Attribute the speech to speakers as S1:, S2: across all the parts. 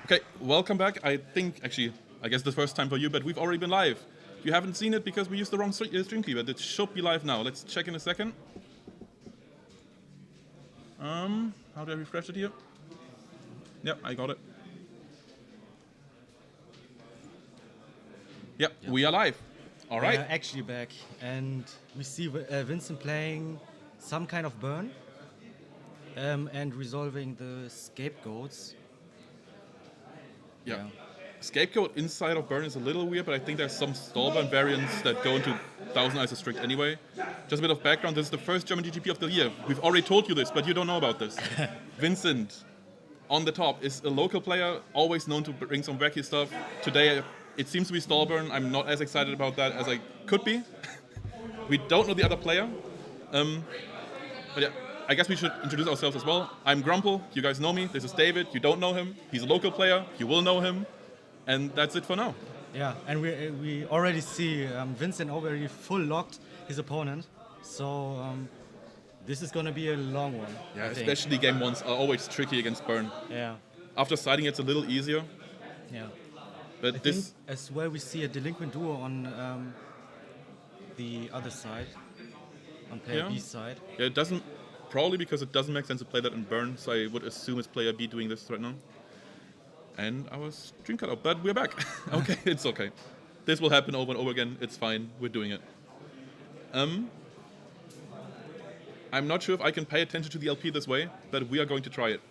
S1: Okay, welcome back. I guess the first time for you, but we've already been live. You haven't seen it because we used the wrong stream key, but it should be live now. Let's check in a second. How do I refresh it here? Yep, I got it. Yep, we are live. All right.
S2: We are actually back, and we see Vincent playing some kind of burn and resolving the scapegoats.
S1: Yeah. Scapegoat inside of Burn is a little weird, but I think there's some Stallburn variants that go into Thousand Eyes of Strict anyway. Just a bit of background, this is the first German GGP of the year. We've already told you this, but you don't know about this. Vincent, on the top, is a local player, always known to bring some wacky stuff. Today, it seems to be Stallburn. I'm not as excited about that as I could be. We don't know the other player. But yeah, I guess we should introduce ourselves as well. I'm Grumple, you guys know me. This is David, you don't know him. He's a local player, you will know him. And that's it for now.
S2: Yeah, and we already see Vincent already full locked his opponent. So this is going to be a long one.
S1: Yeah, especially game ones are always tricky against Burn.
S2: Yeah.
S1: After siding, it's a little easier.
S2: Yeah.
S1: But
S2: I think as well we see a delinquent duo on the other side, on player B side.
S1: Yeah, it doesn't, probably because it doesn't make sense to play that in Burn, so I would assume it's player B doing this right now. And our stream cut out, but we're back. Okay, it's okay. This will happen over and over again. It's fine. We're doing it. I'm not sure if I can pay attention to the LP this way, but we are going to try it.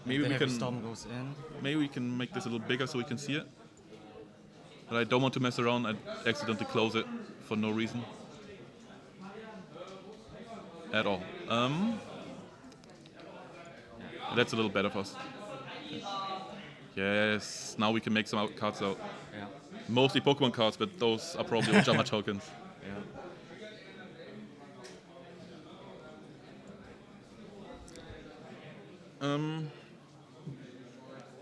S1: Maybe we can.
S2: Storm goes in.
S1: Maybe we can make this a little bigger so we can see it. But I don't want to mess around. I accidentally close it for no reason. At all. That's a little better for us. Yes, now we can make some cards out.
S2: Yeah.
S1: Mostly Pokemon cards, but those are probably Ojama tokens.
S2: Yeah.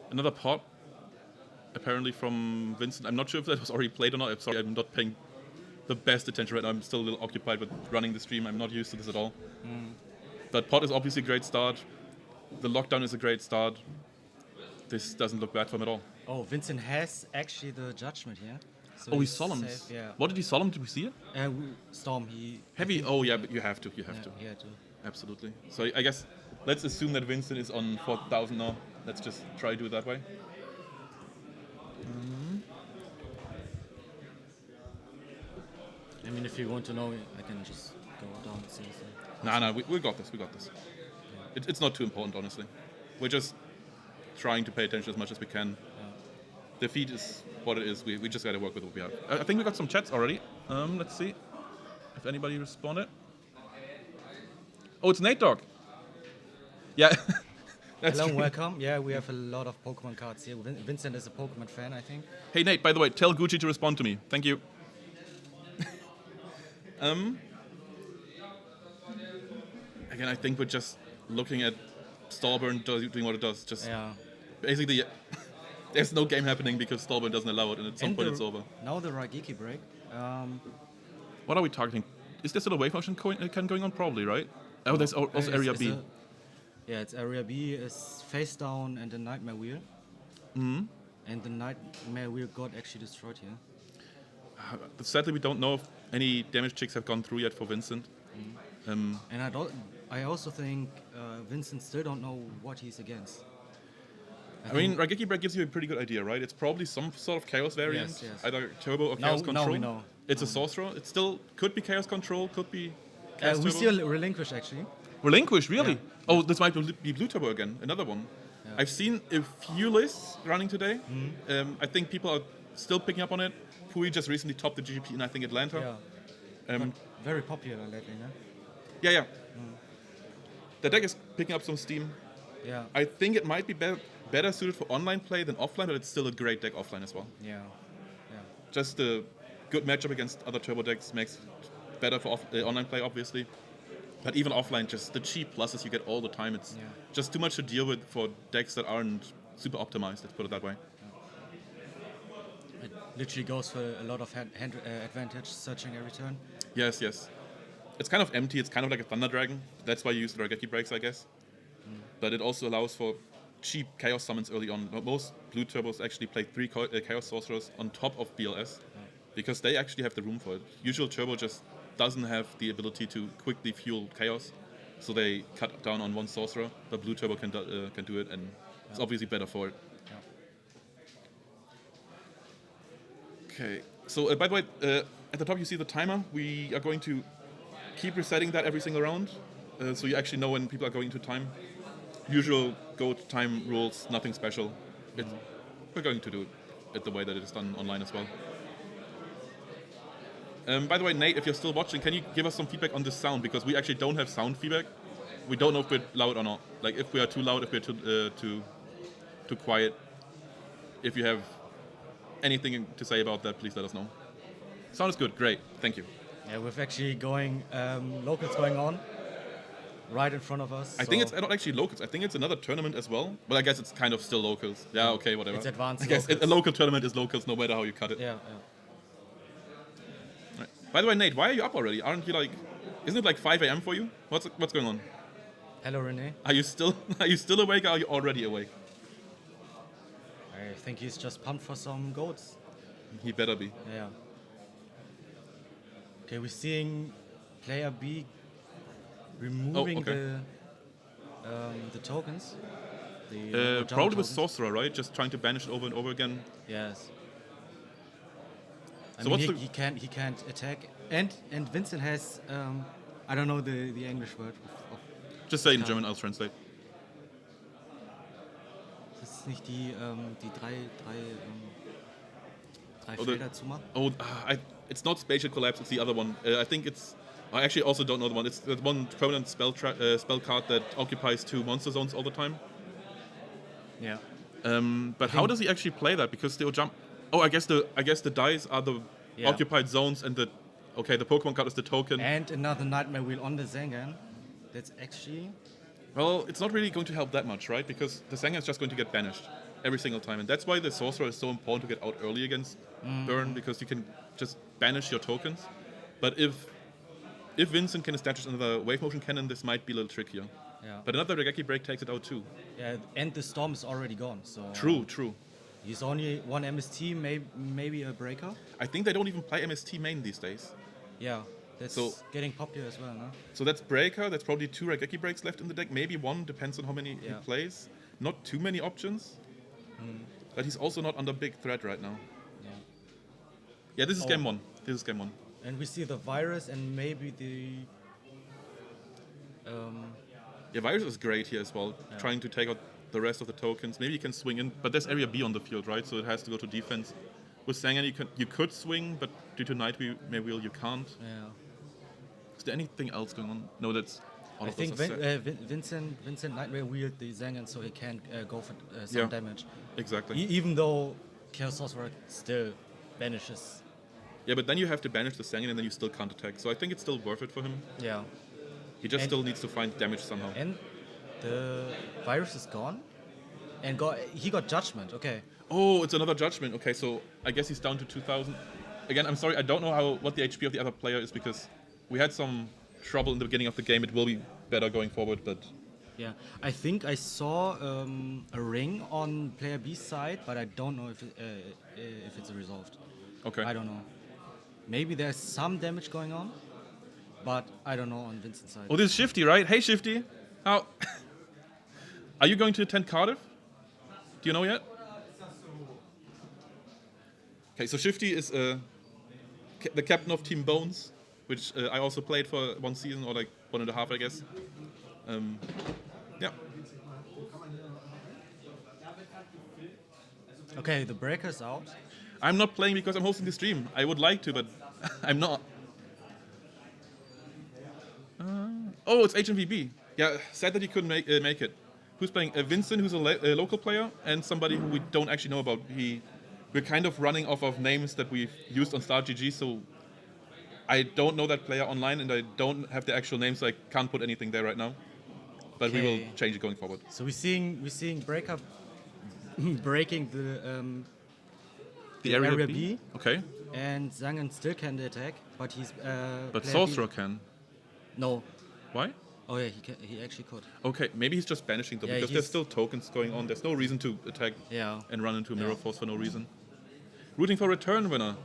S1: Another pot, apparently from Vincent. I'm not sure if that was already played or not. I'm sorry, I'm not paying the best attention right now. I'm still a little occupied with running the stream. I'm not used to this at all. But pot is obviously a great start. The lockdown is a great start. This doesn't look bad for him at all.
S2: Oh, Vincent has actually the judgment here. So
S1: he solemns.
S2: Yeah.
S1: What did he solemn? Did we see it?
S2: Storm.
S1: Heavy. Oh yeah, but you have to. You have to.
S2: He had to.
S1: Absolutely. So I guess let's assume that Vincent is on 4,000 now. Let's just try to do it that way.
S2: I mean, if you want to know, I can just go down and see.
S1: Nah, we got this. We got this. It's not too important, honestly. We're just trying to pay attention as much as we can. The feed is what it is. We just got to work with what we have. I think we got some chats already. Let's see if anybody responded. Oh, it's Nate Dog. Yeah.
S2: Hello, welcome. Yeah, we have a lot of Pokemon cards here. Vincent is a Pokemon fan, I think.
S1: Hey, Nate, by the way, tell Gucci to respond to me. Thank you. Again, I think we're just looking at Stallburn doing what it does. Just basically, there's no game happening because Stallburn doesn't allow it, and at some point it's over.
S2: Now the Raigeki break.
S1: What are we targeting? Is there still a wave motion going on? Probably, right? Oh, there's also area B.
S2: It's area B is face down and the Nightmare Wheel.
S1: Mm-hmm.
S2: And the Nightmare Wheel got actually destroyed here.
S1: Sadly, we don't know if any damage checks have gone through yet for Vincent.
S2: And I also think Vincent still don't know what he's against.
S1: I mean, Raigeki Break gives you a pretty good idea, right? It's probably some sort of Chaos variant,
S2: yes.
S1: Either Turbo or Chaos Control.
S2: Now we know.
S1: It's a Sorcerer. It still could be Chaos Control, could be Chaos
S2: we
S1: Turbo.
S2: see a Relinquish, actually.
S1: Relinquish, really?
S2: Yeah.
S1: Oh, this might be Blue Turbo again, another one.
S2: Yeah.
S1: I've seen a few lists running today. I think people are still picking up on it. Prix just recently topped the GGP in, I think, Atlanta.
S2: Yeah. Very popular lately, no?
S1: Yeah. The deck is picking up some steam.
S2: Yeah.
S1: I think it might be better suited for online play than offline, but it's still a great deck offline as well.
S2: Yeah.
S1: Just a good matchup against other turbo decks makes it better for online play, obviously. But even offline, just the cheap pluses you get all the time, it's just too much to deal with for decks that aren't super optimized, let's put it that way.
S2: It literally goes for a lot of hand advantage, searching every turn.
S1: Yes. It's kind of empty, it's kind of like a Thunder Dragon. That's why you use the Raigeki Breaks, I guess. But it also allows for cheap Chaos summons early on. Most blue turbos actually play 3 Chaos Sorcerers on top of BLS because they actually have the room for it. Usual turbo just doesn't have the ability to quickly fuel Chaos, so they cut down on 1 Sorcerer, but blue turbo can do it, and it's obviously better for it. Okay, so by the way, at the top you see the timer. We are going to keep resetting that every single round, so you actually know when people are going to time. Usual goat time rules, nothing special. We're going to do it the way that it is done online as well. By the way, Nate, if you're still watching, can you give us some feedback on the sound? Because we actually don't have sound feedback. We don't know if we're loud or not. Like if we are too loud, if we're too quiet. If you have anything to say about that, please let us know. Sound is good, great, thank you.
S2: Yeah, we've actually locals going on right in front of us.
S1: I think it's not actually locals. I think it's another tournament as well. But I guess it's kind of still locals. Yeah, okay, whatever.
S2: It's advanced.
S1: I guess a local tournament is locals, no matter how you cut it.
S2: Yeah.
S1: Right. By the way, Nate, why are you up already? Aren't you isn't it like 5 a.m. for you? What's going on?
S2: Hello, Rene.
S1: Are you still awake or are you already awake?
S2: I think he's just pumped for some goats.
S1: He better be.
S2: Yeah. Okay, we're seeing player B removing the tokens.
S1: Probably with Sorcerer, right? Just trying to banish it over and over again.
S2: Yes.
S1: So
S2: he can't attack, and Vincent has I don't know the English word.
S1: Just say in German, I'll translate.
S2: Das ist nicht die drei Felder zu machen.
S1: It's not Spatial Collapse, it's the other one. I think it's... I actually also don't know the one. It's the one permanent spell card that occupies 2 monster zones all the time.
S2: Yeah.
S1: But how does he actually play that? Because they'll jump... Oh, I guess the dice are the occupied zones and the Pokemon card is the token.
S2: And another Nightmare Wheel on the Zengan. That's actually...
S1: Well, it's not really going to help that much, right? Because the Zengan is just going to get banished every single time. And that's why the Sorcerer is so important to get out early against Burn, because you can just banish your tokens. But if Vincent can establish another Wave Motion Cannon, this might be a little trickier.
S2: Yeah.
S1: But another Regeki Break takes it out too.
S2: Yeah, and the Storm is already gone, so...
S1: True.
S2: He's only one MST, maybe a Breaker.
S1: I think they don't even play MST main these days.
S2: Yeah, that's getting popular as well, no?
S1: So that's Breaker, that's probably 2 Regeki Breaks left in the deck, maybe 1, depends on how many he plays. Not too many options, but he's also not under big threat right now. Yeah, this is game 1.
S2: And we see the Virus and maybe the...
S1: Yeah, Virus is great here as well, trying to take out the rest of the tokens. Maybe you can swing in, but there's area B on the field, right? So it has to go to defense. With Zengan, you could swing, but due to Nightmare Wheel, you can't.
S2: Yeah.
S1: Is there anything else going on? No, that's all
S2: I
S1: of those
S2: think
S1: are set.
S2: Vincent Nightmare Wheeled the Zengan so he can go for some damage.
S1: Exactly.
S2: Even though Chaos Sorcerer still banishes.
S1: Yeah, but then you have to banish the Zengan and then you still can't attack. So I think it's still worth it for him.
S2: Yeah.
S1: He just still needs to find damage somehow.
S2: And the Virus is gone. And he got Judgment, okay.
S1: Oh, it's another Judgment. Okay, so I guess he's down to 2,000. Again, I'm sorry, I don't know what the HP of the other player is because we had some trouble in the beginning of the game. It will be better going forward, but...
S2: Yeah, I think I saw a ring on player B's side, but I don't know if it's resolved.
S1: Okay.
S2: I don't know. Maybe there's some damage going on, but I don't know on Vincent's side.
S1: Oh, this is Shifty, right? Hey, Shifty. How... Are you going to attend Cardiff? Do you know yet? Okay, so Shifty is the captain of Team Bones, which I also played for 1 season, or like 1.5, I guess. Yeah.
S2: Okay, the Breaker's out.
S1: I'm not playing because I'm hosting the stream. I would like to, but I'm not. Oh, it's HMVB. Yeah, sad that he couldn't make it. Who's playing? Vincent, who's a local player, and somebody who we don't actually know about. We're kind of running off of names that we've used on StarGG, so I don't know that player online, and I don't have the actual name, so I can't put anything there right now. But we will change it going forward.
S2: So we're seeing Breaker breaking the area B.
S1: Okay.
S2: And Zengan still can attack, but he's.
S1: But Sorcerer can.
S2: No.
S1: Why?
S2: Oh yeah, he actually could.
S1: Okay, maybe he's just banishing them
S2: Yeah,
S1: because there's
S2: he's-
S1: still tokens going on. There's no reason to attack
S2: Yeah.
S1: and run into Mirror
S2: Yeah.
S1: Force for no reason. Rooting for return winner.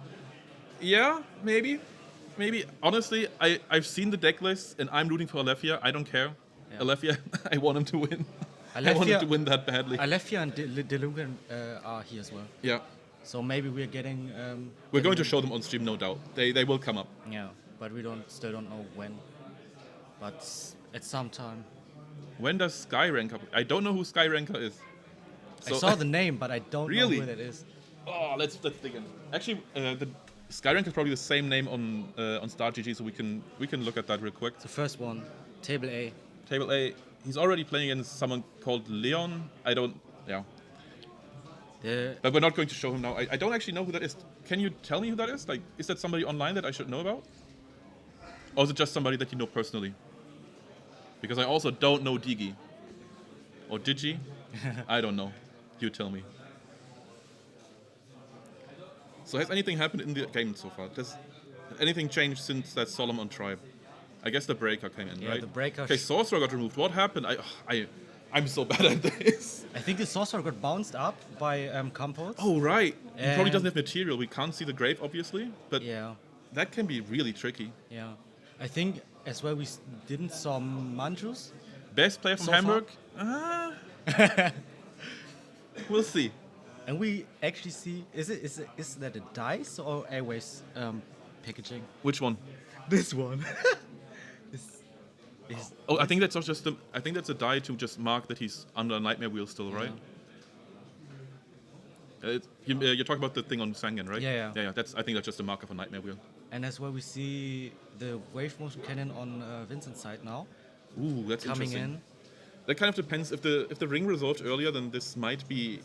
S1: Yeah, maybe. Maybe. Honestly, I've seen the deck list and I'm rooting for Alethea. I don't care.
S2: Yeah.
S1: Alethea, I want him to win. I want him
S2: Alethea-
S1: to win that badly.
S2: Alethea and Delugan are here as well.
S1: Yeah.
S2: So maybe we're getting.
S1: We're going to
S2: getting-
S1: show them on stream, no doubt. They will come up.
S2: Yeah, but we still don't know when. But at some time.
S1: When does Sky rank up? I don't know who Sky Ranker is.
S2: I saw the name, but I don't
S1: Really?
S2: know who that is.
S1: Oh, let's dig in. Actually, the Sky Rank is probably the same name on Star GG, so we can look at that real quick.
S2: The first one, Table A.
S1: Table A. He's already playing against someone called Leon. I don't. Yeah.
S2: The
S1: But we're not going to show him now. I don't actually know who that is. Can you tell me who that is? Like, is that somebody online that I should know about? Or is it just somebody that you know personally? Because I also don't know Digi. Or Digi? I don't know. You tell me. So has anything happened in the game so far? Does anything changed since that Solomon tribe? I guess the breaker came in,
S2: Yeah,
S1: right?
S2: the breaker
S1: Okay, Sorcerer got removed. What happened? I'm so bad at this.
S2: I think the sorcerer got bounced up by Campos.
S1: Oh, right. He probably
S2: And-
S1: doesn't have material. We can't see the grave, obviously. But
S2: Yeah,
S1: that can be really tricky.
S2: yeah. I think as well we didn't saw Manjus.
S1: Best player from
S2: So far?
S1: Hamburg? We'll see.
S2: And we actually see, is that a dice or airways packaging?
S1: Which one?
S2: This one. is
S1: Oh, I think that's just I think that's a die to just mark that he's under a nightmare wheel still, right? You're talking about the thing on Sangan, right?
S2: Yeah.
S1: Yeah. I think that's just a mark of a nightmare wheel.
S2: And as well we see the wave motion cannon on Vincent's side now
S1: Ooh, that's
S2: coming
S1: interesting.
S2: in.
S1: That kind of depends. If the ring resolved earlier, then this might be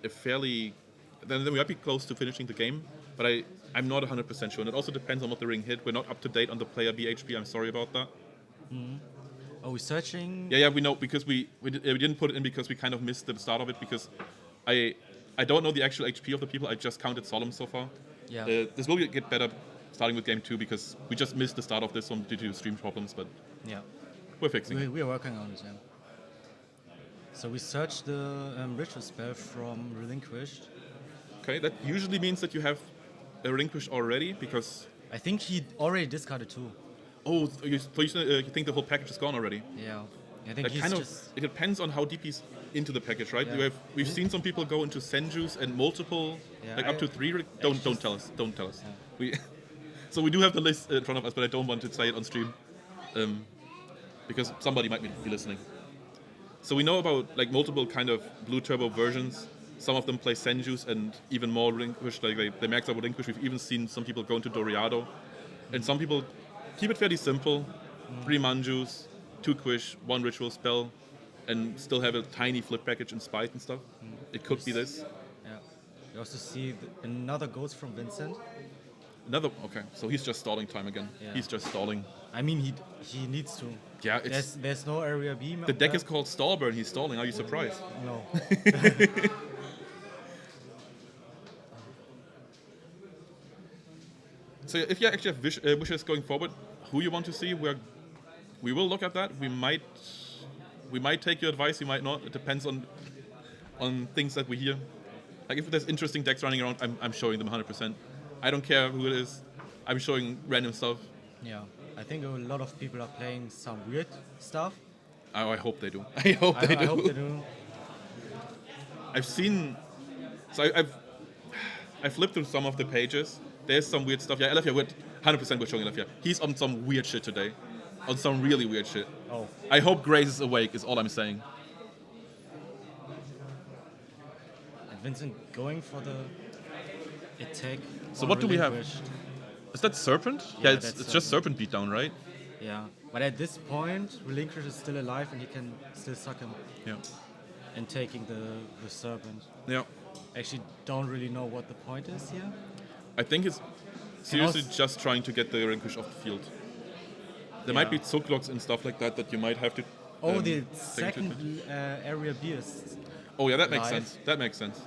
S1: a fairly. Then we might be close to finishing the game. But I'm not 100% sure. And it also depends on what the ring hit. We're not up to date on the player BHP. I'm sorry about that.
S2: Are we searching?
S1: Yeah, we know because we didn't put it in because we kind of missed the start of it because I don't know the actual HP of the people. I just counted Solemn so far.
S2: Yeah.
S1: This will get better starting with game 2 because we just missed the start of this one due to stream problems, but
S2: Yeah.
S1: we're fixing it.
S2: We are working on it, yeah. So we searched the ritual spell from Relinquished.
S1: Okay, that usually means that you have a relinquish already because
S2: I think he already discarded 2.
S1: you think the whole package is gone already.
S2: Yeah. I think
S1: That
S2: he's
S1: kind of
S2: just...
S1: it depends on how deep he's into the package, right?
S2: Yeah.
S1: We've seen some people go into Senjus and multiple,
S2: Yeah,
S1: like up to 3. Don't tell us. Don't tell us. So we do have the list in front of us, but I don't want to say it on stream, because somebody might be listening. So we know about like multiple kind of blue turbo versions. Some of them play Senjus and even more relinquish, like they max out relinquish. We've even seen some people go into Doriado, and some people keep it fairly simple: 3 Manjus, 2 Quish, 1 ritual spell, and still have a tiny flip package in Spite and stuff. It could be this.
S2: Yeah. You also see another ghost from Vincent.
S1: Okay, so he's just stalling time again.
S2: Yeah.
S1: He's just stalling.
S2: I mean, he needs to.
S1: Yeah, it's
S2: There's no area B.
S1: the deck is called Stallburn. He's stalling. Are you surprised?
S2: No.
S1: So if you actually have wishes going forward, who you want to see, we will look at that. We might take your advice. We might not. It depends on things that we hear. Like if there's interesting decks running around, I'm showing them 100%. I don't care who it is. I'm showing random stuff.
S2: Yeah. I think a lot of people are playing some weird stuff.
S1: Oh, I hope they do. I hope they do.
S2: I hope they do.
S1: I've seen. So I flipped through some of the pages. There's some weird stuff. Yeah, Alethea, 100% we're showing Alethea. He's on some weird shit today. On some really weird shit.
S2: Oh.
S1: I hope Grace is awake, is all I'm saying.
S2: And Vincent going for the attack.
S1: So
S2: on
S1: what do we have?
S2: Relinquished.
S1: Is that Serpent?
S2: Yeah,
S1: it's
S2: that's
S1: just Serpent beatdown, right?
S2: Yeah. But at this point, Relinquish is still alive and he can still suck him.
S1: Yeah.
S2: And taking the serpent.
S1: Yeah.
S2: Actually, don't really know what the point is here.
S1: I think it's seriously
S2: also-
S1: just trying to get the relinquish off the field. There might be Zuglocks and stuff like that you might have to.
S2: Oh, the
S1: take into
S2: second
S1: account.
S2: area B is...
S1: Oh yeah, that makes
S2: live.
S1: sense. That makes sense.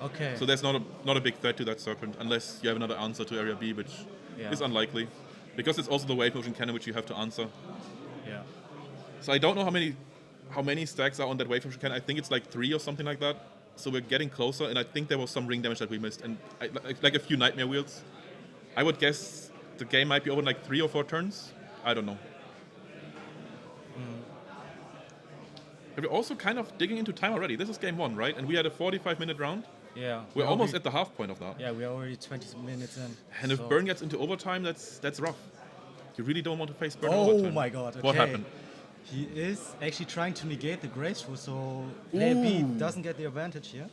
S2: Okay.
S1: So there's not a big threat to that Serpent unless you have another answer to area B, which
S2: Yeah.
S1: is unlikely, because it's also the wave motion cannon which you have to answer.
S2: Yeah.
S1: So I don't know how many stacks are on that wave from Shuriken. I think it's like 3 or something like that. So we're getting closer, and I think there was some ring damage that we missed, and like a few Nightmare Wheels. I would guess the game might be over in like 3 or 4 turns. I don't know. But we're also kind of digging into time already. This is game 1, right? And we had a 45-minute round.
S2: Yeah.
S1: We're almost at the half point of that.
S2: Yeah, we're already 20 minutes in.
S1: And if Burn gets into overtime, that's rough. You really don't want to face Burn in
S2: Oh
S1: overtime.
S2: my god, okay.
S1: What happened?
S2: He is actually trying to negate the graceful, so player B
S1: Ooh.
S2: doesn't get the advantage here.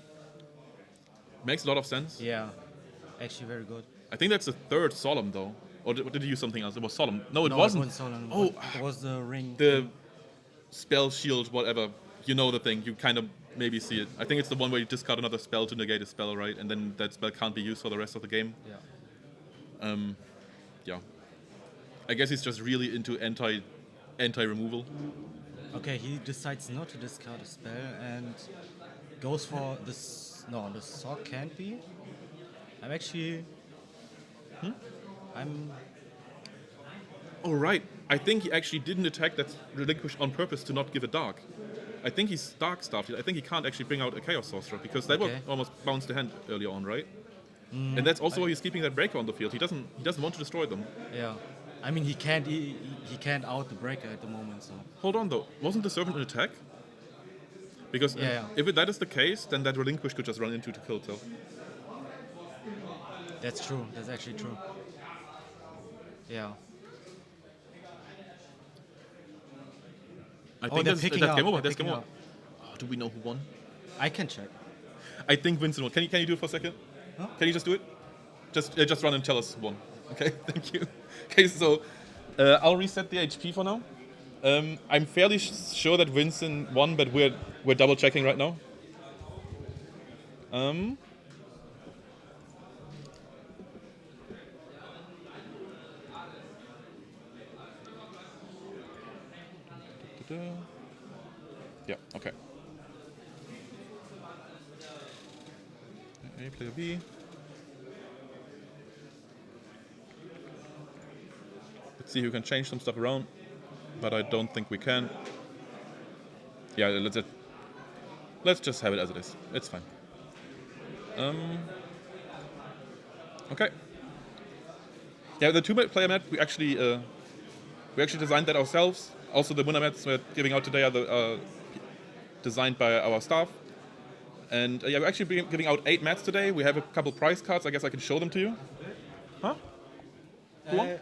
S1: Makes a lot of sense.
S2: Yeah, actually very good.
S1: I think that's the third Solemn, though. Or did he use something else? It was Solemn. No, it
S2: No,
S1: wasn't.
S2: It wasn't Solon.
S1: Oh,
S2: It was the ring.
S1: the spell shield, whatever. You know the thing. You kind of maybe see it. I think it's the one where you discard another spell to negate a spell, right? And then that spell can't be used for the rest of the game.
S2: Yeah.
S1: Yeah. I guess he's just really into anti-removal.
S2: Okay, he decides not to discard a spell and goes for this. No, the sock can't be. I'm actually. I'm.
S1: Oh, right. I think he actually didn't attack that relinquish on purpose to not give a dark. I think he's dark staffed. I think he can't actually bring out a Chaos Sorcerer because that would
S2: Okay.
S1: almost bounce the hand earlier on, right? And that's also why he's keeping that breaker on the field. He doesn't want to destroy them.
S2: Yeah. I mean, he can't out the breaker at the moment, so.
S1: Hold on though. Wasn't the servant an attack? Because
S2: Yeah.
S1: if that is the case, then that relinquish could just run into to kill itself.
S2: That's true. That's actually true. Yeah.
S1: I think
S2: they're
S1: that's
S2: picking
S1: game
S2: up,
S1: over.
S2: they're
S1: That's game
S2: picking
S1: over.
S2: up.
S1: Oh, do we know who won?
S2: I can check.
S1: I think Vincent won. Can you do it for a second?
S2: Huh?
S1: Can you just do it? Just run and tell us who won. Okay, thank you. Okay, so I'll reset the HP for now. I'm fairly sure that Vincent won, but we're double checking right now. Yeah, okay. A player B. Let's see who can change some stuff around, but I don't think we can. Yeah, let's just have it as it is. It's fine. Okay. Yeah, the 2-player map we actually designed that ourselves. Also, the winner mats we're giving out today are designed by our staff. And yeah, we're actually giving out 8 mats today. We have a couple prize cards. I guess I can show them to you. Huh? Who won?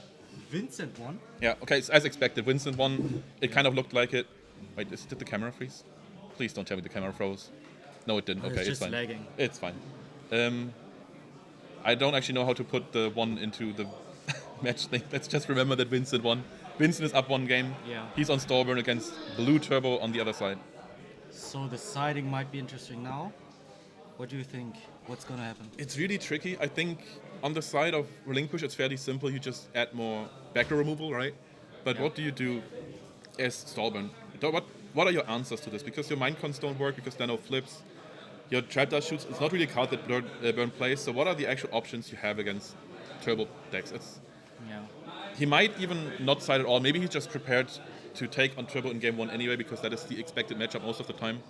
S2: Vincent won.
S1: Yeah, okay, so as expected, Vincent won. It kind of looked like it. Wait, did the camera freeze? Please don't tell me the camera froze. No, it didn't. Okay,
S2: It's just
S1: fine.
S2: lagging.
S1: It's fine. I don't actually know how to put the 1 into the match thing. Let's just remember that Vincent won. Vincent is up 1 game.
S2: Yeah.
S1: He's on Storburn against Blue Turbo on the other side.
S2: So the siding might be interesting now. What do you think? What's gonna happen?
S1: It's really tricky. I think on the side of Relinquish, it's fairly simple. You just add more backer removal, right? But
S2: Yeah.
S1: what do you do as Storburn? What are your answers to this? Because your mind cons don't work, because there are no flips. Your trap dust shoots. It's not really a card that Burn plays. So what are the actual options you have against Turbo decks?
S2: Yeah.
S1: He might even not side at all. Maybe he's just prepared to take on Turbo in game 1 anyway, because that is the expected matchup most of the time.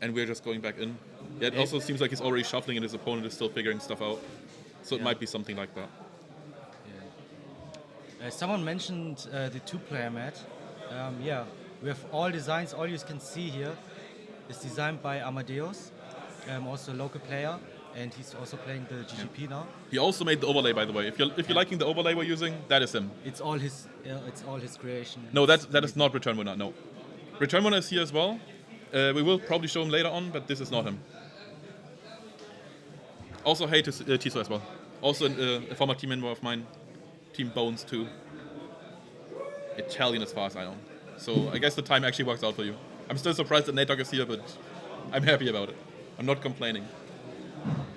S1: And we're just going back in. Yeah, it also seems like he's already shuffling and his opponent is still figuring stuff out. So it
S2: Yeah.
S1: might be something like that.
S2: Someone mentioned the 2-player mat. Yeah, we have all designs. All you can see here is designed by Amadeus, also a local player, and he's also playing the GGP now.
S1: He also made the overlay, by the way. If you're liking the overlay we're using, that is him.
S2: It's all his. It's all his creation.
S1: No, that is not Return Winner. No, Return Winner is here as well. We will probably show him later on, but this is not him. Also, hey to Tiso as well. Also a former team member of mine, Team Bones too. Italian as far as I know. So I guess the time actually works out for you. I'm still surprised that Nate is here, but I'm happy about it. I'm not complaining.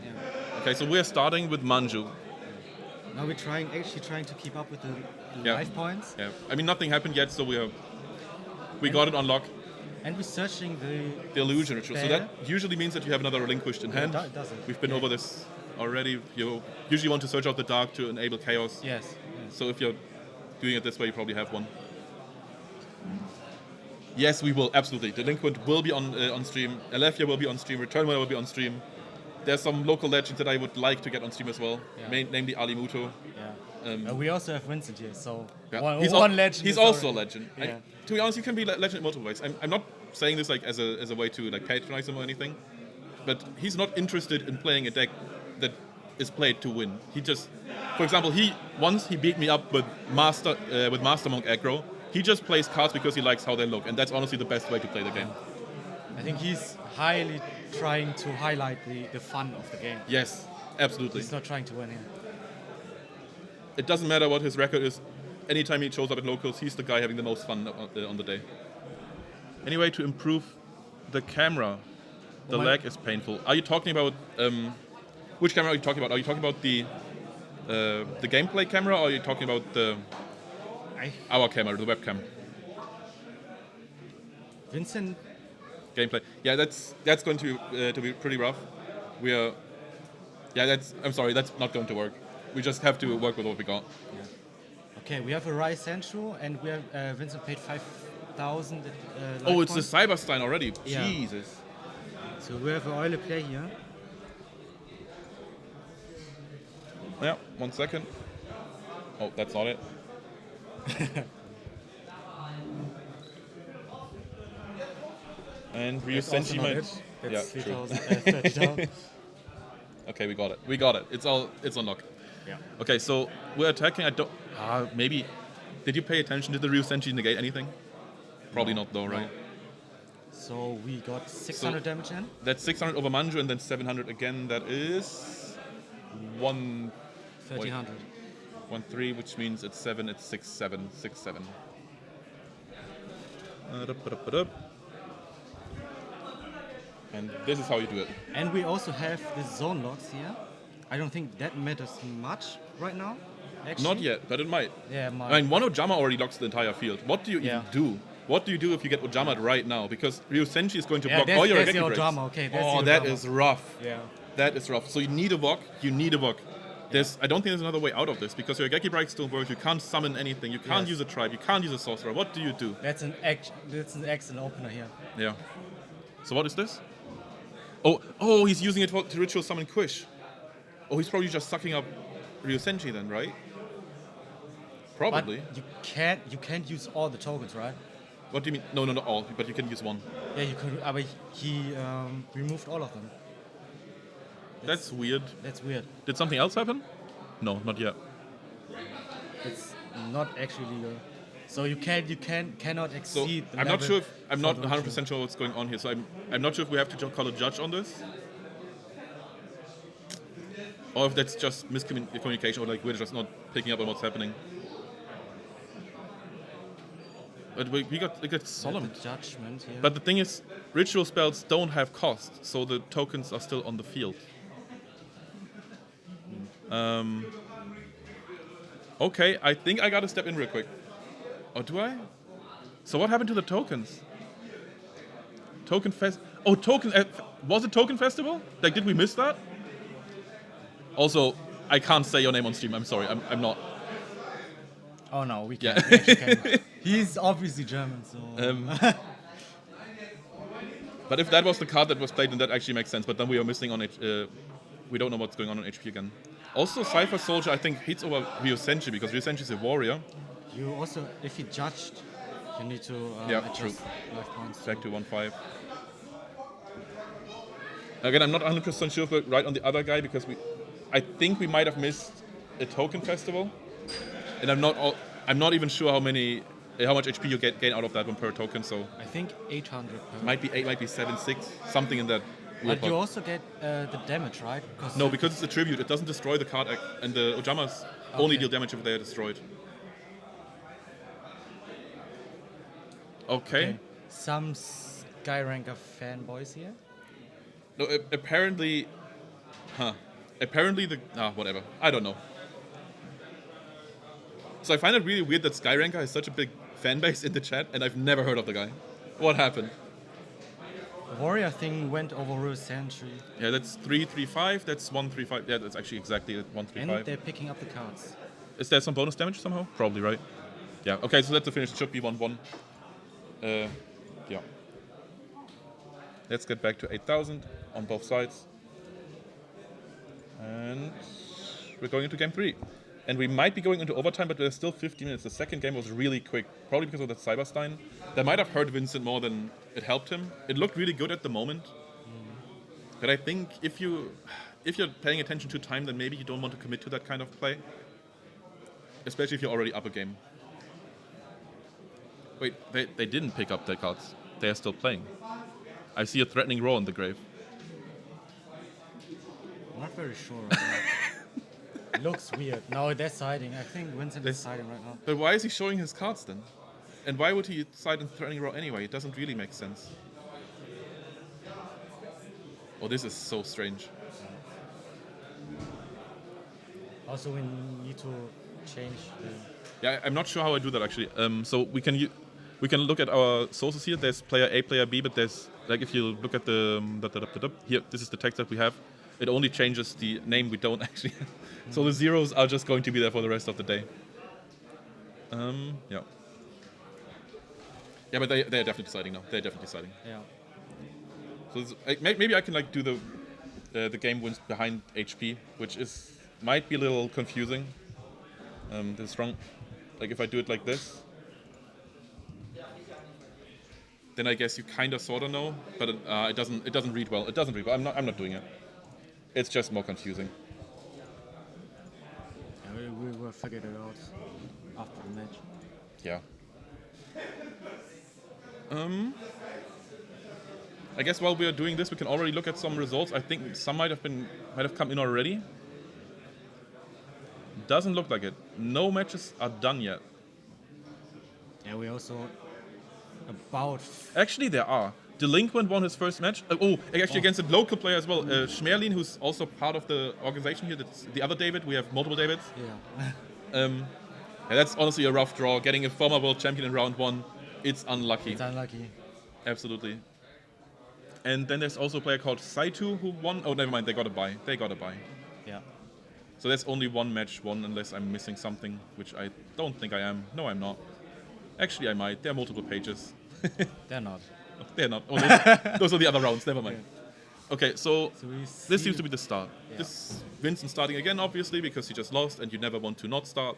S2: Yeah.
S1: Okay, so we're starting with Manju.
S2: Now we're actually trying to keep up with the
S1: Yeah.
S2: life points,
S1: Yeah, I mean nothing happened yet, so we got it on lock.
S2: and we're searching
S1: The illusion ritual. So that usually means that you have another relinquished in hand.
S2: It doesn't.
S1: We've been
S2: Yeah.
S1: over this already. You usually want to search out the dark to enable chaos.
S2: Yes.
S1: So if you're doing it this way, you probably have one. Yes, we will, absolutely. Delinquent will be on stream. Alethea will be on stream. Return will be on stream. There's some local legends that I would like to get on stream as well, namely Ali Muto.
S2: Yeah. We also have Vincent here, so
S1: Yeah.
S2: one legend.
S1: He's
S2: is
S1: also a
S2: already-
S1: legend.
S2: Yeah.
S1: To be honest, you can be legend in multiple ways. I'm not saying this like as a way to like patronize him or anything, but he's not interested in playing a deck that is played to win. He just, for example, once he beat me up with Master Monk aggro. He just plays cards because he likes how they look, and that's honestly the best way to play the game.
S2: I think he's highly trying to highlight the fun of the game.
S1: Yes, absolutely.
S2: He's not trying to win here.
S1: It doesn't matter what his record is. Anytime he shows up at locals, he's the guy having the most fun on the day. Anyway, to improve the camera, the lag is painful. Are you talking about which camera are you talking about? Are you talking about the gameplay camera, or are you talking about our camera, the webcam?
S2: Vincent.
S1: Gameplay. Yeah, that's going to be pretty rough. I'm sorry, that's not going to work. We just have to work with what we got.
S2: Yeah. Okay, we have a Rai Central, and we have Vincent paid 5,000.
S1: Oh, it's the Cyberstein already.
S2: Yeah.
S1: Jesus.
S2: So we have an oily play here.
S1: Yeah, 1 second. Oh, that's not it. And Ryu Senshi might.
S2: That's
S1: 3,000.
S2: 30,000.
S1: Okay, we got it. We got it. It's unlocked.
S2: Yeah.
S1: Okay, so we're attacking. I don't. Maybe. Did you pay attention? Did the Ryu Senshi negate anything? Probably not, though, right?
S2: So we got 600 damage in.
S1: That's 600 over Manju, and then 700 again. That is
S2: 1,300.
S1: 1-3, which means it's 7. It's 6-7. 6-7. And this is how you do it.
S2: And we also have the zone locks here. I don't think that matters much right now. Actually.
S1: Not yet, but it might.
S2: Yeah, it might.
S1: I mean, one Ojama already locks the entire field. What do you even do? What do you do if you get Ojama'd right now? Because Ryu Senshi is going to block all your
S2: that's
S1: Regeki
S2: the
S1: breaks.
S2: Ojama, okay. That's
S1: That is rough.
S2: Yeah.
S1: That is rough. So you need a Vok. You need a Vok. I don't think there's another way out of this because your Regeki breaks don't work. You can't summon anything. You can't use a tribe. You can't use a sorcerer. What do you do?
S2: That's an excellent opener here.
S1: Yeah. So what is this? Oh, he's using it to ritual summon Quish. Oh, he's probably just sucking up Ryu Senshi then, right? Probably.
S2: But you can't use all the tokens, right?
S1: What do you mean? No, not all, but you can use one.
S2: Yeah, you could. But he removed all of them.
S1: That's weird.
S2: That's weird.
S1: Did something else happen? No, not yet.
S2: It's not actually legal. So you cannot exceed.
S1: So I'm not sure. I'm not 100% sure what's going on here. So I'm not sure if we have to call a judge on this, or if that's just miscommunication, or like we're just not picking up on what's happening. But we got solemn.
S2: Judgment here.
S1: But the thing is, ritual spells don't have cost, so the tokens are still on the field. Okay, I think I gotta step in real quick. Or do I? So what happened to the tokens? Token fest. Oh, token. Was it Token Festival? Like, did we miss that? Also, I can't say your name on stream. I'm sorry. I'm not.
S2: Oh no, we
S1: Yeah.
S2: can't. We actually can't. He's obviously German, so.
S1: But if that was the card that was played, then that actually makes sense. But then we are missing on it. We don't know what's going on HP again. Also, Cypher Soldier, I think, hits over Ryu Senshi because Ryu Senshi is a warrior.
S2: You also, if you judged, you need to adjust
S1: true.
S2: life points.
S1: Back to 1-5. Again, I'm not 100% sure if we're right on the other guy because I think we might have missed a Token Festival, and I'm not even sure how much HP you gain out of that one per token. So
S2: I think 800 per.
S1: might be 8, might be 7, 6, something in that.
S2: But you also get the damage, right?
S1: Because it's a tribute. It doesn't destroy the card, and the Ojamas only deal damage if they are destroyed. Okay.
S2: Some Skyranker fanboys here.
S1: No, apparently, whatever. I don't know. So I find it really weird that Skyranker has such a big fan base in the chat, and I've never heard of the guy. What happened?
S2: Warrior thing went over Ryu Senshi.
S1: Yeah, that's 335. That's 135. Yeah, that's actually exactly 135.
S2: And they're picking up the cards.
S1: Is there some bonus damage somehow? Probably, right? Yeah. Okay, so that's the finish. It should be 1-1. Yeah. Let's get back to 8,000 on both sides. And we're going into game 3. And we might be going into overtime, but there's still 15 minutes. The second game was really quick, probably because of that Cyberstein. That might have hurt Vincent more than it helped him. It looked really good at the moment. But I think if you're paying attention to time, then maybe you don't want to commit to that kind of play. Especially if you're already up a game. Wait, they didn't pick up their cards. They are still playing. I see a threatening roar in the grave.
S2: I'm not very sure right now. It looks weird. No, they're siding. I think Vincent is siding right now.
S1: But why is he showing his cards then? And why would he side in threatening roar anyway? It doesn't really make sense. Oh, this is so strange.
S2: Also, we need to change the...
S1: Yeah, I'm not sure how I do that actually. So we can look at our sources here. There's player A, player B, but there's like if you look at the here, this is the text that we have. It only changes the name. We don't actually. So the zeros are just going to be there for the rest of the day. Yeah. Yeah, but they're definitely deciding now. They're definitely deciding.
S2: Yeah.
S1: So maybe I can like do the game wins behind HP, which might be a little confusing. This is wrong. Like if I do it like this, then I guess you kind of sort of know, but it doesn't read well. It doesn't read well. I'm not doing it. It's just more confusing.
S2: Yeah, we will figure it out after the match.
S1: Yeah. I guess while we are doing this, we can already look at some results. I think some might have come in already. Doesn't look like it. No matches are done yet.
S2: Yeah, we also about...
S1: Actually, there are. Delinquent won his first match. Against a local player as well. Schmerlin, who's also part of the organization here. That's the other David. We have multiple Davids.
S2: Yeah.
S1: Yeah, that's honestly a rough draw. Getting a former world champion in round 1, it's unlucky.
S2: It's unlucky.
S1: Absolutely. And then there's also a player called Saitu who won. Oh, never mind. They got a bye.
S2: Yeah.
S1: So there's only one match won, unless I'm missing something, which I don't think I am. No, I'm not. Actually, I might. There are multiple pages.
S2: They're not.
S1: They're not. Oh, those are the other rounds. Never mind. Yeah. Okay, so this seems to be the start. Yeah. This Vincent starting again, obviously, because he just lost, and you never want to not start.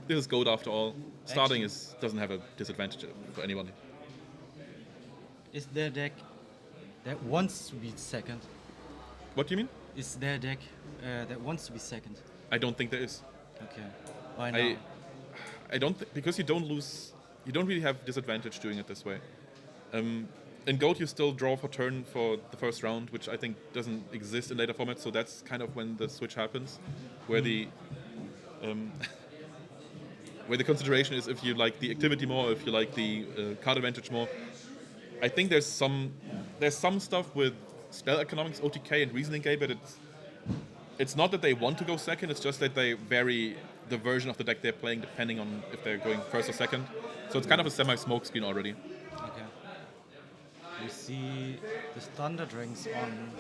S1: This is gold after all. Starting doesn't have a disadvantage for anyone.
S2: Is there a deck that wants to be second?
S1: What do you mean?
S2: Is there a deck that wants to be second?
S1: I don't think there is.
S2: Okay. Why not?
S1: I don't because you don't lose. You don't really have disadvantage doing it this way. In Gold, you still draw for turn for the first round, which I think doesn't exist in later formats. So that's kind of when the switch happens, where the where the consideration is if you like the activity more, if you like the card advantage more. I think there's some stuff with spell economics, OTK, and reasoning game, but it's not that they want to go second. It's just that they vary the version of the deck they're playing depending on if they're going first or second. So it's kind of a semi-smoke screen already.
S2: Okay. You see the Thunder Dragons on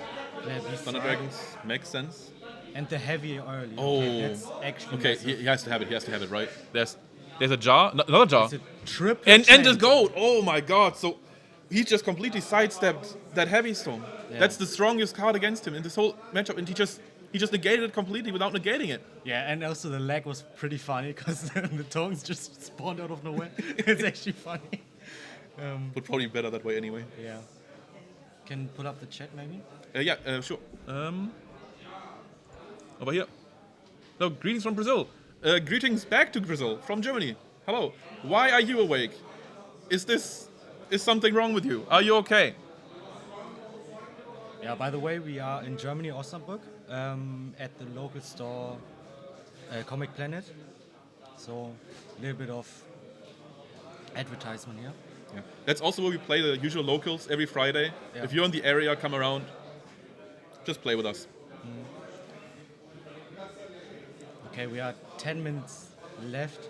S2: player B.
S1: Thunder Dragons makes sense.
S2: And the heavy early.
S1: Oh,
S2: okay, that's actually
S1: okay.
S2: massive.
S1: He has to have it. He has to have it, right? There's a jar, another jar,
S2: It's a triple
S1: and
S2: chain.
S1: the gold. Oh my God! So he just completely sidestepped that heavy storm.
S2: Yeah.
S1: That's the strongest card against him in this whole matchup, and he just negated it completely without negating it.
S2: Yeah, and also the lag was pretty funny because the tokens just spawned out of nowhere. It's actually funny.
S1: But probably better that way anyway.
S2: Yeah. Can pull up the chat maybe?
S1: Sure. Over here. No, greetings from Brazil. Greetings back to Brazil from Germany. Hello. Why are you awake? Is something wrong with you? Are you okay?
S2: Yeah, by the way, we are in Germany, Osnabrück, at the local store Comic Planet. So a little bit of advertisement here.
S1: Yeah. That's also where we play the usual locals every Friday.
S2: Yeah.
S1: If you're in the area, come around. Just play with us.
S2: Okay, we are 10 minutes left,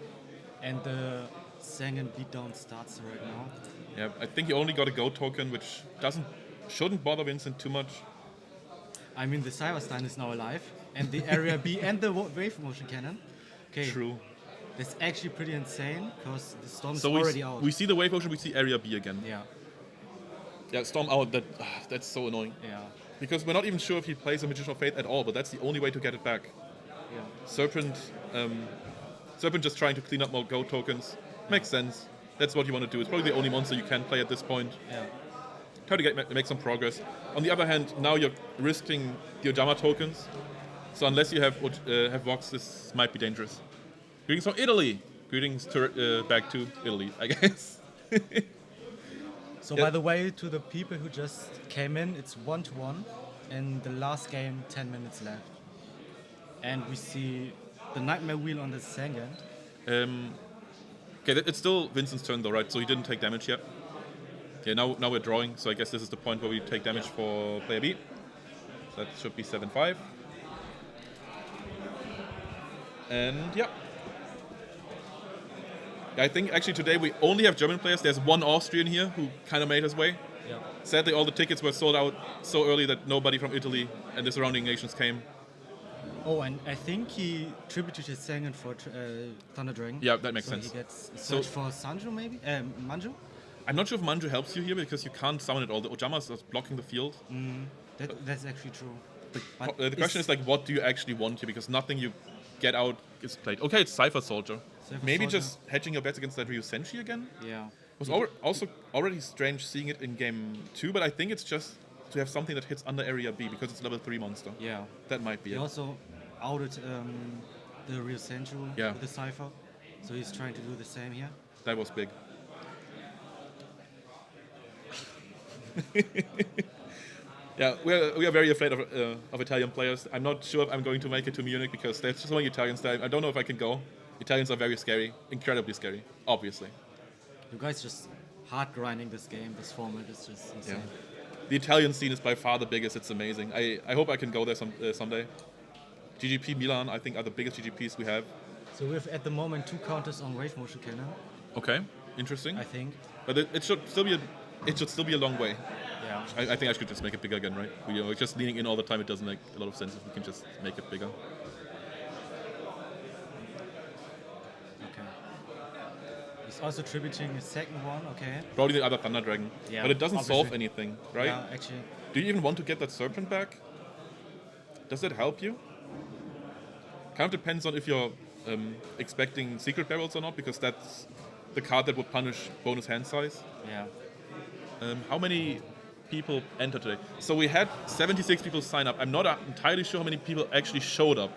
S2: and the Sangan beatdown starts right now.
S1: Yeah, I think you only got a go token, which shouldn't bother Vincent too much.
S2: I mean, the Cyberstein is now alive, and the Area B and the Wave Motion Cannon. Okay.
S1: True.
S2: That's actually pretty insane because the storm is
S1: So
S2: already out.
S1: we see the wave ocean, we see area B again.
S2: Yeah,
S1: Yeah, storm out. That's so annoying.
S2: yeah,
S1: Because we're not even sure if he plays a Magician of Fate at all, but that's the only way to get it back.
S2: yeah.
S1: Serpent, Serpent just trying to clean up more Go tokens. Makes sense. That's what you want to do. It's probably the only monster you can play at this point.
S2: Yeah.
S1: Try to make some progress. On the other hand, now you're risking the Ojama tokens. So unless you have Vox, this might be dangerous. Greetings from Italy. Greetings to, back to Italy, I guess.
S2: So
S1: Yeah.
S2: by the way, to the people who just came in, it's 1-1, and the last game 10 minutes left, and we see the Nightmare Wheel on the second.
S1: Okay, it's still Vincent's turn though, right? So he didn't take damage yet. Yeah, now we're drawing, so I guess this is the point where we take damage for player B. That should be 7-5. And yeah. I think actually today we only have German players. There's one Austrian here who kind of made his way.
S2: Yeah.
S1: Sadly, all the tickets were sold out so early that nobody from Italy and the surrounding nations came.
S2: Oh, and I think he tributed his second for Thunder Dragon.
S1: Yeah, that makes
S2: so
S1: sense.
S2: He gets a
S1: So-
S2: search for Sanju maybe? Manju?
S1: I'm not sure if Manju helps you here because you can't summon it all. The Ojamas are blocking the field.
S2: That's actually true.
S1: The question is like, what do you actually want here? Because nothing you get out is played. Okay, it's Cypher Soldier.
S2: Cypher
S1: Maybe
S2: Soldier.
S1: just hedging your bets against that Ryu Senshi again?
S2: Yeah.
S1: It was also already strange seeing it in game 2, but I think it's just to have something that hits under area B because it's level 3 monster.
S2: Yeah.
S1: That might be
S2: He
S1: it.
S2: also outed the real Senju
S1: Yeah.
S2: with the Cypher, so he's trying to do the same here.
S1: That was big. Yeah, we are very afraid of Italian players. I'm not sure if I'm going to make it to Munich because there's so many Italians there. I don't know if I can go. Italians are very scary, incredibly scary, obviously.
S2: You guys just hard grinding this game. This format is just insane.
S1: Yeah. The Italian scene is by far the biggest. It's amazing. I hope I can go there someday. GGP Milan, I think, are the biggest GGPs we have.
S2: So we have at the moment 2 counters on Wave Motion Cannon,
S1: Okay, interesting.
S2: I think.
S1: But it should still be a long way.
S2: Yeah.
S1: I think I should just make it bigger again, right? We're just leaning in all the time. It doesn't make a lot of sense if we can just make it bigger.
S2: Okay. He's also tributing a second one. Okay.
S1: Probably the other Thunder Dragon.
S2: Yeah,
S1: But it doesn't solve
S2: obviously.
S1: anything, right?
S2: Yeah, actually.
S1: Do you even want to get that Serpent back? Does that help you? Kind of depends on if you're expecting Secret Barrels or not, because that's the card that would punish bonus hand size.
S2: Yeah.
S1: How many people entered today? So we had 76 people sign up. I'm not entirely sure how many people actually showed up.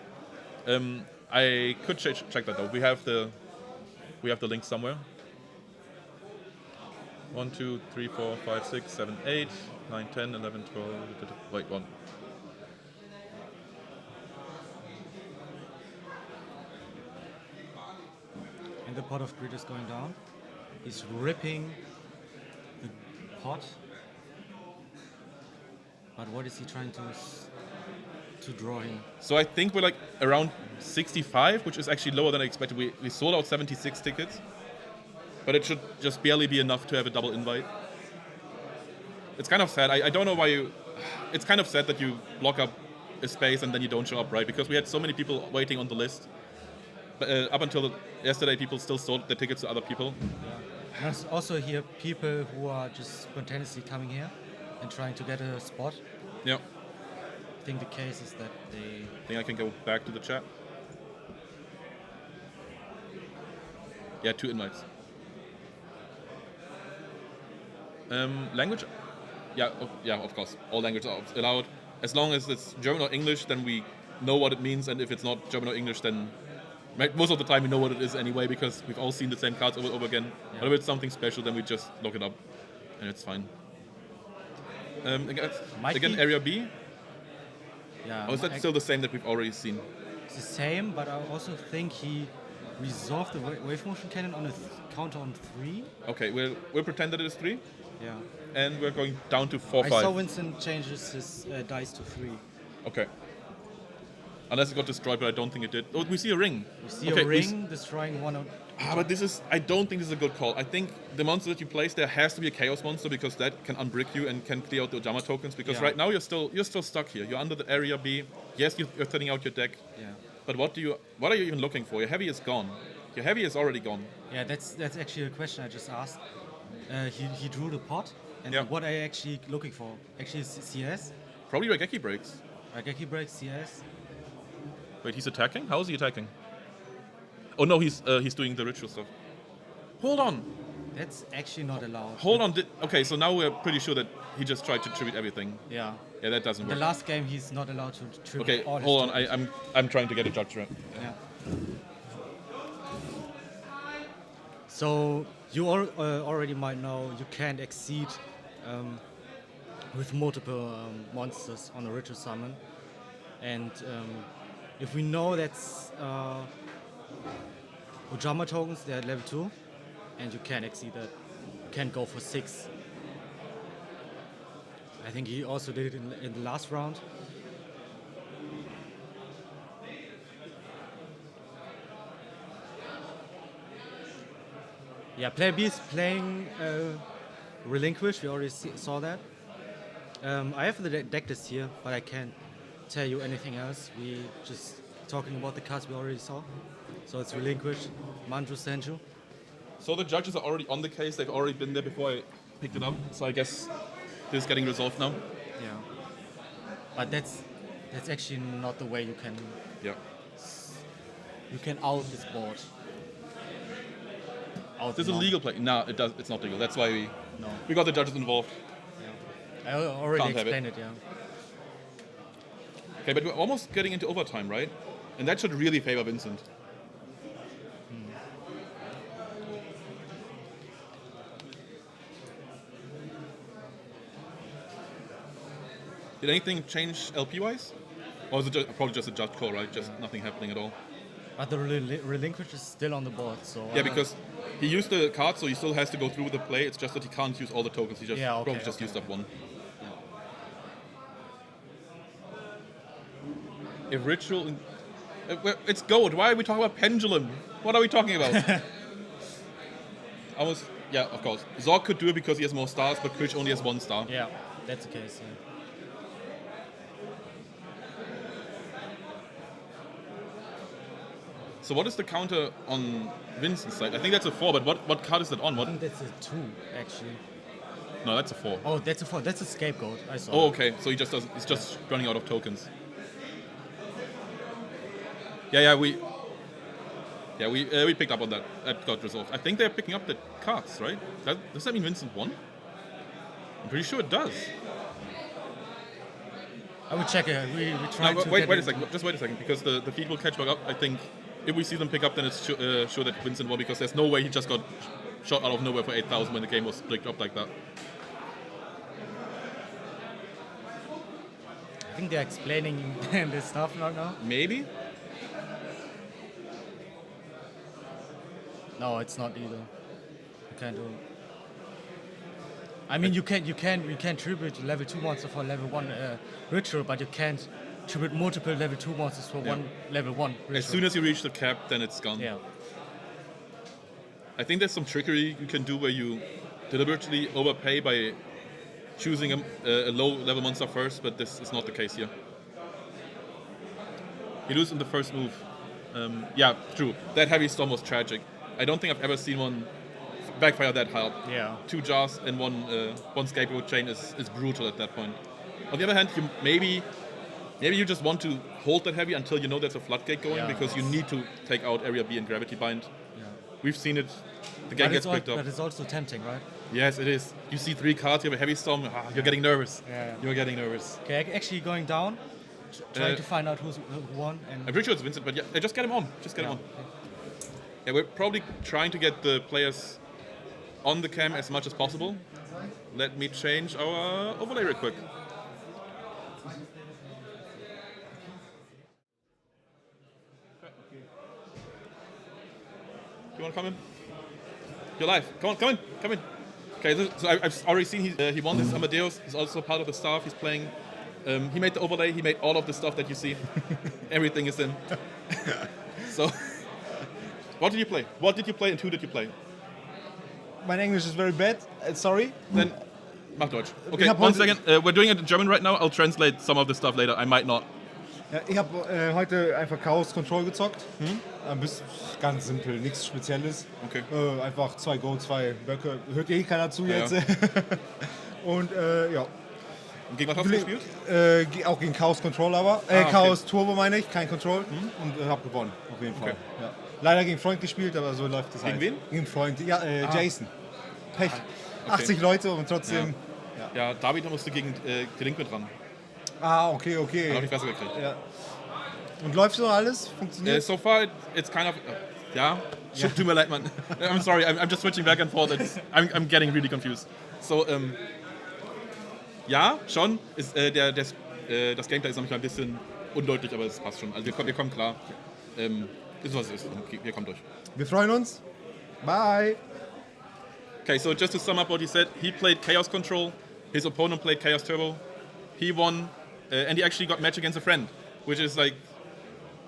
S1: I could check that though. We have the link somewhere. 1, 2, 3, 4, 5, 6, 7, 8, 9, 10, 11, 12. Wait, one.
S2: And the pot of greed is going down. He's ripping the pot. But what is he trying to draw in?
S1: So I think we're like around 65, which is actually lower than I expected. We sold out 76 tickets, but it should just barely be enough to have a double invite. It's kind of sad. I don't know why you... It's kind of sad that you block up a space and then you don't show up, right? Because we had so many people waiting on the list. But up until yesterday, people still sold their tickets to other people.
S2: Yeah. There's also here people who are just spontaneously coming here and trying to get a spot.
S1: Yeah.
S2: I think the case is that they...
S1: I think I can go back to the chat. Yeah, 2 invites. Language? Yeah, of course. All languages are allowed. As long as it's German or English, then we know what it means. And if it's not German or English, then most of the time we know what it is anyway, because we've all seen the same cards over and over again.
S2: Yeah.
S1: But if it's something special, then we just look it up, and it's fine.
S2: Might
S1: Again,
S2: be-
S1: Area B?
S2: Yeah,
S1: Or is that still the same that we've already seen?
S2: it's the same, but I also think he resolved the wave motion cannon on a counter on 3.
S1: Okay, we'll pretend that it is 3,
S2: Yeah.
S1: and we're going down to 4,
S2: I
S1: 5.
S2: saw Winston changes his dice to 3.
S1: Okay. Unless it got destroyed, but I don't think it did. Oh, we see a ring.
S2: You see
S1: Okay,
S2: a ring destroying one of...
S1: But I don't think this is a good call. I think the monster that you place there has to be a Chaos monster, because that can unbrick you and can clear out the Ojama tokens, because
S2: Yeah.
S1: right now you're still stuck here. You're under the area B. Yes, you're thinning out your deck.
S2: Yeah.
S1: But what are you even looking for? Your heavy is gone. Your heavy is already gone.
S2: Yeah, that's actually a question I just asked. He drew the pot, and
S1: Yeah.
S2: what are you actually looking for? Actually, CS,
S1: Probably Raigeki breaks.
S2: Rageki breaks, CS.
S1: Wait, he's attacking? How is he attacking? Oh no, he's doing the ritual stuff. Hold on.
S2: That's actually not allowed.
S1: Hold on. Okay, so now we're pretty sure that he just tried to tribute everything.
S2: Yeah.
S1: Yeah, that doesn't
S2: The
S1: work.
S2: last game, he's not allowed to tribute
S1: Okay,
S2: all his
S1: hold on.
S2: tokens.
S1: I'm trying to get a judge right.
S2: Yeah. So you already might know you can't exceed with multiple monsters on a ritual summon, and if we know that's Ujama tokens, they're at level 2, and you can't exceed that. You can't go for 6. I think he also did it in the last round. Yeah, player B is playing Relinquish, we already saw that. I have the deck list here, but I can't tell you anything else. We just talking about the cards we already saw. So it's Relinquish, Manju, Senju.
S1: So the judges are already on the case. They've already been there before I picked it up. So I guess this is getting resolved now.
S2: Yeah. But that's actually not the way you can out this board. Out
S1: This is a
S2: the
S1: legal play. No, it's not legal. That's why
S2: No.
S1: we got the judges involved.
S2: Yeah. I already
S1: Can't have it.
S2: explained it, yeah.
S1: Okay, but we're almost getting into overtime, right? And that should really favor Vincent. Did anything change LP-wise? Or is it probably just a judge call, right? Just nothing happening at all.
S2: But the Relinquish is still on the board, so...
S1: Yeah, because he used the card, so he still has to go through with the play. It's just that he can't use all the tokens. He just probably just used up one. If ritual... It's gold. Why are we talking about pendulum? What are we talking about? Yeah, of course. Zorg could do it because he has more stars, but Kush only has 1 star.
S2: Yeah, that's the case, yeah.
S1: So what is the counter on Vincent's side? I think that's a 4, but what card is that on?
S2: I
S1: What?
S2: think that's a 2, actually.
S1: No, that's a 4.
S2: Oh, that's a 4. That's a scapegoat. I saw.
S1: Oh, okay. So he's just running out of tokens. Yeah, we picked up on that. That got resolved. I think they're picking up the cards, right? Does that mean Vincent won? I'm pretty sure it does.
S2: I will check it. We try
S1: No,
S2: to
S1: wait
S2: get
S1: a
S2: it.
S1: second. Just wait a second, because the feed will catch back up. I think if we see them pick up, then it's sure that Vincent won, because there's no way he just got shot out of nowhere for 8,000 when the game was picked up like that.
S2: I think they're explaining this stuff right now.
S1: Maybe.
S2: No, it's not either. You can't do it. I mean, you can tribute level 2 monster for level 1 ritual, but you can't tribute multiple level 2 monsters for one level 1 ritual.
S1: As soon as you reach the cap, then it's gone.
S2: Yeah.
S1: I think there's some trickery you can do where you deliberately overpay by choosing a low-level monster first, but this is not the case here. You lose in the first move. Yeah, true. That heavy storm was tragic. I don't think I've ever seen one backfire that hard.
S2: Yeah.
S1: 2 jars and one scapegoat chain is brutal at that point. On the other hand, maybe you just want to hold that heavy until you know there's a floodgate going, because you need to take out Area B and Gravity Bind. Yeah. We've seen it. The game gets picked up.
S2: But it's also tempting, right?
S1: Yes, it is. You see 3 cards, you have a heavy storm, you're getting nervous.
S2: Yeah.
S1: You're getting nervous.
S2: Okay, actually going down, trying to find out who won. And
S1: I'm pretty sure it's Vincent, but yeah, just get him on. Just get him on. Yeah, we're probably trying to get the players on the cam as much as possible. Let me change our overlay real quick. Do you want to come in? You're live. Come in. Okay, so I've already seen he won this Amadeus. He's also part of the staff. He's playing. He made the overlay. He made all of the stuff that you see. Everything is in. So, what did you play? What did you play and who did you play?
S3: My English is very bad. Sorry.
S1: Then, mach Deutsch. Okay, 1 second. We're doing it in German right now. I'll translate some of the stuff later. I might not.
S3: Ja, ich habe heute einfach Chaos Control gezockt. Ganz simpel, nichts Spezielles.
S1: Okay.
S3: Einfach 2 Go, 2 Böcke. Hört eh keiner zu
S1: Ja,
S3: jetzt.
S1: ja.
S3: Und ja.
S1: Und gegen was hast du gespielt?
S3: Auch gegen Chaos Control aber.
S1: Okay.
S3: Chaos Turbo meine ich, kein Control. Und habe gewonnen, auf jeden Fall.
S1: Okay.
S3: Ja. Leider gegen Freund gespielt, aber so läuft es
S1: Gegen
S3: halt.
S1: wen?
S3: Gegen Freund, ja, Jason. Pech.
S1: Okay.
S3: 80 Leute und trotzdem.
S1: Ja, David musste gegen Link mit ran.
S3: Okay.
S1: Hat auch die Fresse gekriegt.
S3: Ja. Und läuft so alles? Funktioniert?
S1: So far, it's kind of... ja, tut mir leid, Mann. I'm sorry, I'm just switching back and forth. I'm getting really confused. So, ja, schon. Das Gameplay ist noch ein bisschen undeutlich, aber es passt schon. Also wir kommen klar. Ist was es ist. Wir kommen durch.
S3: Wir freuen uns. Bye.
S1: Okay, so just to sum up what he said, he played Chaos Control, his opponent played Chaos Turbo, he won, and he actually got match against a friend, which is like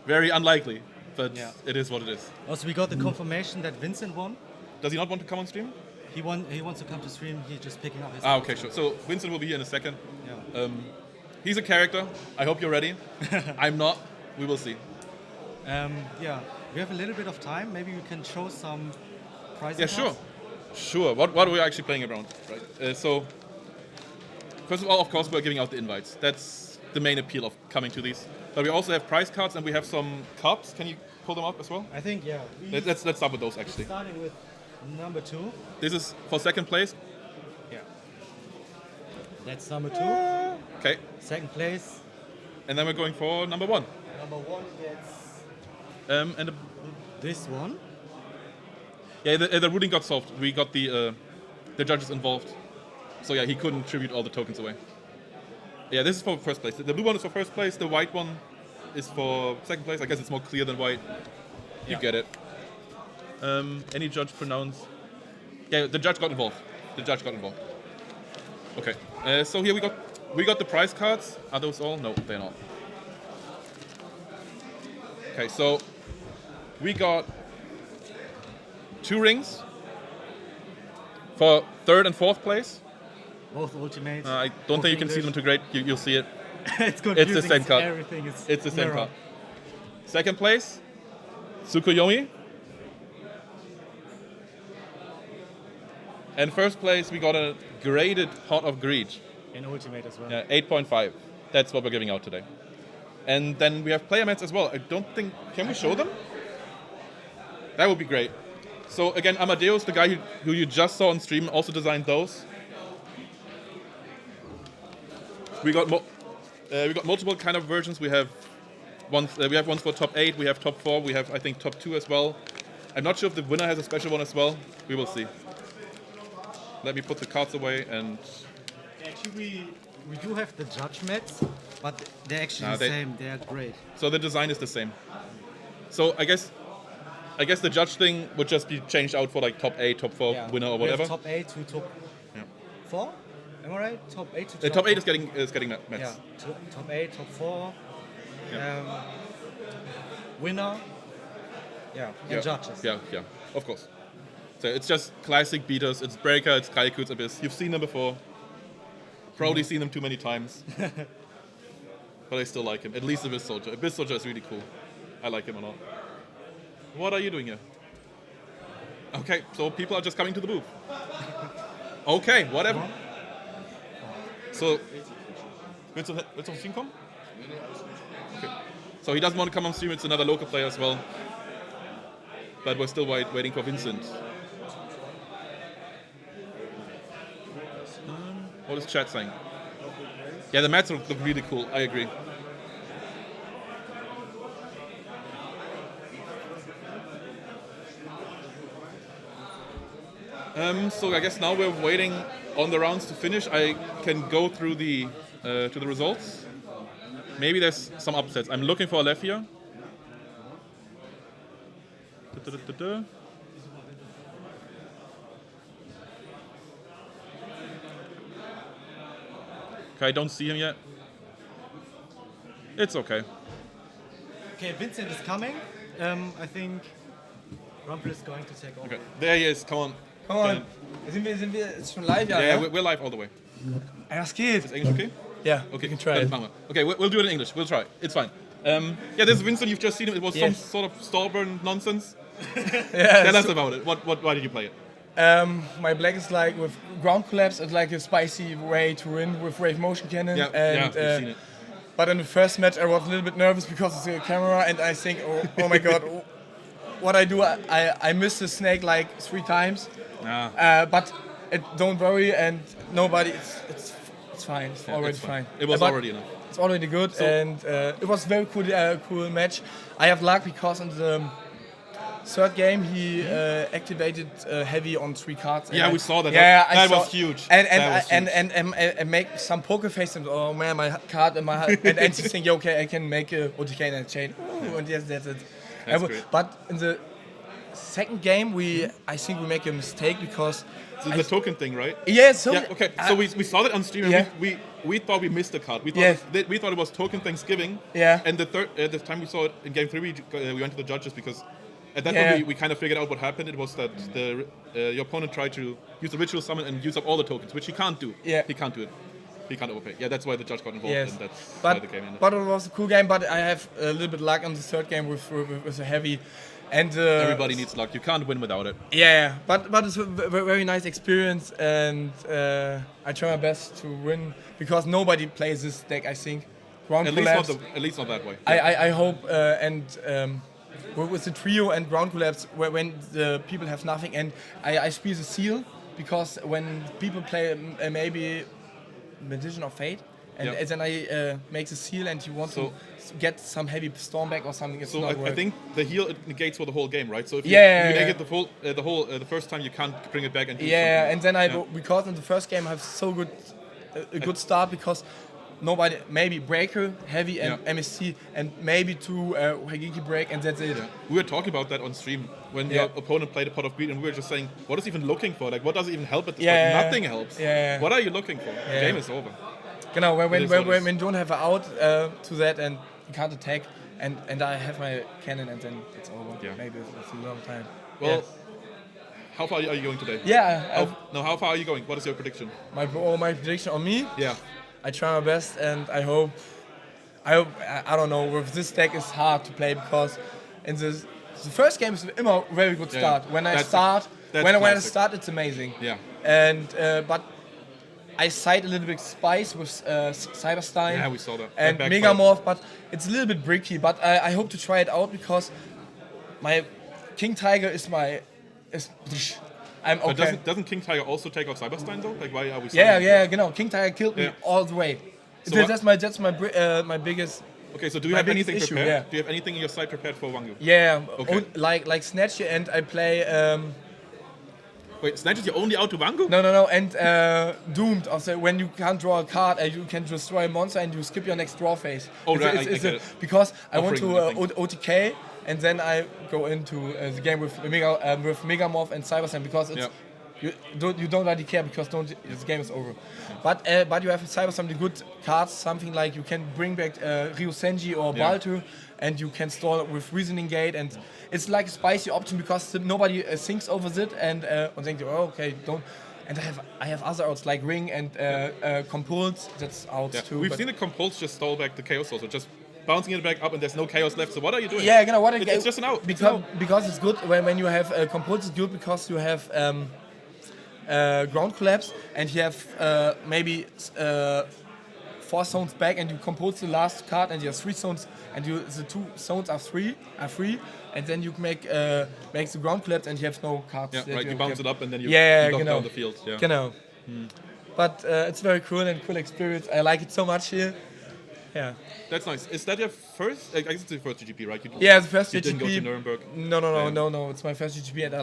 S1: very unlikely, but it is what it is.
S2: Also, we got the confirmation that Vincent won.
S1: Does he not want to come on stream?
S2: He wants to come to stream. He's just picking up his.
S1: Okay, sure. So Vincent will be here in a second.
S2: Yeah.
S1: He's a character. I hope you're ready. I'm not. We will see.
S2: Yeah, we have a little bit of time. Maybe we can show some prizes.
S1: Yeah, sure. Sure. What are we actually playing around? Right. So, first of all, of course, we're giving out the invites. That's the main appeal of coming to these. But we also have prize cards and we have some cups. Can you pull them up as well?
S2: I think
S1: Let's start with those actually.
S2: Starting with number 2.
S1: This is for second place.
S2: Yeah. That's number 2.
S1: Okay.
S2: Second place.
S1: And then we're going for number 1.
S2: Number 1 gets
S1: And
S2: this one.
S1: yeah, the ruling got solved. We got the judges involved. So yeah, he couldn't tribute all the tokens away. Yeah, this is for first place. The blue one is for first place. The white one is for second place. I guess it's more clear than white. You get it. Any judge pronounce? Yeah, the judge got involved. Okay. So here we got the prize cards. Are those all? No, they're not. Okay, so we got 2 rings for third and fourth place.
S2: Both ultimates.
S1: I don't think you can see them too great. You'll see it.
S2: It's confusing.
S1: It's the same card.
S2: Everything is
S1: It's the same
S2: mirror.
S1: card. Second place, Tsukuyomi. And first place, we got a graded Pot of Greed.
S2: In ultimate as well.
S1: Yeah, 8.5. That's what we're giving out today. And then we have player mats as well. I don't think... Can we show them? That would be great. So again, Amadeus, the guy who you just saw on stream, also designed those. We got multiple kind of versions. We have ones for top 8. We have top 4. We have, I think, top 2 as well. I'm not sure if the winner has a special one as well. We will see. Let me put the cards away and...
S2: Actually, we do have the judge mats, but they're actually the
S1: they-
S2: same. They are great.
S1: So the design is the same. So I guess the judge thing would just be changed out for like top 8, top 4 winner or
S2: We have
S1: whatever.
S2: top 8 to top 4. Am I right? Top 8 to
S1: Top 8 is getting mats.
S2: Yeah, top 8, top 4.
S1: Yeah.
S2: Winner. Yeah, and judges.
S1: Yeah, of course. So it's just classic beaters. It's Breaker, it's Kaiku's Abyss. You've seen them before. Probably seen them too many times. But I still like him. At least Abyss Soldier. Abyss Soldier is really cool. I like him a lot. What are you doing here? Okay, so people are just coming to the booth. Okay, whatever. So, willst du auf Stream kommen? Okay. So he doesn't want to come on stream. It's another local player as well. But we're still waiting for Vincent. What is chat saying? Yeah, the mats look really cool. I agree. So I guess now we're waiting on the rounds to finish. I can go through to the results. Maybe there's some upsets. I'm looking for a left here. Okay, I don't see him yet. It's okay.
S2: Okay, Vincent is coming. I think Rumpel is going to take over.
S1: Okay, there he is. Come on.
S3: Come on. Sind wir ist schon live, ja?
S1: Yeah, we're live all the way.
S3: Ja, das geht.
S1: Is English okay?
S3: Yeah,
S1: Okay,
S3: we can try
S1: dann
S3: it.
S1: machen wir. Okay, we'll do it in English. We'll try. It's fine. Yeah, this Winston you've just seen. It was some
S4: Yes.
S1: sort of stall-burn nonsense.
S4: Yeah,
S1: Tell us about it. Why did you play it?
S4: my black is like with ground collapse. It's like a spicy way to win with wave motion cannon.
S1: Yeah,
S4: and,
S1: we've seen it.
S4: But in the first match, I was a little bit nervous because of the camera, and I think, oh my god, what I do? I missed the snake like 3 times. But don't worry, and nobody. It's fine. It's already
S1: it's
S4: fine.
S1: It was
S4: But
S1: already enough.
S4: It's already good, and it was very cool match. I have luck because in the third game he activated heavy on 3 cards.
S1: Yeah, we saw that.
S4: Yeah,
S1: that was huge.
S4: And make some poker face and oh man, my card and my and he think, yeah, okay, I can make a OTK and a chain. Ooh, and yes, that's it.
S1: That's great.
S4: But in the second game, I think we make a mistake because
S1: The token thing, right?
S4: yeah. So
S1: Yeah, okay. So we saw that on stream, and
S4: Yeah.
S1: we thought we missed the card. We thought
S4: Yes.
S1: we thought it was token Thanksgiving.
S4: Yeah.
S1: And the time we saw it in game 3, we went to the judges because at that
S4: Yeah.
S1: point we kind of figured out what happened. It was that your opponent tried to use the ritual summon and use up all the tokens, which he can't do.
S4: Yeah.
S1: He can't do it. He can't overpay. Yeah, that's why the judge got involved,
S4: Yes.
S1: and that's why
S4: But
S1: the game ended.
S4: but it was a cool game. But I have a little bit luck on the third game with a heavy, and
S1: Everybody needs luck. You can't win without it.
S4: Yeah, but it's a very nice experience, and I try my best to win because nobody plays this deck. I think ground
S1: At least
S4: collapse.
S1: at least not that way.
S4: I hope and with the trio and ground collapse when the people have nothing, and I squeeze a seal because when people play maybe Magician of Fate. And
S1: Yeah.
S4: then I make the seal, and you want to get some heavy storm back or something. It's
S1: So
S4: not
S1: I
S4: working.
S1: think the heal it negates for the whole game, right? So if you,
S4: Yeah,
S1: if you
S4: yeah,
S1: negate the first time, you can't bring it back and do
S4: Yeah,
S1: something.
S4: and then I
S1: Yeah.
S4: because in the first game I have so good a good start because nobody maybe breaker heavy and
S1: Yeah.
S4: MSC and maybe 2 Hagiki break and that's it.
S1: Yeah. We were talking about that on stream when your opponent played a pot of greed, and we were just saying, what is he even looking for? Like, what does it even help at this
S4: Yeah.
S1: point? Nothing helps.
S4: Yeah.
S1: What are you looking for? The game is over.
S4: Genau, when
S1: It is what it is.
S4: when you don't have an out to that and you can't attack and I have my cannon and then it's over.
S1: Yeah.
S4: Maybe it's a long time.
S1: Well, how far are you going today?
S4: Yeah,
S1: How far are you going? What is your prediction?
S4: my prediction on me.
S1: Yeah.
S4: I try my best and I hope I don't know, with this deck it's hard to play because in the first game is immer a very good
S1: Yeah,
S4: start.
S1: yeah.
S4: When I
S1: That's
S4: start when I
S1: classic.
S4: start it's amazing.
S1: Yeah.
S4: And but I side a little bit spice with Cyberstein
S1: Yeah, we saw that.
S4: and
S1: That
S4: Megamorph, but it's a little bit bricky. But I hope to try it out because my King Tiger is I'm
S1: But
S4: okay.
S1: doesn't King Tiger also take out Cyberstein though? Like, why are we?
S4: Yeah, genau. King Tiger killed me
S1: Yeah.
S4: all the way.
S1: So what-
S4: That's my biggest.
S1: Okay, so do you
S4: My
S1: have
S4: biggest
S1: anything
S4: issue,
S1: prepared?
S4: yeah.
S1: Do you have anything in your side prepared for Wangu?
S4: Yeah,
S1: Okay.
S4: like Snatch and I play
S1: Wait, Snatch is your only out to Wangu?
S4: no and Doomed. Also, when you can't draw a card, you can destroy a monster and you skip your next draw phase.
S1: Oh,
S4: It's-
S1: right,
S4: it's-
S1: I
S4: it's
S1: get
S4: a-
S1: it.
S4: because I want
S1: Offering
S4: to
S1: the thing.
S4: OTK and then I go into the game with Megamorph and Cybersand because it's.
S1: Yeah.
S4: You don't really care because the game is over. But you have some good cards, something like you can bring back Ryosenji or
S1: Yeah.
S4: Balto, and you can store it with Reasoning Gate, and it's like a spicy option because nobody thinks over it and thinks, oh, okay, don't. And I have other outs like Ring and Compulse. That's outs
S1: Yeah.
S4: too.
S1: We've
S4: but-
S1: seen the Compulse just stall back the Chaos also, just bouncing it back up and there's no Chaos left. So what are you doing?
S4: Yeah, you know what?
S1: It's just an out. It's an
S4: Because it's good when you have Compulse. It's good because you have ground collapse and you have maybe 4 zones back and you compose the last card and you have 3 zones and the 2 zones are free and then you make the ground collapse and you have no cards.
S1: Yeah,
S4: that
S1: right. You bounce it up and then you knock
S4: genau.
S1: down the field. Yeah.
S4: Genau. But it's very cool and cool experience. I like it so much here. Yeah.
S1: That's nice. Is that your first? I guess it's your first GGP, right?
S4: Yeah, the first
S1: You
S4: GGP.
S1: didn't go to Nuremberg.
S4: No. It's my first GGP and I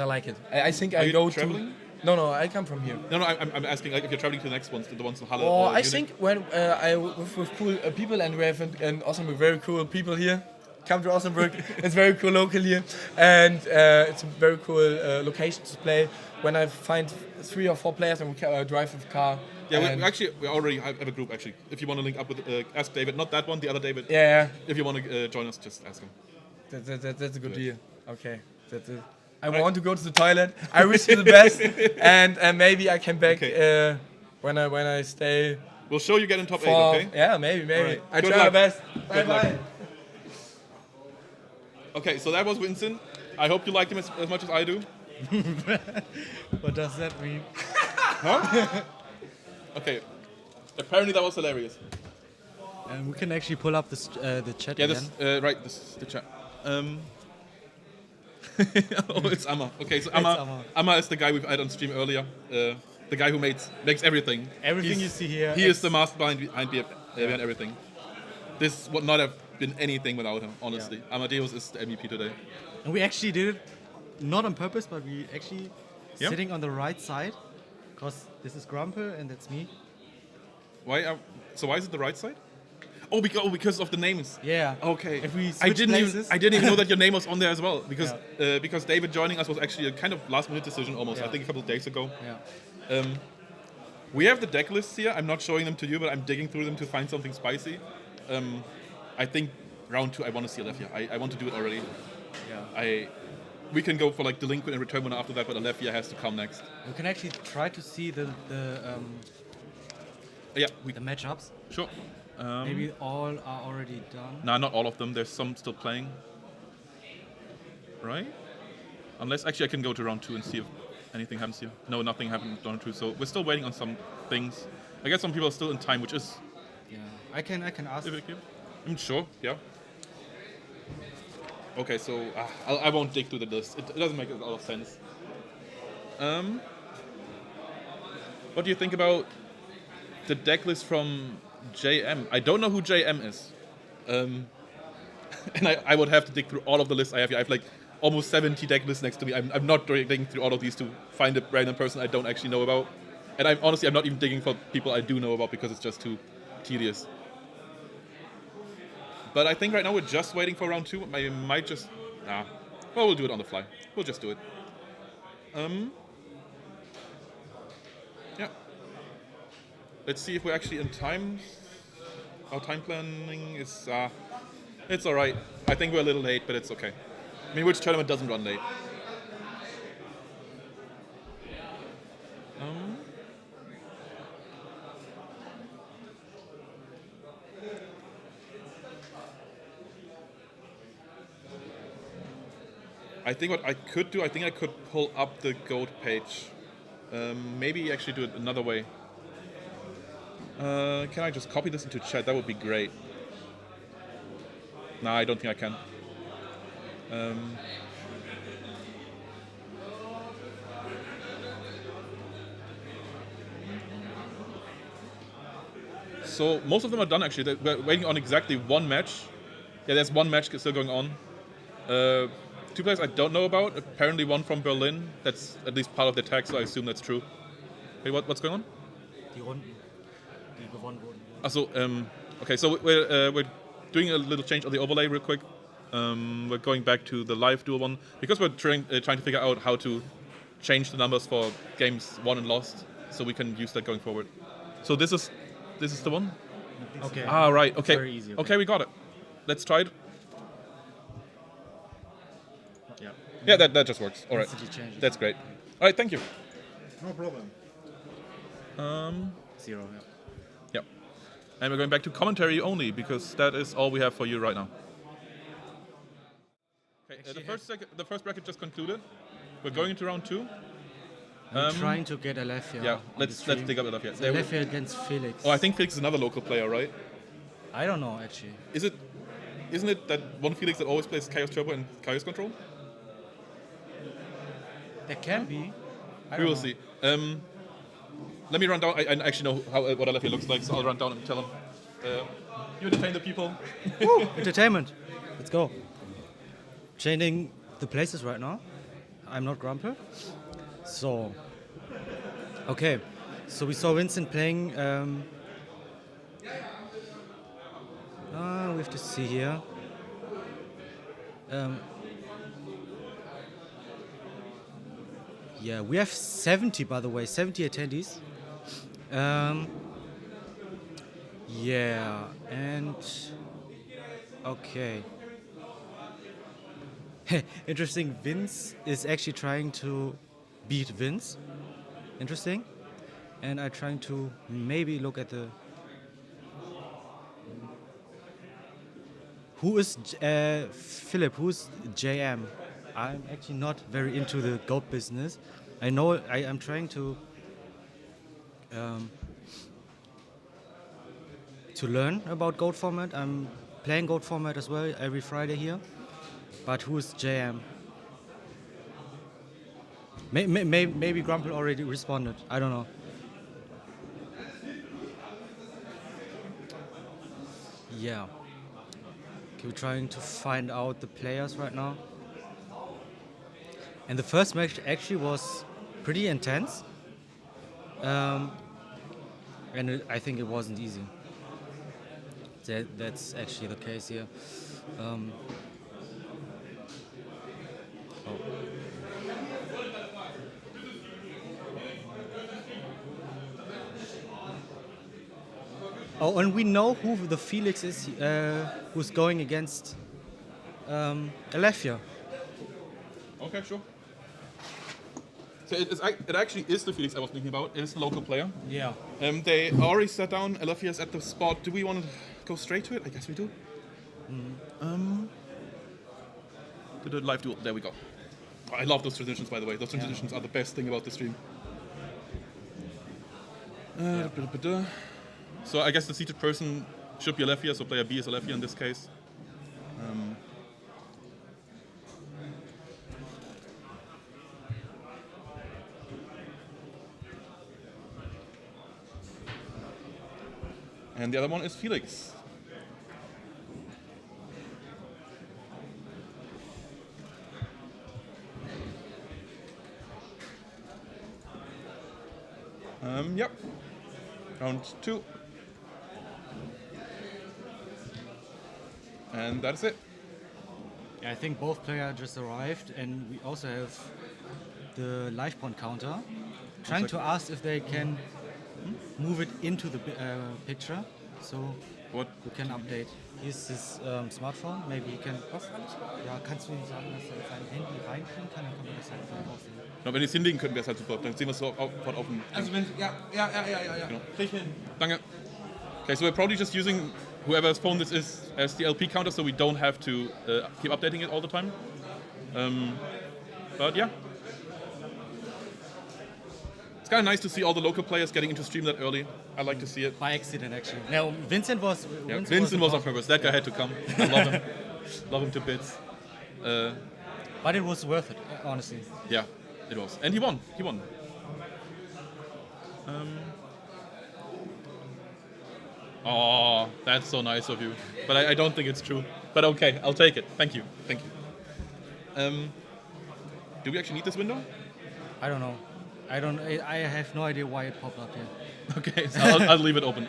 S4: like it. I think
S1: Are
S4: I
S1: you
S4: go
S1: traveling?
S4: to. No, I come from here.
S1: No, I'm asking like if you're traveling to the next ones, the ones in Halle.
S4: Or I
S1: Munich.
S4: think when with cool people and we have in Osnabrück very cool people here. Come to Osnabrück. It's very cool local here, and it's a very cool location to play. When I find 3 or 4 players and we drive with car.
S1: Yeah,
S4: and
S1: we already have a group actually. If you want to link up with, ask David. Not that one, the other David.
S4: yeah,
S1: If you want to join us, just ask him.
S4: that's a good
S1: Good.
S4: deal. Okay, that's it. I want to go to the toilet. I wish you the best, and maybe I can back
S1: Okay.
S4: when I stay
S1: We'll show you get in top 8,
S4: For,
S1: okay?
S4: yeah, maybe.
S1: Alright.
S4: I
S1: Good
S4: try my
S1: luck.
S4: best.
S1: Good luck.
S4: Bye-bye.
S1: Okay, so that was Vincent. I hope you liked him as much as I do.
S2: What does that mean?
S1: Okay. Apparently that was hilarious.
S2: And we can actually pull up the chat
S1: Yeah,
S2: again.
S1: this is the chat. Oh, it's Amma. Okay, so
S2: Amma.
S1: Amma is the guy we've had on stream earlier. The guy who makes everything.
S2: Everything you see here.
S1: He is the mastermind behind everything. This would not have been anything without him, honestly. Amadeus is the MVP today.
S2: And we actually did it not on purpose, but we actually
S1: Yeah.
S2: sitting on the right side, because this is Grumple and that's me.
S1: So why is it the right side? Oh, because of the names.
S2: Yeah.
S1: Okay.
S2: If we
S1: I
S2: switch
S1: didn't
S2: places.
S1: even know that your name was on there as well because David joining us was actually a kind of last minute decision almost.
S2: Yeah.
S1: I think a couple of days ago.
S2: Yeah.
S1: We have the deck lists here. I'm not showing them to you, but I'm digging through them to find something spicy. I think round 2 I want to see Alethea. I want to do it already.
S2: Yeah.
S1: We can go for like Delinquent and Return Winner after that, but Alethea has to come next.
S2: We can actually try to see the
S1: Yeah, we
S2: matchups.
S1: sure.
S2: Maybe all are already done.
S1: Nah, not all of them. There's some still playing. Right? Unless actually I can go to round 2 and see if anything happens here. No, nothing happened in round 2. So we're still waiting on some things. I guess some people are still in time, which is
S2: Yeah. I can ask.
S1: difficult. Sure, yeah. Okay, so I won't dig through the list. It doesn't make a lot of sense. What do you think about the deck list from JM? I don't know who JM is. And I would have to dig through all of the lists I have here. I have like almost 70 deck lists next to me. I'm not digging through all of these to find a random person I don't actually know about. And I'm not even digging for people I do know about because it's just too tedious. But I think right now we're just waiting for round 2. I might just... Well, we'll do it on the fly. We'll just do it. Yeah. Let's see if we're actually in time. Our time planning is... it's alright. I think we're a little late, but it's okay. I mean, which tournament doesn't run late? I think what I could do, I could pull up the gold page. Maybe actually do it another way. Can I just copy this into chat? That would be great. Nah, I don't think I can. So most of them are done actually. We're waiting on exactly one match. Yeah, there's one match still going on. 2 players I don't know about. Apparently one from Berlin. That's at least part of the tag, so I assume that's true. Wait, what's going on?
S2: Die Runden, die gewonnen wurden.
S1: Also, okay, so we're doing a little change on the overlay real quick. We're going back to the live duel one because we're trying to figure out how to change the numbers for games won and lost, so we can use that going forward. So this is the one.
S2: Okay.
S1: Right. Okay.
S2: Very easy.
S1: Okay, we got it. Let's try it.
S2: Yeah.
S1: Yeah, that just works. All right.
S2: Instantly changes.
S1: That's great. All right. Thank you.
S3: No problem.
S2: 0. Yeah.
S1: Yeah. And we're going back to commentary only because that is all we have for you right now. Okay, the first bracket just concluded. We're going into round 2.
S2: I'm trying to get Alethea.
S1: Yeah,
S2: on the
S1: let's
S2: stream.
S1: dig up Alethea.
S2: It's Alethea against Felix.
S1: Oh, I think Felix is another local player, right?
S2: I don't know actually.
S1: Isn't it that one Felix that always plays Chaos Turbo and Chaos Control?
S2: There can be. I
S1: We
S2: don't
S1: will
S2: know.
S1: see. Let me run down. I actually know what Alethea looks like, so I'll run down and tell him. You entertain the people.
S2: Entertainment. Let's go. Changing the places right now. I'm not Grumple. So, okay. So we saw Vincent playing. We have to see here. Yeah, we have 70, by the way, 70 attendees. Yeah, and okay. Interesting. Vince is actually trying to beat Vince. Interesting. And I'm trying to maybe look at the Who is Philip? Who's JM? I'm actually not very into the goat business. I know I'm trying to learn about goat format. I'm playing goat format as well every Friday here. But who is JM? Maybe Grumple already responded. I don't know. Yeah. Okay, we're trying to find out the players right now. And the first match actually was pretty intense. I think it wasn't easy. That's actually the case here. Oh, and we know who the Felix is who's going against Alefia.
S1: Okay, sure. So it actually is the Felix I was thinking about. It is the local player.
S2: Yeah.
S1: They already sat down. Alefia's at the spot. Do we want to go straight to it? I guess we do. To the live duel. There we go. I love those transitions, by the way. Those transitions are the best thing about the stream. So I guess the seated person should be Alefia, so player B is Alefia in this case. And the other one is Felix. Yep. Round 2. And that's it.
S2: I think both players just arrived, and we also have the life point counter. Trying to ask if they can move it into the picture, so
S1: What?
S2: we can update. Here's his Smartphone. Maybe he can. Ja, kannst du ihm sagen, dass er sein Handy reinkriegen kann? Dann können wir das halt aussehen.
S1: Na, wenn wir es hinlegen, können wir es halt sofort. Dann sehen wir es sofort auf dem.
S4: Also wenn, ja. Krieg ich hin.
S1: Danke. Okay, so we're probably just using whoever's phone this is as the LP counter, so we don't have to keep updating it all the time. But yeah. It's kind of nice to see all the local players getting into stream that early. I like to see it.
S2: By accident, actually. No, Vincent was.
S1: Yeah, Vincent was on purpose. That guy had to come. I love him. Love him to bits.
S2: But it was worth it, honestly.
S1: Yeah, it was. And he won. He won. Oh, that's so nice of you. But I don't think it's true. But okay, I'll take it. Thank you. Thank you. Do we actually need this window?
S2: I don't know. I have no idea why it popped up here.
S1: Okay, so I'll leave it open.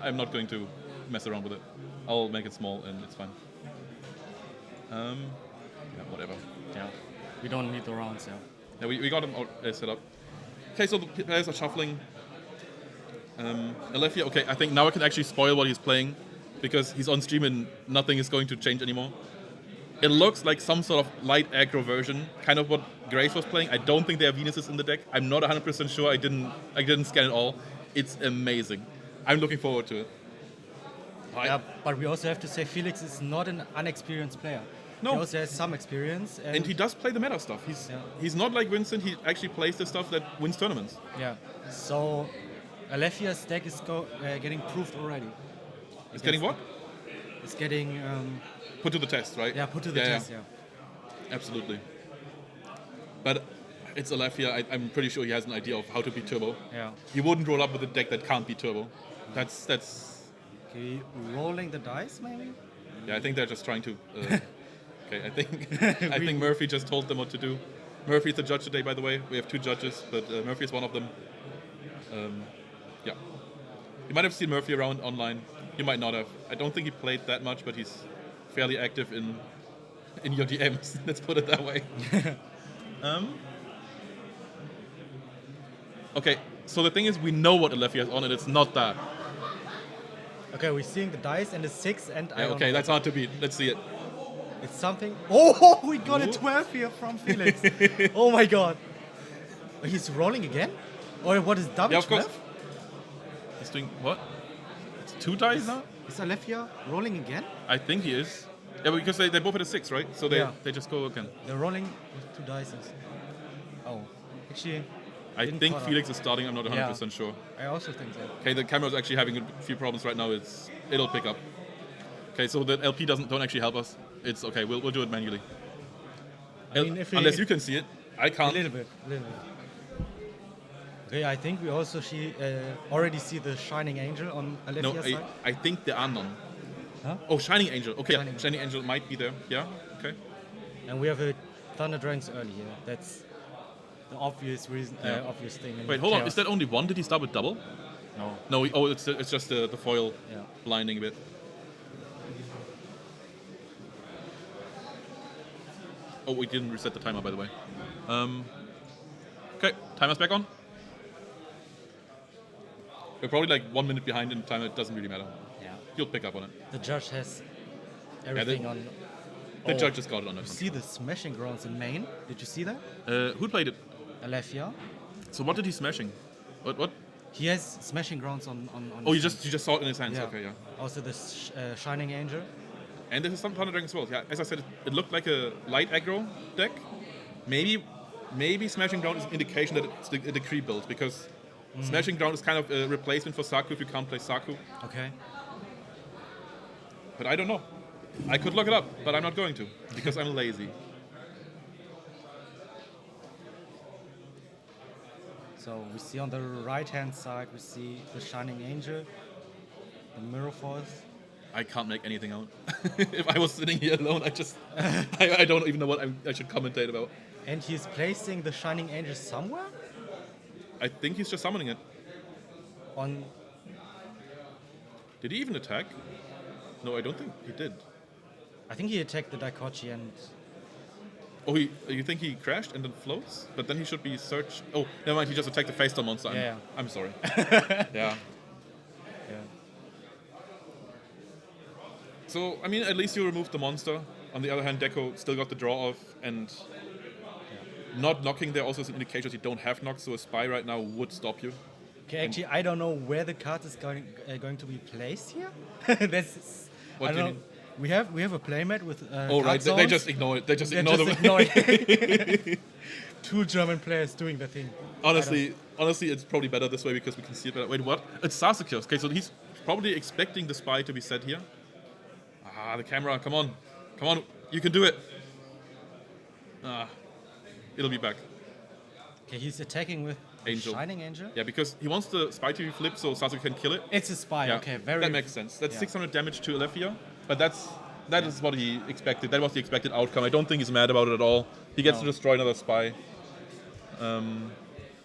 S1: I'm not going to mess around with it. I'll make it small and it's fine. Yeah, whatever.
S2: Yeah. We don't need the rounds, yeah.
S1: Yeah, we got him all set up. Okay, so the players are shuffling. Alefia, okay, I think now I can actually spoil what he's playing because he's on stream and nothing is going to change anymore. It looks like some sort of light aggro version, kind of what Grace was playing. I don't think there are Venuses in the deck. I'm not 100% sure. I didn't scan it all. It's amazing. I'm looking forward to it.
S2: Yeah, but we also have to say Felix is not an unexperienced player.
S1: No.
S2: He also has some experience.
S1: And he does play the meta stuff. He's not like Vincent. He actually plays the stuff that wins tournaments.
S2: Yeah. So Alefia's deck is getting proved already.
S1: It's getting what?
S2: It's getting...
S1: Put to the test, right?
S2: Yeah, put to the test, yeah.
S1: Absolutely. But it's Alefia. I'm pretty sure he has an idea of how to beat Turbo.
S2: Yeah.
S1: He wouldn't roll up with a deck that can't beat Turbo. That's.
S2: Okay, rolling the dice, maybe?
S1: Yeah, I think they're just trying to. Okay, I think Murphy just told them what to do. Murphy's the judge today, by the way. We have 2 judges, but Murphy is one of them. Yeah. You might have seen Murphy around online. You might not have. I don't think he played that much, but he's fairly active in your DMs. Let's put it that way. Okay, so the thing is, we know what Alefia is on, and it's not that.
S2: Okay, we're seeing the dice and the 6, and I
S1: Yeah,
S2: don't
S1: okay,
S2: know.
S1: that's hard to beat. Let's see it.
S2: It's something... Oh, we got a 12 here from Felix. Oh my god. He's rolling again? Or what is double
S1: Yeah, of
S2: 12?
S1: course. He's doing what? It's 2 dice now?
S2: Is Alefia rolling again?
S1: I think he is. Yeah, because they both had a 6, right? So
S2: Yeah.
S1: they just go again.
S2: They're rolling with 2 dices. Oh, actually,
S1: I
S2: didn't
S1: think
S2: caught up.
S1: Felix is starting. I'm not 100%
S2: Yeah.
S1: sure.
S2: I also think so.
S1: Okay, the camera's actually having a few problems right now. It'll pick up. Okay, so the LP don't actually help us. It's okay. We'll do it manually.
S2: I mean, if
S1: Unless you can see it, I
S2: a
S1: can't.
S2: little bit. Okay, I think we also already see the Shining Angel on
S1: No,
S2: Alethea's side.
S1: I think there are none.
S2: Huh?
S1: Oh, Shining Angel. Okay,
S2: Shining
S1: yeah, Shining Angel might be there. Yeah. Okay.
S2: And we have a Thunder Dragons early here. That's the obvious reason,
S1: Yeah.
S2: obvious thing. in
S1: Wait, hold on.
S2: Chaos.
S1: Is that only one? Did he start with double?
S3: No.
S1: No. It's just the foil
S2: Yeah.
S1: blinding a bit. Oh, we didn't reset the timer, by the way. Okay, timer's back on. We're probably like 1 minute behind in time. It doesn't really matter.
S2: Yeah.
S1: You'll pick up on it.
S2: The judge has everything on.
S1: The
S2: Oh,
S1: judge just got it on
S2: You
S1: that
S2: see the smashing grounds in main? Did you see that?
S1: one. Who played it?
S2: Alethea.
S1: So what did he smashing? What?
S2: He has smashing grounds on.
S1: Oh, you
S2: his
S1: just saw it in his hands.
S2: Yeah.
S1: Okay, yeah.
S2: Also the Shining Angel.
S1: And there's some Thunder Dragons as well. Yeah, as I said, it looked like a light aggro deck. Maybe Smashing Ground is an indication that it's a decree build, because Smashing Ground is kind of a replacement for Saku if you can't play Saku.
S2: Okay.
S1: But I don't know. I could look it up, but I'm not going to, because I'm lazy.
S2: So we see on the right hand side, we see the Shining Angel, the Mirror Force.
S1: I can't make anything out. If I was sitting here alone, I don't even know what I should commentate about.
S2: And he's placing the Shining Angel somewhere?
S1: I think he's just summoning it.
S2: On.
S1: Did he even attack? No, I don't think he did.
S2: I think he attacked the Daikochi and.
S1: Oh, you think he crashed and then floats? But then he should be search. Oh, never mind. He just attacked the face down monster.
S2: Yeah.
S1: I'm sorry. Yeah.
S2: Yeah.
S1: So I mean, at least you removed the monster. On the other hand, Deco still got the draw off, and not knocking there also is an indication that you don't have knock. So a spy right now would stop you.
S2: Okay, actually, I don't know where the card is going to be placed here. That's.
S1: What
S2: I
S1: do
S2: don't
S1: you
S2: know. We have a playmat with.
S1: Oh right, they just ignore it. They just
S2: They're
S1: ignore
S2: just ignoring. Two German players doing the thing.
S1: Honestly, it's probably better this way because we can see it better. Wait, what? It's Sasuke. Okay, so he's probably expecting the spy to be set here. Ah, the camera. Come on, you can do it. Ah, it'll be back.
S2: Okay, he's attacking with
S1: Angel.
S2: Shining Angel.
S1: Yeah, because he wants the spy to be flipped so Sasuke can kill it.
S2: It's a spy.
S1: Yeah,
S2: Okay, very.
S1: that makes sense. That's
S2: yeah.
S1: 600 damage to Aletheia, but that is what he expected. That was the expected outcome. I don't think he's mad about it at all. He gets
S2: No.
S1: to destroy another spy.
S2: I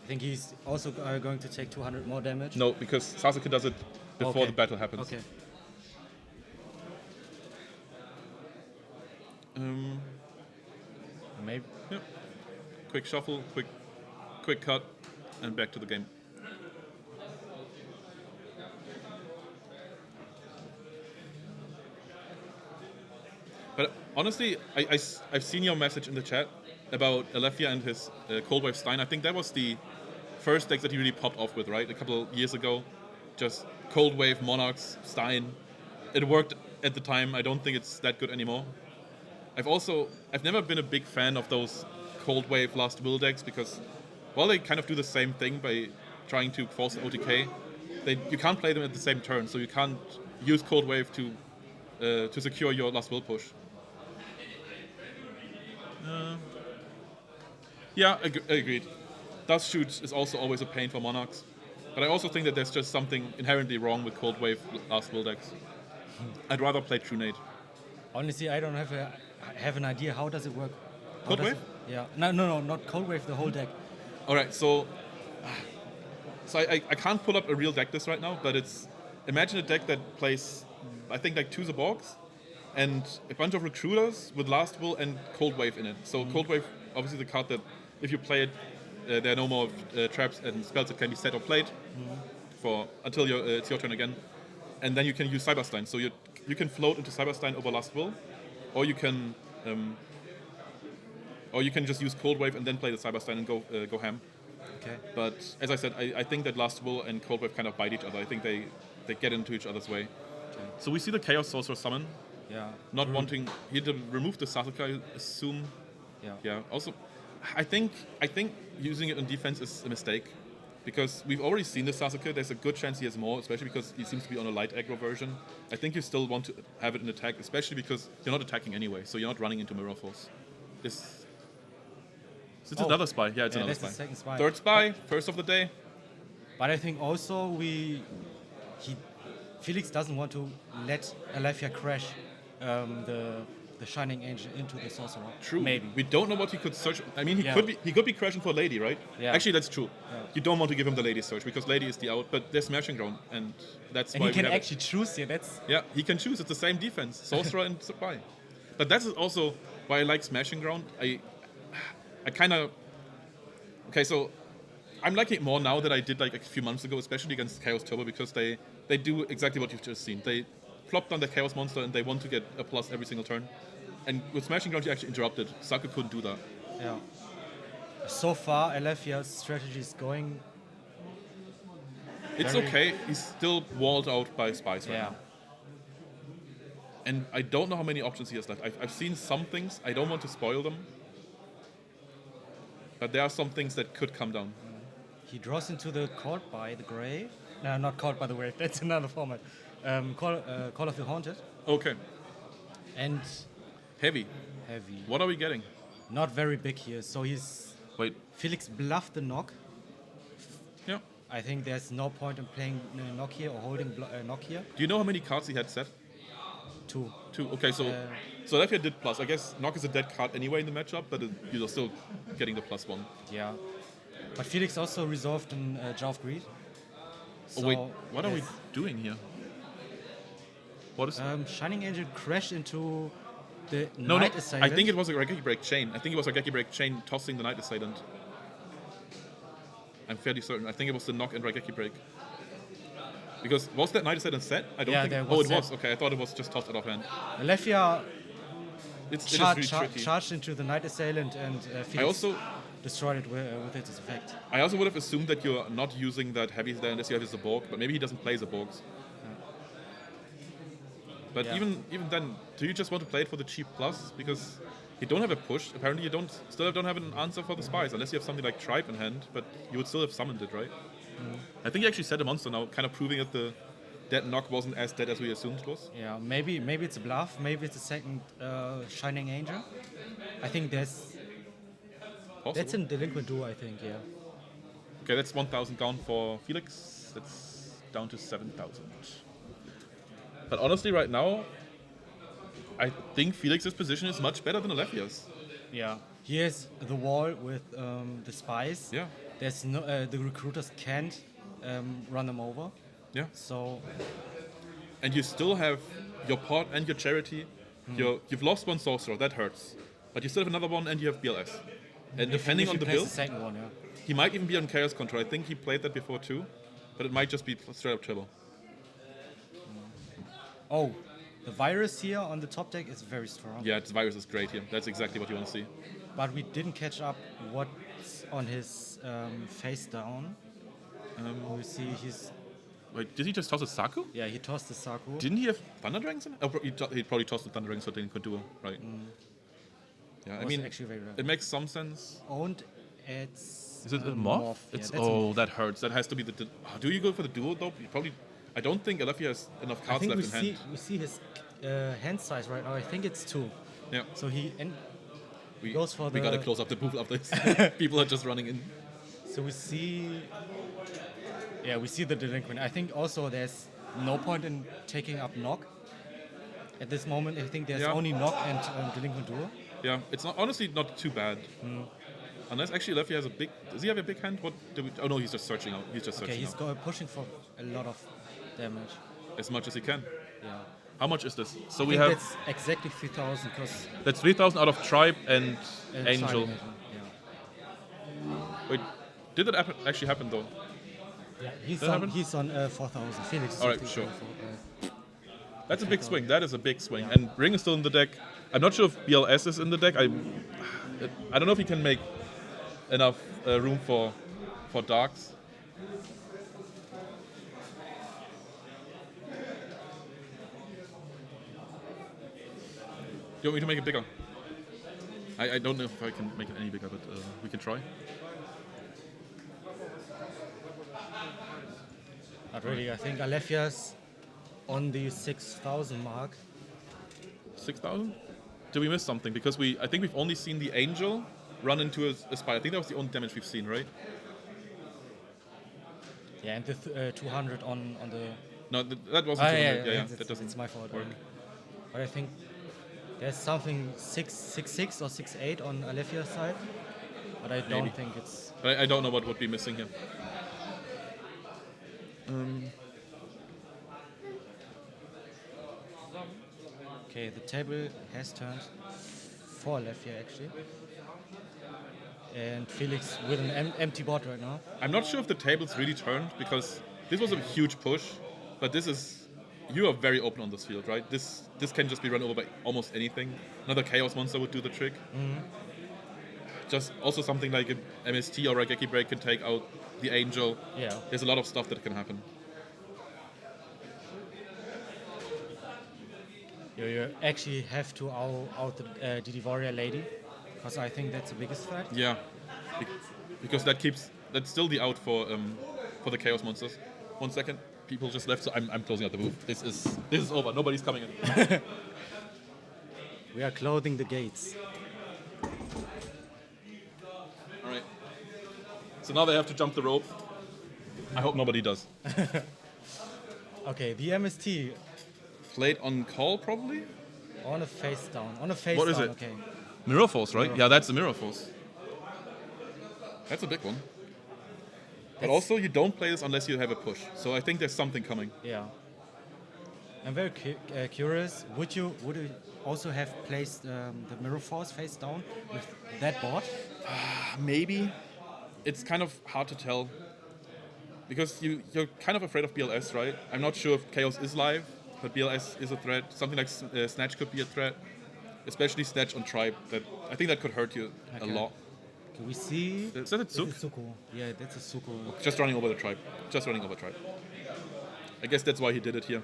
S2: think he's also going to take 200 more damage.
S1: No, because Sasuke does it before
S2: Okay.
S1: the battle happens.
S2: Okay. Maybe.
S1: Yeah. Quick shuffle, quick cut, and back to the game. But honestly, I've seen your message in the chat about Aletheia and his Cold Wave Stein. I think that was the first deck that he really popped off with, right? A couple years ago. Just Cold Wave, Monarchs, Stein. It worked at the time. I don't think it's that good anymore. I've never been a big fan of those Cold Wave Last Will decks because, well, they kind of do the same thing by trying to force an OTK. You can't play them at the same turn, so you can't use Cold Wave to secure your Last Will push. Yeah, agreed. Dust Shoot is also always a pain for Monarchs. But I also think that there's just something inherently wrong with Cold Wave Last Will decks. I'd rather play Trunade.
S2: Honestly, I don't have an idea. How does it work? How
S1: Cold
S2: does
S1: Wave?
S2: it- yeah. No, not Cold Wave. The whole deck.
S1: All right, so I can't pull up a real deck list right now, but imagine a deck that plays, I think, like 2 Zaborgs and a bunch of recruiters with Last Will and Cold Wave in it. So Cold Wave, obviously the card that if you play it, there are no more traps and spells that can be set or played until it's your turn again. And then you can use Cyberstein. So you can float into Cyberstein over Last Will, or you can just use Cold Wave and then play the Cyberstein and go ham.
S2: Okay.
S1: But as I said, I think that Last Will and Cold Wave kind of bite each other. I think they get into each other's way. So we see the Chaos Sorcerer summon.
S2: Yeah.
S1: Not wanting he to remove the Sasuke, I assume.
S2: Yeah.
S1: Yeah. Also, I think using it in defense is a mistake because we've already seen the Sasuke. There's a good chance he has more, especially because he seems to be on a light aggro version. I think you still want to have it in attack, especially because you're not attacking anyway, so you're not running into Mirror Force. It's another spy. Yeah, it's another
S2: that's
S1: spy.
S2: the second spy.
S1: Third spy, first of the day.
S2: But I think also Felix doesn't want to let Alethea crash the Shining Angel into the Sorcerer.
S1: True.
S2: Maybe.
S1: We don't know what he could search. I mean, he
S2: Yeah.
S1: could be crashing for Lady, right?
S2: Yeah.
S1: Actually, that's true.
S2: Yeah.
S1: You don't want to give him the Lady search because Lady is the out, but there's Smashing Ground, and that's
S2: And
S1: why
S2: he can
S1: we have
S2: actually choose here. That's
S1: it. Yeah, he can choose. It's the same defense, Sorcerer and Supply. But that's also why I like Smashing Ground. I kind of so I'm liking it more now than I did like a few months ago, especially against Chaos Turbo, because they do exactly what you've just seen. They plop down the Chaos Monster and they want to get a plus every single turn. And with Smashing Ground, you actually interrupted. Saku couldn't do that.
S2: yeah. So far, Alethea's strategy is going.
S1: It's
S2: Very-
S1: okay. He's still walled out by spies right
S2: Yeah.
S1: now. And I don't know how many options he has left. I've seen some things. I don't want to spoil them. But there are some things that could come down.
S2: He draws into the Caught by the Grave. No, not Caught by the Grave. That's another format. Call of the Haunted
S1: Okay.
S2: and
S1: Heavy.
S2: Heavy.
S1: What are we getting?
S2: Not very big here. So he's
S1: Wait.
S2: Felix bluffed the knock.
S1: Yeah.
S2: I think there's no point in playing knock here or holding knock here.
S1: Do you know how many cards he had set?
S2: 2.
S1: 2. Okay, so Lefia did plus. I guess Knock is a dead card anyway in the matchup, but you're still getting the +1.
S2: Yeah. But Felix also resolved in Jaw of Greed.
S1: Oh wait,
S2: So
S1: what are we
S2: yes.
S1: doing here? What is?
S2: Shining Angel crashed into the
S1: no,
S2: Night
S1: I
S2: Assailant.
S1: think it was a Raigeki Break Chain. I think it was a Raigeki Break Chain tossing the Night Assailant. I'm fairly certain. I think it was the Knock and Raigeki Break. Because was that Night Assailant set? I don't
S2: Yeah,
S1: think.
S2: there
S1: Oh,
S2: was
S1: it
S2: set.
S1: was. Okay, I thought it was just tossed out of hand.
S2: Alethea
S1: It is really tricky.
S2: charged into the Night Assailant and Felix
S1: also-
S2: destroyed it with its effect.
S1: I also would have assumed that you're not using that heavy there unless you have his Borg, but maybe he doesn't play the Borgs. But
S2: Yeah.
S1: even then, do you just want to play it for the cheap plus? Because you don't have a push. Apparently, you still don't have an answer for the spies unless you have something like Tribe in hand. But you would still have summoned it, right? I think you actually set a monster now, kind of proving that the dead Knock wasn't as dead as we assumed it was.
S2: Yeah, maybe it's a bluff. Maybe it's a second Shining Angel. I think that's
S1: Possible.
S2: in Delinquent Duo. I think
S1: Okay, that's 1,000 down for Felix. That's down to 7,000. But honestly, right now, I think Felix's position is much better than Alethea's.
S2: Yeah. Here's the wall with the spies.
S1: Yeah.
S2: There's no the recruiters can't run them over.
S1: Yeah.
S2: So
S1: And you still have your pot and your charity. You've lost one sorcerer, that hurts. But you still have another one and you have BLS. And depending
S2: if
S1: on
S2: he
S1: the
S2: plays
S1: build,
S2: the second one, yeah.
S1: he might even be on Chaos Control. I think he played that before too. But it might just be straight up Turbo.
S2: Oh, the virus here on the top deck is very strong.
S1: Yeah, this virus is great here. That's exactly what you want to see.
S2: But we didn't catch up what's on his face down. We see he's
S1: Wait, did he just toss a Saku?
S2: he tossed the Saku.
S1: Didn't he have Thunder Dragons in it? Oh, he probably tossed the Thunder Dragons so they could do it, right? Yeah, I
S2: Was
S1: mean,
S2: actually very rare.
S1: it makes some sense.
S2: And it's
S1: Is it a morph?
S2: Yeah,
S1: It's
S2: that's a morph.
S1: that hurts. That has to be the. Do you go for the duo though? You probably. I don't think Alethea has enough
S2: I
S1: cards
S2: think
S1: left in hand.
S2: we see his hand size right now. I think it's 2.
S1: Yeah,
S2: So
S1: we
S2: goes for
S1: we gotta
S2: the-
S1: close up the booth after this. People are just running in.
S2: So we see the delinquent. I think also there's no point in taking up knock. At this moment, I think there's
S1: Yeah.
S2: only knock and delinquent duo.
S1: Yeah, it's not, honestly not too bad. Unless actually Alethea has a big. Does he have a big hand? What do we? Oh no, he's just searching out. He's just
S2: Okay,
S1: searching
S2: he's
S1: out
S2: pushing for a lot of damage.
S1: as much as he can.
S2: Yeah.
S1: How much is this? So
S2: I
S1: we
S2: think
S1: have
S2: that's exactly 3,000 because
S1: that's 3,000 out of Tribe and Angel.
S2: Yeah.
S1: Wait, did that actually happen though?
S2: He's
S1: That happened?
S2: he's on 4,000. Felix is
S1: All right,
S2: on
S1: sure.
S2: 4,000.
S1: That's a big swing. That is a big swing. And Ring is still in the deck. I'm not sure if BLS is in the deck. I don't know if he can make enough room for darks. You want me to make it bigger? I don't know if I can make it any bigger, but we can try.
S2: Not really. I think Alefia's on the 6,000 mark.
S1: 6,000? Did we miss something? Because I think we've only seen the angel run into a spy. I think that was the only damage we've seen, right?
S2: Yeah, and the 200 on the.
S1: No, that wasn't 200. Yeah,
S2: that
S1: that doesn't
S2: it's my fault.
S1: work.
S2: But I think there's something 6.6 or 6.8 on Alefia's side. But I don't
S1: Maybe.
S2: think it's.
S1: But I don't know what would be missing here.
S2: Okay, the table has turned for Alefia actually. And Felix with an empty board right now.
S1: I'm not sure if the tables really turned because this was a huge push, but this is. You are very open on this field, right? This can just be run over by almost anything. Another Chaos Monster would do the trick. Just also something like an MST or a Geki Break can take out the Angel.
S2: Yeah.
S1: There's a lot of stuff that can happen.
S2: You actually have to out the DD Warrior Lady, because I think that's the biggest threat.
S1: Yeah, because that's still the out for the Chaos Monsters. 1 second, people just left, so I'm closing out the booth. This is over. Nobody's coming in.
S2: We are closing the gates.
S1: All right. So now they have to jump the rope. I hope nobody does.
S2: Okay, the MST
S1: Played on call probably.
S2: on a face down. On a face
S1: What is
S2: down.
S1: it?
S2: Okay.
S1: Mirror Force, right? Yeah, that's the Mirror Force. That's a big one. But also, you don't play this unless you have a push. So I think there's something coming.
S2: Yeah. I'm very curious. Would you also have placed the Mirror Force face down with that board?
S1: Maybe. It's kind of hard to tell. Because you're kind of afraid of BLS, right? I'm not sure if Chaos is live, but BLS is a threat. Something like Snatch could be a threat. Especially Snatch on Tribe. I think that could hurt you a lot.
S2: Can we see?
S1: Is that a Tsuk?
S2: It's a Suko. Yeah, that's a Suko.
S1: Just running over the Tribe. Just running over Tribe. I guess that's why he did it here.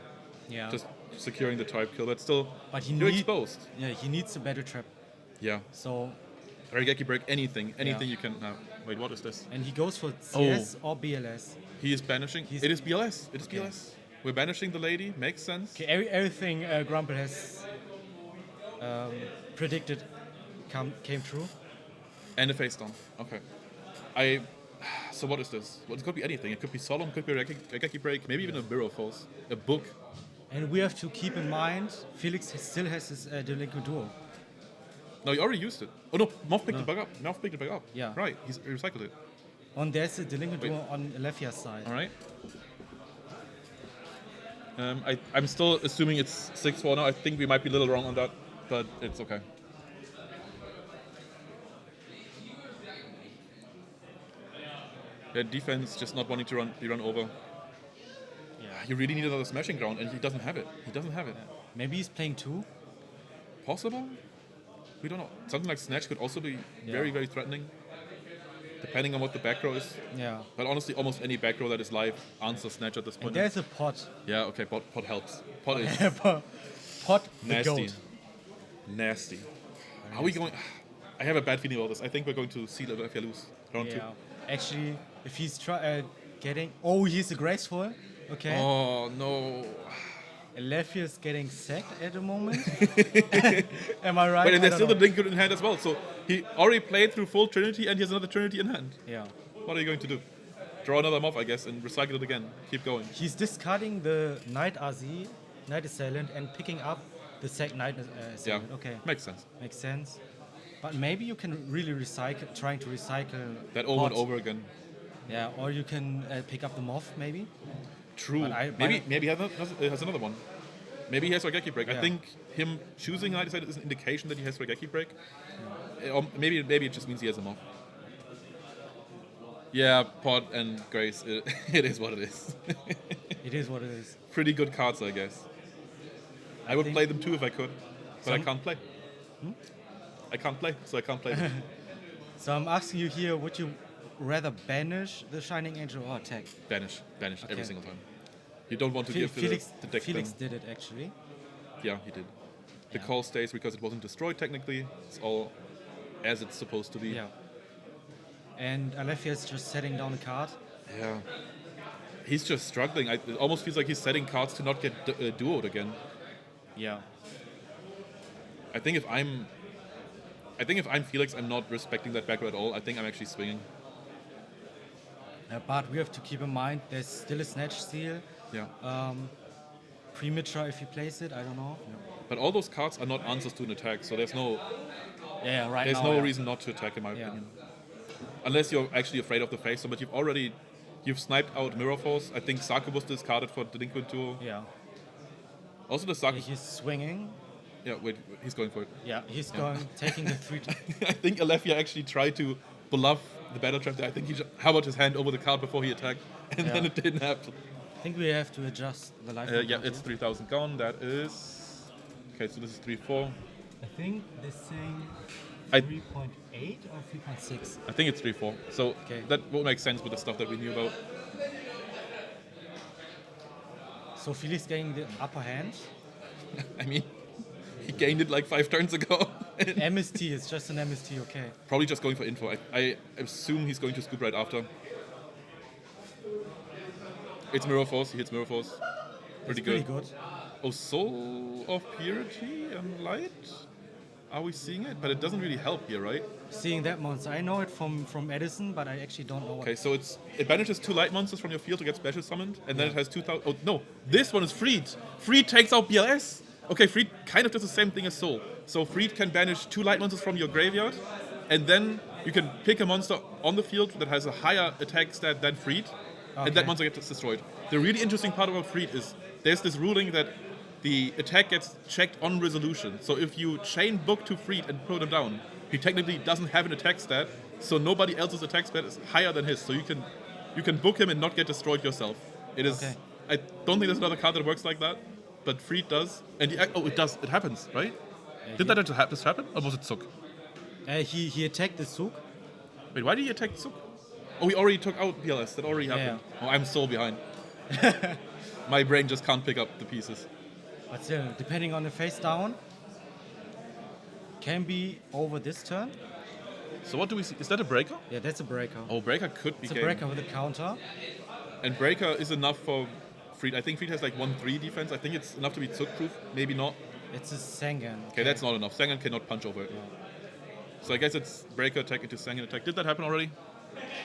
S2: Yeah.
S1: Just securing the Tribe kill. But still,
S2: But
S1: you're exposed.
S2: Yeah, he needs a battle trap.
S1: Yeah.
S2: So,
S1: Regeki Break, anything you can have. Wait, what is this?
S2: and he goes for CS or BLS.
S1: He is banishing. It is BLS. It is BLS. We're banishing the lady. Makes sense.
S2: Okay, everything Grumple has predicted came true.
S1: And a face down. Okay. So what is this? Well, it could be anything. It could be Solemn, could be Regeki Break, maybe even a Mirror Force, a book.
S2: And we have to keep in mind, Felix still has his Delinquent Duo.
S1: No, you already used it. Oh no, Moth picked it back up. Moth picked it back up.
S2: Yeah.
S1: Right, he recycled it.
S2: And there's a Delinquent Duo on Alefia's side.
S1: All right. I'm still assuming it's 6-4 now. I think we might be a little wrong on that, but it's okay. Yeah, defense just not wanting to be run over.
S2: Yeah.
S1: You really need another smashing ground, and he doesn't have it. He doesn't have it.
S2: Maybe he's playing 2.
S1: Possible? We don't know. Something like Snatch could also be
S2: Yeah.
S1: very, very threatening, depending on what the back row is.
S2: Yeah.
S1: But honestly, almost any back row that is live answers Snatch at this
S2: And
S1: point.
S2: there's a pot.
S1: Yeah, okay, pot helps. Pot is
S2: Pot the
S1: nasty.
S2: goat.
S1: Nasty. Are we going... I have a bad feeling about this. I think we're going to see Alephia lose. Round 2.
S2: Yeah. Actually, if he's getting... Oh, he's a graceful. Okay.
S1: Oh, no.
S2: Alefia is getting sacked at the moment. Am I right?
S1: But
S2: I
S1: there's
S2: don't
S1: still
S2: know.
S1: the Linkwood in hand as well. So he already played through full Trinity and he has another Trinity in hand.
S2: Yeah.
S1: What are you going to do? Draw another mob, I guess, and recycle it again. Keep going.
S2: He's discarding the Knight RZ, Knight Assailant, and picking up the sack Knight
S1: Yeah,
S2: Assailant. Okay.
S1: makes sense.
S2: Makes sense. But maybe you can really trying to recycle
S1: That over and
S2: pot.
S1: over again.
S2: Yeah, or you can pick up the Moth, maybe.
S1: True.
S2: But
S1: Maybe he has another one. Maybe he has Regeki Break. I
S2: Yeah.
S1: think him choosing Knight Assailant is an indication that he has Regeki Break. Or maybe it just means he has a mob. Yeah, Pod and Grace, it is what it is.
S2: It is what it is.
S1: Pretty good cards, I guess. I would
S2: think-
S1: play them too if I could, but I
S2: Some-
S1: can't play. I can't play, so I can't play them.
S2: So I'm asking you here, would you rather banish the Shining Angel or attack?
S1: Banish every
S2: Okay.
S1: single time. You don't want to give
S2: Felix,
S1: the deck
S2: Felix
S1: thing.
S2: did it actually.
S1: Yeah, he did. The call stays because it wasn't destroyed technically. It's all as it's supposed to be.
S2: Yeah. And Alefia is just setting down a card.
S1: Yeah. He's just struggling. It almost feels like he's setting cards to not get duoed again.
S2: Yeah.
S1: I think if I'm Felix, I'm not respecting that back row at all. I think I'm actually swinging.
S2: But we have to keep in mind there's still a snatch seal.
S1: Yeah.
S2: Premature if you place it, I don't know.
S1: But all those cards are not answers to an attack, so there's no
S2: Yeah, right
S1: there's
S2: now.
S1: no reason not to attack in my opinion. Unless you're actually afraid of the face, but you've sniped out Mirror Force. I think Saku was discarded for Delinquent Duo.
S2: Yeah.
S1: Also the Saku.
S2: He's swinging.
S1: Yeah, wait, he's going for it.
S2: Yeah, he's going, taking the 3.
S1: I think Alefia actually tried to bluff the battle trap there. I think he hovered his hand over the card before he attacked, and then it didn't happen.
S2: I think we have to adjust the life.
S1: Yeah, it's 3,000 gone. That is... Okay, so this is 3-4.
S2: I think this thing
S1: I-
S2: 3.8 or 3.6.
S1: I think it's 3-4. So
S2: Okay.
S1: that will make sense with the stuff that we knew about.
S2: So Felix getting the upper hand.
S1: I mean, he gained it like 5 turns ago.
S2: MST, it's just an MST, okay.
S1: Probably just going for info. I assume he's going to scoop right after. It's Mirror Force. He hits Mirror Force. Pretty
S2: Pretty
S1: good.
S2: good.
S1: Oh, Soul of Purity and Light? Are we seeing it? But it doesn't really help here, right?
S2: Seeing that monster, I know it from Edison, but I actually don't know what.
S1: Okay, so it banishes 2 light monsters from your field to get special summoned, and then it has 2,000. Oh no, this one is Freed. Freed takes out BLS. Okay, Freed kind of does the same thing as Soul. So Freed can banish 2 light monsters from your graveyard, and then you can pick a monster on the field that has a higher attack stat than Freed, and that
S2: Okay.
S1: monster gets destroyed. The really interesting part about Freed is there's this ruling that the attack gets checked on resolution. So if you chain book to Freed and put him down, he technically doesn't have an attack stat, so nobody else's attack stat is higher than his. So you can book him and not get destroyed yourself. It is.
S2: Okay.
S1: I don't think there's another card that works like that, but Freed does. And it does. It happens, right? Did that just happen, or was it Suk?
S2: He attacked the Suk.
S1: Wait, why did he attack Suk? Oh, he already took out PLS. That already happened. Oh, I'm so behind. My brain just can't pick up the pieces.
S2: But still, depending on the face down, can be over this turn.
S1: So what do we see? Is that a breaker?
S2: Yeah, that's a breaker.
S1: Oh, breaker could be
S2: It's a
S1: game.
S2: breaker with a counter.
S1: And breaker is enough for Freed. I think Freed has like 1-3 defense. I think it's enough to be Tsuk proof. Maybe not.
S2: It's a Sengen.
S1: Okay, that's not enough. Sangan cannot punch over it. So I guess it's breaker attack into Sangan attack. Did that happen already?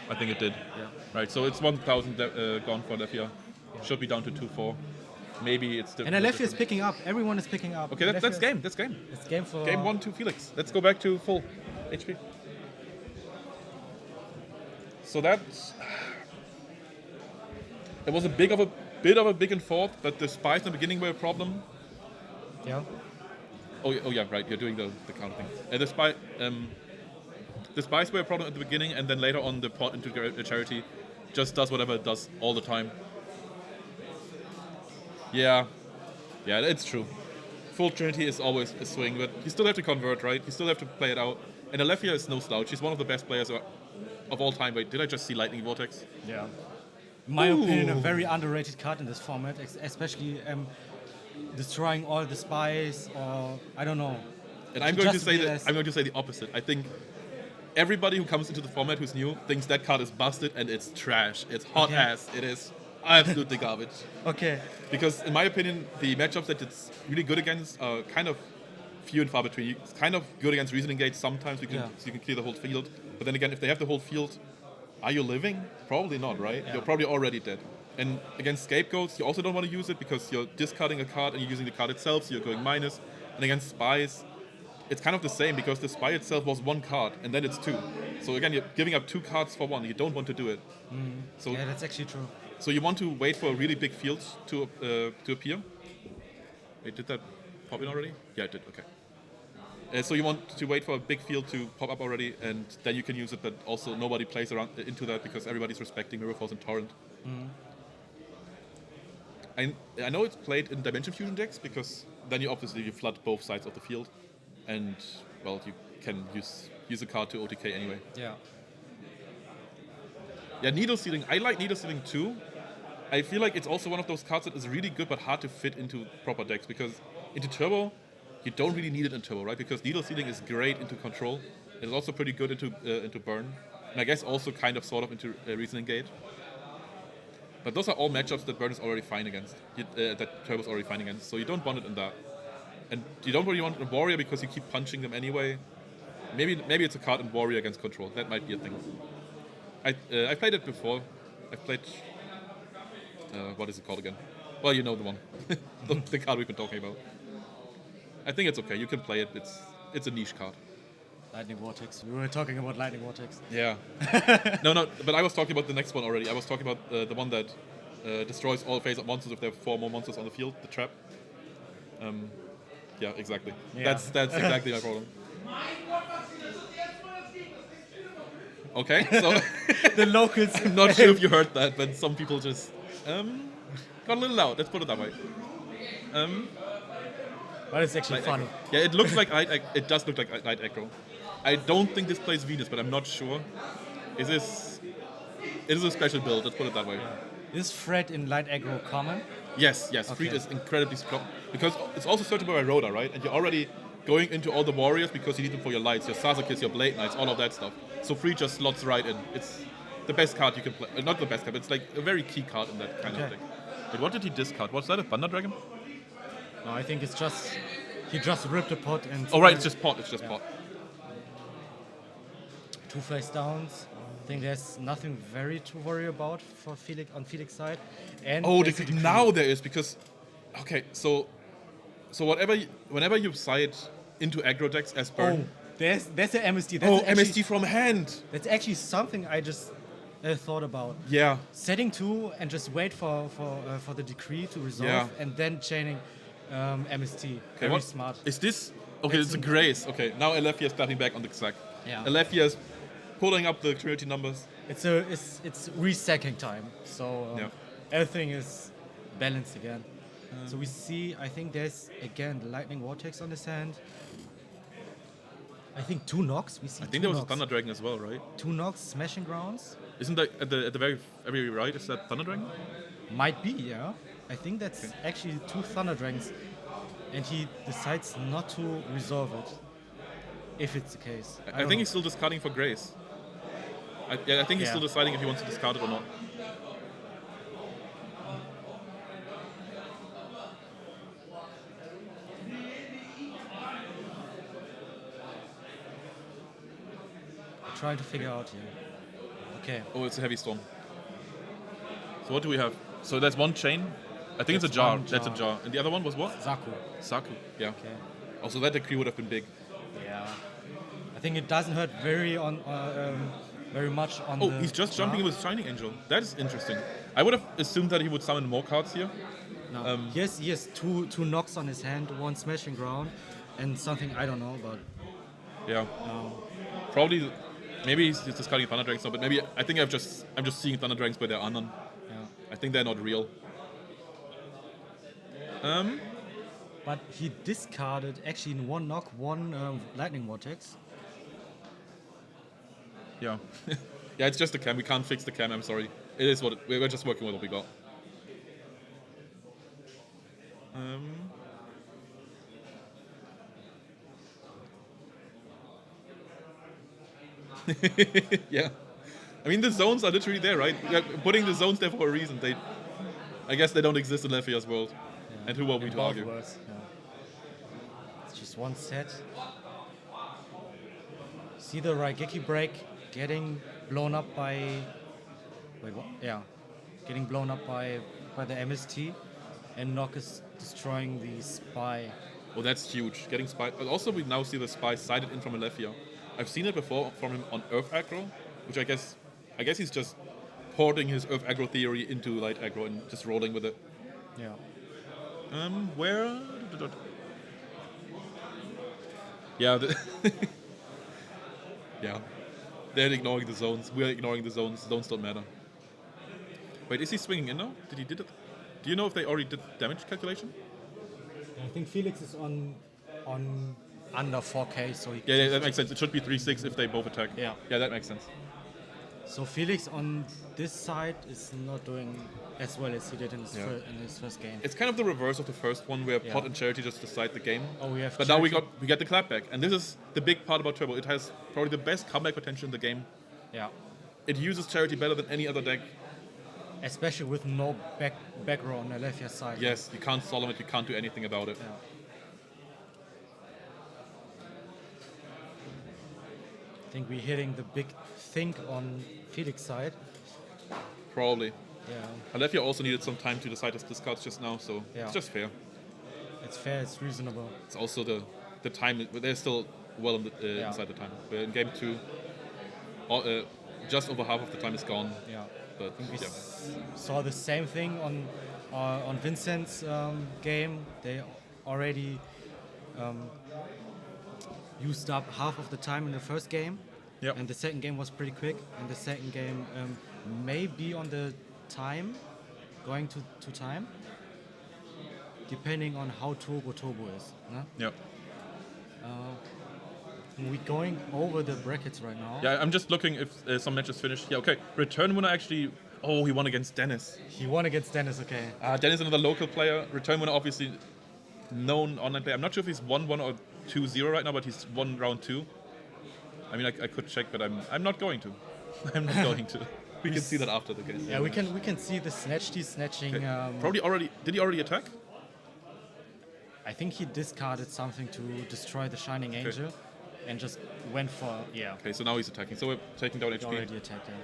S1: I think it did.
S2: Yeah.
S1: Right, so it's 1,000 gone for Alefia. Should be down to 2-4. Maybe it's
S2: And Alefia is picking up. Everyone is picking up.
S1: Okay, that's
S2: Alefia-
S1: game. That's game.
S2: It's game for
S1: Game 1 to Felix. Let's go back to full HP. So that's... It was a bit of a big and forth, but the spies in the beginning were a problem.
S2: Yeah.
S1: Oh yeah, right. You're doing the counter thing. The spies were a problem at the beginning, and then later on the pot into the charity just does whatever it does all the time. Yeah, it's true. Full Trinity is always a swing, but you still have to convert, right? You still have to play it out. And Alefia is no slouch. She's one of the best players of all time. Wait, did I just see Lightning Vortex?
S2: Yeah. In my opinion, a
S1: Ooh.
S2: very underrated card in this format, especially destroying all the spies, or I don't know.
S1: And I'm going to
S2: Just
S1: say
S2: be
S1: that
S2: less-
S1: I'm going to say the opposite. I think everybody who comes into the format who's new thinks that card is busted and it's trash. It's hot
S2: Okay.
S1: ass. It is absolutely garbage.
S2: Okay.
S1: Because in my opinion, the matchups that it's really good against are kind of few and far between. It's kind of good against Reasoning Gate sometimes. So you can clear the whole field. But then again, if they have the whole field, are you living? Probably not, right?
S2: Yeah.
S1: You're probably already dead. And against Scapegoats, you also don't want to use it because you're discarding a card and you're using the card itself, so you're going minus. And against Spies, it's kind of the same because the Spy itself was 1 card and then it's 2. So again, you're giving up 2 cards for 1. You don't want to do it. So
S2: Yeah, that's actually true.
S1: so you want to wait for a really big field to appear. Wait, did that pop in already? Yeah, it did. Okay. So you want to wait for a big field to pop up already, and then you can use it. But also nobody plays around into that because everybody's respecting Mirror Force and Torrent. I know it's played in Dimension Fusion decks because then you obviously flood both sides of the field, and well, you can use a card to OTK anyway.
S2: Yeah.
S1: Yeah, Needle Sealing. I like Needle Sealing too. I feel like it's also one of those cards that is really good but hard to fit into proper decks because into Turbo, you don't really need it in turbo, right? Because needle sealing is great into control. It's also pretty good into burn, and I guess also kind of sort of into reasoning gate. But those are all matchups that burn is already fine against. That turbo is already fine against. So you don't want it in that, and you don't really want it in warrior because you keep punching them anyway. Maybe it's a card in warrior against control. That might be a thing. I played it before. I played. What is it called again? Well, you know the one, the card we've been talking about. I think it's okay. You can play it. It's a niche card.
S2: Lightning Vortex. We were talking about Lightning Vortex.
S1: Yeah. No. But I was talking about the next one already. I was talking about the one that destroys all face-up monsters if there are 4 more monsters on the field. The trap. Yeah, exactly.
S2: Yeah.
S1: That's exactly my problem. Okay, so
S2: The locals.
S1: I'm not sure if you heard that, but some people just got a little loud. Let's put it that way.
S2: But it's actually
S1: Light
S2: funny.
S1: aggro. Yeah, it looks like it does look like light aggro. I don't think this plays Venus, but I'm not sure. It is a special build. Let's put it that way.
S2: Is Fred in light aggro common?
S1: Yes.
S2: Okay.
S1: Freed is incredibly strong because it's also searchable by Rhoda, right? And you're already going into all the warriors because you need them for your lights, your Sasakis, your Blade Knights, all of that stuff. So Freed just slots right in. It's the best card you can play. Not the best card, but it's like a very key card in that kind of
S2: Okay.
S1: deck. But what did he discard? Was that a Thunder Dragon?
S2: No, I think it's just he just ripped a pot and.
S1: Oh right, it's just pot. It's just pot.
S2: 2 face downs. I think there's nothing very to worry about for Felix on Felix' side. And
S1: Oh,
S2: there's a decree.
S1: now there is because, okay, so whenever you side into aggro decks as
S2: Oh,
S1: burn,
S2: there's an MSD. That's
S1: oh,
S2: actually,
S1: MSD from hand.
S2: That's actually something I just thought about.
S1: Yeah,
S2: Setting 2 and just wait for the decree to resolve,
S1: Yeah.
S2: and then chaining MST. Very
S1: what
S2: smart.
S1: is this? Okay, it's a grace. Okay, now Alephia is clapping back on the sack.
S2: Yeah.
S1: Alephia is pulling up the community numbers.
S2: It's resacking time, so
S1: Yeah.
S2: everything is balanced again. So we see, I think there's again the Lightning Vortex on his hand. I think 2 knocks. We see.
S1: I think there was a Thunder Dragon as well, right?
S2: 2 knocks, smashing grounds.
S1: Isn't that at the very right? Is that Thunder Dragon?
S2: Might be, yeah. I think that's actually 2 Thunder Dragons, and he decides not to resolve it. If it's the case,
S1: I think he's still discarding for grace. I think he's
S2: Yeah.
S1: still deciding if he wants to discard it or not.
S2: trying to figure out here. Okay.
S1: Oh, it's a heavy storm. So what do we have? So that's one chain. I think it's a
S2: That's
S1: jar.
S2: one
S1: That's a
S2: jar.
S1: jar. And the other one was what?
S2: Zaku.
S1: Saku. Yeah.
S2: Okay.
S1: Also, that decree would have been big.
S2: Yeah. I think it doesn't hurt very much on
S1: Oh,
S2: the
S1: he's just
S2: jar.
S1: jumping with Shining Angel. That is interesting. I would have assumed that he would summon more cards here.
S2: No. he has two knocks on his hand, 1 smashing ground, and something I don't know, but
S1: Yeah. Probably, maybe he's discarding Thunder Dragons now, but maybe I think I'm just seeing Thunder Dragons, but there are none.
S2: yeah.
S1: I think they're not real.
S2: But he discarded actually in 1 knock, 1 lightning vortex.
S1: Yeah. Yeah, it's just the cam. We can't fix the cam. I'm sorry. It is what we're just working with what we got. Yeah. I mean, the zones are literally there, right? We're putting the zones there for a reason. I guess they don't exist in Lephia's world. And who are we
S2: In
S1: to
S2: both
S1: argue?
S2: worlds, yeah. It's just 1 set. See the Raigeki break getting blown up by. Wait, what? Yeah. Getting blown up by the MST, and Nock is destroying the spy.
S1: Oh, that's huge. Getting spy. But also, we now see the spy sighted in from Alephia. I've seen it before from him on Earth aggro, which I guess he's just porting his Earth aggro theory into light aggro and just rolling with it.
S2: Yeah.
S1: Where? Yeah. Yeah. They're ignoring the zones. We're ignoring the zones. Zones don't matter. Wait, is he swinging in now? Did he did it? Do you know if they already did damage calculation?
S2: I think Felix is on under 4K, so he.
S1: Yeah, that makes sense. It should be 3-6 if they both attack.
S2: Yeah.
S1: Yeah, that makes sense.
S2: So Felix on this side is not doing as well as he did in his,
S1: Yeah.
S2: in his first game.
S1: It's kind of the reverse of the first one, where
S2: Yeah.
S1: Pot and Charity just decide the game.
S2: Oh, we have
S1: But now
S2: Charity.
S1: we get the clapback, and this is the big part about Turbo. It has probably the best comeback potential in the game.
S2: Yeah.
S1: It uses Charity better than any other deck.
S2: Especially with no back row on the left hand side.
S1: Yes, you can't solemn it, you can't do anything about it.
S2: Yeah. I think we're hitting the big think on Felix side.
S1: Probably.
S2: Yeah.
S1: Alethea also needed some time to decide his discards just now, so
S2: Yeah.
S1: it's just fair.
S2: It's fair, it's reasonable.
S1: It's also the time, they're still well
S2: Yeah.
S1: inside the time. We're in game 2, just over half of the time is gone.
S2: Yeah.
S1: But
S2: We
S1: yeah.
S2: saw the same thing on Vincent's game. They already used up half of the time in the first game.
S1: Yep.
S2: And the second game was pretty quick. And the second game may be on the time, going to time, depending on how turbo is. No?
S1: Yeah.
S2: We're going over the brackets right now.
S1: Yeah, I'm just looking if some matches finished. Yeah, okay. Return winner actually. Oh, he won against Dennis.
S2: He won against Dennis, okay.
S1: Dennis, another local player. Return winner, obviously known online player. I'm not sure if he's 1-1 or 2-0 right now, but he's won round 2. I mean, I could check, but I'm not going to. I'm not going to. We can see that after the game.
S2: Yeah, we can see the snatch. He's snatching.
S1: Okay. Probably already. Did he already attack?
S2: I think he discarded something to destroy the Shining Angel, and just went for
S1: Okay, so now he's attacking. So we're taking down
S2: He
S1: HP.
S2: already attacked him.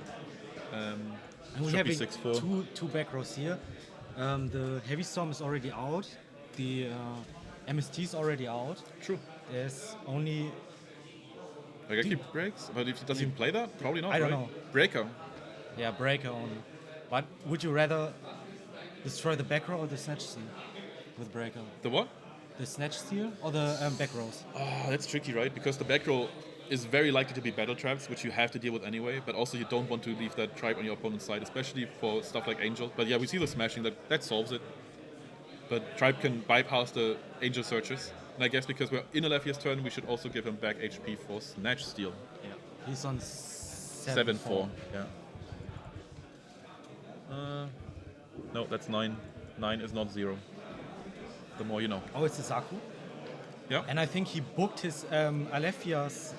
S2: And we
S1: should
S2: have
S1: be 6-4.
S2: two back rows here. The Heavy Storm is already out. The MST is already out.
S1: True.
S2: There's only
S1: Like actually breaks, but does he play that? Probably not.
S2: I don't
S1: right?
S2: know.
S1: Breaker.
S2: Breaker only. But would you rather destroy the back row or the snatch seal with breaker?
S1: The what?
S2: The snatch seal or the back rows?
S1: Oh, that's tricky, right? Because the back row is very likely to be battle traps, which you have to deal with anyway. But also you don't want to leave that tribe on your opponent's side, especially for stuff like Angel. But yeah, we see the smashing that solves it. But tribe can bypass the Angel searches. And I guess because we're in Alethea's turn, we should also give him back HP for Snatch Steal.
S2: Yeah. He's on
S1: 7-4. Yeah. No, that's 9. 9 is not 0. The more you know.
S2: Oh, it's a Zaku.
S1: Yeah.
S2: And I think he booked his Alethea's.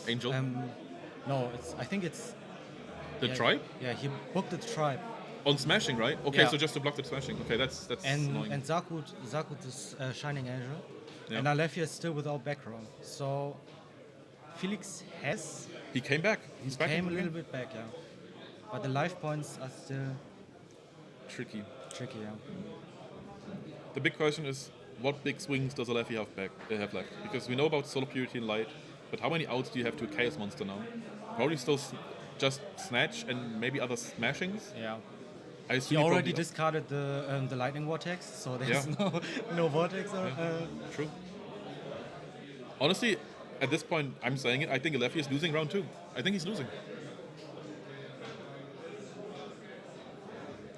S1: Angel.
S2: No, I think it's.
S1: The tribe?
S2: Yeah, he booked the tribe.
S1: On smashing, right? Okay,
S2: Yeah.
S1: so just to block the smashing. Okay, that's annoying.
S2: And Zaku is Shining Angel.
S1: Yeah.
S2: And Aletheia is still without background. So Felix has.
S1: He came back. He's back.
S2: Came a
S1: into the
S2: little
S1: game.
S2: bit back, yeah. But the life points are still
S1: Tricky.
S2: tricky, yeah.
S1: The big question is, what big swings does Aletheia have left? Because we know about Solar Purity and Light, but how many outs do you have to a Chaos Monster now? Probably still just Snatch and maybe other smashings?
S2: Yeah.
S1: I
S2: He
S1: assume
S2: already
S1: probably-
S2: discarded the lightning vortex, so there's
S1: Yeah.
S2: no vortex.
S1: True. Honestly, at this point, I'm saying it, I think Aletheia is losing round 2. I think he's losing.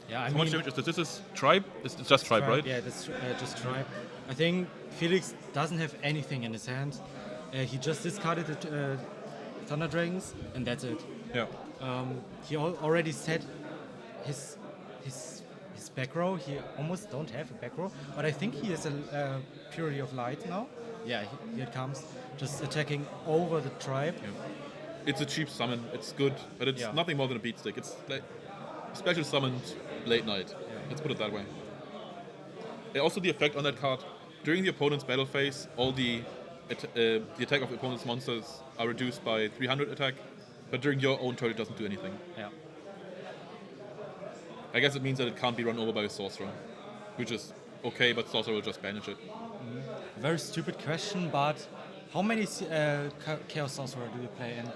S2: Yeah, I
S1: How much
S2: mean,
S1: damage is this? This is Tribe? It's just Tribe, right?
S2: Yeah, that's just tribe. I think Felix doesn't have anything in his hand. He just discarded the Thunder Dragons, and that's it.
S1: Yeah.
S2: He already set his back row. He almost don't have a back row, but I think he has a Purity of Light now. Yeah, here it comes. Just attacking over the tribe.
S1: It's a cheap summon. It's good, but it's
S2: Yeah.
S1: nothing more than a beat stick. It's like special summoned late night. Let's put it that way. Also, the effect on that card during the opponent's battle phase, all the attack of opponent's monsters are reduced by 300 attack, but during your own turn, it doesn't do anything.
S2: Yeah.
S1: I guess it means that it can't be run over by a sorcerer, which is okay, but sorcerer will just banish it.
S2: Very stupid question, but how many Chaos Sorcerer do you play in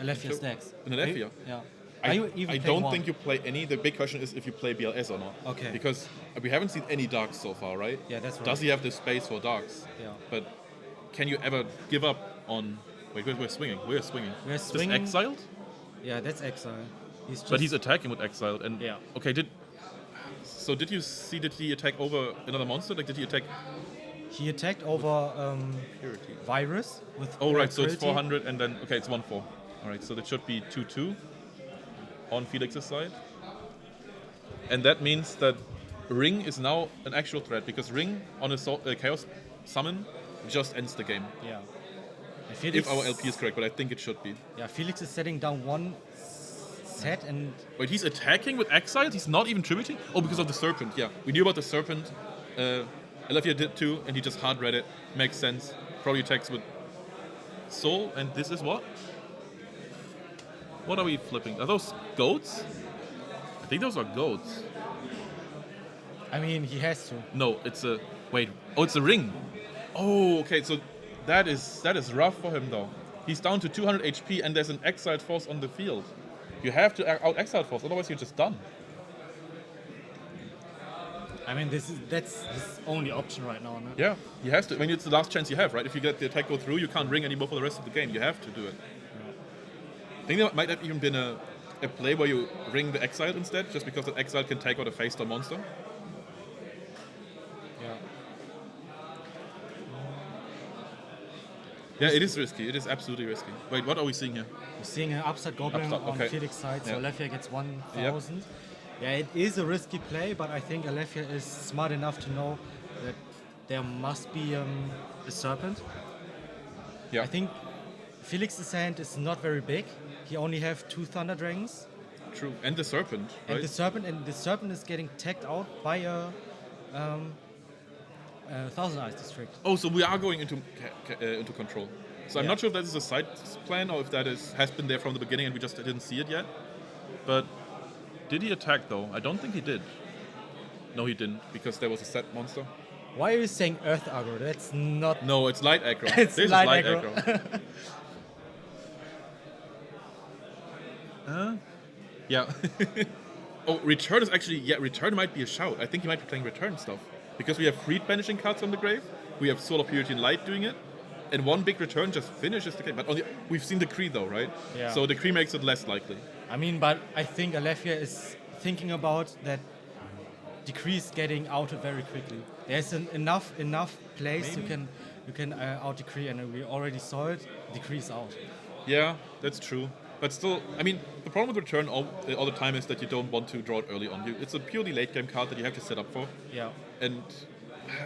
S2: Alethea's decks?
S1: In Aletheia?
S2: Yeah. Are you even
S1: I
S2: playing
S1: don't
S2: one?
S1: think you play any. The big question is if you play BLS or not.
S2: Okay.
S1: Because we haven't seen any darks so far, right?
S2: Yeah, that's right.
S1: Does he have the space for darks?
S2: Yeah.
S1: But can you ever give up on... Wait, we're swinging. We're swinging.
S2: We're
S1: Is this
S2: swinging.
S1: exiled?
S2: Yeah, that's Exile. He's just,
S1: But he's attacking with exiled. And
S2: Yeah.
S1: Okay, did you see, did he attack over another monster? Like, did he attack...
S2: he attacked over
S1: Purity?
S2: Virus with.
S1: Oh, right, so it's
S2: Purity.
S1: 400 and then... Okay, it's 1-4. All right, so that should be 2-2 on Felix's side. And that means that Ring is now an actual threat, because Ring on a Chaos summon just ends the game.
S2: Yeah. And Felix,
S1: If our LP is correct, but I think it should be.
S2: yeah, Felix is setting down one set and
S1: Wait, he's attacking with Exile? He's not even tributing? Oh, because of the Serpent, yeah. We knew about the Serpent. Alethea did too, and he just hard read it. Makes sense. Probably attacks with Soul, and this is what? What are we flipping? Are those goats? I think those are goats.
S2: I mean, he has to.
S1: No, it's a... Wait. Oh, it's a ring. Oh, okay, so that is rough for him, though. He's down to 200 HP, and there's an Exiled Force on the field. You have to out-Exiled Force, otherwise you're just done.
S2: I mean, that's his only option right now. No?
S1: Yeah, he has to. I mean, it's the last chance you have, right? If you get the attack go through, you can't ring anymore for the rest of the game. You have to do it. I think there might have even been a play where you ring the Exiled instead, just because the Exiled can take out a face-down monster.
S2: Yeah.
S1: Yeah, it is risky. It is absolutely risky. Wait, what are we seeing here?
S2: We're seeing an upside goblin
S1: Upside,
S2: on
S1: okay.
S2: Felix's side, so
S1: Yeah.
S2: Alethea gets 1,000. Yeah, it is a risky play, but I think Alethea is smart enough to know that there must be a serpent.
S1: Yeah.
S2: I think Felix's hand is not very big. He only have 2 Thunder Dragons.
S1: True. And the Serpent, right?
S2: And the serpent is getting tagged out by a Thousand Eyes District.
S1: Oh, so we are going into control. So I'm
S2: Yeah.
S1: not sure if that is a side plan or if that has been there from the beginning and we just didn't see it yet. But did he attack though? I don't think he did. No, he didn't, because there was a set monster.
S2: Why are you saying Earth Aggro? That's not.
S1: No, it's light aggro.
S2: It's
S1: This
S2: light
S1: is light
S2: aggro.
S1: aggro. Yeah. Oh, return is actually, yeah, return might be a shout. I think he might be playing return stuff. Because we have 3 banishing cards from the grave, we have Soul of Purity and Light doing it, and 1 big return just finishes the game. But we've seen the Prix though, right?
S2: Yeah.
S1: So the Prix makes it less likely.
S2: I mean, but I think Alethea is thinking about that decrease getting out very quickly. There's enough place
S1: Maybe.
S2: you can out decree, and we already saw it decrease out.
S1: Yeah, that's true. But still, I mean, the problem with return all the time is that you don't want to draw it early on. It's a purely late game card that you have to set up for.
S2: Yeah.
S1: And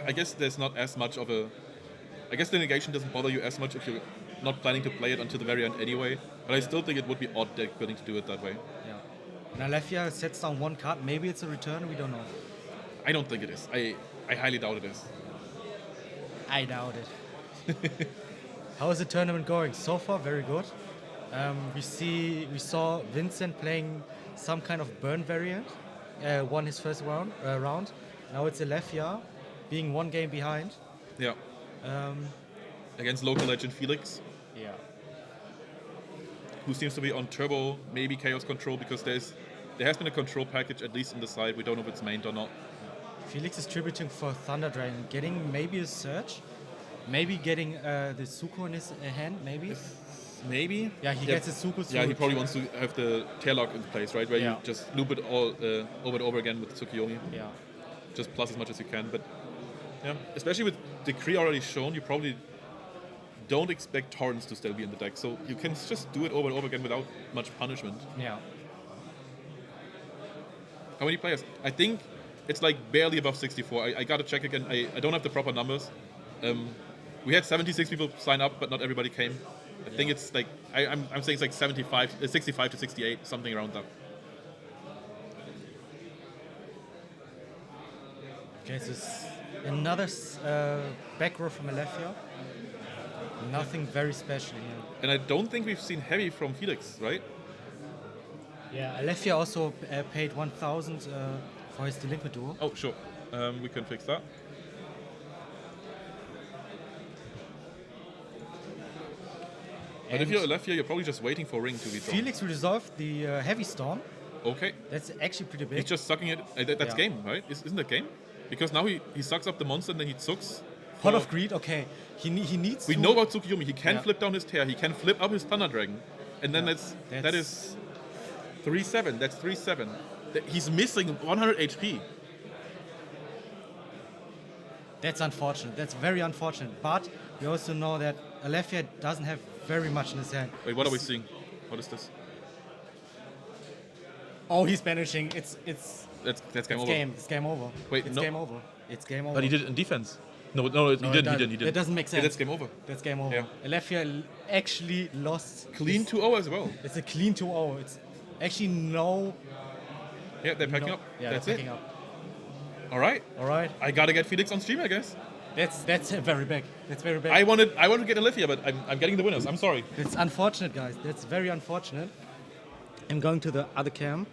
S1: I guess there's not as much of a... I guess the negation doesn't bother you as much if you're not planning to play it until the very end anyway. But I still think it would be odd deck building to do it that way.
S2: Yeah. And Alethea sets down 1 card. Maybe it's a return. We don't know.
S1: I don't think it is. I highly doubt it is.
S2: I doubt it. How is the tournament going? So far, very good. We saw Vincent playing some kind of burn variant. Won his first round. Now it's Alethea being 1 game behind.
S1: Yeah. Against local legend Felix,
S2: Yeah.
S1: who seems to be on turbo, maybe chaos control, because there has been a control package at least in the side. We don't know if it's mained or not.
S2: Felix is tributing for Thunder Dragon, getting maybe a Surge, maybe getting the Suko in his hand, maybe.
S1: Maybe.
S2: Yeah, he gets his Suko.
S1: Yeah, he probably wants to have the tail lock in place, right? Where
S2: Yeah.
S1: you just loop it all over and over again with Tsukiyomi.
S2: Yeah.
S1: Just plus as much as you can. But yeah, especially with Decree already shown, you probably don't expect Torrents to still be in the deck. So you can just do it over and over again without much punishment.
S2: Yeah.
S1: How many players? I think it's like barely above 64. I gotta check again. I don't have the proper numbers. We had 76 people sign up, but not everybody came. I think it's like, I'm saying it's like 65 to 68, something around that.
S2: Okay, so it's another back row from Alethea. Nothing very special here.
S1: And I don't think we've seen heavy from Felix, right?
S2: Yeah, Alethea also paid 1,000 for his Delinquent Duo.
S1: Oh, sure. We can fix that. But if
S2: And
S1: you're Alethea, you're probably just waiting for Ring to be drawn.
S2: Felix resolved the Heavy Storm.
S1: Okay.
S2: That's actually pretty big.
S1: He's just sucking it. That's
S2: Yeah.
S1: game, right? Isn't that game? Because now he sucks up the monster and then he tsuks.
S2: Pot of Greed, okay. He needs
S1: We
S2: to...
S1: know about Tsukiyomi. He can
S2: Yeah.
S1: flip down his tear. He can flip up his Thunder Dragon. And then that is 3-7. That's 3-7. He's missing 100 HP.
S2: That's unfortunate. That's very unfortunate. But we also know that Alethea doesn't have very much in his hand.
S1: Wait, what are we seeing? What is this?
S2: Oh, he's banishing.
S1: That's game
S2: It's
S1: over.
S2: It's game over.
S1: Wait,
S2: it's
S1: no.
S2: game over. It's game over.
S1: But he did it in defense. No, he didn't. He didn't.
S2: That doesn't make sense.
S1: Yeah, that's game over.
S2: That's game over.
S1: Yeah.
S2: Alefia actually lost.
S1: Clean 2-0 as well.
S2: It's a clean 2-0. It's actually no.
S1: Yeah, they're packing
S2: no,
S1: up.
S2: Yeah,
S1: That's
S2: they're
S1: it.
S2: packing up.
S1: All right.
S2: All right.
S1: I gotta get Felix on stream, I guess.
S2: That's very big. That's very big.
S1: I wanted to get Alefia, but I'm getting the winners. I'm sorry.
S2: It's unfortunate, guys. That's very unfortunate. I'm going to the other cam.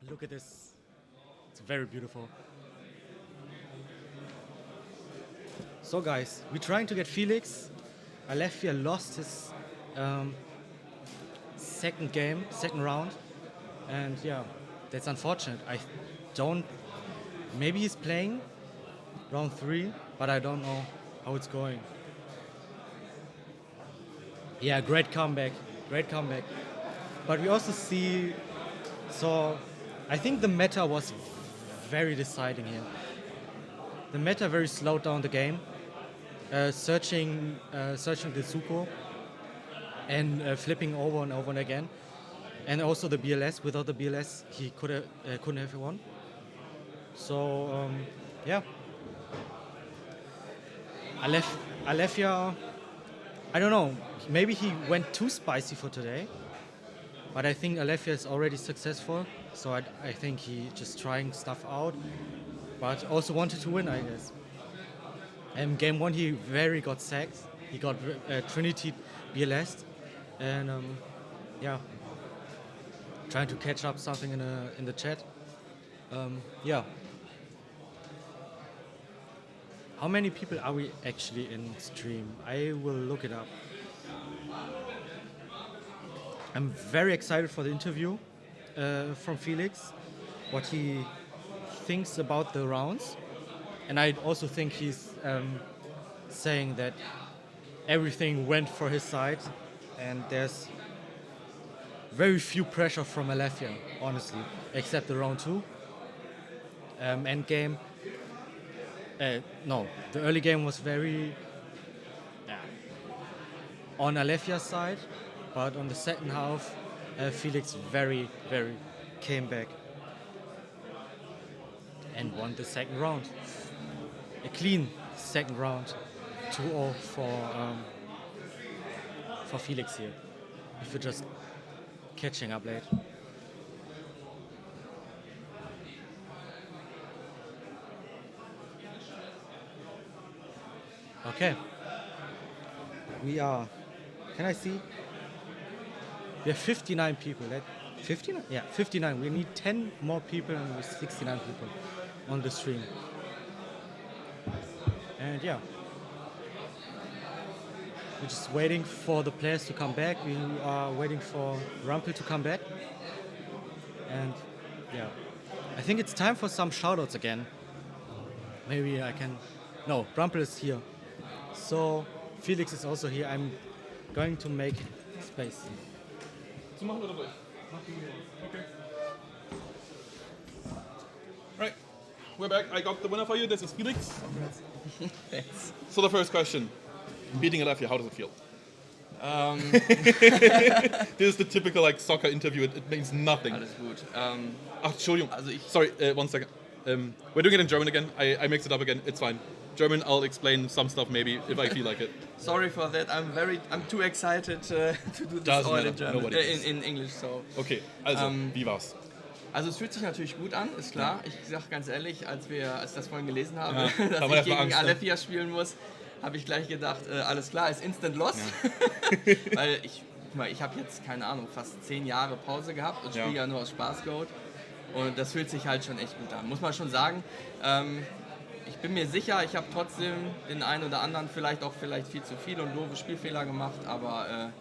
S2: Look at this. It's very beautiful. So, guys, we're trying to get Felix. Alefia lost his second round. And yeah, that's unfortunate. I don't. Maybe he's playing round 3, but I don't know how it's going. Yeah, great comeback. Great comeback. But we also see. So, I think the meta was very deciding here. The meta very slowed down the game, searching the Zuko and flipping over and over and again. And also the BLS. Without the BLS, he couldn't have won. So, yeah. Alefia, I don't know. Maybe he went too spicy for today. But I think Alefia is already successful. So I think he just trying stuff out. But also wanted to win, I guess. And game 1, he very got sacked. He got Trinity BLS. And yeah. Trying to catch up something in the chat. Yeah. How many people are we actually in stream? I will look it up. I'm very excited for the interview from Felix, what he thinks about the rounds. And I also think he's saying that everything went for his side and there's very few pressure from Alefia, honestly, except the round 2. End game. No, the early game was very on Alefia's side, but on the second half, Felix very came back and won the second round. A clean second round, 2-0 for Felix here. If you're just catching up late. Okay. We are. Can I see? We have 59 people. 59? Yeah, 59. We need 10 more people and we're 69 people on the stream. And yeah. We're just waiting for the players to come back. We are waiting for Rumpel to come back. And yeah. I think it's time for some shoutouts again. Maybe I can. No, Rumpel is here. So Felix is also here. I'm going to make space.
S1: Okay. Right, we're back. I got the winner for you. This is Felix.
S4: Thanks.
S1: So the first question: beating Alefia, how does it feel? This is the typical soccer interview. It means nothing.
S5: Alles gut.
S1: Ach, Entschuldigung.
S5: Also ich-
S1: Sorry, 1 second. We're doing it in German again. I mixed it up again. It's fine. German, I'll explain some stuff maybe if I feel like it.
S5: Sorry for that. I'm too excited to do this
S1: Doesn't
S5: all
S1: matter.
S5: in German.
S1: Nobody is.
S5: In English. So.
S1: Okay, also, wie war's?
S5: Also es fühlt sich natürlich gut an, ist klar. Ich sag ganz ehrlich, als ich das vorhin gelesen habe,
S1: Ja,
S5: dass
S1: haben wir
S5: ich
S1: erst mal
S5: gegen
S1: Angst, ne?
S5: Alefia spielen muss, habe ich gleich gedacht, alles klar, ist Instant Loss.
S1: Ja.
S5: Weil ich habe jetzt, keine Ahnung, fast 10 Jahre Pause gehabt und spiele ja nur aus Spaß-Goat. Und das fühlt sich halt schon echt gut an, muss man schon sagen. Ich bin mir sicher, ich habe trotzdem den einen oder anderen vielleicht viel zu viel und doofe Spielfehler gemacht, aber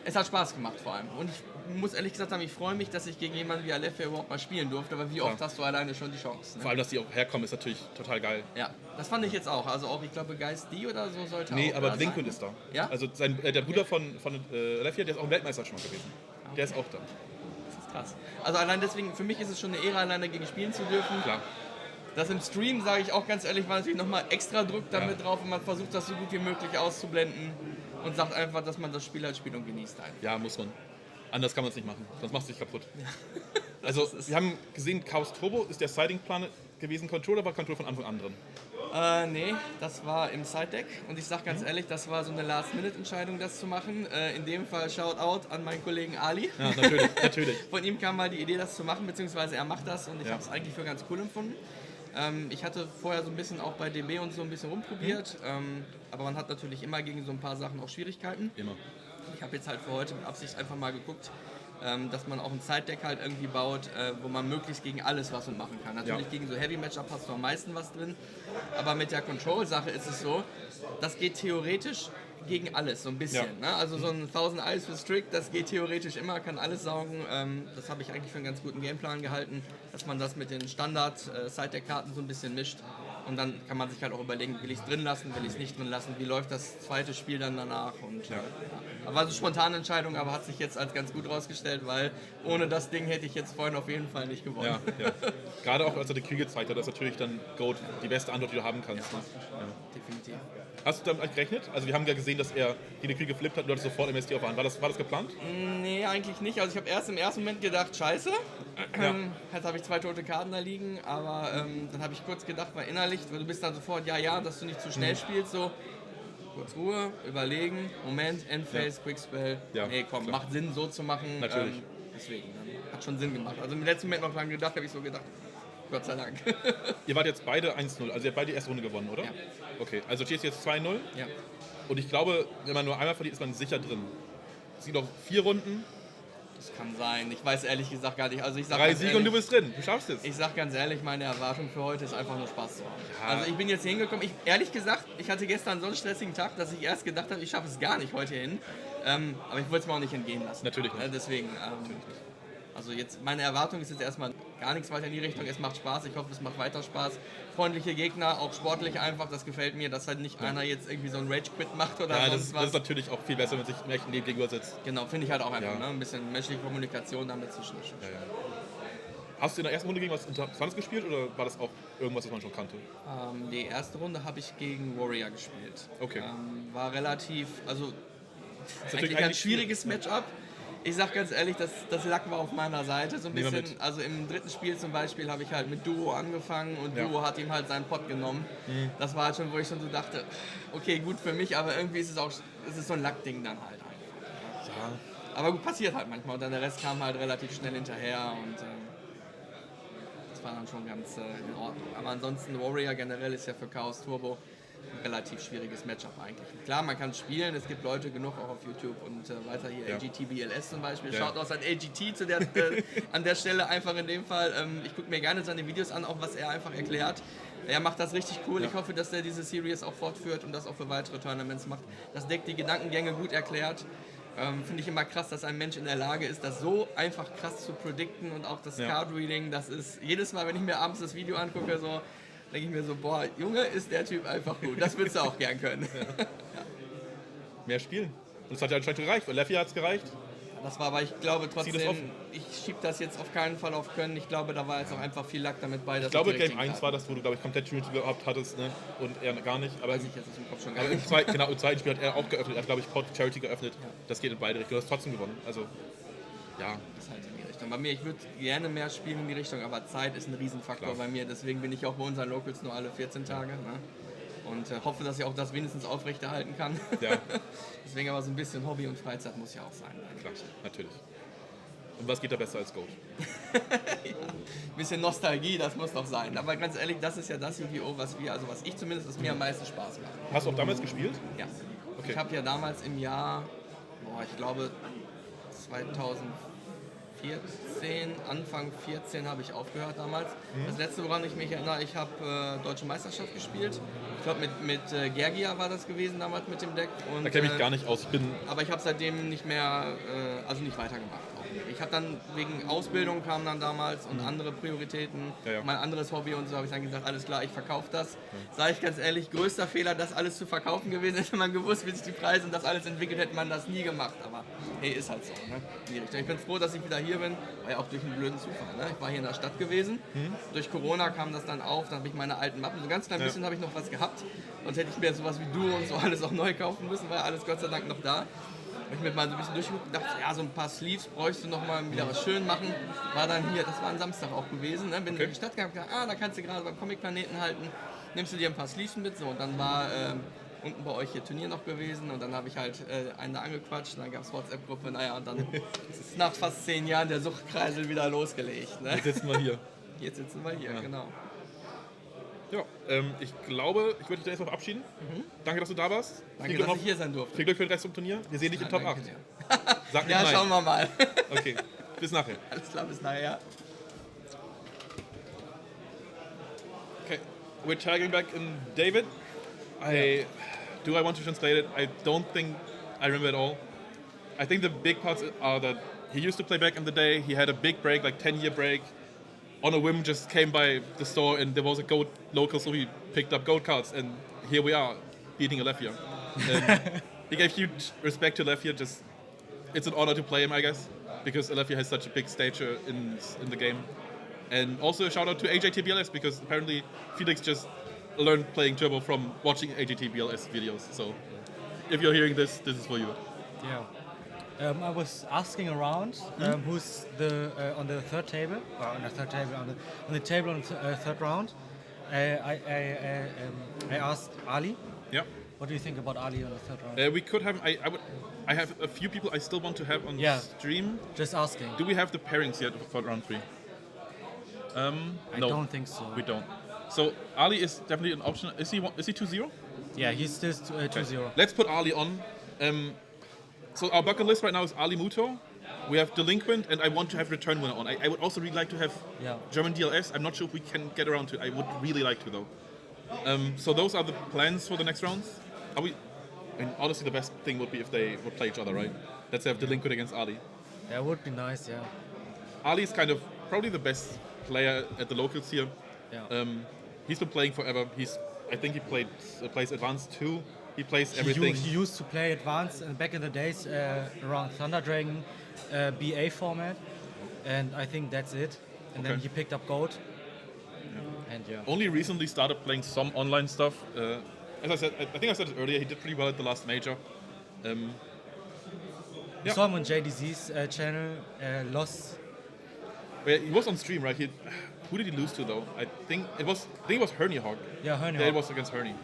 S5: es hat Spaß gemacht vor allem. Und ich muss ehrlich gesagt sagen, ich freue mich, dass ich gegen jemanden wie Alefia überhaupt mal spielen durfte, aber wie oft hast du alleine schon die Chance? Ne?
S1: Vor allem, dass die auch herkommen, ist natürlich total geil.
S5: Ja, das fand ich jetzt auch. Also auch, ich glaube, Geist D oder so sollte
S1: Nee,
S5: auch
S1: aber
S5: da
S1: Blinkund
S5: sein.
S1: ist da.
S5: Ja?
S1: Also der Bruder von Alefia, der ist auch Weltmeister schon mal gewesen. Der ist auch da.
S5: Das ist krass. Also allein deswegen, für mich ist es schon eine Ehre, alleine dagegen spielen zu dürfen.
S1: Klar.
S5: Das im Stream, sage ich auch ganz ehrlich, war natürlich nochmal extra Druck damit drauf und man versucht das so gut wie möglich auszublenden und sagt einfach, dass man das Spiel halt spielt und genießt einfach.
S1: Ja, muss man. Anders kann man es nicht machen, sonst machst du dich kaputt. Also, wir haben gesehen, Chaos Turbo ist der Siding-Plan gewesen. Controller war Controller von Anfang an drin.
S5: Nee, das war im Side-Deck und ich sag ganz ehrlich, das war so eine Last-Minute-Entscheidung, das zu machen. In dem Fall Shoutout an meinen Kollegen Ali.
S1: Ja, natürlich, natürlich.
S5: Von ihm kam mal die Idee, das zu machen, beziehungsweise er macht das und ich habe es eigentlich für ganz cool empfunden. Ich hatte vorher so ein bisschen auch bei DB und so ein bisschen rumprobiert, aber man hat natürlich immer gegen so ein paar Sachen auch Schwierigkeiten.
S1: Immer.
S5: Ich habe jetzt halt für heute mit Absicht einfach mal geguckt, dass man auch ein Side-Deck halt irgendwie baut, wo man möglichst gegen alles was machen kann. Natürlich gegen so Heavy-Matchup hast du am meisten was drin, aber mit der Control-Sache ist es so, das geht theoretisch gegen alles, so ein bisschen. Ne? Also so ein 1000 Eyes für Strict, das geht theoretisch immer, kann alles saugen. Das habe ich eigentlich für einen ganz guten Gameplan gehalten, dass man das mit den Standard-Side-Deck-Karten so ein bisschen mischt. Und dann kann man sich halt auch überlegen, will ich es drin lassen, will ich es nicht drin lassen, wie läuft das zweite Spiel dann danach. Und, war so eine spontane Entscheidung, aber hat sich jetzt als ganz gut rausgestellt, weil ohne das Ding hätte ich jetzt vorhin auf jeden Fall nicht gewonnen.
S1: Ja. Gerade auch als er die Krieg gezeigt hat, das ist natürlich dann Goat die beste Antwort, die du haben kannst. Ne?
S5: Definitiv.
S1: Hast du damit gerechnet? Also wir haben ja gesehen, dass er die Krieg geflippt hat und du hattest sofort MST auf der Hand. War das geplant?
S5: Nee, eigentlich nicht. Also ich habe erst im ersten Moment gedacht, scheiße, jetzt habe ich 2 tote Karten da liegen, aber dann habe ich kurz gedacht, war innerlich, weil du bist dann sofort, dass du nicht zu schnell spielst, so kurz Ruhe, überlegen, Moment, Endphase, Quickspell, nee komm, klar. Macht Sinn so zu machen,
S1: natürlich.
S5: Deswegen, hat schon Sinn gemacht. Also im letzten Moment noch dran gedacht, habe ich so gedacht, Gott sei Dank.
S1: Ihr wart jetzt beide 1-0, also ihr habt beide die erste Runde gewonnen, oder?
S5: Ja.
S1: Okay, also steht jetzt 2-0.
S5: Ja.
S1: Und ich glaube, wenn man nur einmal verliert, ist man sicher drin. Es sind noch 4 Runden.
S5: Das kann sein. Ich weiß ehrlich gesagt gar nicht. Also ich sag
S1: 3 Siege und du bist drin. Du schaffst es.
S5: Ich sag ganz ehrlich, meine Erwartung für heute ist einfach nur Spaß zu haben. Ja. Also ich bin jetzt hier hingekommen. Ehrlich gesagt, ich hatte gestern so einen stressigen Tag, dass ich erst gedacht habe, ich schaffe es gar nicht heute hin. Aber ich wollte es mir auch nicht entgehen lassen.
S1: Natürlich nicht.
S5: Deswegen, also jetzt, meine Erwartung ist jetzt erstmal gar nichts weiter in die Richtung. Es macht Spaß. Ich hoffe, es macht weiter Spaß. Freundliche Gegner, auch sportlich einfach. Das gefällt mir, dass halt nicht einer jetzt irgendwie so einen Rage-Quit macht oder sonst was.
S1: Das ist natürlich auch viel besser, wenn man sich im echten Leben gegenüber sitzt.
S5: Genau, finde ich halt auch einfach. Ne? Ein bisschen menschliche Kommunikation damit zwischen.
S1: Hast du in der ersten Runde gegen was Interessantes gespielt oder war das auch irgendwas, was man schon kannte?
S5: Die erste Runde habe ich gegen Warrior gespielt.
S1: Okay.
S5: War relativ, also
S1: ist
S5: eigentlich ein schwieriges Matchup. Ich sag ganz ehrlich, das Lack war auf meiner Seite so ein bisschen. Also im dritten Spiel zum Beispiel habe ich halt mit Duo angefangen und Duo hat ihm halt seinen Pot genommen. Das war halt schon, wo ich schon so dachte, okay, gut für mich, aber irgendwie ist es so ein Lackding dann halt einfach. Ja. Aber gut, passiert halt manchmal und dann der Rest kam halt relativ schnell hinterher und das war dann schon ganz in Ordnung. Aber ansonsten Warrior generell ist ja für Chaos Turbo ein relativ schwieriges Matchup eigentlich. Klar, man kann spielen, es gibt Leute genug auch auf YouTube und weiter hier LGT-BLS zum Beispiel. Schaut aus an LGT an der Stelle einfach in dem Fall. Ich gucke mir gerne seine Videos an, auch was er einfach erklärt. Er macht das richtig cool. Ich hoffe, dass er diese Series auch fortführt und das auch für weitere Tournaments macht. Das Deck die Gedankengänge gut erklärt. Finde ich immer krass, dass ein Mensch in der Lage ist, das so einfach krass zu predikten und auch das Card-Reading, das ist jedes Mal, wenn ich mir abends das Video angucke, so denke ich mir so, boah, Junge, ist der Typ einfach gut. Das würdest du auch gern können.
S1: Mehr spielen. Und das hat ja anscheinend gereicht, weil Leffy hat es gereicht.
S5: Das war aber, ich glaube trotzdem, ich schiebe das jetzt auf keinen Fall auf Können. Ich glaube, da war jetzt auch einfach viel Lack damit bei.
S1: Ich glaube, Game 1 war das, wo du, glaube ich, komplett Unity gehabt hattest, ne? Und er gar nicht. Aber
S5: weiß ich jetzt aus dem Kopf schon gar
S1: nicht. Im zweiten Spiel hat er auch geöffnet. Er hat, glaube ich, Pod Charity geöffnet.
S5: Ja.
S1: Das geht in beide Richtungen. Du hast trotzdem gewonnen. Also, ja.
S5: Das ist halt in die Richtung. Bei mir, ich würde gerne mehr spielen in die Richtung, aber Zeit ist ein Riesenfaktor bei mir. Deswegen bin ich auch bei unseren Locals nur alle 14 Tage. Ne? Und hoffe, dass ich auch das wenigstens aufrechterhalten kann. Ja. Deswegen aber so ein bisschen Hobby und Freizeit muss ja auch sein.
S1: Klar, natürlich. Und was geht da besser als Goat?
S5: Ein bisschen Nostalgie, das muss doch sein. Aber ganz ehrlich, das ist ja das Yu-Gi-Oh!, was ich zumindest, was mir am meisten Spaß macht.
S1: Hast du auch damals gespielt?
S5: Ja. Okay. Ich habe ja damals im Jahr, ich glaube 2014, Anfang 14 habe ich aufgehört damals. Das letzte, woran ich mich erinnere, ich habe Deutsche Meisterschaft gespielt. Ich glaube mit Gergia war das gewesen damals mit dem Deck. Und,
S1: da kenne ich mich gar nicht aus.
S5: Aber ich habe seitdem nicht mehr, also nicht weitergemacht. Ich habe dann wegen Ausbildung kam dann damals und andere Prioritäten, mein anderes Hobby und so habe ich dann gesagt, alles klar, ich verkaufe das. Sage ich ganz ehrlich, größter Fehler, das alles zu verkaufen gewesen, hätte man gewusst, wie sich die Preise und das alles entwickelt, hätte man das nie gemacht. Aber hey, ist halt so. Ne? Ich bin froh, dass ich wieder hier bin, war ja auch durch einen blöden Zufall. Ne? Ich war hier in der Stadt gewesen, durch Corona kam das dann auf, dann habe ich meine alten Mappen, so ganz klein bisschen habe ich noch was gehabt, sonst hätte ich mir sowas wie Du und so alles auch neu kaufen müssen, war ja alles Gott sei Dank noch da. Hab ich mir mal so ein bisschen durchgeguckt und dachte, ja, so ein paar Sleeves bräuchst du noch mal wieder was schön machen. War dann hier, das war ein Samstag auch gewesen, ne? Bin in die Stadt gegangen, da kannst du gerade beim Comic-Planeten halten, nimmst du dir ein paar Sleeves mit, so, und dann war unten bei euch hier Turnier noch gewesen und dann habe ich halt einen da angequatscht und dann gab es WhatsApp-Gruppe, naja, und dann ist nach fast 10 Jahren der Suchtkreisel wieder losgelegt. Ne?
S1: Jetzt sitzen wir hier.
S5: Jetzt sitzen wir hier, genau.
S1: Ja, ich glaube, ich würde dich erstmal verabschieden. Danke, dass du da warst.
S5: Danke, dass ich hier sein durfte.
S1: Viel Glück für den Rest vom Turnier. Wir sehen dich in Top 8.
S5: Danke dir.
S1: Sag nicht
S5: Ja,
S1: nein.
S5: schauen wir mal.
S1: Okay, bis nachher.
S5: Alles klar, bis nachher.
S1: Okay, we're tagging back in David. I want to translate it? I don't think I remember at all. I think the big parts are that he used to play back in the day. He had a big break, like 10-year break. On a whim, just came by the store and there was a gold local, so he picked up gold cards, and here we are, beating Alefia. He gave huge respect to Alefia. Just, it's an honor to play him, I guess, because Alefia has such a big stature in the game. And also a shout out to AJTBLS, because apparently Felix just learned playing Turbo from watching AJTBLS videos. So if you're hearing this, this is for you.
S2: Yeah. I was asking around who's on the third table, on the table on the third round. I asked Ali.
S1: Yeah.
S2: What do you think about Ali on the third round?
S1: We could have. I have a few people I still want to have on stream.
S2: Just asking.
S1: Do we have the pairings yet for round 3?
S2: I
S1: No,
S2: don't think so.
S1: we don't. So Ali is definitely an option. Is he 2-0?
S2: Yeah, he's still 2-0.
S1: Let's put Ali on. So our bucket list right now is Ali Muto. We have Delinquent, and I want to have Return Winner on. I would also really like to have German DLS. I'm not sure if we can get around to it. I would really like to, though. So those are the plans for the next rounds. Are we? And honestly, the best thing would be if they would play each other, right? Let's have Delinquent against Ali.
S2: That would be nice, yeah.
S1: Ali is kind of probably the best player at the locals here.
S2: Yeah.
S1: He's been playing forever. I think he plays Advanced 2. He plays everything.
S2: He used to play Advanced back in the days around Thunder Dragon BA format, and I think that's it. And then he picked up Gold. Yeah. And
S1: Only recently started playing some online stuff. As I said, I think I said it earlier, he did pretty well at the last major.
S2: I saw him on JDZ's channel, lost.
S1: Well, he was on stream, right? Who did he lose to, though? I think it was Hernie Hawk.
S2: Yeah, Hernie
S1: Yeah, it
S2: Hawk.
S1: was against Hernie.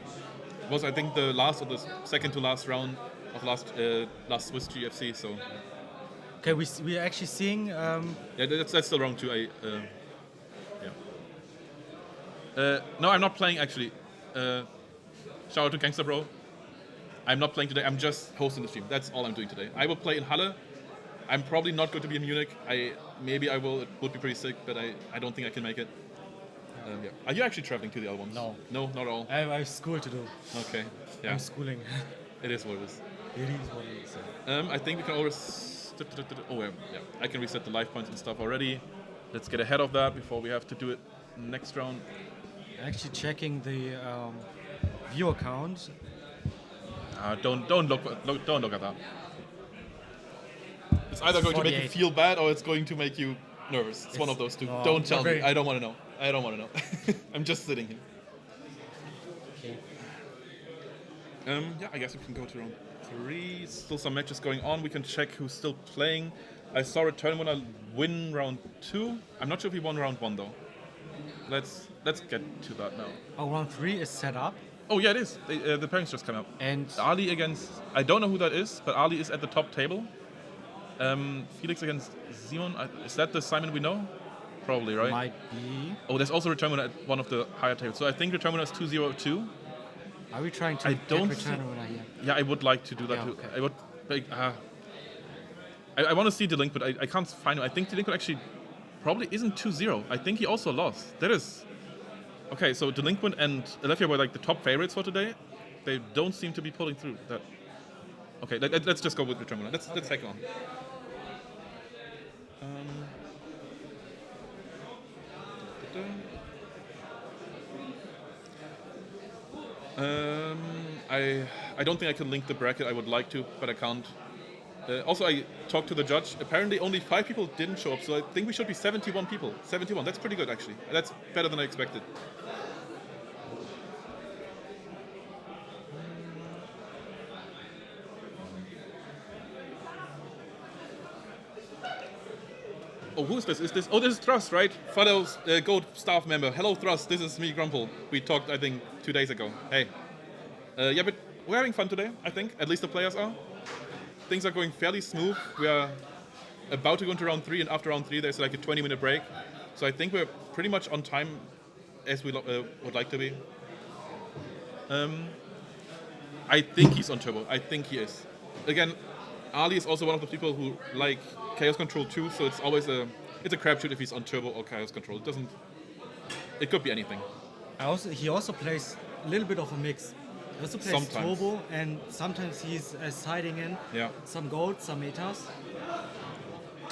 S1: It was, I think, the last or the second to last round of last Swiss GFC. So.
S2: Okay, we are actually seeing.
S1: Yeah, that's still wrong too. No, I'm not playing actually. Shout out to Gangster Bro. I'm not playing today. I'm just hosting the stream. That's all I'm doing today. I will play in Halle. I'm probably not going to be in Munich. Maybe I will. It would be pretty sick, but I don't think I can make it. Yeah. Are you actually traveling to the other ones?
S2: No.
S1: No, not at all.
S2: I have school to do.
S1: Okay. Yeah.
S2: I'm schooling.
S1: It is what it is.
S2: It is what it is.
S1: I think we can always. Oh yeah. I can reset the life points and stuff already. Let's get ahead of that before we have to do it next round.
S2: Actually checking the view account.
S1: Don't look at that. It's either going to make you
S2: 48.
S1: feel bad or it's going to make you nervous. It's one of those two.
S2: No,
S1: Don't tell me.
S2: very-
S1: I don't want to know. I don't want to know. I'm just sitting here.
S2: Okay.
S1: Yeah, I guess we can go to round 3. Still some matches going on. We can check who's still playing. I saw Return Winner win round 2. I'm not sure if he won round 1 though. Let's get to that now.
S2: Oh, round 3 is set up.
S1: Oh yeah, it is. The pairings just came up.
S2: And
S1: Ali against, I don't know who that is, but Ali is at the top table. Felix against Simon. Is that the Simon we know? Probably, right?
S2: might be.
S1: Oh, there's also Return Winner at one of the higher tables. So I think Return Winner is 2-0-2.
S2: Are we trying to
S1: I
S2: get
S1: don't
S2: return
S1: see-
S2: winner here?
S1: Yeah, I would like to do that
S2: Yeah,
S1: too.
S2: okay.
S1: I would. I want to see Delinquent, but I can't find him. I think Delinquent actually probably isn't 2-0. I think he also lost. That is. Okay, so Delinquent and Alefia were like the top favorites for today. They don't seem to be pulling through that. Okay, let's just go with Return Winner. Let's take it on. I don't think I can link the bracket. I would like to, but I can't. Also, I talked to the judge. Apparently, only 5 people didn't show up, so I think we should be 71 people. 71. That's pretty good, actually. That's better than I expected. Oh, who's this? Is this? Oh, this is Thrust, right? Fellow Goat staff member. Hello, Thrust. This is me, Grumple. We talked, I think, 2 days ago. Hey. Yeah, but we're having fun today, I think. At least the players are. Things are going fairly smooth. We are about to go into round 3, and after round 3, there's like a 20-minute break. So I think we're pretty much on time as we would like to be. I think he's on turbo. I think he is. Again, Ali is also one of the people who like Chaos Control too, so it's always a crapshoot if he's on turbo or Chaos Control. It could be anything.
S2: He also plays a little bit of a mix. He also plays
S1: Sometimes.
S2: turbo, and sometimes he's siding in some gold, some metas,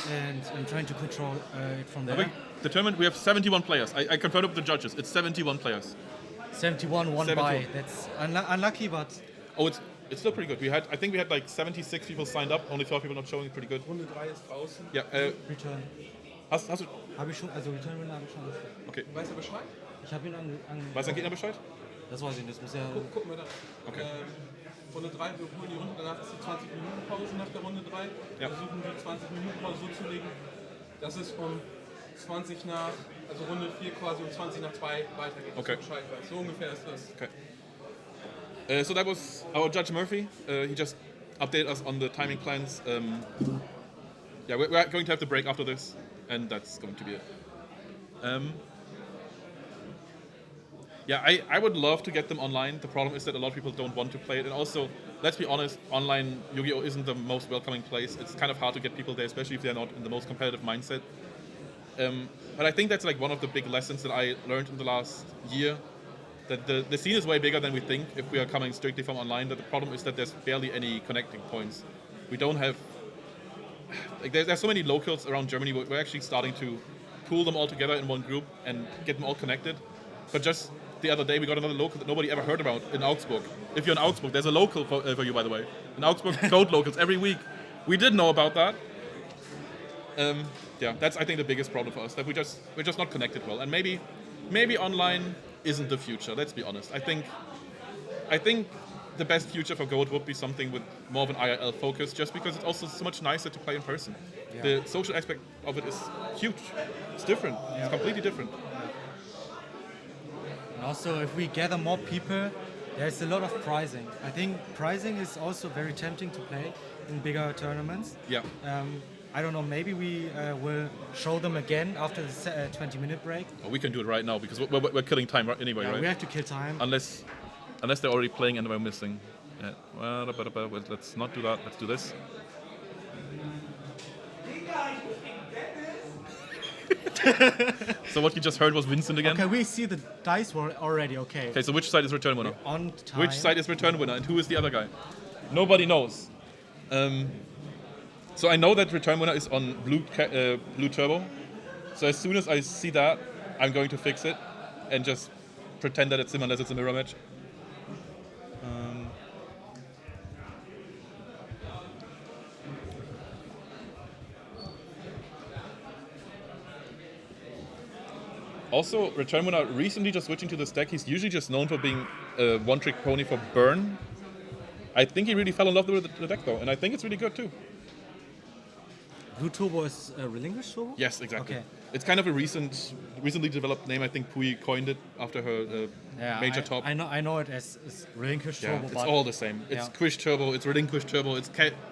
S2: and trying to control it from there.
S1: The tournament, we have 71 players. I confirmed with the judges. It's 71 players.
S2: 71 won
S1: 71.
S2: by. That's unlucky, but
S1: Oh, it's still pretty good. I think we had like 76 people signed up. Only 12 people not showing. Pretty good.
S4: Runde 3 ist draußen.
S1: Yeah.
S2: Return.
S1: Hast du?
S2: Habe ich schon, also Return Winner habe ich schon.
S1: Okay.
S4: Weißt du Bescheid?
S2: Ich habe ihn
S1: Weiß dein Gegner Bescheid?
S2: Das weiß ich nicht, das muss ja...
S4: Gucken wir dann.
S1: Okay.
S4: Runde 3, wir holen die Runde, danach ist die 20-Minuten-Pause nach der Runde 3.
S1: Ja.
S4: Versuchen die 20-Minuten-Pause so zu legen, dass es um 20 nach, also Runde 4 quasi um 20 nach 2 weitergeht.
S1: Okay.
S4: Dass du Bescheid weißt. So ungefähr ist das.
S1: Okay. So that was our Judge Murphy. He just updated us on the timing plans. Yeah, we're going to have the break after this, and that's going to be it. Yeah, I would love to get them online. The problem is that a lot of people don't want to play it. And also, let's be honest, online Yu-Gi-Oh! Isn't the most welcoming place. It's kind of hard to get people there, especially if they're not in the most competitive mindset. But I think that's like one of the big lessons that I learned in the last year, that the scene is way bigger than we think if we are coming strictly from online. That the problem is that there's barely any connecting points. We don't have... Like, there's so many locals around Germany. We're actually starting to pool them all together in one group and get them all connected. But just the other day, we got another local that nobody ever heard about in Augsburg. If you're in Augsburg, there's a local for you, by the way. In Augsburg, code locals every week. We did know about that. Yeah, that's, I think, the biggest problem for us, that we're just not connected well. And maybe online isn't the future, let's be honest. I think the best future for Goat would be something with more of an IRL focus, just because it's also so much nicer to play in person. Yeah. The social aspect of it is huge. It's different. Yeah. It's completely different.
S2: And also, if we gather more people, there's a lot of prizing. I think prizing is also very tempting to play in bigger tournaments.
S1: Yeah.
S2: I don't know, maybe we will show them again after the 20-minute break.
S1: Oh, we can do it right now, because we're killing time anyway, right?
S2: We have to kill time.
S1: Unless they're already playing and we're missing. Yeah. Well, let's not do that. Let's do this. So what you just heard was Vincent again?
S2: Okay, we see the dice were already, okay.
S1: Okay, so which side is return winner?
S2: We're on time.
S1: Which side is return winner and who is the other guy? Nobody knows. So I know that return winner is on blue turbo. So as soon as I see that, I'm going to fix it and just pretend that it's him unless it's a mirror match. Also, return winner recently just switching to this deck. He's usually just known for being a one-trick pony for burn. I think he really fell in love with the deck though, and I think it's really good too.
S2: Blue Turbo is relinquished turbo?
S1: Yes, exactly.
S2: Okay.
S1: It's kind of a recently developed name. I think Prix coined it after her major top.
S2: I know it as relinquished turbo.
S1: It's all the same. It's Quish Turbo, it's Relinquish Turbo, it's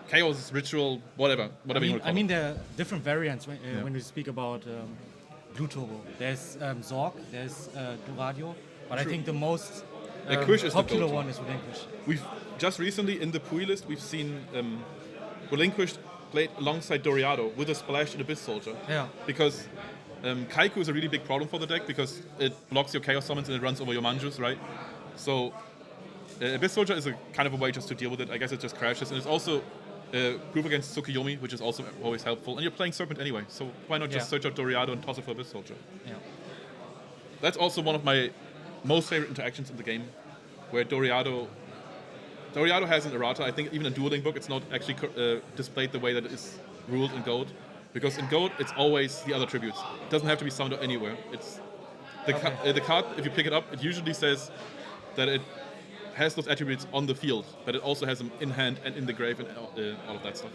S1: Chaos Ritual, whatever you want to call it.
S2: there are different variants when we speak about Blue Turbo. There's Zorg, there's Duradio, but I think the most popular one is Relinquished.
S1: We've just recently in the Prix list we've seen Relinquished played alongside Doriado with a splash in Abyss Soldier.
S2: Yeah.
S1: Because Kaiku is a really big problem for the deck because it blocks your Chaos Summons and it runs over your Manjus, right? So Abyss Soldier is a kind of a way just to deal with it. I guess it just crashes. And it's also proof against Tsukuyomi, which is also always helpful. And you're playing Serpent anyway, so why not just search out Doriado and toss it for Abyss Soldier?
S2: Yeah.
S1: That's also one of my most favorite interactions in the game, where Doriado has an errata. I think even in Dueling Book, it's not actually displayed the way that it is ruled in Gold. Because in Gold, it's always the other tributes. It doesn't have to be summoned anywhere. It's the card, if you pick it up, it usually says that it has those attributes on the field, but it also has them in hand and in the grave and all of that stuff.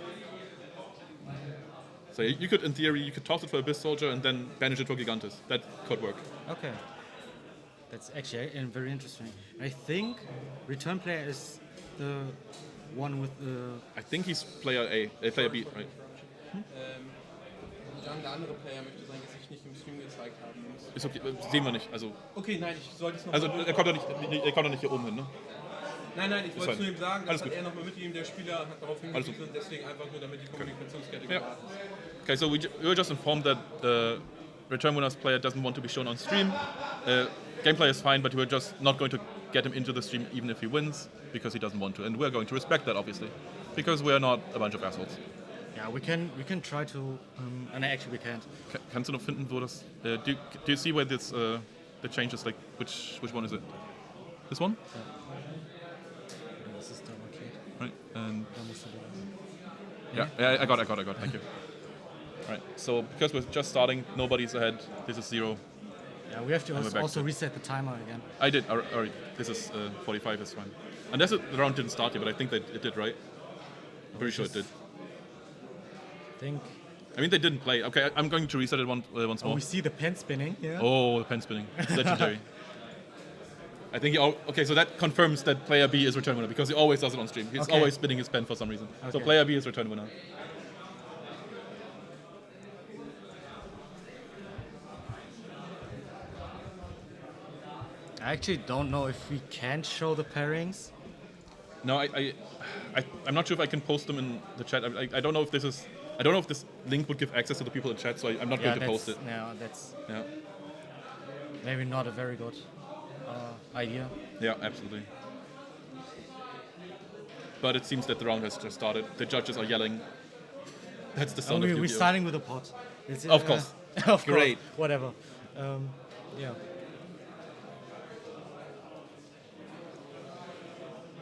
S1: So you could, in theory, you could toss it for Abyss Soldier and then banish it for Gigantis. That could work.
S2: Okay. That's actually very interesting. I think return player is the one with the.
S1: I think he's player A, player B, right?
S4: Jan, der andere Player möchte sein Gesicht nicht im Stream gezeigt haben.
S1: Ist okay, sehen wir nicht. Also,
S4: Okay, nein, ich sollte es noch
S1: also
S4: mal...
S1: er kommt doch nicht hier oben hin, ne?
S4: Nein, ich wollte
S1: fein.
S4: zu ihm sagen,
S1: Alles
S4: das hat
S1: gut.
S4: er nochmal mitgegeben, der Spieler hat darauf
S1: Alles
S4: hingewiesen und deswegen einfach nur, damit die Kommunikationskette
S1: Ja.
S4: gewahrt ist.
S1: Okay, so we were just informed that the Return Winners player doesn't want to be shown on stream. Gameplay is fine, but we're just not going to get him into the stream even if he wins, because he doesn't want to. And we're going to respect that, obviously, because we're not a bunch of assholes.
S2: Yeah, we can try to. And actually we can't.
S1: Kannst du noch finden, wo das... do you see where this, the changes, like, which one is it? This one?
S2: Das ist der okay.
S1: Right, and...
S2: Da musst du
S1: Yeah, I got it, thank you. Right, so because we're just starting, nobody's ahead, this is 0.
S2: Yeah, we have to
S1: we're back
S2: also
S1: to-
S2: reset the timer again.
S1: I did, alright, this is 45, is fine. Unless the round didn't start yet, but I think that it did, right? I'm pretty sure it did.
S2: Think.
S1: I mean, they didn't play. Okay, I'm going to reset it once
S2: Oh,
S1: more.
S2: we see the pen spinning here.
S1: Oh, the pen spinning. It's legendary. I think okay, so that confirms that player B is return winner because he always does it on stream. He's
S2: Okay.
S1: always spinning his pen for some reason. So
S2: Okay.
S1: player B is return winner.
S2: I actually don't know if we can show the pairings.
S1: No, I'm not sure if I can post them in the chat. I don't know if this is. I don't know if this link would give access to the people in chat, so I'm not going to post it.
S2: Yeah, that's
S1: Yeah,
S2: maybe not a very good idea.
S1: yeah, absolutely. But it seems that the round has just started. The judges are yelling. That's the sound of
S2: We're
S1: Yu-Gi-Oh.
S2: starting with a pot. It's,
S1: Of course.
S2: of
S1: Great.
S2: course. Whatever. Yeah.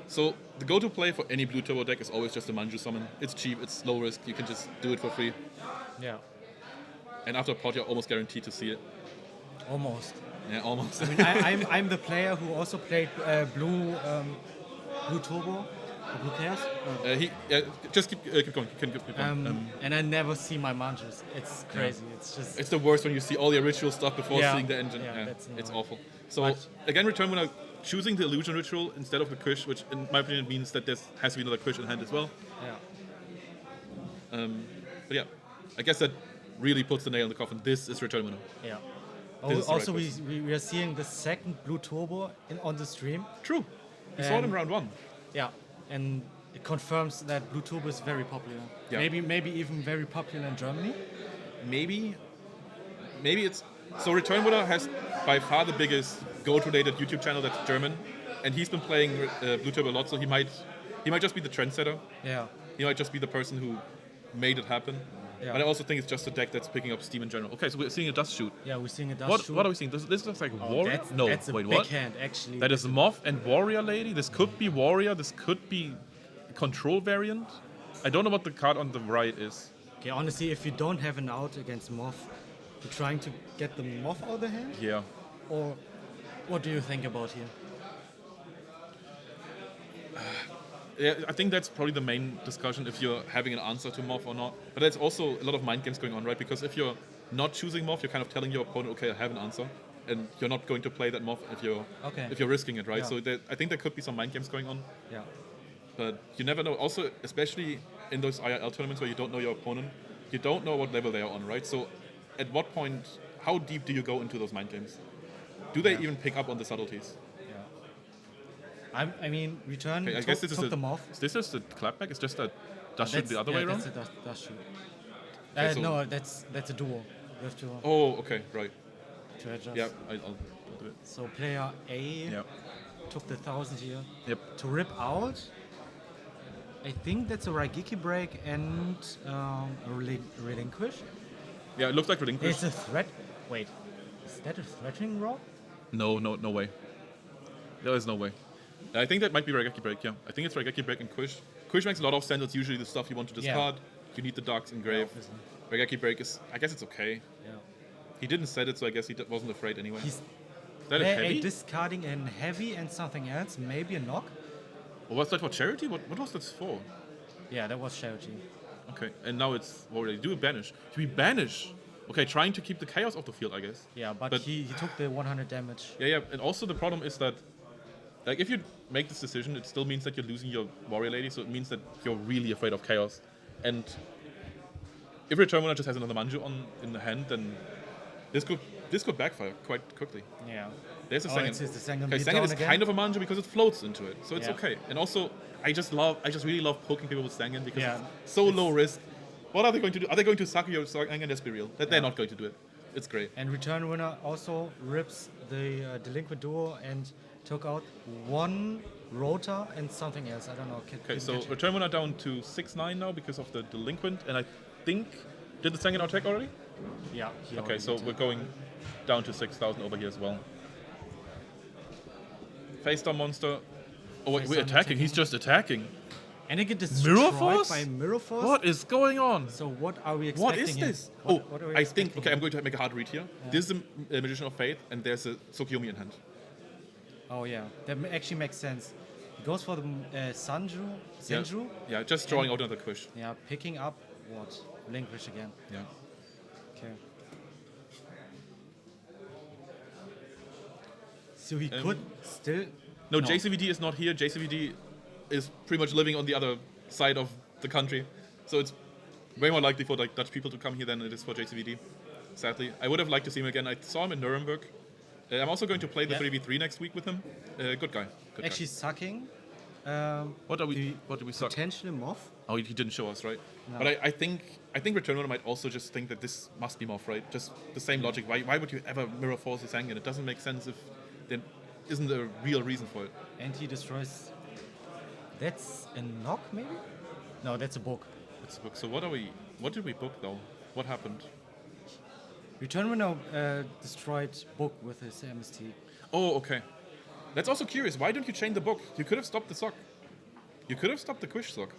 S1: So the go-to play for any blue turbo deck is always just a Manju summon. It's cheap, it's low risk, you can just do it for free.
S2: Yeah.
S1: And after a pot, you're almost guaranteed to see it.
S2: Almost.
S1: Yeah, almost.
S2: I mean, I'm the player who also played blue turbo, blue chaos.
S1: Just keep going. You can keep going.
S2: And I never see my manjas. It's crazy. It's just.
S1: It's the worst when you see all the ritual stuff before
S2: Yeah.
S1: seeing the engine.
S2: Yeah, that's
S1: it's
S2: annoying.
S1: awful. So
S2: But-
S1: again, return winner choosing the illusion ritual instead of the Kush, which in my opinion means that there has to be another Kush in hand as well.
S2: Yeah.
S1: But yeah, I guess that really puts the nail in the coffin. This is return winner.
S2: Yeah.
S1: This is the
S2: Also,
S1: right
S2: we are seeing the second blue turbo on the stream.
S1: True. We saw it in round 1.
S2: Yeah, and it confirms that blue turbo is very popular.
S1: Yeah.
S2: Maybe even very popular in Germany.
S1: Maybe it's so return winner has by far the biggest goat-related YouTube channel that's German, and he's been playing blue turbo a lot, so he might just be the trendsetter.
S2: Yeah.
S1: He might just be the person who made it happen.
S2: Yeah.
S1: But I also think it's just a deck that's picking up steam in general. Okay, so we're seeing a dust shoot.
S2: Yeah, we're seeing a dust
S1: What
S2: shoot.
S1: are we seeing? This looks like warrior.
S2: That's,
S1: No,
S2: that's a
S1: wait,
S2: big
S1: what?
S2: hand actually.
S1: That is Moth and Warrior Lady. This could be Warrior. This could be Control variant. I don't know what the card on the right is.
S2: Okay, honestly, if you don't have an out against Moth, you're trying to get the Moth out of the hand?
S1: Yeah.
S2: Or what do you think about here?
S1: Yeah, I think that's probably the main discussion if you're having an answer to Moth or not. But there's also a lot of mind games going on, right? Because if you're not choosing Moth, you're kind of telling your opponent, okay, I have an answer. And you're not going to play that Moth if you're risking it, right?
S2: Yeah.
S1: So I think there could be some mind games going on.
S2: Yeah.
S1: But you never know. Also, especially in those IRL tournaments where you don't know your opponent, you don't know what level they are on, right? So at what point, how deep do you go into those mind games? Do they even pick up on the subtleties?
S2: I mean, return
S1: Okay, I
S2: took,
S1: guess this is
S2: took them off.
S1: Is this the clapback? Is just a dust shoot the other way around?
S2: That's a dust shoot.
S1: Okay, so-
S2: No, that's a duo. You have to
S1: Oh, okay, right.
S2: adjust.
S1: Yeah, I'll do it.
S2: So player A
S1: Yeah.
S2: took the 1000 here.
S1: Yep.
S2: To rip out, I think that's a Raigeki break and a relinquish.
S1: Yeah, it looks like relinquish.
S2: It's a threat. Wait, is that a threatening rock?
S1: No way. There is no way. I think that might be Raigeki break, yeah. I think it's Raigeki break and Kush. Kush makes a lot of sense. It's usually the stuff you want to discard. You need the darks engraved.
S2: obviously.
S1: Raigeki break is, I guess it's okay.
S2: Yeah.
S1: He didn't set it, so I guess he wasn't afraid anyway.
S2: He's
S1: Is that a heavy?
S2: discarding a heavy and something else, maybe a knock.
S1: Or was that for charity? What was that for?
S2: Yeah, that was charity.
S1: Okay, and now it's already do a banish. We banish. Okay, trying to keep the chaos off the field, I guess.
S2: Yeah, but he took the 100 damage.
S1: Yeah, and also the problem is that, like, if you make this decision, it still means that you're losing your warrior lady, so it means that you're really afraid of chaos. And if Return Winner just has another Manju in the hand, then this could backfire quite quickly.
S2: Yeah.
S1: There's a
S2: Oh,
S1: Sengen.
S2: it's the Sengen
S1: Okay,
S2: beat
S1: Sengen
S2: down
S1: is
S2: again.
S1: kind of a Manju because it floats into it, so it's
S2: Yeah.
S1: okay. And also, I just really love poking people with Sengen because
S2: Yeah.
S1: it's so low risk. What are they going to do? Are they going to suck your Sengen? Let's be real. They're not going to do it. It's great.
S2: And Return Winner also rips the Delinquent Duo and took out one Rota and something else. I don't know.
S1: Okay, so Return Winner down to 6-9 now because of the Delinquent, and I think did the Sengen attack already?
S2: Yeah. he
S1: Okay,
S2: already
S1: so
S2: did.
S1: we're going down to 6,000 over here as well. Face down monster. Oh, wait,
S2: Face
S1: we're
S2: down
S1: attacking. He's just attacking.
S2: And it gets
S1: Mirror
S2: destroyed
S1: Force?
S2: by Mirror Force.
S1: What is going on?
S2: So what are we expecting?
S1: What is
S2: here?
S1: this?
S2: What are we
S1: I think.
S2: expecting
S1: Okay, I'm
S2: here?
S1: going to make a hard read here. This is a Magician of Faith, and there's a Tsukiyomi in hand.
S2: Oh yeah, that actually makes sense. He goes for the Senju.
S1: Yeah, just drawing out another Quish.
S2: Yeah, picking up what? Linkwish again.
S1: Yeah.
S2: Okay. So he
S1: Um,
S2: could still.
S1: No, JCVD is not here. JCVD is pretty much living on the other side of the country, so it's way more likely for like Dutch people to come here than it is for JCVD. Sadly, I would have liked to see him again. I saw him in Nuremberg. I'm also going to play the
S2: Yeah.
S1: 3v3 next week with him. Good guy. Good
S2: Actually sucking.
S1: guy. What do we suck?
S2: Potentially Moth.
S1: Oh, he didn't show us, right?
S2: No.
S1: But I think Return Runner might also just think that this must be Moth, right? Just the same logic. Why would you ever mirror force a Sangan? It doesn't make sense if there isn't a real reason for it.
S2: And he destroys. That's a knock, maybe? No, that's a book.
S1: It's a book. So what did we book though? What happened?
S2: Return Winner destroyed book with his MST.
S1: Oh, okay. That's also curious. Why don't you chain the book? You could have stopped the sock. You could have stopped the Quish sock.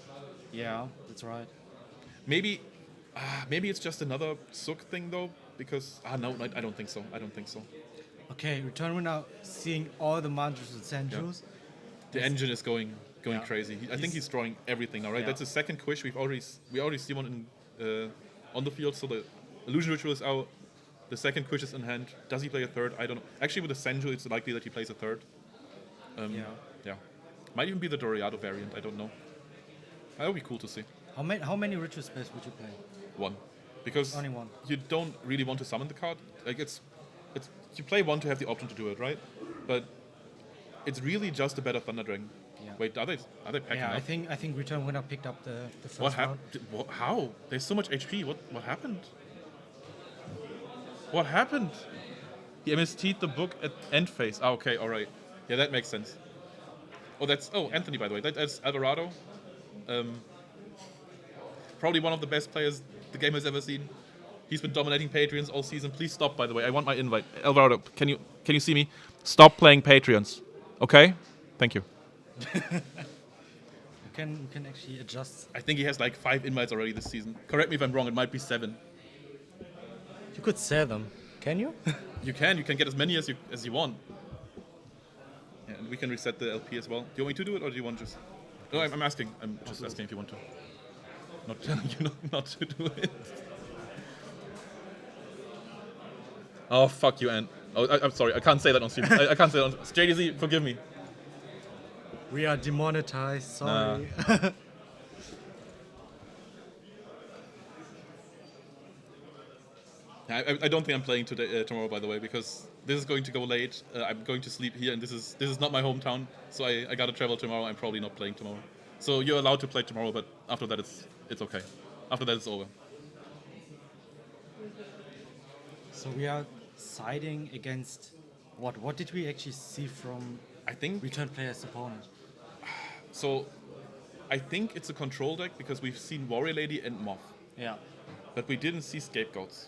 S2: Yeah, that's right.
S1: Maybe it's just another sook thing though, because no, I don't think so. I don't think so.
S2: Okay, Return Winner seeing all the Manjus and Senjus.
S1: The engine is going
S2: Yeah.
S1: crazy. I think he's drawing everything now, right?
S2: Yeah.
S1: That's the second Quish. We already see one on the field. So the Illusion Ritual is out. The second Quish is in hand. Does he play a third? I don't know. Actually, with the Senju, it's likely that he plays a third. Yeah. Might even be the Doriado variant. I don't know. That would be cool to see.
S2: How many ritual spells would you play?
S1: One, because
S2: Only one.
S1: you don't really want to summon the card. Like it's you play one to have the option to do it, right? But it's really just a better Thunder Dragon.
S2: Yeah.
S1: Wait, are they packing
S2: Yeah,
S1: up?
S2: I think Return Winner picked up the first
S1: What
S2: round.
S1: happened? How? There's so much HP. What happened? What happened? He MST'd the book at end phase. Ah, okay, all right. Yeah, that makes sense. Anthony, by the way. That's Alvarado. Probably one of the best players the game has ever seen. He's been dominating Patreons all season. Please stop, by the way. I want my invite. Alvarado, can you see me? Stop playing Patreons. Okay? Thank you.
S2: You can actually adjust.
S1: I think he has like 5 invites already this season. Correct me if I'm wrong, it might be 7.
S2: You could sell them. Can you?
S1: You can get as many as you want. Yeah, and we can reset the LP as well. Do you want me to do it, or do you want just? No, I'm asking. I'm just asking if you want to. Not telling you not to do it. Oh fuck you, Ant. Oh, I'm sorry. I can't say that on stream. I can't say that on JDZ. Forgive me.
S2: We are demonetized. Sorry.
S1: I don't think I'm playing tomorrow, by the way, because this is going to go late. I'm going to sleep here, and this is not my hometown, so I gotta travel tomorrow. I'm probably not playing tomorrow. So you're allowed to play tomorrow, but after that it's okay. After that it's over.
S2: So we are siding against what? What did we actually see from
S1: I think
S2: return player's opponent?
S1: so. I think it's a control deck because we've seen Warrior Lady and Moth,
S2: Yeah.
S1: but we didn't see Scapegoats.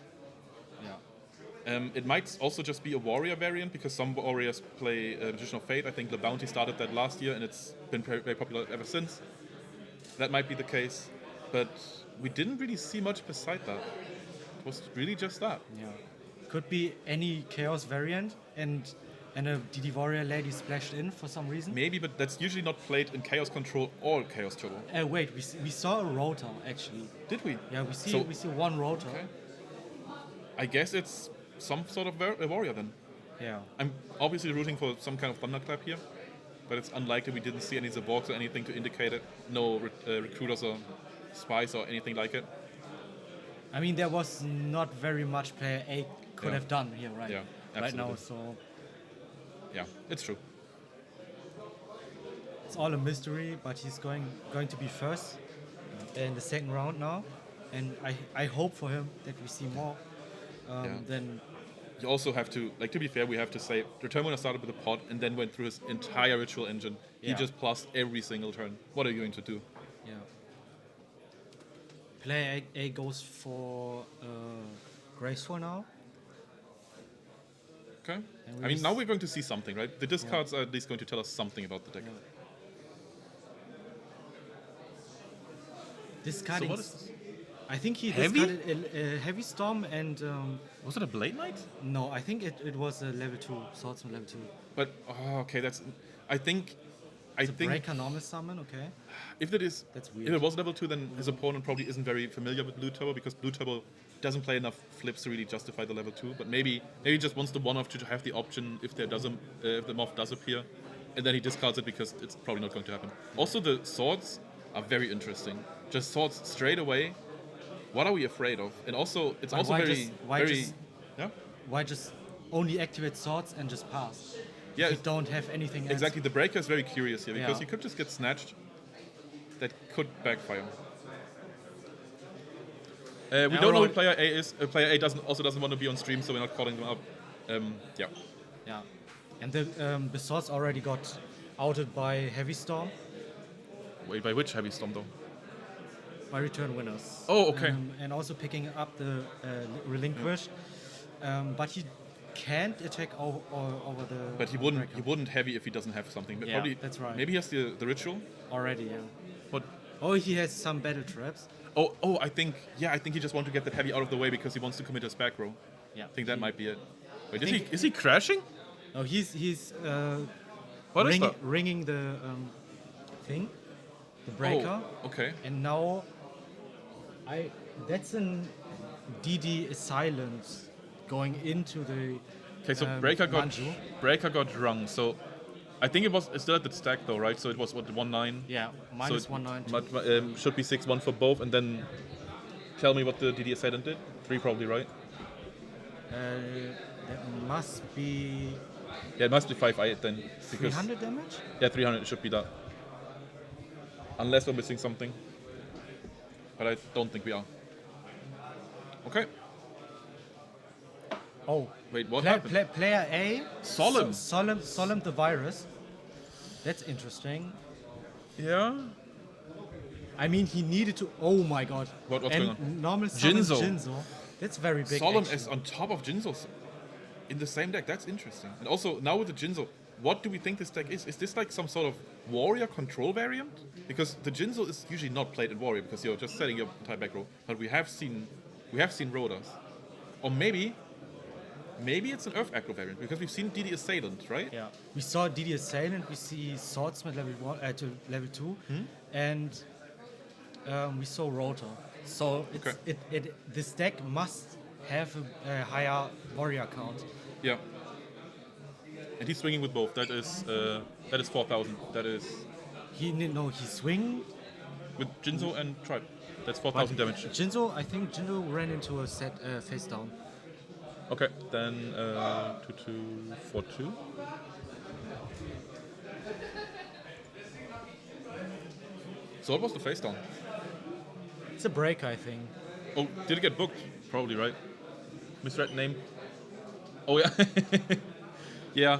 S2: Yeah.
S1: It might also just be a warrior variant because some warriors play Magician of Fate. I think the Bounty started that last year and it's been very popular ever since. That might be the case, but we didn't really see much beside that. It was really just that.
S2: Yeah. Could be any chaos variant, and And a DD Warrior lady splashed in for some reason.
S1: Maybe, but that's usually not played in Chaos Control or Chaos Turbo.
S2: Wait, we saw a rotor actually.
S1: Did we?
S2: Yeah, we see one rotor.
S1: Okay. I guess it's some sort of a warrior then.
S2: Yeah.
S1: I'm obviously rooting for some kind of thunderclap here, but it's unlikely we didn't see any Zaborgs or anything to indicate it. No recruiters or spies or anything like it.
S2: I mean, there was not very much player A could
S1: Yeah.
S2: have done here, right?
S1: Yeah,
S2: right now,
S1: absolutely.
S2: so
S1: Yeah, it's true.
S2: it's all a mystery. But he's going to be first in the second round now, and I hope for him that we see more than.
S1: You also have to be fair, we have to say, the turn winner started with a pod and then went through his entire ritual engine. He
S2: Yeah.
S1: just plussed every single turn. What are you going to do?
S2: Yeah. Player A goes for Graceful now.
S1: Okay.
S2: And
S1: I mean, now we're going to see something, right? The discards are at least going to tell us something about the deck.
S2: Yeah. Discarding.
S1: So what is this?
S2: I think he
S1: Heavy?
S2: discarded a Heavy Storm and
S1: Was it a Blade Knight?
S2: no, I think it was a level 2, Swordsman level 2.
S1: But, okay, that's... I think...
S2: Breaker normal summon, okay.
S1: If it is,
S2: That's
S1: if
S2: weird.
S1: it was level 2, then his opponent probably isn't very familiar with Blue Turbo because Blue Turbo doesn't play enough flips to really justify the level 2. But maybe he just wants the one-off to have the option if if the moth does appear, and then he discards it because it's probably not going to happen. Also, the swords are very interesting. Just swords straight away. What are we afraid of? And also, it's
S2: But
S1: also
S2: why just
S1: yeah.
S2: why just only activate swords and just pass?
S1: Yeah,
S2: If you don't have anything else.
S1: exactly. The breaker is very curious here because
S2: Yeah.
S1: you could just get snatched. That could backfire. We don't know who player A is. Player A doesn't want to be on stream, so we're not calling them up. Yeah.
S2: Yeah. And the swords already got outed by Heavy Storm,
S1: Wait, by which heavy storm though?
S2: by return winners.
S1: Oh, okay.
S2: And also picking up the relinquish. But he can't attack over the.
S1: But he wouldn't heavy if he doesn't have something. But
S2: Yeah,
S1: probably,
S2: that's right.
S1: Maybe he has the ritual.
S2: Already, yeah.
S1: But
S2: Oh, he has some battle traps.
S1: I think he just wants to get that heavy out of the way because he wants to commit his back row.
S2: Yeah.
S1: I think that might be it. Wait,
S2: think-
S1: is he crashing?
S2: No, he's
S1: What is that?
S2: ringing the thing, the breaker,
S1: Oh, okay.
S2: and now that's an DD silence going into the.
S1: Okay, so breaker
S2: Manju.
S1: got rung. So I think it's still at the stack though, right? So it was what 1-9.
S2: Yeah, minus 1-9.
S1: Should be 6-1 for both, and then tell me what the DD Ascendant did. 3 probably, right?
S2: That must be
S1: Yeah, it must be 5-8 then. Because
S2: 300 damage.
S1: yeah, 300 it should be that. Unless we're missing something. But I don't think we are. Okay.
S2: Oh,
S1: Wait, what happened?
S2: player A.
S1: Solemn.
S2: Solemn the virus. That's interesting.
S1: Yeah.
S2: I mean, he needed to. Oh my god.
S1: What's
S2: and
S1: going on?
S2: Normal summon
S1: Jinzo.
S2: Jinzo. That's very big.
S1: Solemn
S2: actually.
S1: is on top of Jinzo's in the same deck. That's interesting. And also now with the Jinzo, what do we think this deck is? Is this like some sort of warrior control variant? Because the Jinzo is usually not played in warrior because you're just setting your entire back row. But we have seen Rodas, or maybe it's an Earth aggro variant because we've seen DD Assailant, right?
S2: Yeah. We saw DD Assailant. We see Swordsmith level 1 to level 2, and we saw Rotor. So this deck must have a higher warrior count.
S1: Yeah. And he's swinging with both. That is 4,000. That is
S2: He swing.
S1: with Jinzo and Tribe. That's 4,000 damage.
S2: I think Jinzo ran into a set face down.
S1: Okay, then 2-2, 4-2. So what was the face down?
S2: It's a break, I think.
S1: Oh, did it get booked? Probably, right? Misread name. Oh yeah. Yeah.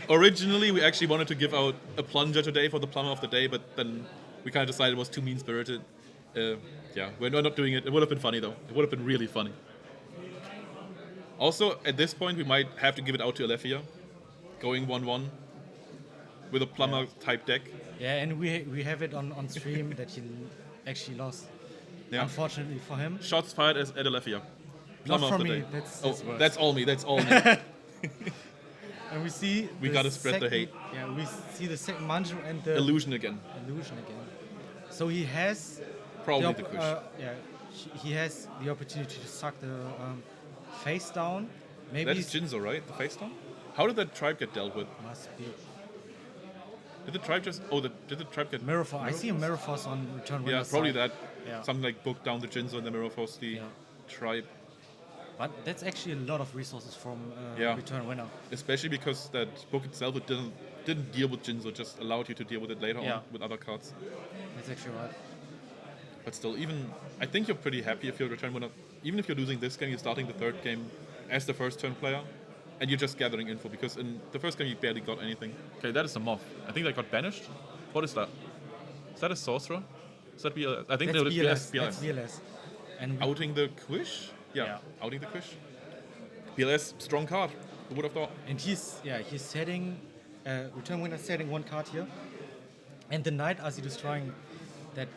S1: Originally, we actually wanted to give out a plunger today for the plumber of the day, but then we kind of decided it was too mean-spirited. Yeah, we're not doing it. It would have been funny though. It would have been really funny. Also, at this point, we might have to give it out to Alethea, going 1-1 with a plumber type deck.
S2: Yeah, and we have it on stream that he actually lost.
S1: Yeah.
S2: Unfortunately for him.
S1: Shots fired at Alethea.
S2: Not
S1: Plumber
S2: from
S1: of the
S2: me.
S1: day.
S2: That's
S1: Oh,
S2: worse.
S1: that's all me. That's all me.
S2: And we see
S1: We
S2: the
S1: gotta spread the
S2: second-
S1: hate.
S2: Yeah, we see the second Manju and the
S1: Illusion again.
S2: illusion again. So he has
S1: Probably
S2: the
S1: the
S2: op-
S1: Kush.
S2: yeah, he has the opportunity to suck the face down. Maybe
S1: That is Jinzo, right? The face down? How did that tribe get dealt with?
S2: must be
S1: Did the tribe just... Oh, did the tribe get...
S2: Mirror Force. I see a Mirror Force on Return
S1: Yeah,
S2: Winner's
S1: probably
S2: side.
S1: that.
S2: Yeah.
S1: Something like book down the Jinzo and the Mirror Force the
S2: Yeah.
S1: tribe.
S2: But that's actually a lot of resources from
S1: Yeah.
S2: Return Winner.
S1: Especially because that book itself it didn't deal with Jinzo, just allowed you to deal with it later
S2: Yeah.
S1: on with other cards.
S2: That's actually right.
S1: But still, even I think you're pretty happy if you're Return Winner. Even if you're losing this game, you're starting the third game as the first turn player, and you're just gathering info because in the first game you barely got anything. Okay, that is a moth. I think that got banished. What is that? Is that a sorcerer? Is that BLS? I think
S2: That's
S1: that
S2: BLS.
S1: BLS.
S2: That's BLS. And we-
S1: Outing the Quish? Yeah,
S2: Yeah.
S1: outing the Quish. BLS, strong card. Who would have thought?
S2: And he's setting Return Winner setting one card here, and the Knight as he destroying that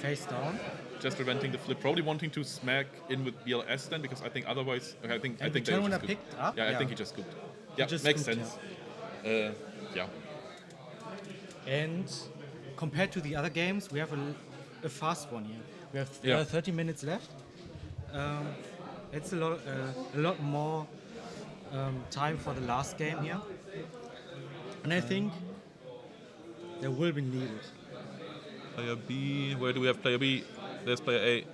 S2: face down.
S1: Just preventing the flip. Probably wanting to smack in with BLS then, because I think otherwise, I think
S2: And
S1: they
S2: Return Winner
S1: just scooped.
S2: picked up.
S1: Yeah, I think he just scooped. Yeah,
S2: just
S1: makes
S2: scooped,
S1: sense. Yeah.
S2: And compared to the other games, we have a fast one here. We have
S1: Yeah.
S2: 30 minutes left. It's a lot more time for the last game here, and I think there will be needed.
S1: Player B. Where do we have player B? There's player A.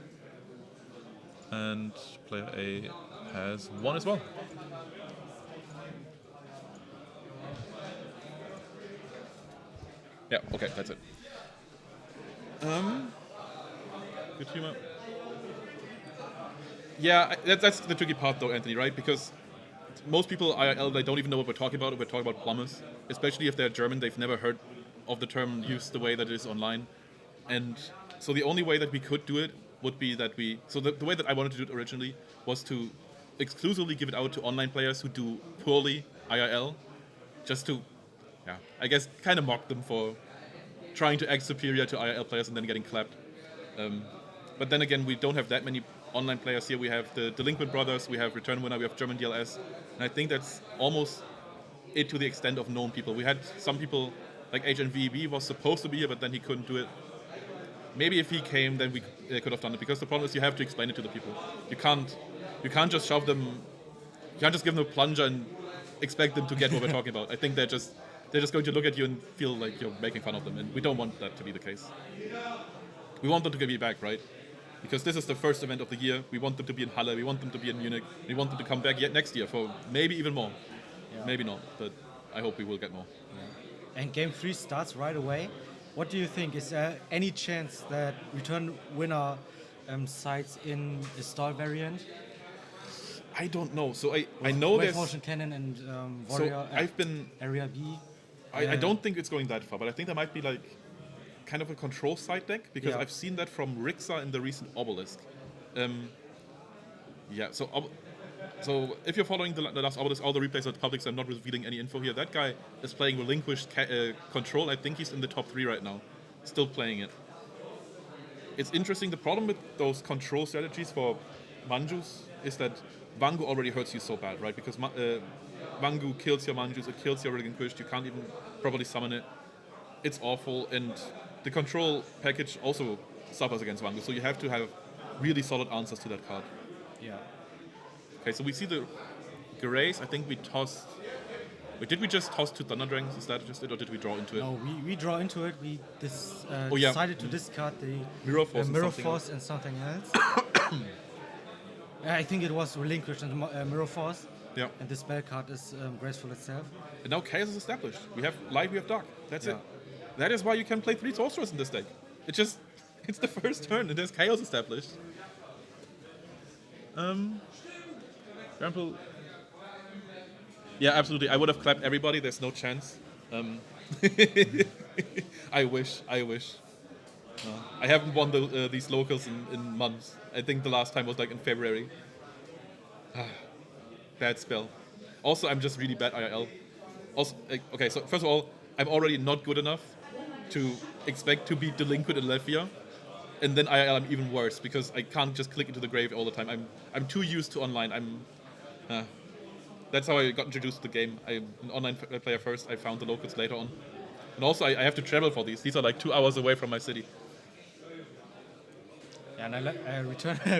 S1: And player A has one as well. Yeah, okay, that's it. Good humor. Yeah, that's the tricky part though, Anthony, right? Because most people IRL, they don't even know what we're talking about. We're talking about plumbers, especially if they're German. They've never heard of the term used the way that it is online. And so the only way that we could do it would be that the way that I wanted to do it originally was to exclusively give it out to online players who do poorly IRL, just to, yeah, I guess kind of mock them for trying to act superior to IRL players and then getting clapped. But then again, we don't have that many online players here. We have the Delinquent Brothers, we have Return Winner, we have German DLS, and I think that's almost it to the extent of known people. We had some people, like HNVB was supposed to be here, but then he couldn't do it. Maybe if he came, then we could have done it, because the problem is you have to explain it to the people. You can't just shove them, you can't just give them a plunger and expect them to get what we're talking about. I think they're just going to look at you and feel like you're making fun of them, and we don't want that to be the case. We want them to be back, right? Because this is the first event of the year. We want them to be in Halle, we want them to be in Munich, we want them to come back yet next year for maybe even more.
S2: Yeah.
S1: Maybe not, but I hope we will get more.
S2: And game 3 starts right away. What do you think? Is there any chance that Return Winner sides in the stall variant?
S1: I don't know. So I know
S2: Wave
S1: there's...
S2: Motion Cannon and Warrior
S1: So I've been...
S2: Area B.
S1: I don't think it's going that far, but I think there might be like kind of a control side deck, because
S2: Yeah.
S1: I've seen that from Rixa in the recent Obelisk. So if you're following the last Obelisk, all the replays are public, so I'm not revealing any info here. That guy is playing Relinquished Control. I think he's in the top 3 right now, still playing it. It's interesting. The problem with those control strategies for Manjus is that Wangu already hurts you so bad, right? Because Wangu kills your Manjus, it kills your Relinquished, you can't even properly summon it. It's awful, and the control package also suffers against Wangu, so you have to have really solid answers to that card.
S2: Yeah.
S1: Okay, so we see the Grace. I think we tossed... Wait, did we just toss 2 Thunder Dragons? Is that just it, or did we draw into it?
S2: No, we draw into it. We
S1: Oh, yeah.
S2: decided to discard the
S1: Mirror Force and
S2: Mirror
S1: something
S2: Force and something else. I think it was Relinquished and Mirror Force.
S1: Yeah.
S2: And the spell card is graceful itself.
S1: And now Chaos is established. We have Light, we have Dark. That's
S2: Yeah.
S1: it. That is why you can play 3 Sorcerers in this deck. It's the first turn, and there's Chaos established. Example. Yeah, absolutely. I would have clapped everybody. There's no chance. I wish. I haven't won these locals in months. I think the last time was like in February. Bad spell. Also, I'm just really bad IRL. Also, okay, so first of all, I'm already not good enough to expect to be Delinquent in Lethia. And then IRL, I'm even worse, because I can't just click into the grave all the time. I'm too used to online. That's how I got introduced to the game. I'm an online player first. I found the locals later on. And also, I have to travel for these. These are like 2 hours away from my city.
S2: And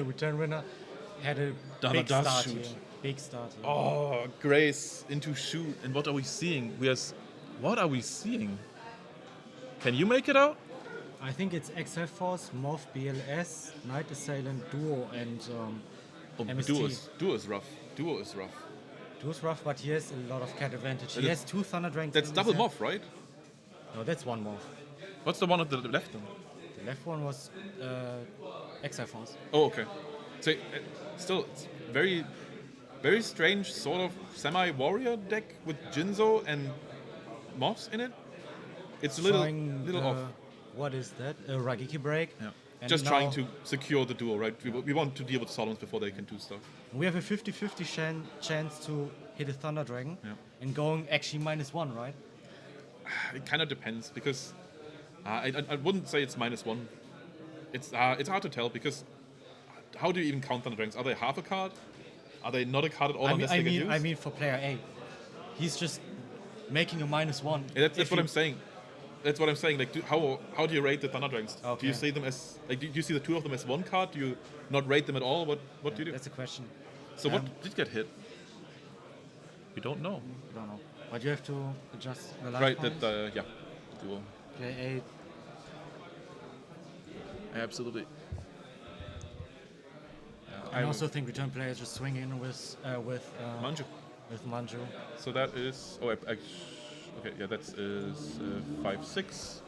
S2: return winner had a
S1: Dana
S2: big
S1: does
S2: start
S1: shoot.
S2: here. Big start here.
S1: Oh, Grace into shoot. And what are we seeing? What are we seeing? Can you make it out?
S2: I think it's XL Force, Morph BLS, Night Assailant, Duo, and MST.
S1: Duo is rough.
S2: Duo's rough, but he has a lot of cat advantage. He
S1: That
S2: has 2 Thunder Dragons.
S1: That's
S2: in
S1: double
S2: his hand.
S1: morph, right?
S2: No, that's one Morph.
S1: What's the one at the left then?
S2: The left one was XL Force.
S1: Oh, okay. So still, it's very, very strange sort of semi-warrior deck with Jinzo and morphs in it. It's a little off.
S2: What is that? A Ragiki break.
S1: Yeah.
S2: And
S1: Just
S2: now
S1: trying to secure the duo, right? We want to deal with Solons before they can do stuff.
S2: We have a 50-50 chance to hit a Thunder Dragon.
S1: Yeah.
S2: And going actually -1, right?
S1: It kind of depends because I wouldn't say it's -1. It's hard to tell because how do you even count Thunder Dragons? Are they half a card? Are they not a card at all unless they get used?
S2: I mean for player A. He's just making a -1.
S1: Yeah, that's what I'm saying. That's what I'm saying. Like, how do you rate the Thunder Dragons?
S2: Okay.
S1: Do you see them as like? Do you see the 2 of them as 1 card? Do you not rate them at all? What do you do?
S2: That's a question.
S1: So what did get hit? We don't know.
S2: I don't know. But you have to adjust the life
S1: Right.
S2: points.
S1: That yeah. Duo.
S2: Player
S1: Absolutely.
S2: A. I also think return players just swing in with
S1: Manju.
S2: With Manju.
S1: So that is okay. Yeah, that is 5/6.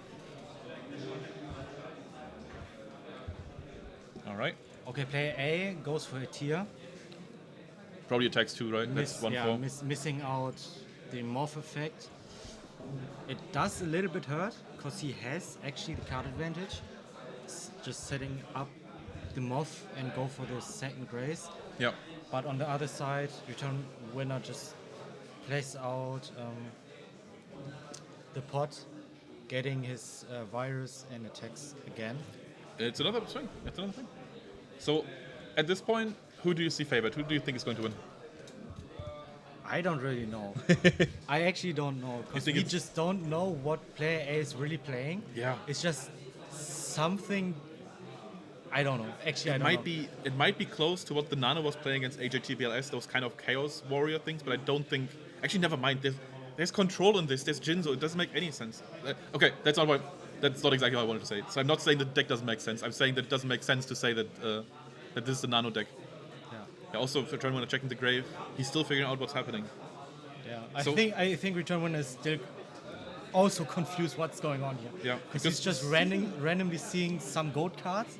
S1: All right.
S2: Okay, player A goes for a tier.
S1: Probably attacks 2, right? That's 1/4.
S2: Missing out the morph effect. It does a little bit hurt because he has actually the card advantage. It's just setting up the morph and go for the second grace.
S1: Yeah.
S2: But on the other side, return winner just plays out the pot, getting his virus and attacks again.
S1: It's another swing. It's another thing. So, at this point, who do you see favored? Who do you think is going to win?
S2: I don't really know. I actually don't know because
S1: think
S2: we
S1: it's-
S2: just don't know what player A is really playing.
S1: Yeah.
S2: It's just something. I don't know. Actually, I don't know.
S1: It might be close to what the Nano was playing against AJTBLS, those kind of Chaos Warrior things, but I don't think... Actually, never mind. There's control in this. There's Jinzo. It doesn't make any sense. Okay, that's not exactly what I wanted to say. So I'm not saying the deck doesn't make sense. I'm saying that it doesn't make sense to say that that this is the Nano deck. Yeah, also, for Return Winner checking the grave, he's still figuring out what's happening.
S2: Yeah.
S1: So-
S2: I think return winner is still also confused what's going on here.
S1: Yeah,
S2: Because he's just randomly seeing some gold cards,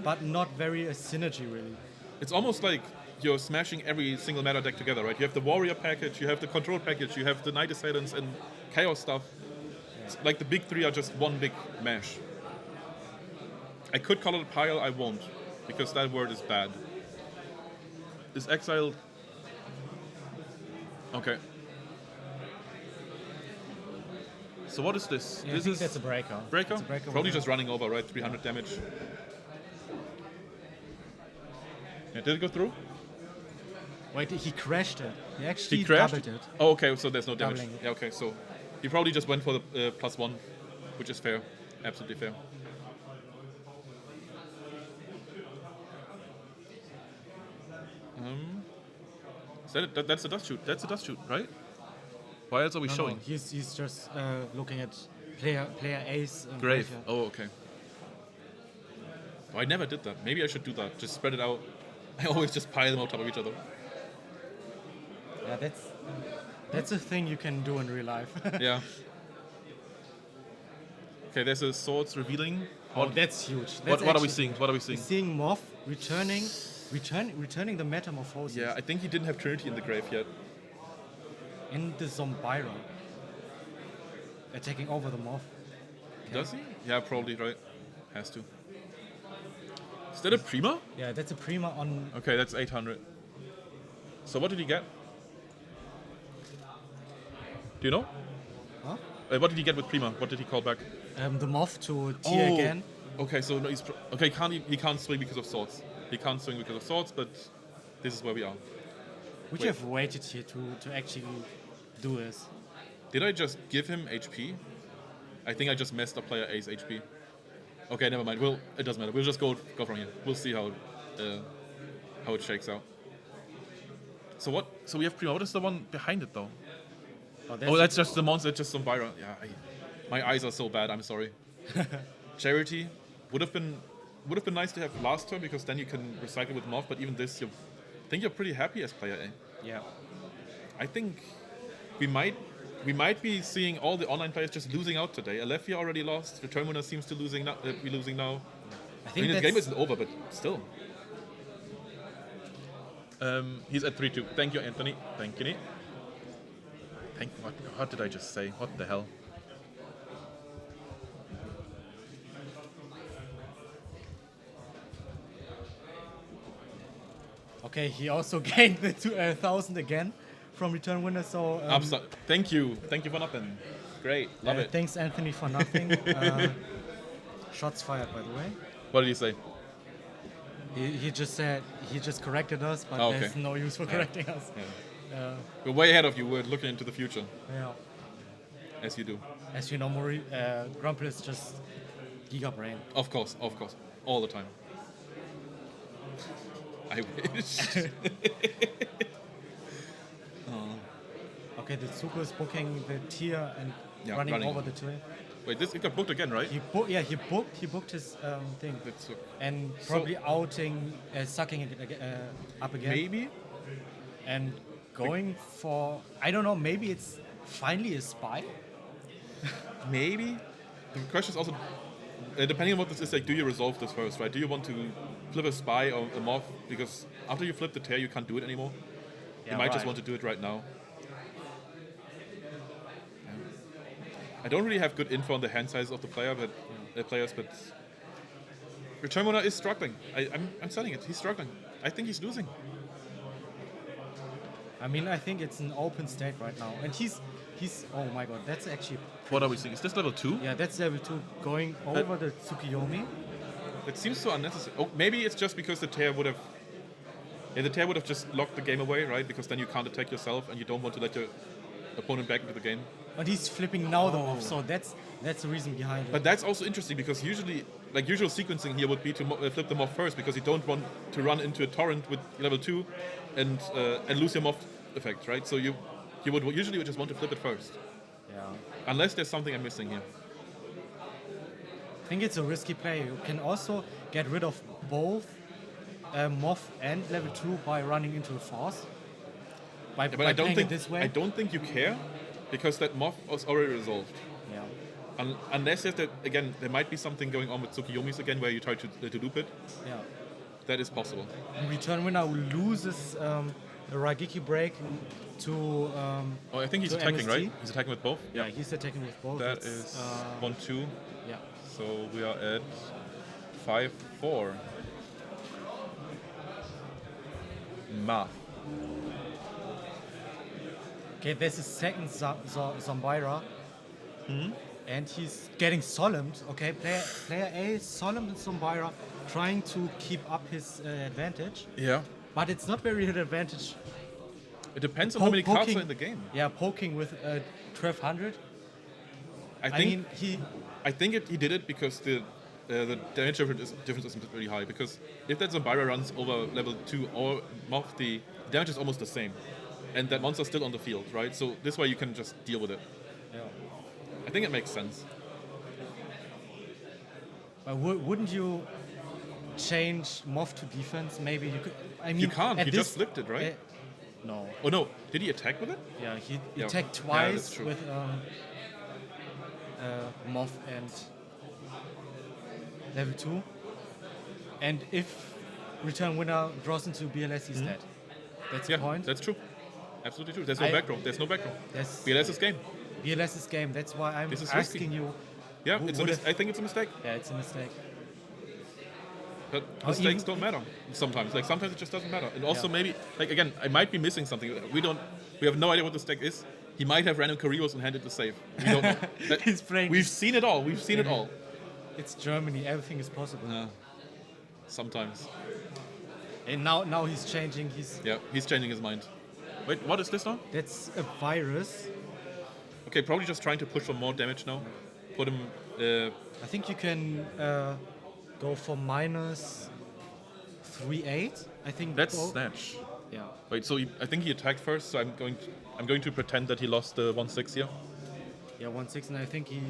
S2: but not very a synergy really.
S1: It's almost like you're smashing every single meta deck together, right? You have the Warrior package, you have the Control package, you have the Night Assailants and Chaos stuff. It's like the big 3 are just one big mash. I could call it a pile, I won't, because that word is bad. Is exiled. Okay. So what is this?
S2: Yeah, I
S1: This
S2: think
S1: is
S2: that's a breaker.
S1: breaker?
S2: It's a breaker
S1: Probably
S2: with
S1: just running over, right? 300 damage. Yeah, did it go through?
S2: Wait, he crashed it. He actually
S1: He crashed?
S2: doubled it.
S1: Oh, okay, so there's no damage.
S2: Doubling it.
S1: Yeah, okay, so he probably just went for the +1, which is fair. Absolutely fair. Is that it? That's a dust shoot. That's a dust shoot, right? Why else are we
S2: No,
S1: showing?
S2: he's just looking at player A's
S1: Grave.
S2: graveyard.
S1: Oh, okay. Oh, I never did that. Maybe I should do that. Just spread it out. I always just pile them on top of each other.
S2: Yeah, that's a thing you can do in real life.
S1: Yeah. Okay, there's a swords revealing.
S2: Oh, that's huge.
S1: What are we seeing? What are we
S2: We're
S1: seeing?
S2: seeing Moth returning the Metamorphosis
S1: Yeah, I think he didn't have Trinity in the grave yet.
S2: in the Zombira. Taking over the Moth.
S1: Does he? Yeah, probably, right. Has to. Is that a Prima?
S2: Yeah, that's a Prima on.
S1: Okay, that's 800. So what did he get? Do you know?
S2: Huh?
S1: What did he get with Prima? What did he call back?
S2: The Moth to tier again.
S1: Okay, so no, he can't swing because of swords. He can't swing because of swords, but this is where we are.
S2: Would
S1: Wait.
S2: you have waited here to actually do this?
S1: Did I just give him HP? I think I just messed up player A's HP. Okay, never mind. It doesn't matter. We'll just go from here. We'll see how it shakes out. So what? So we have Prima. What is the one behind it though? Oh, that's just the monster. That's just some Byra. Yeah, my eyes are so bad. I'm sorry. Charity would have been nice to have last turn because then you can recycle with Moth. But even this, I think you're pretty happy as player A.
S2: Yeah.
S1: I think we might be seeing all the online players just losing out today. Alethea already lost. Return Winner seems to be losing now. I mean, the game isn't over, but still. He's at 3-2. Thank you, Anthony. Thank you. What did I just say? What the hell?
S2: Okay, he also gained the 1,000 again from Return Winner. So
S1: thank you for nothing. Great, love it.
S2: Thanks, Anthony, for nothing. Shots fired, by the way.
S1: What did he say?
S2: He just said he just corrected us, but there's no use for correcting us.
S1: Yeah. We're way ahead of you. We're looking into the future.
S2: Yeah.
S1: As you do.
S2: As you know, Grumpel is just Giga Brain.
S1: Of course, all the time. I wish.
S2: Okay, the Tsuko is booking the tier and running over the tier.
S1: Wait, it got booked again, right?
S2: He booked his thing. And
S1: So-
S2: probably sucking it up again.
S1: Maybe.
S2: And going for, I don't know, maybe it's finally a spy?
S1: Maybe. The question is also, depending on what this is, like, do you resolve this first, right? Do you want to flip a spy or a moth? Because after you flip the tear, you can't do it anymore. You might just want to do it right now. I don't really have good info on the hand size of the players, but Return Winner is struggling. I'm selling it. He's struggling. I think he's losing.
S2: I mean, I think it's an open state right now. And he's oh my god, that's actually...
S1: What are we seeing? Is this level 2?
S2: Yeah, that's level 2, going over the Tsukiyomi.
S1: It seems so unnecessary. Oh, maybe it's just because the tear would have... Yeah, the tear would have just locked the game away, right? Because then you can't attack yourself and you don't want to let your opponent back into the game.
S2: But he's flipping now the move, so that's the reason behind it.
S1: But that's also interesting because usually, like, usual sequencing here would be to flip them off first because you don't want to run into a torrent with level 2 and lose your moth effect, right? So you would usually just want to flip it first.
S2: Yeah.
S1: Unless there's something I'm missing here.
S2: I think it's a risky play. You can also get rid of both Moth and level 2 by running into a force.
S1: But I don't think this way. I don't think you care because that moth was already resolved.
S2: Yeah.
S1: Unless again there might be something going on with Tsukiyomi's again where you try to loop it.
S2: Yeah.
S1: That is possible.
S2: Return Winner loses the Raigeki break to.
S1: I think he's attacking,
S2: MST.
S1: right? He's attacking with both.
S2: Yeah, he's attacking with both.
S1: That is 1-2.
S2: Yeah.
S1: So we are at 5-4. Math.
S2: Okay, this is second Zombira. And he's getting solemned. Okay, player A is solemned in Zombira, trying to keep up his advantage.
S1: Yeah.
S2: But it's not very good advantage.
S1: It depends on how many cards are in the game.
S2: Yeah, poking with 1200.
S1: I think he did it because the damage difference isn't really high. Because if that Zombira runs over level 2 or Moth, the damage is almost the same. And that monster's still on the field, right? So this way you can just deal with it.
S2: Yeah.
S1: I think it makes sense.
S2: But wouldn't you change Moth to defense? Maybe you could. I mean,
S1: you can't. He just flipped it, right?
S2: No.
S1: Oh no! Did he attack with it?
S2: Yeah, he attacked twice with Moth and level 2. And if Return Winner draws into BLS, he's dead. That's the point.
S1: That's true. Absolutely true. There's no back row. There's no back row. BLS's game.
S2: BLS's game. That's why I'm asking you.
S1: Yeah, I think it's a mistake.
S2: Yeah, it's a mistake.
S1: But mistakes don't matter sometimes. Like sometimes it just doesn't matter. And also maybe, like again, I might be missing something. We have no idea what the stack is. He might have random Karibos and handed the save. We don't know.
S2: He's playing.
S1: We've seen it all. We've seen it all.
S2: It's Germany. Everything is possible.
S1: Sometimes.
S2: And now he's changing.
S1: He's changing his mind. Wait, what is this now?
S2: That's a virus.
S1: Okay, probably just trying to push for more damage now. Put him.
S2: I think you can go for minus 3-8. I think
S1: That's
S2: both-
S1: snatch.
S2: Yeah.
S1: Wait, so I think he attacked first, so I'm going to pretend that he lost the 1-6 here.
S2: Yeah, 1-6, and I think he.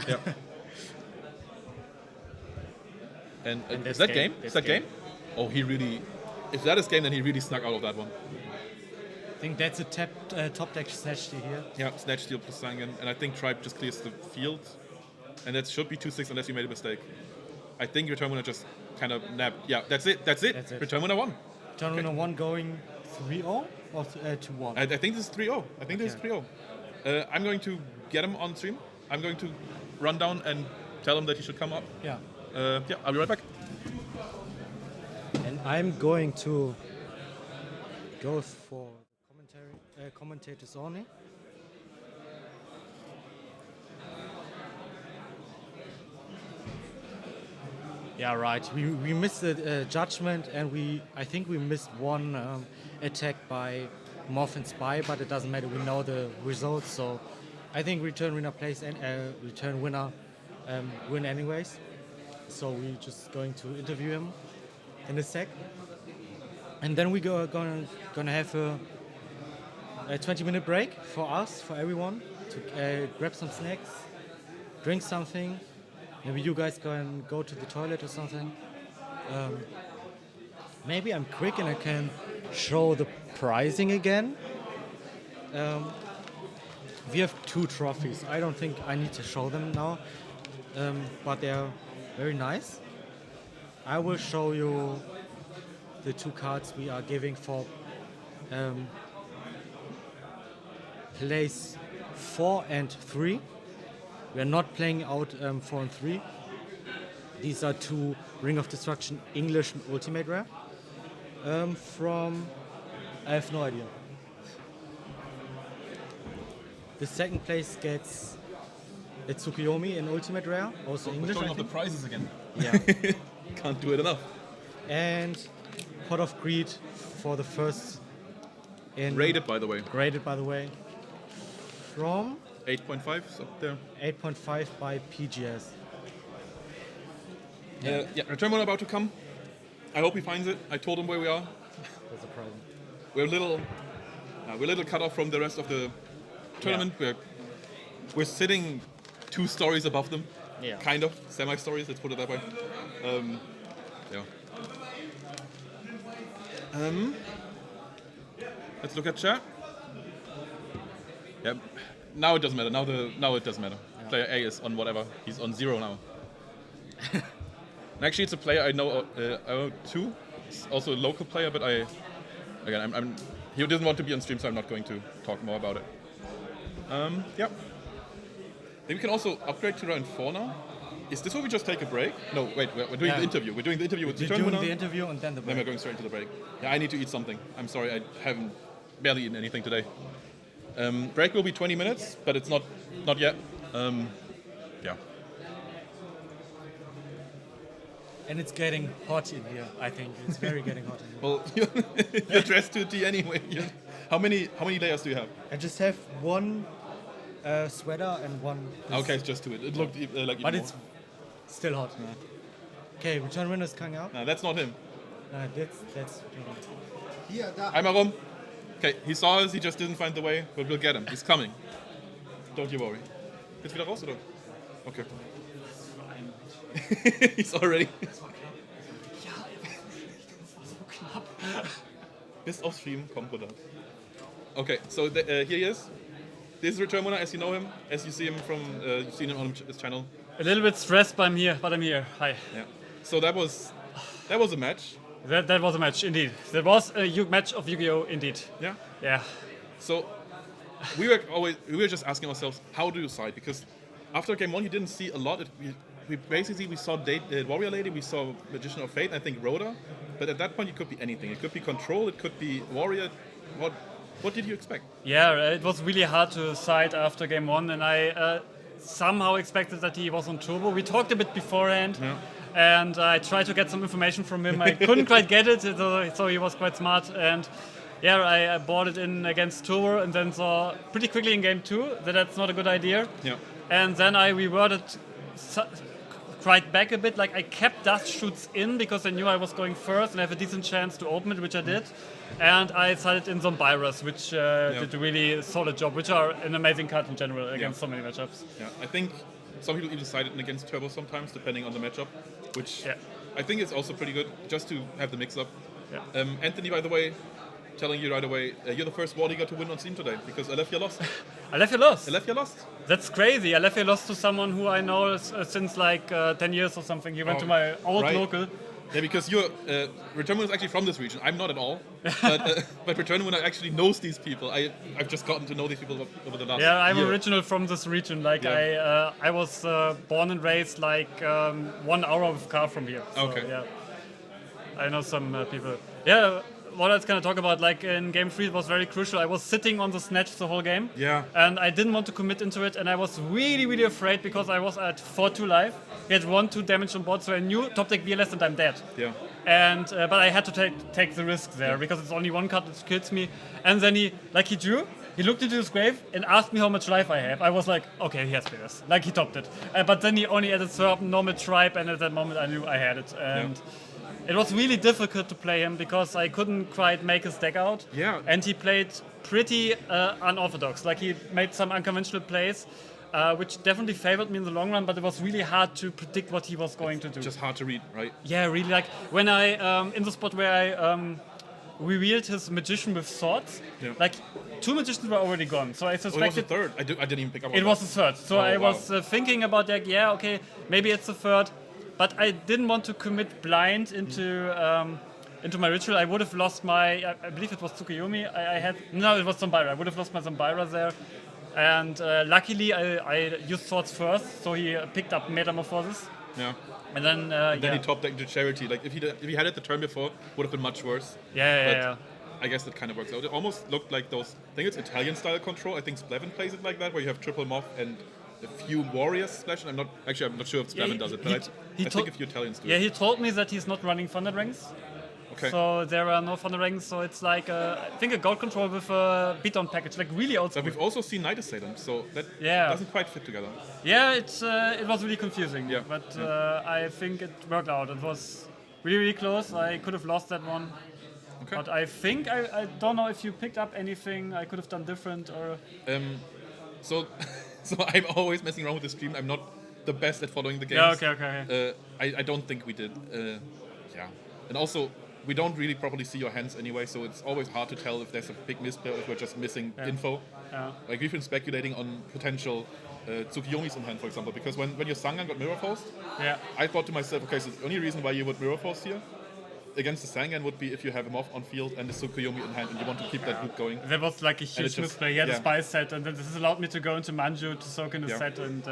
S1: Yeah. And is
S2: that's
S1: that
S2: game.
S1: game?
S2: That's
S1: Is that game? Oh, he really. If that is game, then he really snuck out of that one.
S2: I think that's a top deck snatch here.
S1: Yeah, snatch steal plus Sangan, and I think Tribe just clears the field, and that should be 2-6 unless you made a mistake. I think Return Winner just kind of nabbed. Yeah, that's it. That's it.
S2: That's it.
S1: Return Winner won.
S2: Turn winner 1 going 3-0 or 2-1?
S1: I think this is 3-0. I think this is
S2: Okay.
S1: 3-0. I'm going to get him on stream. I'm going to run down and tell him that he should come up.
S2: Yeah.
S1: Yeah, I'll be right back.
S2: And I'm going to go for commentators only. Yeah, right. We missed the judgment, and I think we missed one attack by Morph and Spy, but it doesn't matter. We know the results, so I think return winner plays and return winner win anyways. So we're just going to interview him in a sec, and then we're gonna have a 20-minute break for us, for everyone, to grab some snacks, drink something. Maybe you guys can go to the toilet or something. Maybe I'm quick and I can show the pricing again. We have 2 trophies. I don't think I need to show them now, but they're very nice. I will show you the 2 cards we are giving for place 4 and 3. We are not playing out 4 and 3. These are 2 Ring of Destruction English and Ultimate Rare. From, I have no idea. The second place gets a Tsukuyomi in Ultimate Rare, also English.
S1: Showing
S2: I
S1: off the
S2: think.
S1: prizes again.
S2: Yeah.
S1: Can't do it enough.
S2: And Pot of Greed for the first.
S1: Rated, by the way.
S2: Rated, by the way. From
S1: 8.5 up there.
S2: 8.5 by PGS.
S1: Yeah, Return Winner about to come. I hope he finds it. I told him where we are.
S2: That's a problem.
S1: We're a little cut off from the rest of the tournament. We're sitting 2 stories above them.
S2: Yeah.
S1: Kind of semi-stories. Let's put it that way. Yeah. Let's look at chat. Yeah. Now it doesn't matter. Now it doesn't matter.
S2: Yeah.
S1: Player A is on whatever. He's on 0 now. And actually, it's a player I know too. It's also a local player, but he doesn't want to be on stream, so I'm not going to talk more about it. Yeah. Maybe we can also upgrade to round 4 now. Is this where we just take a break? No, wait. We're doing the interview. We're doing the interview with
S2: You're
S1: Return
S2: doing
S1: Winner.
S2: the interview and then the
S1: Then
S2: break.
S1: we're going straight into the break. Yeah, I need to eat something. I'm sorry, I haven't barely eaten anything today. Break will be 20 minutes, but it's not yet. Yeah.
S2: And it's getting hot in here, I think. It's very getting hot in here.
S1: Well, you're dressed to a T anyway. How many layers do you have?
S2: I just have one sweater and one...
S1: Okay, it's just 2. It looked like even
S2: But
S1: more.
S2: it's still hot. Okay, Return Winner's coming out.
S1: No, that's not him.
S2: That's
S3: Hier, da.
S1: Einmal rum. Okay, he saw us, he just didn't find the way, but we'll get him. He's coming. Don't you worry. Jetzt wieder raus, oder? Okay. He's already... Bist auf Stream, komm runter. Okay, so here he is. This is Return Winner as you know him, as you see him from, you've seen him on his channel.
S6: A little bit stressed, but I'm here. Hi.
S1: Yeah. So that was a match.
S6: That was a match, indeed. There was a match of Yu-Gi-Oh! Indeed.
S1: Yeah.
S6: Yeah.
S1: So we were just asking ourselves, how do you side? Because after game 1, you didn't see a lot. We saw Warrior Lady, we saw Magician of Fate, I think Rhoda. But at that point, it could be anything. It could be Control, it could be Warrior. What did you expect?
S6: Yeah, it was really hard to side after game 1, and I somehow expected that he was on turbo. We talked a bit beforehand.
S1: Yeah.
S6: and I tried to get some information from him. I couldn't quite get it, so he was quite smart. And yeah, I bought it in against Turbo, and then saw pretty quickly in game 2 that that's not a good idea.
S1: Yeah.
S6: And then I reworded quite back a bit. Like I kept dust shoots in because I knew I was going first and I have a decent chance to open it, which I did. And I decided in Zombiras, which did a really solid job, which are an amazing card in general against so many matchups.
S1: Yeah, I think some people even sided against Turbo sometimes, depending on the matchup, which I think is also pretty good, just to have the mix-up.
S6: Yeah.
S1: Anthony, by the way, telling you right away, you're the first War Leaguer to win on Steam today, because Alefia lost.
S6: Alefia lost?
S1: Alefia lost.
S6: That's crazy. Alefia lost to someone who I know since like 10 years or something. He went to my old local.
S1: Yeah, because you're Return Moon is actually from this region. I'm not at all, but Return Moon actually knows these people. I've just gotten to know these people over the last year.
S6: I'm original from this region. Like I was born and raised like 1 hour of car from here. So,
S1: Okay.
S6: Yeah, I know some people. Yeah. What I was going to talk about, like in game 3, it was very crucial. I was sitting on the snatch the whole game.
S1: Yeah.
S6: And I didn't want to commit into it, and I was really, really afraid because I was at 4-2 life. He had 1-2 damage on board, so I knew top deck BLS and I'm dead.
S1: Yeah.
S6: And but I had to take the risk there because it's only one card that kills me. And then he drew. He looked into his grave and asked me how much life I have. I was like, okay, he has BLS. Like he topped it. But then he only added certain normal tribe, and at that moment I knew I had it. And it was really difficult to play him because I couldn't quite make his deck out.
S1: Yeah.
S6: And he played pretty unorthodox. Like he made some unconventional plays, which definitely favored me in the long run, but it was really hard to predict what he was going to do.
S1: Just hard to read, right?
S6: Yeah, really. Like when I, in the spot where I revealed his magician with swords, like 2 magicians were already gone. So I suspected...
S1: it was the third. I didn't even pick up on
S6: It
S1: that.
S6: was the third. So I was thinking about like, yeah, okay, maybe it's the third. But I didn't want to commit blind into my ritual. I would have lost my, I believe it was Tsukuyomi. It was Zombira. I would have lost my Zombira there. And luckily I used swords first, so he picked up Metamorphosis.
S1: Yeah.
S6: And then,
S1: Then he top decked into Charity. Like if he had it the turn before, would have been much worse.
S6: Yeah.
S1: I guess that kind of works out. It almost looked like those. I think it's Italian style control. I think Splevin plays it like that, where you have triple moth and a few warriors splash. I'm not sure if Splevin does it, but I think a few Italians do.
S6: Yeah, he told me that he's not running Thunder Rings.
S1: Okay.
S6: So there are no Thunder Rings. So it's like I think a gold control with a beatdown package, like really old school.
S1: But we've also seen Night Assailant, so that doesn't quite fit together.
S6: Yeah, it was really confusing.
S1: Yeah.
S6: But I think it worked out. It was really, really close. I could have lost that one.
S1: Okay.
S6: But I think I don't know if you picked up anything I could have done different or.
S1: So I'm always messing around with the stream. I'm not the best at following the games.
S6: Yeah, okay.
S1: I don't think we did. And also, we don't really properly see your hands anyway, so it's always hard to tell if there's a big misplay or if we're just missing info.
S6: Yeah.
S1: Like we've been speculating on potential Tsukiyomi's on hand, for example, because when your Sangan got Mirror Forced, I thought to myself, okay, so the only reason why you would Mirror Force here against the Sangan would be if you have him off on field and the Tsukuyomi in hand and you want to keep that loop going.
S6: There was like a huge misplay. He had a spy set, and this has allowed me to go into Manju to soak in the set. And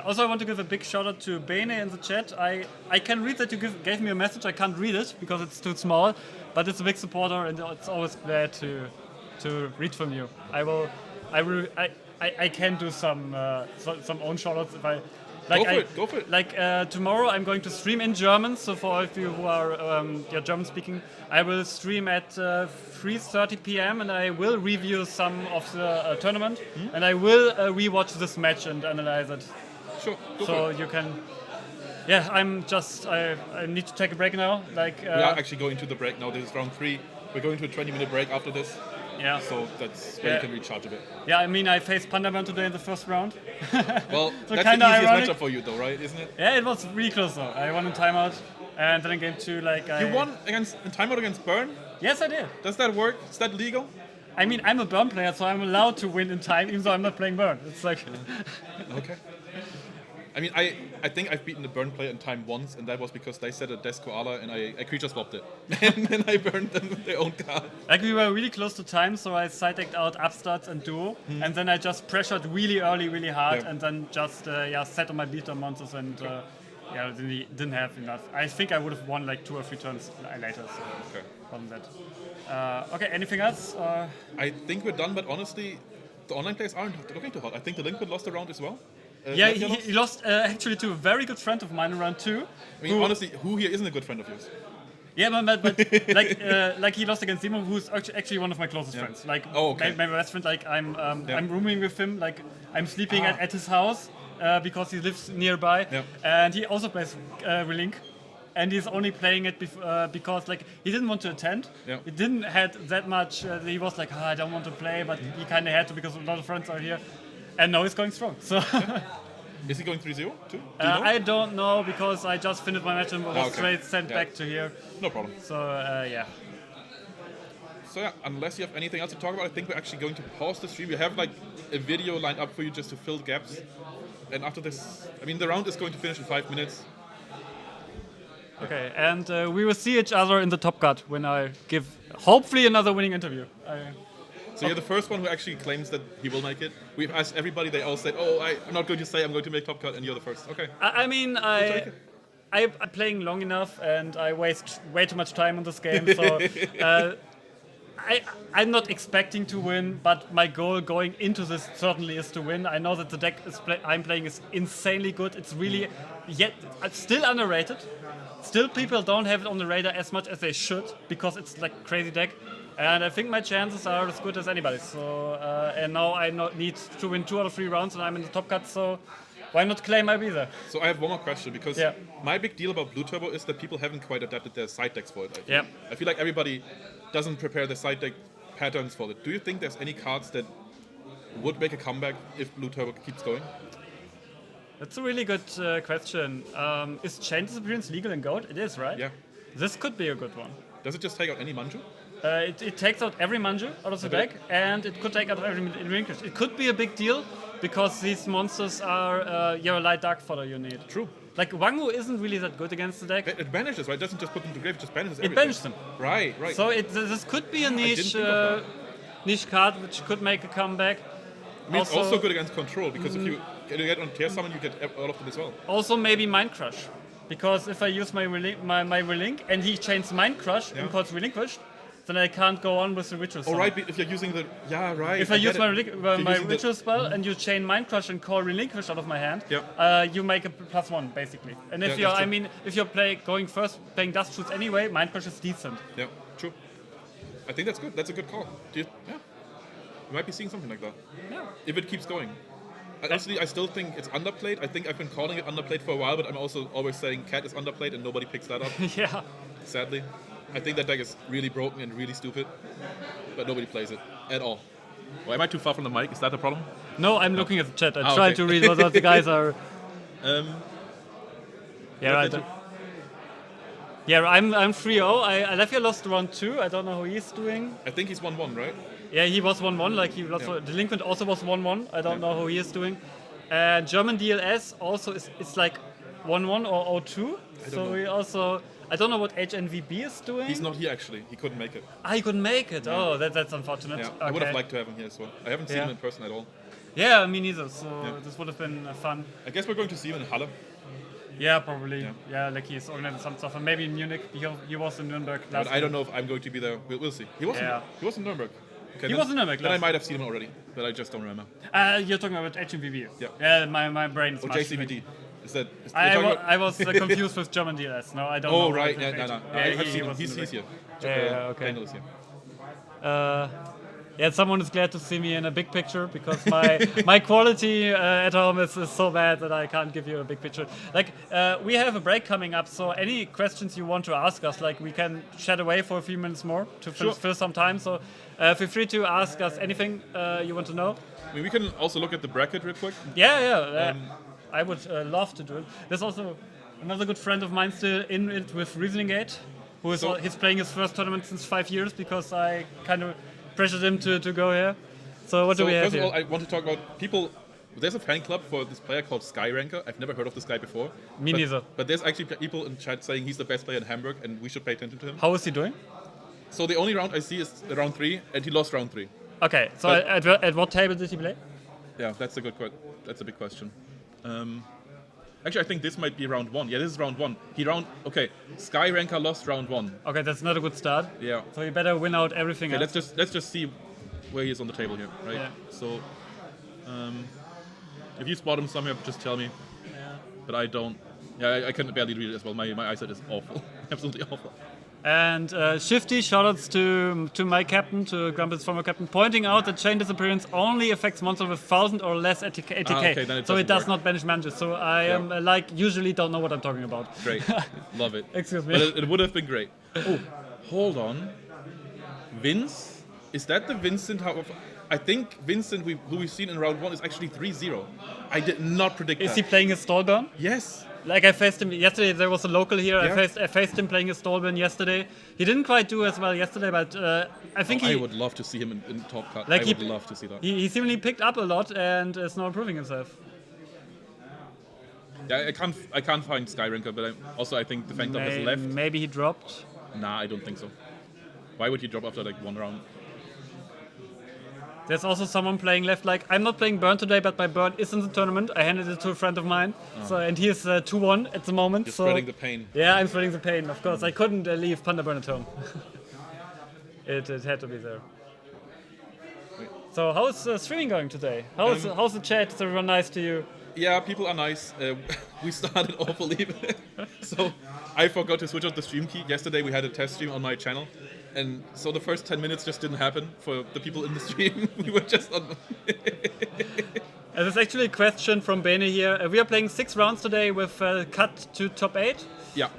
S6: also I want to give a big shout out to Bene in the chat. I can read that you gave me a message. I can't read it because it's too small, but it's a big supporter, and it's always glad to read from you. I can do some own shout outs if I.
S1: Go for it.
S6: Like tomorrow, I'm going to stream in German. So for all of you who are German speaking, I will stream at 3:30 p.m. and I will review some of the tournament, and I will rewatch this match and analyze it.
S1: Sure. Go
S6: So
S1: for it.
S6: you can. Yeah, I need to take a break now. Like
S1: We are actually going to the break now. This is round 3. We're going to a 20-minute break after this.
S6: Yeah.
S1: So that's where you can recharge a bit.
S6: Yeah, I mean, I faced Pandaman today in the first round.
S1: Well,
S6: So
S1: that's the
S6: kinda
S1: easiest
S6: ironic.
S1: matchup for you, though, right? Isn't it?
S6: Yeah, it was really close though. I won in timeout, and then in game 2,
S1: You won in timeout against Burn?
S6: Yes, I did.
S1: Does that work? Is that legal?
S6: I mean, I'm a Burn player, so I'm allowed to win in time, even though I'm not playing Burn. It's like.
S1: Okay. I mean, I think I've beaten the Burn player in time once, and that was because they set a Death Koala and I creature swapped it. And then I burned them with their own card.
S6: Like we were really close to time, so I side decked out Upstarts and Duo, and then I just pressured really early, really hard, and then just set on my beatdown monsters and didn't have enough. I think I would have won like 2 or 3 turns later. So
S1: Okay.
S6: wasn't that. Okay, anything else?
S1: I think we're done, but honestly, the online players aren't looking too hot. I think the Liquid lost a round as well.
S6: Yeah,
S1: Latvia
S6: he lost actually to a very good friend of mine in round 2.
S1: I mean, honestly, who here isn't a good friend of yours?
S6: Yeah, but like he lost against Simon, who's actually one of my closest friends. Like my best friend. Like I'm rooming with him. Like I'm sleeping at his house because he lives nearby, and he also plays Relink. And he's only playing it because like he didn't want to attend.
S1: Yeah.
S6: He didn't had that much. He was like, I don't want to play, but he kind of had to because a lot of friends are here. And now he's going strong. So
S1: Is he going 3-0 too? Do you know?
S6: I don't know because I just finished my match and was straight sent back to here.
S1: No problem.
S6: So yeah.
S1: So yeah, unless you have anything else to talk about, I think we're actually going to pause the stream. We have like a video lined up for you just to fill gaps. And after this, I mean, the round is going to finish in 5 minutes.
S6: Okay, and we will see each other in the top cut when I give hopefully another winning interview.
S1: So you're the first one who actually claims that he will make it. We've asked everybody, they all said, oh, I'm not going to say I'm going to make top cut, and you're the first. Okay.
S6: I mean, I'm playing long enough and I waste way too much time on this game, so I'm not expecting to win, but my goal going into this certainly is to win. I know that the deck I'm playing is insanely good. It's really still underrated. Still, people don't have it on the radar as much as they should because it's like crazy deck. And I think my chances are as good as anybody's. So, and now I need to win 2 out of 3 rounds and I'm in the top cut, so why not claim I be there?
S1: So I have one more question because my big deal about Blue Turbo is that people haven't quite adapted their side decks for it. I feel like everybody doesn't prepare their side deck patterns for it. Do you think there's any cards that would make a comeback if Blue Turbo keeps going?
S6: That's a really good question. Is Chain Disappearance legal in Goat? It is, right?
S1: Yeah.
S6: This could be a good one.
S1: Does it just take out any Manju?
S6: It takes out every Manju out of the deck, and it could take out every Relinquish. It could be a big deal, because these monsters are your light dark fodder you need.
S1: True.
S6: Like, Wangu isn't really that good against the deck.
S1: It banishes, right? It doesn't just put them to grave, it just banishes everything.
S6: It banishes them.
S1: Right.
S6: So this could be a niche card which could make a comeback.
S1: I mean, it's also good against control, because if you get on Tear Summon, you get all of them as well.
S6: Also maybe Mind Crush, because if I use my Relink and he chains Mind Crush and imports Relinquished, then I can't go on with the Ritual Summon.
S1: Oh, right, if you're using the... Yeah, right.
S6: If I use my Ritual spell and you chain Mind Crush and call Relinquish out of my hand, you make a +1, basically. And if if you're going first, playing Dust Shoots anyway, Mind Crush is decent.
S1: Yeah, true. I think that's good. That's a good call. You might be seeing something like that.
S6: Yeah.
S1: If it keeps going. Honestly, I still think it's underplayed. I think I've been calling it underplayed for a while, but I'm also always saying Cat is underplayed and nobody picks that up.
S6: Yeah.
S1: Sadly. I think that deck is really broken and really stupid, but nobody plays it at all. Well, am I too far from the mic? Is that the problem?
S6: No, I'm looking at the chat. I try to read what the guys are. I'm 3-0. Latvia lost round 2. I don't know how he's doing.
S1: I think he's 1-1, right?
S6: Yeah, he was 1-1. Like he lost. Delinquent also was 1-1. I don't know how he is doing. German DLS also is like 1-1 or 0-2. So he also. I don't know what HNVB is doing.
S1: He's not here actually. He couldn't make it.
S6: He couldn't make it.
S1: No.
S6: Oh, that's unfortunate.
S1: Yeah,
S6: Okay.
S1: I would have liked to have him here as well. I haven't seen him in person at all.
S6: Yeah, me neither. So this would have been fun.
S1: I guess we're going to see him in Halle.
S6: Yeah, probably. Yeah, like he's organizing some stuff, and maybe in Munich. He was in Nuremberg last.
S1: But I don't know if I'm going to be there. We'll see. He was in Nuremberg. Okay,
S6: he was in Nuremberg.
S1: Then I might have seen him already, but I just don't remember.
S6: You're talking about HMVB.
S1: Yeah.
S6: Yeah, my brain is.
S1: Or JCVD.
S6: I was confused with German DLS. No, I don't know.
S1: Oh, right. No. I've seen him. He's here.
S6: Okay.
S1: Daniel is
S6: here. Someone is glad to see me in a big picture because my quality at home is so bad that I can't give you a big picture. Like, we have a break coming up, so any questions you want to ask us, like, we can chat away for a few minutes more to fill some time. So feel free to ask us anything you want to know.
S1: I mean, we can also look at the bracket real quick.
S6: I would love to do it. There's also another good friend of mine still in it with Riesling Gate, who is he's playing his first tournament since 5 years because I kind of pressured him to go here. So what do we have here?
S1: First of all, I want to talk about people. There's a fan club for this player called Skyranker. I've never heard of this guy before.
S6: Me neither.
S1: But there's actually people in chat saying he's the best player in Hamburg and we should pay attention to him.
S6: How is he doing?
S1: So the only round I see is round 3 and he lost round 3.
S6: Okay, so at what table did he play?
S1: Yeah, that's a big question. Actually, I think this might be round 1. Yeah, this is round 1. Skyranker lost round 1.
S6: Okay, that's not a good start.
S1: Yeah.
S6: So you better win out everything else.
S1: Let's just see where he is on the table here, right?
S6: Yeah.
S1: So, If you spot him somewhere, just tell me. But I don't. Yeah, I can barely read it as well. My eyesight is awful. Absolutely awful.
S6: And Shifty, shoutouts to my captain, to Grumpy's former captain, pointing out that chain disappearance only affects monsters with 1000 or less ATK.
S1: Okay, then it
S6: so it does
S1: work.
S6: not banish managers. So I am usually don't know what I'm talking about.
S1: Great. Love it.
S6: Excuse me.
S1: But it would have been great. Oh, hold on. Vince? Is that the Vincent? I think Vincent, who we've seen in round 1, is actually 3-0. I did not predict
S6: Is
S1: that.
S6: he playing his Stallburn?
S1: Yes.
S6: Like I faced him yesterday, there was a local here.
S1: Yeah.
S6: I faced him playing his Stallburn yesterday. He didn't quite do as well yesterday, but I think
S1: I would love to see him in top cut.
S6: Like
S1: I would love to see that.
S6: He seemingly picked up a lot and is now improving himself.
S1: Yeah, I can't find Skyranker, but I think the Phantom has left.
S6: Maybe he dropped.
S1: Nah, I don't think so. Why would he drop after like 1 round?
S6: There's also someone playing left. Like, I'm not playing Burn today, but my Burn is in the tournament. I handed it to a friend of mine. So, and he is 2-1 at the moment.
S1: You're
S6: so
S1: spreading the pain.
S6: Yeah, I'm spreading the pain. Of course, I couldn't leave Panda Burn at home. it had to be there. So, how's streaming going today? How's the chat? Is everyone nice to you?
S1: Yeah, people are nice. We started awfully. So I forgot to switch off the stream key. Yesterday we had a test stream on my channel. And so the first 10 minutes just didn't happen for the people in the stream. We were just on...
S6: There's actually a question from Bene here. We are playing 6 rounds today with cut to top 8.
S1: Yeah,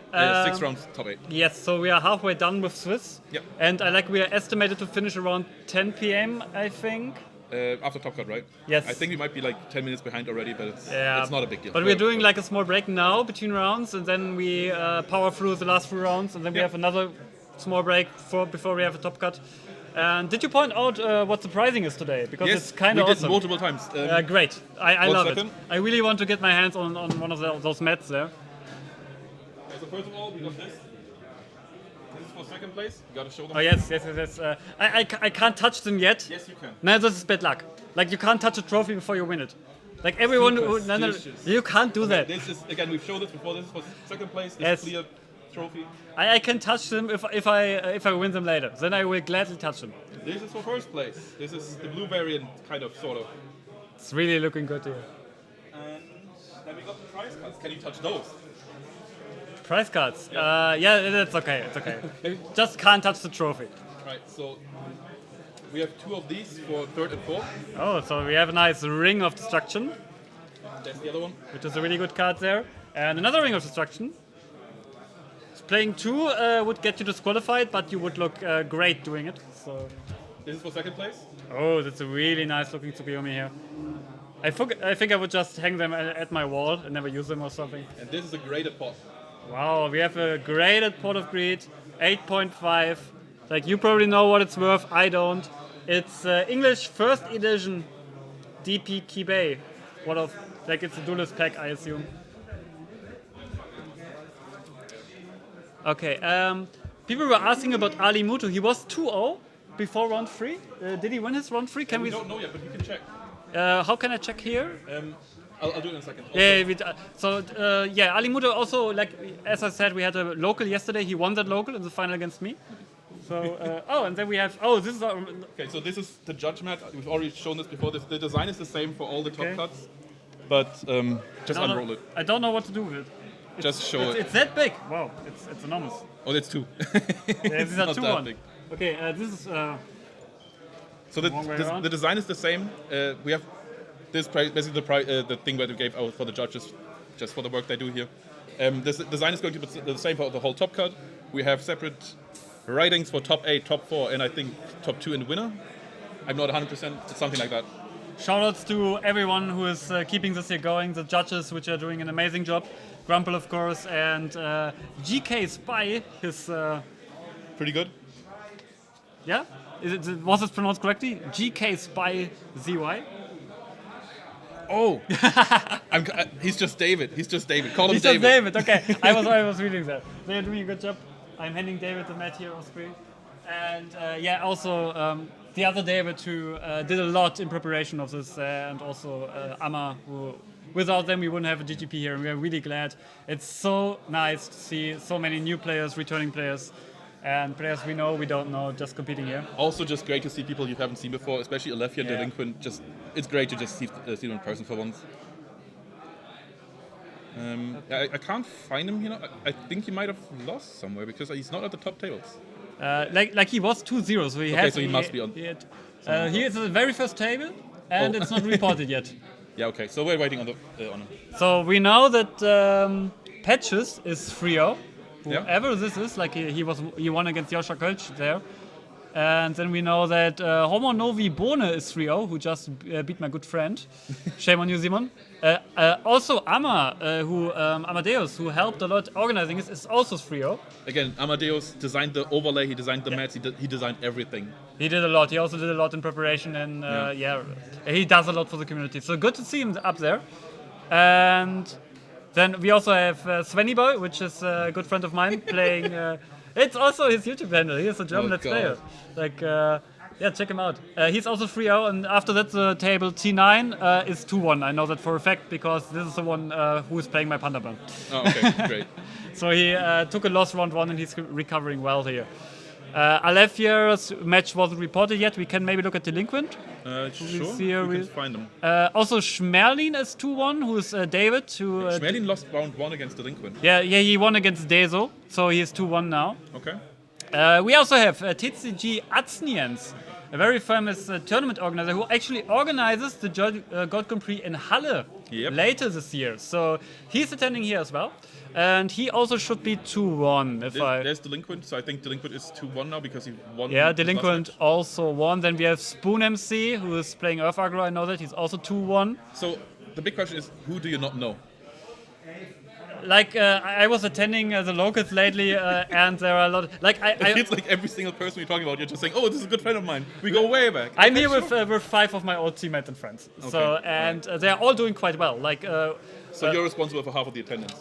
S1: 6 rounds, top 8.
S6: Yes, so we are halfway done with Swiss.
S1: Yeah.
S6: And we are estimated to finish around 10 p.m., I think.
S1: After top cut, right?
S6: Yes.
S1: I think we might be like 10 minutes behind already, but it's not a big deal.
S6: But we're doing like a small break now between rounds, and then we power through the last 3 rounds, and then we have another small break before we have a top cut. And did you point out what surprising is today? Because
S1: yes,
S6: it's kind of
S1: we
S6: awesome.
S1: did multiple times.
S6: Great. I love
S1: second.
S6: it. I really want to get my hands on one of those mats there.
S1: So first of all, we got this. This is for second place. You gotta show them.
S6: Oh yes. I can't touch them yet.
S1: Yes, you can.
S6: No, this is bad luck. Like you can't touch a trophy before you win it. Like everyone,
S1: Superstitious.
S6: you can't do that.
S1: This is again. We've showed this before. This is for second place. This
S6: Yes.
S1: clear trophy.
S6: I can touch them if I win them later. Then I will gladly touch them.
S1: This is for first place. This is the blue variant, kind of, sort of.
S6: It's really looking good here.
S1: And then we got the prize cards. Can you touch those?
S6: Prize cards. Yeah, that's okay. It's okay. Just can't touch the trophy.
S1: Right. So we have 2 of these for third and fourth.
S6: Oh, so we have a nice Ring of Destruction,
S1: That's the other one.
S6: which is a really good card there, and another Ring of Destruction. Playing 2 would get you disqualified, but you would look great doing it. So.
S1: This is for second place.
S6: Oh, that's a really nice looking Tsukiyomi here. I think I would just hang them at my wall and never use them or something.
S1: And this is a graded pot.
S6: Wow, we have a graded Pot of Greed, 8.5. Like you probably know what it's worth, I don't. It's English first edition DP Kibei. It's a duelist pack, I assume. Okay, people were asking about Ali Mutu. He was 2-0 before round 3. Did he win his round 3?
S1: We don't know yet, but you can check.
S6: How can I check here?
S1: I'll do it in a second.
S6: Ali Mutu also, like as I said, we had a local yesterday. He won that local in the final against me. So and then we have this is
S1: Okay, so this is the judge mat. We've already shown this before. The design is the same for all the top cuts, but just unroll it.
S6: I don't know what to do with it.
S1: Just show it.
S6: It's that big. Wow, it's enormous.
S1: Oh, that's 2.
S6: Yeah, these are
S1: not
S6: 2
S1: that
S6: one.
S1: big.
S6: Okay, this is.
S1: So
S6: Wrong way around.
S1: the design is the same. We have this basically the thing that we gave out for the judges, just for the work they do here. This design is going to be the same for the whole top cut. We have separate ratings for top 8, top 4, and I think top 2 in the winner. I'm not 100%. It's something like that.
S6: Shoutouts to everyone who is keeping this here going. The judges, which are doing an amazing job. Grumple, of course, and GK Spy. His
S1: Pretty good.
S6: yeah. Was it pronounced correctly? GK Spy ZY.
S1: Oh, he's just David. He's just David. Call him
S6: He's just David. Okay, I was reading that. They are doing a good job. I'm handing David the mat here on screen, and also the other David who did a lot in preparation of this, and also Amma, who without them we wouldn't have a GGP here, and we are really glad. It's so nice to see so many new players, returning players, and players we know, we don't know, just competing here.
S1: Also, just great to see people you haven't seen before, especially Alethea and
S6: Yeah.
S1: Delinquent. It's great to just see them in person for once. I can't find him here now. I think he might have lost somewhere because he's not at the top tables.
S6: Like he was 2-0, so he
S1: Okay,
S6: has.
S1: so he must be on.
S6: He is at the very first table, and it's not reported yet.
S1: Yeah, okay. So we're waiting on him.
S6: So we know that Patches is 3-0.
S1: Yeah.
S6: Whoever this is, like he won against Joscha Kölsch there. And then we know that Homo Novi Bone is 3-0, who just beat my good friend. Shame on you, Simon. Also Amadeus, who helped a lot organizing this, is also 3-0.
S1: Again, Amadeus designed the overlay, he designed the mats, he designed everything.
S6: He did a lot. He also did a lot in preparation, and he does a lot for the community. So good to see him up there. And then we also have Svenny Boy, which is a good friend of mine, playing. It's also his YouTube handle. He is a German Let's Player. Like, check him out. He's also 3-0, and after that, the table T9 is 2-1. I know that for a fact because this is the one who is playing my Panda Ban.
S1: Oh, okay, great.
S6: So he took a loss round 1, and he's recovering well here. Alefier's match wasn't reported yet. We can maybe look at Delinquent.
S1: Sure, we can find him.
S6: Also, Schmerlin is 2-1, who is David.
S1: Schmerlin lost round 1 against Delinquent.
S6: Yeah, he won against Dezo, so he is 2-1 now.
S1: Okay.
S6: We also have TCG Atzniens, a very famous tournament organizer who actually organizes the God Grand Prix in Halle later this year. So he's attending here as well. And he also should be 2-1.
S1: There's Delinquent, so I think Delinquent is 2-1 now because he won.
S6: Yeah, Delinquent also won. Then we have Spoon MC, who is playing Earth Aggro. I know that. He's also 2-1.
S1: So the big question is, who do you not know?
S6: Like, I was attending the locals lately, and there are a lot.
S1: It feels like every single person you're talking about, you're just saying, "Oh, this is a good friend of mine. We go way back."
S6: I'm here with 5 of my old teammates and friends.
S1: Okay.
S6: So they're all doing quite well. Like,
S1: so you're responsible for half of the attendance.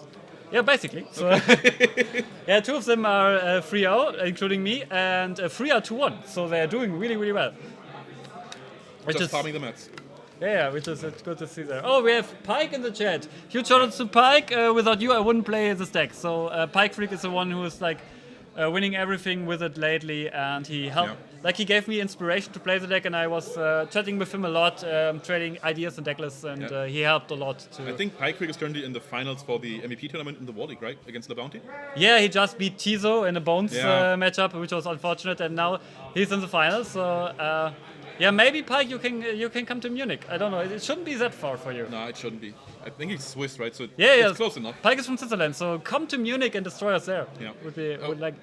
S6: Yeah, basically. So, yeah, 2 of them are 3-0, including me, and 3 are 2-1. So they are doing really, really well.
S1: Just farming the mats.
S6: Yeah, which is good to see there. Oh, we have Pike in the chat. Huge shout out to Pike. Without you, I wouldn't play this deck. So Pike Freak is the one who is like winning everything with it lately, and he helped. Yeah. Like, he gave me inspiration to play the deck, and I was chatting with him a lot, trading ideas and deck lists, and he helped a lot too.
S1: I think Pike Freak is currently in the finals for the MVP tournament in the War League, right? Against the Bounty?
S6: Yeah, he just beat Tizo in a Bones matchup, which was unfortunate, and now he's in the finals. So. Yeah, maybe Pike, you can come to Munich. I don't know. It shouldn't be that far for you.
S1: No, it shouldn't be. I think he's Swiss, right? So
S6: it's
S1: close enough.
S6: Pike is from Switzerland, so come to Munich and destroy us there.
S1: Yeah.
S6: Would like.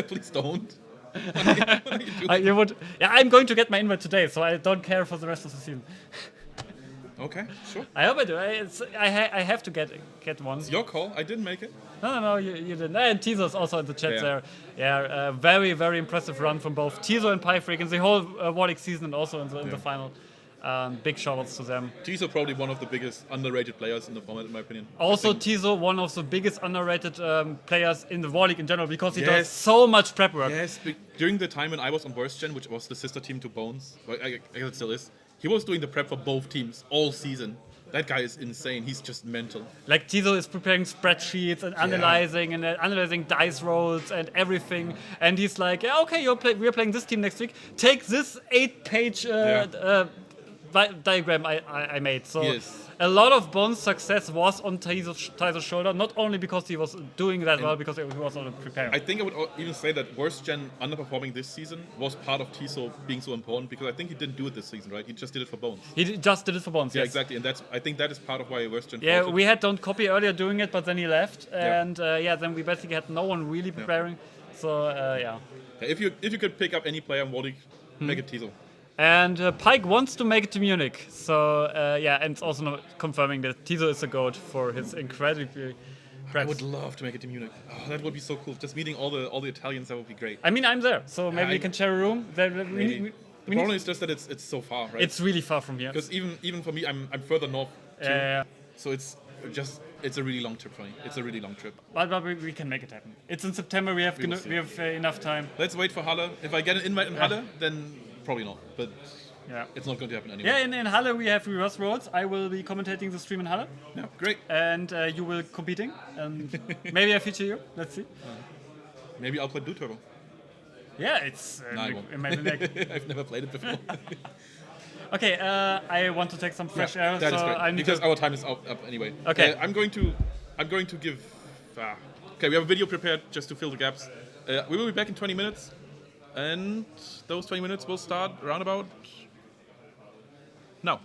S1: Please don't.
S6: What are you doing? You would. Yeah, I'm going to get my invite today, so I don't care for the rest of the season.
S1: Okay, sure.
S6: I hope I do. I have to get one.
S1: It's your call. I didn't make it.
S6: No, you didn't. And Tizo's also in the chat there. Yeah, very, very impressive run from both Tizo and Pie Freak in the whole War League season and also in the final. Big shout-outs to them.
S1: Tizo probably one of the biggest underrated players in the format, in my opinion.
S6: Also, Tizo, one of the biggest underrated players in the War League in general, because he does so much prep work.
S1: Yes, during the time when I was on Worst Gen, which was the sister team to Bones, I guess it still is, he was doing the prep for both teams all season. That guy is insane. He's just mental.
S6: Like, Tizo is preparing spreadsheets and analyzing and analyzing dice rolls and everything. And he's like, yeah, okay, we're playing this team next week. Take this 8-page diagram I made. So a lot of Bones' success was on Tizo's shoulder, not only because he was doing that well, because he was also preparing.
S1: I think I would even say that Worst Gen underperforming this season was part of Tizo being so important, because I think he didn't do it this season, right? He just did it for Bones.
S6: He just did it for Bones,
S1: yes. exactly. And I think that is part of why Worst Gen
S6: faltered. We had Don't Copy earlier doing it, but then he left. And then we basically had no one really preparing. So,
S1: If you could pick up any player in War League, make it Tizo.
S6: And Pike wants to make it to Munich. So, and it's also confirming that Tizo is a GOAT for his incredibly preps.
S1: I would love to make it to Munich. Oh, that would be so cool. Just meeting all the Italians, that would be great.
S6: I mean, I'm there, so maybe we can share a room.
S1: The problem is just that it's so far, right?
S6: It's really far from here.
S1: Because even for me, I'm further north too. So it's a really long trip for me. It's a really long trip.
S6: But we can make it happen. It's in September. We have enough time.
S1: Let's wait for Halle. If I get an invite in Halle, then probably not. But it's not going to happen anyway.
S6: Yeah, in Halle we have reverse roles. I will be commentating the stream in Halle.
S1: Yeah, great.
S6: And you will competing. And maybe I feature you. Let's see.
S1: Maybe I'll play Blue Turbo.
S6: Yeah, it's
S1: amazing. I've never played it before.
S6: Okay, I want to take some fresh air.
S1: That is great. Because our time is up anyway.
S6: Okay.
S1: I'm I'm going to give... okay, we have a video prepared just to fill the gaps. We will be back in 20 minutes. And those 20 minutes will start around about... now.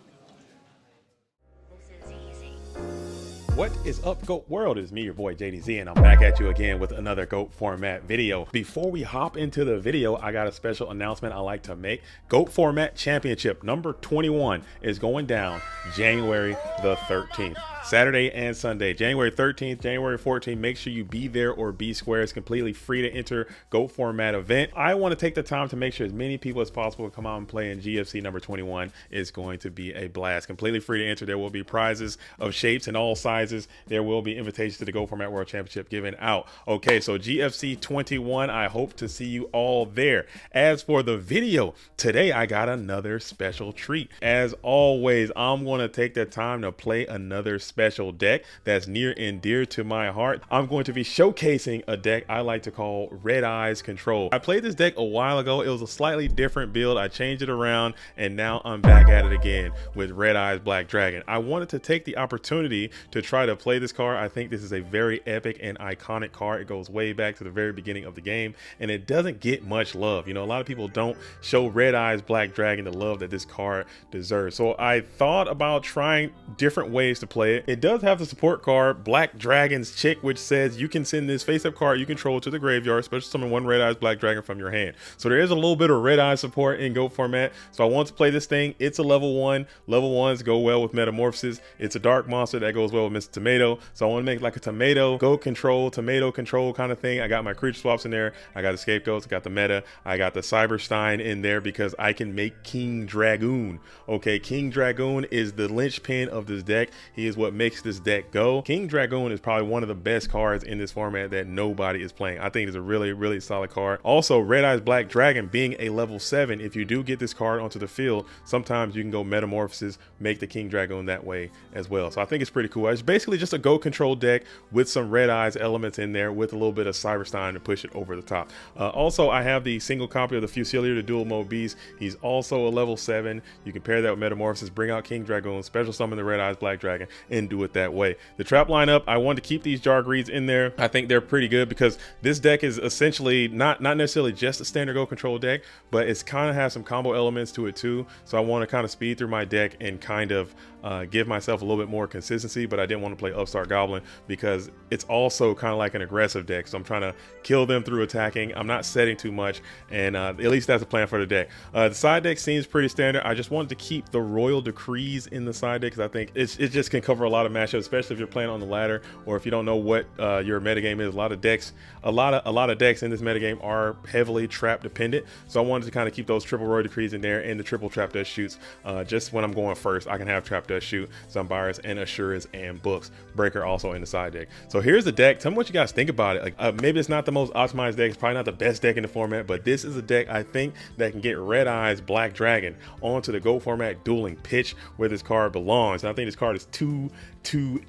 S7: What is up, GOAT World? It's me, your boy JDZ, and I'm back at you again with another GOAT Format video. Before we hop into the video, I got a special announcement I like to make. GOAT Format Championship number 21 is going down January the 13th. Saturday and Sunday, January 13th, January 14th. Make sure you be there or be square. It's completely free to enter GOAT Format event. I want to take the time to make sure as many people as possible come out and play in GFC number 21. It's going to be a blast. Completely free to enter. There will be prizes of shapes and all sizes. There will be invitations to the GOAT Format World Championship given out. Okay, so GFC 21, I hope to see you all there. As for the video, today I got another special treat. As always, I'm going to take the time to play another special deck that's near and dear to my heart. I'm going to be showcasing a deck I like to call Red Eyes Control. I played this deck a while ago. It was a slightly different build. I changed it around and now I'm back at it again with Red Eyes Black Dragon. I wanted to take the opportunity to try to play this card. I think this is a very epic and iconic card. It goes way back to the very beginning of the game and it doesn't get much love. You know, a lot of people don't show Red Eyes Black Dragon the love that this card deserves. So I thought about trying different ways to play it. It does have the support card Black Dragon's Chick, which says you can send this face-up card you control to the graveyard, special summon one Red Eyes Black Dragon from your hand. So there is a little bit of Red Eyes support in GOAT Format. So I want to play this thing. It's a level 1. Level 1s go well with Metamorphosis. It's a dark monster that goes well with Mr. Tomato. So I want to make like a tomato tomato control kind of thing. I got my creature swaps in there. I got the scapegoats. I got the meta. I got the Cyberstein in there because I can make King Dragoon. Okay, King Dragoon is the linchpin of this deck. He is what makes this deck go. King Dragoon is probably one of the best cards in this format that nobody is playing. I think it's a really solid card. Also, Red Eyes Black Dragon being a level 7, if you do get this card onto the field, sometimes you can go Metamorphosis, make the King Dragoon that way as well. So I think it's pretty cool. It's basically just a GOAT control deck with some Red Eyes elements in there with a little bit of Cyberstein to push it over the top. Also, I have the single copy of the Fusilier, the dual mode beast. He's also a level 7. You can pair that with Metamorphosis, bring out King Dragoon, special summon the Red Eyes Black Dragon, and do it that way. The trap lineup, I wanted to keep these Jargreeds in there. I think they're pretty good because this deck is essentially not necessarily just a standard GOAT control deck, but it's kind of has some combo elements to it too. So I want to kind of speed through my deck and kind of give myself a little bit more consistency, but I didn't want to play Upstart Goblin because it's also kind of like an aggressive deck. So I'm trying to kill them through attacking. I'm not setting too much, and at least that's the plan for the deck. The side deck seems pretty standard. I just wanted to keep the Royal Decrees in the side deck because I think it just can cover a lot of matchups, especially if you're playing on the ladder or if you don't know what your metagame is. A lot of decks in this metagame are heavily trap dependent. So I wanted to kind of keep those triple Royal Decrees in there and the triple Trap Dust Shoots. Just when I'm going first, I can have Trap Dust Shoot, Zombiris, and Assurance, and Books. Breaker also in the side deck. So here's the deck. Tell me what you guys think about it. Like maybe it's not the most optimized deck. It's probably not the best deck in the format, but this is a deck I think that can get Red Eyes Black Dragon onto the GOAT Format dueling pitch where this card belongs. And I think this card is too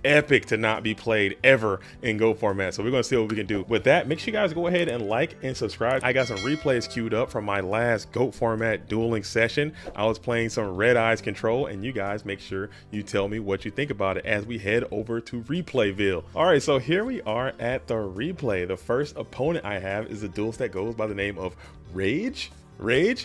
S7: epic to not be played ever in GOAT Format. So we're going to see what we can do with that. Make sure you guys go ahead and like and subscribe. I got some replays queued up from my last GOAT Format dueling session. I was playing some Red Eyes Control, and you guys make sure you tell me what you think about it as we head over to Replayville. All right, so here we are at the replay. The first opponent I have is a duelist that goes by the name of Rage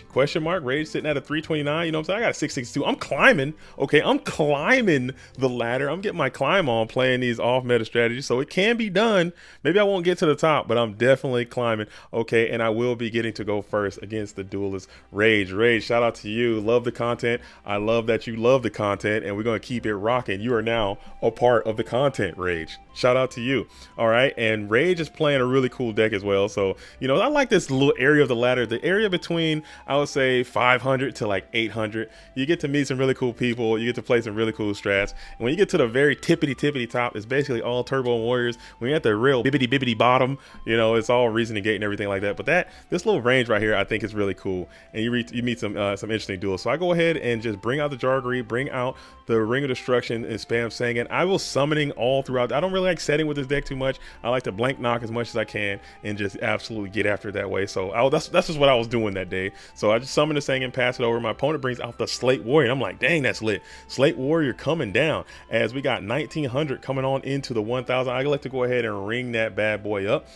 S7: question mark. Rage sitting at a 329. You know what I'm saying? I got a 662. I'm climbing. Okay, I'm climbing the ladder. I'm getting my climb on playing these off meta strategies, so it can be done. Maybe I won't get to the top, but I'm definitely climbing. Okay, and I will be getting to go first against the duelist Rage. Shout out to you. Love the content. I love that you love the content, and we're going to keep it rocking. You are now a part of the content, Rage. Shout out to you. All right, and Rage is playing a really cool deck as well. So, you know, I like this little area of the ladder, the area between, I would say, 500 to like 800. You get to meet some really cool people. You get to play some really cool strats. And when you get to the very tippity top, it's basically all Turbo Warriors. When you're at the real bibbity bottom, you know, it's all Reasoning Gate and everything like that. But this little range right here, I think is really cool. And you meet some interesting duels. So I go ahead and just bring out the Jargreed, bring out the Ring of Destruction, and spam Sangan. I will summoning all throughout. I don't really like setting with this deck too much. I like to blank knock as much as I can and just absolutely get after it that way. So that's just what I was doing that day. So I just summon the Sangan, pass it over. My opponent brings out the Slate Warrior, and I'm like, dang, that's lit. Slate Warrior coming down as we got 1900 coming on into the 1000. I like to go ahead and ring that bad boy up.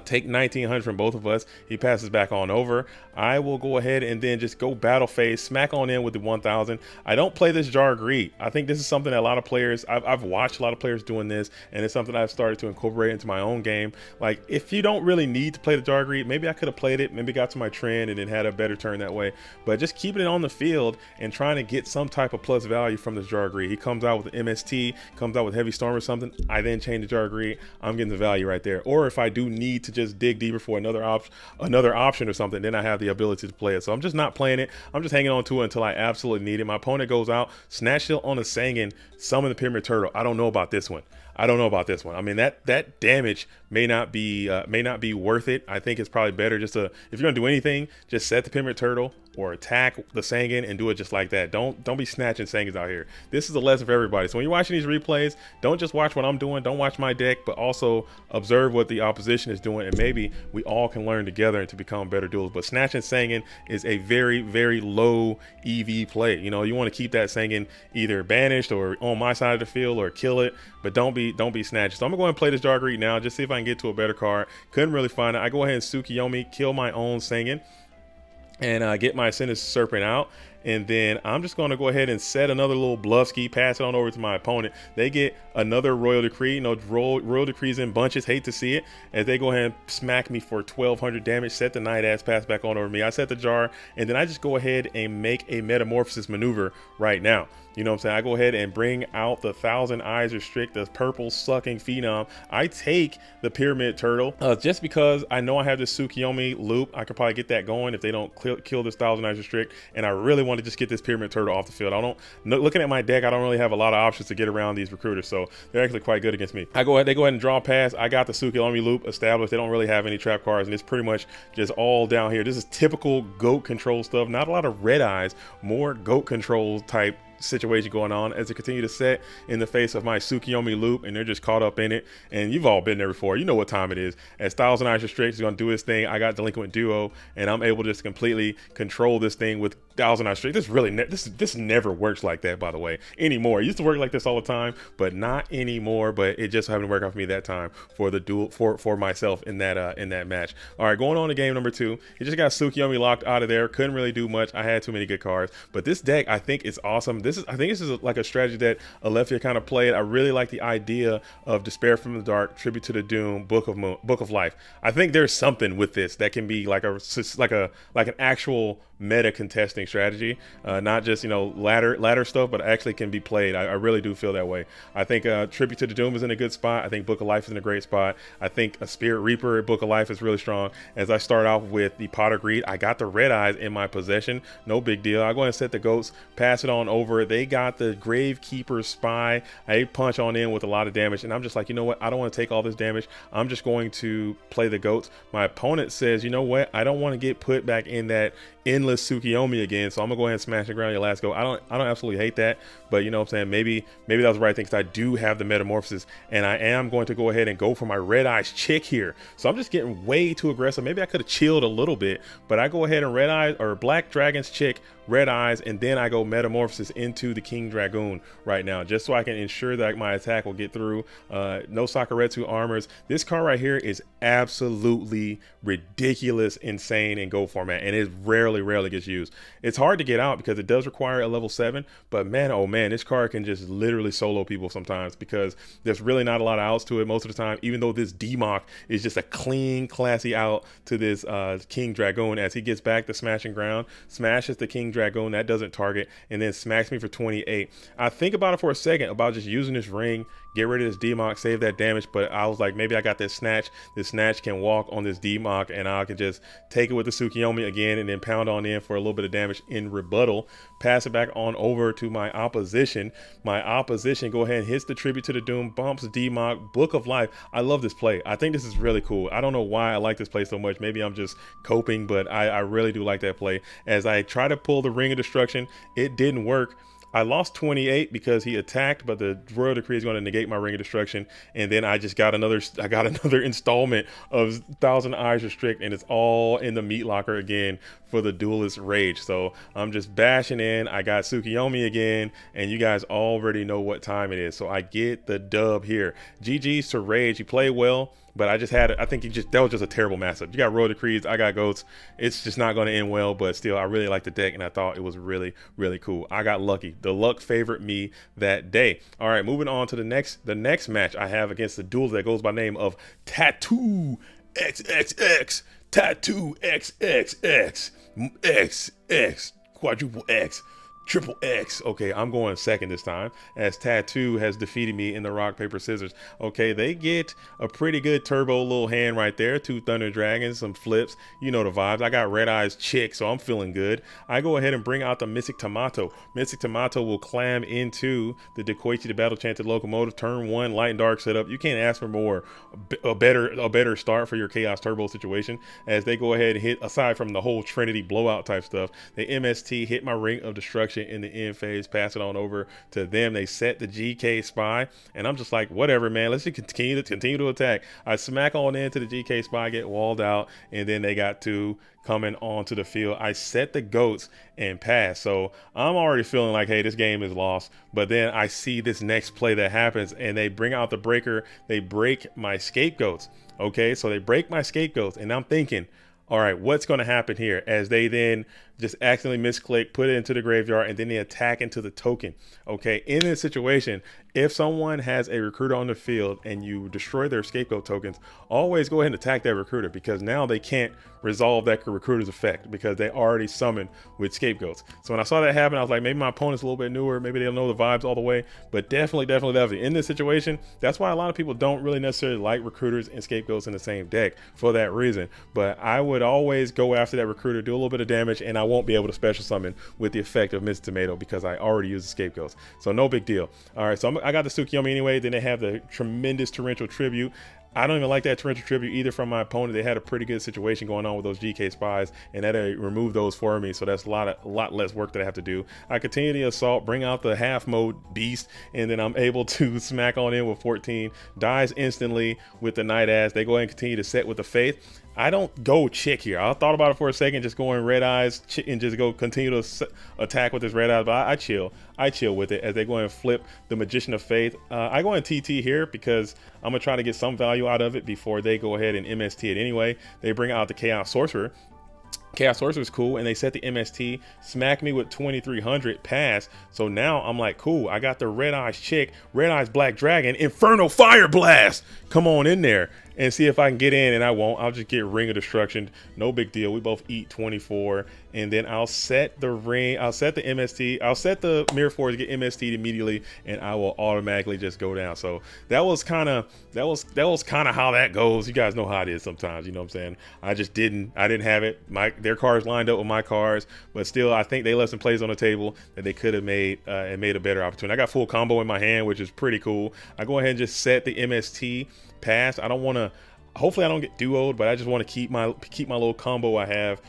S7: Take 1900 from both of us. He passes back on over. I will go ahead and then just go battle phase, smack on in with the 1000. I don't play this Jar of Greed. I think this is something that a lot of players, I've watched a lot of players doing this, and it's something I've started to incorporate into my own game. Like, if you don't really need to play the Jar of Greed, maybe I could have played it, maybe got to my trend and then had a better turn that way. But just keeping it on the field and trying to get some type of plus value from this Jar of Greed. He comes out with an MST, comes out with Heavy Storm or something. I then change the Jar of Greed. I'm getting the value right there. Or if I do need to just dig deeper for another option or something, then I have the ability to play it. So I'm just not playing it. I'm just hanging on to it until I absolutely need it. My opponent goes out, Snatch Shield on a Sangan, summon the Pyramid Turtle. I don't know about this one. I mean, that damage may not be worth it. I think it's probably better just to, if you're gonna do anything, just set the Pyramid Turtle or attack the Sangan and do it just like that. Don't be snatching Sangans out here. This is a lesson for everybody. So when you're watching these replays, don't just watch what I'm doing, don't watch my deck, but also observe what the opposition is doing, and maybe we all can learn together and to become better duelists. But snatching Sangan is a very, very low EV play. You know, you want to keep that Sangan either banished or on my side of the field or kill it, but don't be snatched. So I'm gonna go ahead and play this Jar of Greed now, just see if I can get to a better card. Couldn't really find it. I go ahead and Tsukiyomi, kill my own Sangan, and get my Sinister Serpent out. And then I'm just going to go ahead and set another little bluff ski, pass it on over to my opponent. They get another Royal Decree. You know, Royal Decrees in bunches. Hate to see it. As they go ahead and smack me for 1200 damage, set the Night Ass, pass back on over me. I set the Jar, and then I just go ahead and make a Metamorphosis maneuver right now. You know what I'm saying? I go ahead and bring out the Thousand Eyes Restrict, the purple sucking phenom. I take the Pyramid Turtle just because I know I have this Tsukiyomi loop. I could probably get that going if they don't kill this Thousand Eyes Restrict, and I really want to just get this Pyramid Turtle off the field. Looking at my deck, I don't really have a lot of options to get around these recruiters, so they're actually quite good against me. They go ahead and draw a pass. I got the Tsukiyomi loop established. They don't really have any trap cards, and it's pretty much just all down here. This is typical GOAT control stuff. Not a lot of red eyes, more GOAT control type situation going on as they continue to set in the face of my Tsukiyomi loop, and they're just caught up in it. And you've all been there before. You know what time it is. As Thousand Eyes Restrict is going to do his thing, I got Delinquent Duo, and I'm able to just completely control this thing with Thousand Eyes Restrict. This really this never works like that, by the way, anymore. It used to work like this all the time, but not anymore. But it just happened to work out for me that time for the duel for myself in that match. All right, going on to game number 2. He just got Tsukiyomi locked out of there. Couldn't really do much. I had too many good cards, but this deck I think is awesome. I think this is like a strategy that Alethea kind of played. I really like the idea of Despair from the Dark, Tribute to the Doom, Book of Life. I think there's something with this that can be like an actual meta contesting strategy, not just, you know, ladder stuff, but actually can be played. I really do feel that way. I think Tribute to the Doom is in a good spot. I think Book of Life is in a great spot. I think a Spirit Reaper at Book of Life is really strong. As I start off with the Pot of Greed, I got the Red Eyes in my possession. No big deal. I go ahead and set the goats, pass it on over. They got the Gravekeeper's Spy. I punch on in with a lot of damage, and I'm just like, you know what? I don't want to take all this damage. I'm just going to play the goats. My opponent says, you know what? I don't want to get put back in that endless Tsukiyomi again, so I'm gonna go ahead and smash the ground your last go. I don't absolutely hate that, but you know what I'm saying, maybe that was the right thing, because I do have the Metamorphosis, and I am going to go ahead and go for my Red Eyes Chick here. So I'm just getting way too aggressive. Maybe I could have chilled a little bit, but I go ahead and Red Eyes or Black Dragon's Chick, Red Eyes, and then I go Metamorphosis into the King Dragoon right now, just so I can ensure that my attack will get through. No Sakuretsu armors. This card right here is absolutely ridiculous, insane in Go format, and it rarely gets used. It's hard to get out because it does require a level 7, but man, oh man, this card can just literally solo people sometimes, because there's really not a lot of outs to it most of the time, even though this Demock is just a clean, classy out to this King Dragoon. As he gets back to smashing ground, smashes the King Dragoon, that doesn't target, and then smacks me for 28. I think about it for a second about just using this ring, get rid of this Demock, save that damage, but I was like, maybe I got this Snatch. This Snatch can walk on this Demock, and I can just take it with the Tsukiyomi again and then pound on in for a little bit of damage in rebuttal. Pass it back on over to my opposition. My opposition go ahead and hits the Tribute to the Doom, bumps Demock, Book of Life. I love this play. I think this is really cool. I don't know why I like this play so much. Maybe I'm just coping, but I really do like that play. As I try to pull the Ring of Destruction, it didn't work. I lost 28 because he attacked, but the Royal Decree is going to negate my Ring of Destruction, and then I got another installment of Thousand Eyes Restrict, and it's all in the meat locker again for the Duelist Rage. So I'm just bashing in. I got Tsukiyomi again, and you guys already know what time it is. So I get the dub here. GG's to Rage. You played well, but I think that was just a terrible matchup. You got Royal Decrees, I got Goats. It's just not going to end well, but still, I really like the deck, and I thought it was really, really cool. I got lucky. The luck favored me that day. All right, moving on to the next match I have against the duel that goes by name of Tattoo XXX, Tattoo XXX, XX, quadruple X, triple X. Okay, I'm going second this time, as Tattoo has defeated me in the rock, paper, scissors. Okay, they get a pretty good turbo little hand right there. 2 Thunder Dragons, some flips. You know the vibes. I got Red Eyes Chick, so I'm feeling good. I go ahead and bring out the Mystic Tomato. Mystic Tomato will clam into the Dekoichi the Battle Chanted Locomotive. Turn 1, light and dark setup. You can't ask for more. A better start for your Chaos Turbo situation, as they go ahead and hit, aside from the whole Trinity blowout type stuff, they MST, hit my Ring of Destruction in the end phase, pass it on over to them. They set the GK Spy, and I'm just like, whatever, man, let's just continue to attack. I smack on into the GK Spy, get walled out, and then they got 2 coming onto the field. I set the Goats and pass, so I'm already feeling like, hey, this game is lost. But then I see this next play that happens, and they bring out the breaker. They break my Scapegoats. Okay, so they break my Scapegoats, and I'm thinking, all right, what's going to happen here? As they then just accidentally misclick, put it into the graveyard, and then they attack into the token. Okay, in this situation, if someone has a recruiter on the field and you destroy their scapegoat tokens, always go ahead and attack that recruiter, because now they can't resolve that recruiter's effect because they already summoned with scapegoats. So when I saw that happen, I was like, maybe my opponent's a little bit newer, maybe they don't know the vibes all the way, but definitely in this situation, that's why a lot of people don't really necessarily like recruiters and scapegoats in the same deck for that reason. But I would always go after that recruiter, do a little bit of damage, and I won't be able to special summon with the effect of Mr. Tomato because I already used the scapegoats. So no big deal. All right, so I got the Tsukiyomi anyway. Then they have the tremendous torrential tribute. I don't even like that torrential tribute either from my opponent. They had a pretty good situation going on with those GK Spies, and that removed those for me. So that's a lot less work that I have to do. I continue the assault, bring out the half mode beast, and then I'm able to smack on in with 14. Dies instantly with the Night Ass. They go ahead and continue to set with the Faith. I don't go Chick here. I thought about it for a second, just going Red Eyes and just go continue to attack with this Red Eyes, but I chill with it as they go and flip the Magician of Faith. I go in TT here because I'm gonna try to get some value out of it before they go ahead and MST it anyway. They bring out the Chaos Sorcerer. Chaos Sorcerer is cool, and they set the MST, smack me with 2300, pass. So now I'm like, cool, I got the Red Eyes Chick, Red Eyes Black Dragon, Inferno Fire Blast. Come on in there and see if I can get in, and I won't. I'll just get Ring of Destruction. No big deal. We both eat 24, and then I'll set the ring. I'll set the MST. I'll set the Mirror Force to get MST'd immediately, and I will automatically just go down. So that was kind of how that goes. You guys know how it is sometimes. You know what I'm saying? I didn't have it. Their cards lined up with my cards, but still, I think they left some plays on the table that they could have made and made a better opportunity. I got full combo in my hand, which is pretty cool. I go ahead and just set the MST. Pass. I don't want to. Hopefully I don't get duoed, but I just want to keep my little combo I have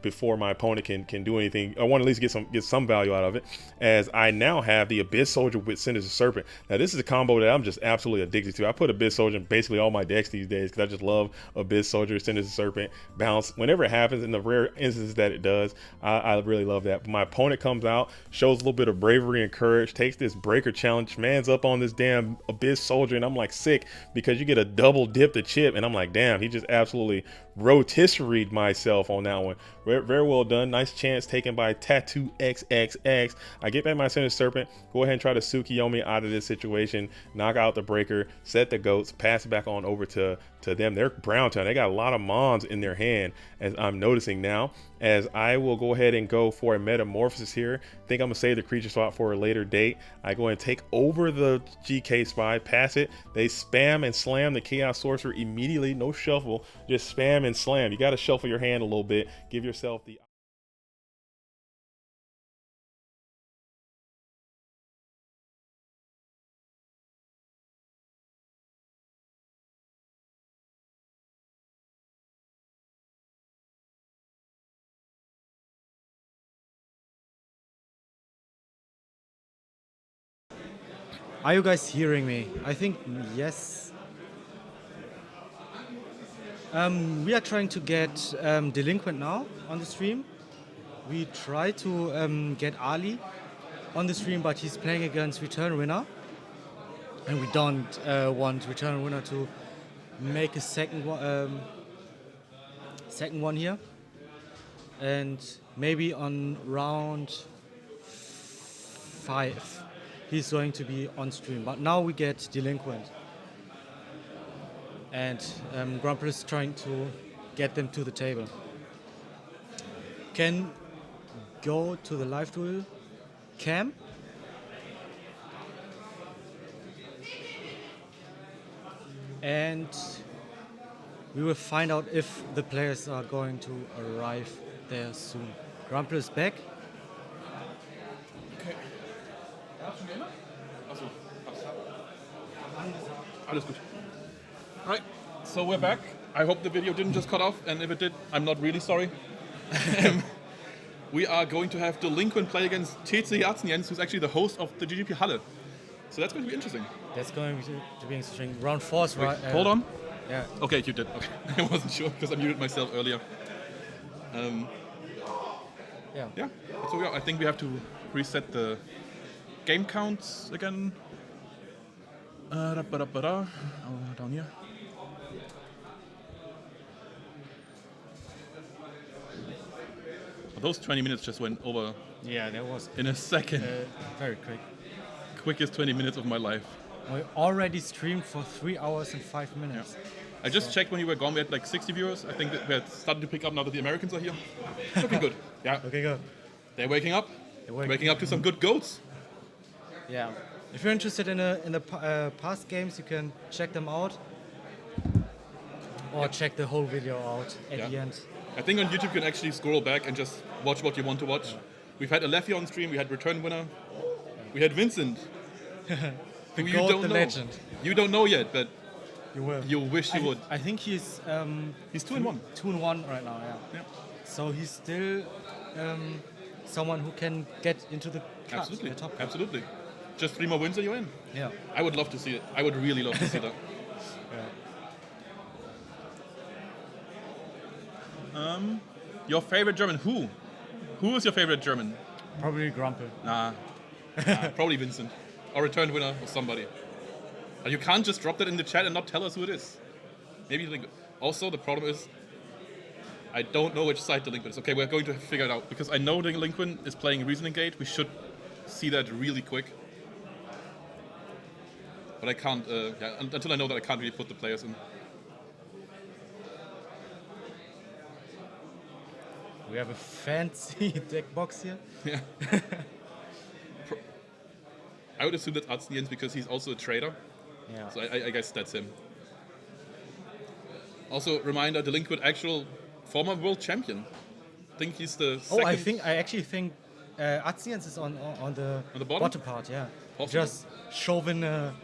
S7: before my opponent can do anything. I want to at least get some value out of it, as I now have the Abyss Soldier with Sinister Serpent. Now this is a combo that I'm just absolutely addicted to. I put Abyss Soldier in basically all my decks these days because I just love Abyss Soldier, Sinister Serpent, bounce. Whenever it happens, in the rare instances that it does, I really love that. But my opponent comes out, shows a little bit of bravery and courage, takes this breaker challenge, man's up on this damn Abyss Soldier, and I'm like sick because you get a double dip to chip, and I'm like, damn, he just absolutely rotisseried myself on that one. Very well done. Nice chance taken by Tattoo XXX. I get back my Sinister Serpent, go ahead and try to Tsukiyomi out of this situation, knock out the breaker, set the Goats, pass it back on over to them. They're Brown Town. They got a lot of Mons in their hand, as I'm noticing now, as I will go ahead and go for a Metamorphosis here. Think I'm gonna save the creature swap for a later date. I go ahead and take over the GK Spy, pass it. They spam and slam the Chaos Sorcerer immediately. No shuffle, just spam and slam. You got to shuffle your hand a little bit, give yourself the
S2: Are you guys hearing me? I think yes. We are trying to get Delinquent now on the stream. We try to get Ali on the stream, but he's playing against Return Winner. And we don't want Return Winner to make a second one here. And maybe on round 5 he's going to be on stream. But now we get Delinquent. And Grumple is trying to get them to the table. Can go to the live duel cam. And we will find out if the players are going to arrive there soon. Grumple is back.
S1: Alles gut. Alright, so we're back. I hope the video didn't just cut off, and if it did, I'm not really sorry. We are going to have Delinquent play against TC Arzniens, who's actually the host of the GGP Halle. So that's going to be interesting.
S2: That's going to be interesting. Round 4 is right.
S1: Hold on.
S2: Yeah.
S1: Okay, you did. Okay. I wasn't sure because I muted myself earlier. Yeah. So we are, I think we have to reset the game counts again. Down here. Those 20 minutes just went over
S2: Yeah, that was
S1: in a second.
S2: very quick.
S1: Quickest 20 minutes of my life.
S2: We already streamed for 3 hours and 5 minutes.
S1: I just checked when you were gone, we had like 60 viewers. I think that we had started to pick up now that the Americans are here. Looking good. Yeah.
S2: Okay, go.
S1: They're waking up. Waking up to some good goats.
S2: Yeah. If you're interested in the past games, you can check them out. Or check the whole video out at the end.
S1: I think on YouTube you can actually scroll back and just watch what you want to watch. We've had Alethea on stream, we had Return Winner, we had Vincent.
S2: The goat, the legend.
S1: You don't know yet, but
S2: You will.
S1: you wish you would.
S2: I think he's
S1: 2-1.
S2: 2-1 right now. Yeah. So he's still someone who can get into the cut,
S1: Absolutely.
S2: the top cut.
S1: Absolutely. Just 3 more wins and you're in.
S2: Yeah.
S1: I would love to see it. I would really love to see that. Your favorite German? Who? Who is your favorite German?
S2: Probably Grumple.
S1: Nah. Probably Vincent. Or Return Winner or somebody. And you can't just drop that in the chat and not tell us who it is. Maybe also the problem is I don't know which side Delinquent is. Okay, we're going to figure it out because I know Delinquent is playing Reasoning Gate. We should see that really quick. But I can't, until I know that I can't really put the players in.
S2: We have a fancy deck box here.
S1: Yeah. I would assume that's Arzniens because he's also a trader.
S2: Yeah.
S1: So I guess that's him. Also, reminder, Delinquent actual former world champion. I think he's the second.
S2: I actually think Arzniens is on the
S1: bottom?
S2: bottom part, yeah.
S1: Possible.
S2: Just shoving a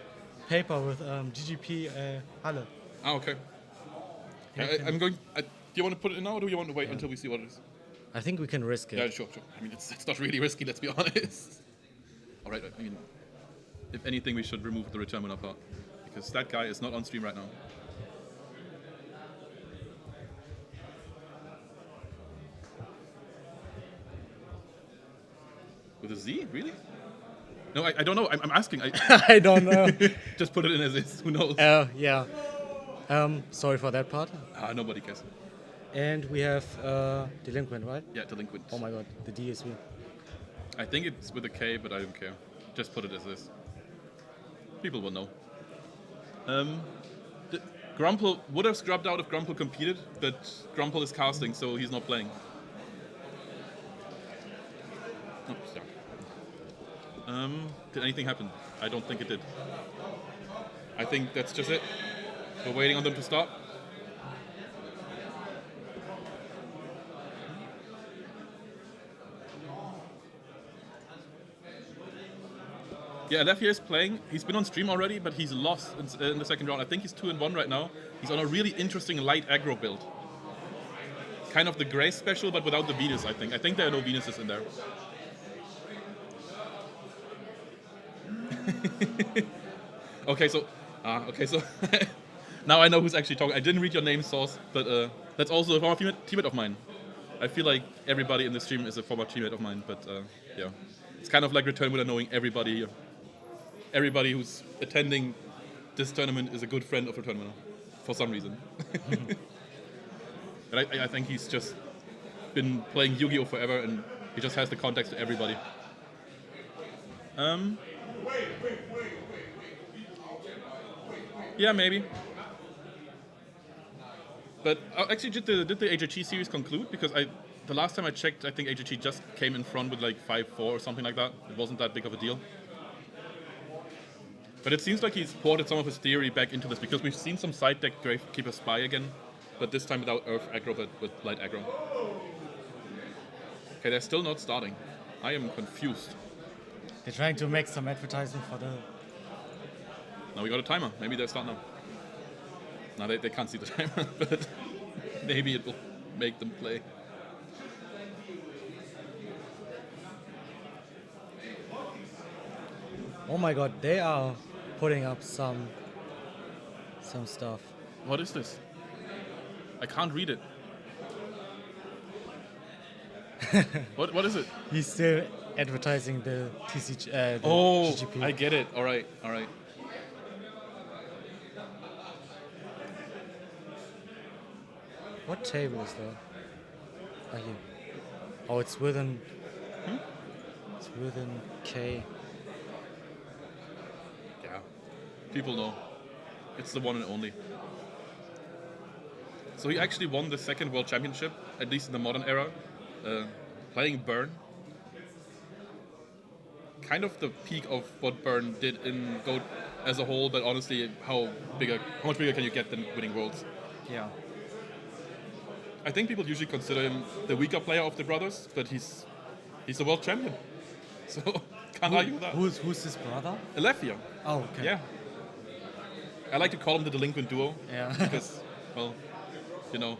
S2: paper with GGP Halle.
S1: Ah, okay. I'm going. Do you want to put it in now, or do you want to wait until we see what it is?
S2: I think we can risk it.
S1: Yeah, sure. I mean, it's not really risky. Let's be honest. All right. I mean, if anything, we should remove the Return Winner part because that guy is not on stream right now. With a Z, really? No, I don't know. I'm asking.
S2: I don't know.
S1: Just put it in as is. Who knows?
S2: Yeah. Sorry for that part.
S1: Nobody cares.
S2: And we have Delinquent, right?
S1: Yeah, Delinquent.
S2: Oh my god, the DSV.
S1: I think it's with a K, but I don't care. Just put it as is. People will know. Grumple would have scrubbed out if Grumple competed, but Grumple is casting, so he's not playing. Oh, sorry. Did anything happen? I don't think it did. I think that's just it. We're waiting on them to start. Yeah, Alethea is playing. He's been on stream already, but he's lost in the second round. I think he's 2-1 right now. He's on a really interesting light aggro build. Kind of the Grace special, but without the Venus, I think. I think there are no Venuses in there. Okay, so now I know who's actually talking. I didn't read your name, Source, but that's also a former teammate of mine. I feel like everybody in the stream is a former teammate of mine, but yeah, it's kind of like Return Winner knowing everybody here. Everybody who's attending this tournament is a good friend of Return Winner, for some reason. But I think he's just been playing Yu-Gi-Oh forever, and he just has the contacts to everybody. Yeah, maybe. But actually, did the HHG series conclude? Because the last time I checked, I think HHG just came in front with like 5-4 or something like that. It wasn't that big of a deal. But it seems like he's ported some of his theory back into this, because we've seen some side deck Gravekeeper Spy again, but this time without Earth aggro, but with light aggro. Okay, they're still not starting. I am confused.
S2: They're trying to make some advertising for the...
S1: Now we got a timer. Maybe they'll start now. Now they can't see the timer, but maybe it will make them play.
S2: Oh my god, they are putting up some stuff.
S1: What is this? I can't read it. What is it?
S2: He's still advertising the TCG. The
S1: Oh,
S2: GGP.
S1: I get it. All right.
S2: What table is that? Ah, here. Oh, it's within. It's within K.
S1: Yeah. People know. It's the one and only. So he actually won the second World Championship, at least in the modern era, playing Burn. Kind of the peak of what Burn did in GOAT as a whole, but honestly, how much bigger can you get than winning Worlds?
S2: Yeah.
S1: I think people usually consider him the weaker player of the brothers, but he's a world champion. So can't argue with that.
S2: Who's his brother?
S1: Alethea.
S2: Oh, okay.
S1: Yeah. I like to call him the delinquent duo.
S2: Yeah.
S1: Because, well, you know.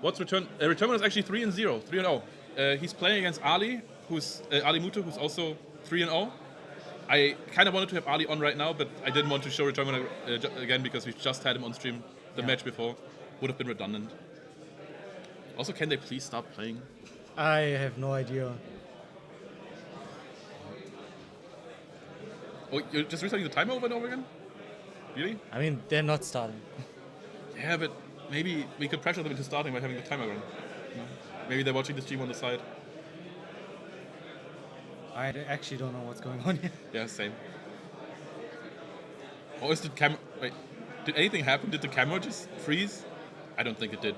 S1: What's Return? Return is actually 3-0, 3-0. He's playing against Ali, Ali Mutu, who's also 3-0. I kind of wanted to have Ali on right now, but I didn't want to show Return again because we just had him on stream the match before. Would have been redundant. Also, can they please stop playing?
S2: I have no idea.
S1: Oh, you're just restarting the timer over and over again? Really?
S2: I mean, they're not starting.
S1: Yeah, but maybe we could pressure them into starting by having the timer run. No? Maybe they're watching the stream on the side.
S2: I actually don't know what's going on here.
S1: Yeah, same. Or is the camera... Wait, did anything happen? Did the camera just freeze? I don't think it did.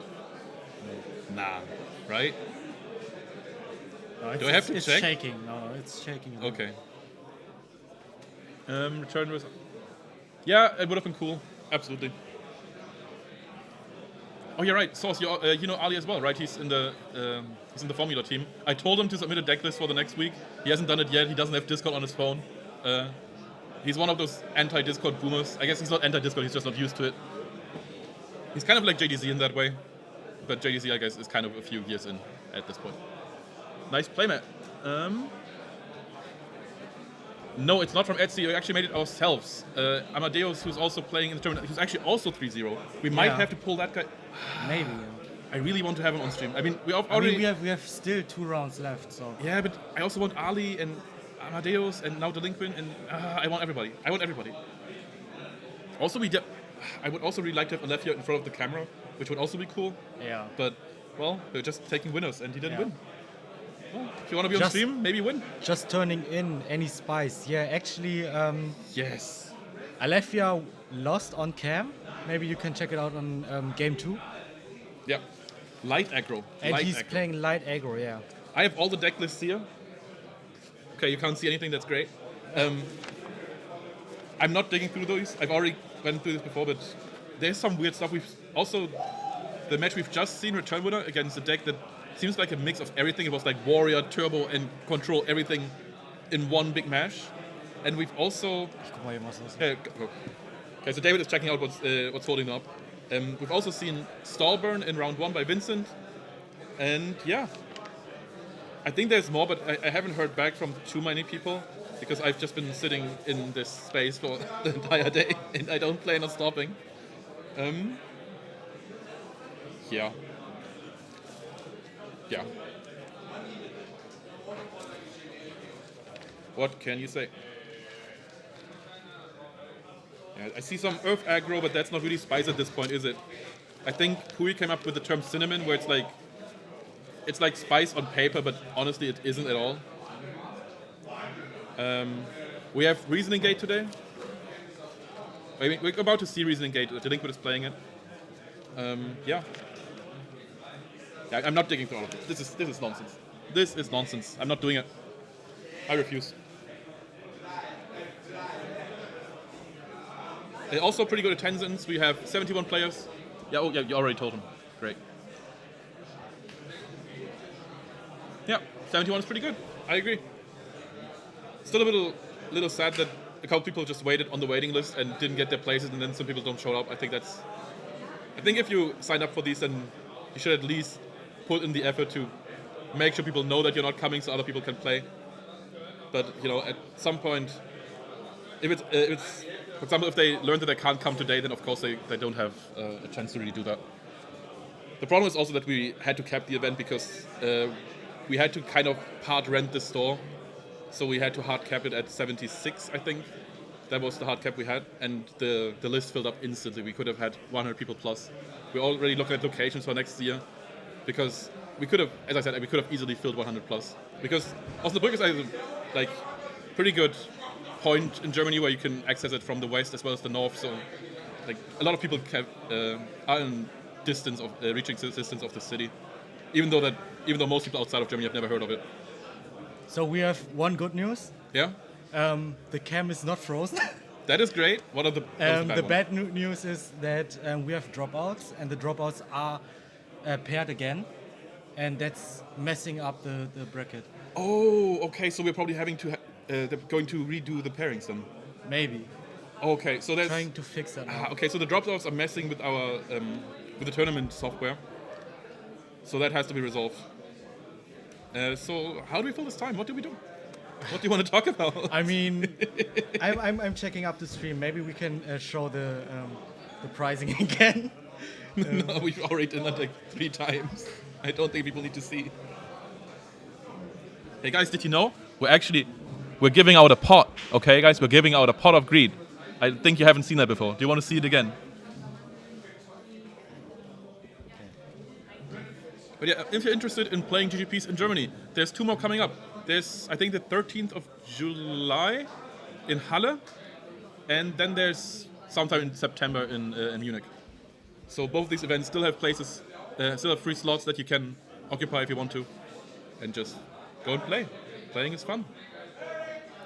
S1: Nah, right?
S2: No,
S1: Do I have to
S2: it's
S1: check?
S2: shaking. No, it's shaking.
S1: Okay. Return was... Yeah, it would have been cool. Absolutely. Oh, you're right. Source, you know Ali as well, right? He's in the Formula team. I told him to submit a deck list for the next week. He hasn't done it yet. He doesn't have Discord on his phone. He's one of those anti-Discord boomers. I guess he's not anti-Discord. He's just not used to it. He's kind of like JDZ in that way. But JDZ, I guess, is kind of a few years in at this point. Nice play, Matt. No, it's not from Etsy. We actually made it ourselves. Amadeus, who's also playing in the tournament, who's actually also 3-0. We might have to pull that guy.
S2: Maybe.
S1: I really want to have him on stream. I mean, we
S2: have still 2 rounds left, so.
S1: Yeah, but I also want Ali and Amadeus and now Delinquent, and I want everybody. Also, I would also really like to have Alethea in front of the camera, which would also be cool.
S2: Yeah.
S1: But, well, we're just taking winners, and he didn't win. Well, if you want to be on stream, maybe win.
S2: Just turning in any spice. Yeah, actually,
S1: yes.
S2: Alethea lost on cam. Maybe you can check it out on game 2.
S1: Yeah. Light aggro.
S2: And he's playing light aggro, yeah.
S1: I have all the deck lists here. Okay, you can't see anything, that's great. I'm not digging through those. I've already went through this before, but there's some weird stuff. The match we've just seen, Return Winner, against a deck that seems like a mix of everything. It was like Warrior, Turbo, and Control, everything in one big mash. And we've also... Okay, so David is checking out what's holding up. We've also seen Stallburn in round 1 by Vincent. And yeah, I think there's more, but I haven't heard back from too many people because I've just been sitting in this space for the entire day and I don't plan on stopping. Yeah. Yeah. What can you say? Yeah, I see some earth aggro, but that's not really spice at this point, is it? I think Prix came up with the term cinnamon, where it's like spice on paper, but honestly, it isn't at all. We have Reasoning Gate today. I mean, we're about to see Reasoning Gate. Delinquent is playing it. Yeah. I'm not digging through all of this. This is nonsense. This is nonsense. I'm not doing it. I refuse. Also pretty good attendance. We have 71 players. Yeah, oh yeah, you already told him. Great. Yeah, 71 is pretty good. I agree. Still a little sad that a couple people just waited on the waiting list and didn't get their places, and then some people don't show up. I think if you sign up for these, then you should at least put in the effort to make sure people know that you're not coming, so other people can play. But at some point, if it's for example, if they learn that they can't come today, then of course they don't have a chance to really do that. The problem is also that we had to cap the event because we had to kind of hard rent the store. So we had to hard cap it at 76, I think. That was the hard cap we had. And the list filled up instantly. We could have had 100 people plus. We're already looking at locations for next year. Because we could have, as I said, we could have easily filled 100 plus. Because Osnabrück is a pretty good point in Germany where you can access it from the west as well as the north. So a lot of people are in distance of reaching the distance of the city. Even though most people outside of Germany have never heard of it.
S2: So we have one good news.
S1: Yeah?
S2: The cam is not frozen.
S1: That is great. What are the
S2: bad news is that we have dropouts, and the dropouts are paired again, and that's messing up the bracket.
S1: Oh, okay. So we're probably having to they're going to redo the pairings then.
S2: Maybe.
S1: Okay, so that's
S2: trying to fix that now.
S1: Okay, so the dropouts are messing with our with the tournament software. So that has to be resolved. So how do we fill this time? What do we do? What do you want to talk about?
S2: I mean, I'm checking up the stream. Maybe we can show the pricing again.
S1: No, we've already done that 3 times. I don't think people need to see. Hey guys, did you know? We're giving out a pot. Okay, guys, we're giving out a pot of greed. I think you haven't seen that before. Do you want to see it again? But yeah, if you're interested in playing GGPs in Germany, there's 2 more coming up. There's, I think, the 13th of July in Halle, and then there's sometime in September in Munich. So both these events still have places, still have free slots that you can occupy if you want to, and just go and play. Playing is fun,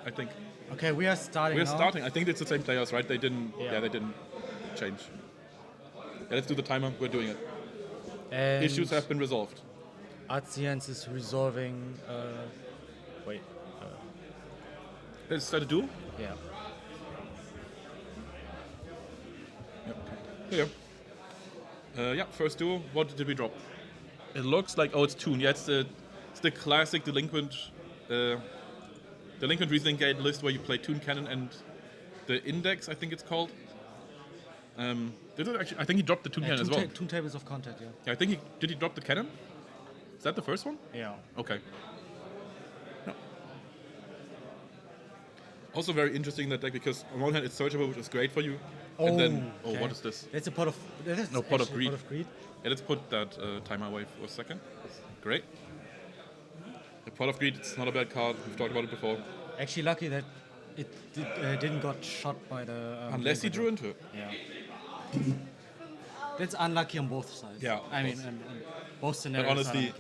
S1: I think.
S2: Okay, we are starting.
S1: We're starting. I think it's the same players, right? They didn't. Yeah, they didn't change. Yeah, let's do the timer. We're doing it.
S2: And
S1: Issues have been resolved.
S2: Artsians is resolving. Wait.
S1: Let's start a duel.
S2: Yeah.
S1: Yep. Okay. Yeah, first duel. What did we drop? It looks like it's Toon. Yeah, it's the classic delinquent Reasoning Gate list where you play Toon Cannon and the Index, I think it's called. Did it actually? I think he dropped the Toon Cannon as well.
S2: Toon tables of content. Yeah.
S1: Yeah, I think did he drop the cannon? Is that the first one?
S2: Yeah.
S1: Okay. No. Also very interesting that deck because on one hand it's searchable, which is great for you, and then
S2: okay.
S1: What is this?
S2: It's a pot of.
S1: No, pot of greed.
S2: Pot of greed.
S1: Yeah, let's put that timer away for a second. Great. The pot of greed. It's not a bad card. We've talked about it before.
S2: Actually, lucky that it didn't got shot by the.
S1: Unless he drew into it.
S2: Yeah. That's unlucky on both sides.
S1: Yeah.
S2: I mean, both scenarios.
S1: But honestly,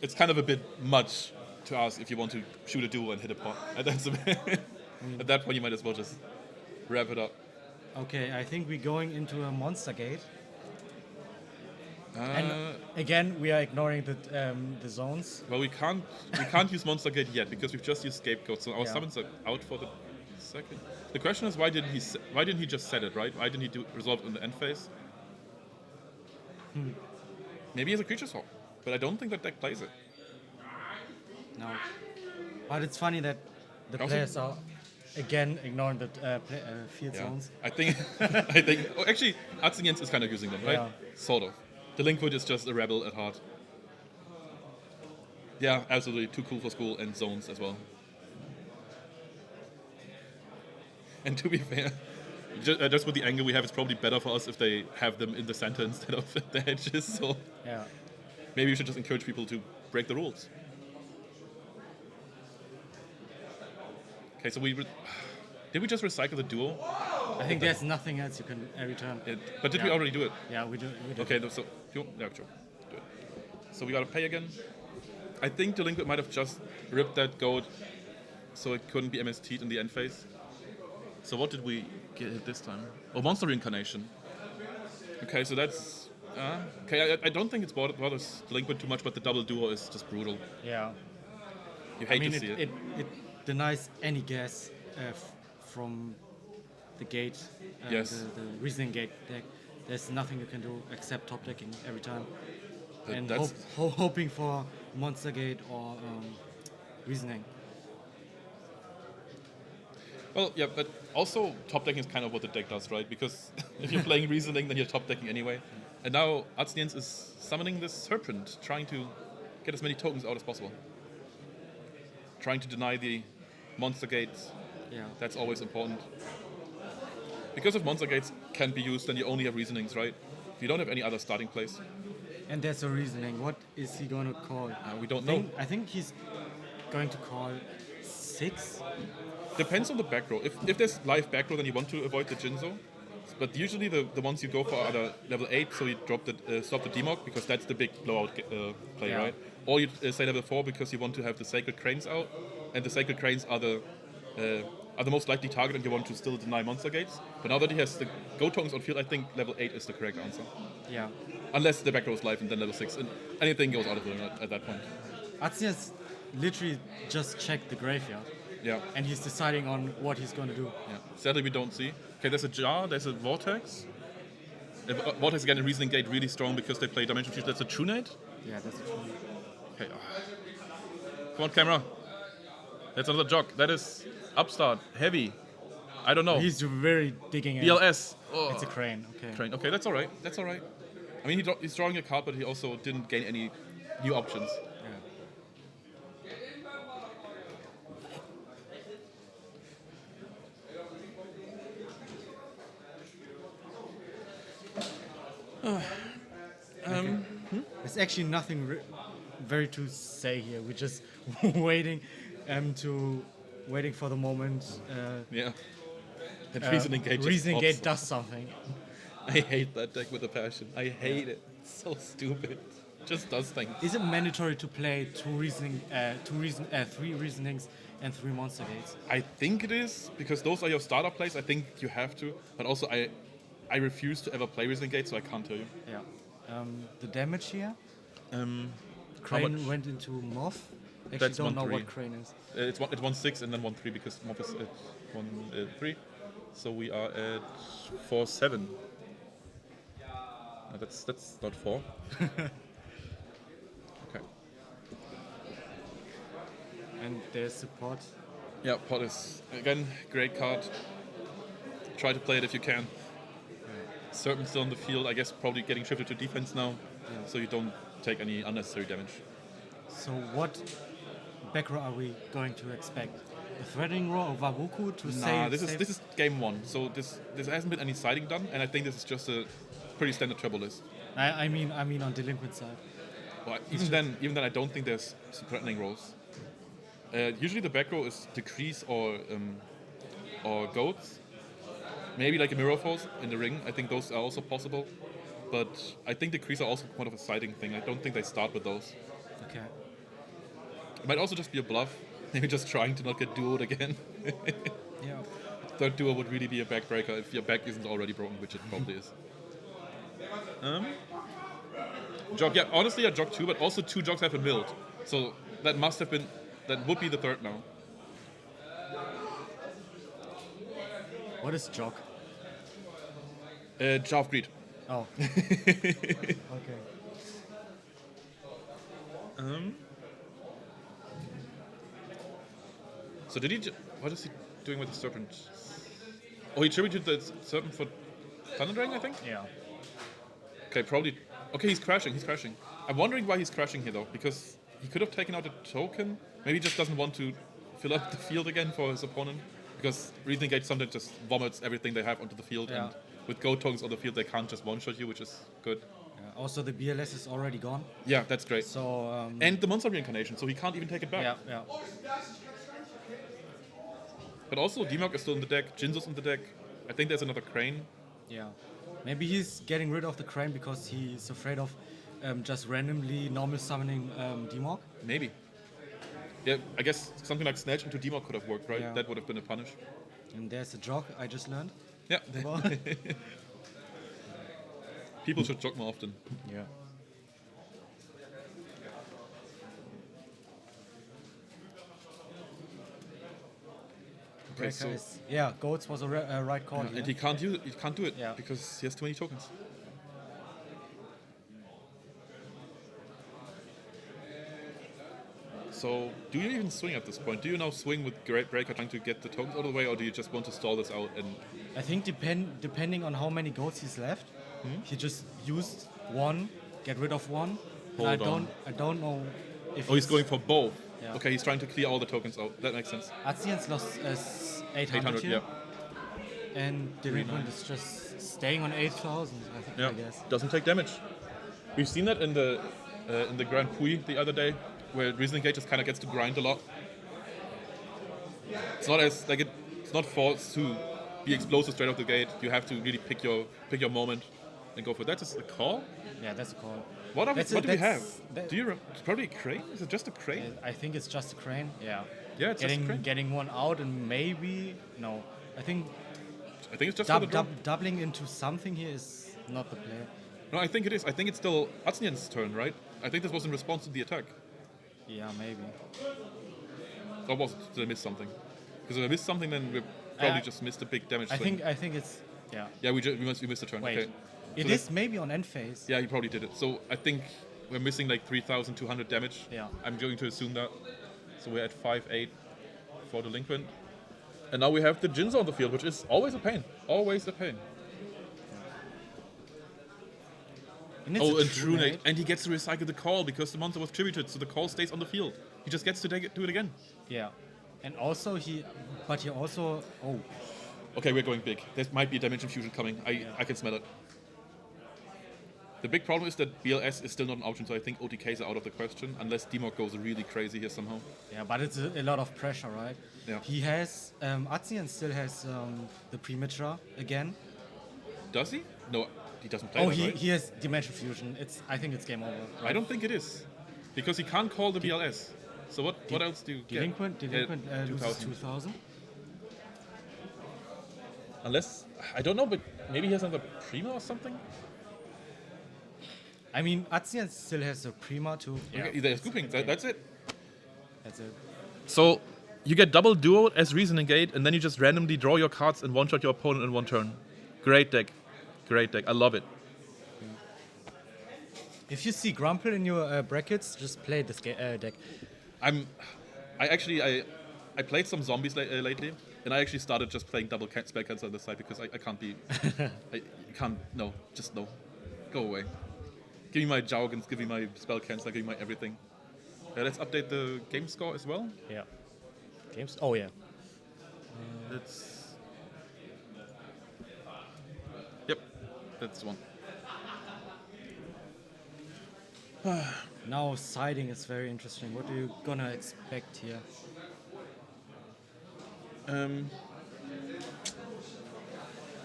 S1: it's kind of a bit much to ask if you want to shoot a duel and hit a pot. And that's at that point, you might as well just wrap it up.
S2: Okay, I think we're going into a monster gate. And again, we are ignoring the zones.
S1: Well, we can't use Monster Gate yet because we've just used Scapegoat, so our summons are out for the second. The question is why didn't he just set it, right? Why didn't he resolve it in the end phase? Maybe he has a creature swap, but I don't think that deck plays it.
S2: No. But it's funny that the
S1: Also-
S2: players are again ignoring the field
S1: Yeah.
S2: zones.
S1: I think, I think. Oh, actually, Atzinians is kind of using them, right?
S2: Yeah.
S1: Sort of. Delinquent is just a rebel at heart. Yeah, absolutely. Too cool for school and zones as well. And to be fair, just with the angle we have, it's probably better for us if they have them in the center instead of at the edges. So
S2: Yeah.
S1: maybe we should just encourage people to break the rules. Okay, so did we just recycle the duo?
S2: I think there's nothing else you can return.
S1: But did we
S2: Yeah.
S1: already do it?
S2: Yeah, we do.
S1: Okay, so yeah, sure. Do it. So we gotta pay again. I think Delinquent might have just ripped that goat so it couldn't be MST'd in the end phase. So what did we get this time? Oh, Monster Reincarnation. Okay, so that's... okay, I don't think it's bothers Delinquent too much, but the double duo is just brutal.
S2: Yeah.
S1: You
S2: I
S1: hate
S2: mean,
S1: to see it.
S2: it denies any guess from the gate,
S1: Yes.
S2: the reasoning gate deck. There's nothing you can do except top decking every time. And
S1: That's-
S2: hoping for monster gate or reasoning.
S1: Well, yeah, but also top decking is kind of what the deck does, right? Because if you're playing Reasoning, then you're top decking anyway. And now Atznians is summoning this Serpent, trying to get as many tokens out as possible. Trying to deny the monster gates.
S2: Yeah.
S1: That's always important. Because if monster gates can be used, then you only have Reasonings, right? You don't have any other starting place.
S2: And there's a reasoning. What is he going to call?
S1: We don't know.
S2: I think he's going to call 6.
S1: Depends on the back row. If there's live back row, then you want to avoid the Jinzo. But usually the ones you go for are the level 8, so you drop stop the Demog, because that's the big blowout play,
S2: Yeah.
S1: right? Or you say level 4 because you want to have the Sacred Cranes out, and the Sacred Cranes are the most likely target, and you want to still deny monster gates. But now that he has the Go tokens on field, I think level 8 is the correct answer.
S2: Yeah.
S1: Unless the back row is live, and then level 6, and anything goes out of the ring at that point.
S2: Atsias literally just checked the graveyard.
S1: Yeah.
S2: And he's deciding on what he's going to do.
S1: Yeah. Sadly, we don't see. Okay, there's a Jar, there's a Vortex. Vortex again, a Reasoning Gate really strong because they play Dimension Fusion. That's a Trunate.
S2: Yeah, that's a true.
S1: Okay. Come on, camera. That's another Jog. That is Upstart. Heavy. I don't know.
S2: He's very digging in.
S1: BLS. Oh.
S2: It's a crane. Okay.
S1: Train. Okay, that's all right. That's all right. I mean, he's drawing a card, but he also didn't gain any new options.
S2: There's actually nothing very to say here. We're just waiting waiting for the moment.
S1: Yeah. And Reasoning Gate. just
S2: Reasoning
S1: pops.
S2: Gate does something.
S1: I hate that deck with a passion. I hate it. It's so stupid. Just does things.
S2: Is it mandatory to play three reasonings and 3 monster gates?
S1: I think it is, because those are your starter plays. I think you have to. But also, I refuse to ever play Reasoning Gate, so I can't tell you.
S2: Yeah. The damage here.
S1: How
S2: Crane
S1: much?
S2: went into Moth. Actually,
S1: That's
S2: don't know
S1: 1-3.
S2: what Crane is.
S1: It's 1-6 and then 1-3 because Mob is at 1-3. So we are at 4-7. No, that's not 4. Okay.
S2: And there's support.
S1: Yeah, Pot is again great card. Try to play it if you can. Serpent still on the field. I guess probably getting shifted to defense now, so you don't take any unnecessary damage.
S2: So what back row are we going to expect? A threatening row of Wabuku to
S1: Nah,
S2: save?
S1: this is game 1. So this hasn't been any siding done, and I think this is just a pretty standard treble list.
S2: I mean on delinquent side.
S1: Well, even then, I don't think there's some threatening rolls. Usually the back row is Decrease or Goats. Maybe like a Mirror Force in the ring. I think those are also possible. But I think Decrease are also kind of a siding thing. I don't think they start with those.
S2: Okay.
S1: It might also just be a bluff. Maybe just trying to not get duoed again.
S2: Yeah.
S1: Third duo would really be a backbreaker if your back isn't already broken, which it probably is. Jog, yeah, honestly a Jog 2, but also 2 Jogs have been milled. So that would be the third now.
S2: What is Jog?
S1: Jar of Greed.
S2: Oh. Okay.
S1: So did he? What is he doing with the serpent? Oh, he tributed the serpent for Thunder Dragon, I think.
S2: Yeah.
S1: Okay, probably. Okay, he's crashing. He's crashing. I'm wondering why he's crashing here though, because he could have taken out a token. Maybe he just doesn't want to fill up the field again for his opponent, because Reasoning Gate sometimes just vomits everything they have onto the field,
S2: Yeah.
S1: and with Go tokens on the field, they can't just one-shot you, which is good.
S2: Also, the BLS is already gone.
S1: Yeah, that's great.
S2: So.
S1: And the monster reincarnation, so he can't even take it back.
S2: Yeah, yeah.
S1: But also, Dimok is still in the deck, Jinzo's in the deck. I think there's another Crane.
S2: Yeah. Maybe he's getting rid of the Crane because he's afraid of just randomly normal summoning Dimok.
S1: Maybe. Yeah, I guess something like Snatch into Dimok could have worked, right?
S2: Yeah.
S1: That would have been a punish.
S2: And there's a jog I just learned.
S1: Yeah. People should jog more often.
S2: Yeah.
S1: Okay, so
S2: Yeah, Goats was a right call.
S1: and he can't do it. He can't do it
S2: Yeah.
S1: because he has too many tokens. So, do you even swing at this point? Do you now swing with Great Breaker trying to get the tokens out of the way, or do you just want to stall this out and
S2: I think depending on how many goats he's left, he just used one, get rid of one. And
S1: Hold on.
S2: I don't know if
S1: Oh, he's going for both.
S2: Yeah.
S1: Okay, he's trying to clear all the tokens out. That makes sense.
S2: Atsians lost 800
S1: 800,
S2: here.
S1: yeah.
S2: And the Reprint is just staying on 8,000, I think,
S1: Yeah,
S2: I guess.
S1: doesn't take damage. We've seen that in the Grand Prix the other day, where Reasoning Gate just kind of gets to grind a lot. It's not as like it's not forced to be explosive straight off the gate. You have to really pick your moment and go for it. That is a call.
S2: Yeah, that's a call.
S1: What do we have?
S2: that-
S1: Do you it's probably a crane? Is it just a crane?
S2: I think it's just a crane. Yeah.
S1: Yeah, it's just a crane.
S2: Getting one out and maybe no. I think
S1: I think it's just for the draw.
S2: doubling into something here is not the play.
S1: No, I think it is. I think it's still Atsnian's turn, right? I think this was in response to the attack.
S2: Yeah, maybe.
S1: Or was it? Did I miss something? Because if I missed something, then we probably just missed a big damage swing.
S2: I think it's yeah.
S1: Yeah, we missed a turn.
S2: Wait.
S1: Okay.
S2: It
S1: So
S2: is maybe on end phase.
S1: Yeah, he probably did it. So I think we're missing like 3,200 damage.
S2: Yeah.
S1: I'm going to assume that. So we're at 5-8 for Delinquent. And now we have the Jinzo on the field, which is always a pain. Always a pain.
S2: And it's
S1: Oh,
S2: a
S1: and True Nate.
S2: Nate.
S1: And he gets to recycle the call because the monster was tributed, so the call stays on the field. He just gets to do it again.
S2: Yeah. And also he also
S1: Okay, we're going big. There might be a Dimension Fusion coming. I can smell it. The big problem is that BLS is still not an option, so I think OTKs are out of the question, unless Dimok goes really crazy here somehow.
S2: yeah, but it's a lot of pressure, right?
S1: Yeah.
S2: He has Atsian still has the Premitra again.
S1: Does he? No, he doesn't play
S2: Oh,
S1: that, right?
S2: he has Dimension Fusion. I think it's game over. Right?
S1: I don't think it is. Because he can't call the BLS. So what else do you get?
S2: Delinquent loses 2,000.
S1: Unless, I don't know, but maybe he has another Prima or something?
S2: I mean, Atsian still has a Prima too.
S1: Okay, there's grouping, that's it.
S2: That's it.
S1: So you get double duo as Reasoning Gate, and then you just randomly draw your cards and one-shot your opponent in one turn. Great deck. Great deck. I love it.
S2: If you see Grumple in your brackets, just play this deck.
S1: I played some zombies lately, and I actually started just playing double spell cancel on this side because I can't be. I can't. No, just no. Go away. Give me my Jowgans, give me my spell cancel, give me my everything. Let's update the game score as well.
S2: Yeah. Games? Oh, yeah.
S1: Yep, that's the one.
S2: Now siding is very interesting. What are you gonna expect here?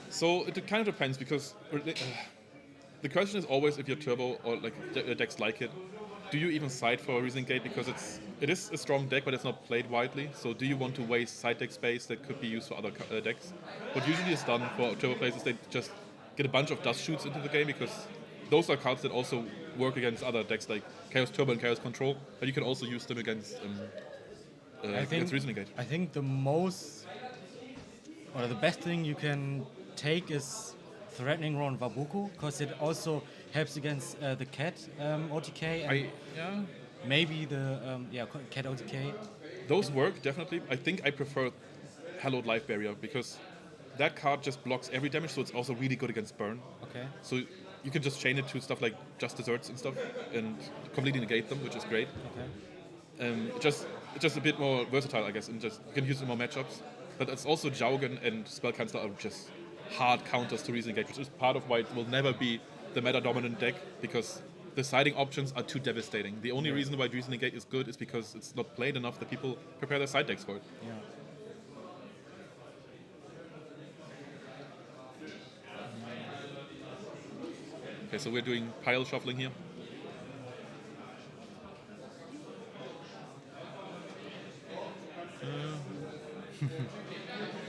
S1: So it kind of depends because the question is always if you're turbo or like decks like it, do you even side for a Reasoning Gate because it is a strong deck but it's not played widely. So do you want to waste side deck space that could be used for other decks? What usually is done for turbo players is they just get a bunch of dust shoots into the game because those are cards that also work against other decks like Chaos Turbo and Chaos Control, but you can also use them against Reasoning Gate.
S2: I think the best thing you can take is Threatening Ron Wabuku, because it also helps against the Cat OTK and maybe the Cat OTK.
S1: Those work, definitely. I think I prefer Hallowed Life Barrier because that card just blocks every damage, so it's also really good against burn.
S2: Okay.
S1: So you can just chain it to stuff like Just Desserts and stuff and completely negate them, which is great.
S2: Okay.
S1: It's just a bit more versatile, I guess, and just you can use it in more matchups. But it's also Jaugen and Spellcancel are just hard counters to Reason Engage, which is part of why it will never be the meta-dominant deck, because the siding options are too devastating. The only reason why Reason Engage is good is because it's not played enough that people prepare their side decks for it.
S2: Yeah.
S1: Okay, so we're doing pile shuffling here.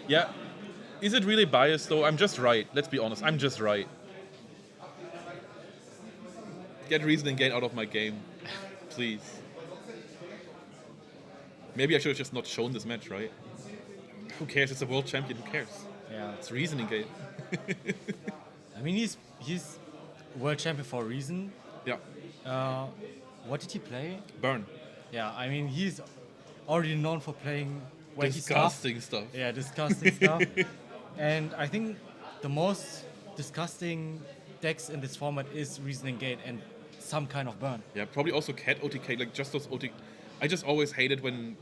S1: Yeah. Is it really biased though? I'm just right. Let's be honest. I'm just right. Get Reason Engage out of my game. Please. Maybe I should have just not shown this match, right? Who cares? It's a world champion. Who cares?
S2: Yeah.
S1: It's Reason Engage.
S2: I mean, he's world champion for a reason.
S1: Yeah.
S2: What did he play?
S1: Burn.
S2: Yeah, I mean, he's already known for playing wacky stuff.
S1: Disgusting stuff.
S2: Yeah, disgusting stuff. And I think the most disgusting decks in this format is Reason Engage and some kind of burn.
S1: Yeah, probably also Cat OTK, like just those OTK. I just always hate it when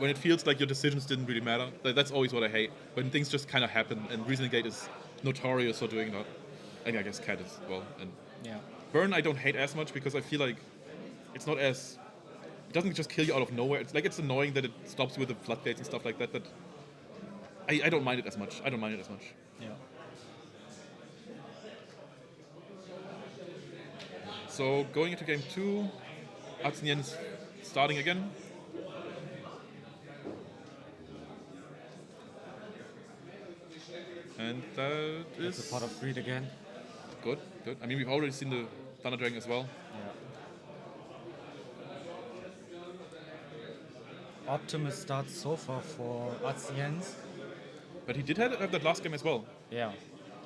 S1: it feels like your decisions didn't really matter. Like, that's always what I hate. When things just kind of happen, and Reason Engage is notorious for doing that. And I guess Cat as well. And
S2: Yeah.
S1: Burn I don't hate as much because I feel like it's not as... It doesn't just kill you out of nowhere. It's like it's annoying that it stops you with the floodgates and stuff like that, but I don't mind it as much.
S2: Yeah.
S1: So going into game 2, Arzenien's starting again. And that is
S2: It's a pot of greed again.
S1: good. I mean, we've already seen the Thunder Dragon as well.
S2: Yeah. Optimus starts so far for Aziens.
S1: But he did have that last game as well.
S2: Yeah.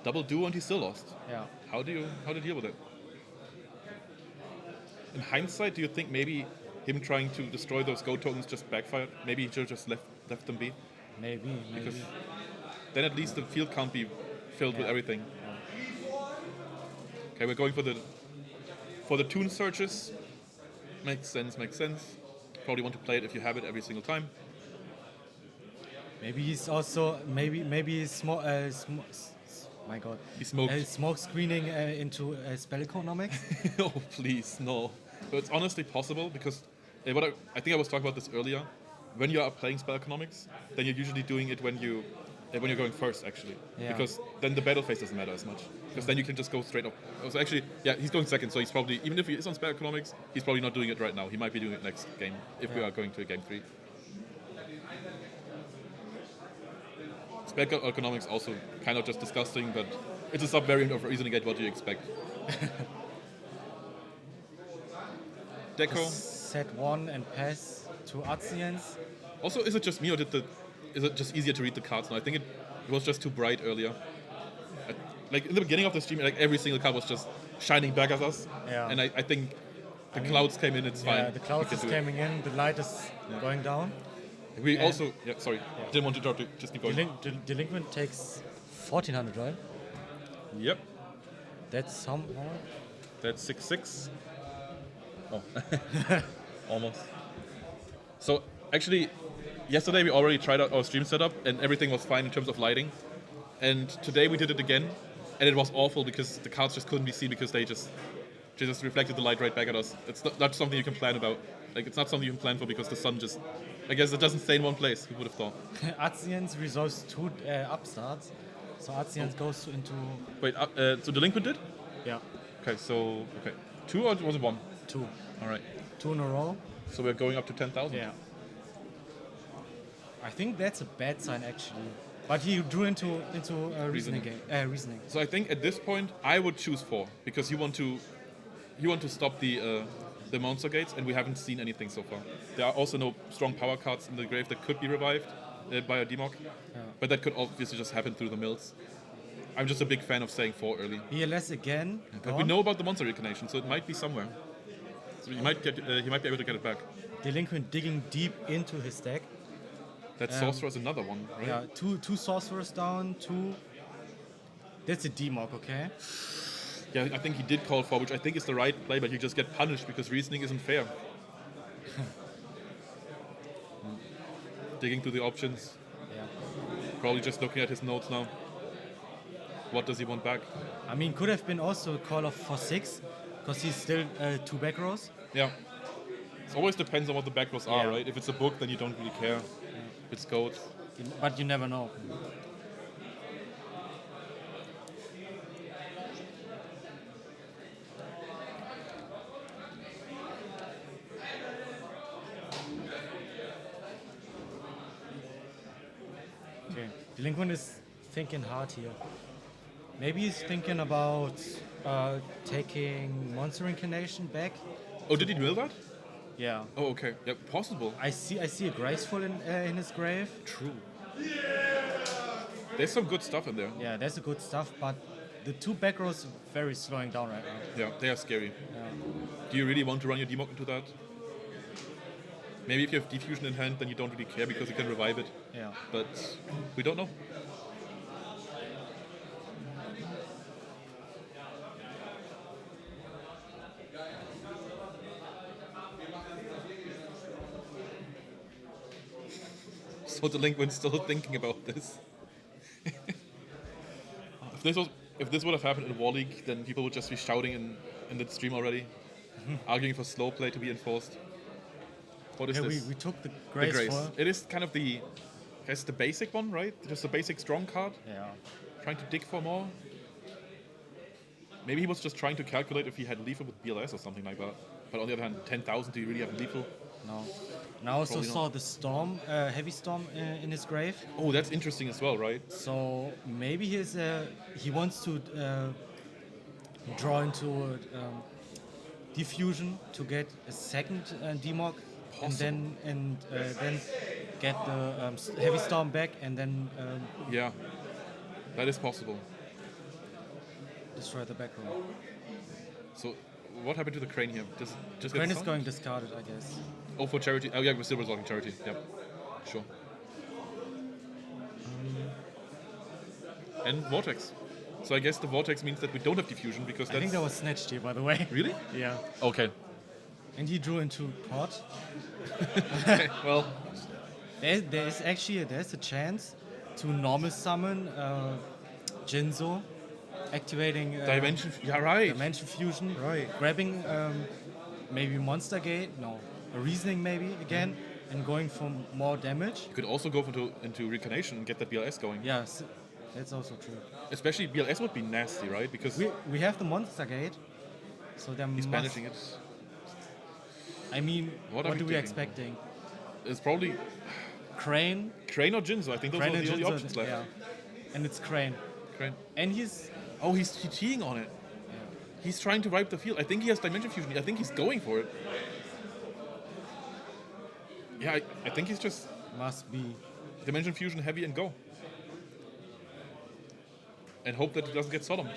S1: Double duo and he still lost.
S2: Yeah.
S1: How do you deal with it? In hindsight, do you think maybe him trying to destroy those Go tokens just backfired? Maybe he should have just left them be?
S2: Maybe.
S1: Because then at least the field can't be filled with everything. Okay, we're going for the tune searches. Makes sense. Probably want to play it if you have it every single time.
S2: Maybe he's also he's my God.
S1: He smoked.
S2: Smoke screening into spell economics.
S1: Oh, please, no. But it's honestly possible because I think I was talking about this earlier. When you are playing spell economics, then you're usually doing it when you're going first, actually.
S2: Yeah.
S1: Because then the battle phase doesn't matter as much. Because then you can just go straight up. So actually, yeah, he's going second, so he's probably, even if he is on spell economics, he's probably not doing it right now. He might be doing it next game, if we are going to a game 3. Spell economics also kind of just disgusting, but it's a sub-variant of Reason Engage. What do you expect? Deco.
S2: Set 1 and pass to Aziens.
S1: Also, is it just me or is it just easier to read the cards now? I think it was just too bright earlier. Like in the beginning of the stream, like every single card was just shining back at us.
S2: Yeah.
S1: And I think the clouds came in, it's fine.
S2: Yeah, the clouds is coming in, the light is going down.
S1: We also, sorry, didn't want to interrupt you, just keep going.
S2: Delinquent takes 1400, right?
S1: Yep,
S2: That's somehow.
S1: that's 6/6. Oh, almost. So actually, yesterday we already tried out our stream setup and everything was fine in terms of lighting. And today we did it again, and it was awful because the cards just couldn't be seen because they just reflected the light right back at us. It's not something you can plan about. Like, it's not something you can plan for because the sun just, I guess it doesn't stay in one place. Who would have thought?
S2: Aziens resolves 2 upstarts. So Aziens goes into.
S1: Wait, so Delinquent did?
S2: Yeah.
S1: Okay, so, 2 or was it 1?
S2: 2.
S1: All right.
S2: 2 in a row.
S1: So we're going up to 10,000?
S2: Yeah. I think that's a bad sign actually. But he drew into reasoning. Reasoning.
S1: So I think at this point I would choose 4 because you want to stop the monster gates, and we haven't seen anything so far. There are also no strong power cards in the grave that could be revived by a Demok, but that could obviously just happen through the mills. I'm just a big fan of saying 4 early.
S2: ELS again.
S1: But we know about the monster reincarnation, so it might be somewhere. So he might be able to get it back.
S2: Delinquent digging deep into his deck.
S1: That Sorcerer is another one, right?
S2: Yeah, two sorcerers down, two. That's a D-Mock, okay?
S1: Yeah, I think he did call for, which I think is the right play, but you just get punished because reasoning isn't fair. Digging through the options.
S2: Yeah.
S1: Probably just looking at his notes now. What does he want back?
S2: I mean, could have been also a call off for 6, because he's still 2 back rows.
S1: Yeah. It always depends on what the back rows are,
S2: Yeah.
S1: right? If it's a book, then you don't really care. If it's code.
S2: But you never know. Okay, Delinquent is thinking hard here. Maybe he's thinking about taking Monster Incarnation back.
S1: Oh, did he will that?
S2: Yeah.
S1: Oh, okay. Yeah, possible.
S2: I see a Graceful in his grave.
S1: True. There's some good stuff in there.
S2: Yeah, there's a good stuff, but the 2 back rows very slowing down right now.
S1: Yeah, they are scary.
S2: Yeah.
S1: Do you really want to run your Demok into that? Maybe if you have Diffusion in hand, then you don't really care because you can revive it.
S2: Yeah.
S1: But we don't know. So Delinquent's still thinking about this. If this would have happened in War League, then people would just be shouting in the stream already, arguing for slow play to be enforced. What is
S2: Yeah,
S1: this?
S2: we took the
S1: The
S2: Grace,
S1: Grace.
S2: for.
S1: It is kind of the basic one, right? Just the basic strong card.
S2: Yeah.
S1: Trying to dig for more. Maybe he was just trying to calculate if he had lethal with BLS or something like that. But on the other hand, 10,000, do you really have lethal?
S2: No. And I also
S1: Probably
S2: saw
S1: not.
S2: the Storm, Heavy Storm in his grave.
S1: Oh, that's interesting as well, right?
S2: So maybe he wants to draw into Diffusion to get a second Demok, and then get the Heavy Storm back, and then
S1: Yeah, that is possible.
S2: destroy the back row.
S1: So, what happened to the Crane here? Just
S2: Crane
S1: get
S2: is
S1: sunk?
S2: going discarded, I guess.
S1: Oh, for charity. Oh, yeah, we're still resolving charity. Yep. Sure. And Vortex. So I guess the Vortex means that we don't have diffusion because that's...
S2: I think that was snatched here, by the way.
S1: Really?
S2: Yeah.
S1: Okay.
S2: And he drew into pot.
S1: Okay, well,
S2: There's a chance to normal summon Jinzo, activating
S1: Dimension... Yeah, right.
S2: Dimension Fusion,
S1: Right.
S2: grabbing maybe Monster Gate, a Reasoning maybe again, and going for more damage.
S1: You could also go into Recarnation and get that BLS going.
S2: Yeah, that's also true.
S1: Especially BLS would be nasty, right? Because
S2: We have the Monster Gate, so there
S1: he's
S2: must,
S1: banishing it.
S2: I mean,
S1: What
S2: what
S1: are
S2: do
S1: we
S2: we
S1: thinking?
S2: expecting?
S1: It's probably
S2: Crane,
S1: Crane or Jinzo. I think those
S2: Crane
S1: are
S2: and
S1: the only
S2: Jinzo,
S1: options left.
S2: yeah. And it's Crane.
S1: Crane.
S2: And he's
S1: Oh, he's teeing on it. He's trying to wipe the field. I think he has Dimension Fusion. I think he's going for it. Yeah, I think he's just
S2: must be.
S1: Dimension Fusion heavy and go. And hope that he doesn't get Solemn.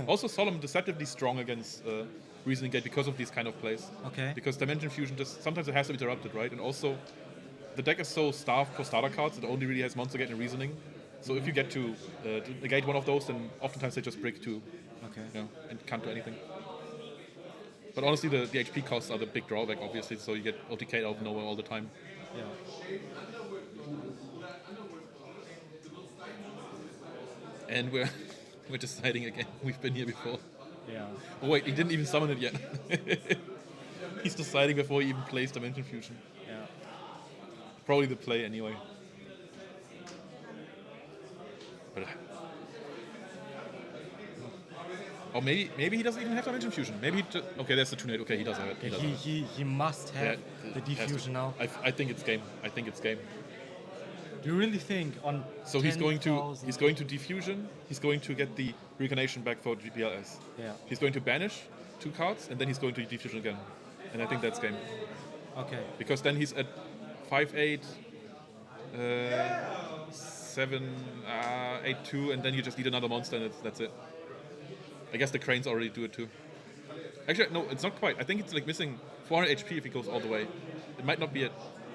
S1: Also, Solemn deceptively strong against Reasoning Gate because of these kind of plays.
S2: Okay.
S1: Because Dimension Fusion just sometimes it has to be interrupted, right? And also, the deck is so starved for starter cards, it only really has Monster Gate and Reasoning. So if you get to negate one of those, then oftentimes they just break two.
S2: Okay.
S1: Yeah, and can't do anything. But honestly, the HP costs are the big drawback, obviously, so you get OTK out of nowhere all the time.
S2: Yeah.
S1: And we're deciding again. We've been here before.
S2: Yeah.
S1: Oh wait, he didn't even summon it yet. He's deciding before he even plays Dimension Fusion.
S2: Yeah.
S1: Probably the play anyway. But, or maybe he doesn't even have Dimension Fusion. Maybe he just, okay, that's the Tornado. Okay, he does have it. He does have it.
S2: He must have
S1: Yeah,
S2: the
S1: he has to.
S2: diffusion now.
S1: I think it's game. I think it's game.
S2: Do you really think on?
S1: So he's going to
S2: 10,000
S1: diffusion. He's going to get the Recarnation back for GPLS.
S2: Yeah.
S1: He's going to banish 2 cards and then he's going to diffusion again. And I think that's game.
S2: Okay.
S1: Because then he's at 5-8, 7, 8-2, and then you just need another monster and that's it. I guess the Cranes already do it too. Actually, no, it's not quite. I think it's like missing 400 HP if he goes all the way. it might not be it.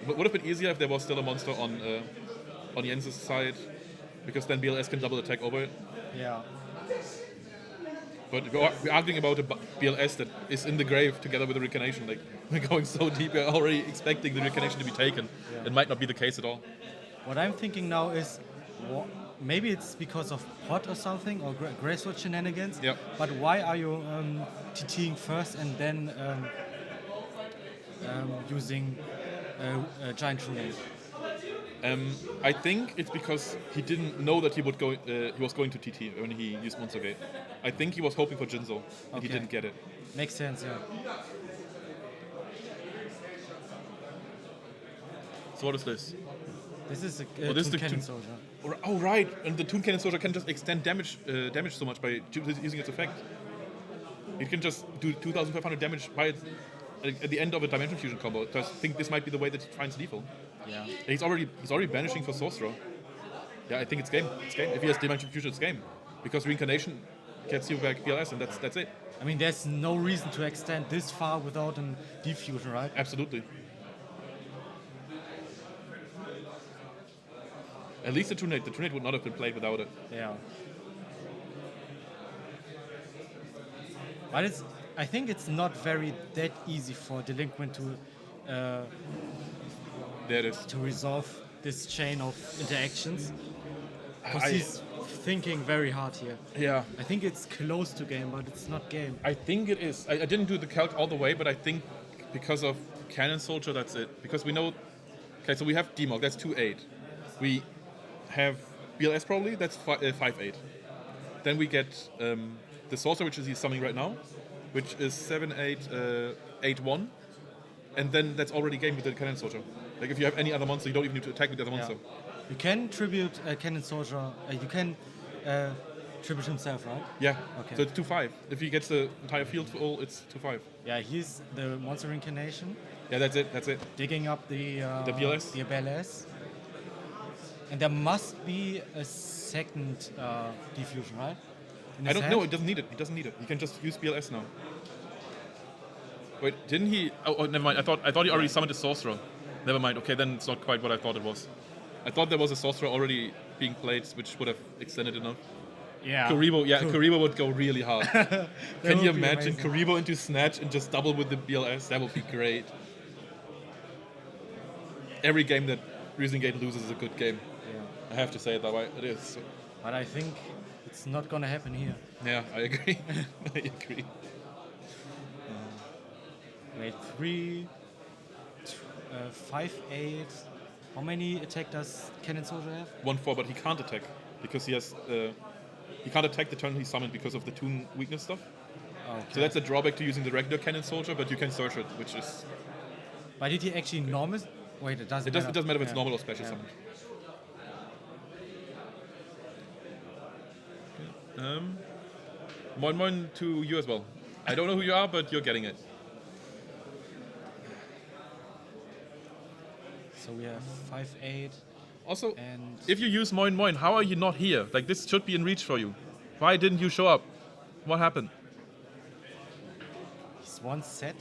S1: Would have been easier if there was still a monster on Jens's side, because then BLS can double attack over it.
S2: Yeah.
S1: But we're arguing about a BLS that is in the grave together with the Reincarnation. Like, we're going so deep, we're already expecting the Reincarnation to be taken. It might not be the case at all.
S2: What I'm thinking now is, maybe it's because of pot or something, or graceful shenanigans.
S1: Yeah.
S2: But why are you TTing first and then using giant ruling?
S1: I think it's because he didn't know that he would go. He was going to TT when he used Monster Gate. I think he was hoping for Jinzo, and he didn't get it.
S2: Makes sense, yeah.
S1: So what is this?
S2: This is a
S1: this is
S2: Toon
S1: the
S2: Cannon
S1: Toon-
S2: Soldier.
S1: Oh right, and the Toon Cannon Soldier can just extend damage so much by using its effect. It can just do 2,500 damage at the end of a Dimension Fusion combo. So I think this might be the way that he finds lethal.
S2: Yeah.
S1: He's already banishing for Sorcerer. Yeah, I think it's game. It's game. If he has Dimension Fusion, it's game. Because Reincarnation gets you back BLS, and that's it.
S2: I mean, there's no reason to extend this far without a diffusion, right?
S1: Absolutely. At least the Tunate would not have been played without it.
S2: Yeah. But I think it's not that easy for Delinquent
S1: There it is.
S2: to resolve this chain of interactions. Because
S1: I-
S2: he's thinking very hard here.
S1: Yeah.
S2: I think it's close to game, but it's not game.
S1: I think it is. I didn't do the calc all the way, but I think because of Cannon Soldier, that's it. Because we know... Okay, so we have Demog, that's 2-8. We have BLS probably, that's 5-8. Then we get the Sorcerer, which is he's summoning right now, which is 7-8, 8-1. And then that's already game with the Cannon Soldier. Like if you have any other monster, you don't even need to attack with the other monster.
S2: You can tribute Cannon Soldier. You can tribute himself, right?
S1: Yeah,
S2: Okay.
S1: so it's 2-5. If he gets the entire field full, it's 2-5.
S2: Yeah, he's the monster incarnation,
S1: Yeah, that's it.
S2: digging up the
S1: BLS?
S2: The BLS. And there must be a second diffusion, right? In
S1: I
S2: his
S1: don't
S2: hand?
S1: know, it doesn't need it. He can just use BLS now. Wait, didn't he? Oh, never mind. I thought he already summoned a Sorcerer. Never mind. Okay, then it's not quite what I thought it was. I thought there was a Sorcerer already being played, which would have extended enough.
S2: Yeah.
S1: Kuribo would go really hard. Can
S2: would
S1: you
S2: be
S1: imagine
S2: amazing.
S1: Kuribo into Snatch and just double with the BLS? That would be great. Every game that Gate loses is a good game.
S2: Yeah.
S1: I have to say it that way. It is.
S2: But I think it's not gonna happen here.
S1: Yeah, I agree. I agree.
S2: Wait, 3, 5, 8. How many attack does Cannon Soldier have?
S1: 1-4, but he can't attack because he has. He can't attack the turn he summoned because of the Toon weakness stuff.
S2: Okay.
S1: So that's a drawback to using the regular Cannon Soldier, but you can search it, which is.
S2: But did he actually normal? Wait, it doesn't.
S1: It doesn't matter if it's
S2: Yeah.
S1: normal or special
S2: Yeah.
S1: summoned. Moin moin to you as well. I don't know who you are, but you're getting it.
S2: So we have 5, 8.
S1: Also,
S2: And-
S1: if you use moin moin, how are you not here? Like, this should be in reach for you. Why didn't you show up? What happened?
S2: He's one set.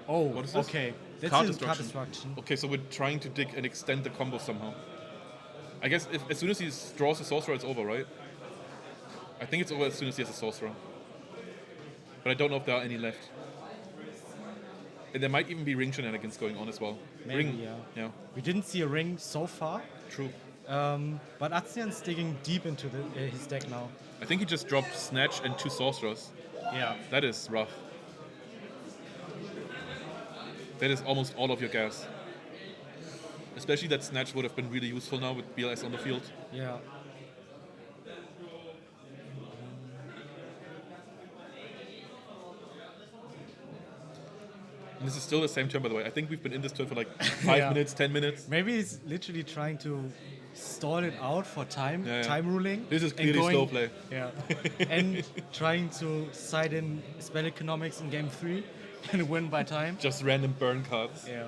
S2: Oh,
S1: What is this?
S2: okay. That's
S1: Card
S2: in card
S1: destruction.
S2: destruction.
S1: Okay, so we're trying to dig and extend the combo somehow. I guess as soon as he draws a Sorcerer, it's over, right? I think it's over as soon as he has a Sorcerer. But I don't know if there are any left. And there might even be ring shenanigans going on as well.
S2: Maybe,
S1: ring,
S2: yeah. We didn't see a ring so far,
S1: True.
S2: but Atsian's digging deep into his deck now.
S1: I think he just dropped Snatch and 2 Sorcerers.
S2: Yeah.
S1: That is rough. That is almost all of your gas. Especially that Snatch would have been really useful now with BLS on the field.
S2: Yeah.
S1: And this is still the same turn, by the way. I think we've been in this turn for like 5
S2: Yeah.
S1: minutes, 10 minutes.
S2: Maybe he's literally trying to stall it out for time,
S1: Yeah, yeah.
S2: time ruling.
S1: This is
S2: and
S1: clearly
S2: going-
S1: slow play.
S2: Yeah. And trying to side in spell economics in game 3 and win by time.
S1: Just random burn cards.
S2: Yeah.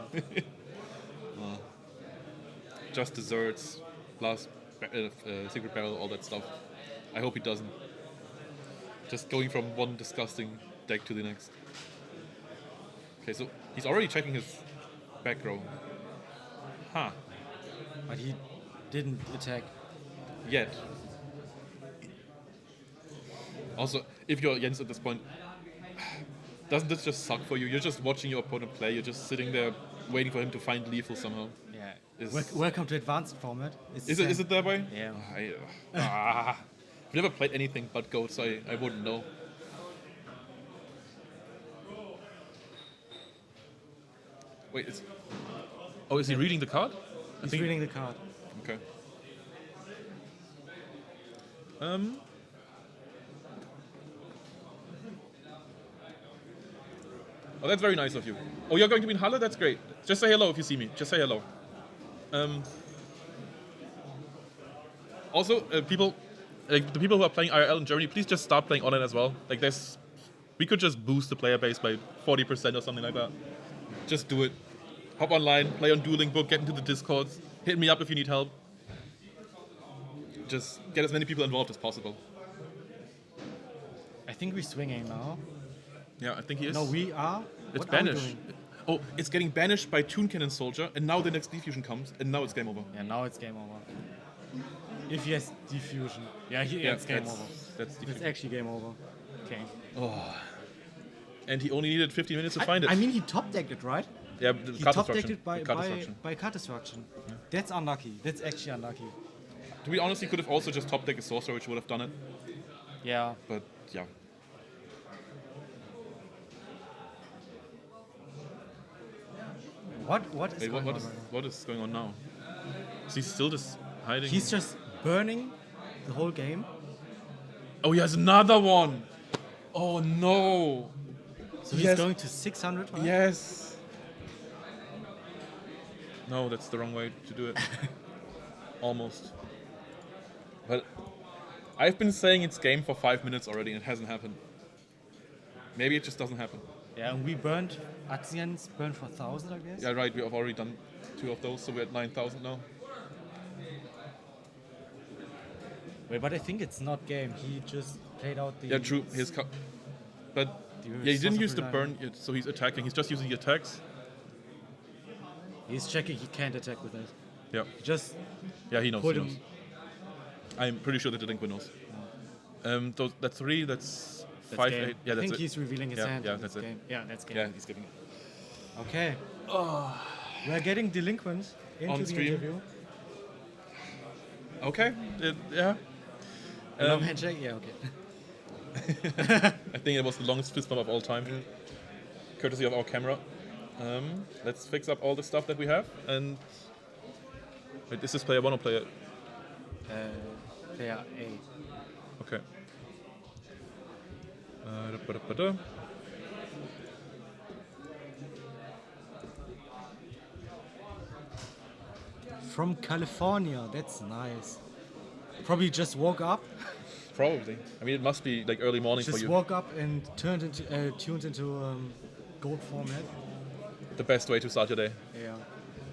S1: Just desserts, secret barrel, all that stuff. I hope he doesn't. Just going from one disgusting deck to the next. Okay, so he's already checking his back row. Huh.
S2: But he didn't attack.
S1: Yet. Also, if you're Jens at this point, doesn't this just suck for you? You're just watching your opponent play. You're just sitting there waiting for him to find lethal somehow.
S2: Yeah.
S1: Is-
S2: Welcome to advanced format.
S1: Is it that way?
S2: Yeah.
S1: I've never played anything but Goat, so I wouldn't know. Wait, is he reading the card?
S2: He's reading the card.
S1: Okay. Oh, that's very nice of you. Oh, you're going to be in Halle? That's great. Just say hello if you see me. Just say hello. Also, people, like the people who are playing IRL in Germany, please just start playing online as well. Like, we could just boost the player base by 40% or something like that. Just do it. Hop online, play on Dueling Book, get into the Discords. Hit me up if you need help. Just get as many people involved as possible.
S2: I think we're swinging now.
S1: Yeah, I think he is.
S2: No, we are.
S1: It's
S2: What are we
S1: banished.
S2: doing?
S1: Oh, it's getting banished by Toon Cannon Soldier, and now the next diffusion comes, and now it's game over.
S2: Yeah, now it's game over. If he has diffusion. Yeah, it's game over.
S1: That's
S2: It's
S1: diffusion.
S2: actually game over. Okay.
S1: And he only needed 15 minutes to find it.
S2: I mean, he top decked it, right?
S1: yeah, the
S2: He
S1: card
S2: top
S1: destruction.
S2: decked it by,
S1: The card
S2: by,
S1: destruction.
S2: by card destruction. That's unlucky. That's actually unlucky.
S1: To be honest, he could have also just top decked a sorcerer, which would have done it.
S2: Yeah.
S1: But yeah.
S2: What is
S1: Wait,
S2: going on?
S1: what is going on now? Is he still just hiding?
S2: He's just burning the whole game.
S1: Oh, he has another one! Oh no!
S2: So
S1: Yes.
S2: he's going to 600, right?
S1: Yes! No, that's the wrong way to do it. Almost. But I've been saying it's game for 5 minutes already and it hasn't happened. Maybe it just doesn't happen.
S2: Yeah, and we burned, Axians burned for 1,000, I guess.
S1: Yeah, right, we have already done 2 of those, so we're at 9,000 now.
S2: Wait, but I think it's not game. He just played out the...
S1: Yeah, true. But
S2: the
S1: yeah, he didn't
S2: sorcerer
S1: use the
S2: line.
S1: burn yet, so he's attacking. He's just using the attacks.
S2: He's checking he can't attack with it.
S1: Yeah,
S2: He just
S1: yeah, he knows.
S2: put
S1: He
S2: him...
S1: knows. I'm pretty sure that the delinquent knows. That's 3. That's
S2: That's
S1: 5,
S2: game.
S1: 8. Yeah,
S2: I
S1: that's
S2: think
S1: it.
S2: he's revealing his
S1: Yeah,
S2: hand.
S1: yeah,
S2: and
S1: that's
S2: it's
S1: it.
S2: game. Yeah, that's game.
S1: Yeah, he's giving it.
S2: Okay. We're getting delinquent into
S1: On
S2: the
S1: stream.
S2: interview.
S1: Okay. Yeah.
S2: Long handshake? Yeah, okay.
S1: I think it was the longest fist bump of all time, courtesy of our camera. Let's fix up all the stuff that we have. And wait, is this player 1 or player?
S2: Player A.
S1: Okay. Da-ba-da-ba-da.
S2: From California. That's nice. Probably just woke up.
S1: Probably. I mean, it must be like early morning for
S2: Just
S1: you.
S2: woke up and tuned into gold format.
S1: The best way to start your day.
S2: Yeah.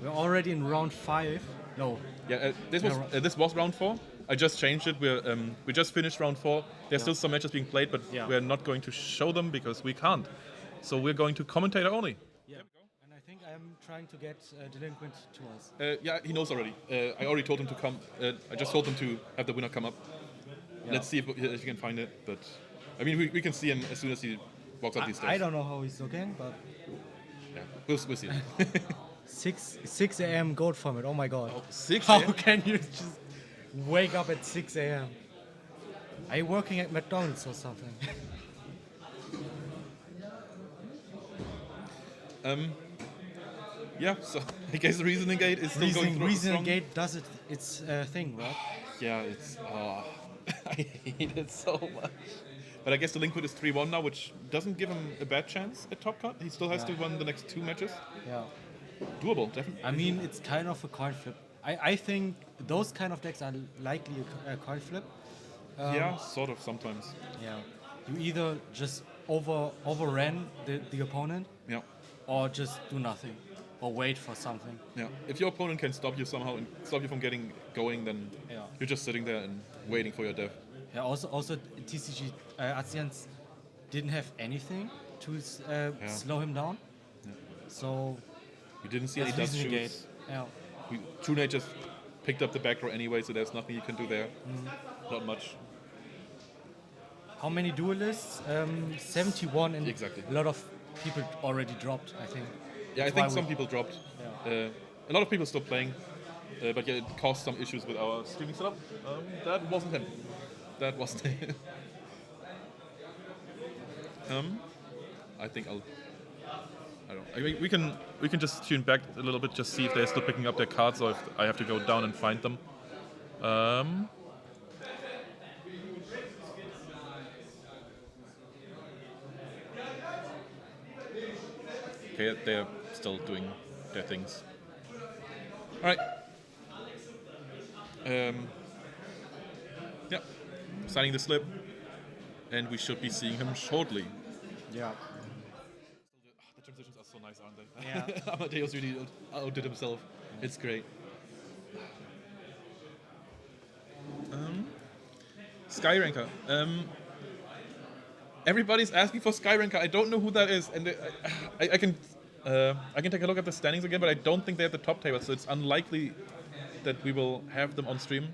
S2: We're already in round 5. No.
S1: Yeah, this was round 4. I just changed it. We just finished round 4. There's still some matches being played, but
S2: Yeah.
S1: we're not going to show them because we can't. So we're going to commentator only.
S2: Yeah. And I think I'm trying to get delinquent to us.
S1: Yeah, he knows already. I already told him to come. I just told him to have the winner come up.
S2: Yeah.
S1: Let's see if you can find it. But I mean, we can see him as soon as he walks up these stairs.
S2: I don't know how he's looking, but
S1: Yeah, we'll see.
S2: 6 a.m. gold format. Oh my god.
S1: 6
S2: How can you just wake up at 6 a.m.? Are you working at McDonald's or something?
S1: Yeah, so I guess Reasoning Gate is still going through.
S2: Reasoning
S1: strong.
S2: Gate does its thing, right?
S1: Yeah, it's. I hate it so much. But I guess the Liquid is 3-1 now, which doesn't give him a bad chance at top cut. He still has to win the next 2 matches.
S2: Yeah.
S1: Doable, definitely.
S2: I mean, it's kind of a coin flip. I think those kind of decks are likely a coin flip.
S1: Yeah, sort of sometimes.
S2: Yeah. You either just overran the opponent,
S1: Yeah.
S2: or just do nothing, or wait for something.
S1: Yeah. If your opponent can stop you somehow and stop you from getting going, then
S2: Yeah.
S1: you're just sitting there and waiting for your death.
S2: Yeah. Also TCG Azians didn't have anything to slow him down.
S1: Yeah.
S2: So
S1: We didn't see any
S2: that's
S1: dust
S2: reason
S1: shoes.
S2: Yeah.
S1: Trune just picked up the back row anyway, so there's nothing you can do there. Not much.
S2: How many duelists? 71, and
S1: Exactly.
S2: a lot of people already dropped, I think.
S1: Yeah, I
S2: That's
S1: think
S2: why
S1: some
S2: we-
S1: people dropped.
S2: Yeah.
S1: A lot of people still playing, but yeah, it caused some issues with our streaming setup. That wasn't him. That wasn't him. I think I'll. I don't know. I mean, we can just tune back a little bit, just see if they're still picking up their cards, or if I have to go down and find them. Okay, they're still doing their things. All right. Yeah, signing the slip, and we should be seeing him shortly.
S2: Yeah.
S1: The transitions are so nice, aren't they?
S2: Yeah.
S1: Amadeus really outdid himself. It's great. Skyranker. Everybody's asking for Skyranker. I don't know who that is, and I can take a look at the standings again, but I don't think they're at the top table, so it's unlikely that we will have them on stream.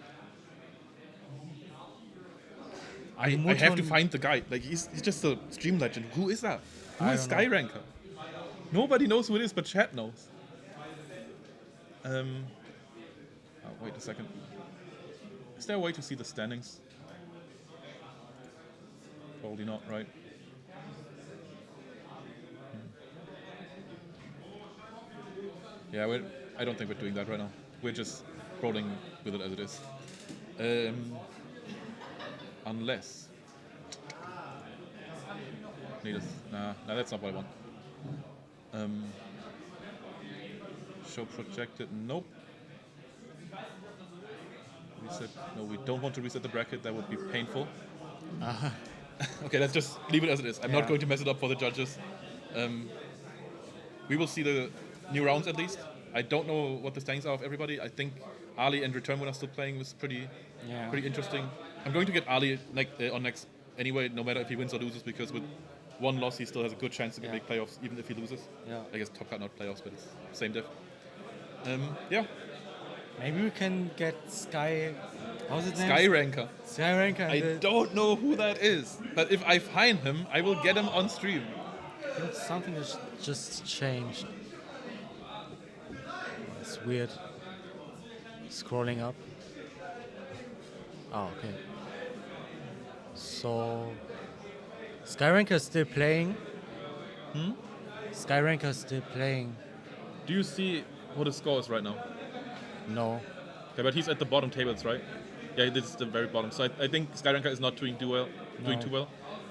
S1: I have to find the guy. Like he's just a stream legend. Who is that? Who is Skyranker? Nobody knows who it is, but chat knows. Oh, wait a second. Is there a way to see the standings? Probably not, right? Yeah, I don't think we're doing that right now. We're just rolling with it as it is. Unless... Nah, that's not what I want. Show projected, nope. Reset, no, we don't want to reset the bracket, that would be painful. Okay, let's just leave it as it is. I'm not going to mess it up for the judges. We will see the new rounds at least. I don't know what the standings are of everybody. I think Ali and Return when are still playing was pretty interesting. I'm going to get Ali on next anyway, no matter if he wins or loses, because with one loss he still has a good chance to make playoffs, even if he loses.
S2: Yeah.
S1: I guess top card not playoffs, but it's same diff. Yeah.
S2: Maybe we can get Sky. How's it name?
S1: Skyranker.
S2: Skyranker.
S1: I don't know who that is, but if I find him, I will get him on stream.
S2: I think something has just changed. It's weird. Scrolling up. Oh, okay. So, Skyranker is still playing. Skyranker is still playing.
S1: Do you see what his score is right now?
S2: No.
S1: Okay, but he's at the bottom tables, right? Yeah, this is the very bottom. So I think Skyranker is not doing too well.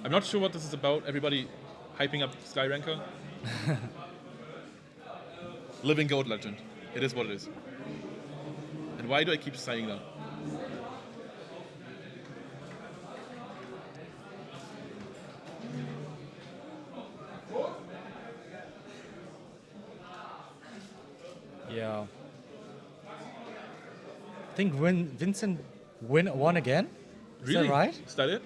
S1: I'm not sure what this is about. Everybody hyping up Skyranker. Living GOAT legend. It is what it is. And why do I keep saying that?
S2: Yeah. I think Vincent won again. Is
S1: Really?
S2: that right?
S1: Is that it?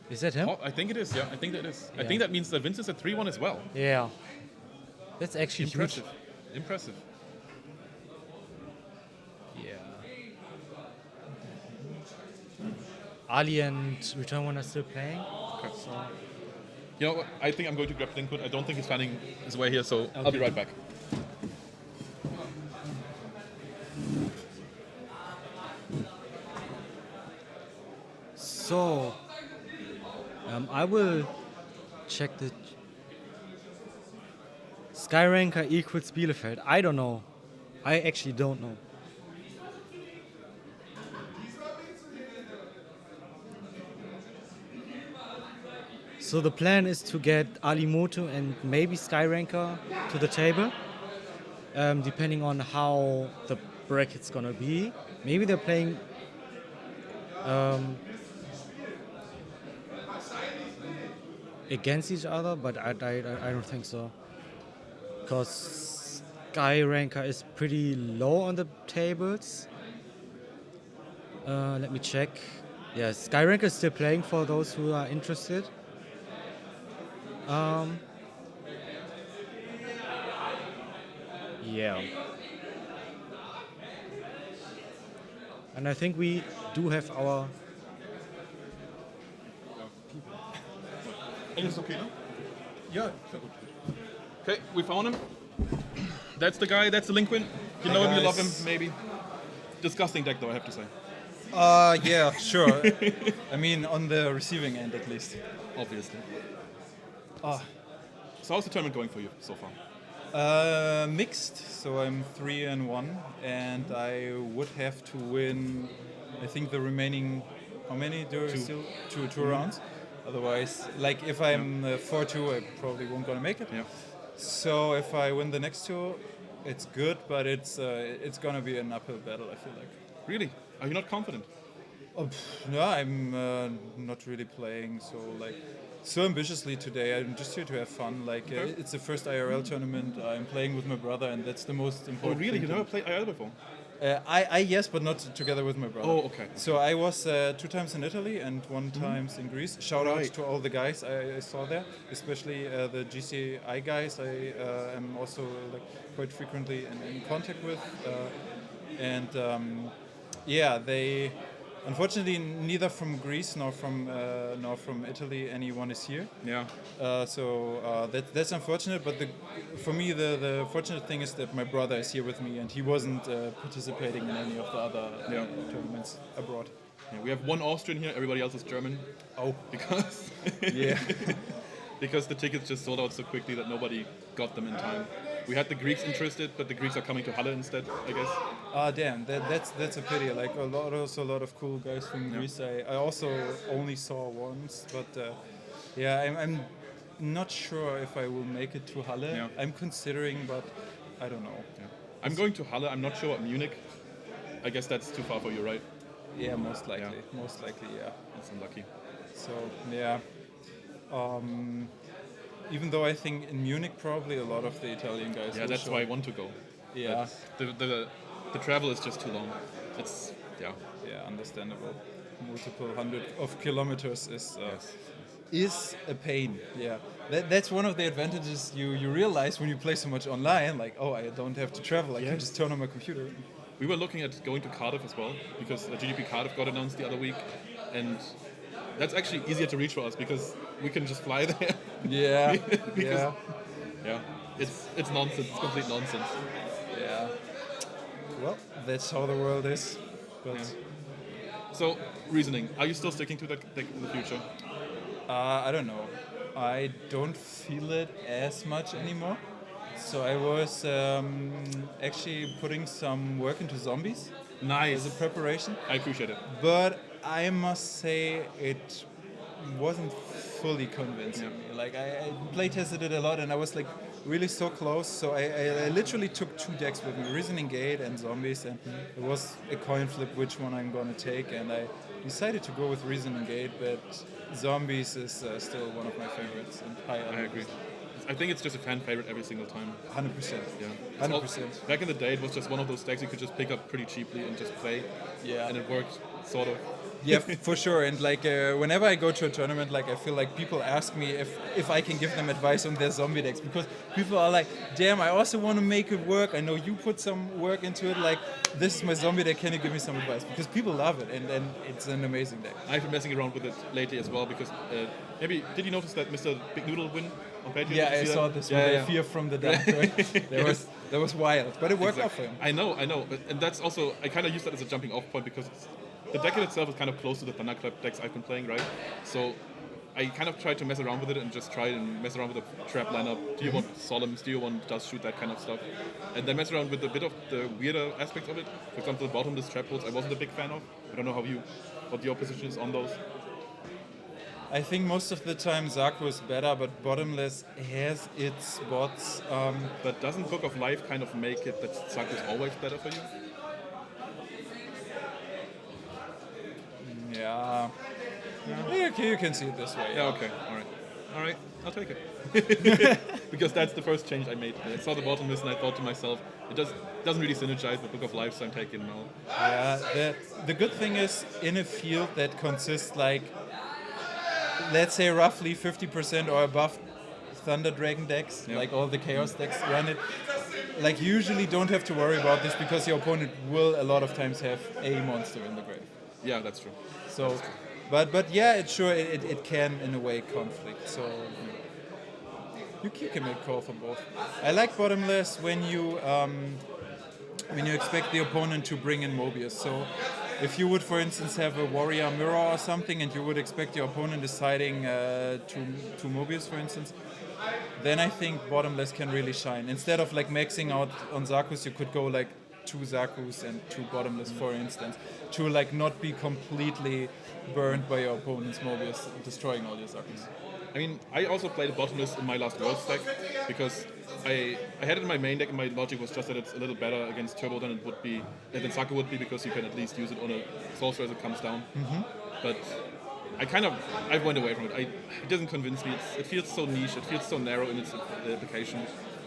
S2: Is that him?
S1: Oh, I think it is, yeah. I think that is. I
S2: Yeah.
S1: think that means that Vince is at 3-1 as well.
S2: Yeah. That's actually
S1: Impressive. Impressive.
S2: huge. Yeah. Ali and Return One are still playing.
S1: Okay.
S2: So
S1: You know what? I think I'm going to grab Linkwood. I don't think he's finding his way here, so I'll be right back.
S2: So, I will check the Skyranker equals Bielefeld. I don't know. I actually don't know. So the plan is to get Ali Moto and maybe Skyranker to the table, depending on how the bracket's gonna be. Maybe they're playing against each other, but I don't think so. Because Skyranker is pretty low on the tables. Let me check. Yes, Skyranker is still playing for those who are interested. Yeah. And I think we do have our.
S1: And it's okay, no?
S3: Yeah.
S1: Okay, we found him. That's the guy, that's the Linquin. You know him, you love him, maybe. Disgusting deck though, I have to say.
S3: Yeah, sure. I mean, on the receiving end at least.
S1: Obviously. So how's the tournament going for you so far?
S3: Mixed, so I'm 3-1, and I would have to win. I think the remaining, how many do I still? Two rounds. Otherwise, like if I'm 4-2, I probably won't gonna make it.
S1: Yeah.
S3: So if I win the next two, it's good, but it's gonna be an uphill battle. I feel like.
S1: Really? Are you not confident?
S3: No, I'm not really playing so ambitiously today. I'm just here to have fun. Like it's the first IRL tournament. I'm playing with my brother, and that's the most
S1: Oh,
S3: important.
S1: really? You
S3: thing
S1: never played IRL before?
S3: I yes, but not together with my brother.
S1: Oh, okay.
S3: So I was 2 times in Italy and 1 times in Greece. Shout out
S1: Right.
S3: to all the guys I saw there, especially the GCI guys. I am also quite frequently in contact with, and they. Unfortunately, neither from Greece nor from Italy anyone is here.
S1: Yeah.
S3: That's unfortunate. But for me, the fortunate thing is that my brother is here with me, and he wasn't participating in any of the other tournaments abroad.
S1: Yeah, we have one Austrian here, everybody else is German.
S3: Oh,
S1: Because
S3: yeah.
S1: because the tickets just sold out so quickly that nobody got them in time. We had the Greeks interested, but the Greeks are coming to Halle instead, I guess.
S3: Damn, that's a pity. Like a lot of cool guys from Greece. I also only saw once, but I'm not sure if I will make it to Halle.
S1: Yeah.
S3: I'm considering, but I don't know.
S1: Yeah. I'm going to Halle, I'm not sure about Munich. I guess that's too far for you, right?
S3: Yeah, most likely.
S1: Yeah.
S3: Most likely, yeah.
S1: That's unlucky.
S3: So yeah. Even though I think in Munich probably a lot of the Italian guys.
S1: Yeah,
S3: will
S1: that's
S3: show.
S1: why I want to go.
S3: Yeah.
S1: But the travel is just too long. It's
S3: Yeah, understandable. Multiple hundred of kilometers is a pain. Yeah, that's one of the advantages you realize when you play so much online. Like, oh, I don't have to travel. I can just turn on my computer.
S1: We were looking at going to Cardiff as well because the GDP Cardiff got announced the other week, and that's actually easier to reach for us because we can just fly there.
S3: Yeah,
S1: Because- Yeah, it's nonsense. It's complete nonsense.
S3: yeah. Well, that's how the world is. But
S1: Yeah. So, reasoning. Are you still sticking to that deck in the future?
S3: I don't know. I don't feel it as much anymore. So I was actually putting some work into zombies
S1: Nice.
S3: as a preparation.
S1: I appreciate it.
S3: But I must say it wasn't fully convincing me. Like I play tested it a lot, and I was like really so close. So I literally took 2 decks with me, Reasoning Gate and Zombies, and it was a coin flip which one I'm gonna take. And I decided to go with Reasoning Gate, but Zombies is still one of my favorites. And
S1: I agree. I think it's just a fan favorite every single time.
S3: 100%.
S1: Yeah.
S3: 100%.
S1: Back in the day, it was just one of those decks you could just pick up pretty cheaply and just play.
S3: Yeah.
S1: And it worked, sort of.
S3: Yeah, for sure. And like whenever I go to a tournament, like I feel like people ask me if I can give them advice on their zombie decks, because people are like, damn, I also want to make it work. I know you put some work into it. Like, this is my zombie deck. Can you give me some advice? Because people love it, and it's an amazing deck.
S1: I've been messing around with it lately as well because maybe did you notice that Mr. Big Noodle win on Patreon?
S3: Yeah,
S1: Did
S3: I
S1: you see
S3: saw
S1: that?
S3: this
S1: Yeah,
S3: with
S1: yeah.
S3: the fear from the dark. Right? That was wild, but it worked out for him.
S1: I know, and that's also I kind of use that as a jumping off point because the deck in itself is kind of close to the Thunderclap decks I've been playing, right? So I kind of tried to mess around with it and just try and mess around with the trap lineup. Do you want Solemns? Do you want Dust Shoot? That kind of stuff. And then mess around with a bit of the weirder aspects of it. For example, the bottomless trap holds I wasn't a big fan of. I don't know what your position is on those.
S3: I think most of the time Zaku is better, but Bottomless has its spots.
S1: But doesn't Book of Life kind of make it that Zaku is always better for you?
S3: Yeah. Okay, you can see it this way.
S1: Yeah, okay. All right, I'll take it. Because that's the first change I made. I saw the bottomless and I thought to myself, it doesn't really synergize with Book of Life, so I'm taking it now.
S3: Yeah, the good thing is in a field that consists like, let's say roughly 50% or above Thunder Dragon decks,
S1: Yeah.
S3: like all the Chaos decks run it. like usually don't have to worry about this because your opponent will a lot of times have a monster in the grave.
S1: Yeah, that's true.
S3: So, but yeah, it can in a way conflict. So you can make call for both. I like bottomless when you expect the opponent to bring in Mobius. So if you would, for instance, have a warrior mirror or something, and you would expect your opponent deciding to Mobius, for instance, then I think bottomless can really shine. Instead of like maxing out on Zakus, you could go like 2 Zakus and 2 bottomless, for instance, to like not be completely burned by your opponent's Mobius, destroying all your Zakus.
S1: I mean, I also played bottomless in my last world stack because I had it in my main deck, and my logic was just that it's a little better against Turbo than it would be, than Zaku would be, because you can at least use it on a sorcerer as it comes down. But I went away from it. It doesn't convince me. It feels so niche. It feels so narrow in its application.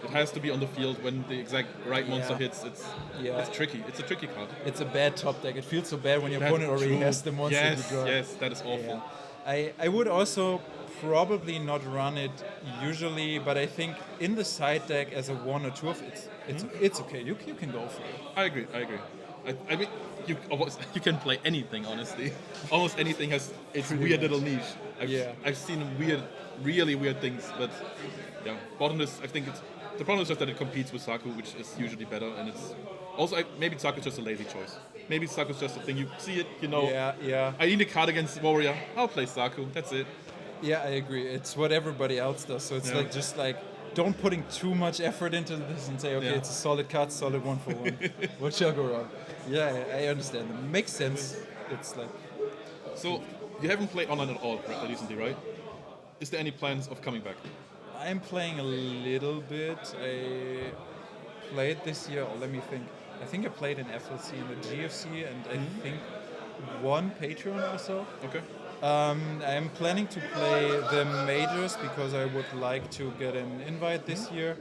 S1: It has to be on the field when the exact right monster hits. It's tricky. It's a tricky card.
S3: It's a bad top deck. It feels so bad when your opponent already has the monster
S1: Yes,
S3: to draw.
S1: yes, that is awful.
S3: Yeah. I would also probably not run it usually, but I think in the side deck as a 1 or 2 of it's okay. You can go for it.
S1: I agree. I mean, you can play anything, honestly. Almost anything has its weird little niche. I've seen really weird things, but yeah, bottomless. I think the problem is just that it competes with Zaku, which is usually better, and it's also maybe Zaku is just a lazy choice. Maybe Zaku is just a thing. You see it, you know.
S3: Yeah.
S1: I need a card against Warrior. I'll play Zaku. That's it.
S3: Yeah, I agree. It's what everybody else does. So it's like just like don't putting too much effort into this and say, okay, it's a solid card, solid 1 for 1. What shall go wrong? Yeah, I understand. It makes sense. It's like.
S1: So you haven't played online at all recently, right? Is there any plans of coming back?
S3: I'm playing a little bit. I played this year. Let me think. I think I played in FLC and the GFC, and I think 1 Patreon or so.
S1: Okay.
S3: I'm planning to play the majors because I would like to get an invite this year.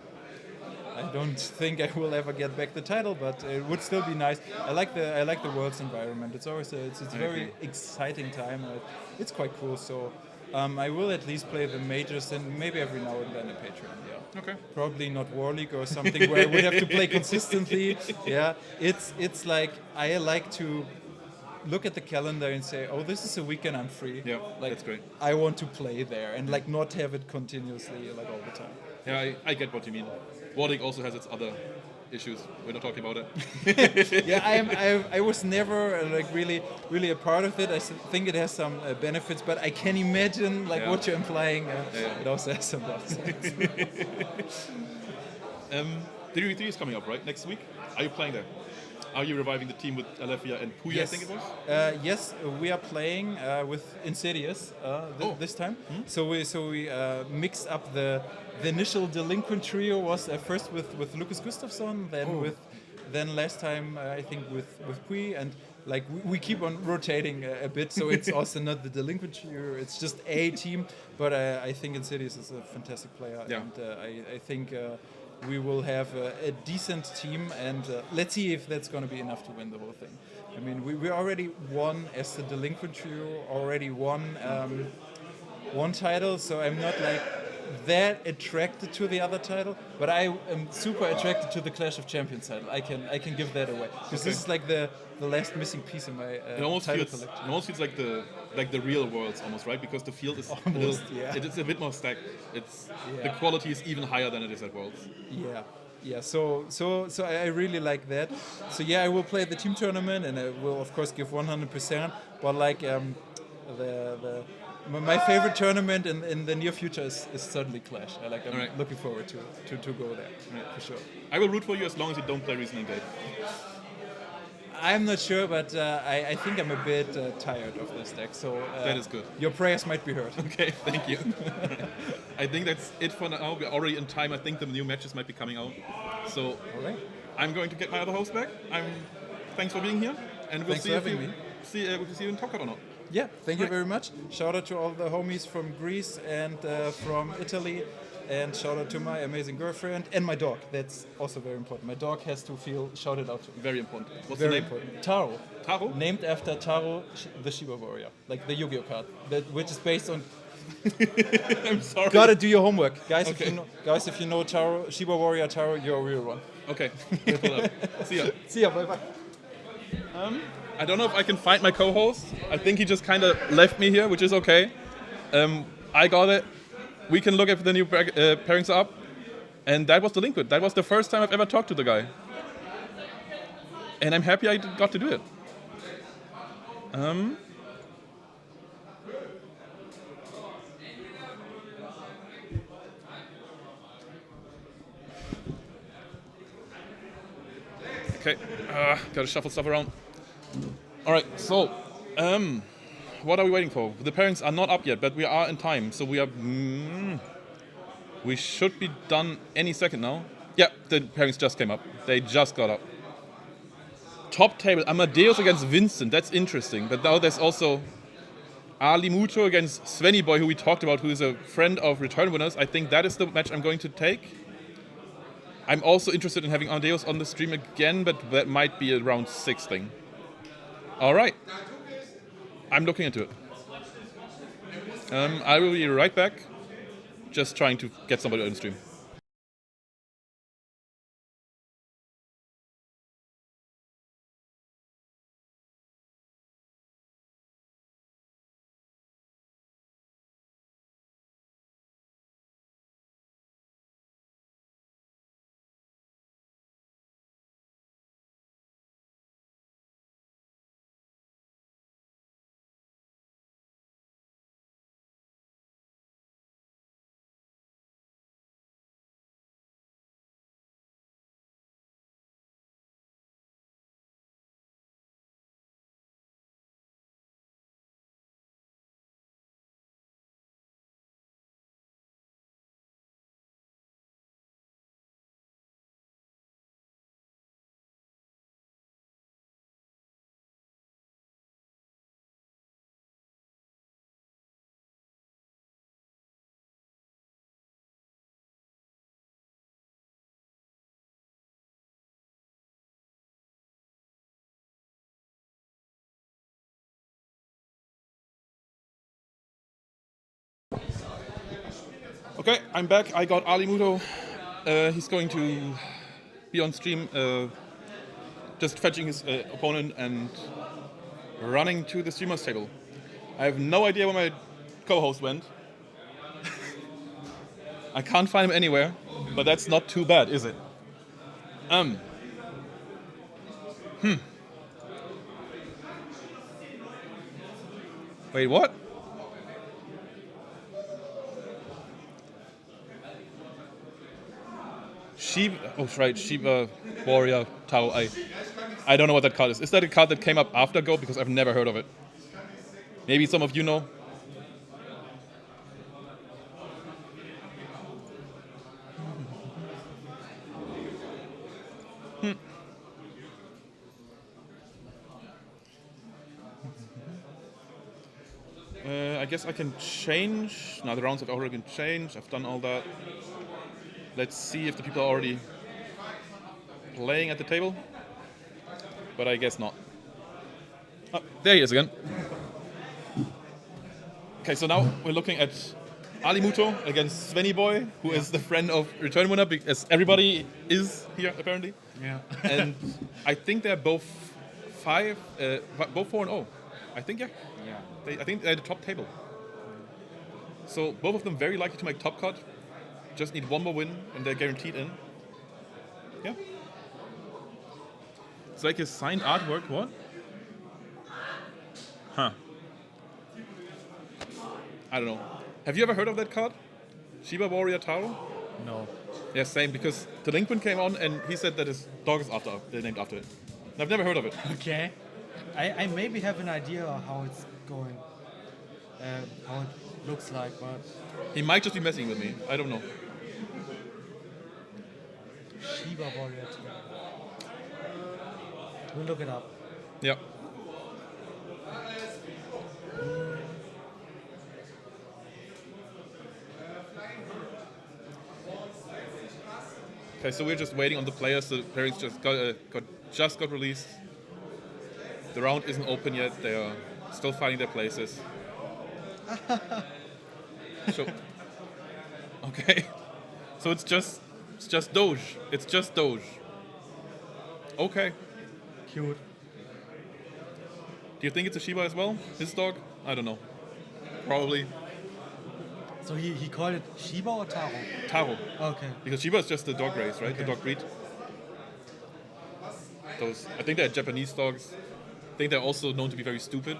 S3: I don't think I will ever get back the title, but it would still be nice. I like the world's environment. It's always it's a very exciting time. It's quite cool. So I will at least play the majors and maybe every now and then a Patreon. Yeah.
S1: Okay.
S3: Probably not War League or something where I would have to play consistently. Yeah. It's like I like to look at the calendar and say, oh, this is a weekend I'm free.
S1: Yeah,
S3: like,
S1: that's great.
S3: I want to play there and like not have it continuously like all the time.
S1: Yeah, I get what you mean. War League also has its other issues. We're not talking about it.
S3: Yeah, I was never like really a part of it. I think it has some benefits, but I can imagine like what you're implying. It also has some downsides.
S1: The RE3 is coming up, right? Next week? Are you playing there? Are you reviving the team with Alethea and Puya,
S3: Yes.
S1: I think it was?
S3: Yes, we are playing with Insidious this time. So we mixed up the initial delinquent trio was first with Lucas Gustafsson, then last time I think with Prix, and like we keep on rotating a bit, so it's also not the delinquent trio, it's just a team, but I think Insidious is a fantastic player, and I think we will have a decent team, and let's see if that's going to be enough to win the whole thing. I mean, we already won as the delinquent trio, already won one title, so I'm not like that attracted to the other title, but I am super attracted to the Clash of Champions title. I can give that away because this is like the last missing piece in my title collection.
S1: It almost feels like the real Worlds almost, right? Because the field is it's a bit more stacked. The quality is even higher than it is at Worlds.
S3: Yeah. So I really like that. So yeah, I will play the team tournament and I will of course give 100%. But like my favorite tournament in the near future is certainly Clash. I'm looking forward to go there for sure.
S1: I will root for you as long as you don't play Reasoning Gate.
S3: I'm not sure, but I think I'm a bit tired of this deck. So
S1: that is good.
S3: Your prayers might be heard.
S1: Okay, thank you. I think that's it for now. We're already in time. I think the new matches might be coming out. So I'm going to get my other host back. Thanks for being here, and we'll see if you see you in Tokyo or not.
S3: Yeah, thank you very much. Shout out to all the homies from Greece and from Italy. And shout out to my amazing girlfriend and my dog. That's also very important. My dog has to feel shouted out to.
S1: Very important. What's
S3: very
S1: the name?
S3: Important. Taro.
S1: Taro?
S3: Named after Taro, the Shiba warrior. Like the Yu-Gi-Oh card. Which is based on...
S1: I'm sorry.
S3: Gotta do your homework. Guys,
S1: okay.
S3: if you know Taro, Shiba warrior Taro, you're a real one.
S1: Okay. Pull up. See ya.
S3: See ya, bye bye.
S1: I don't know if I can find my co-host. I think he just kind of left me here, which is okay. I got it. We can look if the new pairings are up. And that was the Liquid. That was the first time I've ever talked to the guy. And I'm happy I got to do it. Okay, gotta shuffle stuff around. All right, so what are we waiting for? The pairings are not up yet, but we are in time, so we are. We should be done any second now. Yeah, the pairings just came up. They just got up. Top table, Amadeus against Vincent. That's interesting. But now there's also Ali Muto against Svenny Boy, who we talked about, who is a friend of Return Winners. I think that is the match I'm going to take. I'm also interested in having Amadeus on the stream again, but that might be a round 6 thing. All right. I'm looking into it. I will be right back. Just trying to get somebody on the stream. Okay, I'm back. I got Ali Muto. He's going to be on stream, just fetching his opponent and running to the streamer's table. I have no idea where my co-host went. I can't find him anywhere, but that's not too bad, is it? Wait, what? Shiva, oh right, Shiva Warrior Tau. I don't know what that card is. Is that a card that came up after Go? Because I've never heard of it. Maybe some of you know. I guess I can change. Now the rounds have already been changed. I've done all that. Let's see if the people are already playing at the table. But I guess not. Oh, there he is again. Okay, so now we're looking at Ali Muto against Svenny Boy, who is the friend of Return Winner, as everybody is here apparently.
S2: Yeah.
S1: And I think they're both 4-0. I think, yeah. I think they're the top table. So both of them very likely to make top cut. Just need one more win and they're guaranteed in. Yeah. It's like a signed artwork, what? Huh. I don't know. Have you ever heard of that card? Shiba Warrior Taro?
S2: No.
S1: Yeah, same, because Delinquent came on and he said that his dog is named after it. And I've never heard of it.
S2: Okay. I maybe have an idea how it's going, how it looks like, but
S1: He might just be messing with me. I don't know.
S2: Shiba Warrior. We'll look it up.
S1: Yeah. Okay, so we're just waiting on the players. The pairings just got released. The round isn't open yet. They are still finding their places. So, okay. So it's just Doge. It's just Doge. Okay.
S2: Cute.
S1: Do you think it's a Shiba as well? His dog? I don't know. Probably.
S2: So he called it Shiba or Taro?
S1: Taro.
S2: Okay.
S1: Because Shiba is just the dog race, right? The dog breed. Those, I think they're Japanese dogs. I think they're also known to be very stupid.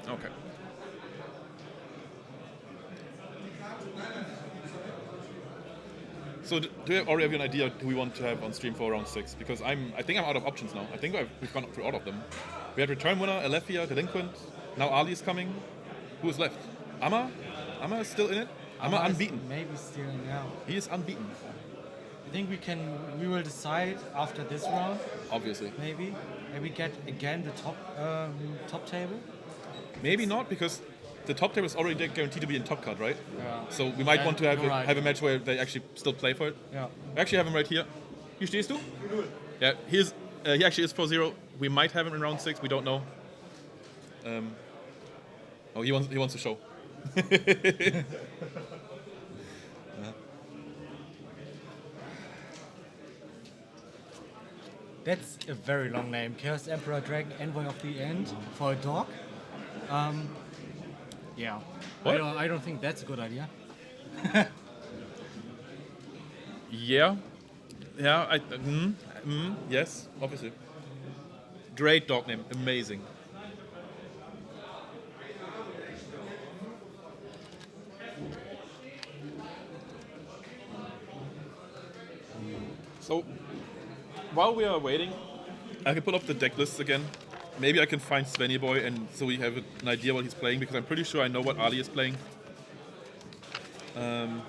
S1: Okay. So do you already have an idea who we want to have on stream for round 6? Because I think I'm out of options now. I think we've gone through all of them. We had Return Winner, Alethea, Delinquent. Now Ali is coming. Who is left? Amma? Amma is still in it? Amma unbeaten.
S2: Maybe still, yeah.
S1: He is unbeaten,
S2: I think we will decide after this round,
S1: obviously.
S2: maybe. Maybe get again the top table.
S1: Maybe not, because the top table is already guaranteed to be in top card, right?
S2: Yeah.
S1: So we might
S2: Yeah,
S1: want to have
S2: you're right.
S1: have a match where they actually still play for it.
S2: Yeah.
S1: We actually have him right here. Hier stehst du? Yeah, he actually is 4-0. We might have him in round 6. We don't know. Oh, he wants to show.
S2: That's a very long name. Chaos Emperor Dragon Envoy of the End for a dog. Yeah.
S1: What?
S2: I don't think that's a good idea.
S1: Yeah. Yeah. Yes, obviously. Great dog name. Amazing. So, while we are waiting, I can pull up the deck lists again. Maybe I can find Svenny Boy, and so we have an idea what he's playing, because I'm pretty sure I know what Ali is playing. No,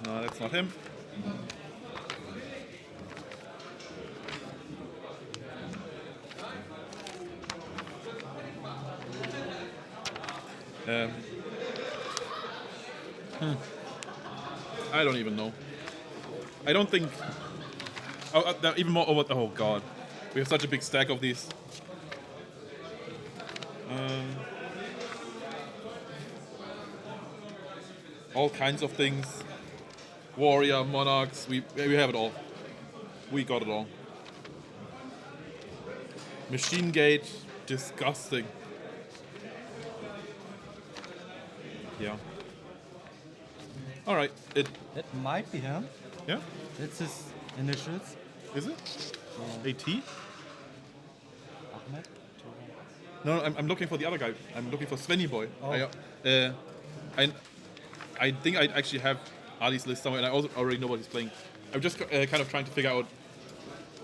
S1: that's not him. I don't even know. I don't think. Even more over. Oh god, we have such a big stack of these. All kinds of things. Warrior, monarchs. We have it all. We got it all. Machine Gate, disgusting. Yeah. All right.
S2: That might be him.
S1: Yeah.
S2: That's his initials.
S1: Is it? AT?
S2: Ahmed.
S1: No, I'm looking for the other guy. I'm looking for Svenny Boy.
S2: Oh.
S1: I think I actually have Ali's list somewhere, and I also already know what he's playing. I'm just kind of trying to figure out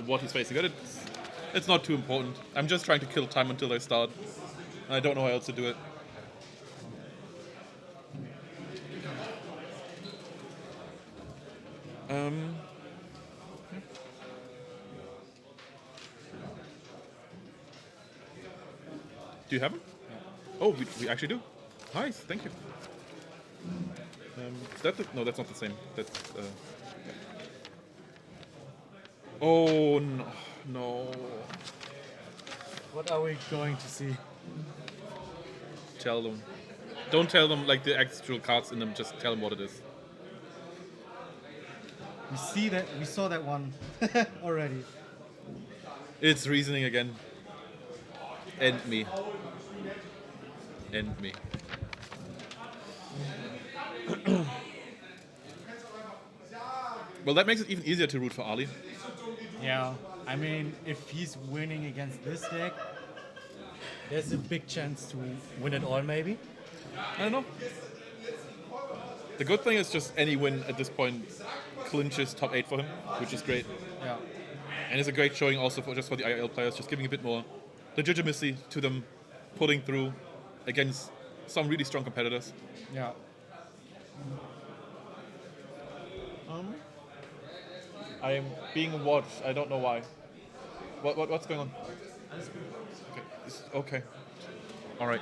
S1: what he's facing. But it's not too important. I'm just trying to kill time until they start. I don't know how else to do it. Do you have him? Oh, we actually do. Nice, thank you. Is that no, that's not the same. That's. Yeah. Oh no, no.
S2: What are we going to see?
S1: Tell them. Don't tell them like the actual cards in them. Just tell them what it is.
S2: We saw that one already.
S1: It's reasoning again. End me. End me. Well, that makes it even easier to root for Ali.
S2: Yeah. I mean, if he's winning against this deck, there's a big chance to win it all, maybe.
S1: I don't know. The good thing is just any win at this point clinches top 8 for him, which is great.
S2: Yeah.
S1: And it's a great showing also for the IRL players, just giving a bit more legitimacy to them pulling through against some really strong competitors.
S2: Yeah.
S1: I am being watched. I don't know why. What's going on? Okay. All right.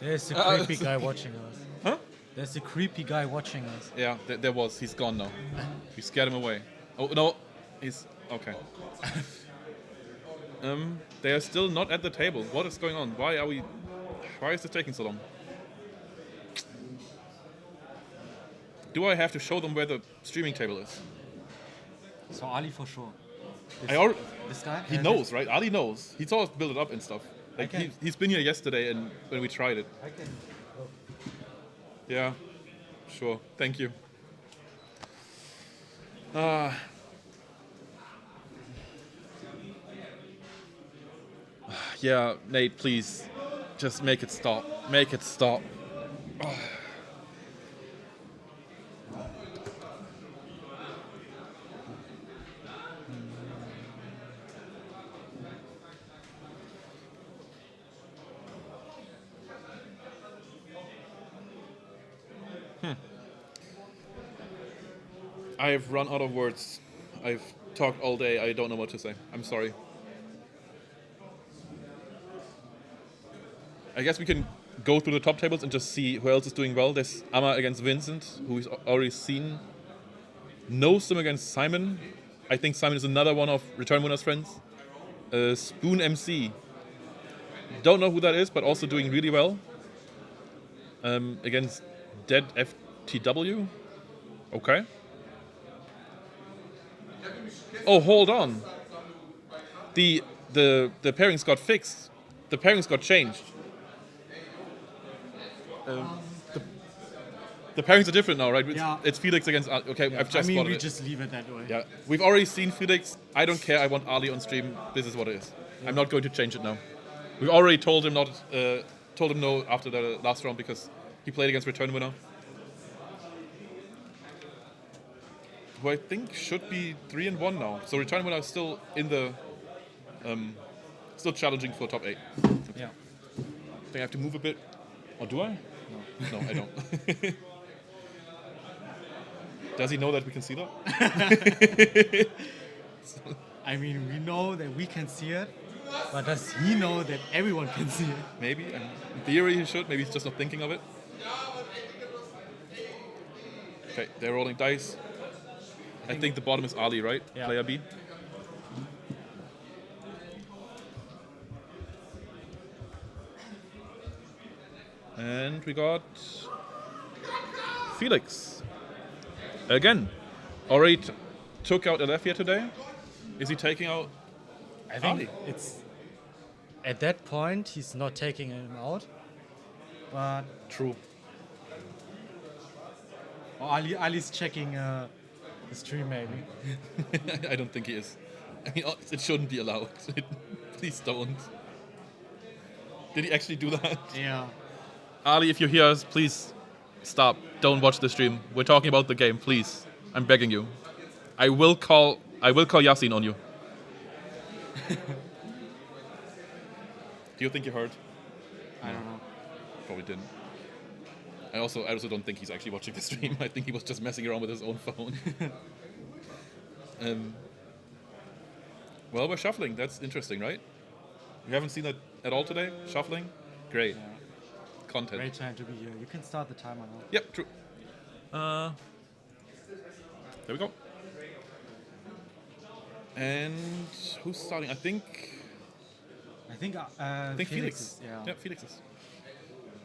S2: There's a creepy guy watching us.
S1: Huh?
S2: There's a creepy guy watching us.
S1: Yeah, there was. He's gone now. We scared him away. Oh no, he's okay. They are still not at the table. What is going on? Why are we? Why is it taking so long? Do I have to show them where the streaming table is?
S2: So Ali for sure. This guy?
S1: He knows, right? Ali knows. He saw us build it up and stuff. Like
S2: Okay.
S1: he's been here yesterday and when we tried it.
S2: I can.
S1: Yeah, sure. Thank you. Yeah, Nate, please, just make it stop. Make it stop. I've run out of words. I've talked all day. I don't know what to say. I'm sorry. I guess we can go through the top tables and just see who else is doing well. There's Amma against Vincent, who is already seen. Nosum against Simon. I think Simon is another one of Return Winner's friends. Spoon MC. Don't know who that is, but also doing really well. Against Dead FTW. Okay. Oh, hold on. The pairings got fixed. The pairings got changed. The pairings are different now, right?
S2: Yeah.
S1: It's Felix against Ali. Okay,
S2: Yeah.
S1: I've just spotted
S2: we
S1: it.
S2: just leave it that way.
S1: Yeah, we've already seen Felix. I don't care. I want Ali on stream. This is what it is. I'm not going to change it now. We've already told him not. Told him no after the last round because he played against Return Winner, who I think should be 3-1 now. So Return Winner is still in the, still challenging for top 8.
S2: Yeah.
S1: I think I have to move a bit. Or do I? No, I don't. Does he know that we can see that?
S2: I mean, we know that we can see it, but does he know that everyone can see it?
S1: Maybe. And in theory, he should. Maybe he's just not thinking of it. Okay, they're rolling dice. I think the bottom is Ali, right?
S2: Yeah.
S1: Player B. And we got Felix. Again. Already took out Alethea today. Is he taking out
S2: I
S1: Ali?
S2: think it's at that point he's not taking him out, but
S1: True.
S2: or Ali's checking the stream maybe.
S1: I don't think he is. I mean, it shouldn't be allowed. Please don't. Did he actually do that?
S2: Yeah.
S1: Ali, if you hear us, please stop. Don't watch the stream. We're talking about the game, please. I'm begging you. I will call Yasin on you. Do you think you heard?
S2: I don't know.
S1: Probably didn't. I also don't think he's actually watching the stream. I think he was just messing around with his own phone. Well, we're shuffling. That's interesting, right? You haven't seen that at all today? Shuffling? Great. Content.
S2: Great time to be here. You can start the timer now.
S1: Yep, true. There we go. And who's starting? I think
S2: I think
S1: Felix.
S2: is,
S1: Yeah, Felix is.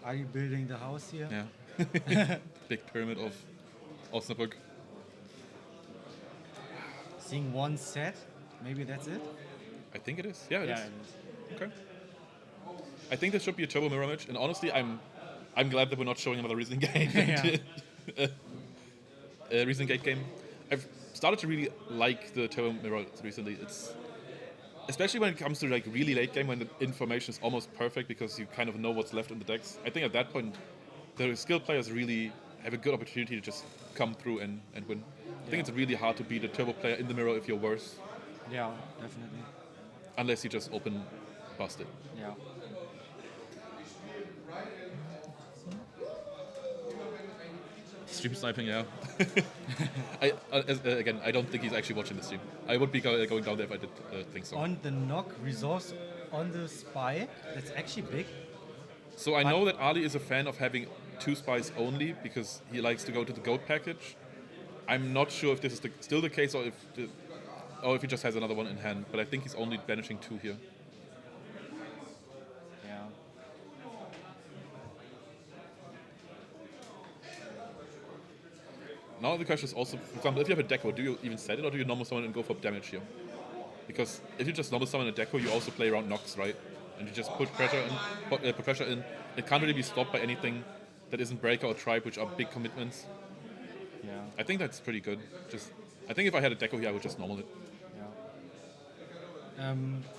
S2: Are you building the house here?
S1: Yeah. Big pyramid of Osnabrück.
S2: Seeing one set, maybe that's it?
S1: I think it is. Yeah, it is.
S2: It is.
S1: Okay. I think this should be a turbo mirror match, and honestly, I'm glad that we're not showing another Riesling Gate. Riesling Gate game. I've started to really like the turbo mirror recently. It's especially when it comes to like really late game when the information is almost perfect because you kind of know what's left in the decks. I think at that point, the skilled players really have a good opportunity to just come through and win. I think it's really hard to beat a turbo player in the mirror if you're worse,
S2: Yeah, definitely.
S1: unless you just open bust it.
S2: Yeah.
S1: Stream sniping, yeah. Again, I don't think he's actually watching the stream. I would be going down there if I did think so.
S2: On the knock resource on the spy, that's actually big.
S1: So I know that Ali is a fan of having 2 spies only because he likes to go to the goat package. I'm not sure if this is still the case or if he just has another one in hand, but I think he's only banishing 2 here.
S2: Yeah.
S1: now the question is also, for example, if you have a deco, do you even set it or do you normal summon and go for damage here? Because if you just normal summon a deco, you also play around Nox, right? And you just put pressure in. It can't really be stopped by anything that isn't Breaker or Tribe, which are big commitments.
S2: Yeah.
S1: I think that's pretty good. I think if I had a deco here, I would just normal it.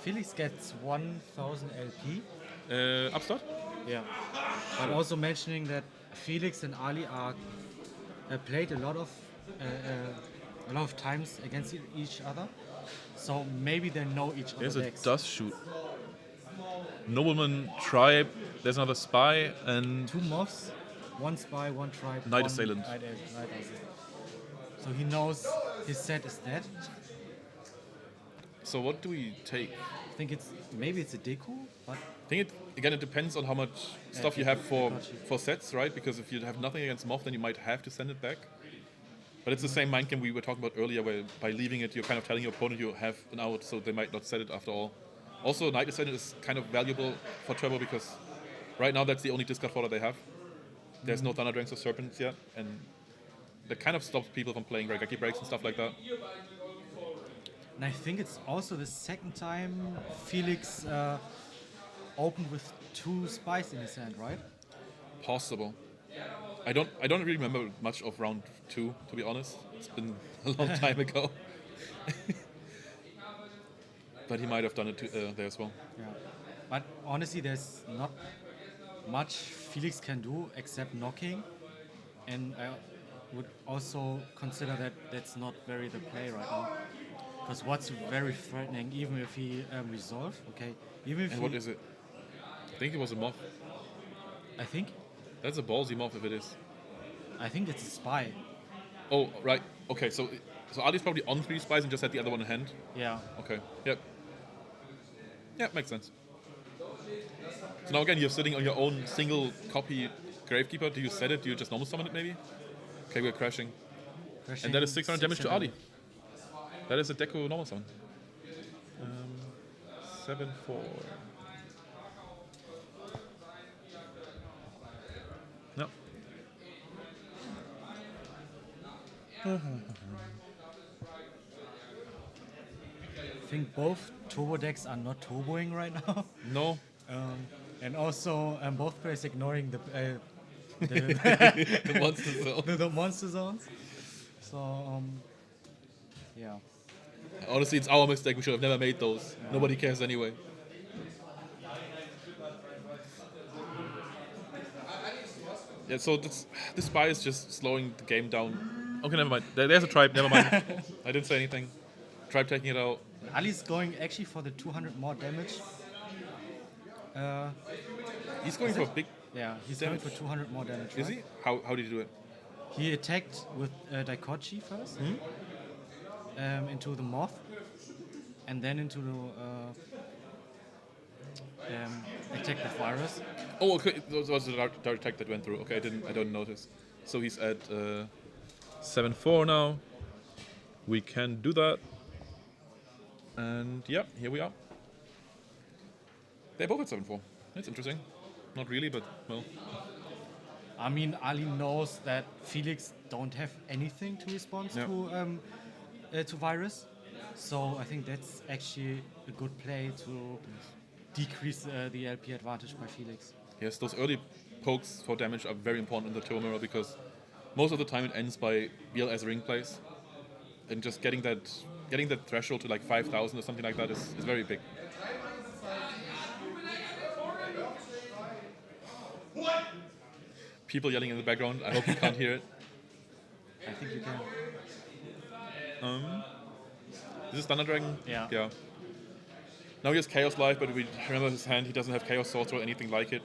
S2: Felix gets 1000 LP.
S1: Upstart?
S2: Yeah. But also mentioning that Felix and Ali are played a lot of times against each other, so maybe they know each
S1: There's
S2: other
S1: a
S2: decks.
S1: dust shoot. Nobleman, Tribe, there's another Spy, and
S2: 2 moths, 1 spy, 1 tribe,
S1: Night
S2: 1
S1: Assailant.
S2: Night Assailant. So he knows his set is dead.
S1: so what do we take?
S2: I think maybe it's a deco, but
S1: I think it depends on how much stuff you have for sets, right? Because if you have nothing against Moth, then you might have to send it back. But it's the same mind game we were talking about earlier, where by leaving it, you're kind of telling your opponent you have an out, so they might not set it after all. Also, Night Assailant is kind of valuable for Trevor because right now that's the only discard fodder they have. There's no Thunder Dranks or Serpents yet, and that kind of stops people from playing Raigeki Breaks and stuff like that.
S2: and I think it's also the second time Felix opened with 2 spies in his hand, right?
S1: Possible. I don't really remember much of round 2, to be honest. It's been a long time ago. But he might have done it there as well.
S2: Yeah. But honestly, there's not much Felix can do except knocking, and I would also consider that that's not very the play right now. Because what's very threatening, even if he resolve, okay? Even if
S1: And what is it? I think it was a Moth.
S2: I think
S1: That's a ballsy Moth if it is.
S2: it's a spy.
S1: Oh, right. Okay, so Ali's probably on 3 spies and just had the other one in hand.
S2: Yeah.
S1: Okay. Yep. Yeah, makes sense. So now again, you're sitting on your own single copy Gravekeeper. Do you set it? Do you just normal summon it maybe? Okay, we're crashing. And that is 600 damage to Ali. That is a Deco normal summon. 7-4. No.
S2: I think both turbo decks are not turboing right now.
S1: No.
S2: And also both players ignoring
S1: The monster zone.
S2: the monster zones. So yeah.
S1: Honestly, it's our mistake. We should have never made those. Nobody cares anyway. Yeah, so this spy is just slowing the game down. Okay, never mind. There's a tribe. Never mind. I didn't say anything. Tribe taking it out.
S2: Ali's going actually for the 200 more damage.
S1: He's going for a big.
S2: Yeah, he's
S1: Damage.
S2: going for 200 more damage.
S1: Is
S2: right?
S1: he? How did he do it?
S2: He attacked with Daikochi first, into the moth, and then into the attack with virus.
S1: Oh, okay. That was the direct attack that went through. Okay, I don't notice. So he's at 7-4 now. We can do that. And yeah, here we are. They're both at 7-4. That's interesting. Not really, but well.
S2: I mean, Ali knows that Felix don't have anything to respond to virus, so I think that's actually a good play to decrease the LP advantage by Felix.
S1: Yes, those early pokes for damage are very important in the Turbo Mirror because most of the time it ends by BLS ring plays, and just getting that threshold to like 5,000 or something like that is very big. People yelling in the background. I hope you can't hear it.
S2: I think you can.
S1: Is this Thunder Dragon?
S2: Yeah.
S1: Yeah. Now he has Chaos Life, but we remember his hand. He doesn't have Chaos Sorcerer or anything like it.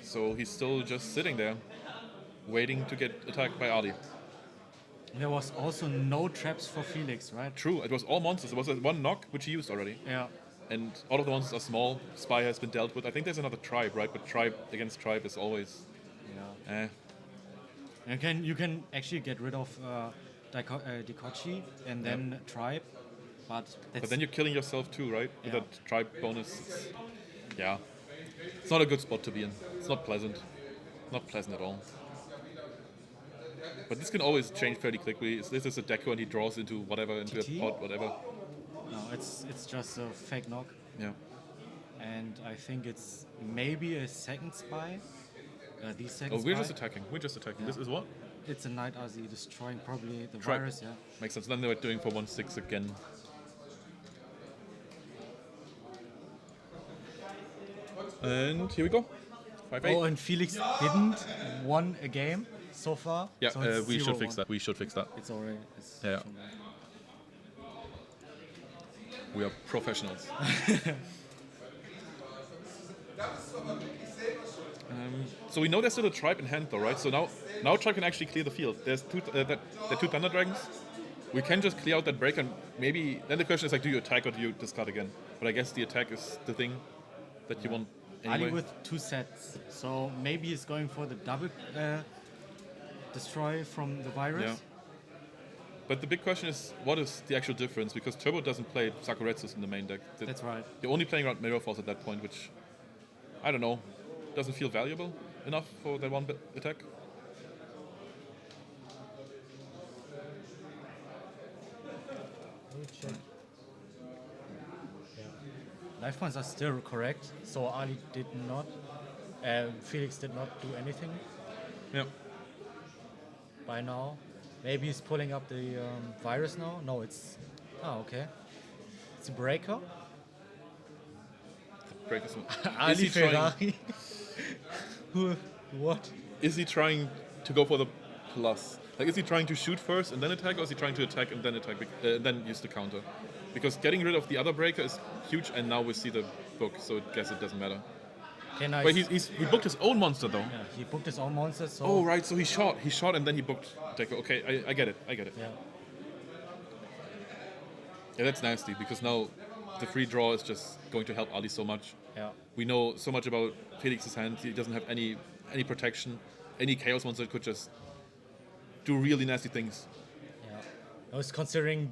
S1: So he's still just sitting there, waiting to get attacked by Ali.
S2: There was also no traps for Felix, right?
S1: True, it was all monsters. There was one knock, which he used already.
S2: Yeah.
S1: And all of the monsters are small. Spy has been dealt with. I think there's another tribe, right? But tribe against tribe is always...
S2: Yeah. You can actually get rid of Daikochi and then tribe, but
S1: then you're killing yourself too, right? With
S2: Yeah.
S1: that tribe bonus. Yeah. It's not a good spot to be in. It's not pleasant. Not pleasant at all. But this can always change fairly quickly. This is a deco and he draws into whatever, into
S2: TT?
S1: a pot, whatever.
S2: No, it's just a fake knock.
S1: Yeah.
S2: And I think it's maybe a second spy. The second
S1: Oh, we're
S2: spy.
S1: just attacking. We're just attacking.
S2: Yeah.
S1: This is what?
S2: It's a Knight RZ destroying probably the
S1: Right.
S2: virus, yeah.
S1: Makes sense. Then they were doing for 1/6 again. And here we go. 5-8.
S2: Oh, and Felix didn't won a game so far.
S1: Yeah,
S2: so it's
S1: we should fix
S2: 0-1.
S1: that. We should fix that.
S2: It's already. It's
S1: Yeah.
S2: shown.
S1: We are professionals. So we know there's still a tribe in hand, though, right? So now tribe can actually clear the field. There's the two Thunder Dragons. We can just clear out that break, and maybe then the question is like, do you attack or do you discard again? But I guess the attack is the thing that you want anyway.
S2: Ali with 2 sets, so maybe he's going for the double destroy from the virus.
S1: Yeah. But the big question is, what is the actual difference? Because Turbo doesn't play Sakuretsus in the main deck.
S2: That's right.
S1: You're only playing around Mirror Force at that point, which, I don't know, doesn't feel valuable enough for that one attack.
S2: Life points are still correct, so Ali did not, Felix did not do anything
S1: Yeah.
S2: by now. Maybe he's pulling up the virus now. No, it's okay. It's a breaker.
S1: Break is
S2: Ali
S1: he trying-
S2: Ferrari. Who? What?
S1: Is he trying to go for the plus? Like, is he trying to shoot first and then attack, or is he trying to attack and then attack, then use the counter? Because getting rid of the other breaker is huge, and now we see the book, so I guess it doesn't matter.
S2: Okay, nice.
S1: Wait, he booked his own monster though.
S2: Yeah, he booked his own monsters. So
S1: Oh right, so he shot and then he booked Deco. Okay, I get it.
S2: Yeah.
S1: Yeah, that's nasty because now the free draw is just going to help Ali so much.
S2: Yeah.
S1: We know so much about Felix's hand. He doesn't have any protection. Any chaos monster could just do really nasty things.
S2: Yeah. I was considering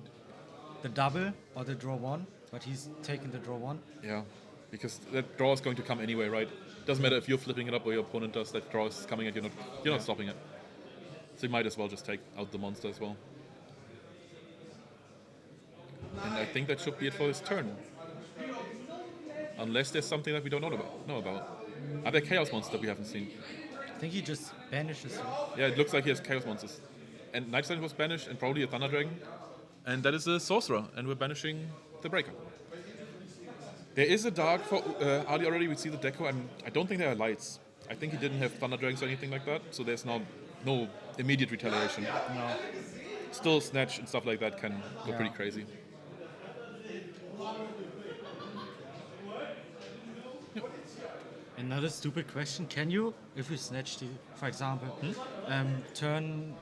S2: the double or the draw 1, but he's taking the draw 1.
S1: Yeah, because that draw is going to come anyway, right? Doesn't matter if you're flipping it up or your opponent does. That draw is coming, and you're not stopping it. So you might as well just take out the monster as well. And I think that should be it for his turn. Unless there's something that we don't know about. Are there chaos monsters that we haven't seen?
S2: I think he just banishes it.
S1: Yeah, it looks like he has chaos monsters. And Night Silent was banished, and probably a Thunder Dragon. And that is a sorcerer, and we're banishing the breaker. There is a dark for Ali already. We see the deco, and I don't think there are lights. I think he didn't have Thunder Dragons or anything like that, so there's no immediate retaliation.
S2: No.
S1: Still, Snatch and stuff like that can go pretty crazy.
S2: Another stupid question: can you, if you snatch the, for example, turn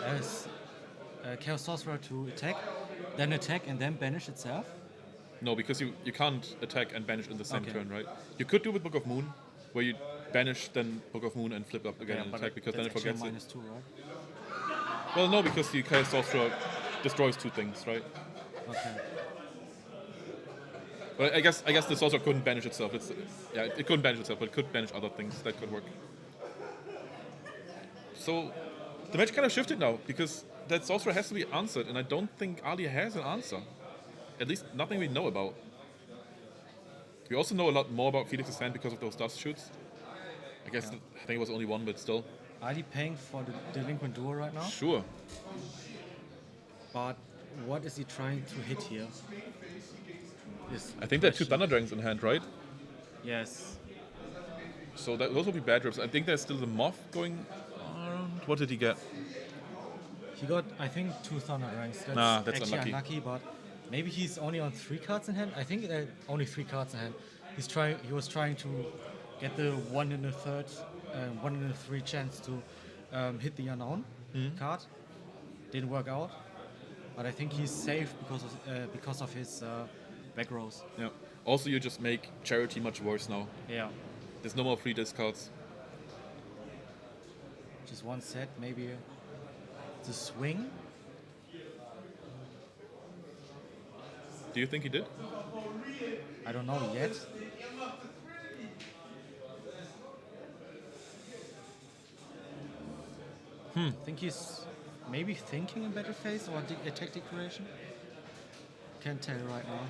S2: as Chaos Sorcerer to attack, then attack and then banish itself?
S1: No, because you can't attack and banish in the same
S2: Okay.
S1: turn, right? You could do with Book of Moon, where you banish, then Book of Moon, and flip up again and
S2: but
S1: attack, because then it
S2: that's actually
S1: forgets it.
S2: -2, right?
S1: Well, no, because the Chaos Sorcerer destroys 2 things, right?
S2: Okay.
S1: But I guess the Sorcerer couldn't banish itself. It couldn't banish itself, but it could banish other things. That could work. So the match kind of shifted now, because that Sorcerer has to be answered, and I don't think Ali has an answer. At least nothing we know about. We also know a lot more about Felix's hand because of those dust shoots. I guess I think it was only 1, but still.
S2: Ali paying for the Delinquent Duo right now,
S1: Sure.
S2: but what is he trying to hit here? Is
S1: I think there are 2
S2: question.
S1: Thunder Dragons in hand, right?
S2: Yes.
S1: So those will be bad rips. I think there's still the Moth going around. What did he get?
S2: He got, I think, 2 Thunder Dragons. That's
S1: Nah, that's
S2: actually
S1: unlucky.
S2: but maybe he's only on 3 cards in hand. I think only 3 cards in hand. He was trying to get the 1 in the 3rd, 1 in the 3 chance to hit the unknown card. Didn't work out, but I think he's safe because of his back rows.
S1: Yeah. Also, you just make Charity much worse now.
S2: Yeah.
S1: There's no more free discards.
S2: Just 1 set, maybe the swing.
S1: Do you think he did?
S2: I don't know yet. I think he's maybe thinking a better phase or attack decoration. Can't tell right now.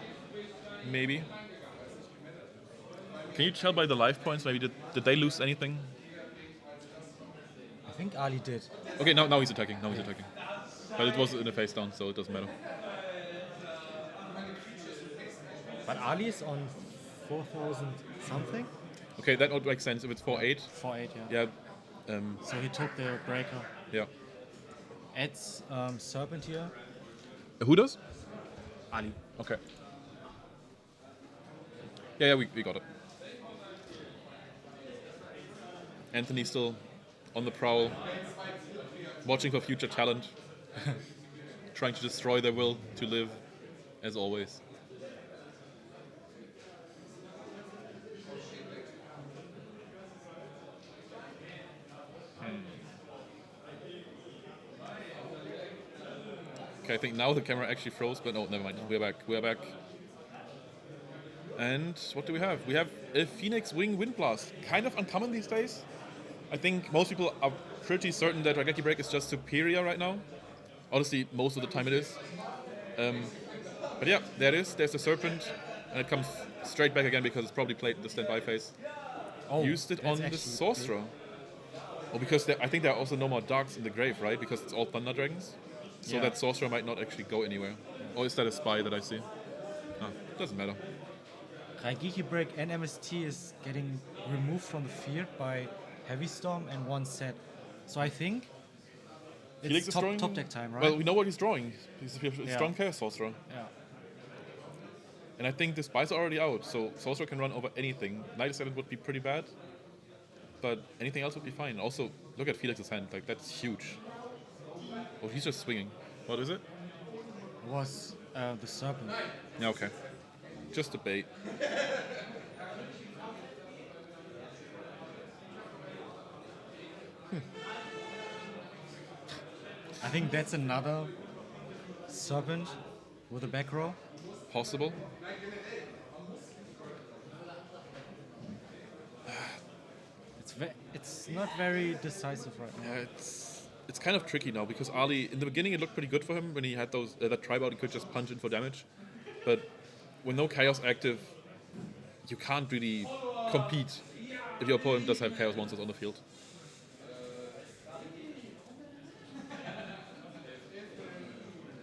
S1: Maybe. Can you tell by the life points? Maybe did they lose anything?
S2: I think Ali did.
S1: Okay, now he's attacking. Now he's attacking. But it was in a face down, so it doesn't matter.
S2: But Ali is on 4,000 something.
S1: Okay, that would make sense if it's 4-8.
S2: 4-8, yeah.
S1: Yeah.
S2: So he took the breaker.
S1: Yeah.
S2: Adds Serpent here.
S1: Who does?
S2: Ali.
S1: Okay. Yeah, we got it. Anthony's still on the prowl, watching for future talent, trying to destroy their will to live, as always. Okay, I think now the camera actually froze, but no, never mind. We're back. We're back. And what do we have? We have a Phoenix Wing Wind Blast. Kind of uncommon these days. I think most people are pretty certain that Raigeki Break is just superior right now. Honestly, most of the time it is. But yeah, there it is. There's the Serpent, and it comes straight back again because it's probably played the standby phase.
S2: Oh,
S1: Used it
S2: that's
S1: on the
S2: actually
S1: Sorcerer. Oh, because I think there are also no more Darks in the grave, right? Because it's all Thunder Dragons. So
S2: Yeah.
S1: that Sorcerer might not actually go anywhere. Or is that a spy that I see? No, doesn't matter.
S2: Raigeki Break and MST is getting removed from the field by Heavy Storm and one set. So I think
S1: Felix
S2: it's
S1: is drawing?
S2: top deck time, right?
S1: Well, we know what he's drawing. He's a
S2: Yeah.
S1: strong Chaos Sorcerer.
S2: yeah.
S1: And I think the spies are already out, so Sorcerer can run over anything. Night Assailant would be pretty bad, but anything else would be fine. Also, look at Felix's hand, like that's huge. Oh, he's just swinging. What is it?
S2: Was the Serpent.
S1: Yeah, okay. Just a bait.
S2: I think that's another Serpent with a back row.
S1: Possible.
S2: It's not very decisive right now.
S1: Yeah, it's kind of tricky now because Ali, in the beginning, it looked pretty good for him when he had those that tribe out. He could just punch in for damage, but with no Chaos active, you can't really compete if your opponent does have Chaos monsters on the field.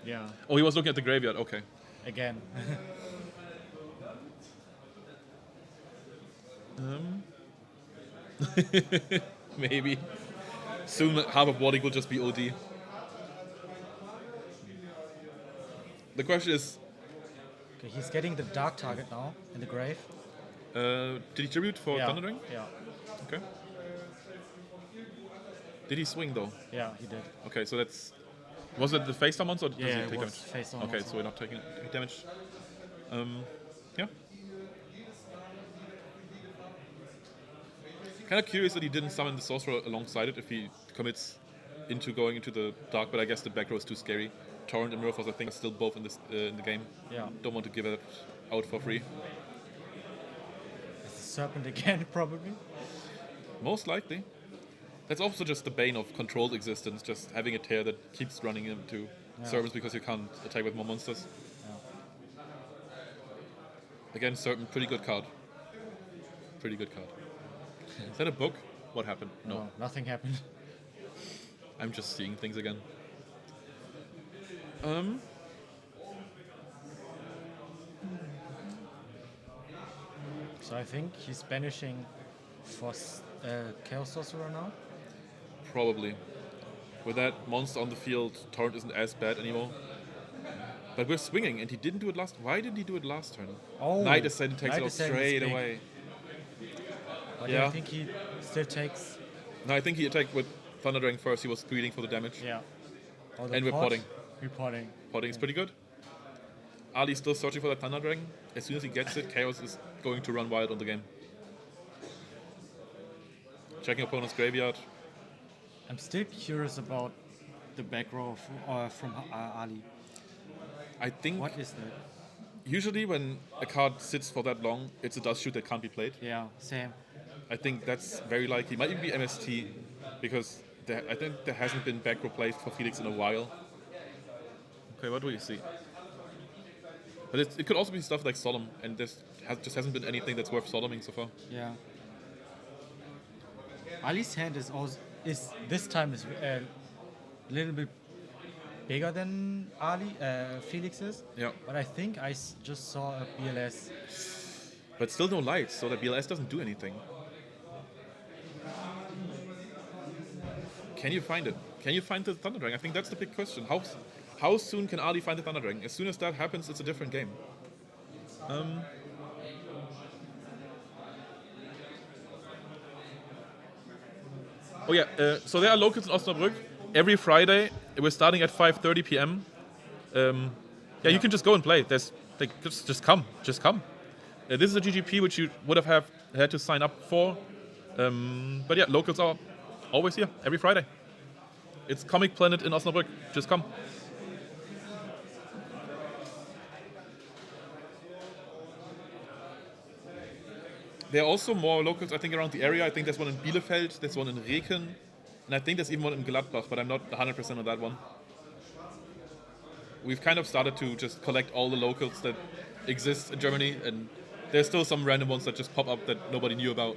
S2: Yeah,
S1: Oh, he was looking at the graveyard. Okay.
S2: again.
S1: Maybe. Soon half of Warwick will just be OD. The question is,
S2: Okay, he's getting the dark target now in the grave.
S1: did he tribute for
S2: yeah.
S1: Thundering?
S2: Yeah,
S1: Okay. Did he swing though?
S2: yeah, he did.
S1: Okay, so that's... Was it the face down monster or does
S2: Yeah,
S1: he
S2: it
S1: take
S2: was
S1: damage?
S2: face down
S1: Okay,
S2: monster.
S1: so we're not taking damage. Yeah. Kind of curious that he didn't summon the Sorcerer alongside it if he commits into going into the dark, but I guess the back row is too scary. Torrent and Mirrorforce, I think, are still both in this in the game.
S2: Yeah,
S1: Don't want to give it out for free.
S2: it's the Serpent again, probably.
S1: Most likely. That's also just the bane of controlled existence, just having a tear that keeps running into serpents because you can't attack with more monsters.
S2: Yeah.
S1: Again, Serpent, pretty good card. Pretty good card. Is that a book? What happened? No.
S2: Nothing happened.
S1: I'm just seeing things again.
S2: So I think he's banishing for Chaos Sorcerer now.
S1: Probably. With that monster on the field, Torrent isn't as bad anymore. But we're swinging, and he didn't do it last... Why didn't he do it last turn?
S2: Oh,
S1: Night Ascent takes
S2: Night
S1: it off
S2: Ascent is
S1: straight
S2: big.
S1: away.
S2: But
S1: Yeah.
S2: I think he still takes.
S1: No, I think he attacked with Thunder Dragon first. He was greeting for the damage.
S2: Yeah. Oh, the
S1: And we're
S2: pot?
S1: potting.
S2: We're potting.
S1: Potting is pretty good. Ali's still searching for that Thunder Dragon. As soon as he gets it, Chaos is going to run wild on the game. Checking opponent's graveyard.
S2: I'm still curious about the back row from Ali.
S1: I think
S2: What is that?
S1: usually when a card sits for that long, it's a dust shoot that can't be played.
S2: Yeah, same.
S1: I think that's very likely. Might even be MST, because I think there hasn't been back row plays for Felix in a while. Okay, what do we see? But it could also be stuff like Solemn, and just hasn't been anything that's worth Solemning so far.
S2: Yeah. Ali's hand is this time is a little bit bigger than Felix's.
S1: Yeah.
S2: But I think I just saw a BLS.
S1: But still no lights, so the BLS doesn't do anything. Can you find it? Can you find the Thunder Dragon? I think that's the big question. How soon can Ali find the Thunder Dragon? As soon as that happens, it's a different game. Oh yeah, so there are locals in Osnabrück every Friday. We're starting at 5:30 p.m. You can just go and play. Just come. This is a GGP which you would have had to sign up for. But yeah, locals are always here every Friday. It's Comic Planet in Osnabrück. Just come. There are also more locals, I think, around the area. I think there's one in Bielefeld, there's one in Reken, and I think there's even one in Gladbach, but I'm not 100% on that one. We've kind of started to just collect all the locals that exist in Germany, and there's still some random ones that just pop up that nobody knew about.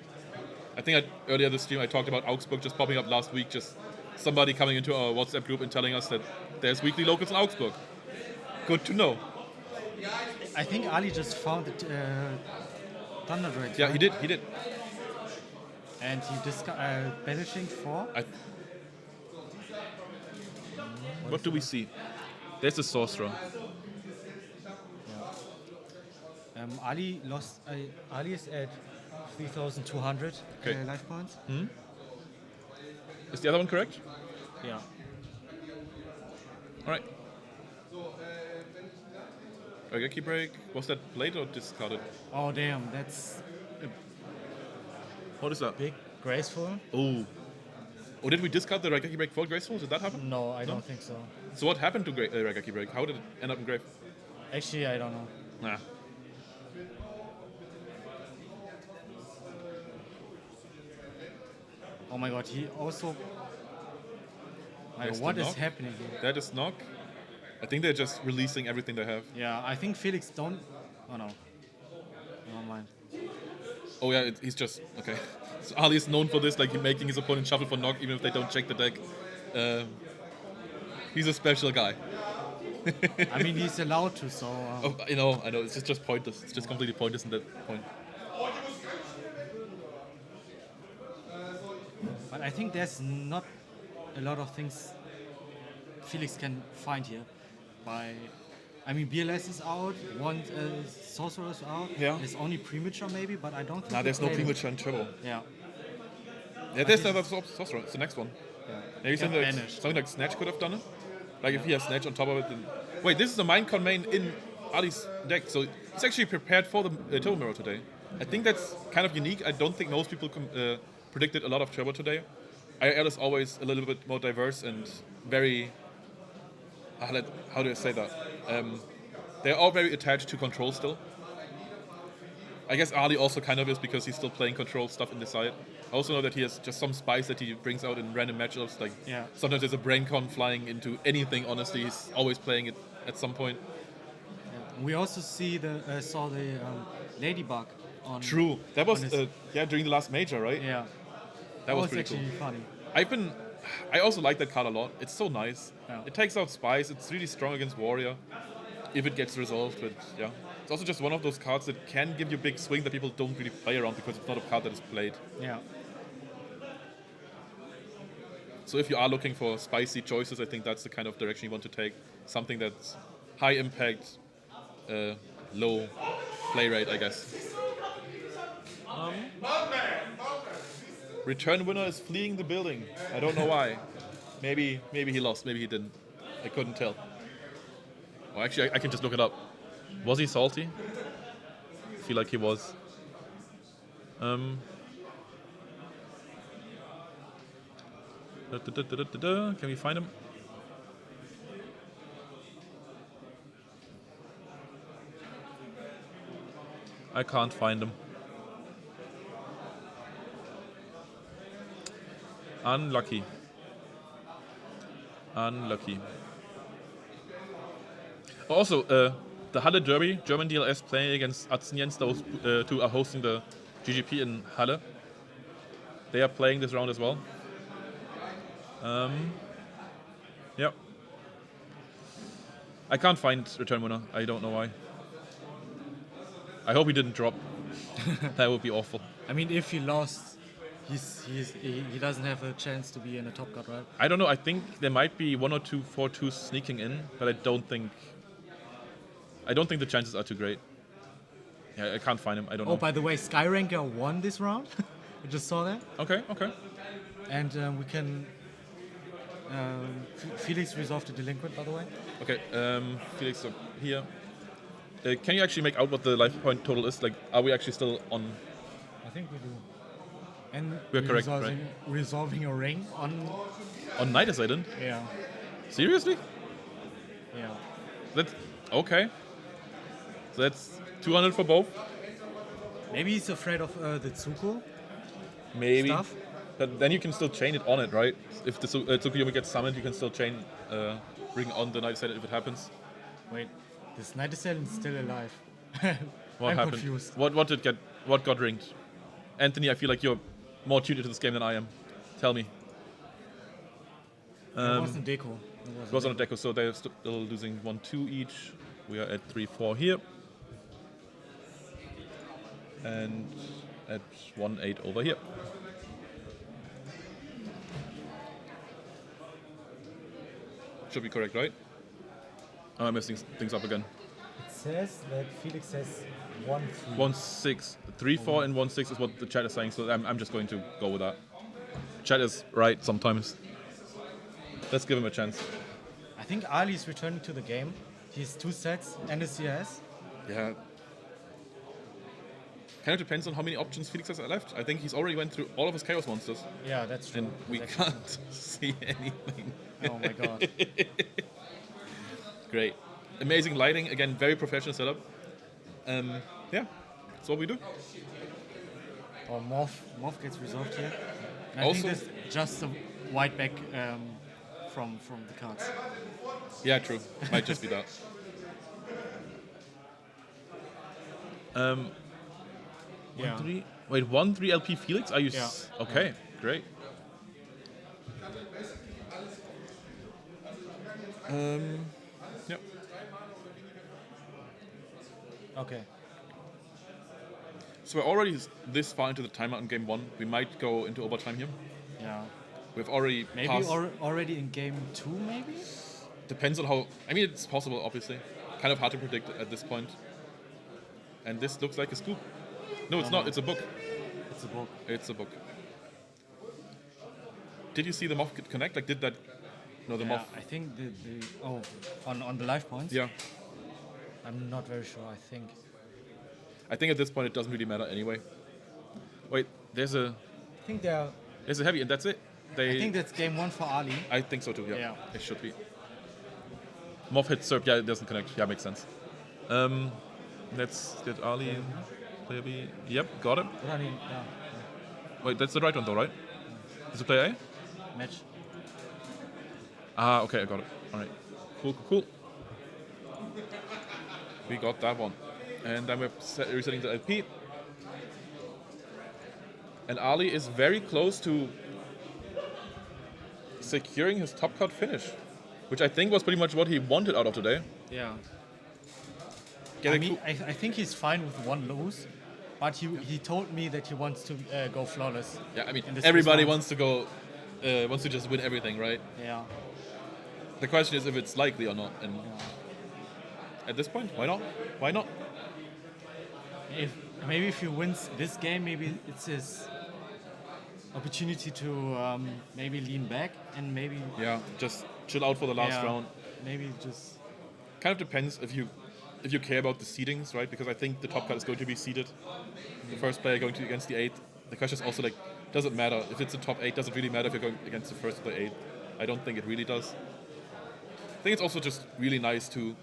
S1: I think earlier this stream I talked about Augsburg just popping up last week, just somebody coming into our WhatsApp group and telling us that there's weekly locals in Augsburg. Good to know.
S2: I think Ali just found the Thunder Dragon.
S1: Yeah,
S2: right?
S1: he did.
S2: And he banishing 4.
S1: What do we see? There's the sorcerer.
S2: Ali lost. Ali is at 3,200
S1: Okay.
S2: life points.
S1: Is the other one correct?
S2: Yeah.
S1: All right. Rageki break. Was that played or discarded?
S2: Oh damn, that's
S1: What is that?
S2: big. Graceful?
S1: Oh. Oh, did we discard the Rageki break for Graceful? Did that happen?
S2: No, I don't think so.
S1: So what happened to Rageki break? How did it end up in grave?
S2: Actually, I don't know.
S1: Nah.
S2: Oh my god, he also.
S1: There's
S2: What
S1: the
S2: is
S1: knock.
S2: happening here?
S1: That is knock. I think they're just releasing everything they have.
S2: Yeah, I think Felix don't. Oh no. Never mind.
S1: Oh yeah, he's just okay. So Ali is known for this, like making his opponent shuffle for knock, even if they don't check the deck. He's a special guy.
S2: I mean, he's allowed to, so.
S1: Oh, I know. It's just pointless. It's just completely pointless in that point.
S2: But I think there's not a lot of things Felix can find here. I mean, BLS is out, one Sorcerer is out.
S1: Yeah.
S2: There's only Premature maybe, but I don't think.
S1: Nah,
S2: he
S1: there's no
S2: played it.
S1: premature in turbo.
S2: Yeah.
S1: Yeah, there's another sorcerer. It's the next one.
S2: Yeah.
S1: Maybe
S2: Got banished.
S1: something like Snatch could have done it. Like if he has Snatch on top of it. Then... Wait, this is the Minecon main in Ali's deck, so it's actually prepared for the Turbo Mirror today. I think that's kind of unique. I don't think most people predicted a lot of Turbo today. IRL is always a little bit more diverse and very... how do I say that? They're all very attached to control still. I guess Ali also kind of is because he's still playing control stuff in the side. I also know that he has just some spice that he brings out in random matchups. Like sometimes there's a BrainCon flying into anything. Honestly, he's always playing it at some point.
S2: Yeah. We also saw the Ladybug on.
S1: True, that was
S2: his-
S1: during the last major, right?
S2: Yeah.
S1: That was
S2: was
S1: pretty
S2: actually
S1: cool.
S2: funny.
S1: I also like that card a lot. It's so nice.
S2: Yeah.
S1: It takes out spice. It's really strong against warrior if it gets resolved. But yeah, it's also just one of those cards that can give you big swing that people don't really play around because it's not a card that is played.
S2: Yeah.
S1: So if you are looking for spicy choices, I think that's the kind of direction you want to take. Something that's high impact, low play rate, I guess. Return winner is fleeing the building. I don't know why. Maybe he lost. Maybe he didn't. I couldn't tell. Well, actually, I can just look it up. Was he salty? I feel like he was. Can we find him? I can't find him. Unlucky. Unlucky. Also, the Halle Derby, German DLS playing against Atzniens, those two are hosting the GGP in Halle. They are playing this round as well. Yeah. I can't find Return Winner. I don't know why. I hope he didn't drop. That would be awful.
S2: I mean, if he lost, he doesn't have a chance to be in a top cut, right?
S1: I don't know. I think there might be 1 or 2 4-2s sneaking in, but I don't think the chances are too great. Yeah, I can't find him. I don't know.
S2: Oh, by the way, Skyranker won this round. I just saw that.
S1: Okay.
S2: And we can. Felix resolved the delinquent, by the way.
S1: Okay, Felix up here. Can you actually make out what the life point total is? Like, are we actually still on?
S2: I think we do. And
S1: We're correct, right?
S2: Resolving a ring on
S1: Night Assailant?
S2: Yeah.
S1: Seriously?
S2: Yeah.
S1: That's okay. So that's 200 for both.
S2: Maybe he's afraid of the Tsuko
S1: Maybe.
S2: stuff.
S1: But then you can still chain it on it, right? If the Tsukuyomi gets summoned, you can still chain ring on the Night Assailant if it happens.
S2: Wait, this Night Assailant is still alive.
S1: What
S2: I'm
S1: happened?
S2: confused.
S1: What got ringed? Anthony, I feel like you're more tuned into this game than I am. Tell me.
S2: It wasn't Deco.
S1: It was on a deco, so they're still losing 1-2 each. We are at 3-4 here. And at 1-8 over here. Should be correct, right? Oh, I'm messing things up again.
S2: It says that Felix says 1-3.
S1: 1-6. 3-4 and 1-6 is what the chat is saying, so I'm just going to go with that. Chat is right sometimes. Let's give him a chance.
S2: I think Ali is returning to the game. He's 2 sets and a CS.
S1: Yeah. Kind of depends on how many options Felix has left. I think he's already went through all of his Chaos Monsters.
S2: Yeah, that's true.
S1: And we can't see anything.
S2: Oh my god.
S1: Great. Amazing lighting. Again, very professional setup. Yeah, that's what we do.
S2: Oh, Morph gets resolved here. And I
S1: Also-
S2: think that's just a white back from the cards.
S1: Yeah, true. Might just be that. 1-3. Wait, 1-3 LP Felix? Are you? Okay, great. Yep.
S2: Okay.
S1: So we're already this far into the timeout in game 1. We might go into overtime here.
S2: Yeah.
S1: We've already
S2: Maybe
S1: passed.
S2: already in game 2, maybe?
S1: Depends on how. I mean, it's possible, obviously. Kind of hard to predict at this point. And this looks like a scoop. No, it's not. It's a book.
S2: It's a book.
S1: It's a book. Did you see the Moth connect? Like, did that? No, the
S2: Yeah,
S1: Moth.
S2: I think on the life points.
S1: Yeah.
S2: I'm not very sure.
S1: I think at this point it doesn't really matter anyway. Wait, there's a
S2: I think
S1: heavy, and that's it.
S2: I think that's game 1 for Ali.
S1: I think so too. Yeah,
S2: Yeah.
S1: It should be. Moth hits Serp. Yeah, it doesn't connect. Yeah, makes sense. Let's get Ali. Player B. Yep, got him.
S2: Yeah.
S1: Wait, that's the right one though, right? Is it player A?
S2: Match.
S1: Ah, okay, I got it. All right. Cool. We got that one. And then we're resetting the LP. And Ali is very close to securing his top card finish, which I think was pretty much what he wanted out of today.
S2: Yeah.
S1: Get
S2: I
S1: a
S2: mean,
S1: cool-
S2: I think he's fine with 1 lose, but he told me that he wants to go flawless.
S1: Yeah, I mean,
S2: in this
S1: everybody
S2: round.
S1: wants to go, wants to just win everything, right?
S2: Yeah.
S1: The question is if it's likely or not. And at this point, why not? Why not?
S2: Maybe if he wins this game, maybe it's his opportunity to maybe lean back and maybe
S1: Yeah, just chill out for the last round.
S2: Maybe just
S1: Kind of depends if you care about the seedings, right? Because I think the top card is going to be seeded. The first player going to against the 8th. The question is also like, does it matter if it's a top 8? Does it really matter if you're going against the first or the 8th? I don't think it really does. I think it's also just really nice to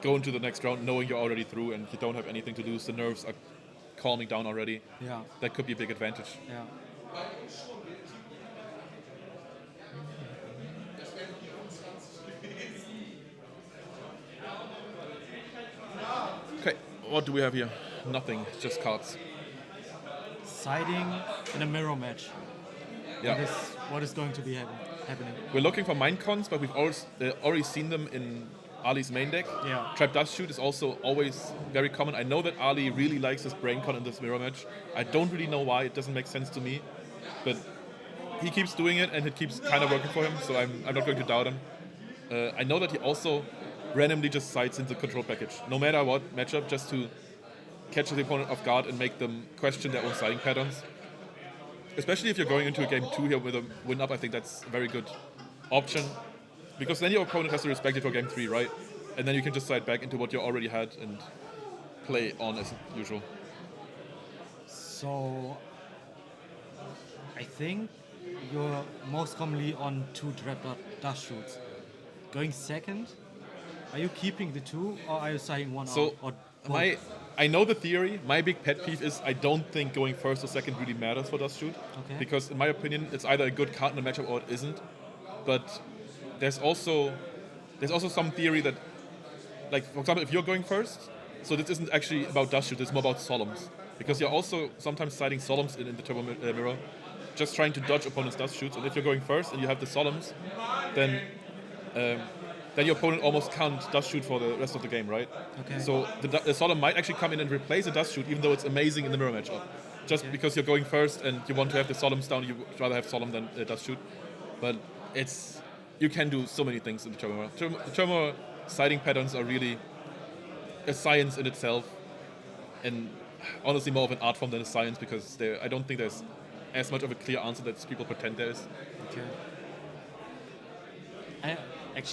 S1: go into the next round knowing you're already through and you don't have anything to lose. The nerves are calming down already.
S2: Yeah.
S1: That could be a big advantage.
S2: Yeah.
S1: What do we have here? Nothing, just cards.
S2: Siding in a mirror match.
S1: Yeah.
S2: What is going to be happening?
S1: We're looking for Minecons, but we've already seen them in Ali's main deck.
S2: Yeah.
S1: Trap Dust Shoot is also always very common. I know that Ali really likes his Braincon in this mirror match. I don't really know why, it doesn't make sense to me. But he keeps doing it and it keeps kind of working for him, so I'm not going to doubt him. I know that he also randomly just sides into control package, no matter what matchup, just to catch the opponent off guard and make them question their own siding patterns. Especially if you're going into a game 2 here with a win up, I think that's a very good option. Because then your opponent has to respect it for game 3, right? And then you can just side back into what you already had and play on as usual.
S2: So I think you're most commonly on 2 Trap Dust Shoots. Going second, are you keeping the 2 or are you siding one
S1: So
S2: out? Or both?
S1: I know the theory. My big pet peeve is I don't think going first or second really matters for Dust Shoot.
S2: Okay.
S1: Because in my opinion, it's either a good card in the matchup or it isn't. But there's also some theory that, like, for example, if you're going first, so this isn't actually about Dust Shoot, it's more about Solemns. Because you're also sometimes siding Solemns in the Turbo Mirror, just trying to dodge opponent's Dust Shoots. And if you're going first and you have the Solemns, then your opponent almost can't Dust Shoot for the rest of the game, right?
S2: Okay.
S1: So the Solemn might actually come in and replace a Dust Shoot, even though it's amazing in the mirror matchup. Just because you're going first and you want to have the Solemns down, you would rather have Solemn than Dust Shoot. But you can do so many things in the Turbo. The Turbo siding patterns are really a science in itself, and honestly more of an art form than a science, because I don't think there's as much of a clear answer that people pretend there is.
S2: Okay.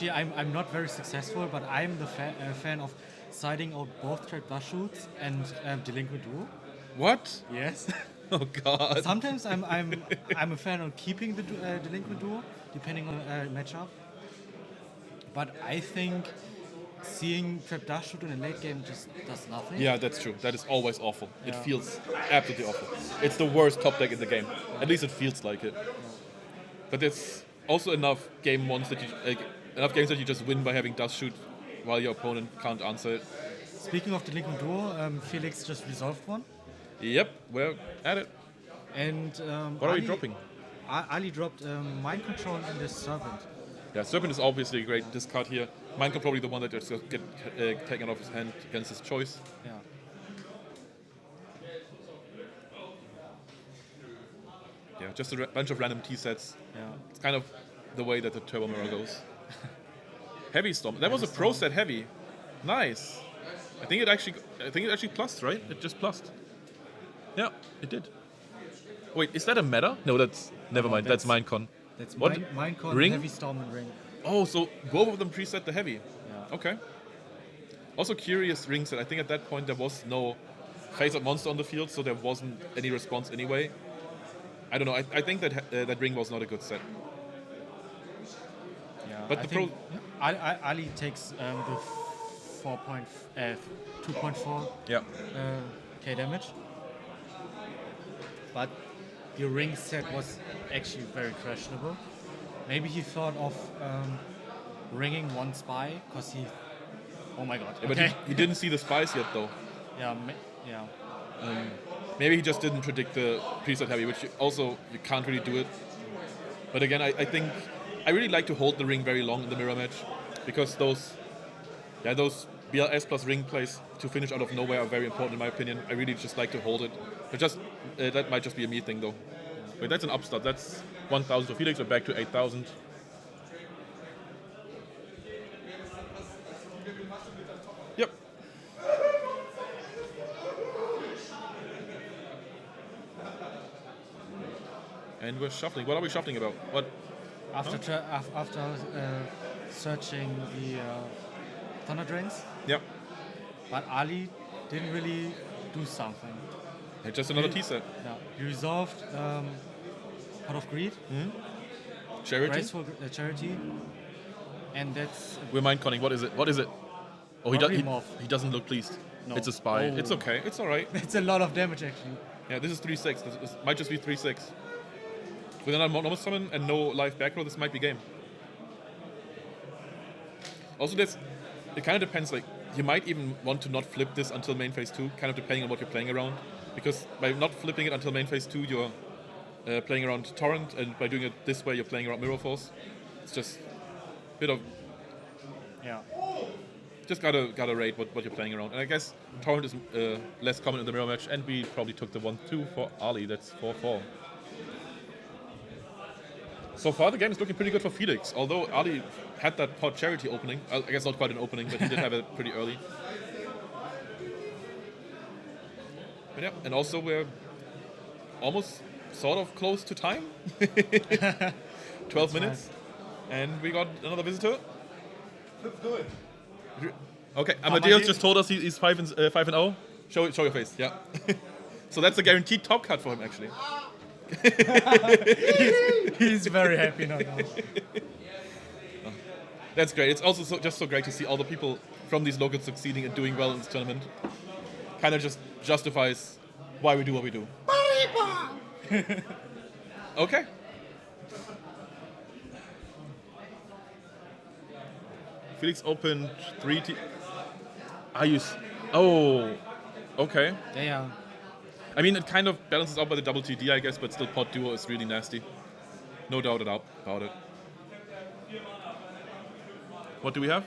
S2: I'm not very successful, but I'm the fan of siding out both Trap Dust Shoots and Delinquent Duo.
S1: What?
S2: Yes.
S1: Oh God.
S2: Sometimes I'm a fan of keeping the Delinquent Duo, depending on matchup. But I think seeing Trap Dust Shoot in a late game just does nothing.
S1: Yeah, that's true. That is always awful. It
S2: Yeah.
S1: feels absolutely awful. It's the worst top deck in the game. At least it feels like it. But there's also enough games that you just win by having Dust Shoot while your opponent can't answer it.
S2: Speaking of Delinquent Duo, Felix just resolved one.
S1: Yep, we're at it.
S2: And
S1: What are we dropping?
S2: Ali dropped Mind Control and the Serpent.
S1: Yeah, Serpent is obviously a great discard here. Mine could probably the one that just get taken off his hand against his choice.
S2: Yeah.
S1: Yeah, just a bunch of random T-sets.
S2: Yeah.
S1: It's kind of the way that the Turbo Mirror goes. Heavy Storm. That was a pro set heavy. Nice. I think it actually plussed, right? It just plussed. Yeah, it did. Wait, is that a meta? No, never mind. That's Minecon.
S2: That's
S1: What?
S2: Minecon,
S1: Ring?
S2: Heavy Storm, and Ring.
S1: Oh, so both of them preset the heavy.
S2: Yeah.
S1: Okay. Also curious ring set. I think at that point there was no face-up monster on the field, so there wasn't any response anyway. I don't know. I think that that ring was not a good set.
S2: Yeah.
S1: But
S2: I
S1: the
S2: think Ali takes the 2.4
S1: Yeah.
S2: K damage. But the ring set was actually very questionable. Maybe he thought of ringing one spy because he. Oh my god.
S1: But
S2: Okay.
S1: he didn't see the spies yet, though.
S2: Yeah. Yeah.
S1: Maybe he just didn't predict the preset heavy, which you can't really do it. But again, I think I really like to hold the ring very long in the mirror match, because those BLS plus ring plays to finish out of nowhere are very important in my opinion. I really just like to hold it. But just that might just be a me thing though. Wait, that's an upstart. That's 1,000 for Felix. We're back to 8,000. Yep. And we're shuffling. What are we shuffling about? What?
S2: After searching the Thunder Drains,
S1: Yep.
S2: but Ali didn't really do something.
S1: Hey, just another T-set.
S2: Yeah. He resolved Pot of Greed,
S1: Charity.
S2: Graceful Charity, and that's
S1: We're mind conning. What is it? What is it? Oh,
S2: Probably Morph.
S1: he doesn't look pleased.
S2: No.
S1: It's a spy.
S2: Oh.
S1: It's okay. It's all right.
S2: it's a lot of damage actually.
S1: Yeah, this is 3/6. This might just be 3/6. With another normal summon and no life back row, this might be game. Also, it kind of depends. Like you might even want to not flip this until main phase 2, kind of depending on what you're playing around. Because by not flipping it until main phase 2, you're playing around Torrent, and by doing it this way, you're playing around Mirror Force. It's just a bit of...
S6: Yeah.
S1: Just gotta rate what you're playing around. And I guess Torrent is less common in the mirror match, and we probably took the 1-2 for Ali. That's 4-4. So far, the game is looking pretty good for Felix, although Ali had that pot charity opening. I guess not quite an opening, but he did have it pretty early. But yeah, and also we're almost sort of close to time. 12 minutes. And we got another visitor.
S3: Let's do it.
S1: Okay, Amadeus just told us he's 5-0. Show your face, yeah. So that's a guaranteed top cut for him, actually.
S2: He's very happy now.
S1: That's great. It's also just so great to see all the people from these locals succeeding and doing well in this tournament. Kind of just justifies why we do what we do. Okay. Felix opened 3 Oh, okay.
S2: Yeah.
S1: I mean, it kind of balances out by the double TD, I guess, but still pot duo is really nasty. No doubt about it. What do we have?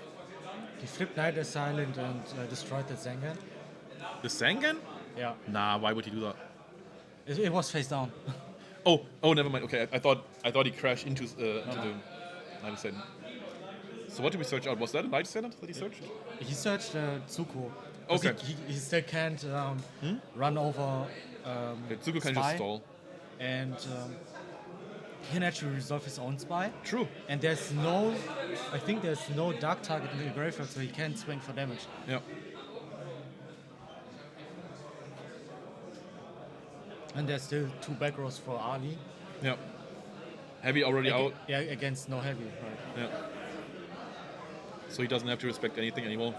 S2: He flipped Knight as silent and destroyed the Zengan.
S1: The Sangan?
S2: Yeah.
S1: Nah, why would he do that?
S2: It was face down.
S1: Oh, never mind. Okay, I thought he crashed into the Knight Ascendant. So what did we search out? Was that a Knight Ascendant that he searched?
S2: He searched Tsuko.
S1: Okay.
S2: He still can't run over
S1: Tsuko can
S2: spy,
S1: just stall.
S2: and he can actually resolve his own spy.
S1: True.
S2: And I think there's no dark target in the graveyard, so he can't swing for damage.
S1: Yeah.
S2: And there's still 2 back rows for Ali.
S1: Yeah. Heavy already out.
S2: Yeah, against no heavy. Right.
S1: Yeah. So he doesn't have to respect anything anymore.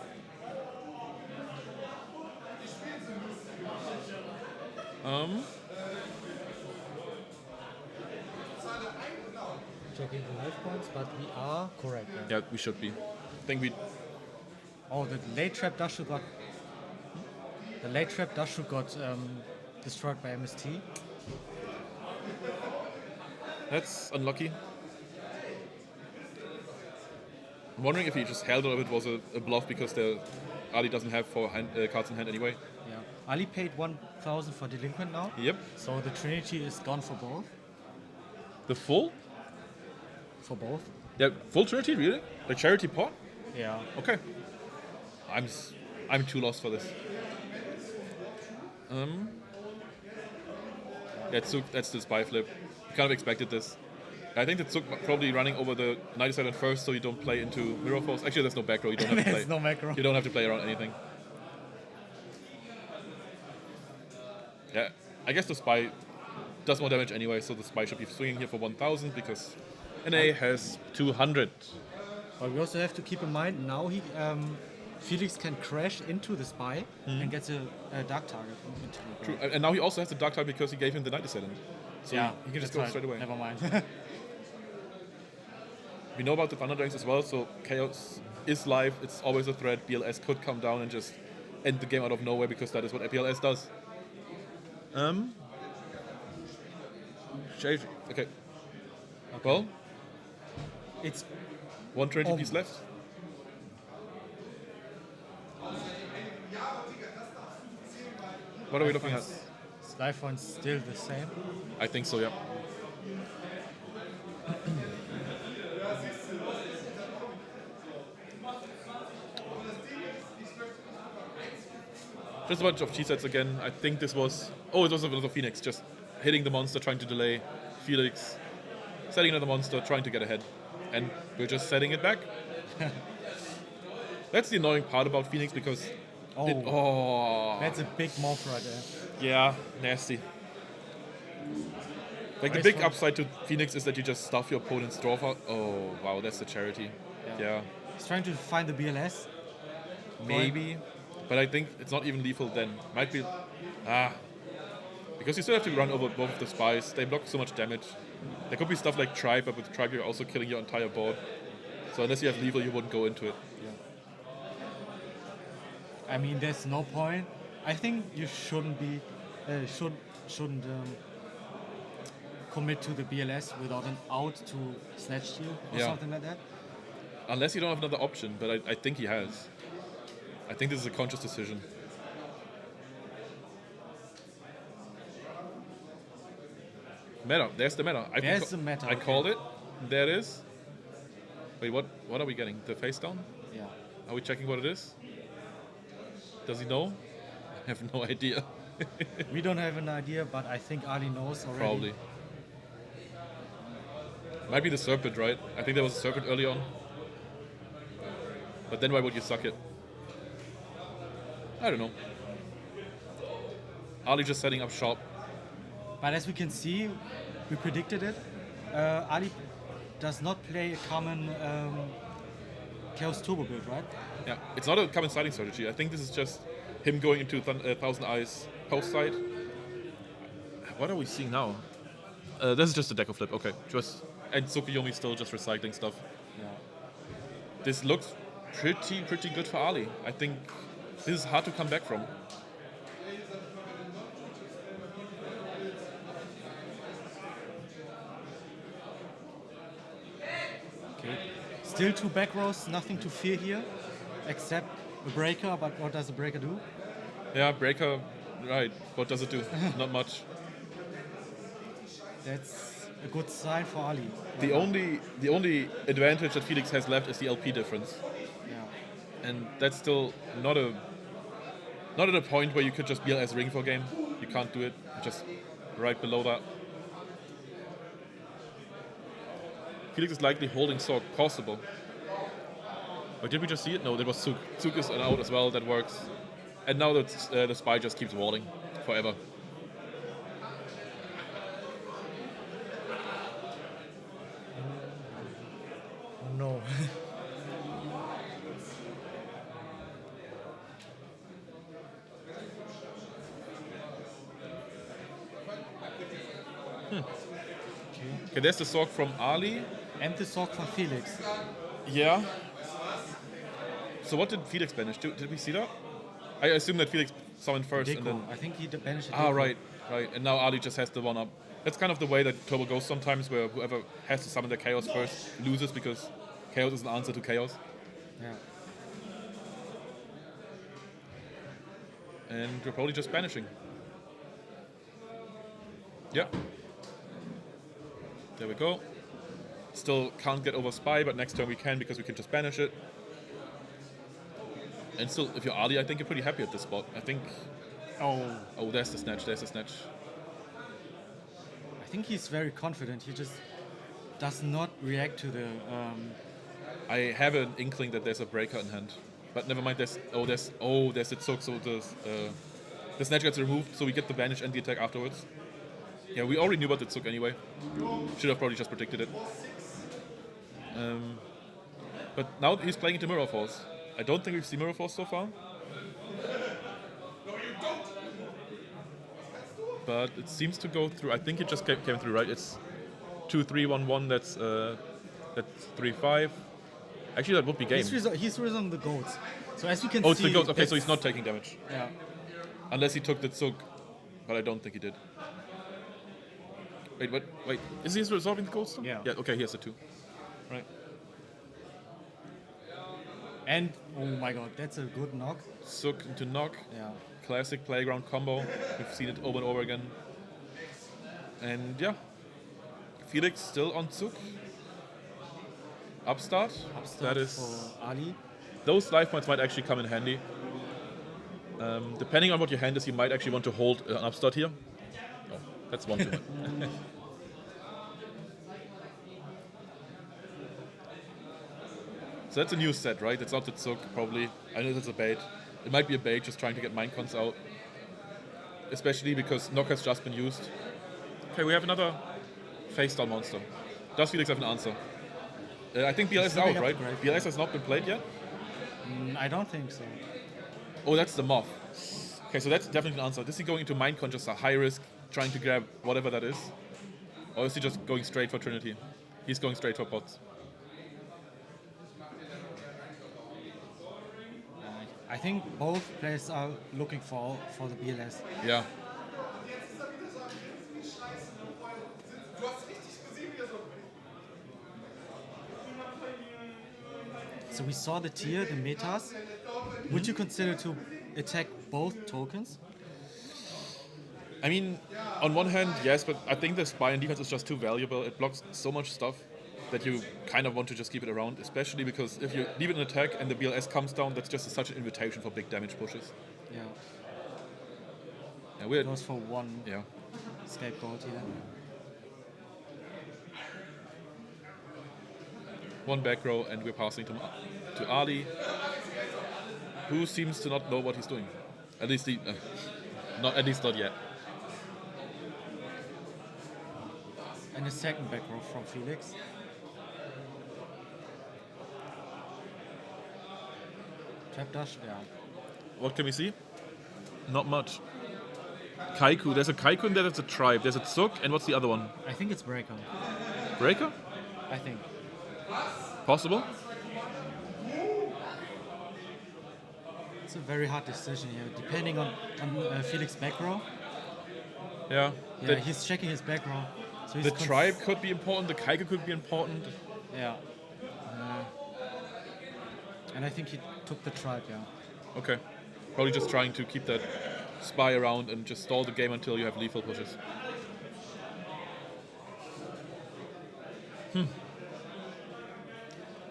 S2: Checking the life points, but we are correct.
S1: Yeah, we should be. I think we...
S2: Oh, the late trap Dashu got destroyed by MST.
S1: That's unlucky. I'm wondering if he just held it or if it was a bluff because the Ali doesn't have 4 cards in hand anyway.
S2: Yeah. Ali paid 1,000 for delinquent now.
S1: Yep.
S2: So the Trinity is gone for both.
S1: The full?
S2: For both.
S1: Yeah, full Trinity, really? The charity pot?
S2: Yeah.
S1: Okay. I'm too lost for this. That's the spy flip. You kind of expected this. I think that Tsuk probably running over the Knight Ascendant first so you don't play into Mirror Force. Actually, there's no back row. You don't have to play.
S2: There's no macro.
S1: You don't have to play around anything. Yeah, I guess the spy does more damage anyway, so the spy should be swinging here for 1,000 because NA has 200.
S2: But we also have to keep in mind now Felix can crash into the spy and gets a dark target into the
S1: True, and now he also has the dark target because he gave him the Knight Ascendant. So
S2: yeah,
S1: he can just
S2: that's
S1: go
S2: right.
S1: straight away.
S2: Never mind.
S1: We know about the Thunder Dragons as well, so Chaos is live. It's always a threat. BLS could come down and just end the game out of nowhere because that is what BLS does. Okay. Well,
S2: It's
S1: 120 piece left. What are we looking at?
S2: life points still the same.
S1: I think so, yeah. Just a bunch of cheat sets again. I think this was... Oh, it was another Phoenix. Just hitting the monster, trying to delay. Felix setting another monster, trying to get ahead. And we're just setting it back. That's the annoying part about Phoenix because...
S2: That's a big morph right there.
S1: Yeah, nasty. Like the
S2: Nice
S1: big
S2: one.
S1: upside to Phoenix is that you just stuff your opponent's draw file. Oh, wow, that's the charity. Yeah.
S2: He's trying to find the BLS.
S1: Maybe. But I think it's not even lethal then. Might be... Because you still have to run over both of the spies. They block so much damage. There could be stuff like Tribe, but with Tribe you're also killing your entire board. So unless you have lethal, you wouldn't go into it.
S2: I mean, there's no point. I think you shouldn't be, shouldn't commit to the BLS without an out to snatch steal or
S1: Yeah.
S2: something like that.
S1: Unless you don't have another option, but I think he has. I think this is a conscious decision. Meta. There's the meta.
S2: There's the meta,
S1: I
S2: okay.
S1: called it. There it is. Wait, what are we getting? The face down?
S2: Yeah.
S1: Are we checking what it is? Does he know? I have no idea.
S2: We don't have an idea, but I think Ali knows already.
S1: Probably. Might be the serpent, right? I think there was a serpent early on. But then why would you suck it? I don't know. Ali just setting up shop.
S2: But as we can see, we predicted it. Ali does not play a common Chaos Turbo build, right?
S1: Yeah, it's not a common siding strategy. I think this is just him going into Thousand Eyes post side. What are we seeing now? This is just a deco flip. Okay, just and Tsukuyomi still just recycling stuff.
S2: Yeah.
S1: This looks pretty good for Ali. I think this is hard to come back from.
S2: Okay. Still 2 back rows, nothing to fear here, except a breaker. But what does a breaker do?
S1: Yeah, breaker. Right. What does it do? Not much.
S2: That's a good sign for Ali.
S1: The only advantage that Felix has left is the LP difference,
S2: Yeah.
S1: and that's still not at a point where you could just BLS ring for game. You can't do it. Just right below that. Felix is likely holding Sorg, possible. Or did we just see it? No, that was Tsuk. Tsuk is out as well, that works. And now the spy just keeps walling forever.
S2: No.
S1: Okay, there's the Sorg from Ali.
S2: And the Sorg from Felix.
S1: Yeah. So what did Felix banish? Did we see that? I assume that Felix summoned first and
S2: Deco.
S1: then...
S2: I think he banished a
S1: Ah,
S2: Deco.
S1: right. And now Ali just has the one up. That's kind of the way that Turbo goes sometimes, where whoever has to summon the Chaos first loses because Chaos is an answer to Chaos.
S2: Yeah.
S1: And we're probably just banishing. Yeah. There we go. Still can't get over Spy, but next turn we can because we can just banish it. And still, if you're Ali, I think you're pretty happy at this spot. I think... Oh, there's the snatch,
S2: I think he's very confident. He just does not react to the.
S1: I have an inkling that there's a breaker in hand. But never mind, there's the Tsuk, so the snatch gets removed, so we get the banish and the attack afterwards. Yeah, we already knew about the Tsuk anyway. Should have probably just predicted it. But now he's playing into Mirror Force. I don't think we've seen Mirror Force so far. But it seems to go through. I think it just came through, right? It's 2-3-1-1. That's 3-5. Actually, that would be game.
S2: He's risen the goats. So as we can
S1: Oh,
S2: see.
S1: it's the goats. Okay, so he's not taking damage.
S2: Yeah.
S1: Unless he took the Tsuk. But I don't think he did. Wait. Is he resolving the goats?
S2: Yeah.
S1: Yeah, okay, he has the 2. Right.
S2: And oh my god, that's a good knock.
S1: Tsuk into knock.
S2: Yeah.
S1: Classic playground combo. We've seen it over and over again. And yeah. Felix still on Tsuk. Upstart. That is.
S2: For Ali.
S1: Those life points might actually come in handy. Depending on what your hand is, you might actually want to hold an upstart here. Oh, that's one too much. So that's a new set, right? It's not the Tsuk, probably. I know that's a bait. It might be a bait, just trying to get mind cons out. Especially because knock has just been used. Okay, we have another face down monster. Does Felix have an answer? I think BLS is out, right? BLS has not been played yet?
S2: I don't think so.
S1: Oh, that's the moth. Okay, so that's definitely an answer. Is he going into mind con, just a high risk, trying to grab whatever that is? Or is he just going straight for Trinity? He's going straight for pots.
S2: I think both players are looking for the BLS.
S1: Yeah.
S2: So we saw the tier, the metas. Would you consider to attack both tokens?
S1: I mean, on one hand, yes, but I think the spy and defense is just too valuable. It blocks so much stuff that you kind of want to just keep it around, especially because if you leave it in attack and the BLS comes down, that's just such an invitation for big damage pushes.
S2: Yeah.
S1: Yeah, we're,
S2: Goes for one
S1: yeah.
S2: scapegoat here.
S1: One back row, and we're passing to Ali, who seems to not know what he's doing. At least not yet.
S2: And a second back row from Felix. Trap dash, yeah.
S1: What can we see? Not much. Kaiku. There's a Kaiku and there's a Tribe. There's a Tsuk, and what's the other one?
S2: I think it's Breaker.
S1: Breaker?
S2: I think.
S1: Possible?
S2: It's a very hard decision here, depending on Felix's back row.
S1: Yeah.
S2: Yeah, he's checking his back row. So he's
S1: The Tribe could be important, the Kaiku could be important.
S2: Yeah. And I think he took the Tribe, yeah.
S1: Okay. Probably just trying to keep that spy around and just stall the game until you have lethal pushes.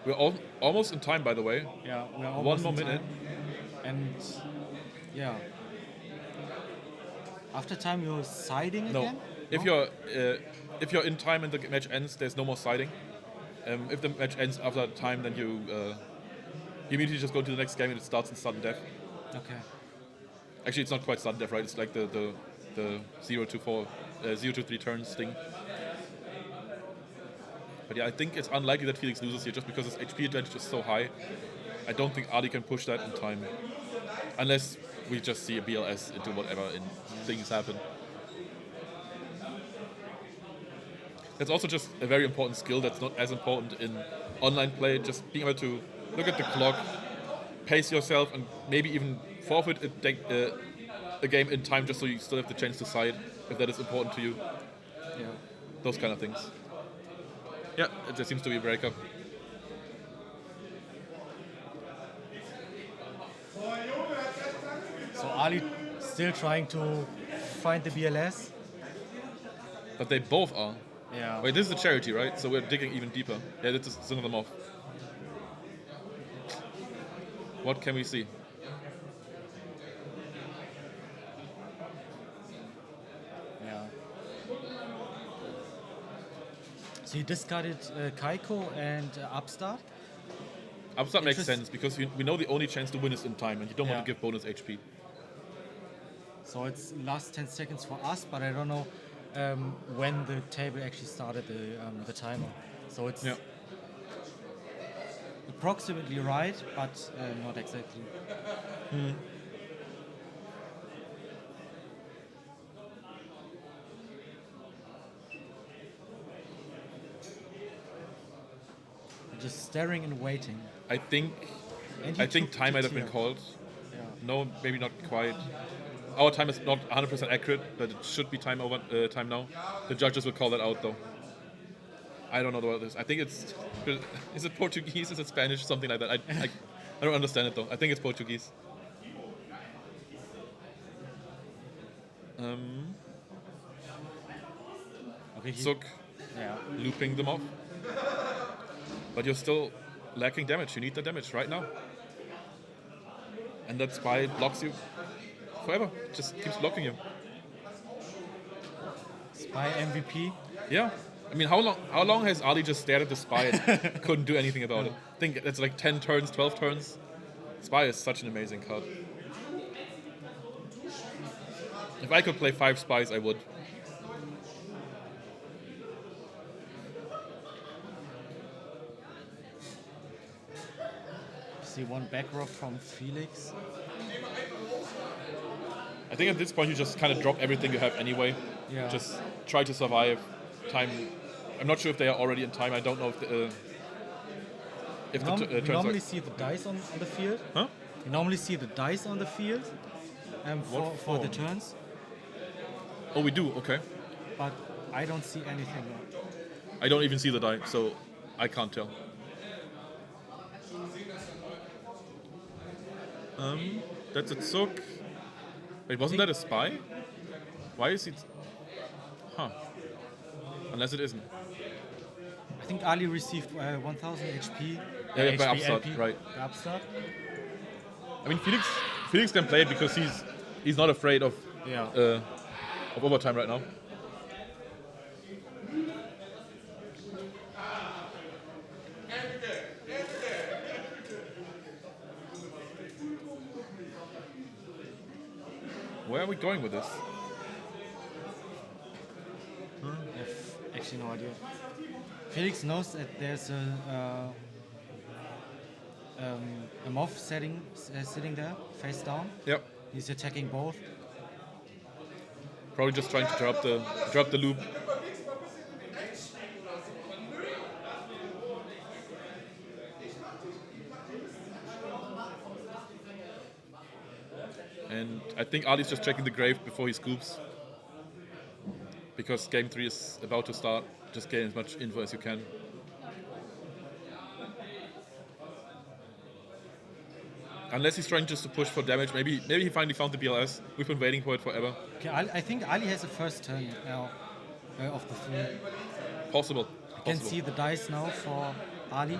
S1: We're almost in time, by the way.
S2: Yeah, we're almost
S1: One more
S2: in
S1: minute.
S2: time. And yeah. After time you're siding again?
S1: No. If you're in time and the match ends, there's no more siding. If the match ends after time, then you immediately just go to the next game and it starts in sudden death.
S2: Okay.
S1: Actually, it's not quite sudden death, right? It's like the 0 to 3 turns thing. But yeah, I think it's unlikely that Felix loses here just because his HP advantage is so high. I don't think Ali can push that in time. Unless we just see a BLS into whatever and things happen. That's also just a very important skill that's not as important in online play. Just being able to look at the clock, pace yourself, and maybe even forfeit a game in time just so you still have the chance to side, if that is important to you.
S2: Yeah.
S1: Those kind of things. Yeah, there seems to be a breakup.
S2: So Ali still trying to find the BLS.
S1: But they both are.
S2: Yeah.
S1: Wait, this is a charity, right? So we're digging even deeper. Yeah, this is some of them off. What can we see?
S2: Yeah. So you discarded Kaiko and Upstart.
S1: Upstart makes
S2: Interest-
S1: sense because we know the only chance to win is in time, and you don't want
S2: Yeah.
S1: to give bonus HP.
S2: So it's last 10 seconds for us, but I don't know when the table actually started the timer. So it's
S1: Yeah.
S2: approximately right, but not exactly. Just staring and waiting.
S1: I think
S2: And he took
S1: time
S2: the
S1: might have been
S2: tier.
S1: called.
S2: Yeah.
S1: No, maybe not quite. Our time is not 100% accurate, but it should be time now. The judges will call that out, though. I don't know about this. I think it's... Is it Portuguese? Is it Spanish? Something like that. I don't understand it, though. I think it's Portuguese.
S2: Okay.
S1: Zook
S2: Yeah.
S1: looping them off. But you're still lacking damage. You need the damage right now. And that spy blocks you forever. Just keeps blocking you.
S2: Spy MVP.
S1: Yeah. I mean, how long has Ali just stared at the spy and couldn't do anything about it? I think it's like 10 turns, 12 turns. Spy is such an amazing card. If I could play 5 spies, I would.
S2: See one back row from Felix.
S1: I think at this point you just kind of drop everything you have anyway.
S2: Yeah.
S1: Just try to survive time. I'm not sure if they are already in time. I don't know if the turns
S2: Normally
S1: are...
S2: see the dice on the field.
S1: Huh?
S2: You normally see the dice on the field for the turns,
S1: Oh, we do. Okay.
S2: but I don't see anything.
S1: I don't even see the die, so I can't tell. That's a Zug. Wait, wasn't that a spy? Why is it? Huh. Unless it isn't.
S2: I think Ali received 1000 HP.
S1: Yeah, by
S2: HP,
S1: upstart,
S2: LP,
S1: right.
S2: by upstart.
S1: I mean, Felix can play it because he's not afraid of overtime right now. Where are we going with this?
S2: I have actually no idea. Felix knows that there's a moth sitting there, face down.
S1: Yep.
S2: He's attacking both.
S1: Probably just trying to drop the loop. And I think Ali's just checking the grave before he scoops. Because game 3 is about to start. Just get as much info as you can. Unless he's trying just to push for damage. Maybe he finally found the BLS. We've been waiting for it forever.
S2: Okay, I think Ali has the first turn now of the 3.
S1: Possible.
S2: You can see the dice now for Ali.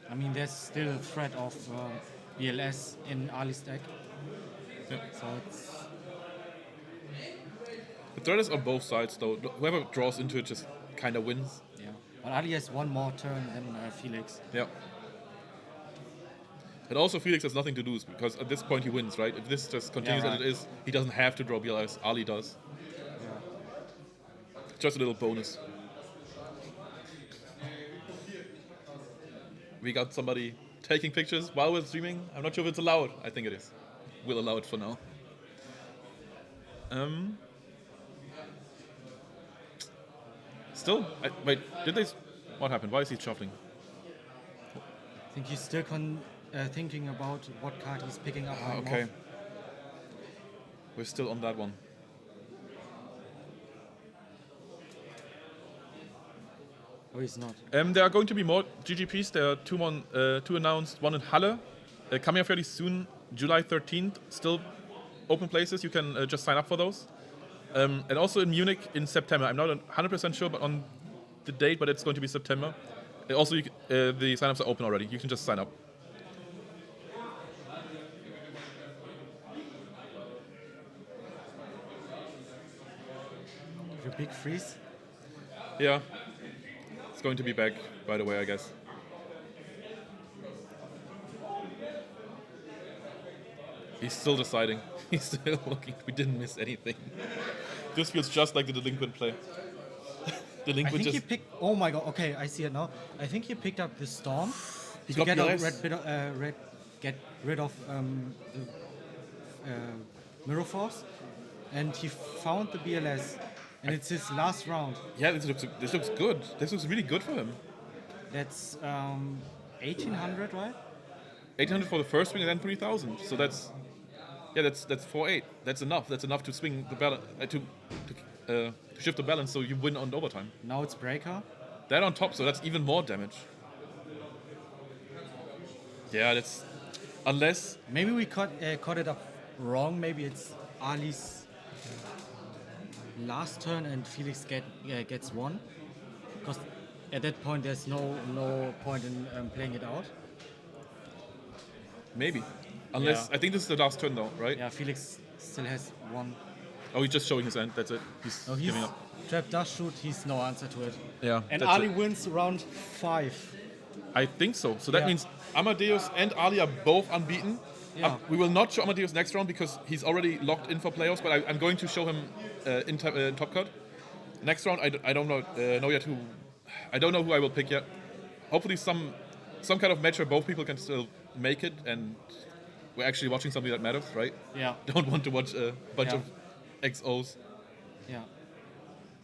S2: I mean, there's still a threat of BLS in Ali's deck.
S1: Yeah.
S2: So it's...
S1: The threat is on both sides, though. Whoever draws into it just kind of wins.
S2: Yeah. But Ali has one more turn than Felix.
S1: Yeah. And also Felix has nothing to lose, because at this point he wins, right? If this just continues
S2: Yeah,
S1: as it is, he doesn't have to draw BLS. Ali does. Just a little bonus. We got somebody taking pictures while we're streaming. I'm not sure if it's allowed. I think it is. We'll allow it for now. Still, wait, did they... What happened? Why is he shuffling?
S2: I think he's still thinking about what card he's picking up.
S1: Okay. We're still on that one.
S2: Oh, he's not.
S1: There are going to be more GGPs. There are two announced. One in Halle, coming up fairly soon, July 13th. Still open places. You can just sign up for those. And also in Munich in September. I'm not 100% sure on the date, but it's going to be September. Also, the sign-ups are open already. You can just sign up.
S2: Your big freeze.
S1: Yeah. It's going to be back, by the way, I guess. He's still deciding. He's still looking. We didn't miss anything. This feels just like the delinquent play.
S2: I think he picked... Oh my god, okay, I see it now. I think he picked up the Storm
S1: He
S2: to
S1: got
S2: get,
S1: BLS.
S2: get rid of the Mirror Force. And he found the BLS. And it's his last round.
S1: Yeah, this looks good. This looks really good for him.
S2: That's 1800, right?
S1: 800 for the first swing and then 3000. So that's 4-8. That's enough. That's enough to swing the balance to shift the balance so you win on overtime.
S2: Now it's Breaker.
S1: That on top, so that's even more damage. Yeah, that's unless
S2: Maybe we caught it up wrong. Maybe it's Ali's last turn and Felix gets one. Because at that point there's no point in playing it out.
S1: maybe. Unless I think this is the last turn though, right?
S2: Yeah, Felix still has one.
S1: Oh, he's just showing his end. That's it. He's giving up.
S2: Trap does shoot. He's no answer to it.
S1: Yeah.
S2: And
S1: that's
S2: Ali
S1: it.
S2: wins round 5.
S1: I think so. So that
S2: Yeah.
S1: means Amadeus and Ali are both unbeaten.
S2: Yeah.
S1: We will not show Amadeus next round because he's already locked in for playoffs. But I'm going to show him in top cut. Next round, I don't know yet who. I don't know who I will pick yet. Hopefully some kind of match where both people can still make it and we're actually watching something that matters, right?
S2: Yeah.
S1: Don't want to watch a bunch
S2: Yeah.
S1: of XOs.
S2: Yeah.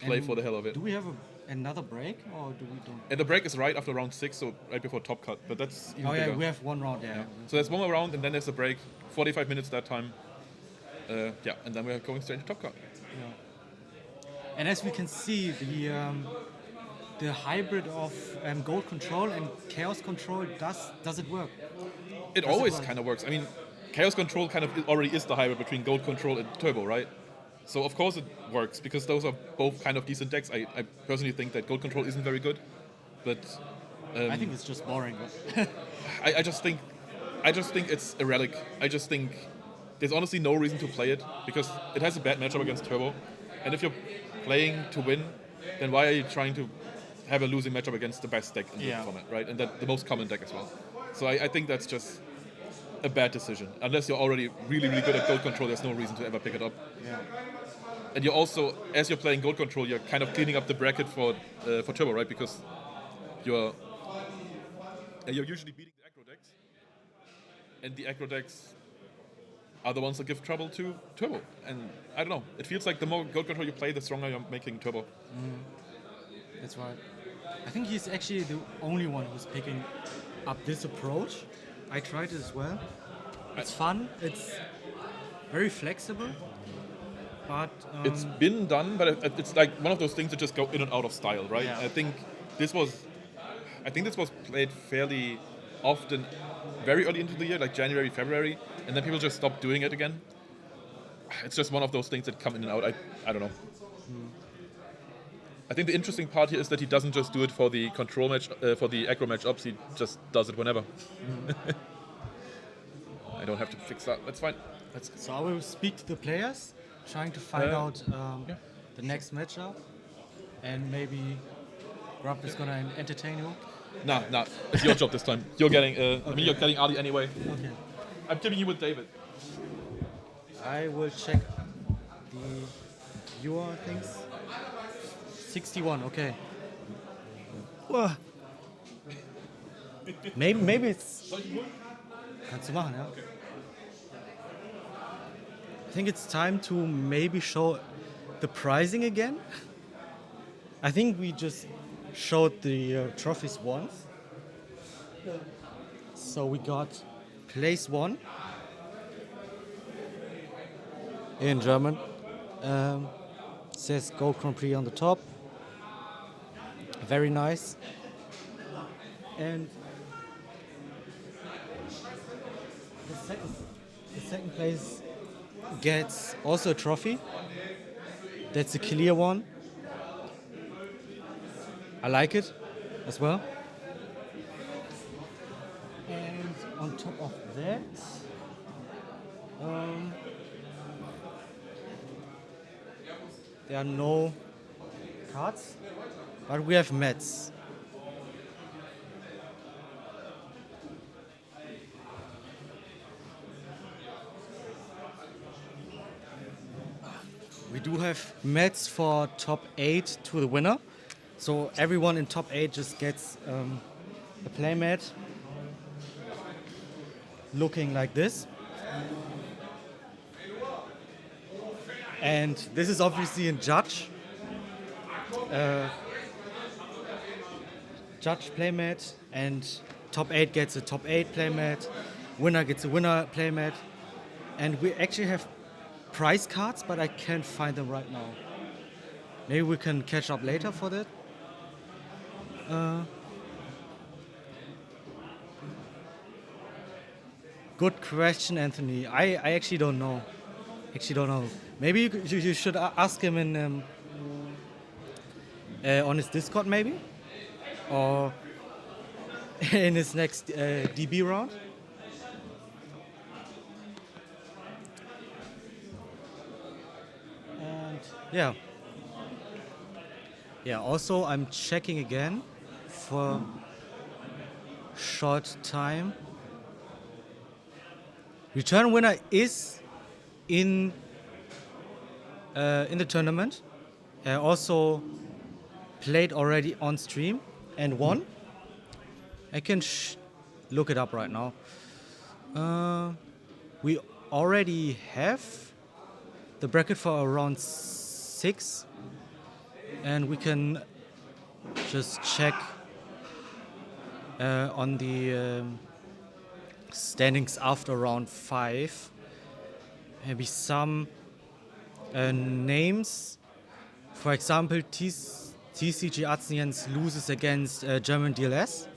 S1: play
S2: And
S1: for the hell of it.
S2: Do we have another break or do we don't?
S1: And the break is right after round 6, so right before top cut. But that's even
S2: Oh yeah,
S1: bigger.
S2: we have one round. Yeah.
S1: So there's one more round, and then there's a break, 45 minutes that time. And then we're going straight to top cut.
S2: And as we can see, the hybrid of gold control and chaos control does it work?
S1: It
S2: it
S1: always
S2: work?
S1: kind of works. I mean, chaos control kind of already is the hybrid between gold control and turbo, right? So of course it works because those are both kind of decent decks. I personally think that gold control isn't very good, but
S2: I think it's just boring.
S1: I just think it's a relic. I just think there's honestly no reason to play it because it has a bad matchup against turbo, and if you're playing to win, then why are you trying to have a losing matchup against the best deck in the format, right? And that the most common deck as well. So I think that's just a bad decision. Unless you're already really, really good at gold control, there's no reason to ever pick it up.
S2: Yeah.
S1: And you're also, as you're playing gold control, you're kind of cleaning up the bracket for turbo, right? Because you're usually beating the aggro decks, and the aggro decks are the ones that give trouble to turbo. And I don't know, it feels like the more gold control you play, the stronger you're making turbo.
S2: That's right. I think he's actually the only one who's picking up this approach. I tried it as well. It's fun. It's very flexible. But
S1: It's been done, but it's like one of those things that just go in and out of style, right?
S2: Yeah.
S1: I think this was played fairly often, very early into the year, like January, February, and then people just stopped doing it again. It's just one of those things that come in and out. I don't know. I think the interesting part here is that he doesn't just do it for the control match, for the aggro matchups. He just does it whenever. I don't have to fix that. That's fine.
S2: so I will speak to the players, trying to find out
S1: yeah.
S2: the next matchup, and maybe Grump is gonna entertain you.
S1: Nah. It's your job this time. You're getting. I mean, you're getting Ali anyway.
S2: Okay.
S1: I'm giving you with David.
S2: I will check your things. 61. Okay. Uah. Maybe it's. Kannst du machen, ja? I think it's time to maybe show the pricing again. I think we just showed the trophies once. So we got place 1 in German. Says Go Grand Prix on the top. Very nice. And the second place gets also a trophy. That's a clear one. I like it as well. And on top of that, there are no cards, but we have mats. We do have mats for top 8 to the winner. So everyone in top 8 just gets a play mat looking like this. And this is obviously in judge. Judge playmat, and top 8 gets a top 8 playmat, winner gets a winner playmat, and we actually have prize cards, but I can't find them right now. Maybe we can catch up later for that. Good question, Anthony. I actually don't know. Maybe you should ask him in on his Discord, maybe, or in his next DB round. And yeah. Also, I'm checking again for short time. Return winner is in the tournament. Also played already on stream and won. I can look it up right now. We already have the bracket for round 6. and we can just check on the standings after round 5. Maybe some names. For example, TCG Atznians loses against German DLS.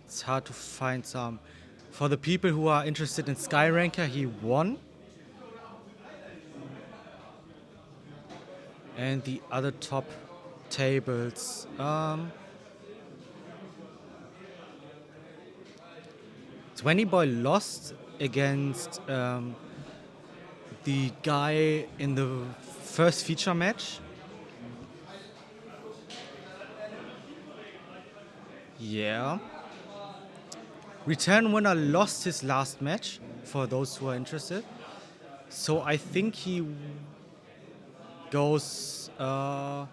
S2: It's hard to find some. For the people who are interested in Skyranker, he won. And the other top tables. Boy lost against the guy in the first feature match. Yeah. Return winner lost his last match, for those who are interested. So I think he goes 4-1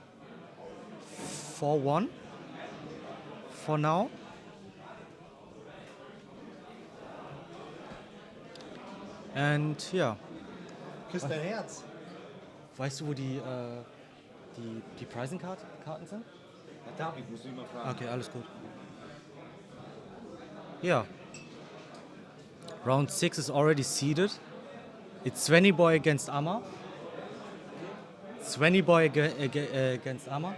S2: for now. And ja.
S8: Küsst dein Herz.
S2: Weißt du, wo die Pricing-Karten sind?
S8: David, musst du ihn mal fragen.
S2: Okay, alles gut. Ja. Round 6 is already seeded. It's Boy against Amma. Boy against Amma.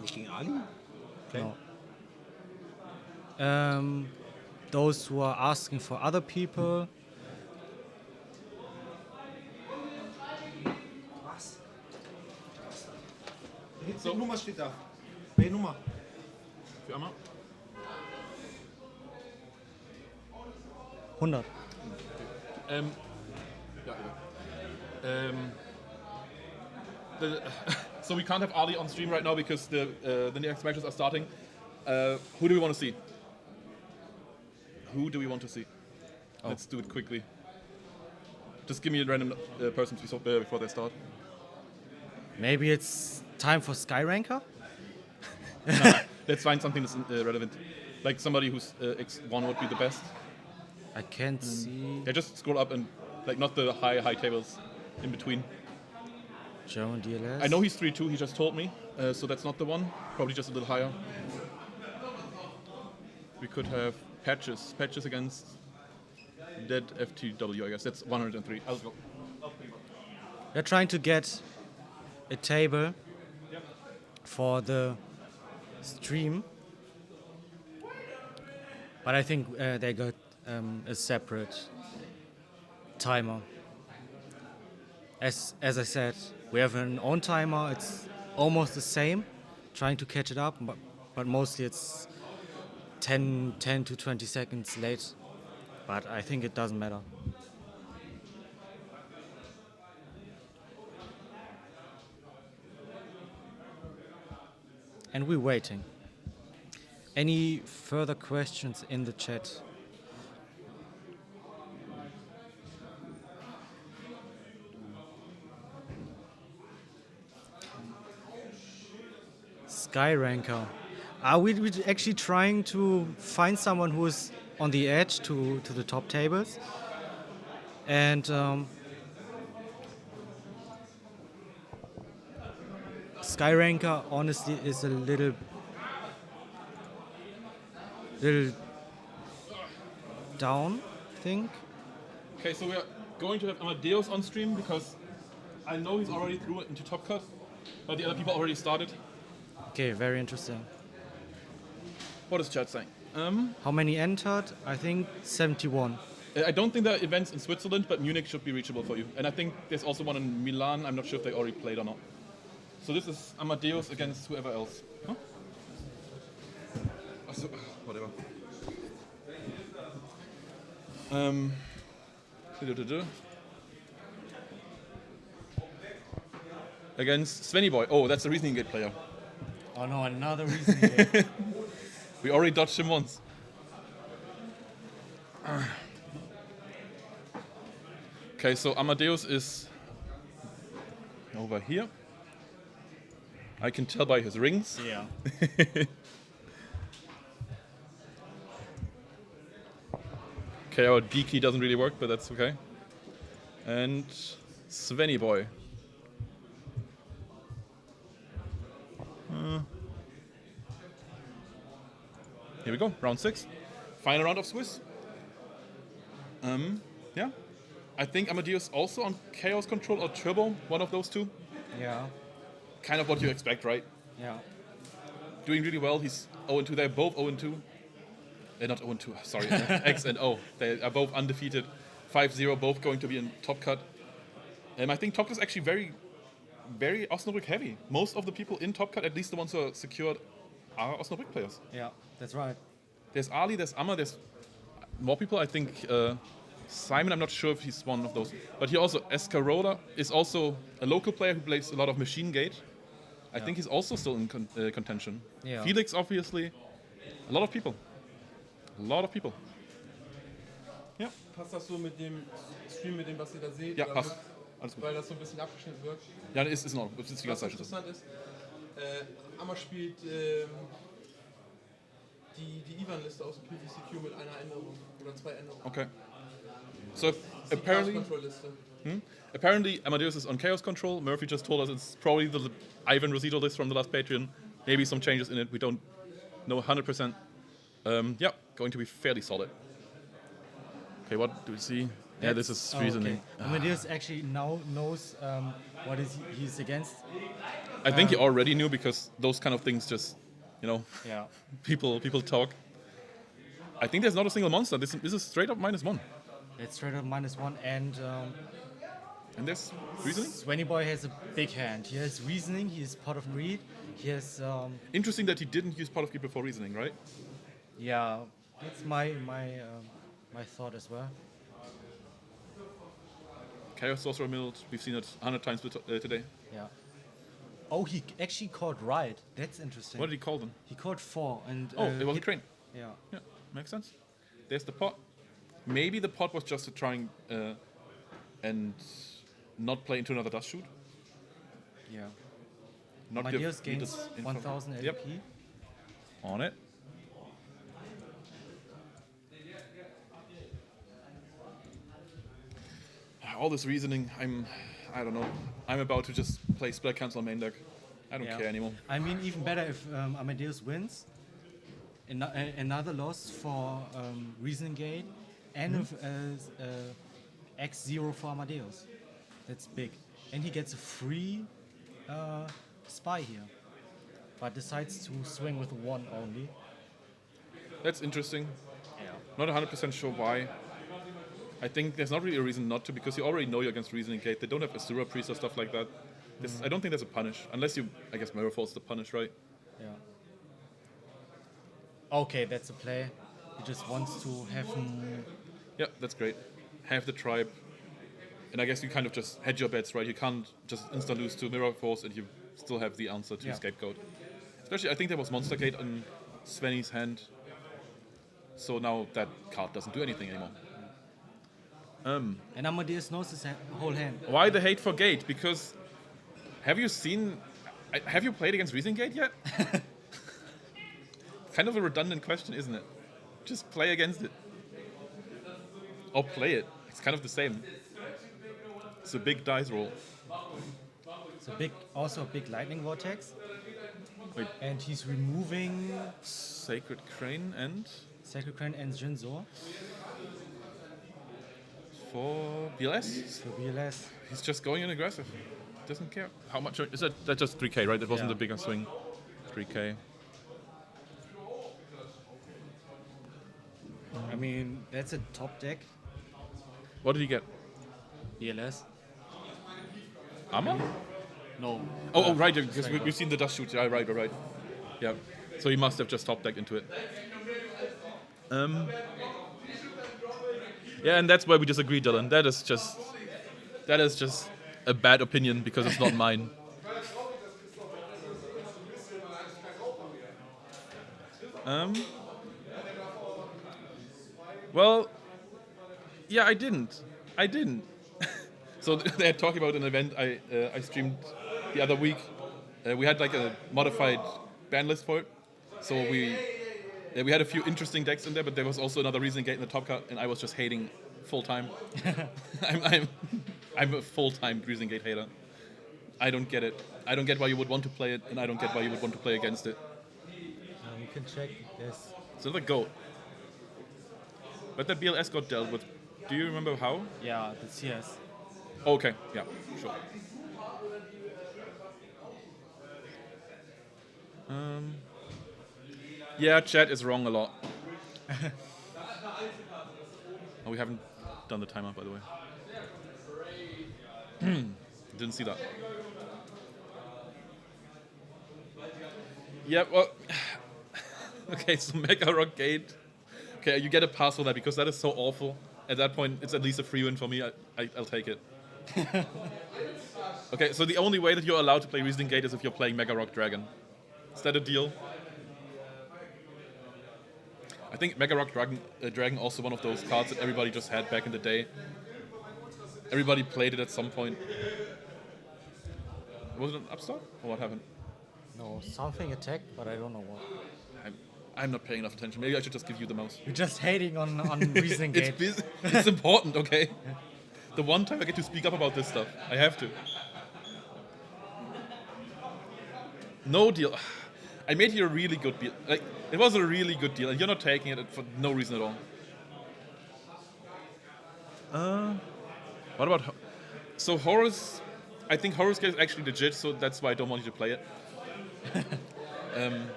S8: Nicht gegen Ali? Okay.
S2: No. Those who are asking for other people.
S8: Was? Welche Nummer steht da? Welche Nummer?
S1: Für Amma?
S2: 100.
S1: Yeah, so we can't have Ali on stream right now because the next matches are starting. Who do we want to see? Who do we want to see?
S2: Oh.
S1: Let's do it quickly. Just give me a random person before they start.
S2: Maybe it's time for Skyranker?
S1: Let's find something that's relevant. Like somebody who's X1 would be the best.
S2: I can't see.
S1: Yeah, just scroll up and like not the high tables in between.
S2: German DLS.
S1: I know he's 3-2, he just told me, so that's not the one. Probably just a little higher. We could have Patches against Dead FTW, I guess. That's 103. I'll go.
S2: We're trying to get a table for the stream, but I think they got a separate timer. As I said, we have an own timer. It's almost the same, trying to catch it up, but mostly it's 10 to 20 seconds late. But I think it doesn't matter. And we're waiting. Any further questions in the chat? Skyranker. Are we actually trying to find someone who is on the edge to the top tables? And Skyranker honestly is a little down, I think.
S1: Okay, so we are going to have Amadeus on stream because I know he's already through into Top Cut, but the other people already started.
S2: Okay, very interesting.
S1: What is chat saying?
S2: How many entered? I think 71.
S1: I don't think there are events in Switzerland, but Munich should be reachable for you. And I think there's also one in Milan. I'm not sure if they already played or not. So this is Amadeus against whoever else. Huh? So, whatever. Against Svenny Boy. Oh, that's the Reasoning Gate player.
S2: Oh no, another reason.
S1: We already dodged him once. Okay, so Amadeus is over here. I can tell by his rings.
S2: Yeah.
S1: Okay, our D key doesn't really work, but that's okay. And Svenny boy. Here we go, round 6. Final round of Swiss. Yeah. I think Amadeus also on Chaos Control or Turbo, one of those two.
S2: Yeah.
S1: Kind of what you expect, right?
S2: Yeah.
S1: Doing really well. He's 0-2. They're both 0-2. Not 0-2, sorry. X and O. They are both undefeated. 5-0, both going to be in top cut. I think top cut is actually very, very Osnabrück heavy. Most of the people in top cut, at least the ones who are secured, are Osnabrück players.
S2: Yeah, that's right.
S1: There's Ali, there's Amma, there's more people. I think Simon, I'm not sure if he's one of those. But he also, Escarola is also a local player who plays a lot of Machine Gate. I think he's also still in contention.
S2: Yeah.
S1: Felix, obviously. A lot of people. A lot of people. Ja.
S4: Passt das so mit dem Stream, mit dem, was ihr da seht?
S1: Ja,
S4: Oder
S1: passt.
S4: wird-
S1: Alles gut.
S4: Weil das so ein bisschen abgeschnitten wird.
S1: Ja, ist in Ordnung. Das ist die
S4: Was
S1: ganze Zeit so.
S4: interessant ist, Amma spielt die Ivan-Liste aus dem PVCQ mit einer Änderung oder 2 Änderungen.
S1: Okay. So
S4: Die
S1: apparently,
S4: Chaos-Control-Liste.
S1: apparently Amadeus is on Chaos Control. Murphy just told us it's probably the Ivan Rosito list from the last Patreon. Maybe some changes in it. We don't know 100%. Yeah, going to be fairly solid. Okay, what do we see? Yeah, this is reasoning.
S2: Okay. Amadeus actually now knows what he's against.
S1: I think he already knew because those kind of things just, you know,
S2: Yeah.
S1: people talk. I think there's not a single monster. This is straight up -1.
S2: It's straight up -1, and
S1: And there's reasoning.
S2: Svenny Boy has a big hand. He has reasoning. He is part of greed. He has
S1: Interesting that he didn't use Pot of Greed before reasoning, right?
S2: yeah. That's my thought as well.
S1: Chaos Sorcerer Milled, we've seen it 100 times today.
S2: Yeah. Oh, he actually called right. That's interesting.
S1: What did he call them?
S2: He called 4 and
S1: Oh, it was a
S2: hit-
S1: crane.
S2: Yeah.
S1: Yeah, makes sense. There's the pot. Maybe the pot was just to try and not play into another dust shoot.
S2: Yeah.
S1: Not
S2: Amadeus
S1: give
S2: gains
S1: Edith
S2: 1000 LP.
S1: Yep. On it. All this reasoning, I don't know. I'm about to just play Spell Cancel main deck. I don't
S2: Yeah.
S1: care anymore.
S2: I mean, even better if Amadeus wins. Another loss for Reasoning Gate, and with X0 for Amadeus. That's big. And he gets a free spy here, but decides to swing with 1 only.
S1: That's interesting.
S2: Yeah.
S1: Not 100% sure why. I think there's not really a reason not to, because you already know you're against Reasoning Gate. They don't have Asura Priest or stuff like that. I don't think there's a punish, unless you, I guess, Mirror Falls the punish, right?
S2: Yeah. Okay, that's a play. He just wants to have
S1: Yeah, that's great. Have the tribe. And I guess you kind of just hedge your bets, right? You can't just insta-lose to Mirror Force and you still have the answer to
S2: Yeah.
S1: Scapegoat. Especially, I think there was Monster Gate on Svenny's hand. So now that card doesn't do anything anymore.
S2: and Amadeus knows his whole hand.
S1: Why the hate for Gate? Because have you played against Reasoning Gate yet? Kind of a redundant question, isn't it? Just play against it. Or play it. It's kind of the same. It's a big dice roll.
S2: It's also a big lightning vortex.
S1: Wait.
S2: And he's removing
S1: Sacred Crane and
S2: Sacred Crane and Jinzo
S1: for BLS.
S2: for BLS.
S1: He's just going in aggressive. Doesn't care. How much is that? That's just 3k, right? That wasn't
S2: Yeah.
S1: the bigger swing. 3k.
S2: I mean, that's a top deck.
S1: What did he get?
S2: BLS.
S1: Armor?
S2: No.
S1: Oh, right. Because we've seen the dust shoot. Yeah, right. Yeah. So he must have just top decked into it. Yeah, and that's where we disagree, Dylan. That is just a bad opinion because it's not mine. Well, yeah, I didn't. So they're talking about an event I streamed the other week. We had like a modified ban list for it. So we We had a few interesting decks in there, but there was also another Reasoning Gate in the top card, and I was just hating full time. I'm a full-time Reasoning Gate hater. I don't get it. I don't get why you would want to play it, and I don't get why you would want to play against it.
S2: You can check. Yes.
S1: So the goat. But that BLS got dealt with. Do you remember how?
S2: Yeah, the CS.
S1: Okay, yeah, sure. Yeah, chat is wrong a lot. Oh, we haven't done the timer, by the way. Didn't see that. Yeah, well... Okay, so Mega Rock Gate. Okay, you get a pass for that because that is so awful. At that point, it's at least a free win for me. I'll take it. Okay, so the only way that you're allowed to play Reasoning Gate is if you're playing Mega Rock Dragon. Is that a deal? I think Mega Rock Dragon also one of those cards that everybody just had back in the day. Everybody played it at some point. Was it an upstart? Or what happened?
S2: No, something attacked, but I don't know what.
S1: I'm not paying enough attention. Maybe I should just give you the mouse.
S2: You're just hating on Reasoning Gate.
S1: It's important, okay? The one time I get to speak up about this stuff, I have to. No deal. I made you a really good deal. Like, it was a really good deal, and you're not taking it for no reason at all. What about... So Horus... I think Horus Gate is actually legit, so that's why I don't want you to play it.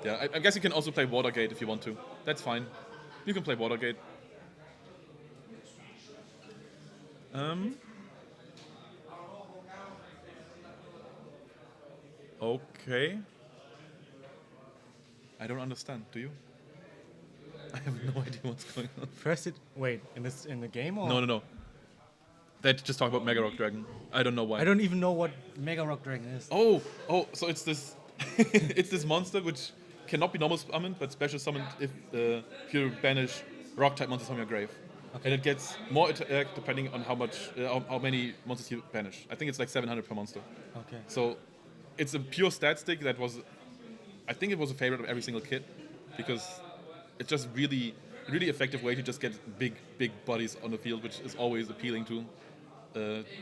S1: Yeah, I guess you can also play Watergate if you want to. That's fine. You can play Watergate. Okay. I don't understand. Do you? I have no idea what's going on.
S2: First, wait, in the game or?
S1: No. They just talk about Mega Rock Dragon. I don't know why.
S2: I don't even know what Mega Rock Dragon is.
S1: Oh, so it's this, it's this monster which cannot be normal summoned, but special summoned if you banish rock type monsters from your grave. Okay. And it gets more attack depending on how many monsters you banish. I think it's like 700 per monster.
S2: Okay.
S1: So it's a pure stat stick that was, I think it was a favorite of every single kid because it's just really effective way to just get big bodies on the field, which is always appealing to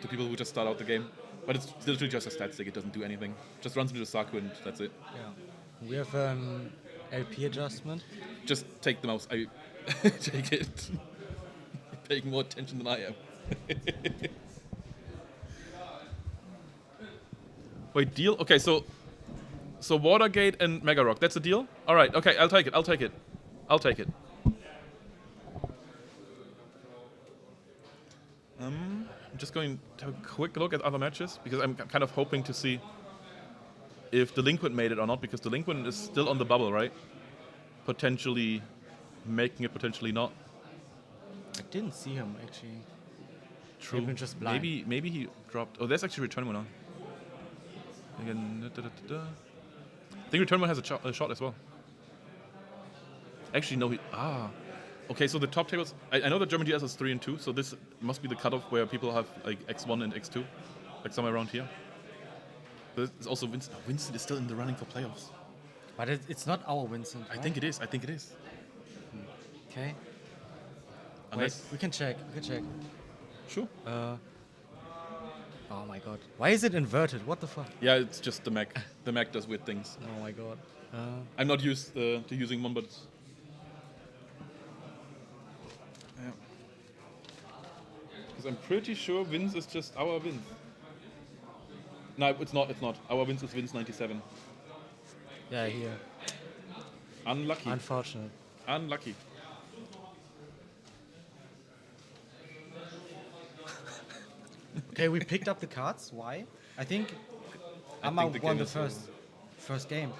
S1: people who just start out the game. But it's literally just a stat stick. It doesn't do anything. Just runs into the Saku and that's it.
S2: Yeah. We have LP adjustment.
S1: Just take the mouse. I take it. Paying more attention than I am. Wait, deal? Okay, so Watergate and Mega Rock. That's a deal? All right. Okay, I'll take it. I'm just going to have a quick look at other matches because I'm kind of hoping to see if Delinquent made it or not, because Delinquent is still on the bubble, right? Potentially making it, potentially not.
S2: I didn't see him actually.
S1: True.
S2: Maybe just blind.
S1: Maybe he dropped. Oh, there's actually Return One on. Again, I think Return One has a shot as well. Actually, no. Okay, so the top tables. I know that German DS is 3 and 2, so this must be the cutoff where people have like X1 and X2, like somewhere around here. But it's also Winston. Winston is still in the running for playoffs.
S2: But it's not our Winston. Right?
S1: I think it is.
S2: Okay.
S1: Unless
S2: Wait, we can check.
S1: Sure.
S2: Oh my god. Why is it inverted? What the fuck?
S1: Yeah, it's just the Mac. The Mac does weird things.
S2: Oh my god.
S1: I'm not used to using one, but yeah. Because I'm pretty sure Vince is just our Vince. No, it's not. Our Vince is Vince 97.
S2: Yeah, here.
S1: Unlucky.
S2: Unfortunate.
S1: Unlucky.
S2: Okay, we picked up the cards. Why? I think Amma won the first game.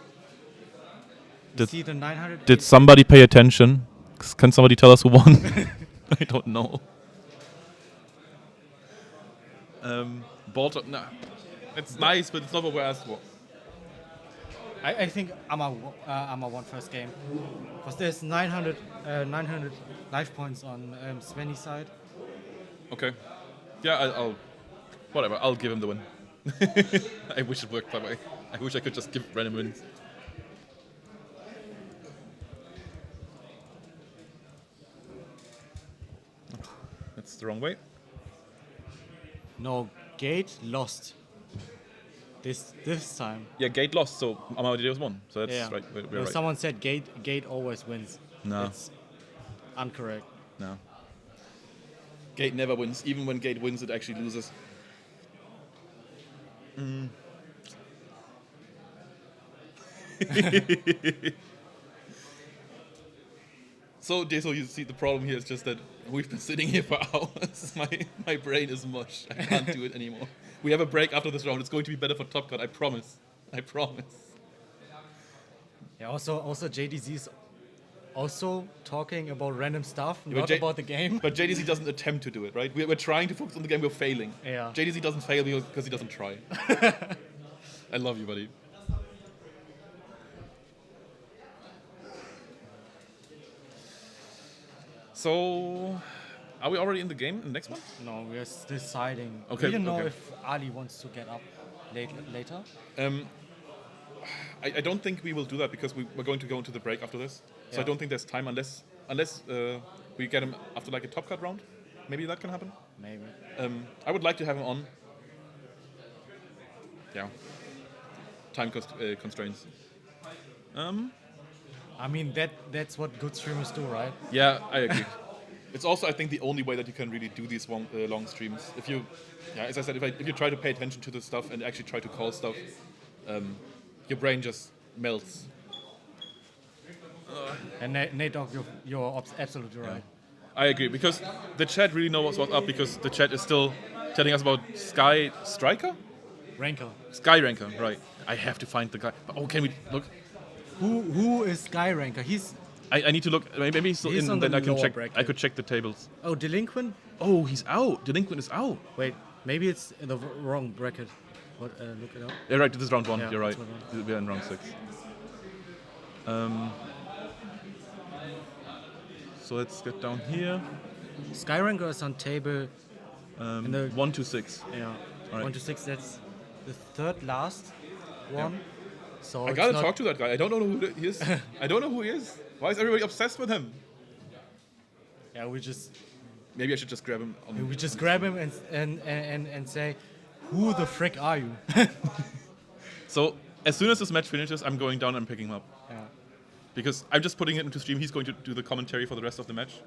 S2: See the 900.
S1: Did somebody pay attention? Can somebody tell us who won? I don't know. Balto, nah. It's nice, but it's not what we're asked for.
S2: I think Amma won first game. Because there's 900 life points on Svenny's side.
S1: Okay. Yeah, I'll whatever. I'll give him the win. I wish it worked that way. I wish I could just give random wins. That's the wrong way.
S2: No, Gate lost. This time.
S1: Yeah, Gate lost, so Amadeus won. So that's
S2: Yeah.
S1: right. We're
S2: No,
S1: right.
S2: someone said Gate always wins.
S1: No.
S2: It's incorrect.
S1: No. Gate never wins. Even when Gate wins, it actually loses. So you see, the problem here is just that we've been sitting here for hours. My brain is mush. I can't do it anymore. We have a break after this round. It's going to be better for Top Cut. I promise. I promise.
S2: Yeah. Also JDZ is also talking about random stuff,
S1: but
S2: not about the game.
S1: But JDC doesn't attempt to do it, right? We're trying to focus on the game. We're failing.
S2: Yeah.
S1: JDC doesn't fail because he doesn't try. I love you, buddy. So, are we already in the game in the next one?
S2: No, we're deciding.
S1: Okay,
S2: We don't know
S1: okay.
S2: if Ali wants to get up later.
S1: I don't think we will do that because we're going to go into the break after this. So I
S2: Yeah.
S1: don't think there's time unless we get him after like a top cut round. Maybe that can happen.
S2: Maybe.
S1: I would like to have him on. Yeah. Time constraints.
S2: I mean that's what good streamers do, right?
S1: Yeah, I agree. It's also, I think, the only way that you can really do these long streams. If you, as I said, if you try to pay attention to the stuff and actually try to call stuff, your brain just melts.
S2: And Nate Dogg, you're absolutely right.
S1: I agree, because the chat really knows what's up, because the chat is still telling us about Sky Striker?
S2: Ranker.
S1: Sky Ranker, right. I have to find the guy. Oh, can we look?
S2: Who is Sky Ranker? He's
S1: I need to look. Maybe he's still
S2: He's
S1: in,
S2: on
S1: and then
S2: the
S1: I can
S2: lower
S1: check.
S2: bracket.
S1: I could check the tables.
S2: Delinquent.
S1: Oh, he's out. Delinquent is out.
S2: Wait, maybe it's in the wrong bracket. What? Look it up.
S1: Yeah, right. This is round one.
S2: Yeah,
S1: You're right.
S2: that's what
S1: We're in round 6. So let's get down here.
S2: Sky Ranker is on table. In the
S1: 1 to 6.
S2: yeah,
S1: Alright.
S2: 1 to 6. That's the third last one. So
S1: I
S2: it's
S1: gotta
S2: not-
S1: talk to that guy. I don't know who he is. I don't know who he is. Why is everybody obsessed with him?
S2: Yeah,
S1: Maybe I should just grab him.
S2: we just grab him and say, who the frick are you?
S1: So as soon as this match finishes, I'm going down and picking him up.
S2: Yeah.
S1: Because I'm just putting it into stream. He's going to do the commentary for the rest of the match.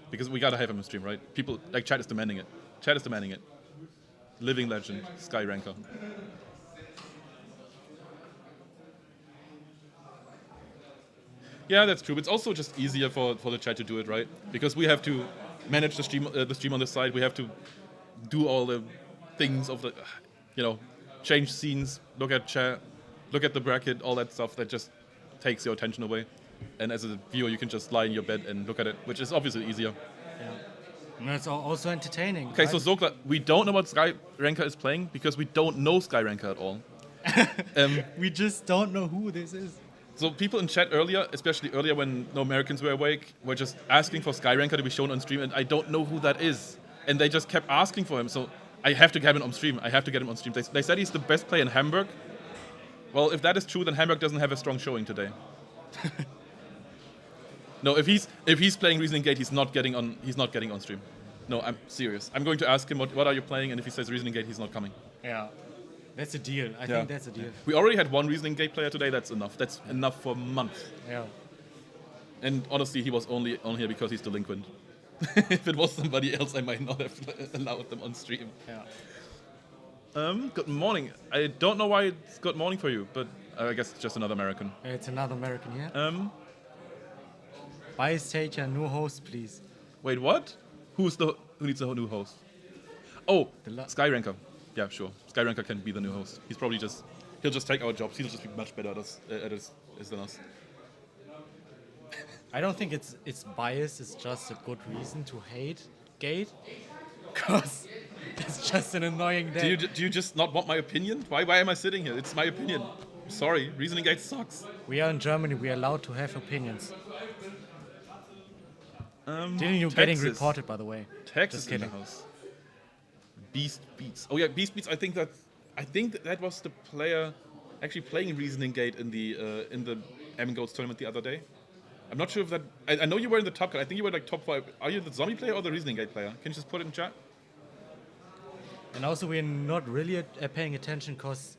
S1: Because we gotta have him in stream, right? People, like, chat is demanding it. Chat is demanding it. Living legend, Sky Ranker. Yeah, that's true. It's also just easier for the chat to do it, right? Because we have to manage the stream on this side. We have to do all the things of the, change scenes, look at chat, look at the bracket, all that stuff that just takes your attention away. And as a viewer, you can just lie in your bed and look at it, which is obviously easier.
S2: And it's also entertaining.
S1: Okay,
S2: right?
S1: so Zokla, we don't know what Sky Ranker is playing because we don't know Sky Ranker at all.
S2: We just don't know who this is.
S1: So people in chat earlier, especially earlier when no Americans were awake, were just asking for Sky Ranker to be shown on stream, and I don't know who that is. And they just kept asking for him, so I have to get him on stream. I have to get him on stream. They said he's the best player in Hamburg. Well, if that is true, then Hamburg doesn't have a strong showing today. No, if he's playing Reasoning Gate, he's not getting on stream. No, I'm serious. I'm going to ask him what are you playing, and if he says Reasoning Gate, he's not coming.
S2: Yeah. That's a deal. I think that's a deal.
S1: We already had one Reasoning Gate player today. That's enough. That's enough for months.
S2: Yeah.
S1: And honestly, he was only on here because he's delinquent. If it was somebody else, I might not have allowed them on stream.
S2: Yeah.
S1: Good morning. I don't know why it's good morning for you, but I guess it's just another American.
S2: It's another American here. Buy stage a new host, please.
S1: Wait, what? Who needs a new host? Oh, Sky Ranker. Yeah, sure. Sky Ranker can be the new host. He'll just take our jobs. He'll just be much better at it than us.
S2: I don't think it's bias. It's just a good reason to hate Gate, because it's just an annoying day.
S1: Do you just not want my opinion? Why am I sitting here? It's my opinion. Sorry, Reasoning Gate sucks.
S2: We are in Germany. We are allowed to have opinions. Didn't you
S1: Texas.
S2: getting reported, by the way?
S1: Texas
S2: Just
S1: in the
S2: kidding.
S1: house. Beast Beats. Oh yeah, Beast Beats. I think that was the player actually playing Reasoning Gate in the M Goats tournament the other day. I'm not sure if that. I know you were in the top cut. I think you were like top 5. Are you the zombie player or the reasoning gate player? Can you just put it in chat?
S2: And also, we're not really paying attention because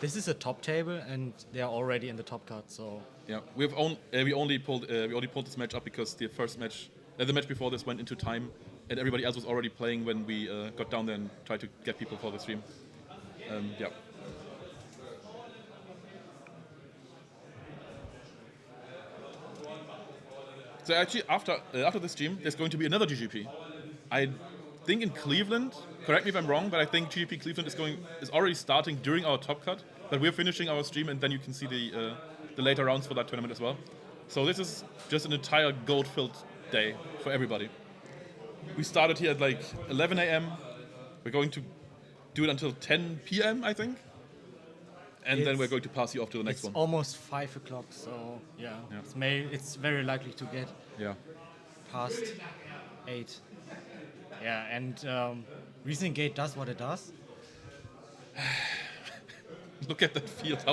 S2: this is a top table and they are already in the top cut. So
S1: Yeah, we only pulled this match up because the first match, the match before this went into time, and everybody else was already playing when we got down there and tried to get people for the stream. Yeah. So actually, after this stream, there's going to be another GGP. I think in Cleveland. Correct me if I'm wrong, but I think GGP Cleveland is already starting during our top cut. But we're finishing our stream, and then you can see the later rounds for that tournament as well. So this is just an entire gold-filled day for everybody. We started here at like 11 a.m. We're going to do it until 10 p.m. I think, and then we're going to pass you off to the next
S2: it's
S1: one.
S2: almost 5 o'clock. So yeah. It's very likely to get past 8. Yeah, and Reasoning Gate does what it does.
S1: Look at that field.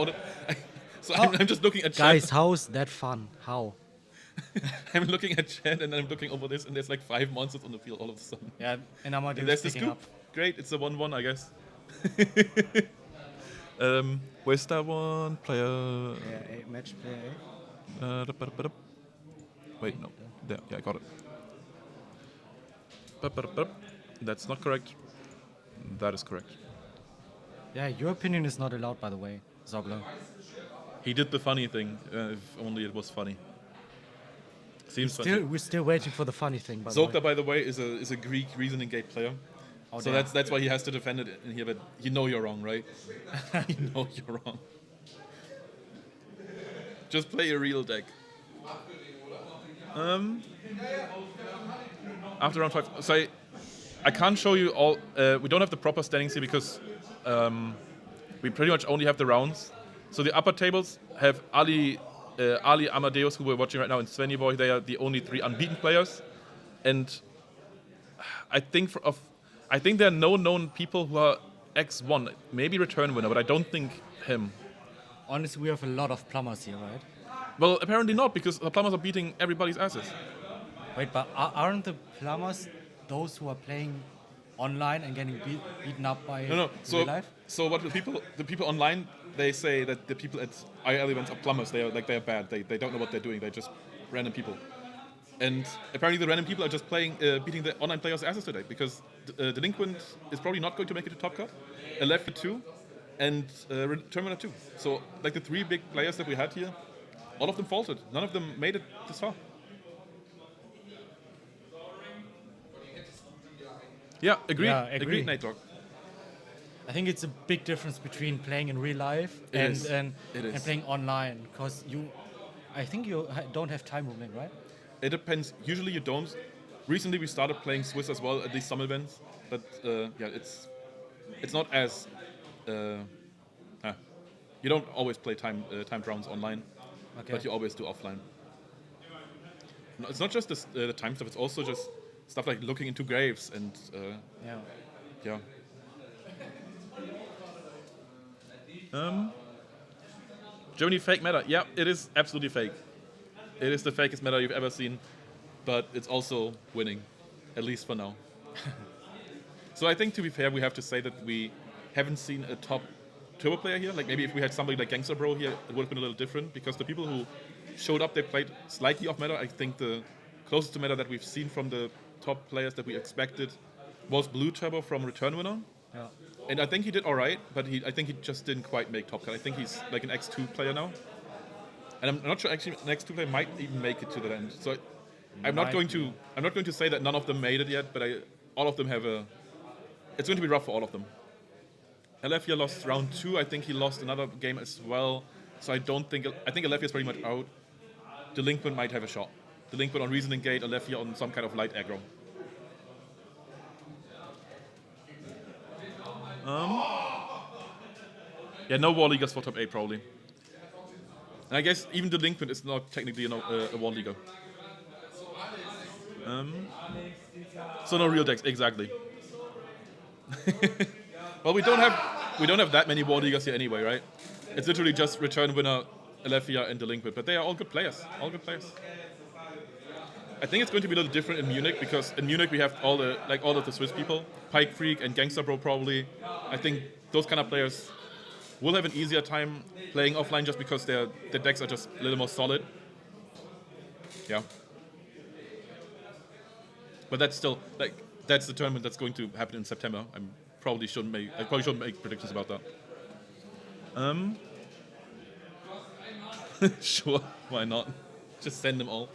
S1: I'm just looking at chat.
S2: Guys, how's that fun? How?
S1: I'm looking at chat and I'm looking over this, and there's like 5 monsters on the field all of a sudden.
S2: Yeah, and I'm
S1: And there's the
S2: picking
S1: scoop.
S2: up.
S1: Great, it's a 1-1, I guess. Where's that one? Player.
S2: Yeah, match player.
S1: Wait, no. There, yeah, I got it. That's not correct. That is correct.
S2: Yeah, your opinion is not allowed, by the way, Zogler.
S1: He did the funny thing, if only it was funny. Seems funny.
S2: We're still waiting for the funny thing, by the way.
S1: Zogler, by the way, is a Greek Reasoning Gate player.
S2: Oh,
S1: So
S2: damn.
S1: that's why he has to defend it in here, but you know you're wrong, right? You know you're wrong. Just play a real deck. After round 5, so I can't show you all. We don't have the proper standings here because we pretty much only have the rounds. So the upper tables have Ali, Amadeus, who we're watching right now, and Svenny Boy. They are the only 3 unbeaten players, and I think there are no known people who are X1, maybe return winner, but I don't think him.
S2: Honestly, we have a lot of plumbers here, right?
S1: Well, apparently not, because the plumbers are beating everybody's asses.
S2: Wait, but aren't the plumbers those who are playing online and getting beaten up by
S1: No.
S2: real life?
S1: So what the people online, they say that the people at IRL events are plumbers. They're bad. They don't know what they're doing. They're just random people. And apparently the random people are just beating the online players' asses today, because Delinquent is probably not going to make it to top cut. Alephia 2, and Terminator 2. So like the 3 big players that we had here, all of them faltered. None of them made it this far. Yeah, agreed.
S2: Yeah, agree.
S1: Agreed, Nate Dogg.
S2: I think it's a big difference between playing in real life
S1: It
S2: and
S1: is.
S2: and,
S1: It is.
S2: and playing online, because I think you don't have time ruling, right?
S1: It depends. Usually you don't. Recently we started playing Swiss as well at these summer events, but it's not as you don't always play timed rounds online,
S2: Okay.
S1: but you always do offline. No, it's not just the time stuff. It's also just stuff like looking into graves and
S2: Yeah.
S1: Germany fake meta. Yeah, it is absolutely fake. It is the fakest meta you've ever seen, but it's also winning, at least for now. So I think, to be fair, we have to say that we haven't seen a top turbo player here. Like maybe if we had somebody like Gangster Bro here, it would have been a little different, because the people who showed up, they played slightly off meta. I think the closest to meta that we've seen from the top players that we expected was Blue Turbo from Return Winner.
S2: Yeah.
S1: And I think he did all right, but I think he just didn't quite make top cut. I think he's like an X2 player now. And I'm not sure actually an X2 player might even make it to the end. So I'm not going to say that none of them made it yet, but all of them have it's going to be rough for all of them. Alephia lost round 2. I think he lost another game as well. So I think Alephia is pretty much out. Delinquent might have a shot. Delinquent on Reasoning Gate, Alephia on some kind of light aggro. No War Leaguers for top 8 probably. And I guess even Delinquent is not technically a War Leaguer. So no real decks, exactly. Well, we don't have that many War Leaguers here anyway, right? It's literally just Return Winner, Alethea and Delinquent, but they are all good players. All good players. I think it's going to be a little different in Munich because in Munich we have all of the Swiss people, Pike Freak and Gangster Bro probably. I think those kind of players will have an easier time playing offline just because their decks are just a little more solid. Yeah. But that's still that's the tournament that's going to happen in September. I probably shouldn't make predictions about that. Sure, why not? Just send them all.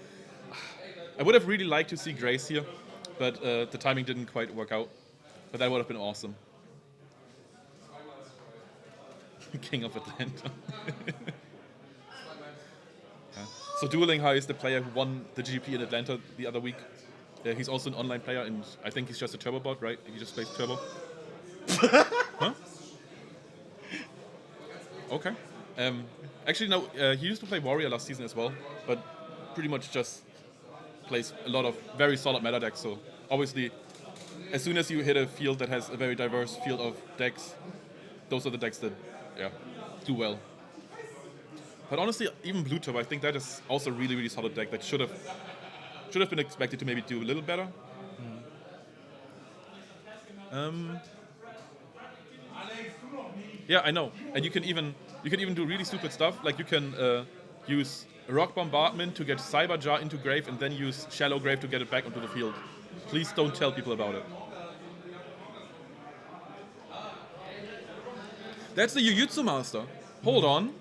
S1: I would have really liked to see Grace here, but the timing didn't quite work out. But that would have been awesome. King of Atlanta. Yeah. So Dueling High is the player who won the GP in Atlanta the other week. He's also an online player, and I think he's just a turbo bot, right? He just plays turbo. Huh? Okay. Actually, no. He used to play Warrior last season as well, but pretty much just plays a lot of very solid meta decks. So obviously, as soon as you hit a field that has a very diverse field of decks, those are the decks that do well. But honestly, even Blue Turbo, I think that is also a really, really solid deck that should have been expected to maybe do a little better. Yeah, I know. And you can even do really stupid stuff. Like you can use Rock Bombardment to get Cyber Jar into Grave and then use Shallow Grave to get it back onto the field. Please don't tell people about it. That's the Jujutsu Master. Hold on.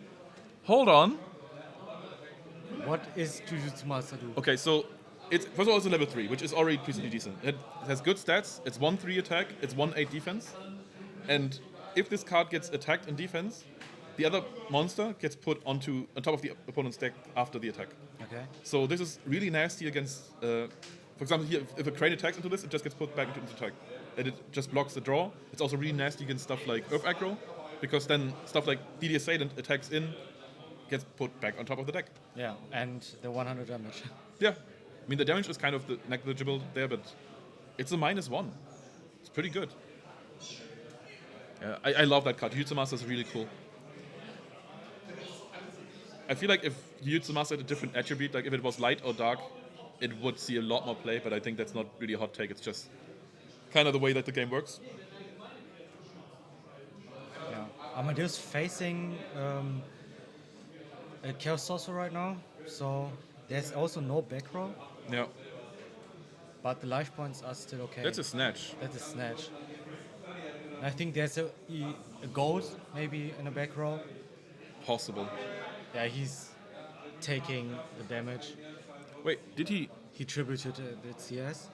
S2: What is Jujutsu Master do?
S1: Okay, so it's first of all it's a level 3, which is already pretty decent. It has good stats. It's 1-3 attack. It's 1-8 defense. And if this card gets attacked in defense, the other monster gets put on top of the opponent's deck after the attack.
S2: Okay.
S1: So this is really nasty against, for example, here, if a crane attacks into this, it just gets put back into its attack. And it just blocks the draw. It's also really nasty against stuff like Earth Aggro, because then stuff like DD Assailant attacks in, gets put back on top of the deck.
S2: Yeah, and the 100 damage.
S1: Yeah. I mean, the damage is kind of negligible there, but it's a -1. It's pretty good. Yeah, I love that card. Jujutsu Master is really cool. I feel like if Jujutsu Master had a different attribute, like if it was light or dark, it would see a lot more play, but I think that's not really a hot take. It's just kind of the way that the game works.
S2: Yeah. Amadeus facing a Chaos Sorcerer right now, so there's also no back row,
S1: Yeah.
S2: but the life points are still okay.
S1: That's a snatch.
S2: That's a snatch. I think there's a gold maybe in the back row.
S1: Possible.
S2: Yeah, he's taking the damage.
S1: Wait, did he?
S2: He tributed the CS.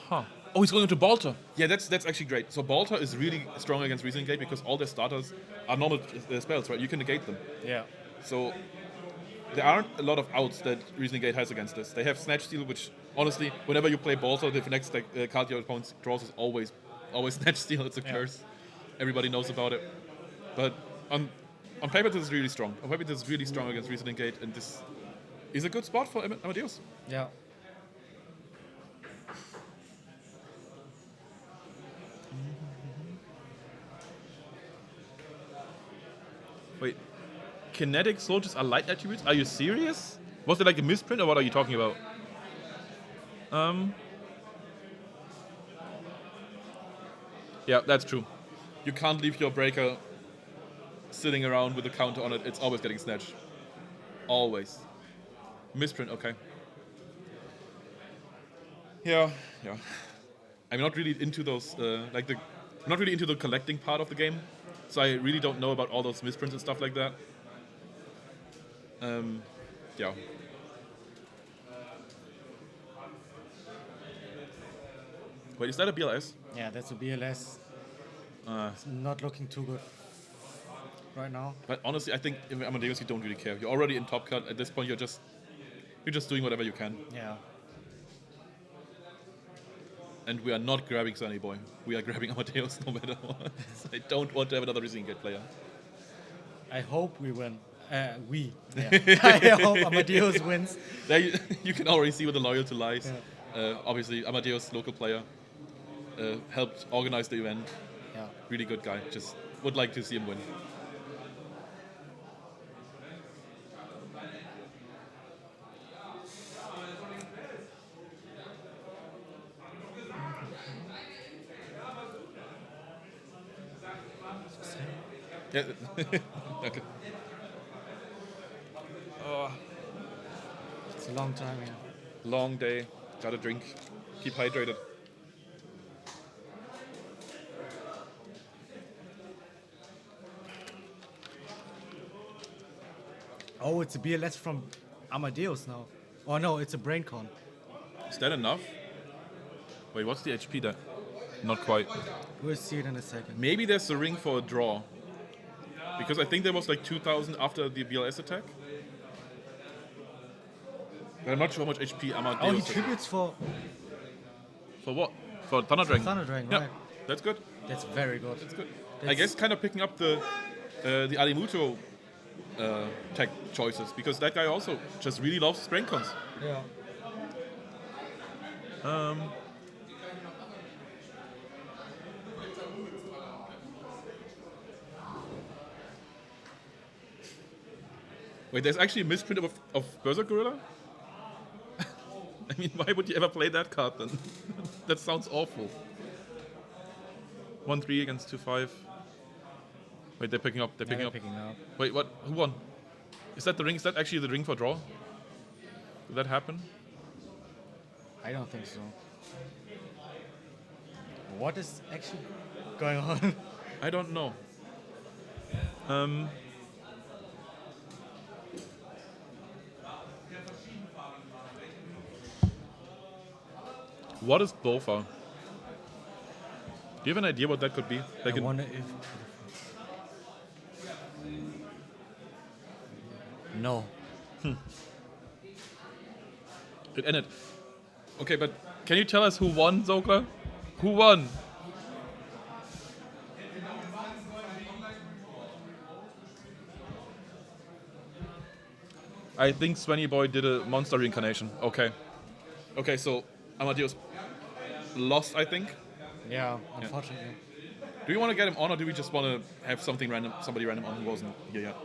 S1: Huh. Oh, he's going into Balter. Yeah, that's actually great. So Balter is really strong against Reasoning Gate because all their starters are normal spells, right? You can negate them.
S2: Yeah.
S1: So there aren't a lot of outs that Reasoning Gate has against this. They have Snatch Steal, which honestly, whenever you play Balter, the next card your opponent draws is always Snatch Steal. It's a curse. Everybody knows about it. But on paper, this is really strong. On paper, this is really strong against Reasoning Gate, and this is a good spot for Amadeus.
S2: Yeah.
S1: Wait, kinetic soldiers are light attributes? Are you serious? Was it like a misprint, or what are you talking about? Yeah, that's true. You can't leave your breaker sitting around with a counter on it. It's always getting snatched. Always. Misprint, okay. Yeah. I'm not really into those, I'm not really into the collecting part of the game, so I really don't know about all those misprints and stuff like that. Yeah. Wait, is that a BLS?
S2: Yeah, that's a BLS. It's not looking too good right now.
S1: But honestly, I think in Amadeus you don't really care. You're already in top cut. At this point, you're just doing whatever you can.
S2: Yeah.
S1: And we are not grabbing Sunny Boy. We are grabbing Amadeus no matter what. I don't want to have another Reasoning Gate player.
S2: I hope we win. Yeah. I hope Amadeus wins.
S1: There you can already see where the loyalty lies. Yeah. Obviously, Amadeus, local player, helped organize the event.
S2: Yeah.
S1: Really good guy. Just would like to see him win. Yeah. Okay.
S2: It's a long time here.
S1: Long day. Gotta drink. Keep hydrated.
S2: Oh, it's a beer less from Amadeus now. Oh no, it's a brain con.
S1: Is that enough? Wait, what's the HP there? Not quite.
S2: We'll see it in a second.
S1: Maybe there's a ring for a draw. Because I think there was like 2,000 after the BLS attack. But I'm not sure how much HP Amadeus
S2: Oh, he
S1: has.
S2: tributes for
S1: For what? For Thunder Dragon.
S2: Thunder Dragon,
S1: Yeah,
S2: right?
S1: that's good.
S2: That's very good.
S1: That's good. I
S2: That's-
S1: guess kind of picking up the Alimuto tech choices because that guy also just really loves spring cons.
S2: Yeah.
S1: Wait, there's actually a misprint of Berserk Gorilla? I mean, why would you ever play that card then? That sounds awful. 1-3 against 2-5. Wait, they're picking up. They're picking up. Wait, what? Who won? Is that the ring? Is that actually the ring for draw? Did that happen?
S2: I don't think so. What is actually going on?
S1: I don't know. What is Bofa? Do you have an idea what that could be?
S2: I
S1: Like
S2: wonder if. No.
S1: it ended. Okay, but can you tell us who won, Zokla? Who won? I think Svenny Boy did a monster reincarnation. Okay. Okay, so Amadeus lost, I think.
S2: Yeah, unfortunately.
S1: Do you want to get him on, or do we just want to have somebody random on who wasn't here yet?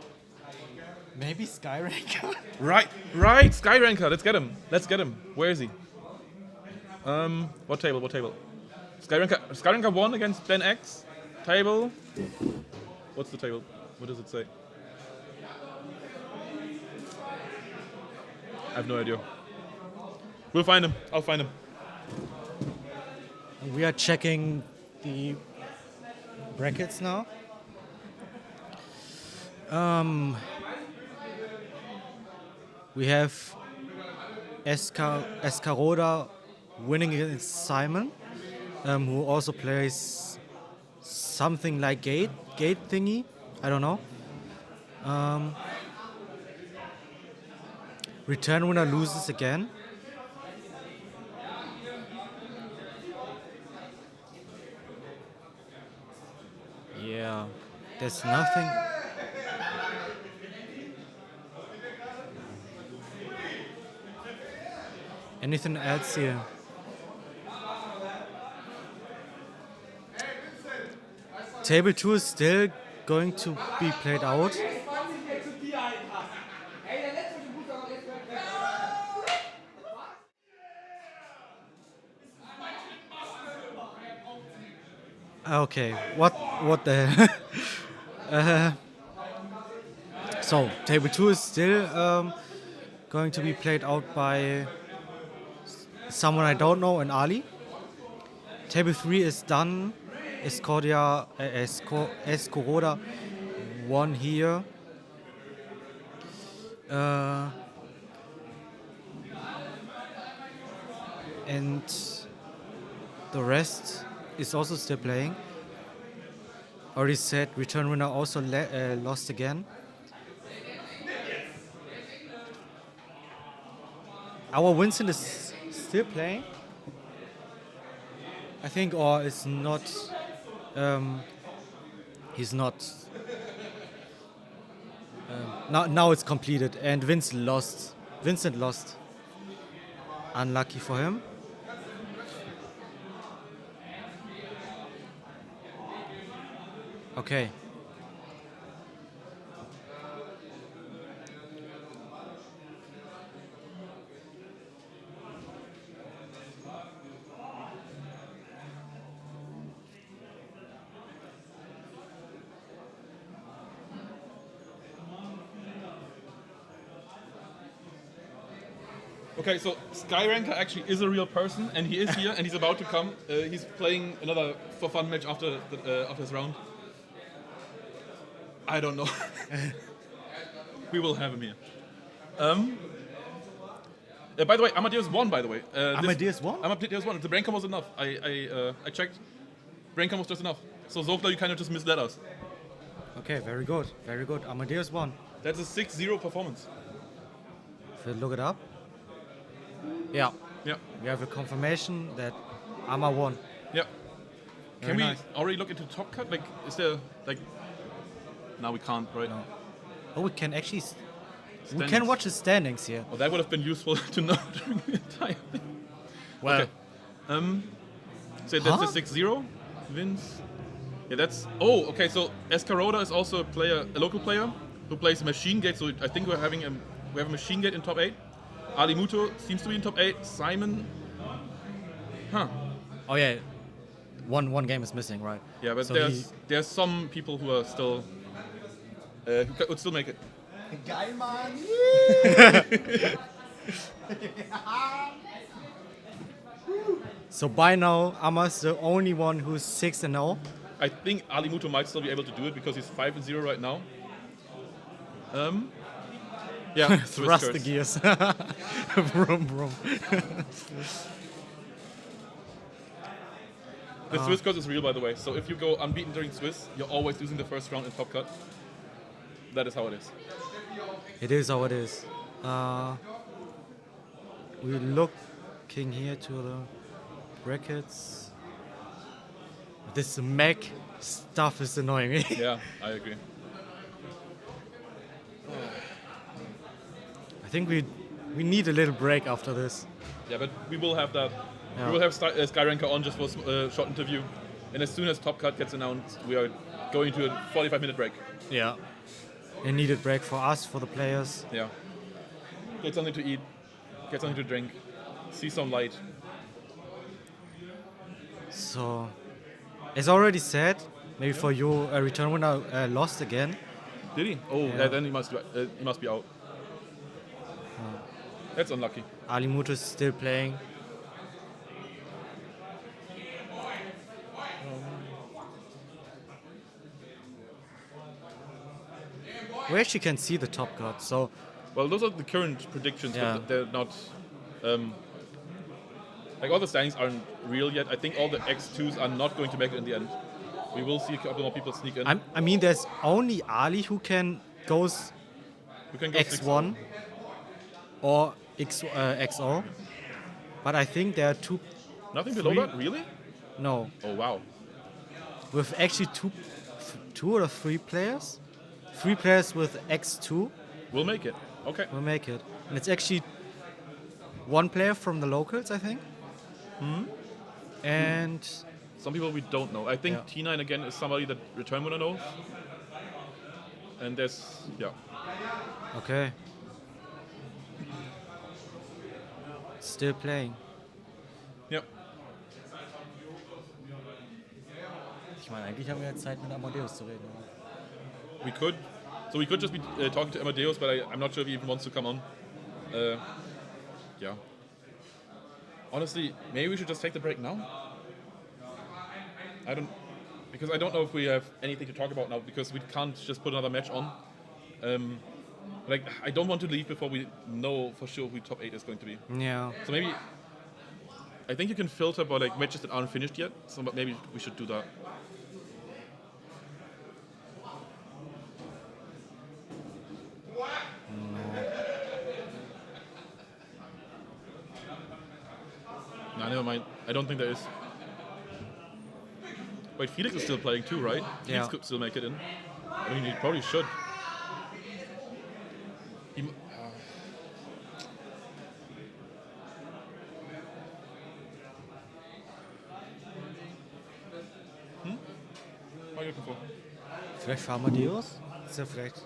S2: Maybe Skyranker?
S1: Right, Skyranker. Let's get him. Where is he? What table? Skyranker won against Ben X. Table. What's the table? What does it say? I have no idea. We'll find him. I'll find him.
S2: We are checking the brackets now. We have Escaroda winning against Simon, who also plays something like gate thingy. I don't know. Return winner loses again. Yeah, there's nothing. Anything else here? Table 2 is still going to be played out. Okay, what the so table 2 is still going to be played out by someone I don't know and Ali. Table 3 is done. Escoroda won here. And the rest is also still playing. Already said return winner also lost again. Our Winston is still playing, I think, or is not. He's not. Now it's completed, and Vincent lost. Unlucky for him. Okay.
S1: Okay, so Skyranker actually is a real person, and he is here, and he's about to come. He's playing another for fun match after this round. I don't know. We will have him here. By the way, Amadeus won. By the way,
S2: Amadeus won?
S1: Amadeus won. The brain combo was enough. I checked. Brain combo was just enough. So Zofla, you kind of just misled us.
S2: Okay, very good. Very good. Amadeus won.
S1: That's a 6-0 performance.
S2: If you look it up. Yeah.
S1: Yeah.
S2: We have a confirmation that Ama won.
S1: Yeah.
S2: Very
S1: Can we
S2: nice.
S1: already look into top cut? Like, is there like? Now we can't, right?
S2: No. Oh, we can actually. We
S1: Standings.
S2: can watch the standings here.
S1: Oh, that would have been useful to know during the entire thing.
S6: Well,
S1: Okay. So that's
S2: Huh?
S1: a 6-0. Wins. Yeah, that's. Oh, okay. So Escaroda is also a local player who plays Machine Gate. So I think we have a Machine Gate in top 8. Ali Muto seems to be in top 8. Simon. Huh.
S2: Oh yeah. One game is missing, right?
S1: Yeah, but
S2: So
S1: there's some people who are still who would still make it.
S8: Geil, Mann!
S2: So by now, Ama's the only one who's 6-0.
S1: I think Ali Muto might still be able to do it because he's 5-0 right now. Yeah, Swiss
S2: Thrust
S1: curse.
S2: the gears. Vroom, vroom.
S1: The Swiss curse is real, by the way. So if you go unbeaten during Swiss, you're always losing the first round in Top Cut. That is how it is.
S2: It is how it is. We're looking here to the brackets. This Mac stuff is annoying me.
S1: Yeah, I agree.
S2: I think we need a little break after this.
S1: Yeah, but we will have that.
S2: Yeah.
S1: We will have Skyranker on just for a short interview. And as soon as Top Cut gets announced, we are going to a 45-minute break.
S2: Yeah. A needed break for us, for the players.
S1: Yeah. Get something to eat, get something to drink, see some light.
S2: So, as already said, maybe for you, a return winner lost again.
S1: Did he? Oh,
S2: Yeah.
S1: yeah, then he must be out. That's unlucky.
S2: Ali Muto is still playing. We actually can see the top cut, so
S1: Well, those are the current predictions,
S2: Yeah.
S1: but they're not. Like all the standings aren't real yet. I think all the X2s are not going to make it in the end. We will see a couple more people sneak in.
S2: I mean, there's only Ali who can goes
S1: We can go
S2: X1 or XO, but I think there are
S1: Nothing below
S2: three-
S1: that, really?
S2: no,
S1: Oh wow.
S2: with actually two or three players with X2
S1: We'll make it. Okay.
S2: will make it, and it's actually one player from the locals, I think. And
S1: Some people we don't know. I think
S2: Yeah.
S1: T9 again is somebody that return winner knows. And there's
S2: okay, still playing.
S1: yeah.
S2: Ich meine, eigentlich haben wir jetzt Zeit mit Amadeus zu reden.
S1: We could. So we could just be talking to Amadeus, but I'm not sure if he even wants to come on. Yeah. Honestly, maybe we should just take the break now. Because I don't know if we have anything to talk about now because we can't just put another match on. Like I don't want to leave before we know for sure who top 8 is going to be.
S2: Yeah.
S1: So maybe I think you can filter by like matches that aren't finished yet. So maybe we should do that. No, never mind. I don't think there is. Wait, Felix is still playing too, right? Felix
S2: Yeah.
S1: could still make it in. I mean, he probably should. He, Was are you looking for?
S2: Vielleicht für Amadeus? Ist ja vielleicht.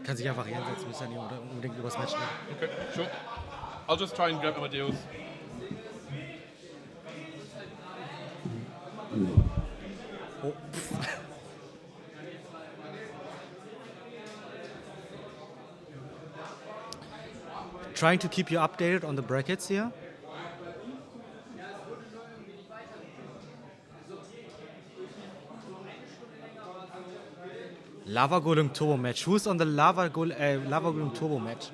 S2: Kann sich einfach hinsetzen, muss ja nicht unbedingt übers Match reden.
S1: Okay, sure. I'll just try and grab Amadeus.
S2: Oh. trying to keep you updated on the brackets here. Lava Golem Turbo match. Who's on the Lava Golem Turbo match?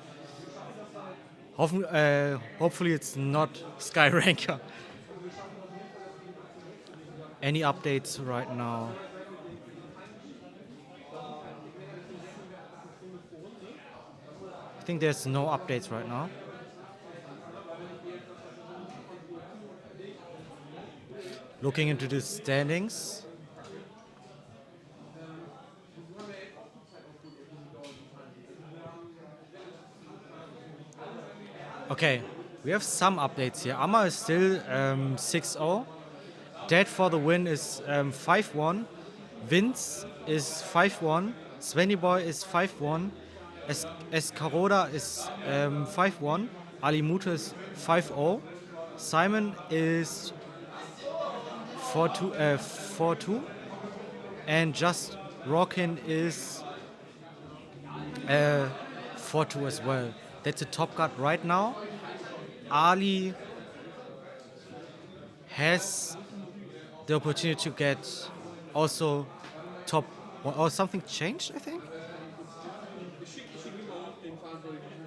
S2: Hopefully it's not Sky Ranker. Any updates right now? I think there's no updates right now. Looking into the standings. Okay, we have some updates here. Amma is still 6-0. Dead for the win is 5-1. Vince is 5-1. Svenny Boy is 5-1. Escaroda is 5-1. Ali Muta is 5-0. Simon is 4-2. And Just Rockin is 4-2 as well. That's a top card right now. Ali has the opportunity to get also top, or something changed, I think?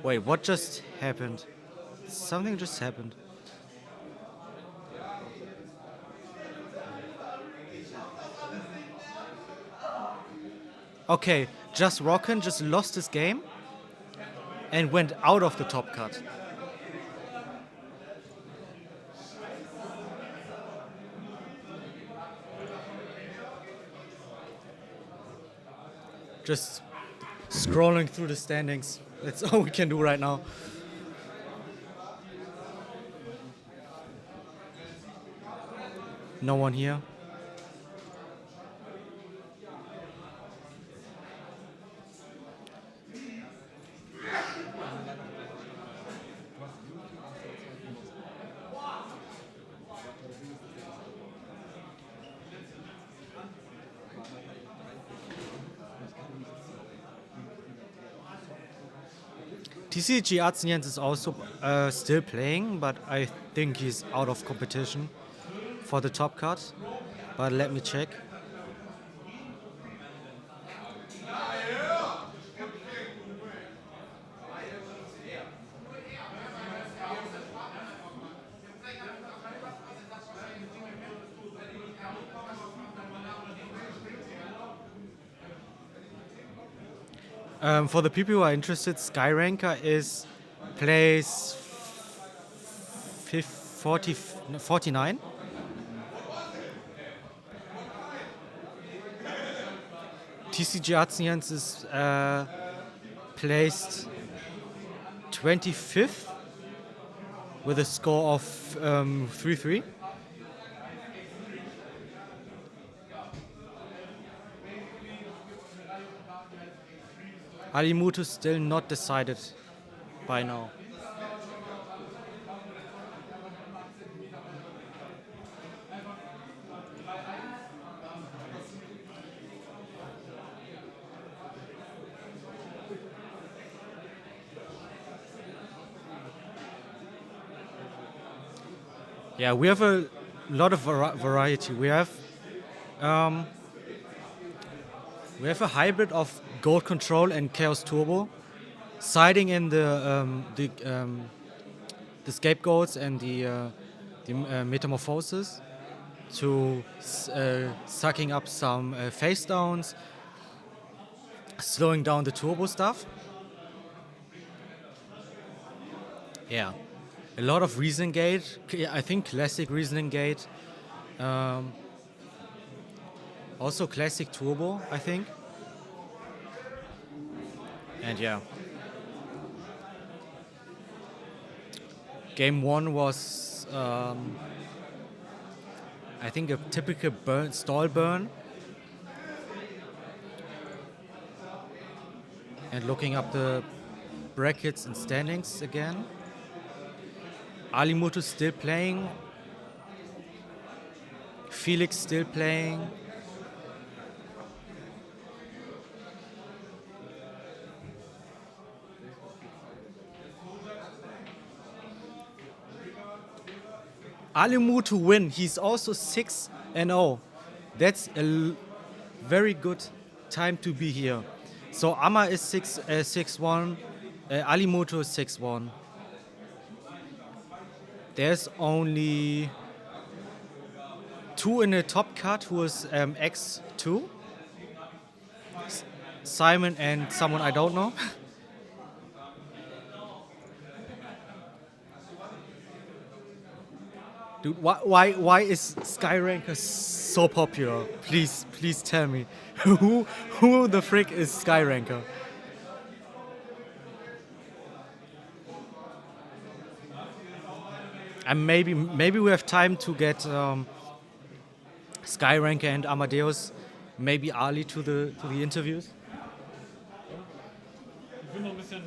S2: Wait, what just happened? Something just happened. Okay, Just Rockin' just lost his game and went out of the top cut. Just scrolling through the standings. That's all we can do right now. No one here. TCG Artsenians is also still playing, but I think he's out of competition for the top cut. But let me check. For the people who are interested, Skyranker is place 49. TCG Artsenians is placed 25th with a score of 3-3. Alimutu still not decided by now. Yeah, we have a lot of variety. We have a hybrid of Gold Control and Chaos Turbo, siding in the Scapegoats and the Metamorphosis to sucking up some face downs, slowing down the Turbo stuff. Yeah. A lot of Reasoning Gate, I think classic Reasoning Gate. Also classic Turbo, I think. And yeah. Game 1 was, I think, a typical stall burn. And looking up the brackets and standings again. Alimutu still playing. Felix still playing. Alimu to win. He's also 6-0. That's a very good time to be here. So Amma is 6-1. Alimuto is 6-1. There's only 2 in the top cut who is X2. Simon and someone I don't know. Dude, why is Skyranker so popular? Please tell me. Who the frick is Skyranker? And maybe we have time to get Skyranker and Amadeus, maybe Ali to the interviews.
S6: Ich will noch ein bisschen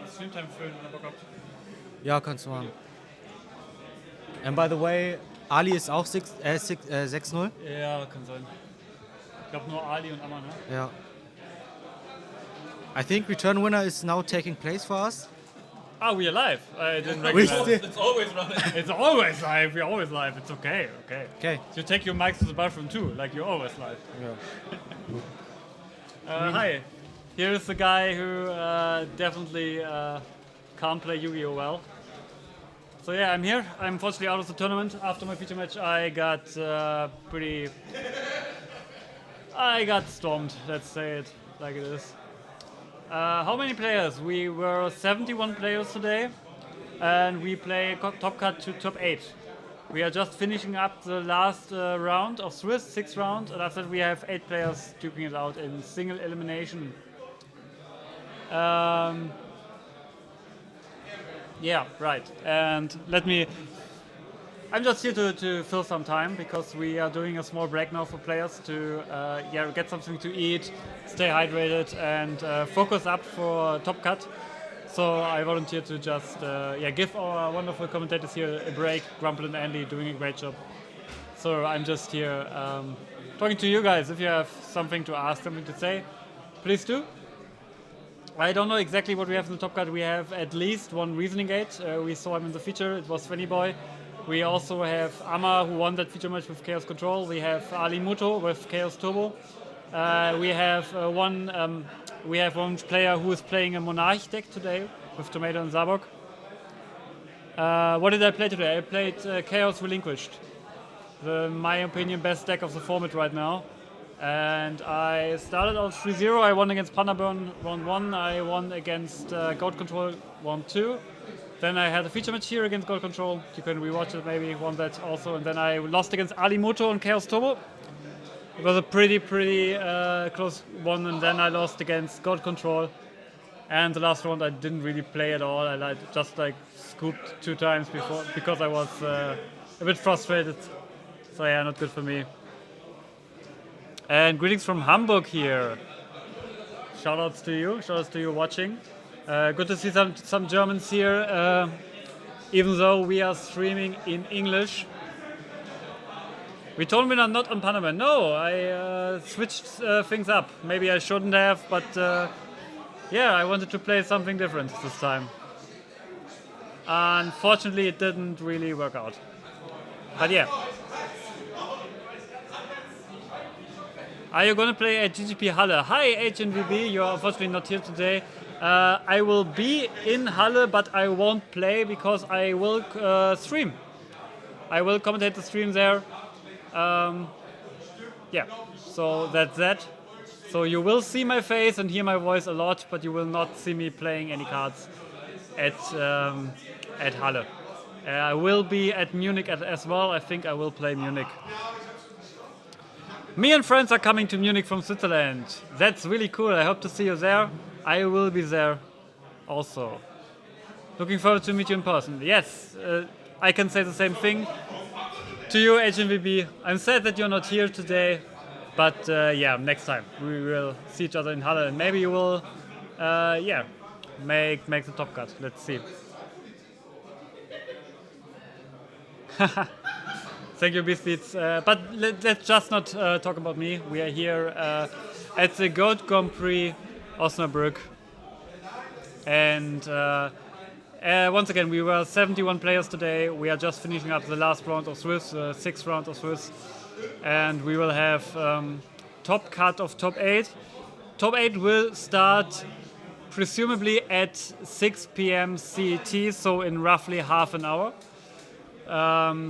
S6: Streamtime füllen, wenn ihr Bock habt.
S2: Ja, kannst du machen. And by the way, Ali ist auch 6-0.
S6: Ja, kann sein. Ich glaube nur Ali und Amma, ne?
S2: Yeah. I think return winner is now taking place for us.
S6: Ah, we are live. I didn't
S2: We
S6: recognize.
S2: still-
S1: It's always running.
S6: It's always live. We're always live. It's okay. Okay.
S2: Okay.
S6: You take your mics to the bathroom too, like you're always live. Hi. Here is the guy who definitely can't play Yu-Gi-Oh well. So yeah, I'm here. I'm unfortunately out of the tournament. After my feature match, I got I got stormed. Let's say it like it is. How many players? We were 71 players today, and we play top cut to top 8. We are just finishing up the last round of Swiss, 6th round, and after that we have 8 players duking it out in single elimination. Yeah, right. And I'm just here to fill some time because we are doing a small break now for players to get something to eat, stay hydrated, and focus up for Top Cut. So I volunteered to just give our wonderful commentators here a break. Grumple and Andy doing a great job. So I'm just here talking to you guys. If you have something to ask, something to say, please do. I don't know exactly what we have in the Top Cut. We have at least one Reasoning Gate. We saw him in the feature. It was Svenny Boy. We also have Amma, who won that feature match with Chaos Control. We have Ali Muto with Chaos Turbo. We have one player who is playing a Monarch deck today with Tomato and Zabok. What did I play today? I played Chaos Relinquished. In my opinion, best deck of the format right now. And I started out 3-0. I won against Pandaburn round 1. I won against Goat Control round 2. Then I had a feature match here against Goat Control. You can rewatch it maybe, won that also. And then I lost against Ali Muto and Chaos Turbo. It was a pretty close one. And then I lost against Goat Control. And the last round I didn't really play at all. I just scooped 2 times before because I was a bit frustrated. So yeah, not good for me. And greetings from Hamburg here. Shoutouts to you watching. Good to see some Germans here, even though we are streaming in English. We told me I'm not on Panama. No, I switched things up. Maybe I shouldn't have, but I wanted to play something different this time. Unfortunately, it didn't really work out. But yeah. Are you going to play at GGP Halle? Hi, HNVB. You're unfortunately not here today. I will be in Halle, but I won't play because I will stream. I will commentate the stream there. So that's that. So you will see my face and hear my voice a lot, but you will not see me playing any cards at Halle. I will be at Munich as well. I think I will play Munich. Me and friends are coming to Munich from Switzerland. That's really cool. I hope to see you there. I will be there also. Looking forward to meet you in person. Yes, I can say the same thing to you, HMVB. I'm sad that you're not here today, but next time we will see each other in Halle, and maybe you will, make the Top Cut. Let's see. Thank you, Beastbeats. But let's just not talk about me. We are here at the Goat Grand Prix Osnabrück. And Once again, we were 71 players today. We are just finishing up the last round of Swiss, 6th round of Swiss. And we will have top cut of top 8. Top 8 will start presumably at 6 p.m. CET, so in roughly half an hour.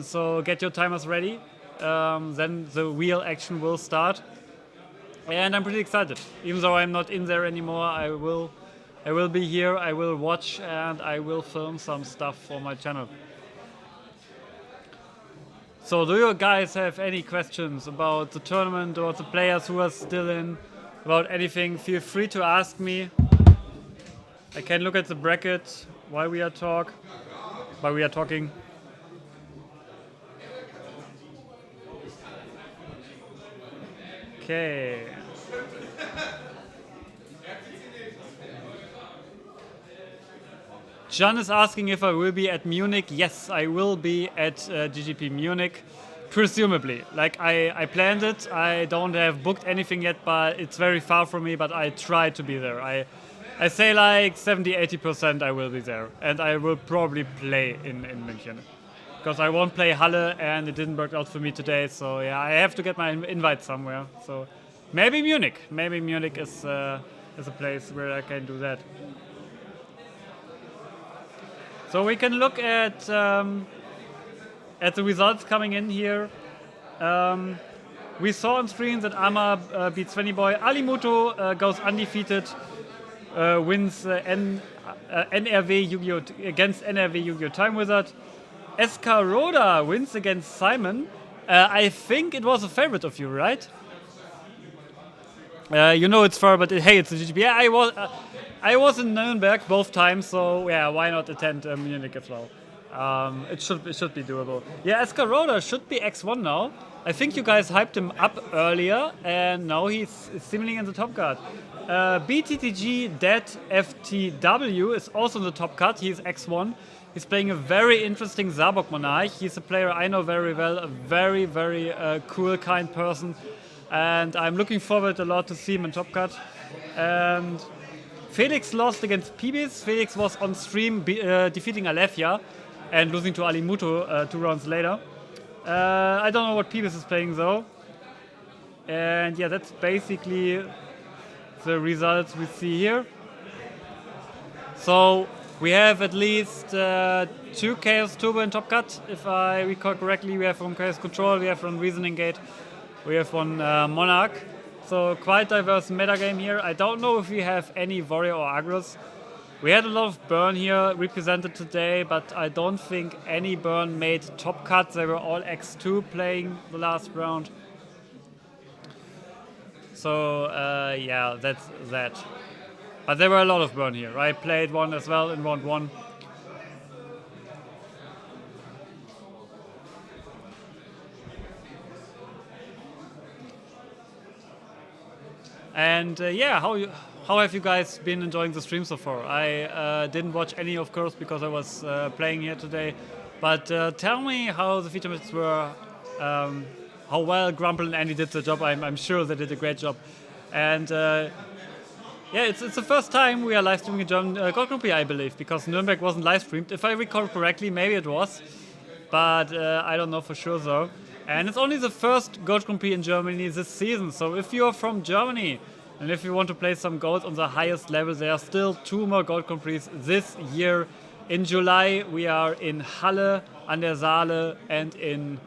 S6: So get your timers ready. Then the real action will start. And I'm pretty excited. Even though I'm not in there anymore, I will be here, I will watch, and I will film some stuff for my channel. So do you guys have any questions about the tournament or the players who are still in, about anything? Feel free to ask me. I can look at the bracket while we are talking. Okay. John is asking if I will be at Munich. Yes, I will be at GGP Munich, presumably. Like I planned it. I don't have booked anything yet, but it's very far from me. But I try to be there. I say like 70-80% I will be there, and I will probably play in München, because I won't play Halle, and it didn't work out for me today. So yeah, I have to get my invite somewhere. So maybe Munich. Maybe Munich is a place where I can do that. So we can look at the results coming in here. We saw on screen that Ama beats Svenny Boy. Alimuto goes undefeated, wins NRW Yu-Gi-Oh! Against NRW Yu-Gi-Oh! Time Wizard. Escaroda wins against Simon. I think it was a favorite of you, right? You know it's far, but hey, it's a GGP. Yeah, I was in Nuremberg both times, so yeah, why not attend Munich as well? It should be doable. Yeah, Escaroda should be X1 now. I think you guys hyped him up earlier, and now he's seemingly in the top card. BTTG Dead FTW is also in the top card. He's X1. He's playing a very interesting Zabok Monarch. He's a player I know very well, a very, very cool, kind person. And I'm looking forward a lot to see him in top card. And Felix lost against Pibis. Felix was on stream defeating Alefia and losing to Alimuto 2 rounds later. I don't know what Pibis is playing though. And yeah, that's basically the results we see here. So we have at least 2 Chaos Turbo in top cut. If I recall correctly, we have from Chaos Control, we have from Reasoning Gate, we have one Monarch. So quite diverse metagame here. I don't know if we have any Warrior or Agros. We had a lot of burn here represented today, but I don't think any burn made top cuts. They were all X2 playing the last round. So yeah, that's that. But there were a lot of burn here. I played one as well in round 1. And yeah, how have you guys been enjoying the stream so far? I didn't watch any, of course, because I was playing here today. But tell me how the feature matches were, how well Grumple and Andy did the job. I'm sure they did a great job. And yeah, it's the first time we are live streaming a German Gold Grand Prix, I believe, because Nuremberg wasn't live streamed. If I recall correctly, maybe it was, but I don't know for sure though. And it's only the first Gold Grand Prix in Germany this season. So if you're from Germany and if you want to play some Gold on the highest level, there are still 2 more Gold Grand Prix this year. In July, we are in Halle, an der Saale, and in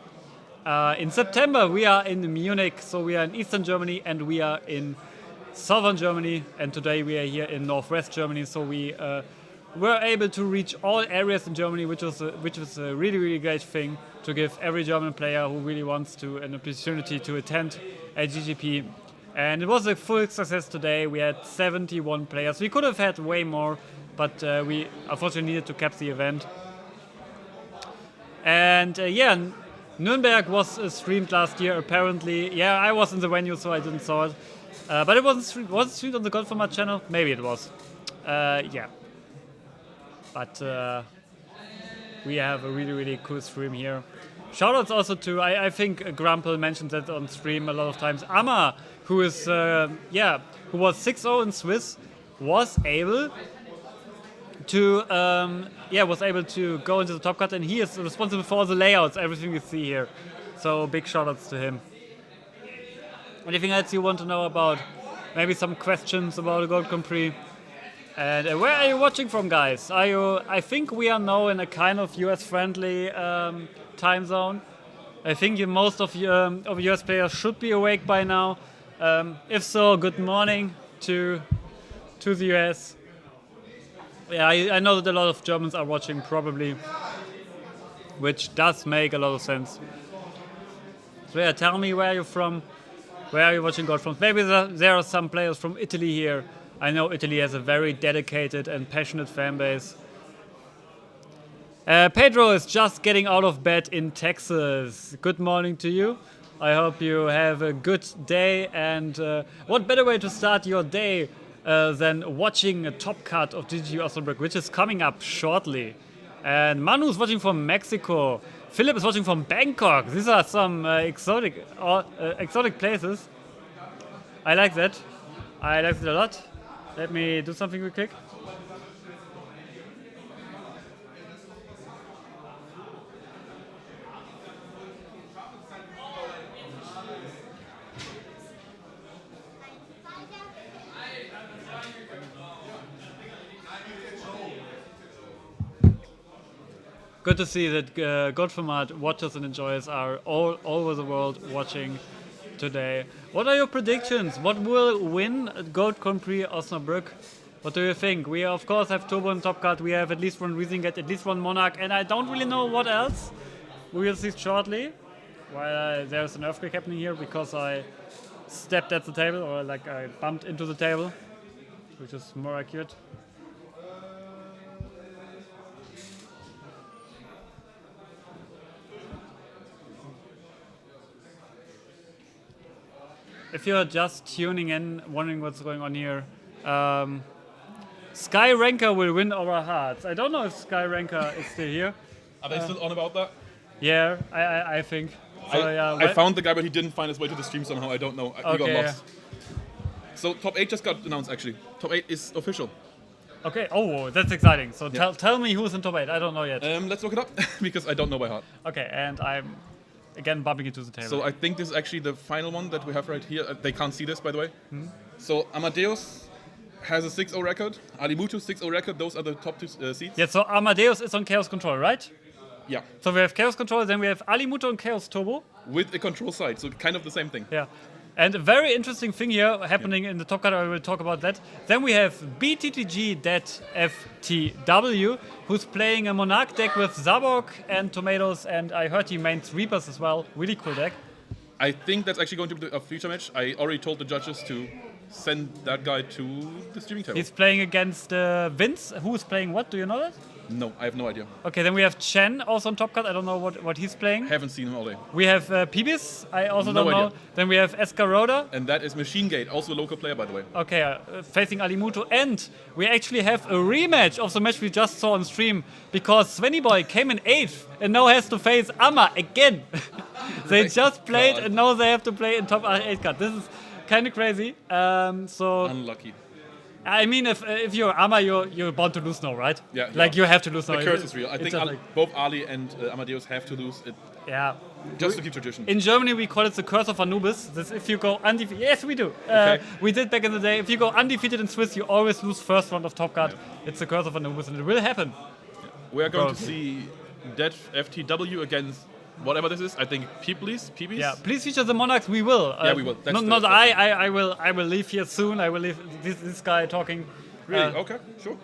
S6: September, we are in Munich. So we are in Eastern Germany and we are in Southern Germany. And today we are here in Northwest Germany. So we were able to reach all areas in Germany, which was a really, really great thing to give every German player who really wants to an opportunity to attend a GGP. And it was a full success today. We had 71 players. We could have had way more, but we unfortunately needed to cap the event. And yeah, Nuremberg was streamed last year, apparently. Yeah, I was in the venue, so I didn't saw it. But it wasn't streamed on the Gold Format channel? Maybe it was. Yeah. But we have a really, really cool stream here. Shoutouts also to, I think Grumple mentioned that on stream a lot of times. Amma, who is, who was 6-0 in Swiss, was able was able to go into the top cut, and he is responsible for all the layouts, everything you see here. So big shout outs to him. Anything else you want to know about? Maybe some questions about the Gold Grand Prix? And where are you watching from, guys? I think we are now in a kind of US-friendly time zone. I think most of US players should be awake by now. If so, good morning to the US. Yeah, I know that a lot of Germans are watching probably, which does make a lot of sense. So yeah, tell me where you're from. Where are you watching God from? Maybe there are some players from Italy here. I know Italy has a very dedicated and passionate fan base. Pedro is just getting out of bed in Texas. Good morning to you. I hope you have a good day. And what better way to start your day than watching a top cut of Yugioh Osnabrück, which is coming up shortly. And Manu's watching from Mexico. Philip is watching from Bangkok. These are some exotic places. I like that. I like it a lot. Let me do something real quick. Good to see that God Format watchers and enjoyers are all over the world watching today. What are your predictions? What will win Gold Grand Prix Osnabrück? What do you think? We of course have Turbo and Top Cut. We have at least one Riesingate, at least one Monarch, and I don't really know what else. We will see shortly. While there's an earthquake happening here because I stepped at the table, or like I bumped into the table, which is more accurate. If you're just tuning in, wondering what's going on here, Sky Ranker will win our hearts. I don't know if Sky Ranker is still here.
S1: Are they still on about that?
S6: Yeah, I think. So,
S1: I found the guy, but he didn't find his way to the stream somehow. I don't know. He got lost. So top 8 just got announced, actually. Top 8 is official.
S6: Okay. Oh, that's exciting. So tell me who's in top 8. I don't know yet.
S1: Let's look it up because I don't know by heart.
S6: Okay, and I'm again bumping into the table.
S1: So I think this is actually the final one that we have right here. They can't see this, by the way. So Amadeus has a 6-0 record. Alimutu 6-0 record. Those are the top 2 seeds.
S6: Yeah. So Amadeus is on Chaos Control, right?
S1: Yeah.
S6: So we have Chaos Control, then we have Alimutu and Chaos Turbo.
S1: With a control side, so kind of the same thing.
S6: Yeah. And a very interesting thing here happening in the top cut, I will talk about that. Then we have BTTG-FTW, who's playing a Monarch deck with Zabok and Tomatoes, and I heard he mains Reapers as well. Really cool deck.
S1: I think that's actually going to be a future match. I already told the judges to send that guy to the streaming table.
S6: He's playing against Vince. Who's playing what? Do you know that?
S1: No, I have no idea.
S6: Okay, then we have Chen also on top cut. I don't know what he's playing.
S1: Haven't seen him all day.
S6: We have Pibis. I also
S1: No
S6: don't know.
S1: idea.
S6: Then we have Escaroda.
S1: And that is Machine Gate, also a local player, by the way.
S6: Okay, facing Alimutu. And we actually have a rematch of the match we just saw on stream because Svenny Boy came in 8th and now has to face Amma again. They just played and now they have to play in top 8 card. This is kind of crazy. So
S1: Unlucky.
S6: I mean, if you're Amma, you're bound to lose now, right?
S1: Yeah.
S6: Like you have to lose now.
S1: The curse is real. I think
S6: just
S1: both Ali and Amadeus have to lose it
S6: yeah.
S1: just to keep tradition.
S6: In Germany, we call it the curse of Anubis. This if you go undefeated. Yes, we do.
S1: Okay.
S6: We did back in the day. If you go undefeated in Swiss, you always lose first round of top card. Yeah. It's the curse of Anubis, and it will happen.
S1: We are going to see Dead FTW against whatever this is. I think Pibis.
S6: Yeah, please feature the Monarchs. We will.
S1: Yeah, we will.
S6: Not I will. I will leave here soon. I will leave this guy talking.
S1: Really? Okay, sure.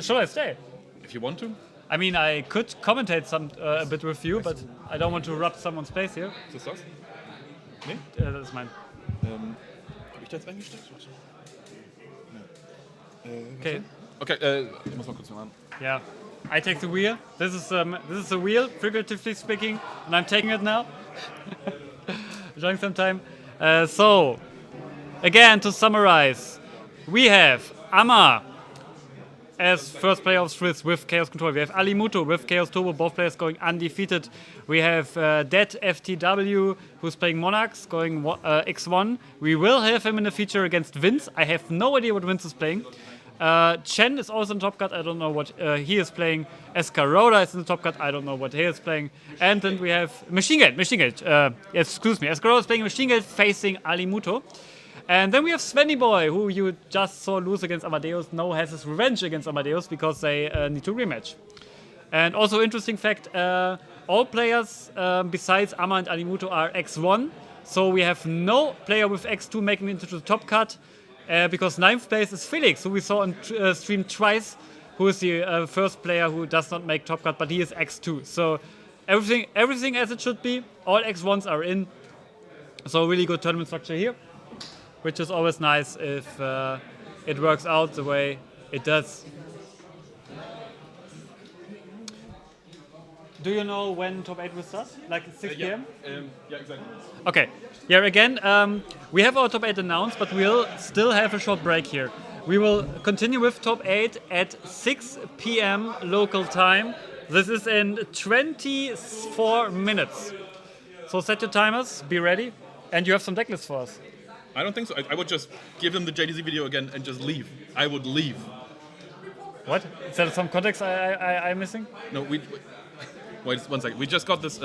S6: Shall I stay?
S1: If you want to.
S6: I mean, I could commentate a bit with you, but I don't want to rub someone's place here.
S1: Ist das? Nee?
S6: Das ist mein.
S1: Habe ich da jetzt eingestellt?
S6: Okay.
S1: Okay, ich muss mal kurz machen.
S6: Yeah, I take the wheel. This is the wheel, figuratively speaking, and I'm taking it now. Enjoying some time. So, again, to summarize, we have Amma as first player of Swiss with Chaos Control. We have Alimutu with Chaos Turbo, both players going undefeated. We have Dead FTW, who's playing Monarchs, going X1. We will have him in the feature against Vince. I have no idea what Vince is playing. Chen is also in top cut. I don't know what he is playing. Escarola is in the top cut. I don't know what he is playing. And then we have Machine Gate. Excuse me. Escarola is playing Machine Gate facing Alimuto. And then we have Svenny Boy, who you just saw lose against Amadeus, now has his revenge against Amadeus because they need to rematch. And also interesting fact, all players besides Ama and Alimuto are X1. So we have no player with X2 making it into the top cut because 9th place is Felix, who we saw on stream twice, who is the first player who does not make top cut, but he is X2. So everything as it should be. All X1s are in. So really good tournament structure here, which is always nice if it works out the way it does. Do you know when top 8 will start? Like 6 p.m.?
S1: Yeah, exactly.
S6: Okay. Yeah, again, we have our top 8 announced, but we'll still have a short break here. We will continue with top 8 at 6 p.m. local time. This is in 24 minutes. So set your timers, be ready, and you have some deck lists for us.
S1: I don't think so. I would just give them the JDZ video again and just leave. I would leave.
S6: What? Is there some context I'm missing?
S1: No, wait 1 second. We just got this.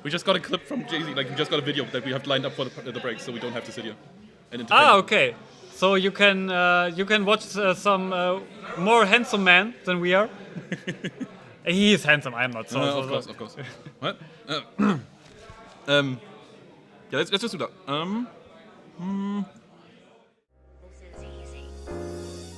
S1: We just got a clip from JDZ. Like we just got a video that we have lined up for the break, so we don't have to sit here and entertain.
S6: Okay. So you can watch some more handsome man than we are. He is handsome. I am not. So,
S1: of course. What? Yeah, let's just do that.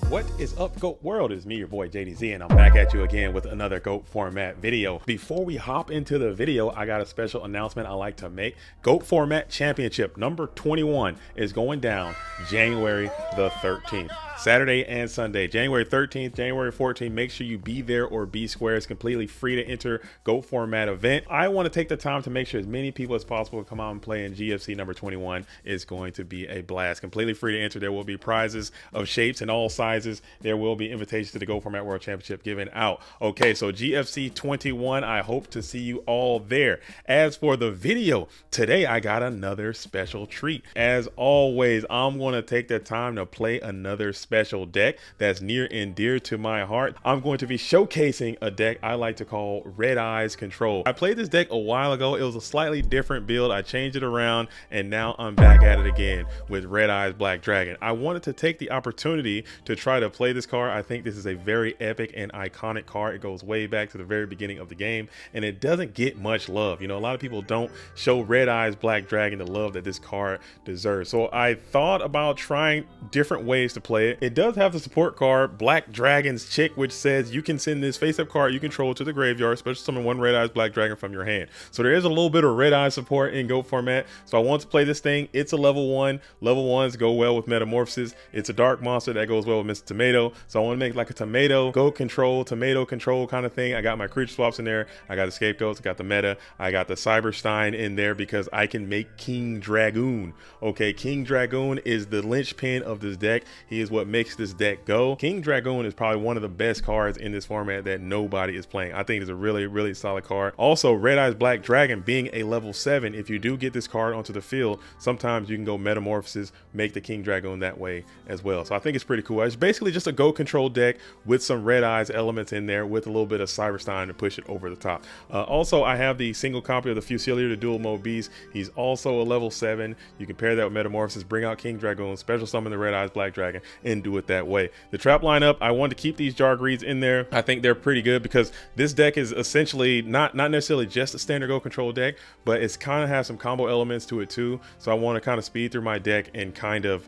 S7: What is up, GOAT World? It's me, your boy JDZ, and I'm back at you again with another GOAT format video. Before we hop into the video, I got a special announcement I like to make. GOAT Format Championship number 21 is going down January the 13th. Saturday and Sunday, January 13th, January 14th. Make sure you be there or be square. It's completely free to enter GOAT Format event. I want to take the time to make sure as many people as possible come out and play in GFC number 21. It's going to be a blast. Completely free to enter. There will be prizes of shapes and all sizes. There will be invitations to the GOAT Format World Championship given out. Okay, so GFC 21, I hope to see you all there. As for the video, today I got another special treat. As always, I'm going to take the time to play another special deck that's near and dear to my heart. I'm going to be showcasing a deck I like to call Red Eyes Control. I played this deck a while ago. It was a slightly different build. I changed it around and now I'm back at it again with Red Eyes Black Dragon. I wanted to take the opportunity to try to play this card. I think this is a very epic and iconic card. It goes way back to the very beginning of the game and it doesn't get much love. You know, a lot of people don't show Red Eyes Black Dragon the love that this card deserves. So I thought about trying different ways to play it. It does have the support card Black Dragon's Chick, which says you can send this face-up card you control to the graveyard, special summon 1 Red Eyes Black Dragon from your hand. So there is a little bit of Red Eyes support in GOAT format. So I want to play this thing. It's a level 1. Level 1s go well with Metamorphosis. It's a dark monster that goes well with Mr. Tomato. So I want to make like a tomato control kind of thing. I got my creature swaps in there. I got the scapegoats. I got the meta. I got the Cyberstein in there because I can make King Dragoon. Okay, King Dragoon is the linchpin of this deck. He is what makes this deck go. King Dragoon is probably one of the best cards in this format that nobody is playing. I think it's a really, really solid card. Also, Red Eyes Black Dragon being a level 7, if you do get this card onto the field, sometimes you can go Metamorphosis, make the King Dragoon that way as well. So I think it's pretty cool. It's basically just a Go Control deck with some Red Eyes elements in there with a little bit of Cyberstein to push it over the top. Also, I have the single copy of the Fusilier, the dual mode beast. He's also a level 7. You can pair that with Metamorphosis, bring out King Dragoon, special summon the Red Eyes Black Dragon, and do it that way. The trap lineup, I wanted to keep these Jargreeds in there. I think they're pretty good because this deck is essentially not necessarily just a standard Go Control deck, but it's kind of has some combo elements to it too. So I want to kind of speed through my deck and kind of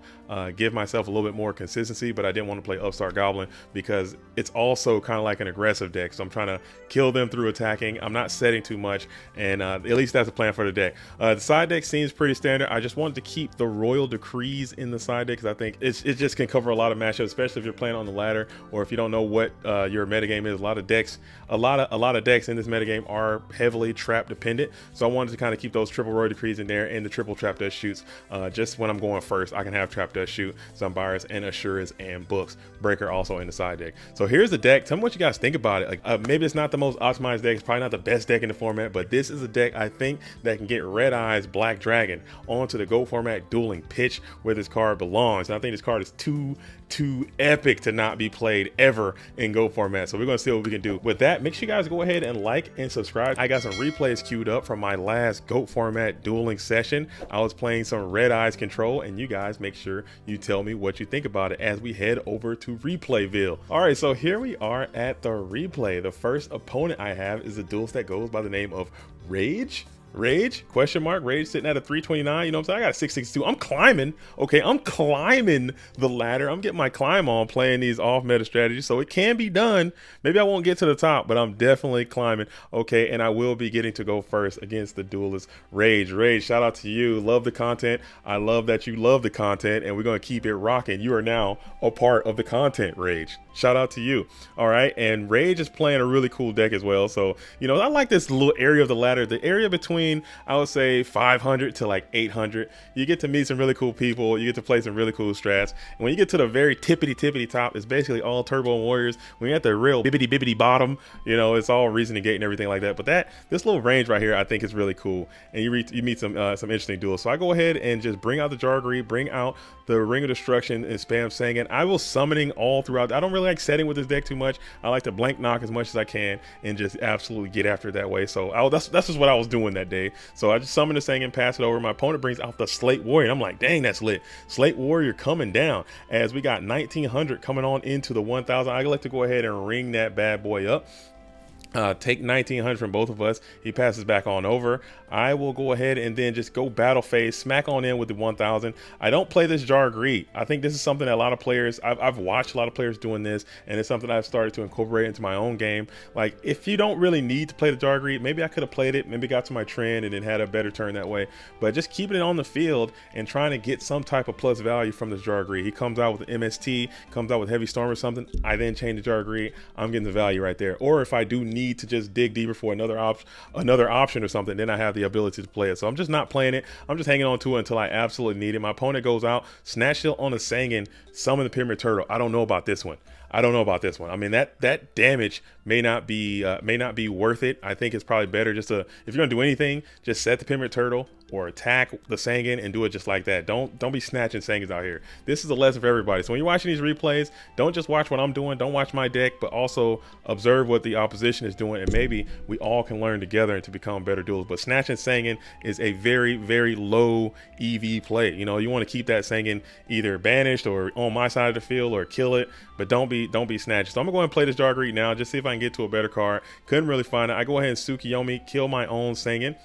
S7: give myself a little bit more consistency, but I didn't want to play Upstart Goblin because it's also kind of like an aggressive deck. So I'm trying to kill them through attacking. I'm not setting too much, and at least that's the plan for the deck. The side deck seems pretty standard. I just wanted to keep the Royal Decrees in the side deck because I think it just can cover a lot of matchups, especially if you're playing on the ladder or if you don't know what your metagame is. A lot of decks in this metagame are heavily trap dependent. So I wanted to kind of keep those triple Royal Decrees in there and the triple Trap Dust Shoots. Just when I'm going first, I can have Trap Dust Shoot, Zombiris, and Assurance and Books. Breaker also in the side deck. So here's the deck. Tell me what you guys think about it. Like maybe it's not the most optimized deck. It's probably not the best deck in the format, but this is a deck I think that can get Red Eyes Black Dragon onto the Go format dueling pitch where this card belongs. And I think this card is too too epic to not be played ever in GOAT format. So we're going to see what we can do with that. Make sure you guys go ahead and like and subscribe. I got some replays queued up from my last GOAT format dueling session. I was playing some Red Eyes Control, and you guys make sure you tell me what you think about it as we head over to Replayville. All right, so here we are at the replay. The first opponent I have is a duelist that goes by the name of Rage? Question mark. Rage sitting at a 329. You know what I'm saying? I got a 662. I'm climbing. Okay, I'm climbing the ladder. I'm getting my climb on playing these off meta strategies. So it can be done. Maybe I won't get to the top, but I'm definitely climbing. Okay, and I will be getting to go first against the duelist Rage. Rage, shout out to you. Love the content. I love that you love the content, and we're going to keep it rocking. You are now a part of the content, Rage. Shout out to you. All right, and Rage is playing a really cool deck as well. So, you know, I like this little area of the ladder, the area between, I would say, 500 to like 800. You get to meet some really cool people. You get to play some really cool strats. And when you get to the very tippity top, it's basically all turbo warriors. When you're at the real bibbity bottom, you know, it's all reasoning gate and everything like that. But this little range right here, I think is really cool. And you meet some interesting duels. So I go ahead and just bring out the Jargreed, bring out the Ring of Destruction, and spam Sangan. I will summoning all throughout. I don't really like setting with this deck too much. I like to blank knock as much as I can and just absolutely get after it that way. So that's just what I was doing that day. So I just summoned the Sangan, pass it over. My opponent brings out the Slate Warrior. I'm like, dang, that's lit. Slate Warrior coming down as we got 1900 coming on into the 1000. I like to go ahead and ring that bad boy up. Take 1900 from both of us. He passes back on over. I will go ahead and then just go battle phase, smack on in with the 1000. I don't play this Jargreed. I think this is something that a lot of players, I've watched a lot of players doing this, and it's something I've started to incorporate into my own game. Like, if you don't really need to play the Jargreed, maybe I could have played it, maybe got to my trend and then had a better turn that way. But just keeping it on the field and trying to get some type of plus value from this Jargreed. He comes out with an MST, comes out with Heavy Storm or something. I then change the Jargreed. I'm getting the value right there. Or if I do need to just dig deeper for another option or something, then I have the ability to play it. So I'm just not playing it. I'm just hanging on to it until I absolutely need it. My opponent goes out, snatch shield on a Sangan, summon the Pyramid Turtle. I don't know about this one. I mean, that damage may not be worth it. I think it's probably better just to, if you're gonna do anything, just set the Pyramid Turtle or attack the Sangan and do it just like that. Don't be snatching Sangans out here. This is a lesson for everybody. So when you're watching these replays, don't just watch what I'm doing, don't watch my deck, but also observe what the opposition is doing, and maybe we all can learn together and to become better duels. But snatching Sangan is a very, very low EV play. You know, you want to keep that Sangan either banished or on my side of the field or kill it, but don't be snatched. So I'm gonna go ahead and play this Jargreed now, just see if I can get to a better card. Couldn't really find it. I go ahead and Tsukiyomi, kill my own Sangan,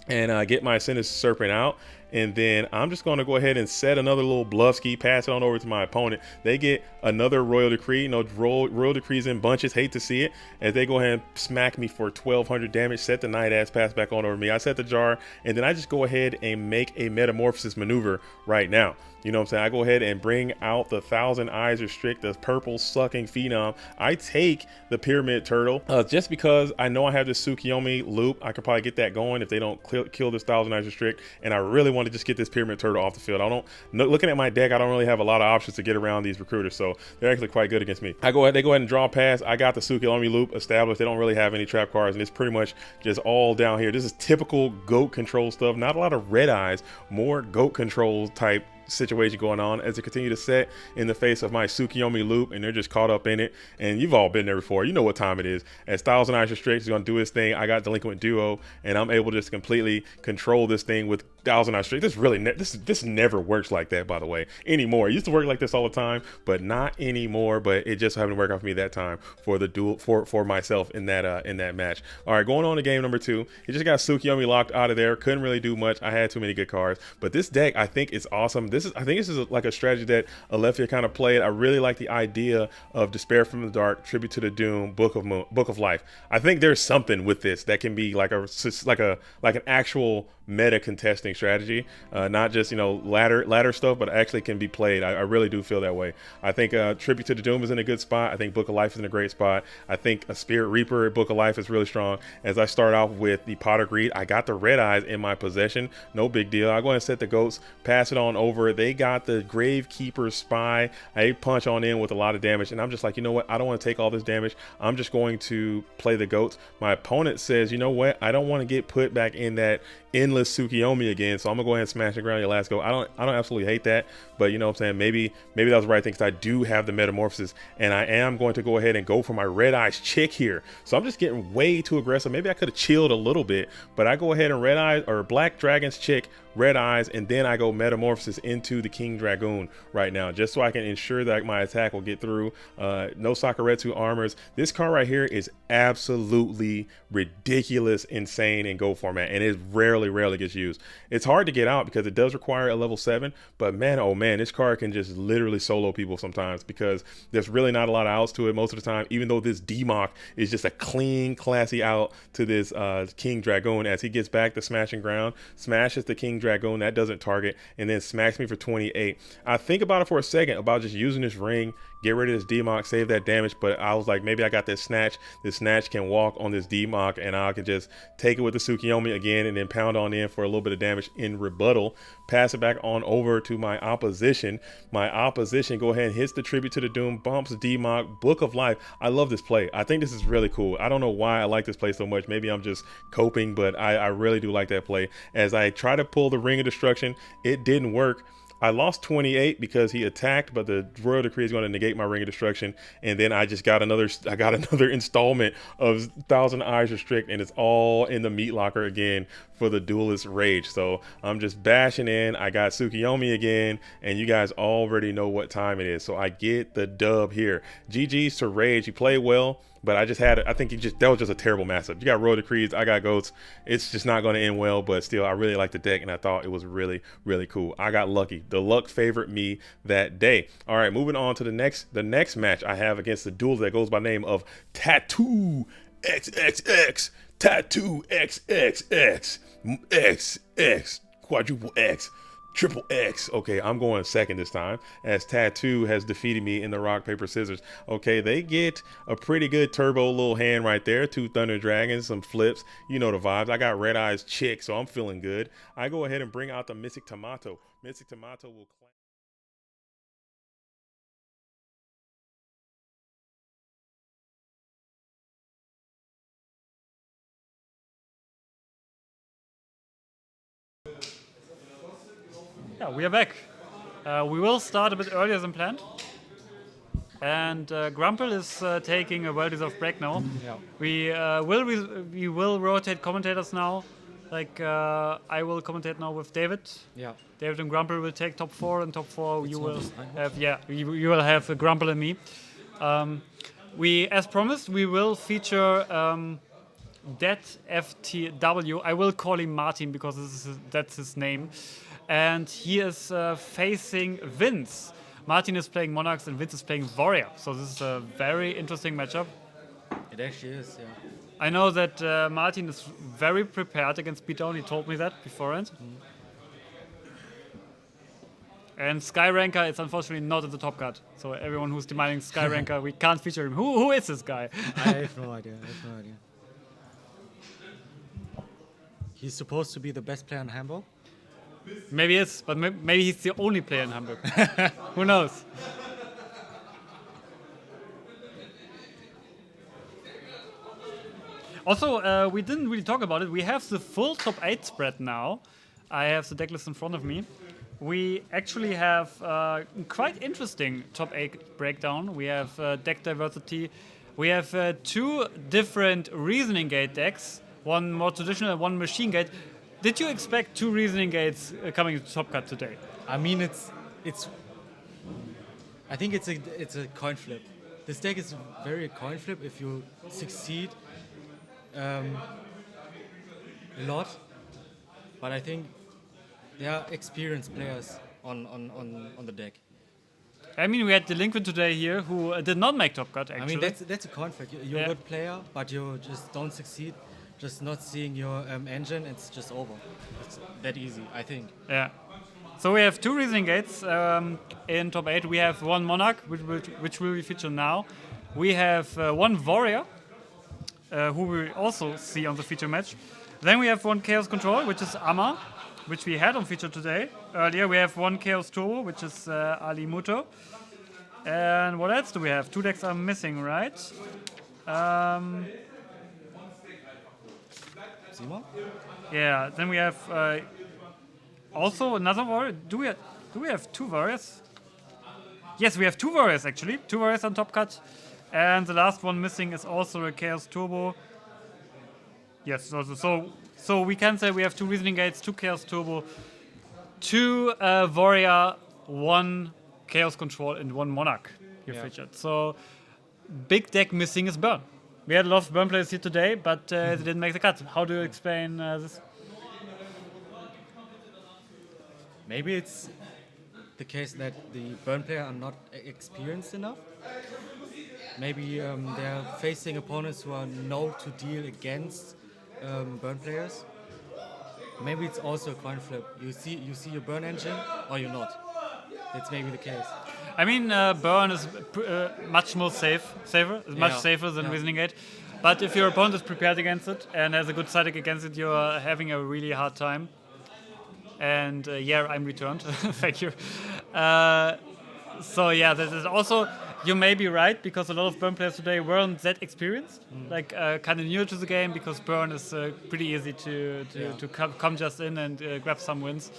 S7: and get my Sinister Serpent out. And then I'm just going to go ahead and set another little bluff ski, pass it on over to my opponent. They get another Royal Decree. You know, Royal Decrees in bunches, hate to see it, as they go ahead and smack me for 1200 damage, set the Night Ass, pass back on over me. I set the jar, and then I just go ahead and make a Metamorphosis maneuver right now. You know what I'm saying? I go ahead and bring out the Thousand Eyes Restrict, the purple sucking Phenom. I take the Pyramid Turtle just because I know I have this Tsukiyomi loop. I could probably get that going if they don't kill this Thousand Eyes Restrict, and I really want to just get this Pyramid Turtle off the field. Looking at my deck, I don't really have a lot of options to get around these recruiters, so they're actually quite good against me. They go ahead and draw a pass. I got the Tsukiyomi loop established. They don't really have any trap cards, and it's pretty much just all down here. This is typical GOAT control stuff. Not a lot of Red Eyes, more GOAT control type situation going on as they continue to set in the face of my Tsukiyomi loop, and they're just caught up in it. And you've all been there before. You know what time it is. As Thousand Eyes Restrict is going to do his thing, I got Delinquent Duo, and I'm able to just completely control this thing with Thousand Eyes Restrict. This never works like that, by the way, anymore. It used to work like this all the time, but not anymore. But it just happened to work out for me that time for the duel for myself in that match. All right, going on to game number 2. He just got Tsukiyomi locked out of there. Couldn't really do much. I had too many good cards, but this deck I think is awesome. I think this is like a strategy that Alethea kind of played. I really like the idea of Despair from the Dark, Tribute to the Doom, Book of Life. I think there's something with this that can be like an actual meta contesting strategy, not just, you know, ladder stuff, but actually can be played. I really do feel that way. I think Tribute to the Doom is in a good spot. I think Book of Life is in a great spot. I think a Spirit Reaper at Book of Life is really strong. As I start off with the Pot of Greed, I got the Red Eyes in my possession. No big deal. I go ahead and set the goats, pass it on over. They got the Gravekeeper Spy. I punch on in with a lot of damage, and I'm just like, you know what? I don't want to take all this damage. I'm just going to play the goats. My opponent says, you know what? I don't want to get put back in that endless endless Tsukiyomi again. So I'm gonna go ahead and smash the ground your last go. I don't absolutely hate that, but you know what I'm saying, maybe that was the right thing, because I do have the metamorphosis, and I am going to go ahead and go for my Red Eyes Chick here. So I'm just getting way too aggressive. Maybe I could have chilled a little bit, but I go ahead and Red Eyes or Black Dragon's Chick, Red Eyes, and then I go metamorphosis into the King Dragoon right now, just so I can ensure that my attack will get through. No Sakuretsu armors. This card right here is absolutely ridiculous, insane in Go format, and it rarely gets used. It's hard to get out because it does require a level 7, but man, oh man, this card can just literally solo people sometimes, because there's really not a lot of outs to it most of the time, even though this D-Mach is just a clean, classy out to this King Dragoon. As he gets back to smashing ground, smashes the King Dragoon, that doesn't target, and then smacks me for 28. I think about it for a second about just using this ring, get rid of this D-Mach, save that damage, but I was like, maybe I got this Snatch. This Snatch can walk on this D-Mach, and I can just take it with the Tsukiyomi again, and then pound on in for a little bit of damage in rebuttal. Pass it back on over to my opposition. My opposition go ahead and hits the Tribute to the Doom, bumps D-Mach, Book of Life. I love this play. I think this is really cool. I don't know why I like this play so much. Maybe I'm just coping, but I really do like that play. As I try to pull the Ring of Destruction, it didn't work. I lost 28 because he attacked, but the Royal Decree is going to negate my Ring of Destruction, and then I got another installment of Thousand Eyes Restrict, and it's all in the meat locker again for the Duelist Rage. So I'm just bashing in. I got Tsukiyomi again, and you guys already know what time it is, so I get the dub here. GG's to Rage. He played well, but I think that was just a terrible matchup. You got Royal Decrees, I got Goats. It's just not going to end well, but still, I really like the deck, and I thought it was really cool. I got lucky. The luck favored me that day. All right, moving on to the next match I have against the duel that goes by name of Tattoo XXX, Tattoo XXX, XX, Quadruple X, Triple X. Okay, I'm going second this time, as Tattoo has defeated me in the rock, paper, scissors. Okay, they get a pretty good turbo little hand right there. 2 Thunder Dragons, some flips. You know the vibes. I got Red Eyes Chick, so I'm feeling good. I go ahead and bring out the Mystic Tomato. Mystic Tomato will claim.
S6: Yeah, we are back. We will start a bit earlier than planned. And Grumple is taking a well-deserved break now.
S2: Yeah.
S6: We will rotate commentators now. Like I will commentate now with David.
S2: Yeah.
S6: David and Grumple will take top 4, and top 4 you will have. Yeah, you will have Grumple and me. As promised, we will feature Dead FTW. I will call him Martin because that's his name. And he is facing Vince. Martin is playing Monarchs and Vince is playing Warrior. So this is a very interesting matchup.
S2: It actually is, yeah.
S6: I know that Martin is very prepared against Beatdown. He told me that beforehand. And Skyranker is unfortunately not in the top card. So everyone who's demanding Skyranker, we can't feature him. Who is this guy?
S2: I have no idea. He's supposed to be the best player in Hamburg.
S6: Maybe he is, but maybe he's the only player in Hamburg. Who knows? Also, we didn't really talk about it. We have the full top 8 spread now. I have the deck list in front of me. We actually have quite interesting top 8 breakdown. We have deck diversity. We have 2 different Reasoning Gate decks. One more traditional and one Machine Gate. Did you expect 2 Reasoning Gates coming to top cut today?
S2: I mean, I think it's a coin flip. This deck is very coin flip if you succeed a lot. But I think there are experienced players on the deck.
S6: I mean, we had Delinquent today here who did not make top cut, actually.
S2: I mean, that's a coin flip. You're a good player, but you just don't succeed. Just not seeing your engine, it's just over. It's that easy, I think.
S6: Yeah. So we have 2 Reasoning Gates in top 8. We have 1 Monarch, which will be featured now. We have 1 Warrior, who we also see on the feature match. Then we have 1 Chaos Control, which is Amma, which we had on feature today. Earlier we have 1 Chaos Turbo, which is Ali Muto. And what else do we have? 2 decks are missing, right?
S2: Simon?
S6: Yeah, then we have also another warrior. Do we have two warriors? Yes, we have two warriors actually. Two warriors on top cut. And the last one missing is also a Chaos Turbo. Yes, so we can say we have two Reasoning Gates, two Chaos Turbo, two Warrior, one Chaos Control, and one Monarch here featured. So big deck missing is Burn. We had a lot of Burn players here today, but they didn't make the cut. How do you explain this?
S2: Maybe it's the case that the Burn player are not experienced enough. Maybe they're facing opponents who are know to deal against Burn players. Maybe it's also a coin flip. You see your Burn engine or you're not. That's maybe the case.
S6: I mean, Burn is much more safer, much safer than Reasoning Gate. But if your opponent is prepared against it and has a good side deck against it, you're having a really hard time. And yeah, I'm returned. Thank you. So yeah, that is also, you may be right, because a lot of Burn players today weren't that experienced, like kind of new to the game, because Burn is pretty easy to come just in and grab some wins.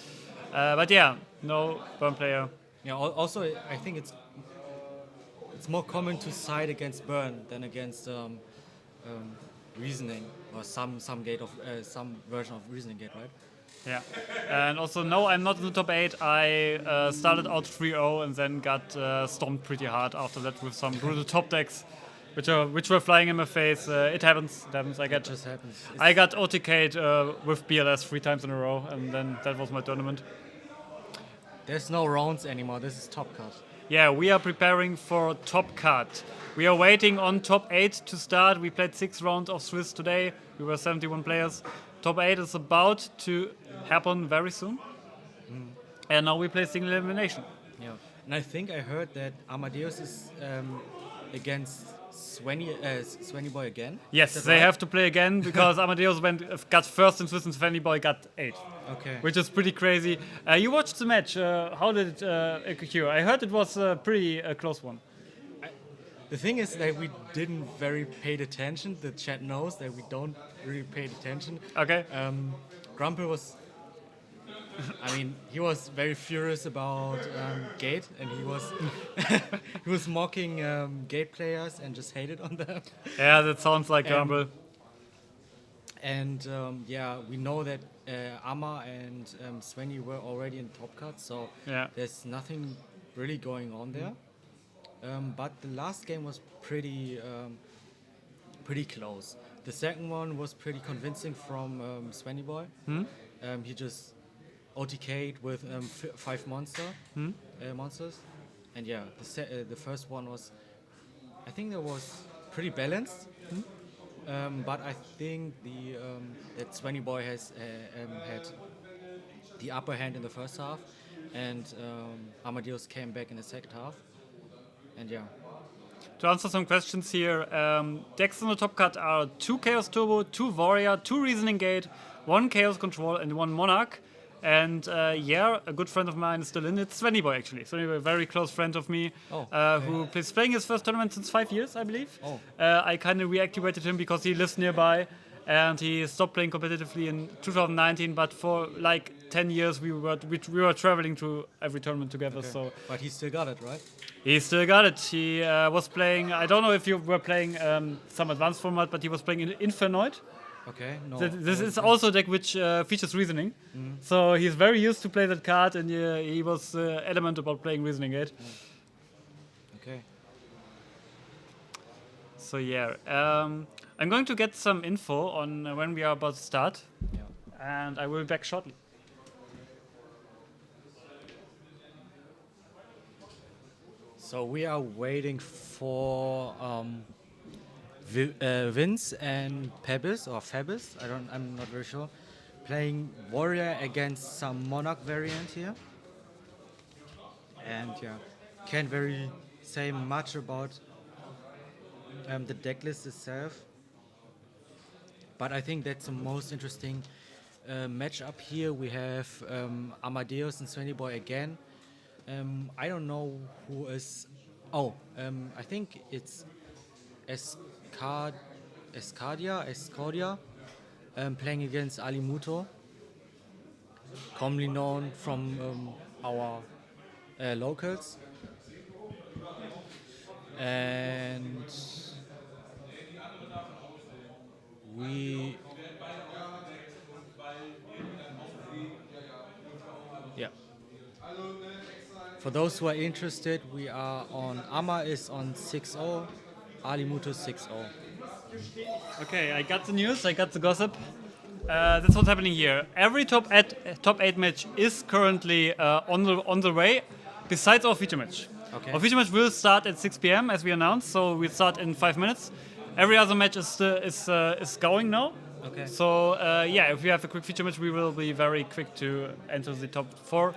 S6: But yeah, no Burn player.
S2: Yeah. Also, I think it's more common to side against Burn than against Reasoning or some gate of some version of Reasoning Gate, right?
S6: Yeah, and also no, I'm not in the top 8. I started out 3-0 and then got stomped pretty hard after that with some brutal top decks, which were flying in my face. It happens. I
S2: Just happens.
S6: I got OTK'd with BLS 3 times in a row, and then that was my tournament.
S2: There's no rounds anymore. This is top cut.
S6: Yeah, we are preparing for top cut. We are waiting on top 8 to start. We played 6 rounds of Swiss today. We were 71 players. Top 8 is about to happen very soon. And now we play single elimination.
S2: Yeah. And I think I heard that Amadeus is against Svenny Boy again.
S6: Yes,
S2: Is that
S6: they
S2: right?
S6: have to play again because Amadeus got first in Swiss and Svenny Boy got 8.
S2: Okay.
S6: Which is pretty crazy. You watched the match. How did it occur? I heard it was a pretty close one.
S2: The thing is that we didn't very paid attention. The chat knows that we don't really paid attention.
S6: Okay.
S2: Grumpel was, I mean, he was very furious about Gate, and he was mocking Gate players and just hated on them.
S6: Yeah, that sounds like Grumble.
S2: And yeah, we know that Amma and Svenny were already in top cut, so there's nothing really going on there. But the last game was pretty close. The second one was pretty convincing from Svenny Boy. He just OTK'd with 5 monsters. And yeah, the first one was, I think that was pretty balanced. But I think that Svenny Boy has had the upper hand in the first half, and Amadeus came back in the second half. And yeah.
S6: To answer some questions here, decks on the top cut are 2 Chaos Turbo, 2 Warrior, 2 Reasoning Gate, 1 Chaos Control, and 1 Monarch. And yeah, a good friend of mine is still in it, Svenny Boy actually. Svenny Boy, a very close friend of me, who is playing his first tournament since 5 years, I believe. I kind of reactivated him because he lives nearby, and he stopped playing competitively in 2019. But for like 10 years, we were traveling to every tournament together.
S2: Okay.
S6: So,
S2: but he still got it, right?
S6: He still got it. He was playing. I don't know if you were playing some advanced format, but he was playing in Infernoid.
S2: Okay. No.
S6: This is also a deck which features Reasoning, so he's very used to play that card, and he was adamant about playing Reasoning Gate.
S2: Okay.
S6: So yeah, I'm going to get some info on when we are about to start, and I will be back shortly.
S2: So we are waiting for Vince and Pebis or Fabis. I'm not very sure. Playing Warrior against some Monarch variant here. And yeah, can't very say much about the deck list itself. But I think that's the most interesting matchup here. We have Amadeus and Svenny Boy again. I don't know who is. I think it's Escardia. playing against Ali Muto, commonly known from our locals. And we... Yeah. For those who are interested, we are on... Amma is on 6-0, Ali Muto 6-0.
S6: Okay, I got the news, I got the gossip. That's what's happening here. Every top 8 match is currently on the way, besides our feature match.
S2: Okay.
S6: Our feature match will start at 6 p.m. as we announced, so we'll start in 5 minutes. Every other match is going now.
S2: Okay.
S6: So yeah, if we have a quick feature match, we will be very quick to enter the top 4.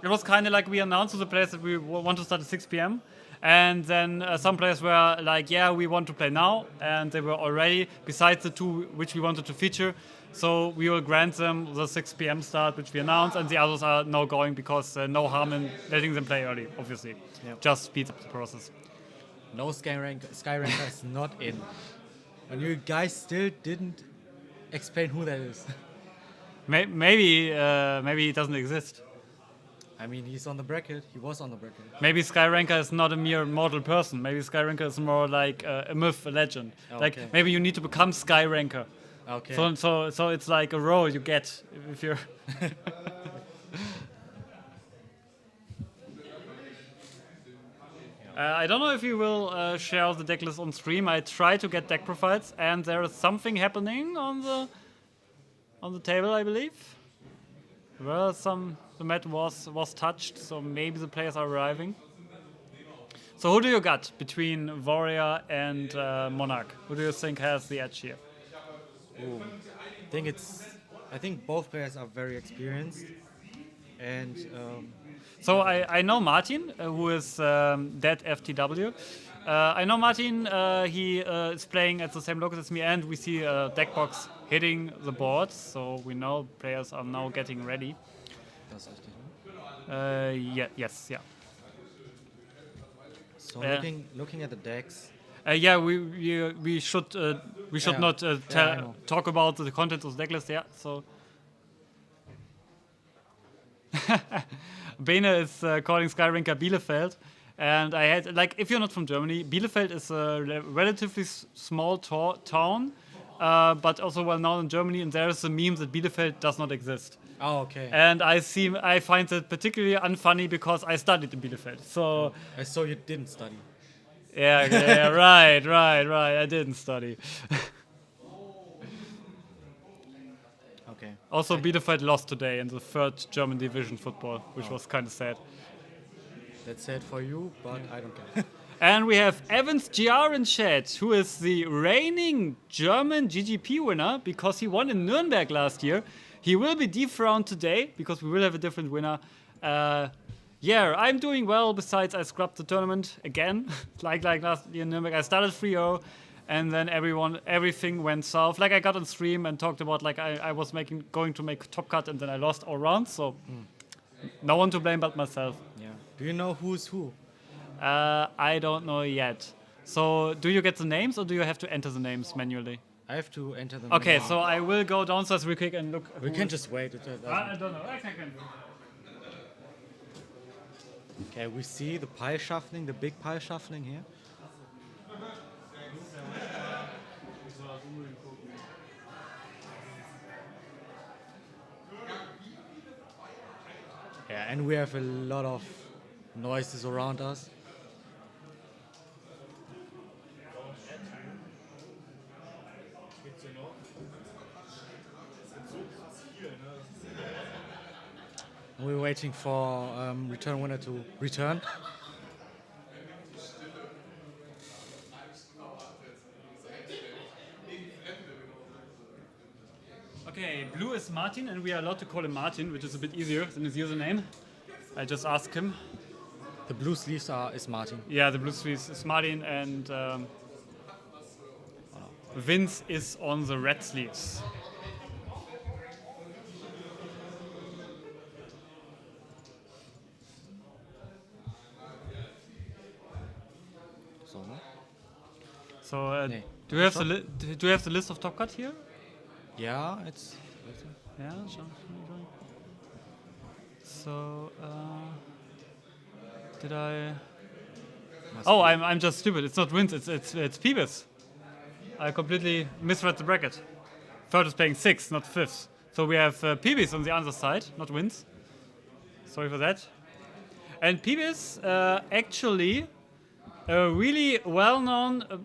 S6: It was kind of like we announced to the players that we want to start at 6 p.m. And then some players were like, yeah, we want to play now. And they were already, besides the 2 which we wanted to feature. So we will grant them the 6 p.m. start, which we announced. And the others are now going because no harm in letting them play early, obviously.
S2: Yep.
S6: Just speeds up the process.
S2: No Skyranker is not in. And you guys still didn't explain who that is.
S6: Maybe it doesn't exist.
S2: I mean, he's on the bracket. He was on the bracket.
S6: Maybe Skyranker is not a mere mortal person. Maybe Skyranker is more like a myth, a legend.
S2: Oh,
S6: like
S2: okay.
S6: maybe you need to become Skyranker.
S2: Okay.
S6: So it's like a role you get if you're. I don't know if you will share the deck list on stream. I try to get deck profiles, and there is something happening on the table, I believe. Well, the mat was touched, so maybe the players are arriving. So who do you got between Warrior and Monarch? Who do you think has the edge here?
S2: Ooh. I think both players are very experienced, and
S6: so I know Martin, who is dead FTW. I know Martin. He is playing at the same locus as me, and we see a deck box hitting the board, so we know players are now getting ready. Yes.
S2: So looking at the decks.
S6: Yeah, we should not talk about the contents of the decklist. Yeah, so Bene is calling Skyranker Bielefeld, and I had if you're not from Germany, Bielefeld is a relatively small town, but also well known in Germany, and there is a meme that Bielefeld does not exist.
S2: Oh, okay.
S6: And I find it particularly unfunny because I studied in Bielefeld. So
S2: so you didn't study.
S6: Yeah, right. I didn't study.
S2: Okay.
S6: Also, Bielefeld lost today in the 3rd German division football, which was kind of sad.
S2: That's sad for you, but I don't care.
S6: And we have Evans GR in chat, who is the reigning German GGP winner because he won in Nuremberg last year. He will be dethroned today because we will have a different winner. Yeah, I'm doing well. Besides, I scrubbed the tournament again, like last year in Nuremberg. I started 3-0, and then everything went south. Like I got on stream and talked about I was going to make top cut, and then I lost all rounds. So no one to blame but myself.
S2: Yeah. Do you know who's who?
S6: I don't know yet. So do you get the names, or do you have to enter the names manually?
S2: I have to enter them.
S6: Okay, so I will go downstairs real quick and look.
S2: We can just wait.
S6: I don't know. I can.
S2: Okay, we see the pile shuffling, the big pile shuffling here. Yeah, and we have a lot of noises around us. We're waiting for return winner to return.
S6: Okay, blue is Martin, and we are allowed to call him Martin, which is a bit easier than his username. I just asked him.
S2: The blue sleeves is Martin.
S6: Yeah, the blue sleeves is Martin, and Vince is on the red sleeves.
S2: So,
S6: So, do you have the list of Top Cut here?
S2: Yeah, it's.
S6: Yeah, sure. So, did I? Oh, I'm just stupid. It's not wins. It's Peebus. I completely misread the bracket. Third is playing 6th, not 5th. So we have Peebus on the other side, not wins. Sorry for that. And Peebus actually a really well-known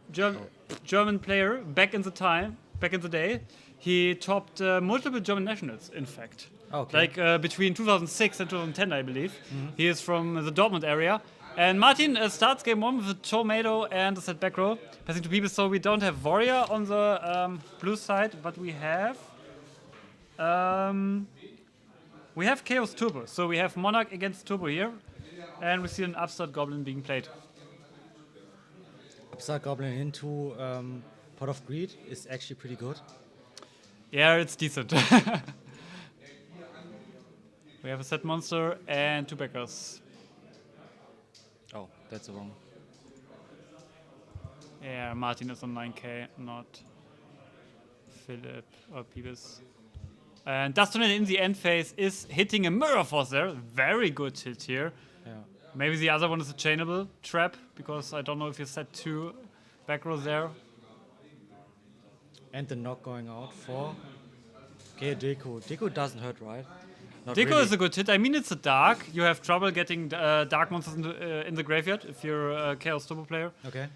S6: German player back in the day. He topped multiple German nationals, in fact.
S2: Okay.
S6: Like between 2006 and 2010, I believe. He is from the Dortmund area. And Martin starts game 1 with a tomato and a set back row, passing to Peebus. So we don't have Warrior on the blue side, but we have Chaos Turbo. So we have Monarch against Turbo here, and we see an Upstart Goblin being played.
S2: Upstart Goblin into Pot of Greed is actually pretty good.
S6: Yeah, it's decent. We have a set monster and 2 backers.
S2: Oh, that's wrong.
S6: Yeah, Martin is on 9k, not Philip or Peebus. And Dust Tornado in the end phase is hitting a Mirror Force there. Very good hit here.
S2: Yeah.
S6: Maybe the other one is a chainable trap, because I don't know if you set 2 back rows there.
S2: And the knock going out for. Okay, Deco. Deco doesn't hurt, right? Not
S6: Deco
S2: really.
S6: is a good hit. I mean, it's a dark. You have trouble getting dark monsters in the graveyard if you're a Chaos Turbo player.
S2: Okay.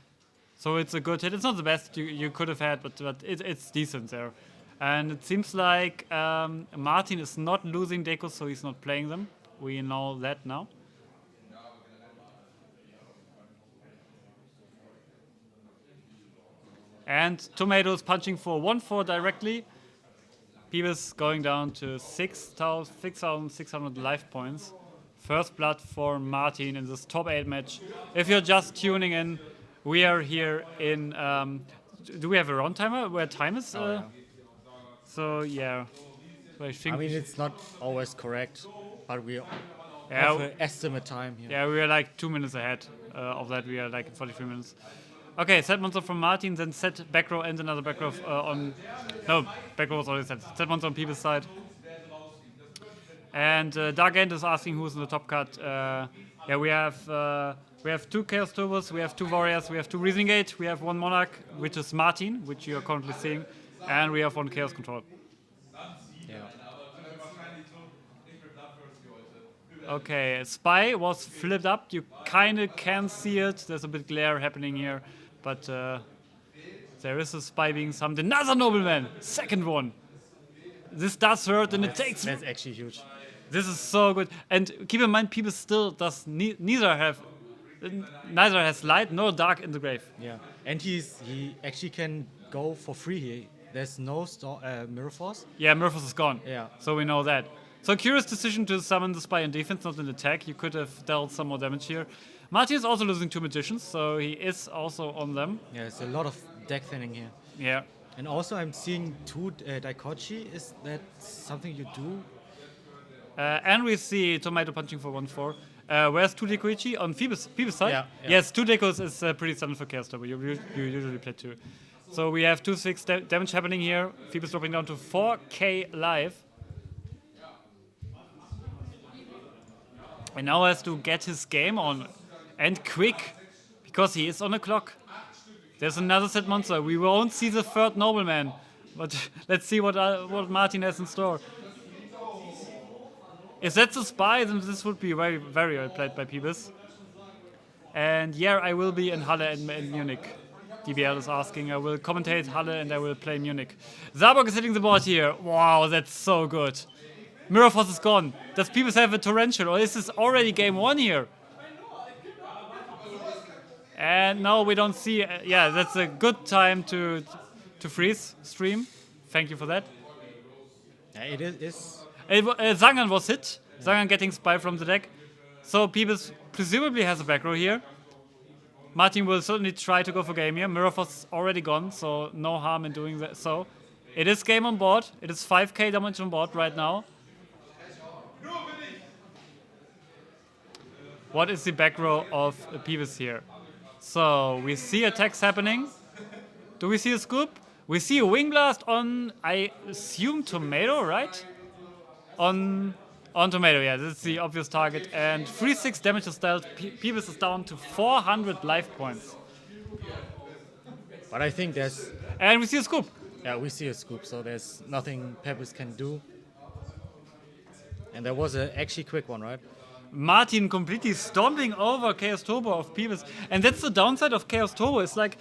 S6: So it's a good hit. It's not the best you could have had, but it's decent there. And it seems like Martin is not losing Deco, so he's not playing them. We know that now. And Tomatoes punching for 1-4 directly. Peebus going down to 6,600 life points. First blood for Martin in this top 8 match. If you're just tuning in, we are here in. Do we have a round timer where time is? So yeah. So I think.
S2: I mean, it's not always correct, but we
S6: Yeah,
S2: have an estimate time here.
S6: yeah, we are like 2 minutes ahead of that. We are like 43 minutes. Okay, set monster from Martin, then set back row and another back row on. No, back row was already set. Set monster on Peebus' side. And Dark End is asking who's in the top cut. Yeah, we have 2 Chaos Turbos, we have 2 Warriors, we have 2 Reasoning Gate, we have 1 Monarch, which is Martin, which you are currently seeing, and we have 1 Chaos Control.
S2: Yeah.
S6: Okay, Spy was flipped up. You kind of can see it. There's a bit glare happening here, but there is a Spy being summoned. Another Nobleman, second one. This does hurt, and it takes.
S2: That's actually huge.
S6: This is so good. And keep in mind, people still does neither has light nor dark in the grave.
S2: Yeah. And he actually can go for free here. There's no Mirror Force.
S6: Yeah, Murphys is gone.
S2: Yeah.
S6: So we know that. So curious decision to summon the Spy in defense, not in attack. You could have dealt some more damage here. Martin is also losing 2 Magicians, so he is also on them.
S2: Yeah, there's a lot of deck thinning here.
S6: Yeah.
S2: And also I'm seeing 2 Daikochi. Is that something you do?
S6: And we see Tomato punching for 1-4. Where's 2 Dekoichi? On Phoebus' side?
S2: Yeah.
S6: Yes, 2 Dekos is pretty standard for Chaos Turbo. You usually play 2. So we have 2-6 damage happening here. Phoebus dropping down to 4k life. And now has to get his game on. And quick, because he is on the clock. There's another set monster. We won't see the 3rd Nobleman. But let's see what Martin has in store. If that's a Spy, then this would be very, very well played by Peebus. And yeah, I will be in Halle and Munich. DBL is asking. I will commentate Halle and I will play Munich. Zabok is hitting the board here. Wow, that's so good. Mirror Force is gone. Does Peebus have a Torrential, or is this already game 1 here? And no, we don't see. Yeah, that's a good time to freeze stream. Thank you for that.
S2: Yeah, it is.
S6: Zangan was hit. Zangan getting Spy from the deck. So Peebus presumably has a back row here. Martin will certainly try to go for game here. Mirror Force is already gone, so no harm in doing that. So it is game on board. It is 5k damage on board right now. What is the back row of Peebus here? So we see attacks happening. Do we see a scoop? We see a Wing Blast on, I assume, Tomato, right? On Tomato, yeah, this is the obvious target. And 3-6 damage is dealt. Peebles is down to 400 life points.
S2: But I think
S6: And we see a scoop.
S2: yeah, we see a scoop, so there's nothing Peppers can do. And there was a actually quick one, right?
S6: Martin completely stomping over Chaos Turbo of Peebles. And that's the downside of Chaos Turbo. It's like,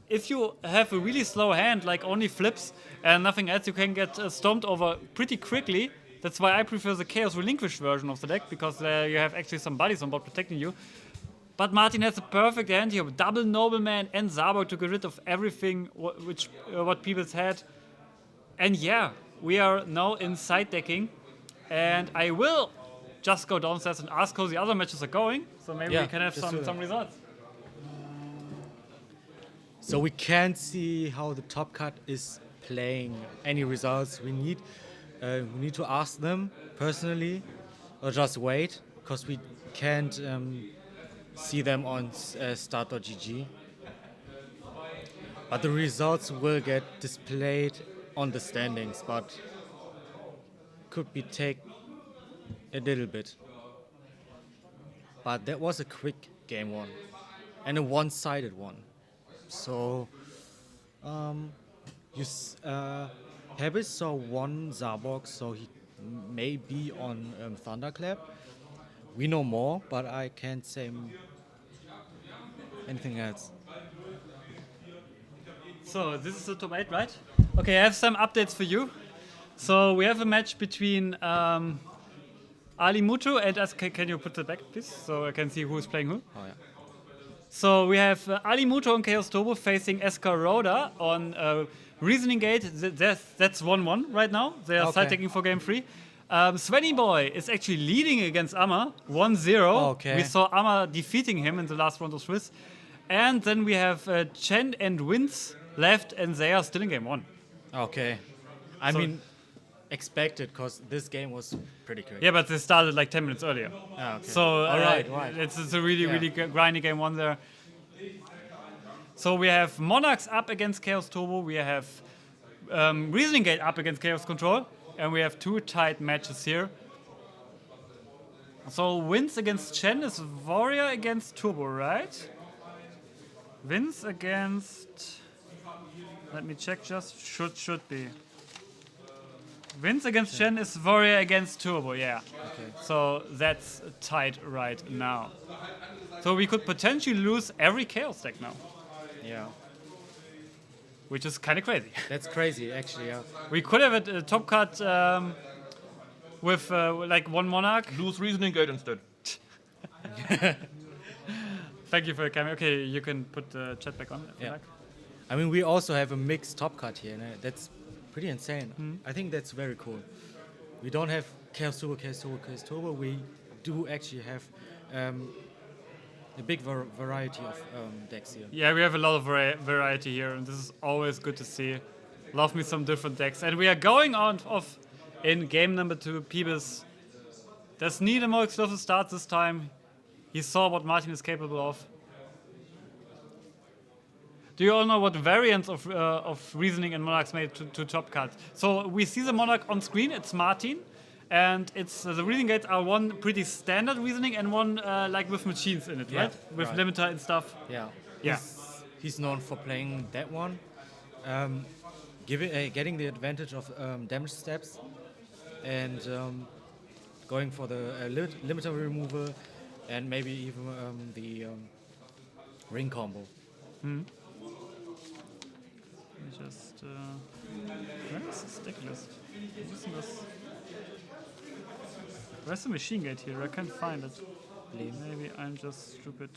S6: if you have a really slow hand, like only flips and nothing else, you can get stomped over pretty quickly. That's why I prefer the Chaos Relinquished version of the deck, because you have actually some buddies on board protecting you. But Martin has a perfect hand here, double Nobleman and Zabok to get rid of everything what Peebles had. And yeah, we are now in side decking. And I will just go downstairs and ask how the other matches are going, so maybe we can have some results.
S2: So we can't see how the top cut is playing any results. We need to ask them personally, or just wait, because we can't see them on start.gg. But the results will get displayed on the standings, but could be take a little bit. But that was a quick game one and a one-sided one. So Pebbis saw one Zabok, so he may be on Thunderclap. We know more, but I can't say anything else.
S6: So this is the top 8, right? Okay, I have some updates for you. So we have a match between Ali Mutu and can you put it back, please, so I can see who is playing who?
S2: Oh yeah.
S6: So we have Ali Mutu on Chaos Turbo facing Escaroda on Reasoning Gate. That's 1-1 right now. They are side taking for game 3. Svenny Boy is actually leading against Amma 1-0.
S2: Okay.
S6: We saw Amma defeating him in the last round of Swiss. And then we have Chen and Wins left, and they are still in game 1.
S2: Okay. I mean, expected, because this game was pretty quick.
S6: Yeah, but they started like 10 minutes earlier.
S2: Ah, okay.
S6: So
S2: right.
S6: it's a really grindy game 1 there. So we have Monarchs up against Chaos Turbo. We have Reasoning Gate up against Chaos Control. And we have 2 tight matches here. So Wins against Chen is Warrior against Turbo, right? Wins against... Let me check just. Should be. Wins against Chen is Warrior against Turbo, yeah.
S2: Okay.
S6: So that's tight right now. So we could potentially lose every Chaos deck now,
S2: Yeah.
S6: which is kind of crazy.
S2: That's crazy, actually, yeah.
S6: We could have a top cut with like one Monarch.
S1: Lose Reasoning Gate instead.
S6: Thank you for the camera. Okay, you can put the chat back on if you like.
S2: I mean, we also have a mixed top cut here. No? That's pretty insane. I think that's very cool. We don't have Chaos Turbo, Chaos Turbo, Chaos Turbo. We do actually have a big variety of decks here.
S6: Yeah, we have a lot of variety here, and this is always good to see. Love me some different decks. And we are going on off in game number 2. Peebus does need a more explosive start this time. He saw what Martin is capable of. Do you all know what variants of Reasoning and Monarchs made to top cut? So we see the Monarch on screen, it's Martin. And it's the Reasoning Gates are one pretty standard Reasoning and one like with machines in it, right? With limiter and stuff.
S2: Yeah.
S6: Yeah.
S2: He's known for playing that one. Getting the advantage of damage steps and going for the limiter removal and maybe even the ring combo.
S6: Just where is this deck list? Where's the machine gate here? I can't find it. Maybe I'm just stupid.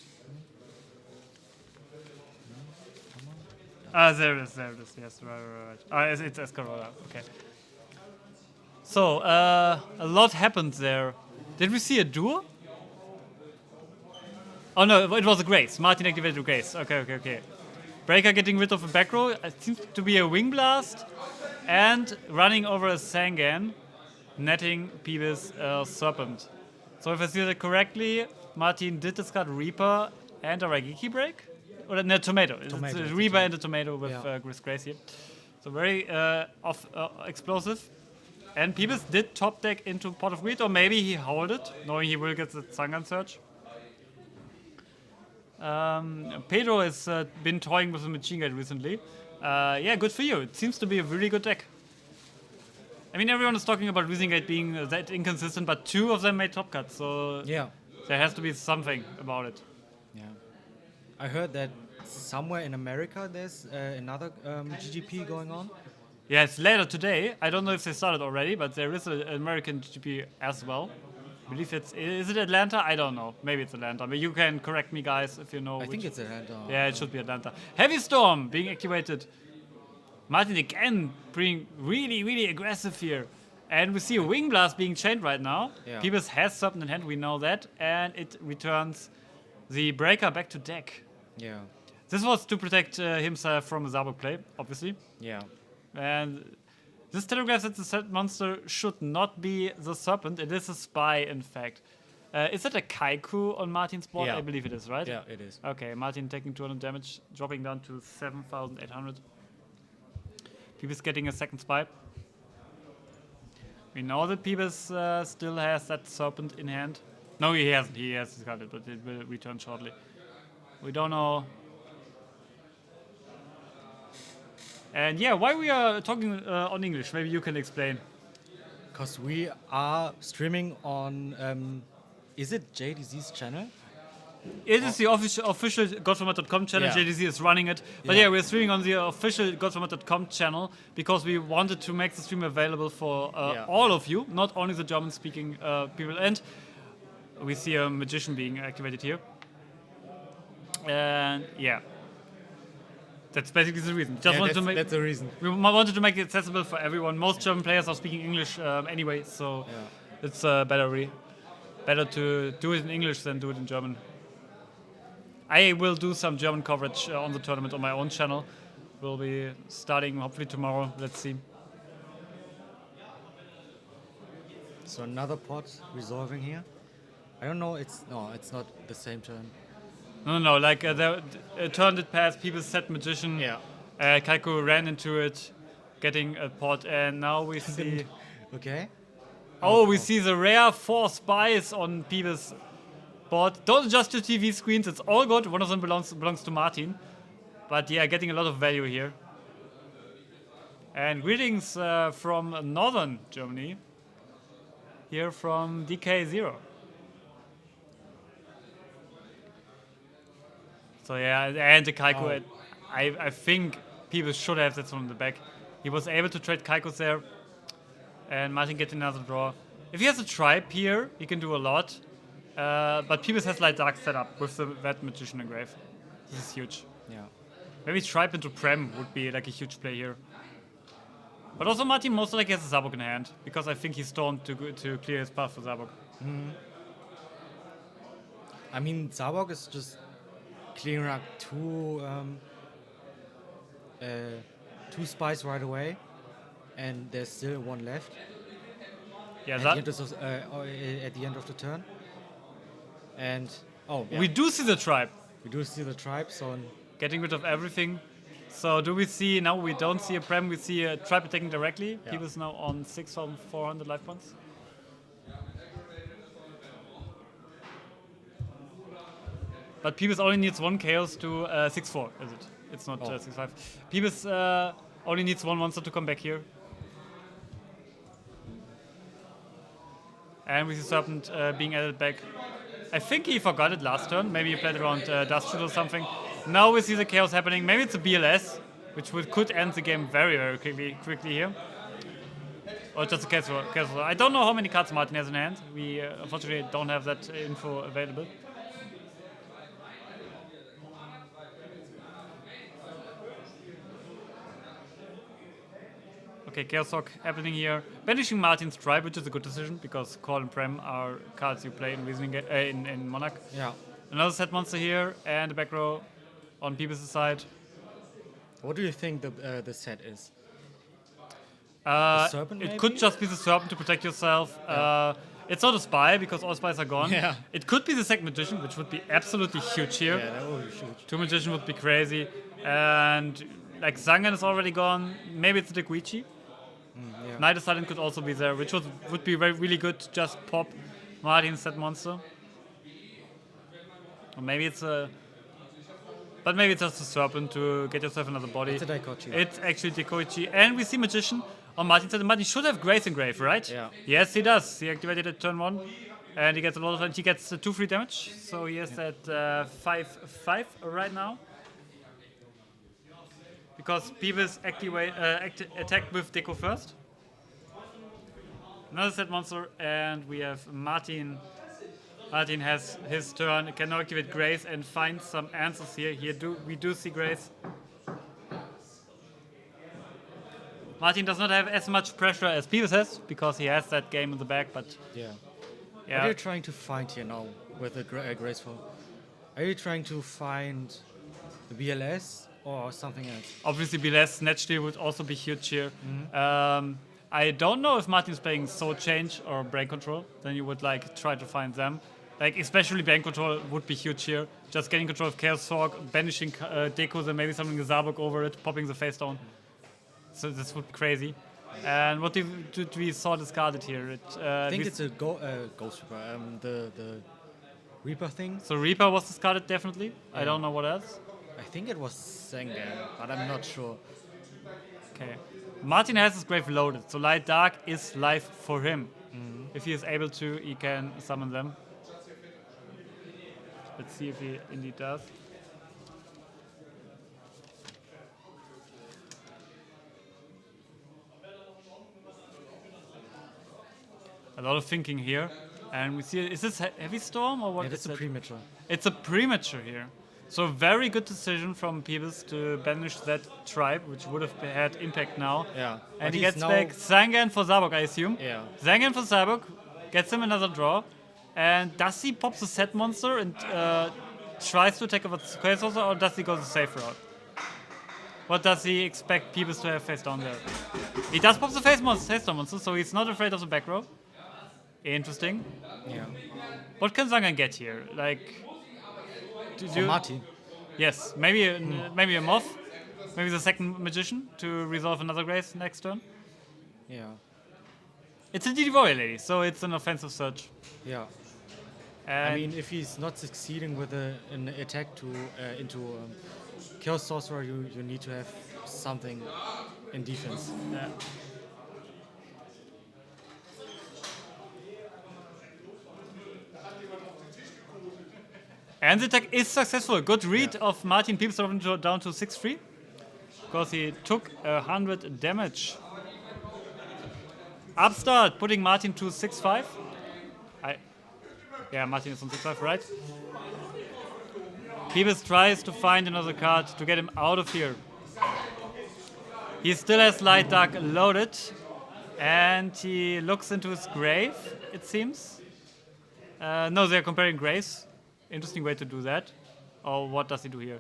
S6: Ah, there it is. Yes, right. Ah, it's Escarola. Okay. So, a lot happened there. Did we see a duo? Oh no, it was a Grace. Martin activated a Grace. Okay. Breaker getting rid of a back row. It seems to be a Wing Blast. And running over a Sangan, netting Peebus Serpent. So if I see that correctly, Martin did discard Reaper and a Raigeki break? Or no, tomato. It's
S2: Tomato,
S6: a
S2: it's a
S6: Reba
S2: tomato.
S6: and a tomato with
S2: Yeah.
S6: Chris Grace here. So very explosive. And Peebus did top deck into Pot of Greed, or maybe he hold it, knowing he will get the Zangan Surge. Pedro has been toying with the Machine Guide recently. Yeah, good for you. It seems to be a really good deck. I mean, everyone is talking about Rising Gate being that inconsistent, but 2 of them made top cuts, so
S2: Yeah.
S6: there has to be something about it.
S2: Yeah. I heard that somewhere in America there's another GGP going on.
S6: Yeah, it's later today. I don't know if they started already, but there is an American GP as well. I believe is it Atlanta? I don't know. Maybe it's Atlanta. But you can correct me, guys, if you know.
S2: I think it's Atlanta.
S6: Yeah, it should be Atlanta. Heavy Storm being activated. Martin again being really, really aggressive here. And we see a Wing Blast being chained right now.
S2: Yeah.
S6: Peebus has Serpent in hand, we know that. And it returns the Breaker back to deck.
S2: Yeah.
S6: This was to protect himself from a Zabok play, obviously.
S2: Yeah.
S6: And this telegraph that the set monster should not be the Serpent. It is a Spy, in fact. Is that a Kaiku on Martin's board?
S2: Yeah.
S6: I believe it is, right?
S2: Yeah, it is.
S6: Okay, Martin taking 200 damage, dropping down to 7,800. Peebus getting a second Spy. We know that Peebus still has that Serpent in hand. No, he hasn't. He has discarded, but it will return shortly. We don't know. And yeah, why we are talking on English? Maybe you can explain.
S2: Because we are streaming on, is it JDZ's channel?
S6: It is the official godformat.com channel.
S2: Yeah.
S6: JDZ is running it. But
S2: Yeah.
S6: yeah, we're streaming on the official godformat.com channel because we wanted to make the stream available for all of you, not only the German-speaking people. And we see a magician being activated here. And yeah. That's basically the reason. Just wanted to make
S2: that's the reason.
S6: we wanted to make it accessible for everyone. Most German players are speaking English anyway, so it's better to do it in English than do it in German. I will do some German coverage on the tournament on my own channel. We'll be starting hopefully tomorrow. Let's see.
S2: So another pot resolving here. I don't know. It's not the same turn.
S6: No. Like the turn did pass. People set magician.
S2: Yeah.
S6: Kaiko ran into it, getting a pot, and now we see.
S2: Okay.
S6: Oh, we see the rare 4 spies on Peebus' board. Don't adjust your TV screens, it's all good. One of them belongs to Martin. But yeah, getting a lot of value here. And greetings from northern Germany. Here from DK0. So yeah, and the Kaiko. I think people should have that one in the back. He was able to trade Kaikos there. And Martin getting another draw. If he has a tribe here, he can do a lot. But Peebus has Light Dark set up with the Red Magician engrave. This is huge.
S2: Yeah.
S6: Maybe tribe into Prem would be like a huge play here. But also Martin most likely has a Zabok in hand, because I think he's stormed to clear his path for Zabok.
S2: I mean, Zabok is just clearing up two spies right away, and there's still one left.
S6: Yeah,
S2: at the end of the turn. And
S6: we do see the tribe.
S2: We do see the tribe, so
S6: Getting rid of everything. So do we see, now we don't see a Prem, we see a tribe attacking directly.
S2: Yeah.
S6: Peebus now on 6,400 life points. But Peebus only needs 1 chaos to 6-4, is it? It's not 6-5. Peebus only needs 1 monster to come back here. And we see Serpent being added back. I think he forgot it last turn. Maybe he played around Dust Shoot or something. Now we see the chaos happening. Maybe it's a BLS, which could end the game very, very quickly here. Or just a chaos. I don't know how many cards Martin has in hand. We unfortunately don't have that info available. Okay, Chaos Hawk happening here. Banishing Martin's Tribe, which is a good decision, because Call and Prem are cards you play in Reasoning in Monarch.
S2: yeah.
S6: Another set monster here, and the back row on Peebus' side.
S2: What do you think the set is? Serpent,
S6: It
S2: maybe?
S6: could just be the Serpent to protect yourself. It's not a spy because all spies are gone.
S2: Yeah.
S6: It could be the second magician, which would be absolutely huge here.
S2: Yeah, that would be huge.
S6: 2 magician would be crazy. And like Zangan is already gone. Maybe it's the Guichi.
S2: Yeah.
S6: Night of Silent could also be there, which would be really good to just pop Martin's set monster. Or maybe it's a... But maybe it's just a Serpent to get yourself another body.
S2: It's a Daikochi.
S6: It's actually Daikochi. And we see Magician on Martin's set. Martin should have Grace Engrave, right?
S2: Yeah.
S6: Yes, he does. He activated it turn 1. And he gets a lot of... He gets 2 free damage. So he is at 5-5 right now. Because Peebles attacked with Deco first. Another set monster, and we have Martin. Martin has his turn, can now activate Grace and find some answers here. We do see Grace. Martin does not have as much pressure as Peebles has, because he has that game in the back, but...
S2: Yeah.
S6: Yeah.
S2: What are you trying to find here now with a graceful? Are you trying to find the BLS or something else?
S6: Obviously, BLS Snatch Deal would also be huge here. I don't know if Martin's playing Soul Change or Brain Control. Then you would like try to find them. Like especially Brain Control would be huge here. Just getting control of Chaos Hawk, banishing Deku, then maybe something the Zabuk over it, popping the face down. So this would be crazy. And what did we saw discarded here?
S2: I think it's a Ghost Reaper. The Reaper thing.
S6: So Reaper was discarded definitely. Yeah. I don't know what else.
S2: I think it was Sengan, but I'm not sure.
S6: Okay. Martin has his grave loaded, so Light Dark is life for him. If he is able to, he can summon them. Let's see if he indeed does. A lot of thinking here. And we see, is this Heavy Storm or what?
S2: Yeah, it's a premature.
S6: It's a premature here. So very good decision from Peebles to banish that tribe, which would have had impact now.
S2: Yeah.
S6: And he gets back Zangan for Zabuk, I assume.
S2: Yeah.
S6: Zangan for Zabuk, gets him another draw. And does he pop the set monster and tries to attack with Chaos Monster, or does he go the safe route? What does he expect Peebles to have face down there? He does pop the face monster, so he's not afraid of the back row. Interesting.
S2: Yeah.
S6: What can Zangan get here? Like...
S2: Martin.
S6: Yes, maybe a Moth, maybe the second Magician to resolve another Grace next turn.
S2: Yeah.
S6: It's a DD Warrior Lady, so it's an offensive search.
S2: Yeah.
S6: And
S2: I mean, if he's not succeeding with an attack into Chaos Sorcerer, you need to have something in defense.
S6: Yeah. And the attack is successful. Good read of Martin Peebles down to 6-3. Because he took 100 damage. Upstart, putting Martin to 6-5. Yeah, Martin is on 6-5, right? Peebles tries to find another card to get him out of here. He still has Light Dark loaded. And he looks into his grave, it seems. No, they're comparing graves. Interesting way to do that. Oh, what does he do here?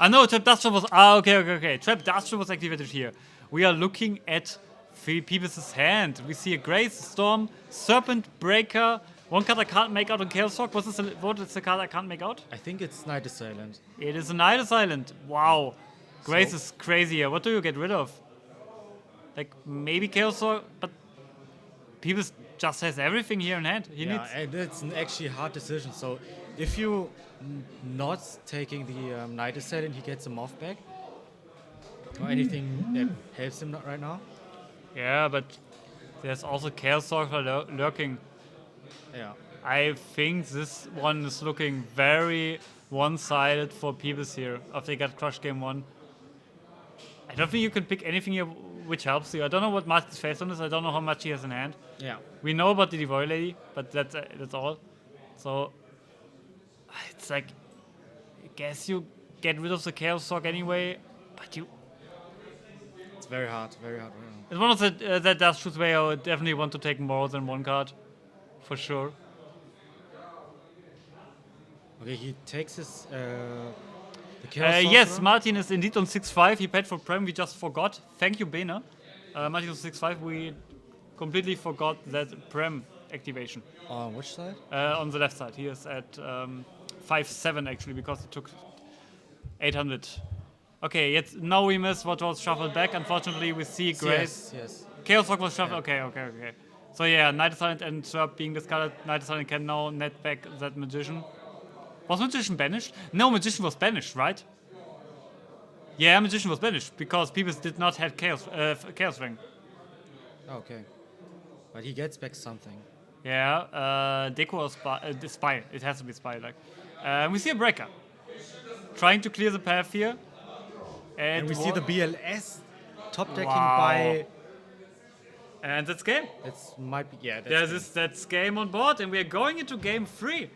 S6: No, Trap Dust Trap was... okay. Trap Dust Trap was activated here. We are looking at Peebles' hand. We see a Grace, Storm, Serpent, Breaker. One card I can't make out on Chaos Hawk. What is the card I can't make out?
S2: I think it's Night is Silent.
S6: It is a Night is Silent. Wow. Grace is crazy here. What do you get rid of? Like, maybe Chaos Hawk, but Peebles just has everything here in hand. He needs...
S2: and it's an actually hard decision. So if you not taking the Night is Silent, he gets a Moth back. Or anything that helps him right now.
S6: Yeah, but there's also Chaos Hawk lurking.
S2: Yeah.
S6: I think this one is looking very one-sided for Peebles here after he got crushed game 1. I don't think you can pick anything here which helps you. I don't know what Martin's face on is. I don't know how much he has in hand.
S2: Yeah.
S6: We know about the Devour Lady, but that's all. So it's like, I guess you get rid of the Chaos Hawk anyway, but you...
S2: It's very hard, very hard.
S6: It's one of the that Dust Shoes where I would definitely want to take more than one card, for sure.
S2: Okay, he takes his the Chaos
S6: yes,
S2: Sorcerer.
S6: Martin is indeed on 6-5. He paid for Prem, we just forgot. Thank you, Bena. Martin is on 6-5. We completely forgot that Prem activation.
S2: On which side?
S6: On the left side. He is at 5-7 actually because he took 800. Okay, now we miss what was shuffled back. Unfortunately, we see Grace.
S2: Yes.
S6: Chaos Rock was shuffled. Okay. So yeah, Night Silent and Serp being discarded. Night Silent can now net back that Magician. Was Magician banished? No, Magician was banished, right? Yeah, Magician was banished because people did not have Chaos Ring.
S2: Okay. But he gets back something.
S6: Yeah, Deco or Spy. It has to be Spy. We see a Breaker. Trying to clear the path here.
S2: And we see the BLS top decking
S6: Wow.
S2: by...
S6: And that's game.
S2: It might be... Yeah,
S6: That's game on board, and we are going into game 3.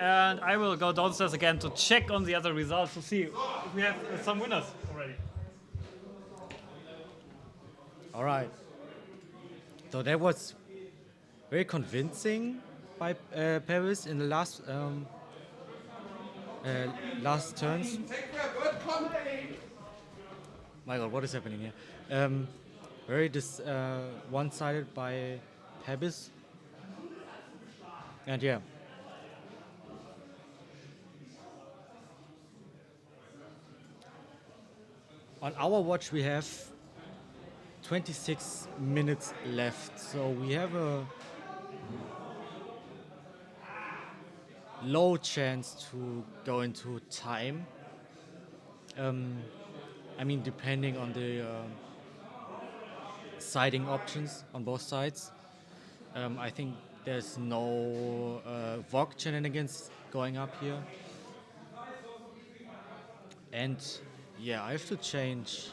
S6: And I will go downstairs again to check on the other results to see if we have some winners already.
S2: All right. So that was very convincing by Paris in the last turns. My God, what is happening here? Very one-sided by Paris. And yeah. On our watch, we have 26 minutes left, so we have a low chance to go into time. I mean, depending on the siding options on both sides. I think there's no Vogue shenanigans going up here. And yeah, I have to change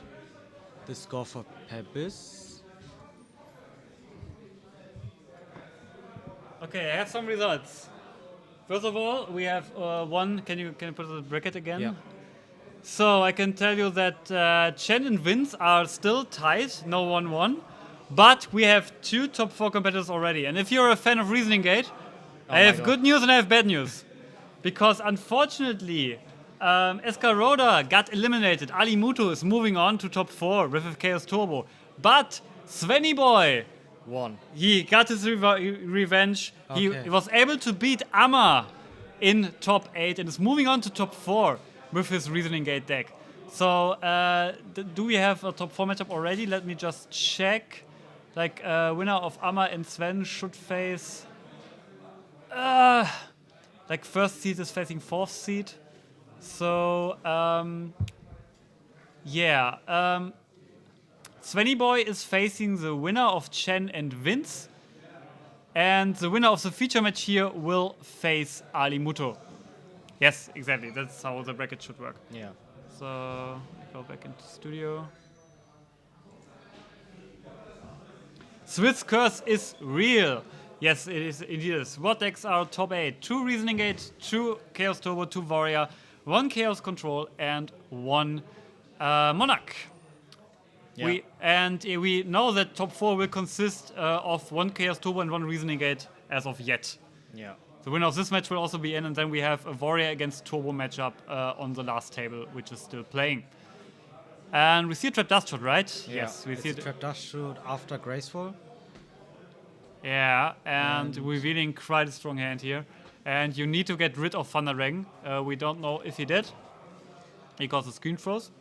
S2: the score for Pebis.
S6: Okay, I have some results. First of all, we have one. Can you put the bracket again?
S2: Yeah.
S6: So I can tell you that Chen and Vince are still tied, no 1-1. But we have 2 top 4 competitors already. And if you're a fan of Reasoning Gate, I have good news and I have bad news. Because unfortunately, Escaroda got eliminated. Ali Muto is moving on to top 4 with Chaos Turbo. But Svenny Boy, he got his revenge.
S2: Okay.
S6: He was able to beat Amma in top 8 and is moving on to top 4 with his Reasoning Gate deck. So, do we have a top 4 matchup already? Let me just check. Winner of Amma and Sven should face... first seed is facing 4th seed. So, Svenny Boy is facing the winner of Chen and Vince. And the winner of the feature match here will face Ali Muto. Yes, exactly. That's how the bracket should work.
S2: Yeah.
S6: So, go back into studio. Swiss curse is real. Yes, it is. What decks are top 8? 2 Reasoning Gate, 2 Chaos Turbo, 2 Warrior, 1 Chaos Control, and 1 Monarch.
S2: Yeah.
S6: We know that top 4 will consist of 1 Chaos Turbo and 1 Reasoning Gate as of yet.
S2: Yeah.
S6: The winner of this match will also be in, and then we have a Warrior against Turbo matchup on the last table, which is still playing. And we see a Trap Dust Shot, right?
S2: Yeah.
S6: Yes, we see
S2: a Trap Dust Shot after Graceful.
S6: Yeah, and revealing quite a strong hand here. And you need to get rid of Thunder Dragon. We don't know if he did, because the screen froze.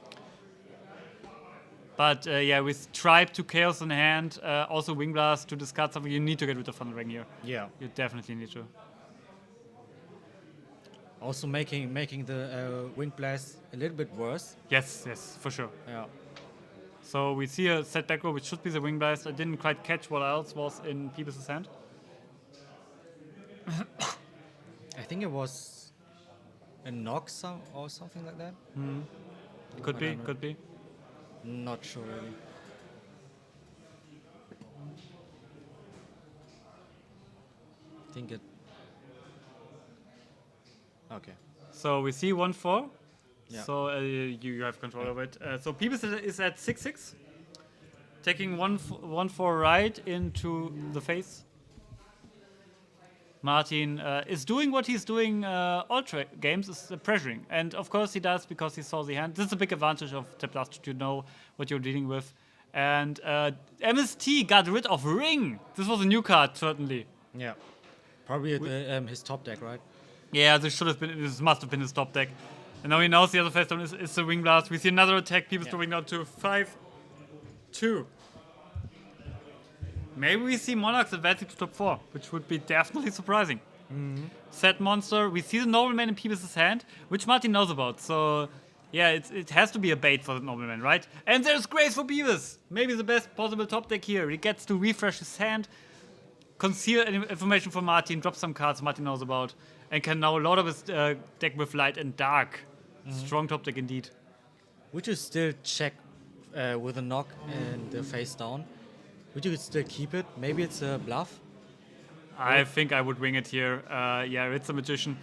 S6: But with Tribe to Chaos in hand, also Wing Blast to discard something, you need to get rid of Thunder Dragon here.
S2: Yeah.
S6: You definitely need to.
S2: Also making the Wing Blast a little bit worse.
S6: Yes, for sure.
S2: Yeah.
S6: So we see a set back row, which should be the Wing Blast. I didn't quite catch what else was in Peebus' hand.
S2: I think it was a Nox or something like that.
S6: Could be.
S2: Not sure really. I think it. Okay.
S6: So we see 1-4.
S2: Yeah.
S6: So you have control of it. So Peebus is at 6-6, taking 1-4 right into the face. Martin is doing what he's doing all games, is pressuring. And of course he does because he saw the hand. This is a big advantage of Tap Blast, you know what you're dealing with. And MST got rid of Ring. This was a new card, certainly.
S2: Yeah. Probably his top deck, right?
S6: Yeah, this must have been his top deck. And now he knows the other face down is the Wing Blast. We see another attack, Peeves dropping down to 5-2. Maybe we see Monarchs advancing to top 4, which would be definitely surprising. Set monster, we see the Nobleman in Peeves' hand, which Martin knows about. So, yeah, it has to be a bait for the Nobleman, right? And there's Grace for Peeves! Maybe the best possible top deck here. He gets to refresh his hand, conceal information from Martin, drop some cards Martin knows about, and can now load up his deck with Light and Dark. Strong top deck indeed.
S2: Would you still check with a knock and the face down? Would you still keep it? Maybe it's a bluff?
S6: I think I would wing it here. Yeah, it's a Magician.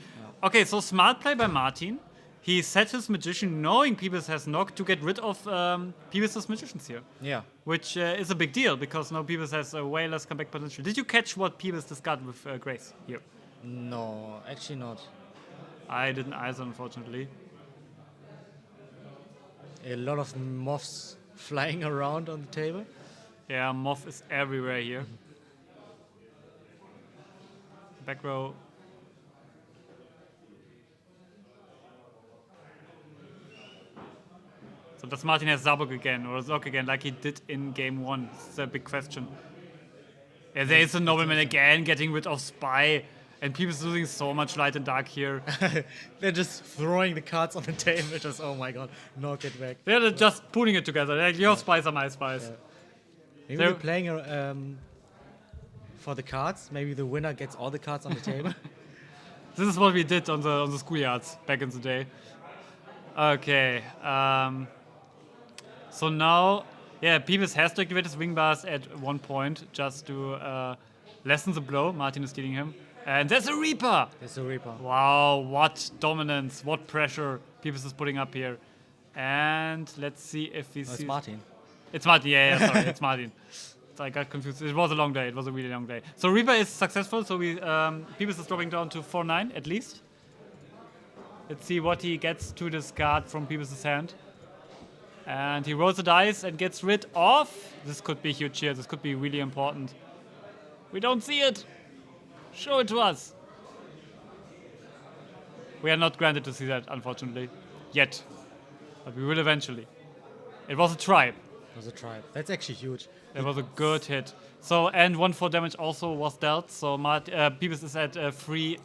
S6: Okay, so smart play by Martin. He set his Magician knowing Peeves has knocked to get rid of Peeves' Magicians here.
S2: Yeah.
S6: Which is a big deal because now Peeves has way less comeback potential. Did you catch what Peeves discarded with Grace here?
S2: No, actually not.
S6: I didn't either, unfortunately.
S2: A lot of moths flying around on the table.
S6: Yeah, Moth is everywhere here. Back row. So does Martin have Zabuk again or Zok again like he did in game 1? It's a big question. Yeah, there is a Nobleman again getting rid of Spy. And people losing so much Light and Dark here.
S2: They're just throwing the cards on the table. Just, oh my god, knock it back.
S6: They're just putting it together. Like, your spies are my spies.
S2: Yeah. Maybe we're playing for the cards. Maybe the winner gets all the cards on the table.
S6: This is what we did on the schoolyards back in the day. Okay. So now, yeah, Peeves has to activate his Wing Blast at one point just to lessen the blow. Martin is stealing him. And there's a Reaper!
S2: There's a Reaper.
S6: Wow, what dominance, what pressure Peeves is putting up here. And let's see if we see...
S2: It's Martin.
S6: It's Martin, yeah, sorry, it's Martin. So I got confused. It was a long day, it was a really long day. So Reaper is successful, so Peeves is dropping down to 4-9 at least. Let's see what he gets to discard from Peeves' hand. And he rolls the dice and gets rid of... This could be huge here, this could be really important. We don't see it! Show it to us. We are not granted to see that, unfortunately. Yet. But we will eventually. It was a tribe.
S2: It was a tribe. That's actually huge.
S6: It was a good hit. So, and 1-4 damage also was dealt. So, Peeves is at 3-5.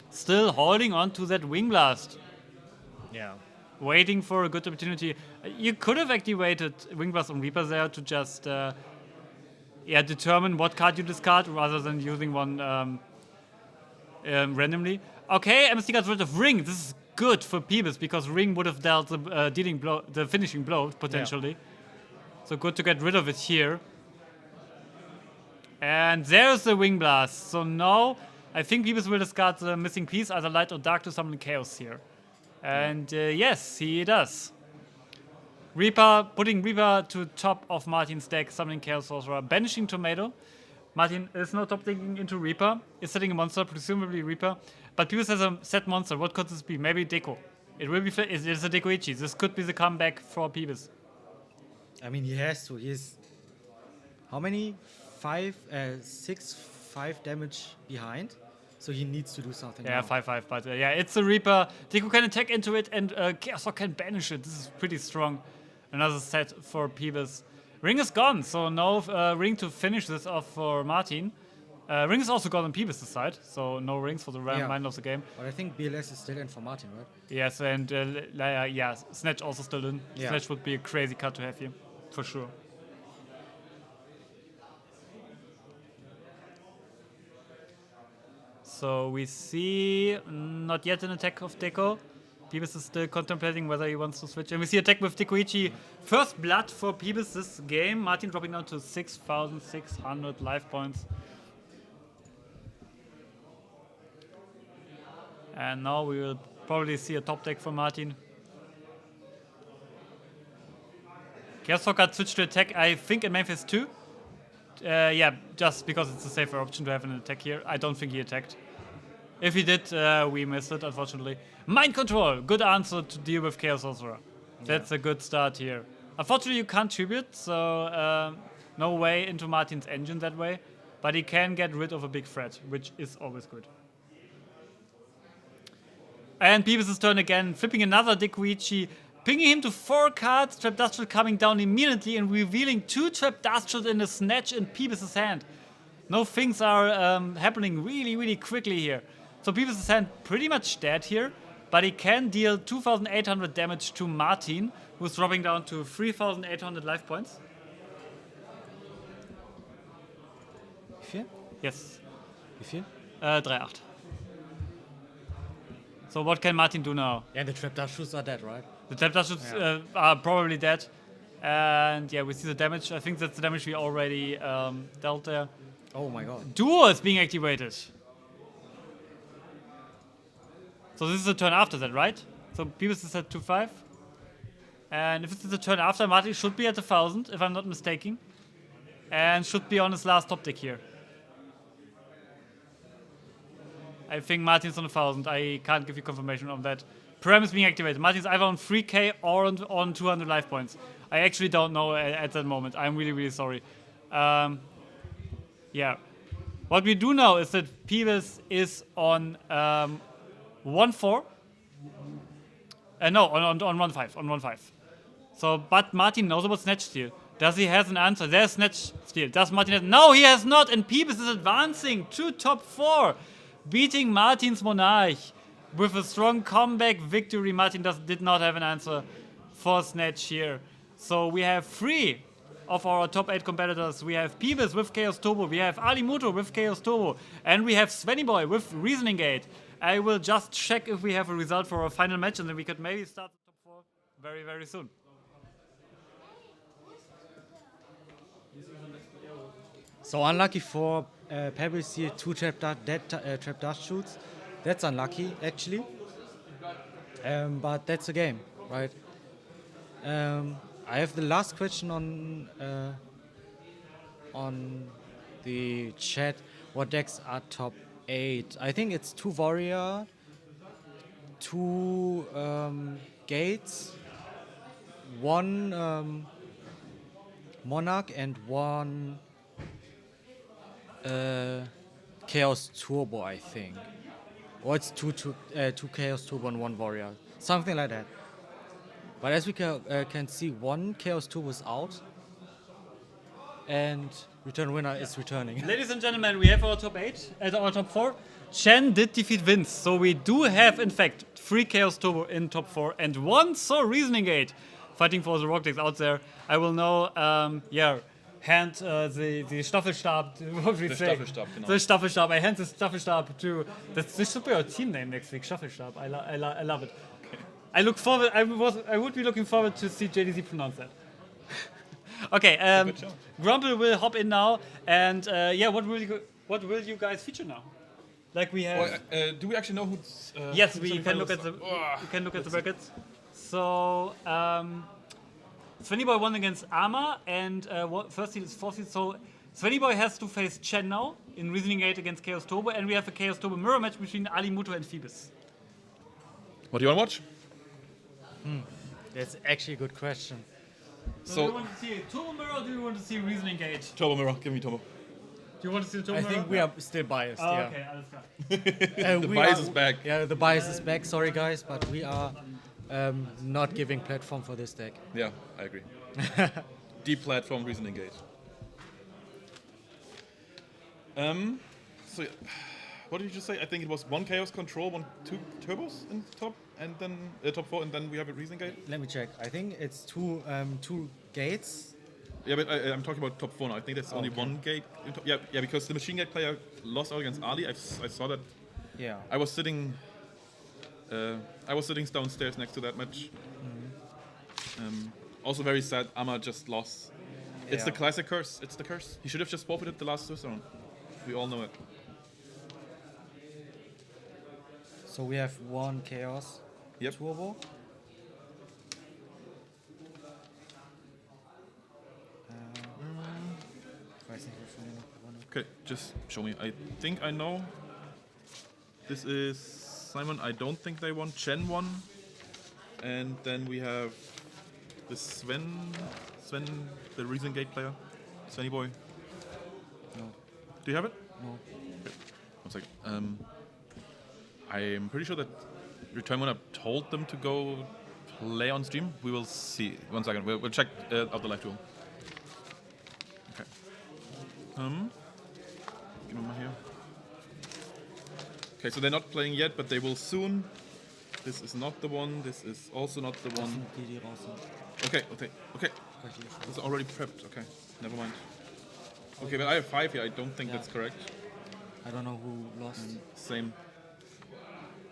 S6: Still holding on to that Wing Blast.
S2: Yeah.
S6: Waiting for a good opportunity. You could have activated Wing Blast on Reaper there to just... determine what card you discard rather than using one randomly. Okay, MST got rid of Ring. This is good for Peeves because Ring would have dealt the finishing blow potentially. Yeah. So good to get rid of it here. And there's the Wing Blast. So now I think Peeves will discard the missing piece, either Light or Dark, to summon Chaos here. And yes, he does. Reaper, putting Reaper to top of Martin's deck, summoning Chaos Sorcerer, banishing Tomato. Martin is now top decking into Reaper, is setting a monster, presumably Reaper. But Peeves has a set monster. What could this be? Maybe Deco. It will be. It is a Dekoichi. This could be the comeback for Peeves.
S2: I mean, he has to. He's how many? 5 damage behind. So he needs to do something.
S6: Yeah,
S2: now.
S6: 5-5. But yeah, it's a Reaper. Deco can attack into it, and Chaos can banish it. This is pretty strong. Another set for Peeves. Ring is gone, so no Ring to finish this off for Martin. Ring is also gone on Peeves' side, so no rings for the remainder of the game.
S2: But I think BLS is still in for Martin, right?
S6: Yes, and Snatch also still in. Yeah. Snatch would be a crazy card to have here, for sure. So we see not yet an attack of Deco. Peeves is still contemplating whether he wants to switch. And we see attack with Dekoichi. First blood for Peeves this game. Martin dropping down to 6,600 life points. And now we will probably see a top deck from Martin. Chaos got switched to attack, I think, in main phase 2. Yeah, just because it's a safer option to have an attack here. I don't think he attacked. If he did, we missed it, unfortunately. Mind Control! Good answer to deal with Chaos Sorcerer. That's a good start here. Unfortunately, you can't tribute, so no way into Martin's engine that way, but he can get rid of a big threat, which is always good. And Beavis' turn again, flipping another Dekuichi, pinging him to 4 cards, Trap Dust Shield coming down immediately and revealing 2 Trap Dust Shield in a snatch in Beavis' hand. No things are happening really quickly here. So Beavis' hand pretty much dead here, but he can deal 2,800 damage to Martin, who's dropping down to 3,800 life points.
S2: Wie viel?
S6: Yes.
S2: Wie viel?
S6: 3-8. So what can Martin do now?
S2: Yeah, the trap dust shoes are dead, right?
S6: The Trap Dust Shields are probably dead. And yeah, we see the damage. I think that's the damage we already dealt there.
S2: Oh my god.
S6: Duo is being activated. So this is the turn after that, right? So Beavis is at 2-5. And if it's the turn after, Martin should be at 1,000, if I'm not mistaken. And should be on his last top deck here. I think Martin's on 1,000. I can't give you confirmation on that. Prem is being activated. Martin's either on 3k or on 200 life points. I actually don't know at that moment. I'm really sorry. Yeah. What we do know is that Beavis is on 1-4. No, on 1-5. On 1-5. So, but Martin knows about Snatch Steal. Does he have an answer? There's Snatch Steal. Does Martin have? No, he has not. And Beavis is advancing to top 4, beating Martin's Monarch with a strong comeback victory. Martin did not have an answer for Snatch here. So we have 3 of our top 8 competitors. We have Beavis with Chaos Turbo, we have Ali Muto with Chaos Turbo, and we have Svenny Boy with Reasoning Gate. I will just check if we have a result for our final match, and then we could maybe start the top 4 very soon.
S2: So unlucky for Pebbles here, 2 trap dust shoots. That's unlucky, actually. But that's a game, right? I have the last question on the chat. What decks are top 8? I think it's 2 Warrior, 2 Gates, 1 Monarch, and 1 Chaos Turbo, I think. Or it's 2 Chaos Turbo and 1 Warrior. Something like that. But as we can see, 1 Chaos Turbo is out. And return winner is returning.
S6: Ladies and gentlemen, we have our top 8 at our top 4. Chen did defeat Vince, so we do have, in fact, 3 Chaos Turbo in top 4 and 1 So Reasoning Gate fighting for the rock decks out there. I will now, hand the Staffelstab, what we say?
S1: Staffelstab, genau.
S6: The Staffelstab. I hand the Staffelstab to. This should be our team name next week. Staffelstab. I love it. Okay. I look forward. I would be looking forward to see JDZ pronounce that. Okay. Grumble will hop in now, and what will you guys feature now? Like we have.
S1: Do we actually know who's?
S6: Yes, we can look at the. We can look at the brackets. So. Svenny Boy won against Arma, and first seed is 4th seed, so Svenny Boy has to face Chen now in Reasoning Gate against Chaos Turbo, and we have a Chaos Turbo mirror match between Ali Muto and Phoebus.
S1: What do you want to watch?
S2: That's actually a good question.
S6: So do you want to see a Turbo mirror, or do you want to see Reasoning Gate?
S1: Turbo Mirror, give me Turbo.
S6: Do you want to see the Turbo
S2: I
S6: mirror?
S2: think we are still biased.
S6: Oh,
S2: yeah.
S6: okay, alles klar.
S1: The bias is back.
S2: Yeah, the bias is back. Sorry, guys, but we are not giving platform for this deck.
S1: Yeah, I agree. Deep platform Reasoning Gate. So, what did you just say? I think it was 1 Chaos Control, 2 Turbos in top, and then top 4, and then we have a Reasoning Gate.
S2: Let me check. I think it's 2 gates.
S1: Yeah, but I'm talking about top 4 now. I think there's only 1 gate. In top. Yeah, because the Machine Gate player lost out against Ali. I saw that.
S2: Yeah.
S1: I was sitting downstairs next to that match. Also very sad, Amma just lost. It's the classic curse. It's the curse. He should have just forfeited the last Swiss round. We all know it.
S2: So we have 1 Chaos Turbo.
S1: Okay, just show me. I think I know. This is Simon. I don't think they won. Chen won. And then we have the Sven, the Reason Gate player. Sunny boy.
S2: No.
S1: Do you have it?
S2: No.
S1: Okay. 1 second. I'm pretty sure that Return Winner told them to go play on stream. We will see. 1 second. We'll check out the live tool. Okay. Give me my here. Okay, so they're not playing yet, but they will soon. This is not the one. This is also not the one.
S2: Die raus sind.
S1: Okay. It's already prepped. Okay, never mind. Okay, but I have 5 here. I don't think that's correct.
S2: I don't know who lost.
S1: Same.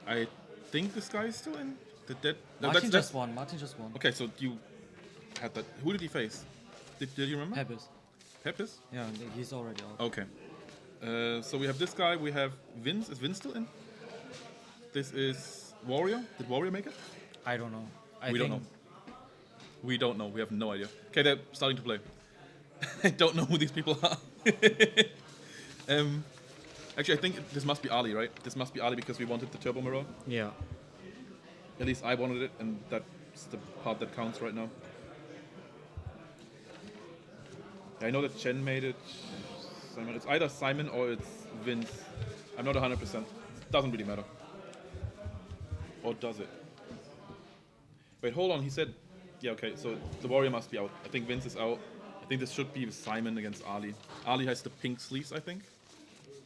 S1: I think this guy is still in. The dead. No,
S2: Martin
S1: that's-
S2: just won. Martin just won.
S1: Okay, so you had that. Who did he face? Did you remember?
S2: Pebbles.
S1: Pepis?
S2: Yeah, he's already out.
S1: Okay. So we have this guy. We have Vince. Is Vince still in? This is Warrior. Did Warrior make it?
S2: I don't know.
S1: We don't know. We don't know. We have no idea. Okay, they're starting to play. I don't know who these people are. Actually, I think this must be Ali, right? This must be Ali because we wanted the Turbo Mirror.
S2: Yeah.
S1: At least I wanted it, and that's the part that counts right now. I know that Chen made it. Simon. It's either Simon or it's Vince. I'm not 100%. Doesn't really matter. Or does it? Wait, hold on. He said, yeah, okay. So the Warrior must be out. I think Vince is out. I think this should be Simon against Ali. Ali has the pink sleeves, I think.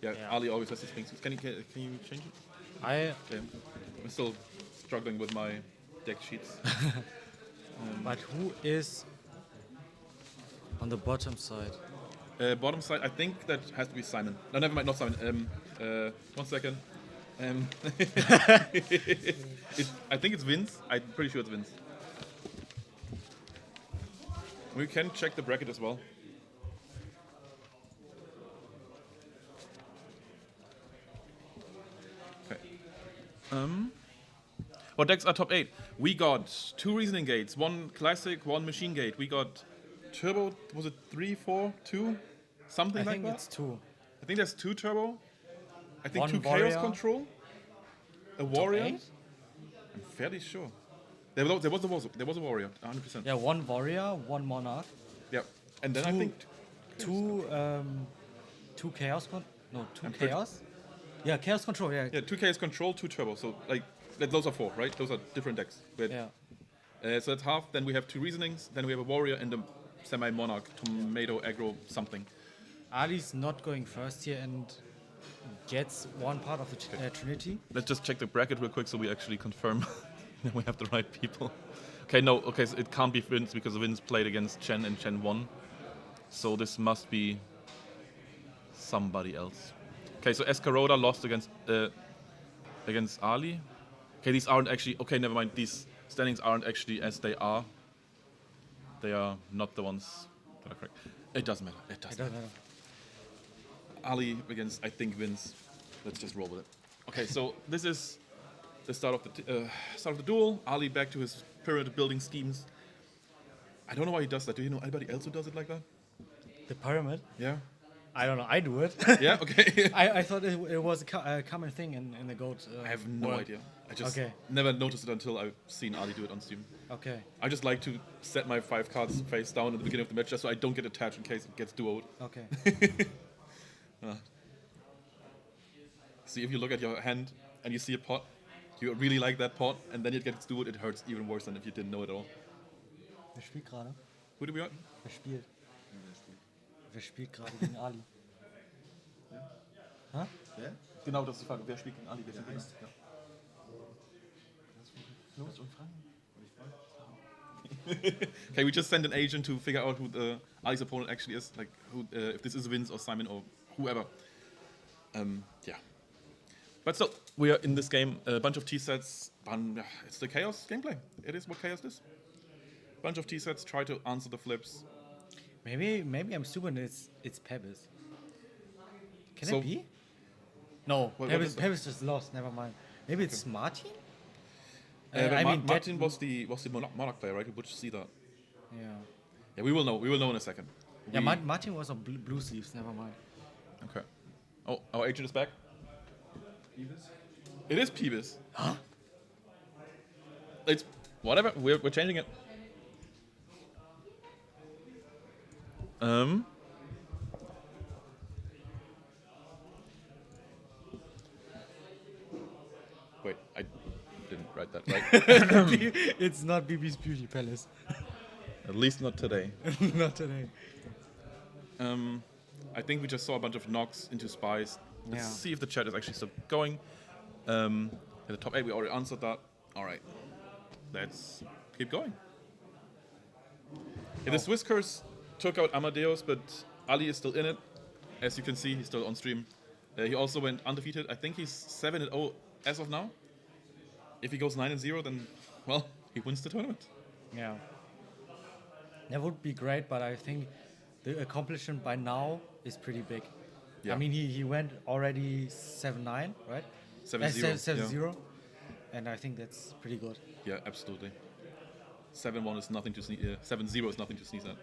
S1: Yeah. Ali always has his pink sleeves. Can you change it? Okay. I'm still struggling with my deck sheets.
S2: But who is on the bottom side?
S1: Bottom side, I think that has to be Simon. No, never mind, not Simon. 1 second. I think it's Vince. I'm pretty sure it's Vince. We can check the bracket as well. Okay. What decks are top 8? We got 2 Reasoning Gates, 1 Classic, 1 Machine Gate. We got Turbo, was it 3, 4, 2? Something
S2: I
S1: like
S2: think
S1: that?
S2: it's 2.
S1: I think there's 2 Turbo. I think
S2: 1
S1: 2
S2: Warrior.
S1: Chaos Control. A Warrior.
S2: 8?
S1: I'm fairly sure. There was a Warrior, 100%.
S2: Yeah, 1 Warrior, 1 Monarch,
S1: Yeah. And then I think
S2: 2 Chaos No, 2
S1: I'm pretty-
S2: Chaos? Yeah, Chaos Control, yeah.
S1: 2 Chaos Control, 2 Turbo. So like those are 4, right? Those are different decks.
S2: Yeah.
S1: So that's half. Then we have 2 Reasonings. Then we have a Warrior and a Semi-Monarch, Tomato, Aggro, something.
S2: Ali's not going first here and gets one part of the Trinity.
S1: Let's just check the bracket real quick so we actually confirm that we have the right people. Okay, no. Okay, so it can't be Vince because Vince played against Chen and Chen won. So this must be somebody else. Okay, so Escaroda lost against Ali. Okay, these aren't actually... Okay, never mind. These standings aren't actually as they are. They are not the ones that are correct. It doesn't matter. It doesn't matter. Ali against, I think, Vince. Let's just roll with it. Okay, so this is the start of the duel. Ali back to his pyramid building schemes. I don't know why he does that. Do you know anybody else who does it like that?
S2: The pyramid?
S1: Yeah?
S2: I don't know, I do it.
S1: Yeah? Okay.
S2: I thought it was a common thing in the GOAT.
S1: I have no
S2: world.
S1: idea. I just
S2: Okay.
S1: never noticed it until I've seen Ali do it on Steam.
S2: Okay.
S1: I just like to set my 5 cards face down at the beginning of the match just so I don't get attached in case it gets duoed.
S2: Okay.
S1: See, if you look at your hand and you see a pot, you really like that pot, and then it gets duoed, it hurts even worse than if you didn't know it at all.
S2: Wer spielt gerade?
S1: Who do we got?
S2: Wer spielt? Wer spielt gerade gegen Ali? Hä?
S1: Genau, das ist die Frage. Wer spielt gegen Ali? Wer spielt gegen Ali? Los und fragen. Okay, we just sent an agent to figure out who the Ali's opponent actually is, like who, if this is Vince or Simon or whoever. Yeah. But still, we are in this game. A bunch of T-sets. It's the Chaos gameplay. It is what Chaos is. Bunch of T-sets. Try to answer the flips.
S2: Maybe I'm stupid. It's Pebbles. Can
S1: So-
S2: it be? No,
S1: What
S2: Pebbles,
S1: is it?
S2: Pebbles just lost. Never mind. Maybe it's Martin.
S1: But
S2: I mean,
S1: Martin was the Monarch player, right? You would see that.
S2: Yeah.
S1: Yeah, we will know. We will know in a second.
S2: Yeah,
S1: We-
S2: Martin was on blue sleeves. Never mind.
S1: Okay. Oh, our agent is back. It is Peeves.
S2: Huh?
S1: It's whatever. We're changing it. look like.
S2: It's not BB's Beauty Palace.
S1: At least not today.
S2: Not today.
S1: I think we just saw a bunch of knocks into spies. Let's
S2: Yeah.
S1: see if the chat is actually still going. At the top 8, we already answered that. All right. Let's keep going. Yeah, the Swiss curse took out Amadeus, but Ali is still in it. As you can see, he's still on stream. He also went undefeated. I think he's 7-0 as of now. If he goes 9-0, then, well, he wins the tournament.
S2: Yeah. That would be great, but I think the accomplishment by now is pretty big.
S1: Yeah.
S2: I mean, he went already 7-9, right?
S1: 7-0.
S2: 7-0. And I think that's pretty good.
S1: Yeah, absolutely. 7-1 is nothing to sneeze. 7-0 is nothing to sneeze at.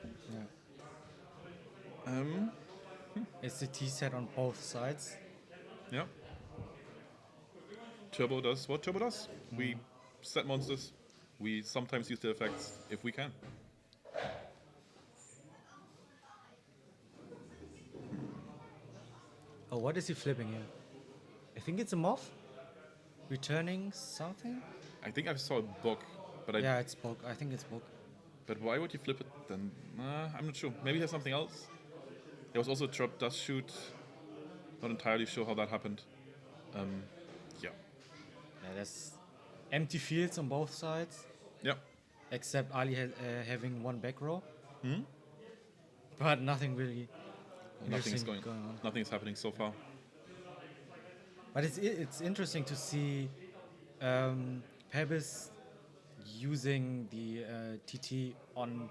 S2: Yeah. It's the T set on both sides.
S1: Yeah. Turbo does what Turbo does. We set monsters. We sometimes use the effects if we can.
S2: Oh, what is he flipping here? I think it's a moth. Returning something?
S1: I think I saw a book, but
S2: Yeah, it's book. I think it's book.
S1: But why would you flip it then? I'm not sure. Maybe he has something else. There was also a drop dust shoot. Not entirely sure how that happened. Yeah.
S2: Yeah, there's empty fields on both sides,
S1: Yeah.
S2: except Ali having one back row. But nothing really
S1: Nothing is
S2: interesting going on.
S1: Nothing is happening so far.
S2: But it's interesting to see Pebis using the TT on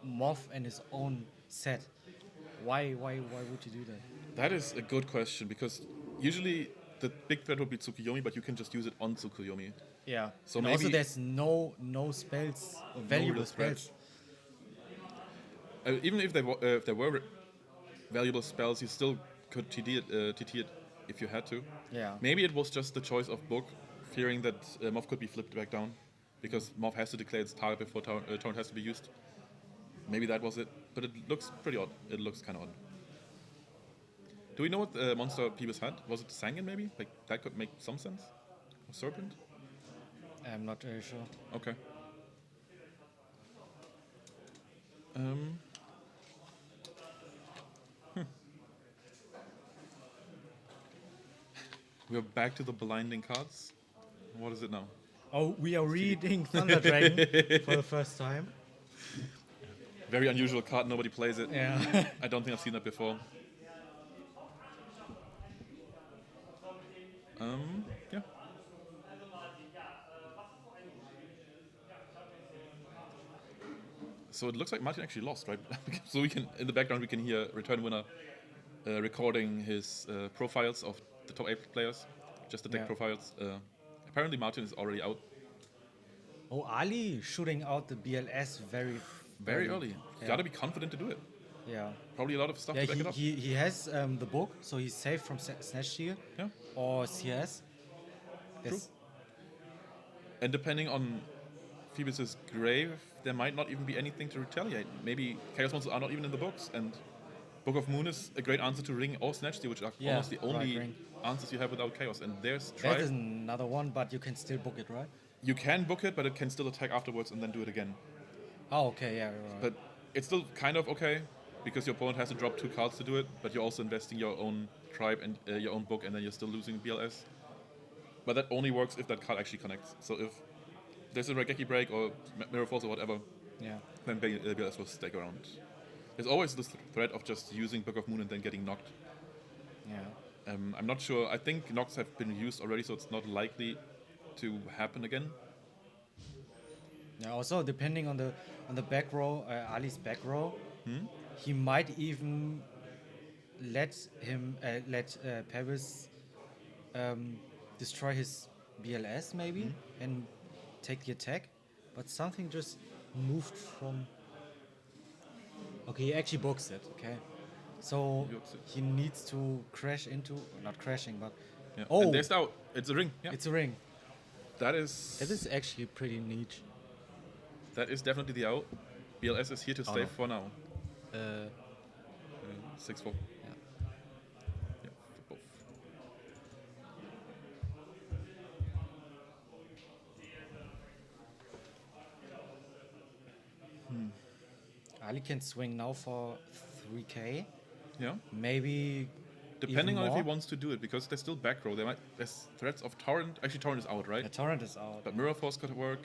S2: Moth and his own set. Why would you do that?
S1: That is a good question because usually the big threat would be Tsukuyomi, but you can just use it on Tsukuyomi.
S2: Yeah.
S1: So
S2: and also
S1: maybe-
S2: there's no spells, valuable
S1: real threat.
S2: spells.
S1: Even if there were valuable spells, you still could TT it if you had to.
S2: Yeah.
S1: Maybe it was just the choice of book, fearing that Moth could be flipped back down, because Moth has to declare its target before torrent has to be used. Maybe that was it, but it looks pretty odd. It looks kind of odd. Do we know what monster Phoebus had? Was it Sanguine maybe? Like that could make some sense. Or Serpent?
S2: I'm not very sure.
S1: Okay. We're back to the blinding cards. What is it now?
S2: Oh, we are reading Thunder Dragon for the first time.
S1: Very unusual card. Nobody plays it.
S2: Yeah.
S1: I don't think I've seen that before. Yeah. So it looks like Martin actually lost, right? So we can, in the background, we can hear Return Winner recording his profiles of the top 8 players, just the deck
S2: Yeah.
S1: profiles. Apparently Martin is already out
S2: Oh, Ali shooting out the BLS
S1: very early.
S2: Yeah.
S1: Gotta be confident to do it.
S2: Yeah.
S1: Probably a lot of stuff
S2: Yeah,
S1: to back it up.
S2: he has the book, so he's safe from Snatch Steal
S1: Yeah.
S2: or CS. Yes.
S1: And depending on Phoebus's grave, there might not even be anything to retaliate. Maybe Chaos Monsters are not even in the books, and Book of Moon is a great answer to Ring or Snatch Steal, which are
S2: Yeah,
S1: almost the only
S2: right, Ring.
S1: answers you have without Chaos. And there's
S2: That
S1: Try.
S2: is another one, but you can still book it, right?
S1: You can book it, but it can still attack afterwards and then do it again.
S2: Oh, okay, yeah, right.
S1: But it's still kind of okay, because your opponent has to drop 2 cards to do it, but you're also investing your own tribe and your own book, and then you're still losing BLS. But that only works if that card actually connects. So if there's a Raigeki break or Mirror Force or whatever,
S2: Yeah.
S1: then BLS will stick around. There's always this threat of just using Book of Moon and then getting knocked.
S2: Yeah.
S1: I'm not sure. I think knocks have been used already, so it's not likely to happen again.
S2: Yeah. Also, depending on the back row, Ali's back row, he might even let Paris destroy his BLS maybe and take the attack, but something just moved from. Okay, he actually books it. Okay, so
S1: He books it.
S2: he needs to crash into, not crashing, but
S1: Yeah.
S2: oh,
S1: And there's the out. It's a ring. Yeah.
S2: it's a ring.
S1: That is
S2: That is actually pretty neat.
S1: that is definitely the out. BLS is here to stay
S2: no.
S1: for now.
S2: Uh,
S1: 6-4.
S2: yeah.
S1: Yeah, for both.
S2: Ali can swing now for 3k.
S1: Yeah.
S2: Maybe
S1: Depending
S2: even
S1: on if he
S2: more.
S1: wants to do it, because there's still back row. There's threats of Torrent. Actually, Torrent is out, right?
S2: The torrent is out.
S1: But Mirror Force could work.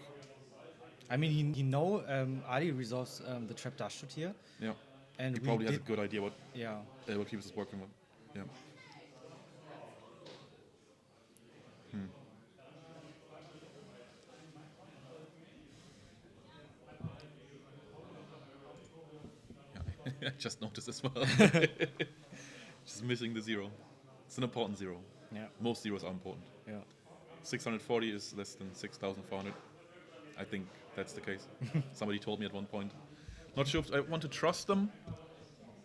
S2: I mean, he know Ali resolves the trap dash shoot here.
S1: Yeah.
S2: And
S1: He
S2: we
S1: probably has a
S2: did-
S1: good idea
S2: Yeah.
S1: what Keeps is working with. Yeah. Yeah. I just noticed as well. Just missing the 0. It's an important 0.
S2: Yeah.
S1: Most zeros are important.
S2: Yeah.
S1: 640 is less than 6,400. I think that's the case. Somebody told me at one point. Not sure if I want to trust them,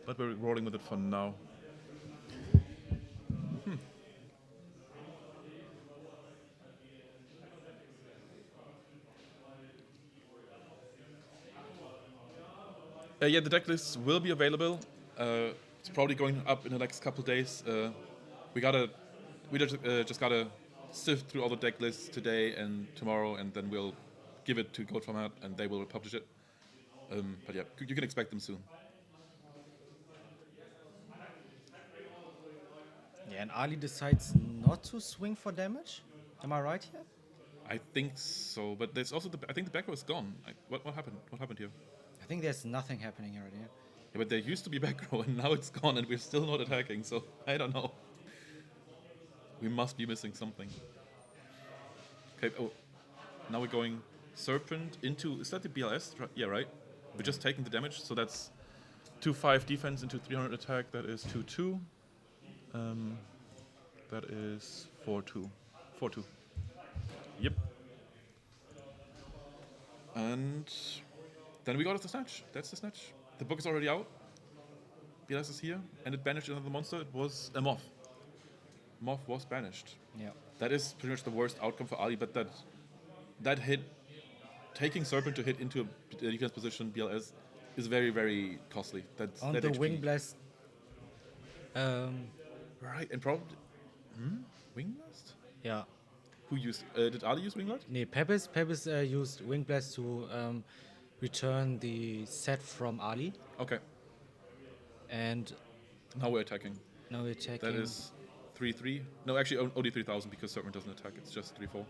S1: but we're rolling with it for now. Yeah, the deck lists will be available. It's probably going up in the next couple days. We just gotta sift through all the deck lists today and tomorrow, and then we'll give it to Goat Format, and they will publish it. But yeah, you can expect them soon.
S2: Yeah, and Ali decides not to swing for damage. Am I right here?
S1: I think so, but there's also I think the back row is gone. What happened? What happened here?
S2: I think there's nothing happening here. Yeah.
S1: Yeah, but there used to be back row, and now it's gone, and we're still not attacking. So I don't know. We must be missing something. Okay. Oh, now we're going Serpent into. Is that the BLS? Yeah, right. We're just taking the damage, so that's 2-5 defense into 300 attack. That is 2-2. That is 4-2. 4-2. Yep. And then we got the snatch. That's the snatch. The book is already out. BLS is here, and it banished another monster. It was a Moth. Moth was banished.
S2: Yeah.
S1: That is pretty much the worst outcome for Ali, but that hit, taking Serpent to hit into a defense position, BLS, is very, very costly. That's
S2: On
S1: that
S2: the
S1: HP.
S2: Wing Blast.
S1: Right, and probably... Wing Blast?
S2: Yeah.
S1: Who used... did Ali use Wing Blast?
S2: Nee, Pebis used Wing Blast to return the set from Ali.
S1: Okay,
S2: And
S1: now we're attacking.
S2: now we're checking.
S1: That is 3-3. No, actually only 3,000 because Serpent doesn't attack. It's just 3-4.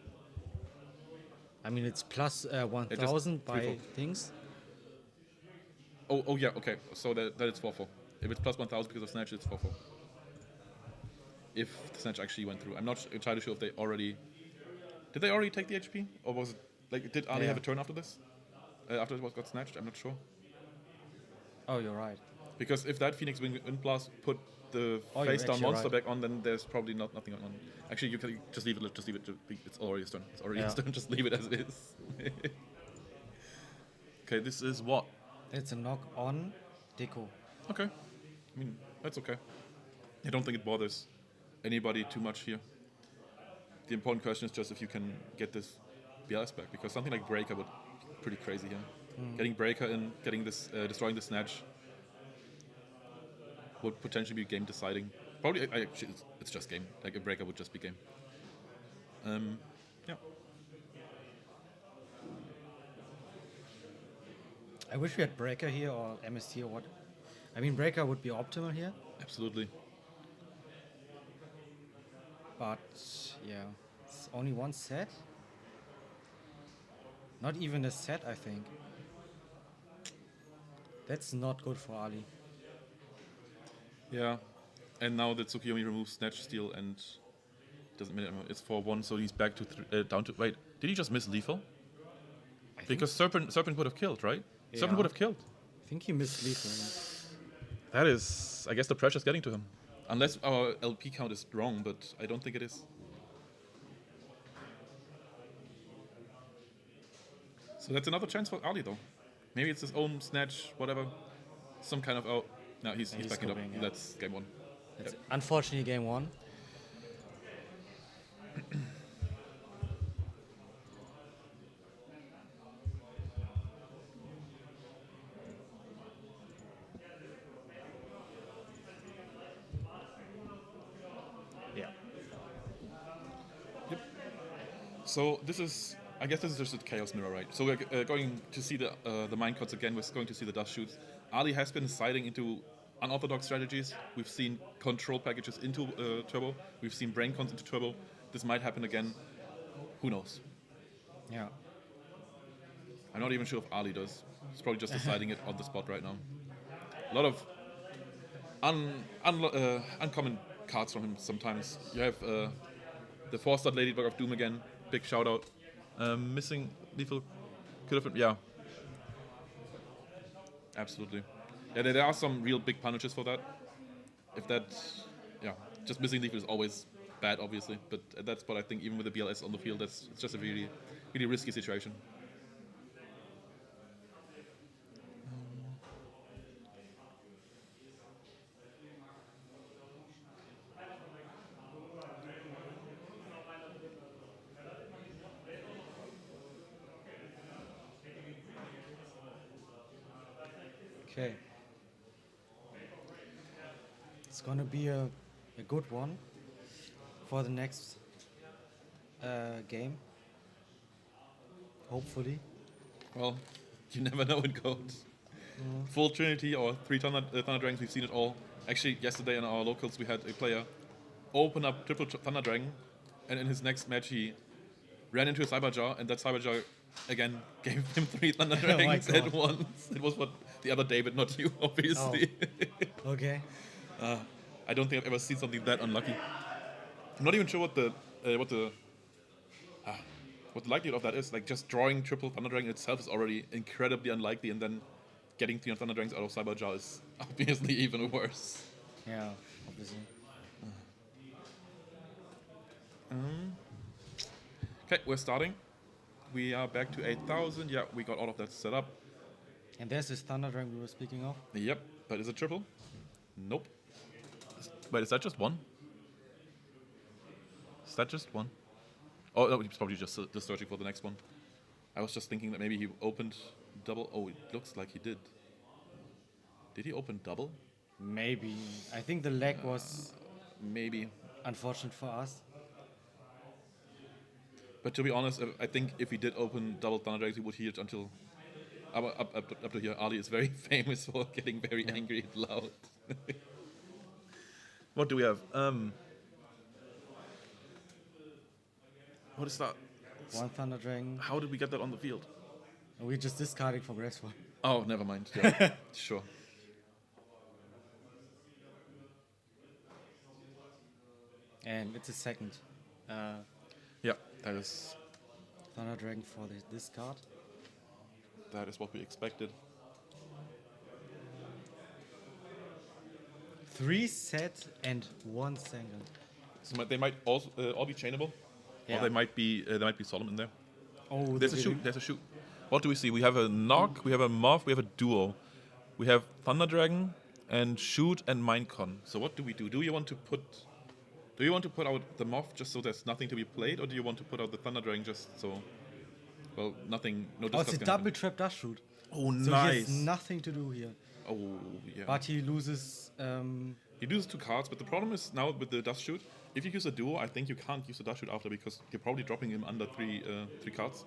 S2: I mean, it's plus 1,000 by
S1: 3-4.
S2: things.
S1: Oh yeah, okay. So that it's 4-4. If it's plus 1,000 because of Snatch, it's 4-4. If the Snatch actually went through. I'm not entirely sure if they already... Did they already take the HP? Or was it... Like, did Ali
S2: Yeah.
S1: have a turn after this? After it got snatched? I'm not sure.
S2: Oh, you're right.
S1: Because if that Phoenix Wind Blast put the
S2: Oh, you're
S1: face down
S2: actually
S1: monster
S2: right.
S1: back on, then there's probably nothing on. Actually, you can just leave it. Just leave it. It's already his turn. It's already his
S2: Yeah.
S1: turn. Just leave it as it is. Okay, this is what?
S2: It's a knock on Deco.
S1: Okay. I mean, that's okay. I don't think it bothers anybody too much here. The important question is just if you can get this BLS back, because something like Breaker would be pretty crazy here. Getting Breaker in, getting this, destroying the Snatch would potentially be game deciding. Probably, actually, it's just game. Like a Breaker would just be game. Yeah.
S2: I wish we had Breaker here or MST or what. I mean, Breaker would be optimal here,
S1: Absolutely.
S2: but yeah, it's only one set. Not even a set, I think. That's not good for Ali.
S1: Yeah. And now the Tsukiyomi removes Snatch, Steal, and doesn't matter. It's 4-1, so he's back to down to. Wait, did he just miss lethal? Because Serpent would have killed, right? Serpent
S2: Yeah.
S1: would have killed.
S2: I think he missed lethal.
S1: That is, I guess the pressure's getting to him. Unless our LP count is wrong, but I don't think it is. So that's another chance for Ali, though. Maybe it's his own snatch, whatever. Some kind of... Oh, no, he's
S2: He's
S1: backing up.
S2: scoping, yeah.
S1: That's game one.
S2: That's unfortunately game one. Yeah.
S1: So this is... I guess this is just a Chaos Mirror, right? So we're going to see the Mind Cuts again. We're going to see the Dust Shoots. Ali has been deciding into unorthodox strategies. We've seen control packages into turbo. We've seen brain cons into turbo. This might happen again. Who knows?
S2: Yeah.
S1: I'm not even sure if Ali does. He's probably just deciding it on the spot right now. A lot of uncommon cards from him sometimes. You have the 4-star Ladybug of Doom again. Big shout out. Missing lethal. Could have been, yeah. Absolutely. Yeah, there are some real big punishes for that. If that, yeah, just missing lethal is always bad, obviously. But at that spot, I think even with the BLS on the field, it's just a really, really risky situation.
S2: Okay. It's gonna be a good one for the next game. Hopefully.
S1: Well, you never know in codes. Full Trinity or 3 Thunder Dragons, we've seen it all. Actually, yesterday in our locals, we had a player open up triple Thunder Dragon, and in his next match, he ran into a Cyberjar, and that Cyberjar again gave him 3 Thunder Dragons at once. It was what the other David, not you, obviously.
S2: Oh. Okay.
S1: I don't think I've ever seen something that unlucky. I'm not even sure what the likelihood of that is. Like, just drawing triple Thunder Dragon itself is already incredibly unlikely, and then getting 3 Thunder Dragons out of Cyberjar is obviously even worse.
S2: Yeah, obviously.
S1: Okay, we're starting. We are back to 8,000. Yeah, we got all of that set up.
S2: And there's this Thunder Dragon we were speaking of.
S1: Yep, but is it triple? Nope. Wait, is that just one? Is that just one? Oh, no, he's probably just searching for the next one. I was just thinking that maybe he opened double. Oh, it looks like he did. Did he open double?
S2: Maybe. I think the leg was
S1: Maybe.
S2: unfortunate for us.
S1: But to be honest, I think if he did open double Thunder Dragons, he would hear it until... Up to here, Ali is very famous for getting very angry and loud. What do we have? What is that?
S2: 1 Thunder Dragon.
S1: How did we get that on the field?
S2: We just discarded for graceful.
S1: Oh, never mind. Yeah, sure.
S2: And it's a second
S1: Yeah, that is
S2: Thunder Dragon for this card.
S1: what we expected.
S2: 3 set and 1 second.
S1: So they might also all be chainable,
S2: Yeah.
S1: or they might be solemn in there.
S2: Oh,
S1: There's a shoot. There's a shoot. What do we see? We have a knock. We have a moth. We have a duo. We have Thunder Dragon and shoot and Mindcon. So what do we do? Do you want to put out the moth just so there's nothing to be played, or do you want to put out the Thunder Dragon just so? Well, nothing. No
S2: Oh,
S1: discuss
S2: it's a
S1: can
S2: double
S1: happen.
S2: trap dash shoot.
S1: Oh,
S2: So he
S1: nice.
S2: has nothing to do here.
S1: Oh, yeah.
S2: But he loses.
S1: He loses 2 cards, but the problem is now with the dust shoot, if you use a duo, I think you can't use the dust shoot after because you're probably dropping him under 3 cards.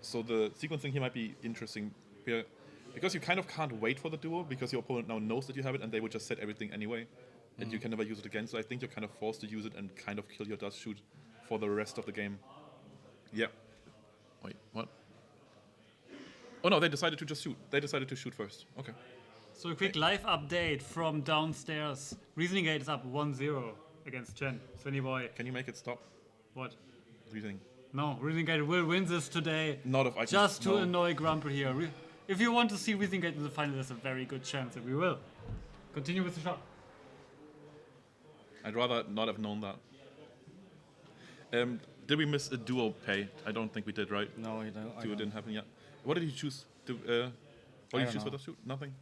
S1: So the sequencing here might be interesting here, because you kind of can't wait for the duo because your opponent now knows that you have it and they would just set everything anyway, and you can never use it again. So I think you're kind of forced to use it and kind of kill your dust shoot for the rest of the game. Yeah. Wait, what? Oh no, they decided to just shoot. They decided to shoot first. Okay.
S6: So a quick live update from downstairs. Reasoning Gate is up 1-0 against Chen. Svenny boy.
S1: Can you make it stop?
S6: What?
S1: Reasoning.
S6: No, Reasoning Gate will win this today.
S1: Not if I can.
S6: Just to
S1: no.
S6: annoy Grumper here. If you want to see Reasoning Gate in the final, there's a very good chance that we will. Continue with the shot.
S1: I'd rather not have known that. Did we miss a duo pay? I don't think we did, right?
S2: No, you don't.
S1: Duo didn't happen yet. What did he choose? What did he
S2: don't
S1: choose for
S2: know.
S1: the shoot? Nothing.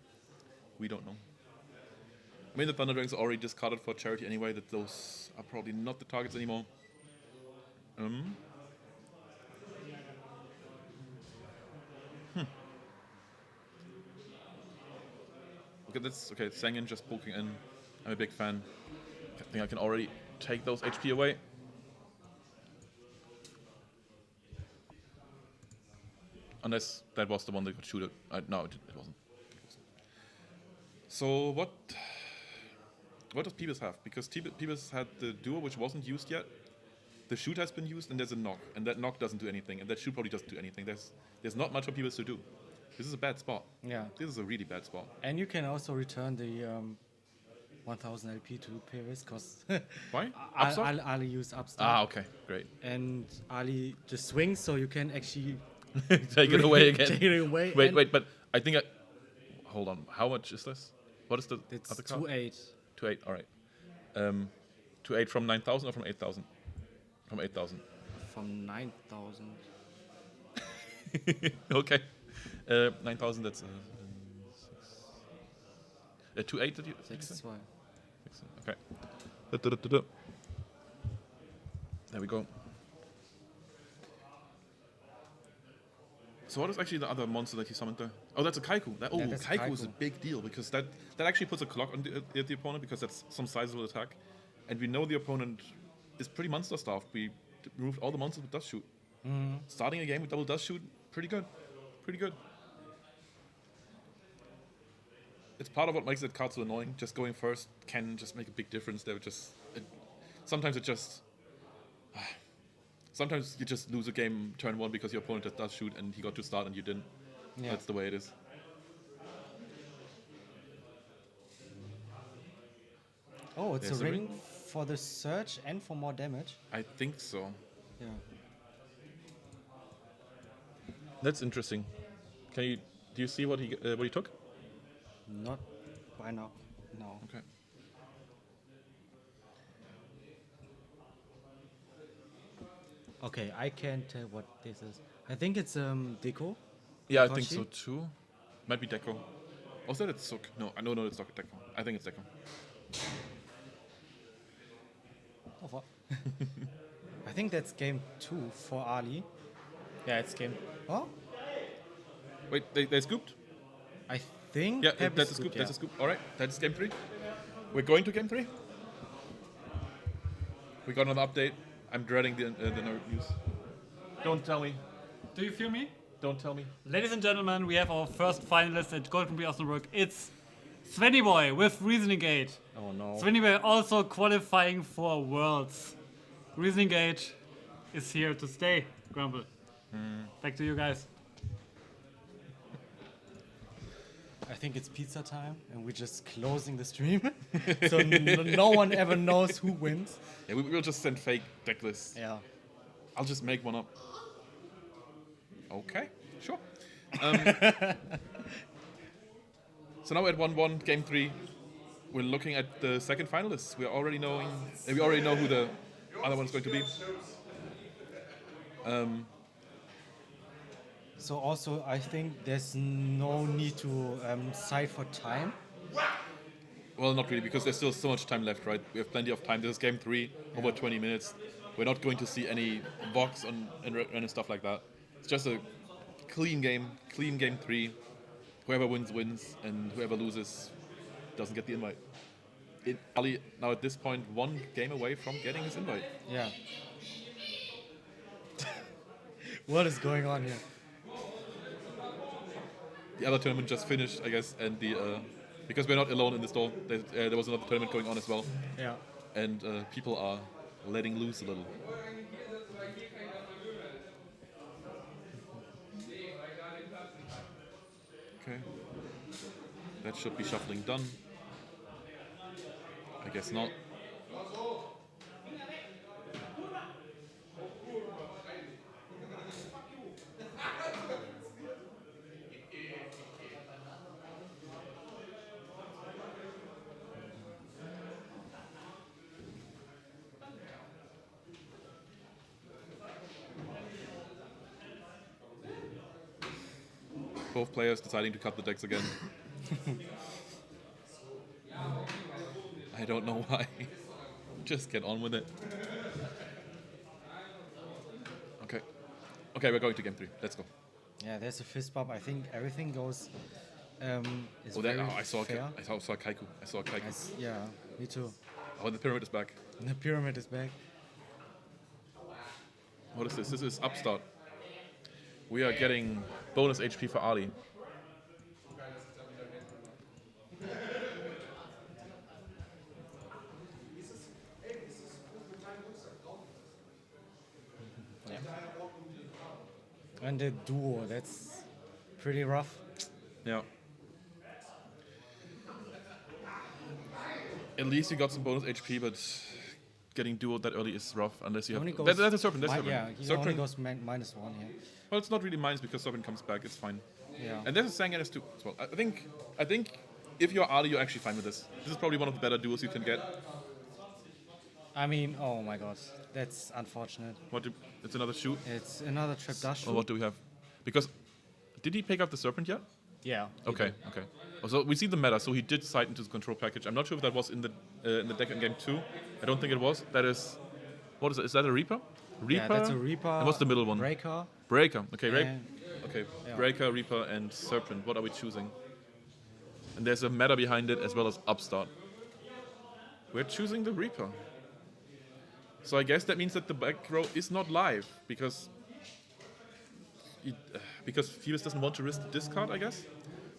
S1: We don't know. I mean, the Thunder Dragons are already discarded for charity anyway. That those are probably not the targets anymore. Okay, that's okay. Sangin just poking in. I'm a big fan. I think I can already take those HP away. Unless that was the one that could shoot it. No, it wasn't. So what does Peebus have? Because Peebus had the duo, which wasn't used yet. The shoot has been used, and there's a knock, and that knock doesn't do anything, and that shoot probably doesn't do anything. There's not much for Peebus to do. This is a bad spot.
S2: Yeah.
S1: This is a really bad spot.
S2: And you can also return the 1000 LP to Paris because
S1: Why? Upstart?
S2: Ali used upstart.
S1: Ah, okay, great.
S2: And Ali just swings, so you can actually
S1: Take it away again.
S2: take it away.
S1: Wait,
S2: and
S1: wait, but I think hold on. How much is this? What is the
S2: It's
S1: other card?
S2: 2-8.
S1: 2-8. All right. 2-8 from 9,000 or from 8,000? From 8,000.
S2: From 9,000.
S1: Okay. 9,000. That's 2-8. Did you?
S2: 6-2.
S1: Okay. Da-da-da-da-da. There we go. So what is actually the other monster that he summoned there? Oh, that's a Kaiku.
S2: That's a
S1: Kaiku is a
S2: Kaiku.
S1: big deal because that actually puts a clock on the opponent because that's some sizable attack. And we know the opponent is pretty monster stuffed. We removed all the monsters with Dust Shoot. Starting a game with double Dust Shoot, pretty good. Pretty good. It's part of what makes that card so annoying. Just going first can just make a big difference. Sometimes you just lose a game turn one because your opponent just does shoot and he got to start and you didn't.
S2: Yeah.
S1: That's the way it is.
S2: Oh, it's
S1: There's
S2: a
S1: a
S2: ring
S1: ring.
S2: for the surge and for more damage.
S1: I think so.
S2: Yeah.
S1: That's interesting. Do you see what he took?
S2: Not by now. No.
S1: Okay.
S2: Okay, I can't tell what this is. I think it's Deco.
S1: Yeah, I think
S2: Koshi?
S1: so too. Might be Deco. Oh, is that it's Suk? No, it's not Deco. I think it's Deco.
S2: Oh, what? I think that's game 2 for Ali. Yeah, it's game. Oh,
S1: Wait, they scooped?
S2: I think.
S1: Yeah,
S2: Pep
S1: that's
S2: is
S1: a scoop.
S2: good,
S1: That's a
S2: yeah.
S1: scoop. All right, that's game 3. We're going to game 3. We got another update. I'm dreading the nerd news. Don't tell me.
S6: Do you feel me?
S1: Don't tell me.
S6: Ladies and gentlemen, we have our first finalist at Golden Prix Osnabrück. It's Svenny Boy with Reasoning Gate.
S2: Oh no.
S6: Svenny Boy also qualifying for Worlds. Reasoning Gate is here to stay, Grumble. Back to you guys.
S2: I think it's pizza time, and we're just closing the stream, so no one ever knows who wins.
S1: Yeah, we'll just send fake deck lists.
S2: Yeah.
S1: I'll just make one up. Okay, sure. So now we're at 1-1, game 3. We're looking at the second finalists. We already know who the other one's going to be.
S2: So also, I think there's no need to side for time.
S1: Well, not really, because there's still so much time left, right? We have plenty of time. This is game 3, over 20 minutes. We're not going to see any Vox and stuff like that. It's just a clean game 3. Whoever wins, wins, and whoever loses doesn't get the invite. Ali, now at this point, 1 game away from getting his invite.
S2: Yeah. What is going on here?
S1: The other tournament just finished, I guess, and because we're not alone in the store, there was another tournament going on as well,
S2: Yeah.
S1: and people are letting loose a little. Okay, that should be shuffling done. I guess not. Both players deciding to cut the decks again. I don't know why. Just get on with it. Okay. Okay, we're going to game 3. Let's go.
S2: Yeah, there's a fist bump. I think everything goes. Is
S1: Oh,
S2: very
S1: I saw
S2: fair.
S1: Kaiku. I saw Kaiku.
S2: Yeah, me too.
S1: Oh, the pyramid is back.
S2: The pyramid is back.
S1: What is this? This is Upstart. We are getting bonus HP for Ali.
S2: And the duo, that's pretty rough.
S1: Yeah. At least you got some bonus HP, but getting duo that early is rough unless you have.
S2: Only
S1: That's a serpent. That's serpent.
S2: Yeah, he
S1: Serpent.
S2: only goes -1 here.
S1: Well, it's not really minus because serpent comes back. It's fine.
S2: Yeah.
S1: And there's a Sangan S2 as well. I think if you're Ali, you're actually fine with this. This is probably one of the better duos you can get.
S2: I mean, oh my god, that's unfortunate.
S1: It's another shoot.
S2: It's another trap dash.
S1: Or what do we have? Because did he pick up the serpent yet?
S2: Yeah.
S1: Okay. Oh, so we see the meta. So he did sight into the control package. I'm not sure if that was in the deck in game 2. I don't think it was. That is, what is it? Is that a Reaper?
S2: Yeah, that's a Reaper.
S1: And what's the middle one?
S2: Breaker.
S1: Breaker. Okay,
S2: And- yeah.
S1: Breaker, Reaper, and Serpent. What are we choosing? And there's a meta behind it as well as Upstart. We're choosing the Reaper. So I guess that means that the back row is not live because Phoebus doesn't want to risk the discard, I guess.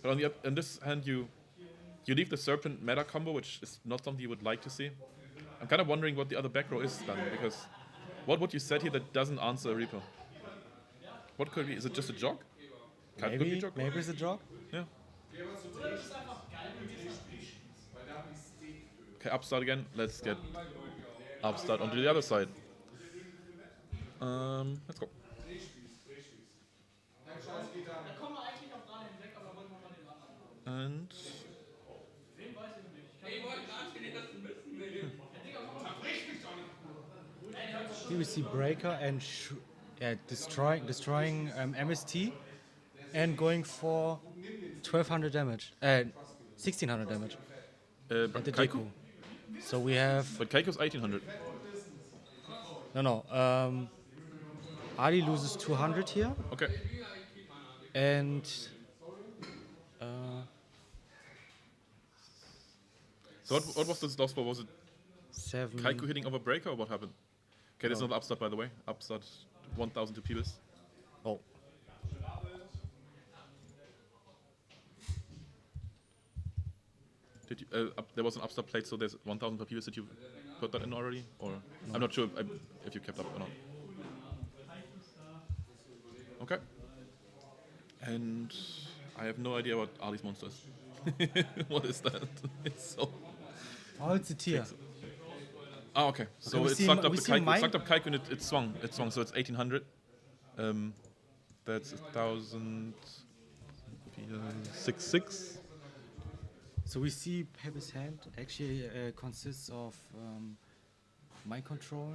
S1: But on this hand, you leave the Serpent meta combo, which is not something you would like to see. I'm kind of wondering what the other back row is then, because what would you set here that doesn't answer a Reaper? What could it be? Is it just a jog? Could be jog?
S2: Maybe it's a jog.
S1: Yeah. Okay, Upstart again. Let's get Upstart onto the other side. Let's go. And
S2: Here we see Breaker and destroying MST and going for 1200 damage. 1600 damage
S1: but
S2: at the
S1: Kaiku?
S2: Deku. So we have
S1: But Kaiku's 1800.
S2: no. Ali loses 200 here,
S1: Okay.
S2: and
S1: So what was this loss for? Was it
S2: 7.
S1: Kaiku hitting over Breaker or what happened? Okay, there's another Upstart by the way. Upstart 1000 to Phoebus.
S2: Oh,
S1: Did you, there was an Upstart plate, so there's 1000 per Phoebus. Did you put that in already? Or I'm not sure if you kept up or not. Okay. And I have no idea what Ali's monster is. What is that? It's so.
S2: oh, it's a tier.
S1: Oh, okay. So
S2: we
S1: it
S2: see
S1: sucked
S2: m-
S1: up
S2: we
S1: the
S2: see
S1: Kaiku.
S2: mine-
S1: It sucked up Kaiku and it swung. It swung. So it's 1800. That's 1066.
S2: So we see Pebbles' hand actually consists of mind control,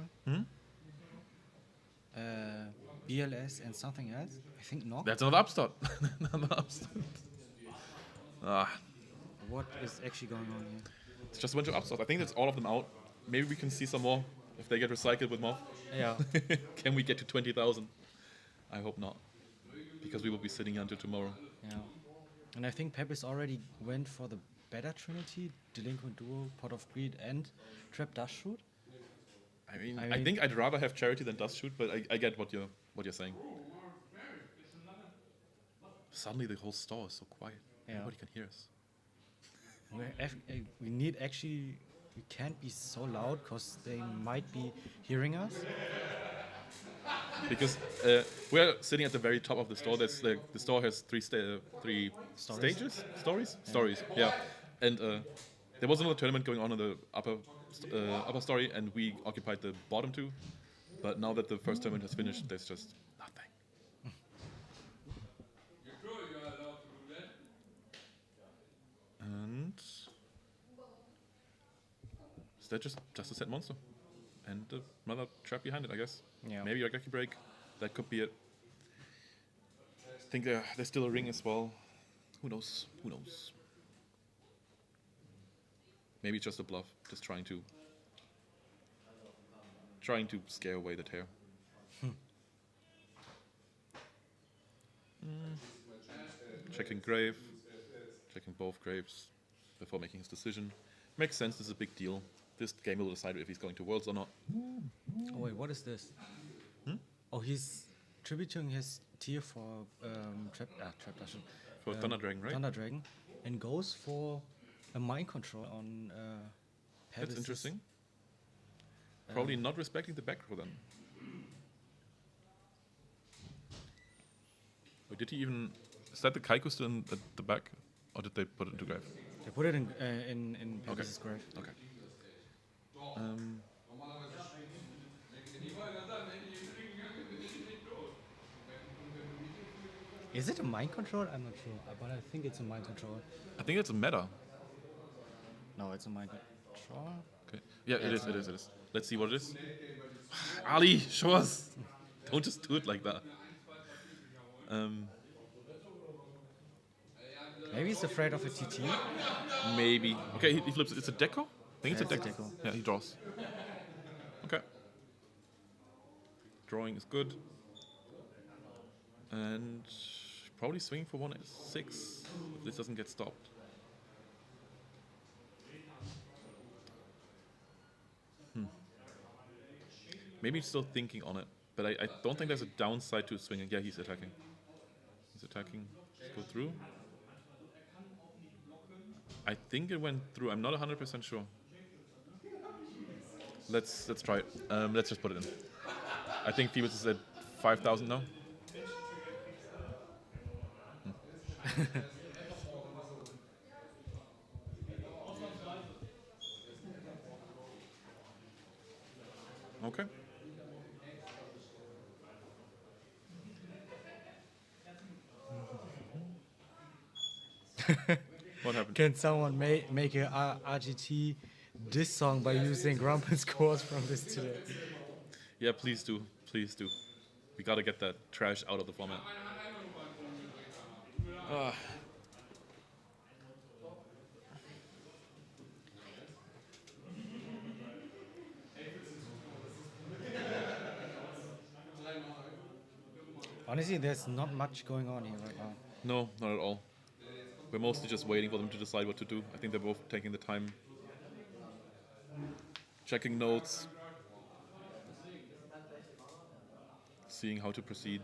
S2: BLS, and something else. I think knock.
S1: That's another Upstart. Another Upstart. Ah,
S2: What is actually going on here?
S1: it's just a bunch of Upstarts. I think that's all of them out. Maybe we can see some more if they get recycled with Moth.
S2: Yeah.
S1: Can we get to 20,000? I hope not, because we will be sitting here until tomorrow.
S2: Yeah. And I think Pebbles already went for the better Trinity, Delinquent Duo, Pot of Greed, and Trap Dash Shoot.
S1: I mean,
S2: I
S1: I
S2: mean-
S1: think I'd rather have Charity than Dust Shoot, but I get what you're saying. Suddenly the whole store is so quiet.
S2: Yeah.
S1: Nobody can hear us.
S2: We need actually. We can't be so loud because they might be hearing us.
S1: Because we're sitting at the very top of the store. That's the store has three stages, stories. Yeah, and there was another tournament going on in the upper story, and we occupied the bottom two. But now that the first tournament has finished, there's just nothing. And is that just a set monster? And another trap behind it, I guess.
S2: Yeah.
S1: Maybe a Geki break. That could be it. I think there's still a ring as well. Who knows? Who knows? Maybe just a bluff, just trying to scare away the tear. Checking grave, checking both graves before making his decision. Makes sense. This is a big deal. This game will decide if he's going to Worlds or not.
S2: Oh wait, what is this? Oh, he's tributing his tier for Trap Dash.
S1: For Thunder Dragon, right?
S2: Thunder Dragon, and goes for a mind control on
S1: That's
S2: Pebbles'
S1: interesting. Probably not respecting the back row then. Wait, did he even... Is that the Kaiku still in the back? Or did they put it into grave?
S2: They put it in Pebbles' grave.
S1: Okay.
S2: Is it a mind control? I'm not sure, but I think it's a mind control.
S1: I think it's a meta.
S2: No, it's a mind control.
S1: Okay. Yeah, it is. Let's see what it is. Ali, show us. Don't just do it like that.
S2: Maybe he's afraid of a TT.
S1: Maybe. Okay, he flips it. It's a deco? I think
S2: Yeah,
S1: it's a
S2: it's a
S1: deco.
S2: deco.
S1: Yeah, he draws. Okay. Drawing is good. And probably swinging for 1-6 if this doesn't get stopped. Maybe he's still thinking on it, but I don't think there's a downside to swinging. Yeah, he's attacking. He's attacking. Let's go through. I think it went through. I'm not 100% sure. Let's try it. Let's just put it in. I think Phoebus is at 5,000 now. Okay. What happened?
S2: Can someone make a RGT diss song by using Grumpus scores from this today?
S1: Yeah, please do. Please do. We gotta get that trash out of the format.
S2: Honestly, there's not much going on here right now.
S1: No, not at all. We're mostly just waiting for them to decide what to do. I think they're both taking the time. Checking notes. Seeing how to proceed.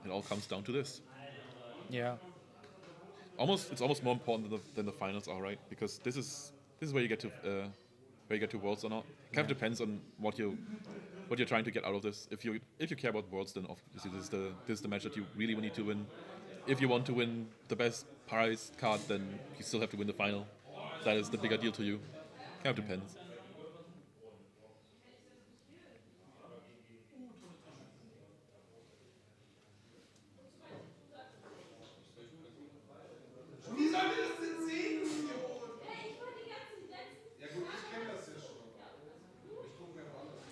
S1: It all comes down to this.
S2: Yeah.
S1: It's almost more important than the finals are, right? Because this is where you get to worlds or not. It kind of depends on what you're trying to get out of this. If you care about worlds, then obviously this is the match that you really need to win. If you want to win the best prize card, then you still have to win the final. That is the bigger deal to you. Kind of depends.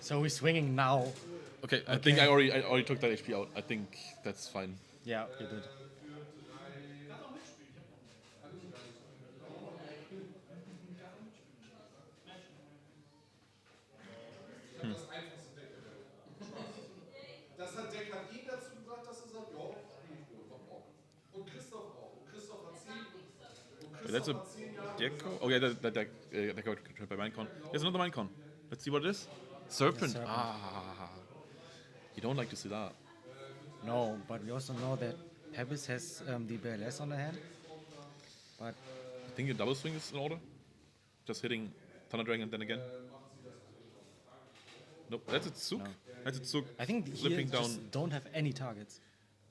S2: So we're swinging now.
S1: Okay, I think I already took that HP out. I think that's fine.
S2: Yeah, you did.
S8: Das hat Deck hat ihn dazu gebracht, dass er sagt, ja, spiel ich wohl, hab Bock. Und Christoph auch. Und Christoph hat 10. Und
S1: That's a
S8: Christoph hat 10 Jahre.
S1: deco. Oh yeah, that got controlled by Minecon. There's another Minecon. Let's see what it is. Serpent.
S2: Serpent.
S1: Ah, you don't like to see that.
S2: No, but we also know that Pebbles has the BLS on the hand. But
S1: I think a double swing is in order. Just hitting Thunder Dragon and then again. Nope, that's a Tsuk.
S2: No.
S1: That's a Tsuk.
S2: I think he
S1: flipping down,
S2: just don't have any targets.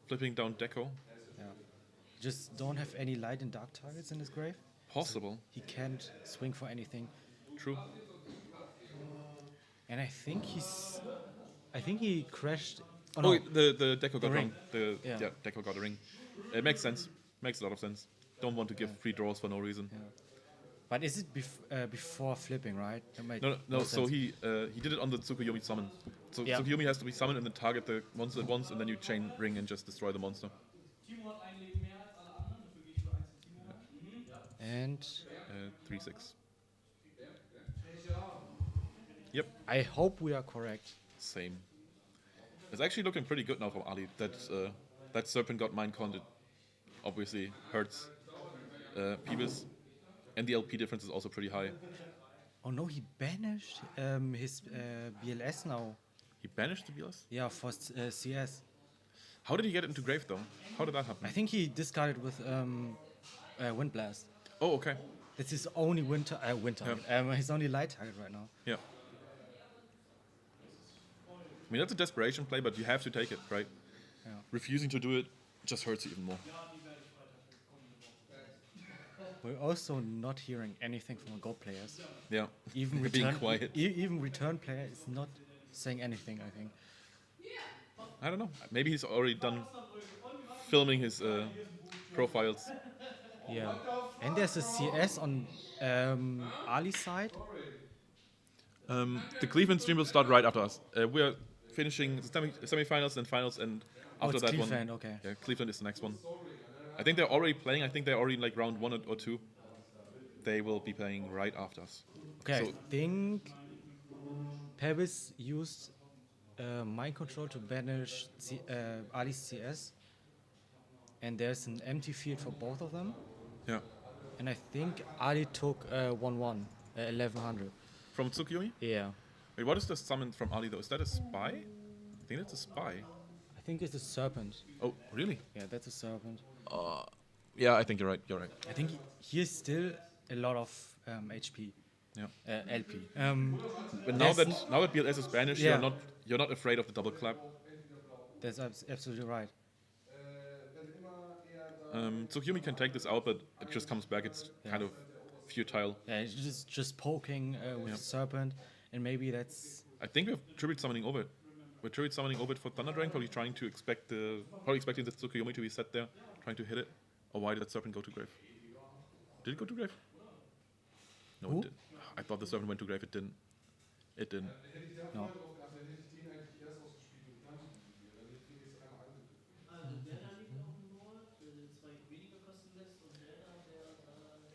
S1: flipping down deco.
S2: Yeah. Just don't have any light and dark targets in his grave.
S1: Possible.
S2: He can't swing for anything.
S1: True.
S2: And I think he crashed. Oh,
S1: Oh,
S2: no.
S1: wait, the deco got
S2: ring.
S1: wrong.
S2: Yeah.
S1: Deco got a ring. It makes sense. Makes a lot of sense. Don't want to give free draws for no reason.
S2: But is it before flipping, right? That made
S1: No. So
S2: sense.
S1: he did it on the Tsukuyomi summon. So
S2: Yeah.
S1: Tsukuyomi has to be summoned and then target the monster at once, and then you chain ring and just destroy the monster.
S2: And
S1: 3-6. Yep,
S2: I hope we are correct.
S1: same. It's actually looking pretty good now from Ali. That Serpent got Minecon. It obviously hurts Peebles. And the LP difference is also pretty high.
S2: Oh no, he banished his BLS now.
S1: He banished the BLS?
S2: Yeah, for CS.
S1: How did he get into Grave though? How did that happen?
S2: I think he discarded with Wind Blast.
S1: Oh, okay.
S2: That's his only wind target. His only light target right now.
S1: Yeah. I mean, that's a desperation play, but you have to take it, right?
S2: Yeah.
S1: refusing to do it just hurts you even more.
S2: We're also not hearing anything from the Goat players.
S1: Yeah,
S2: Even
S1: being
S2: return,
S1: quiet.
S2: even return player is not saying anything, I think.
S1: I don't know. Maybe he's already done filming his profiles.
S2: Yeah. And there's a CS on Ali's side.
S1: The Cleveland stream will start right after us. We are finishing the semifinals and finals, and after
S2: it's
S1: that
S2: Cleveland,
S1: one,
S2: okay.
S1: yeah, Cleveland is the next one. I think they're already playing. I think they're already in like round 1 or 2. They will be playing right after us.
S2: Okay,
S1: So-
S2: I think Pebis used mind control to banish Ali's CS. And there's an empty field for both of them.
S1: Yeah.
S2: And I think Ali took 1-1, 1100.
S1: From Tsukuyomi?
S2: Yeah.
S1: Wait, what is the summon from Ali though? Is that a spy? I think it's a spy.
S2: I think it's a serpent.
S1: Oh, really?
S2: Yeah, that's a serpent.
S1: Yeah, I think you're right. You're right.
S2: I think he has still a lot of HP.
S1: Yeah.
S2: LP.
S1: But now
S2: There's
S1: that BLS is banished,
S2: Yeah.
S1: you're not afraid of the double clap.
S2: That's absolutely right.
S1: Tsukuyomi can take this out, but it just comes back. It's kind of futile.
S2: Yeah, it's just poking with the serpent, and maybe that's
S1: I think we have tribute summoning over it. We're tribute summoning over it for Thunder Dragon, probably expecting the Tsukuyomi to be set there, trying to hit it. Or why did that serpent go to grave? Did it go to grave? No,
S2: Who?
S1: it didn't. I thought the serpent went to grave. It didn't. It didn't.
S2: no.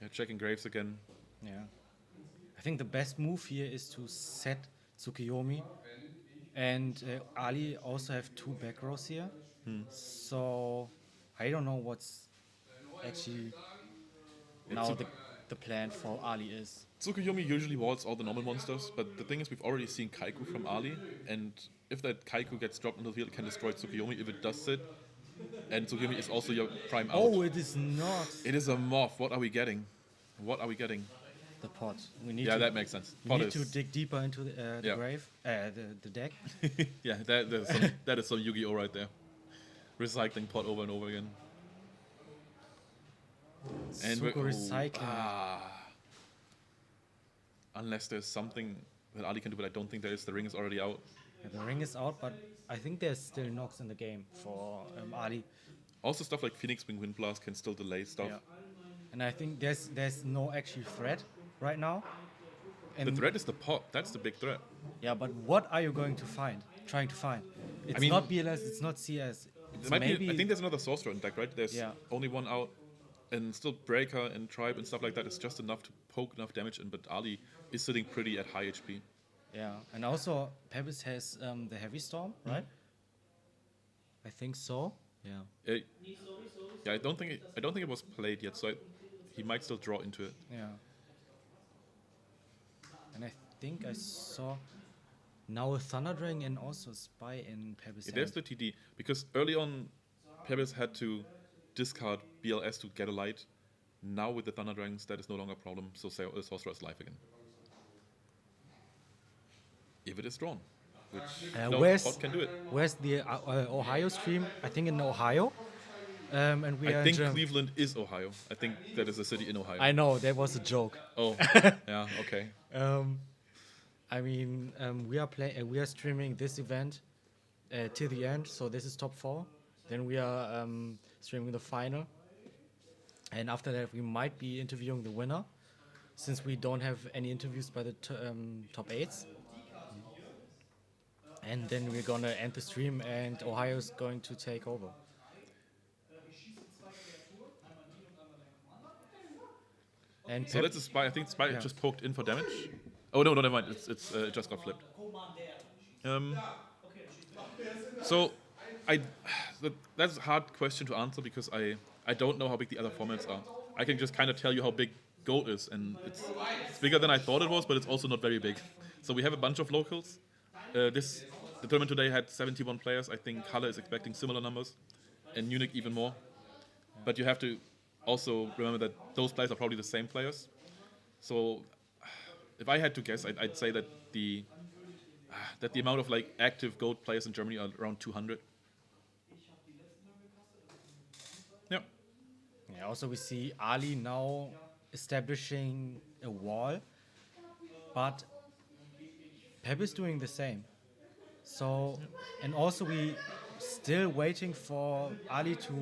S1: Yeah, checking graves again.
S2: Yeah. I think the best move here is to set Tsukuyomi. And Ali also have 2 back rows here. So I don't know what's actually now the plan for Ali is.
S1: Tsukuyomi usually walls all the normal monsters, but the thing is we've already seen Kaiku from Ali, and if that Kaiku gets dropped into the field, it can destroy Tsukuyomi if it does sit. And Tsukuyomi is also your prime out.
S2: Oh, it is not
S1: It is a moth. What are we getting? What are we getting?
S2: the pot. We need
S1: Yeah,
S2: to,
S1: that makes sense.
S2: we
S1: Pot
S2: need
S1: is,
S2: to dig deeper into the
S1: Yeah.
S2: grave, the deck.
S1: yeah, that is some Yu-Gi-Oh right there. Recycling pot over and over again. And
S2: Suko recycling.
S1: Unless there's something that Ali can do, but I don't think there is. The ring is already out.
S2: Yeah, the ring is out, but I think there's still knocks in the game for Ali.
S1: Also, stuff like Phoenix Wing Wind Blast can still delay stuff.
S2: Yeah. And I think there's no actual threat right now. And
S1: The threat is the pot. That's the big threat.
S2: yeah, but what are you going to find? Trying to find? It's
S1: mean-
S2: not BLS. It's not CS. It's
S1: It might
S2: maybe
S1: be, I think there's another sorcerer in deck, right? There's
S2: Yeah.
S1: only one out, and still Breaker and Tribe and stuff like that is just enough to poke enough damage in. But Ali is sitting pretty at high HP.
S2: yeah. And also Pebis has the heavy storm, right? I think so. Yeah.
S1: Yeah, I don't think it was played yet, so he might still draw into it.
S2: Yeah. And I think I saw now a Thunder Dragon and also a Spy in Pebis.
S1: There's the TD because early on, Pebis had to discard BLS to get a light. Now with the Thunder Dragons, that is no longer a problem. So Sorcerer is live again. If it is drawn, which no
S2: where's-
S1: bot can do it.
S2: Where's the Ohio stream? I think in Ohio. And we are
S1: I
S2: in
S1: think
S2: Germany.
S1: Cleveland is Ohio. I think that is a city in Ohio.
S2: I know that was a joke.
S1: Oh, yeah, okay.
S2: I mean, we are streaming this event till the end. So this is top 4. Then we are streaming the final, and after that we might be interviewing the winner, since we don't have any interviews by the top 8s. And then we're gonna end the stream, and Ohio's going to take over. And
S1: So that's a Spy. I think Spy
S2: Yeah.
S1: just poked in for damage. Oh no, never mind. It just got flipped. So that's a hard question to answer because I don't know how big the other formats are. I can just kind of tell you how big Goat is, and it's bigger than I thought it was, but it's also not very big. So we have a bunch of locals. The tournament today had 71 players. I think Halle is expecting similar numbers, and Munich even more. But you have to also remember that those players are probably the same players. So if I had to guess, I'd say that the amount of like active Goat players in Germany are around 200.
S2: Yeah, also we see Ali now establishing a wall, but Pep is doing the same. So, and also we still waiting for Ali to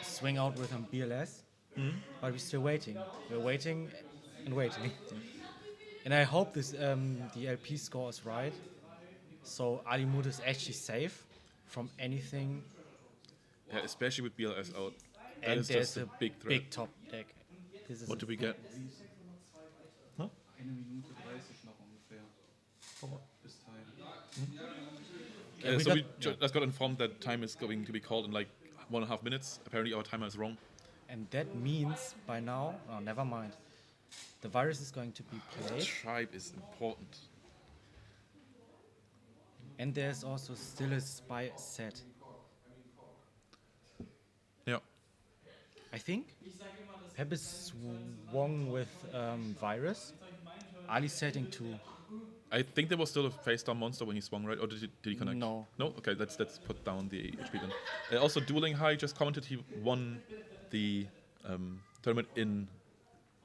S2: swing out with him BLS, but we're still waiting. We're waiting and waiting. And I hope this the LP score is right. So Ali Mood is actually safe from anything.
S1: Yeah, especially with BLS out. That
S2: And
S1: is
S2: there's
S1: just a
S2: a
S1: big threat.
S2: big top deck. This is
S1: What do we get?
S3: Eine Minute 30 noch ungefähr. Bis Time.
S2: we
S1: So
S2: got-
S1: we just got informed that time is going to be called in like 1.5 minutes. Apparently our timer is wrong.
S2: And that means by now, oh, never mind. The virus is going to be played,
S1: Tribe is important.
S2: and there's also still a spy set.
S1: Yeah.
S2: I think Pep is swung with virus. Ali setting to
S1: I think there was still a face down monster when he swung, right? Or did he connect?
S2: No.
S1: No? Okay, let's put down the HP then. Also, Dueling High just commented he won the tournament in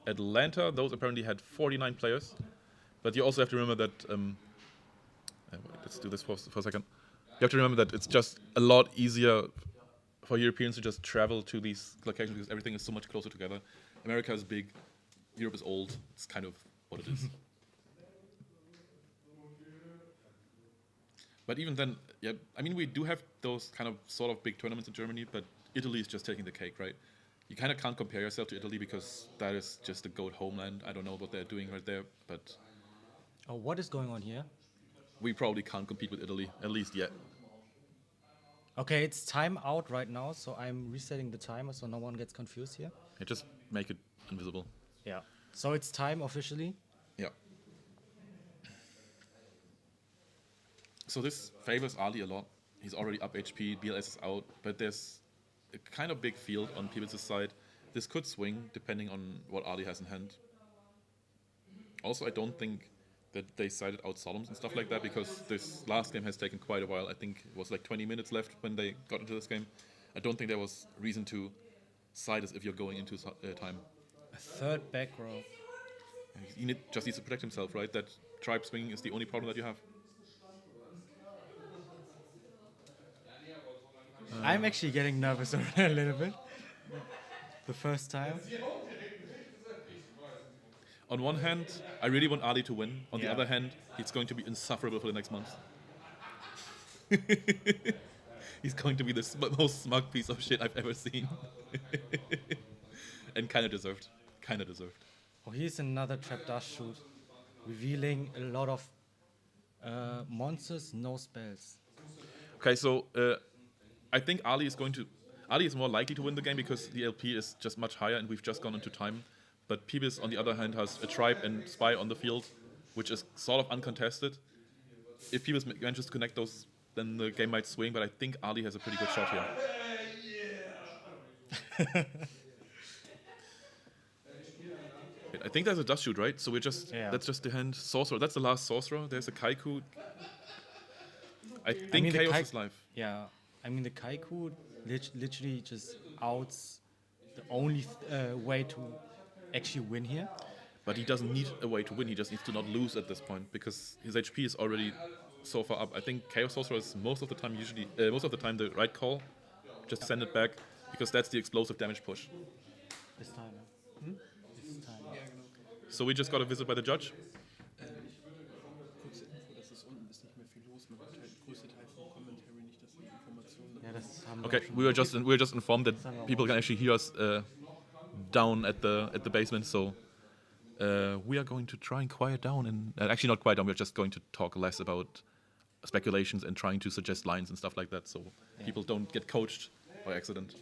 S1: Atlanta. Those apparently had 49 players. But you also have to remember that... let's do this for a second. You have to remember that it's just a lot easier for Europeans to just travel to these locations because everything is so much closer together. America is big. Europe is old. It's kind of what it is. But even then, yeah, I mean, we do have those kind of sort of big tournaments in Germany, but Italy is just taking the cake, right? You kind of can't compare yourself to Italy because that is just the GOAT homeland. I don't know what they're doing right there, but
S2: oh, what is going on here?
S1: we probably can't compete with Italy, at least yet.
S2: Okay, it's time out right now, so I'm resetting the timer so no one gets confused here.
S1: Yeah, just make it invisible.
S2: Yeah. So it's time officially.
S1: Yeah. So this favors Ali a lot. He's already up HP, BLS is out, but there's a kind of big field on Pibits' side. This could swing depending on what Ali has in hand. Also, I don't think that they sided out Solemns and stuff like that because this last game has taken quite a while. I think it was like 20 minutes left when they got into this game. I don't think there was reason to side as if you're going into time.
S2: A third back row.
S1: He just needs to protect himself, right? That tribe swinging is the only problem that you have.
S2: I'm actually getting nervous a little bit. The first time.
S1: On one hand, I really want Ali to win. On the
S2: Yeah.
S1: other hand, he's going to be insufferable for the next month. He's going to be the most smug piece of shit I've ever seen. And kind of deserved. Kind of deserved.
S2: Oh, here's another trap dust shoot, revealing a lot of monsters, no spells.
S1: Okay, so I think Ali is more likely to win the game because the LP is just much higher and we've just gone into time. But Pibis, on the other hand, has a tribe and spy on the field, which is sort of uncontested. If Pibis manages to connect those, then the game might swing, but I think Ali has a pretty good shot here. Wait, I think there's a dust shoot, right? So that's just the hand sorcerer. That's the last sorcerer. There's a Kaiku. I think
S2: the
S1: Chaos is live.
S2: Yeah, I mean the Kaiku literally just outs the only way to actually win here.
S1: But he doesn't need a way to win. He just needs to not lose at this point because his HP is already so far up. I think Chaos Sorcerer is most of the time the right call. Just send it back because that's the explosive damage push.
S2: This time. This time.
S1: So we just got a visit by the judge.
S3: Kurze Info, dass es unten ist nicht mehr viel los. Man hört halt den größten Teil vom Commentary nicht, dass die Informationen
S2: Ja, das haben
S1: Okay,
S2: wir auch
S1: we were just informed that people can actually hear us down at the basement. So we are going to try and quiet down and actually not quiet down. We're just going to talk less about speculations and trying to suggest lines and stuff like that, so people don't get coached by accident.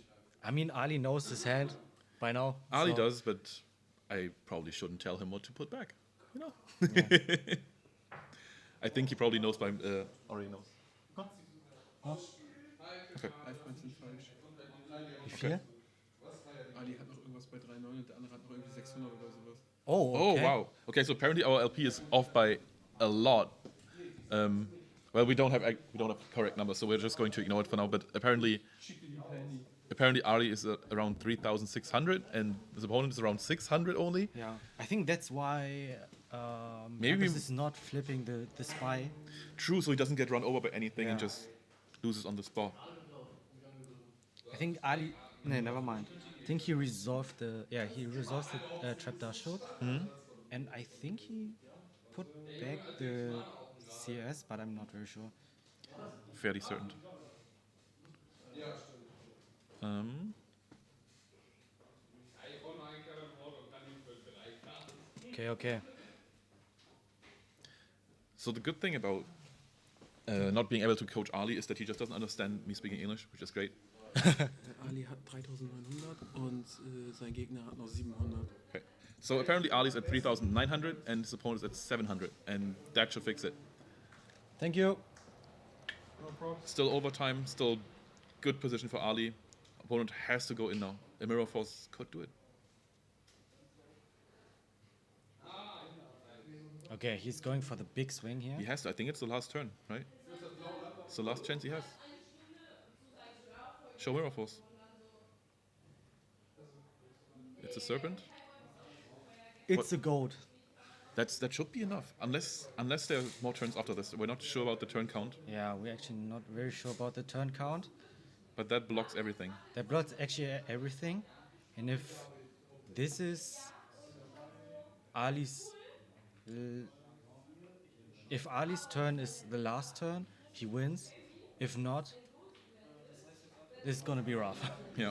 S2: I mean, Ali knows his hand by now.
S1: Ali
S2: so-
S1: does, but I probably shouldn't tell him what to put back. You know. I think he probably knows by already knows. Okay.
S3: Live-Points sind falsch.
S2: Wie viel?
S3: Ali hat noch irgendwas bei 3,9 und der andere hat noch irgendwie 600 oder sowas.
S2: Oh,
S1: Oh
S2: okay.
S1: wow. Okay, so apparently our LP is off by a lot. Well, we don't have correct numbers, so we're just going to ignore it for now. But apparently apparently Ali is around 3,600 and his opponent is around 600 only.
S2: Yeah, I think that's why
S1: Maybe
S2: Pebbles is not flipping the spy.
S1: True, so he doesn't get run over by anything and
S2: Yeah.
S1: just loses on the spot.
S2: I think Ali. No, never mind. I think he resolved the trapdoor shot, and I think he put back the CS, but I'm not very sure.
S1: Fairly certain.
S2: Okay.
S1: So the good thing about not being able to coach Ali is that he just doesn't understand me speaking English, which is great.
S9: Ali hat 3900 und sein Gegner hat noch 700.
S1: Okay. So apparently Ali's at 3,900 and his opponent is at 700, and that should fix it.
S2: Thank you.
S1: Still overtime, still good position for Ali. Opponent has to go in now. A mirror force could do it.
S2: Okay, he's going for the big swing here.
S1: He has to. I think it's the last turn, right? It's the last chance he has. Show mirror force. It's a serpent.
S2: It's a goat.
S1: That should be enough, unless there are more turns after this. We're not sure about the turn count,
S2: Yeah, we're actually not very sure about the turn count.
S1: but that blocks everything.
S2: That blocks actually everything. And if this is Ali's... If Ali's turn is the last turn, he wins. If not, it's gonna be rough.
S1: Yeah.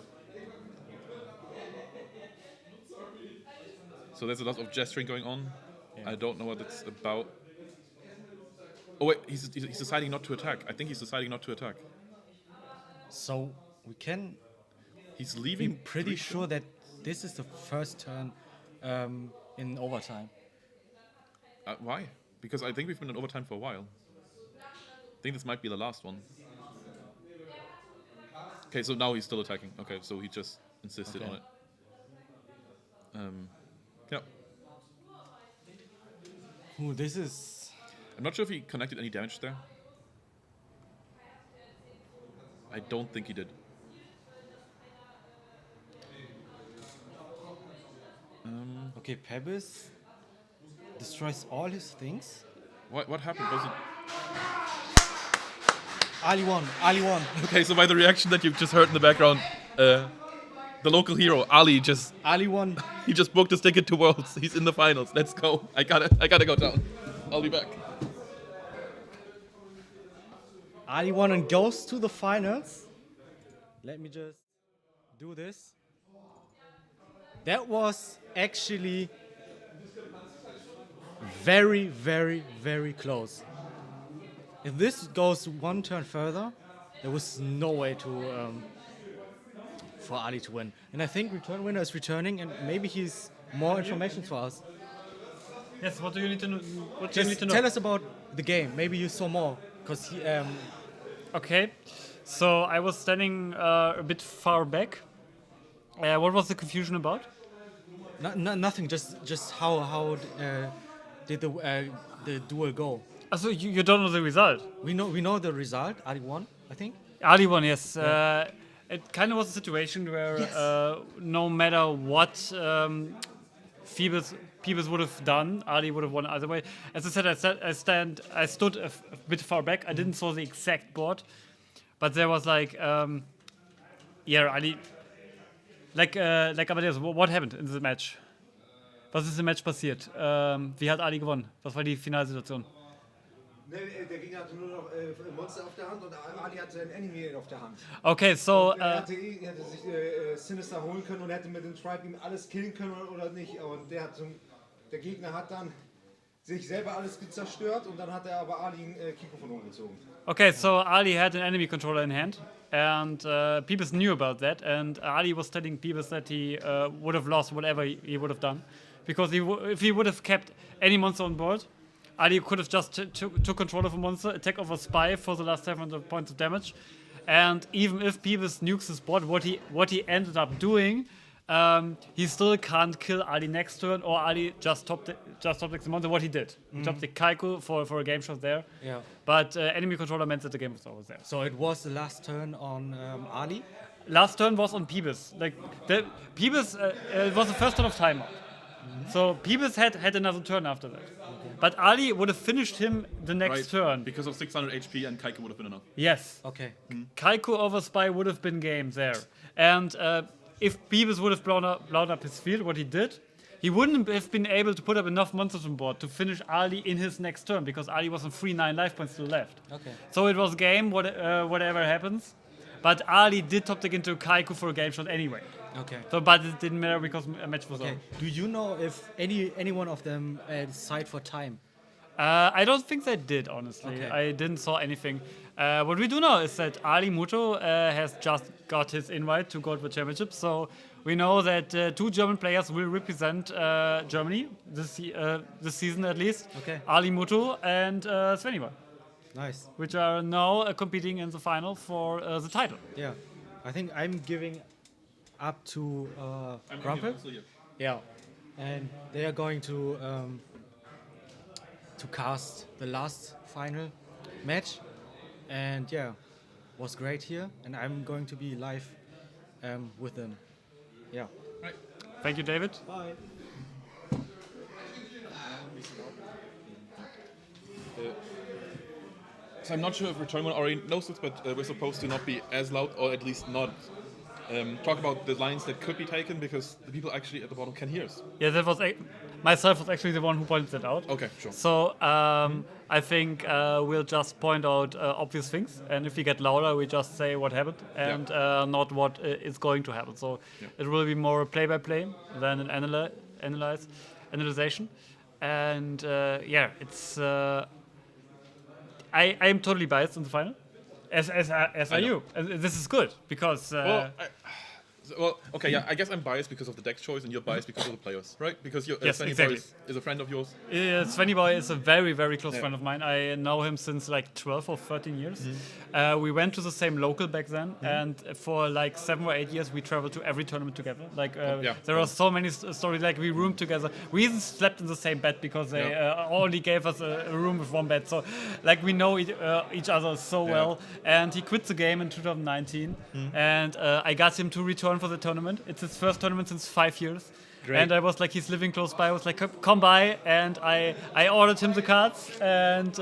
S1: So there's a lot of gesturing going on.
S2: Yeah.
S1: I don't know what it's about. Oh wait, he's deciding not to attack. I think he's deciding not to attack.
S2: So we can
S1: He's
S2: be
S1: leaving.
S2: pretty sure that this is the first turn in overtime.
S1: Why? Because I think we've been in overtime for a while. I think this might be the last one. Okay, so now he's still attacking. Okay, so he just insisted
S2: Okay.
S1: on it. Yeah.
S2: Ooh, this is...
S1: I'm not sure if he connected any damage there. I don't think he did.
S2: Okay, Pebbles destroys all his things.
S1: What happened? Was it...
S2: Ali won.
S1: Okay, so by the reaction that you've just heard in the background, the local hero, Ali,
S2: Ali won.
S1: he just booked his ticket to Worlds. He's in the finals. Let's go. I gotta go down. I'll be back.
S2: Ali won and goes to the finals. Let me just do this. That was actually very, very, very close. If this goes one turn further, there was no way to for Ali to win. And I think return winner is returning, and maybe he's more information for us.
S6: Yes, what do you need to know? What do you need
S2: Just
S6: to know?
S2: tell us about the game. Maybe you saw more, because he.
S6: Okay, so I was standing a bit far back. What was the confusion about?
S2: Nothing. Just how did the duel go?
S6: So you don't know the result.
S2: We know the result. Ali won, I think.
S6: Ali won, yes. It kind of was a situation where no matter what Phoebus would have done, Ali would have won either way. As I said, I stood a bit far back. I didn't saw the exact board, but there was like, Ali, like Amadeus. What happened in the match? Was ist im Match passiert? Wie hat Ali gewonnen? Was war die Finalsituation?
S8: Ne, der Gegner hatte nur noch Monster auf der Hand und Ali hatte einen Enemy auf der Hand.
S6: Okay, so
S8: Er hätte sich Sinister holen können und hätte mit dem Tribe ihm alles killen können oder nicht. Und der Gegner hat dann sich selber alles zerstört und dann hat er aber Ali einen Kiko von oben gezogen.
S6: Okay, so Ali had an enemy controller in hand, and Phoebus knew about that, and Ali was telling Phoebus that he would have lost whatever he would have done, because if he would have kept any monster on board, Ali could have just took control of a monster, attack of a spy for the last 700 points of damage, and even if Phoebus nukes his board, what he ended up doing, he still can't kill Ali next turn, or Ali just top decks the monster. What he did, he top the Kaiko for a game shot there.
S2: Yeah.
S6: But enemy controller meant that the game was always there.
S2: So it was the last turn on Ali.
S6: last turn was on Peebus. Like Peebus was the first turn of timeout. So Peebus had another turn after that. But Ali would have finished him the next turn.
S1: Because of 600 HP and Kaiku would have been enough.
S6: Yes.
S2: Okay.
S6: Kaiku over Spy would have been game there. And if Peebus would have blown up his field, what he did, he wouldn't have been able to put up enough monsters on board to finish Ali in his next turn because Ali was on 3-9 life points still left.
S2: Okay.
S6: So it was game, whatever happens. But Ali did top deck into Kaiku for a game shot anyway.
S2: Okay.
S6: So, but it didn't matter because a match was
S2: Okay.
S6: on.
S2: Do you know if any one of them decided for time?
S6: I don't think they did, honestly.
S2: Okay.
S6: I didn't saw anything. What we do know is that Ali Muto has just got his invite to Gold World Championship, so we know that 2 German players will represent Germany this season at least.
S2: Okay.
S6: Ali Muto and Sveniva,
S2: Nice.
S6: which are now competing in the final for the title.
S2: Yeah. I think I'm giving up to Grumpel. Yeah. And they are going to cast the last final match. And yeah, was great here. And I'm going to be live with them. Yeah.
S6: Thank you, David.
S2: Bye.
S1: So I'm not sure if Return already knows this, but we're supposed to not be as loud, or at least not talk about the lines that could be taken, because the people actually at the bottom can hear us.
S6: Yeah, that was myself was actually the one who pointed that out.
S1: Okay, sure.
S6: So I think we'll just point out obvious things, and if we get louder, we just say what happened and not what is going to happen. So it will be more play-by-play than an analyzation. And it's I am totally biased in the final, as are you. And this is good because.
S1: I guess I'm biased because of the deck choice, and you're biased because of the players, right? Because
S6: Yes, exactly.
S1: is a friend of yours.
S6: Svenny Boy is a very, very close friend of mine. I know him since like 12 or 13 years. We went to the same local back then, and for like 7 or 8 years, we traveled to every tournament together. Like there are so many stories. Like we roomed together. We even slept in the same bed because they only gave us a room with one bed. So like we know each other so well. And he quit the game in 2019, and I got him to return for the tournament. It's his first tournament since 5 years.
S1: Great.
S6: And I was like, he's living close by. I was like, come by, and I ordered him the cards, and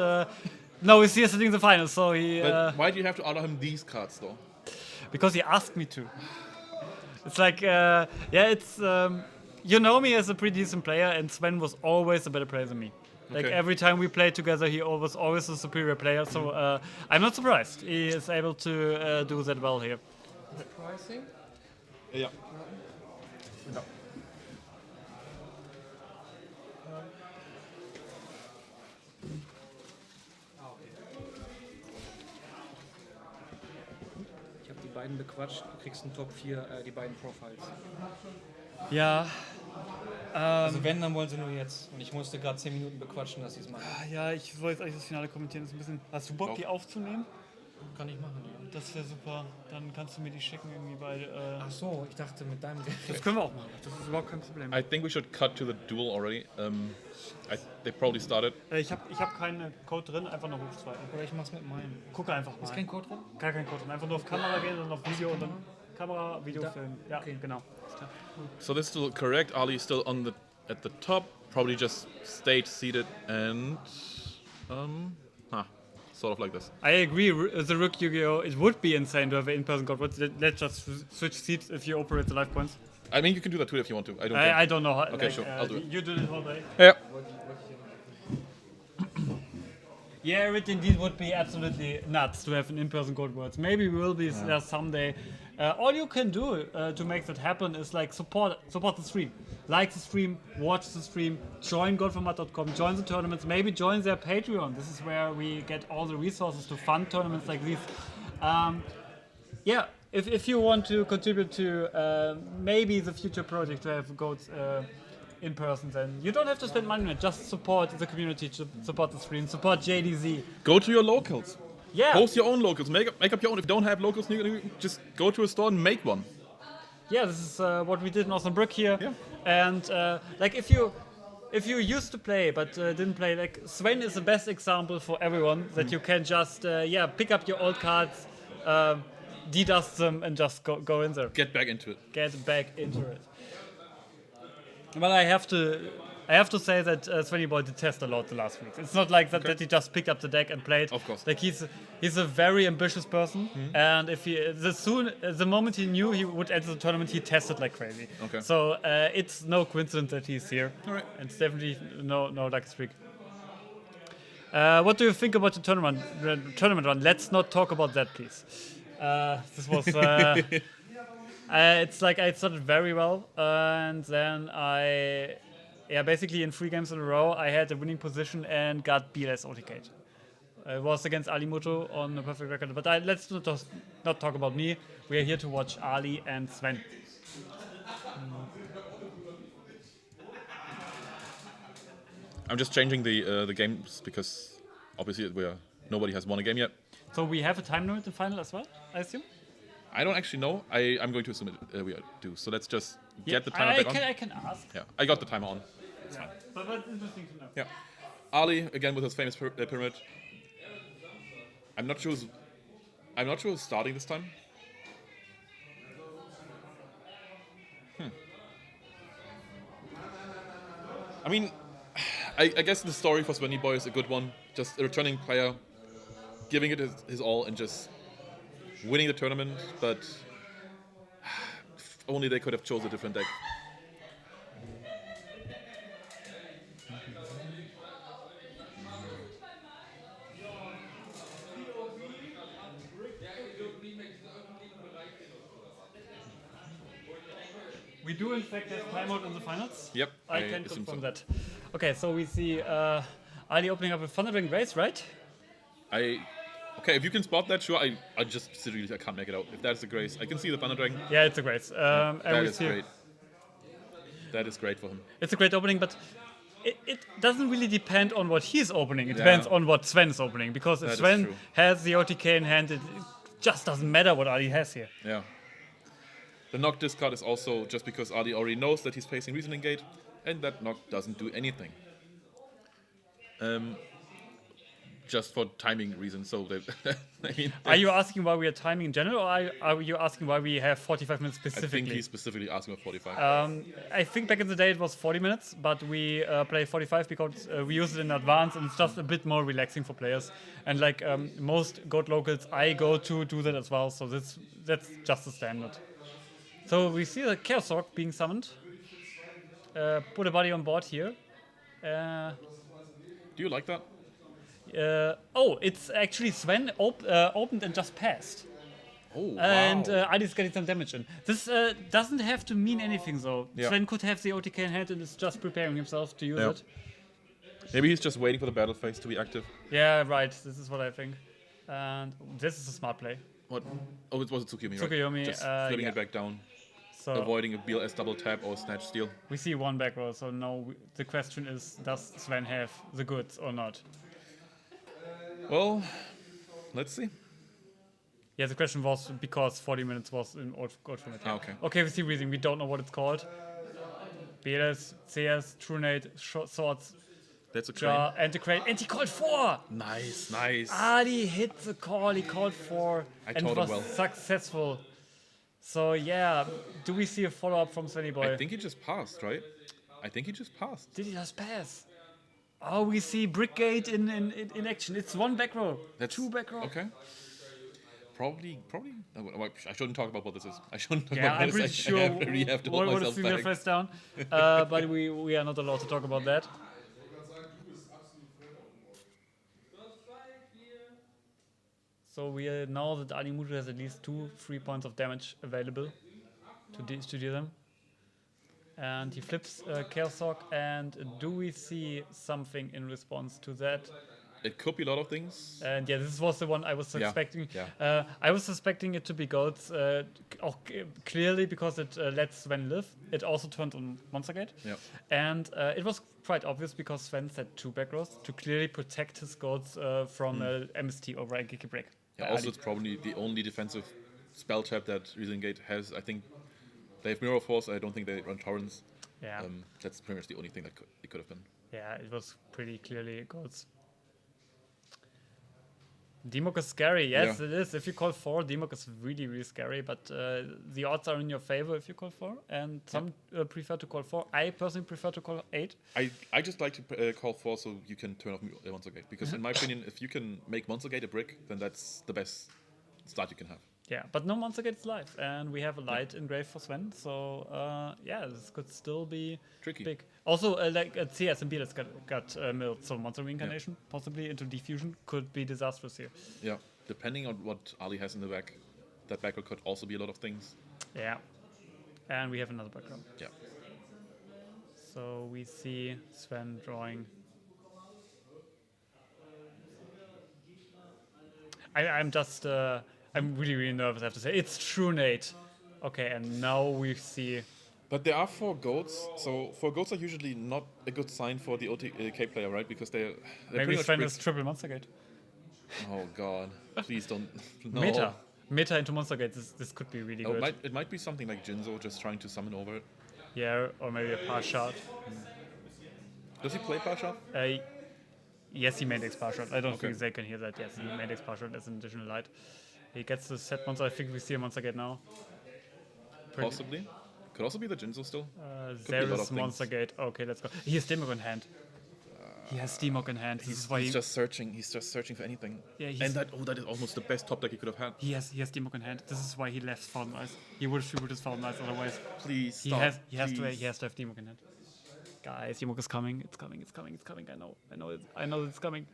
S6: now he's here sitting in the final. So he.
S1: But why do you have to order him these cards, though?
S6: Because he asked me to. It's like, it's you know me as a pretty decent player, and Sven was always a better player than me. Like every time we played together, he was always a superior player. So I'm not surprised he is able to do that well here.
S5: Pricing?
S1: Yeah.
S10: Ich habe die beiden bequatscht, du kriegst einen Top 4, die beiden Profiles.
S6: Ja.
S10: Also wenn, dann wollen sie nur jetzt. Und ich musste gerade 10 Minuten bequatschen, dass sie es machen.
S6: Ja, ich soll jetzt eigentlich das Finale kommentieren. Das ist ein bisschen. Hast du Bock, die aufzunehmen?
S10: Kann ich machen, ja.
S6: Das wäre super. Dann kannst du mir die schicken irgendwie bei.
S10: Ach so, ich dachte mit deinem.
S6: Das können wir auch machen. Das ist überhaupt kein Problem.
S1: I think we should cut to the duel already. They probably started.
S6: Ich hab keinen Code drin, einfach nur hochswipen.
S10: Oder ich mach's mit meinem.
S6: Guck einfach mal.
S10: Ist kein Code drin?
S6: Gar kein Code drin. Einfach nur auf Kamera gehen, dann auf Video und dann Kamera, Video, Film. Ja, genau.
S1: So this is still correct. Ali is still at the top. Probably just stayed seated and sort of like this.
S6: I agree. The Rook Yugioh, it would be insane to have an in-person God. Let's just switch seats if you operate the life points.
S1: I mean, you can do that too if you want to. I don't care.
S6: I don't know how.
S1: Okay, sure. I'll do it.
S6: You did it all day.
S1: Yeah.
S6: Yeah, it indeed would be absolutely nuts to have an in-person Gold Worlds. Maybe we will be there someday. All you can do to make that happen is like support the stream. Like the stream, watch the stream, join goldformat.com, join the tournaments, maybe join their Patreon. This is where we get all the resources to fund tournaments like these. If you want to contribute to maybe the future project to have goats in person, then you don't have to spend money on it. Just support the community, support the stream, support JDZ.
S1: Go to your locals.
S6: Yeah.
S1: Host your own locals. Make up your own. If you don't have locals, just go to a store and make one.
S6: Yeah, this is what we did in Osnabrück here.
S1: Yeah.
S6: And like if you used to play but didn't play, like Sven is the best example for everyone that you can just pick up your old cards, de-dust them and just go in there.
S1: Get back into it.
S6: Get back into it. But I have to say that Svenny Boy did test a lot the last weeks. It's not like that he just picked up the deck and played.
S1: Of course.
S6: Like he's a very ambitious person, and if the moment he knew he would enter the tournament, he tested like crazy.
S1: Okay.
S6: So it's no coincidence that he's here.
S1: All right.
S6: And it's definitely no lucky streak. What do you think about the tournament run? Let's not talk about that, please. This was. It's like I started very well, and then basically in 3 games in a row, I had a winning position and got BLS OTK'd. It was against Ali Muto on a perfect record, but let's not talk about me. We are here to watch Ali and Sven.
S1: I'm just changing the games because obviously nobody has won a game yet.
S6: So we have a time limit in final as well, I assume?
S1: I don't actually know. I'm going to assume we do. So let's just get the timer back on.
S6: I can ask.
S1: Yeah, I got the timer on. It's fine.
S6: But that's interesting to know.
S1: Yeah. Ali again with his famous pyramid. I'm not sure who's starting this time. I mean, I guess the story for Svenny Boy is a good one. Just a returning player, giving it his all and just winning the tournament, but if only they could have chosen a different deck.
S6: We do in fact have timeout in the finals.
S1: Yep,
S6: I can confirm that. Okay, so we see Ali opening up with Thundering Grace, right?
S1: Okay, if you can spot that, sure. I just seriously I can't make it out. If that's the Grace, I can see the Thunder Dragon.
S6: Yeah, it's a Grace.
S1: That is great. That is great for him.
S6: It's a great opening, but it doesn't really depend on what he's opening. It depends on what Sven's opening, because if Sven has the OTK in hand, it just doesn't matter what Ali has here.
S1: Yeah. The knock discard is also just because Ali already knows that he's facing Reasoning Gate, and that knock doesn't do anything. Just for timing reasons, so that I mean.
S6: Are you asking why we are timing in general, or are you asking why we have 45 minutes specifically?
S1: I think he's specifically asking for 45.
S6: I think back in the day it was 40 minutes, but we play 45 because we use it in advance, and it's just a bit more relaxing for players. And like most GOAT locals I go to do that as well, so that's just the standard. So we see the Chaos Orc being summoned. Put a body on board here.
S1: Do you like that?
S6: It's actually Sven opened and just passed.
S1: Oh, wow.
S6: And Ali's getting some damage in. This doesn't have to mean anything, though.
S1: Yeah.
S6: Sven could have the OTK in hand and is just preparing himself to use it.
S1: Maybe he's just waiting for the battle phase to be active.
S6: Yeah, right. This is what I think. And this is a smart play.
S1: What? Oh, it was a Tsukuyomi,
S6: Tsukuyomi,
S1: right? Just flipping it back down.
S6: So
S1: avoiding a BLS double tap or snatch steal.
S6: We see one back row, so no. The question is, does Sven have the goods or not?
S1: Well, let's see.
S6: Yeah, the question was because 40 minutes was in old format.
S1: Ah, okay.
S6: Okay, we see Reasoning. We don't know what it's called. BLS, CS, Trunade, Swords,
S1: That's a
S6: Jar,
S1: crane.
S6: and the crane. And he called 4!
S1: Nice, nice.
S6: Ali hit the call. He called 4 and
S1: told
S6: was
S1: him well.
S6: successful. So yeah, do we see a follow-up from Svenny Boy?
S1: I think he just passed, right? I think he just passed.
S6: Did he just pass? Oh, we see Brickgate in action. It's one back row.
S1: That's
S6: 2 back row.
S1: Okay. Probably. No, I shouldn't talk about what this is. I shouldn't talk
S6: Yeah,
S1: about
S6: I'm
S1: what
S6: pretty
S1: this is.
S6: sure
S1: I really have to hold
S6: what
S1: myself
S6: is
S1: back.
S6: face down. But we are not allowed to talk about that. So we know that Animuto has at least 2 free points of damage available to deal them. And he flips Chaos Hawk, and do we see something in response to that?
S1: It could be a lot of things.
S6: And yeah, this was the one I was suspecting.
S1: Yeah.
S6: I was suspecting it to be goats, clearly because it lets Sven live. It also turned on Monstergate.
S1: Yeah.
S6: And it was quite obvious because Sven set 2 back rows to clearly protect his goats from MST over a Geeky Break.
S1: Yeah, also, it's probably the only defensive spell trap that Reasoning Gate has. I think they have Mirror Force. I don't think they run Torrents.
S6: Yeah.
S1: That's pretty much the only thing that it could have been.
S6: Yeah, it was pretty clearly goats. Dimok is scary. Yes,
S1: Yeah.
S6: it is. If you call 4, Dimok is really, really scary. But the odds are in your favor if you call 4. And some prefer to call 4. I personally prefer to call 8.
S1: I just like to call 4 so you can turn off Monster Gate. Because in my opinion, if you can make Monster Gate a brick, then that's the best start you can have.
S6: Yeah, but no Monster Gate is live. And we have a light engraved for Sven. So, yeah, this could still be
S1: Tricky.
S6: big. Also, like CS and BLS got milled. So Monster Reincarnation, possibly into Diffusion, could be disastrous here.
S1: Yeah, depending on what Ali has in the back, that background could also be a lot of things.
S6: Yeah. And we have another background.
S1: Yeah.
S6: So we see Sven drawing. I'm just, I'm really, really nervous, I have to say. It's true, Nate. Okay, and now we see.
S1: But there are 4 goats, so 4 goats are usually not a good sign for the OTK player, right? Because they're
S6: Maybe
S1: pretty much
S6: Sven
S1: bricks.
S6: is triple Monster Gate.
S1: Oh god, please don't. No.
S6: Meta into Monster Gate, this could be really
S1: Oh,
S6: good.
S1: it might be something like Jinzo just trying to summon over it.
S6: Yeah, or maybe a pass shot.
S1: Does he play Pasha?
S6: Yes, he made X pass shot. I don't
S1: Okay.
S6: think they can hear that. Yes, he made X pass shot as an additional light. He gets the set monster. I think we see a Monster Gate now. Pretty-
S1: Possibly. Could also be the Jinzo still. Could be
S6: There
S1: a lot
S6: is
S1: of things.
S6: Monster Gate. Okay, let's go. He has Demok in hand. He has Demok in hand. This is why
S1: He's just searching. He's just searching for anything.
S6: Yeah, he's-
S1: and that is almost the best top deck he could have had.
S6: he has Demok in hand. This is why he left Fallen Eyes. He would have distributed his Fallen Eyes otherwise.
S1: Please
S6: He
S1: stop.
S6: has
S1: please.
S6: to have Demok in hand. Guys, Demok is coming. It's coming. I know it's coming.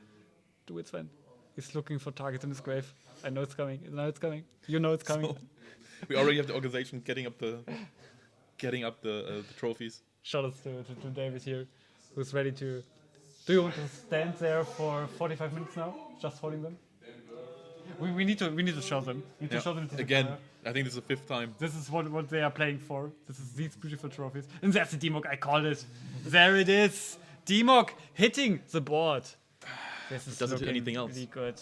S6: Do it, Sven. He's looking for targets in his grave. I know it's coming. You know it's coming.
S1: So, we already have the organization getting up the trophies.
S6: Shout out to David here, who's ready to. Do you want to stand there for 45 minutes now, just holding them? We need to show them. We need to show them to the
S1: Again,
S6: camera.
S1: I think this is the 5th time.
S6: This is what they are playing for. This is these beautiful trophies. And that's the Demok, I called it. There it is. Demok hitting the board. This is
S1: Doesn't hit
S6: looking
S1: anything else.
S6: really good.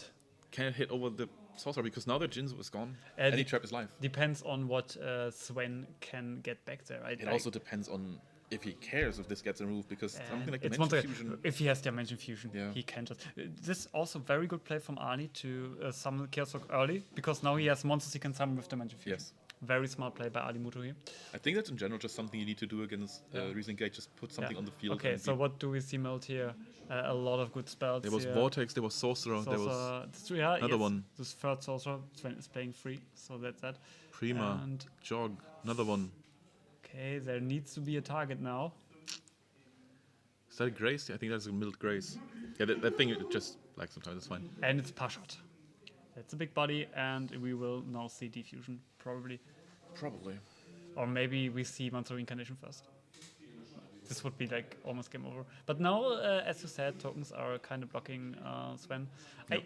S1: Can't hit over the sorcerer because now that Jinzo is gone,
S6: And
S1: any trap is live.
S6: Depends on what Sven can get back there. Right?
S1: It also depends on if he cares if this gets removed because something like
S6: it's
S1: Dimension
S6: Monster
S1: Fusion.
S6: If he has Dimension Fusion,
S1: Yeah.
S6: he can just. This is also very good play from Ali to summon Chaos Rock early because now he has monsters he can summon with Dimension Fusion.
S1: Yes.
S6: Very smart play by Ali Muto here.
S1: I think that's in general just something you need to do against Reason Gate. Just put something on the field.
S6: Okay,
S1: and
S6: so
S1: be-
S6: what do we see milled here? A lot of good spells.
S1: There was
S6: here.
S1: Vortex, there was Sorcerer, there was another one.
S6: This third sorcerer Sven is playing free, so that's that.
S1: Prima,
S6: And
S1: Jog, another one.
S6: okay, there needs to be a target now.
S1: Is that a Grace? I think that's a milled Grace. Yeah, that thing it just like sometimes it's fine.
S6: And it's Pashot. That's a big body, and we will now see Diffusion, probably.
S1: Probably.
S6: Or maybe we see Monster Reincarnation first. This would be like almost game over. But now, as you said, tokens are kind of blocking Sven.
S1: Yep.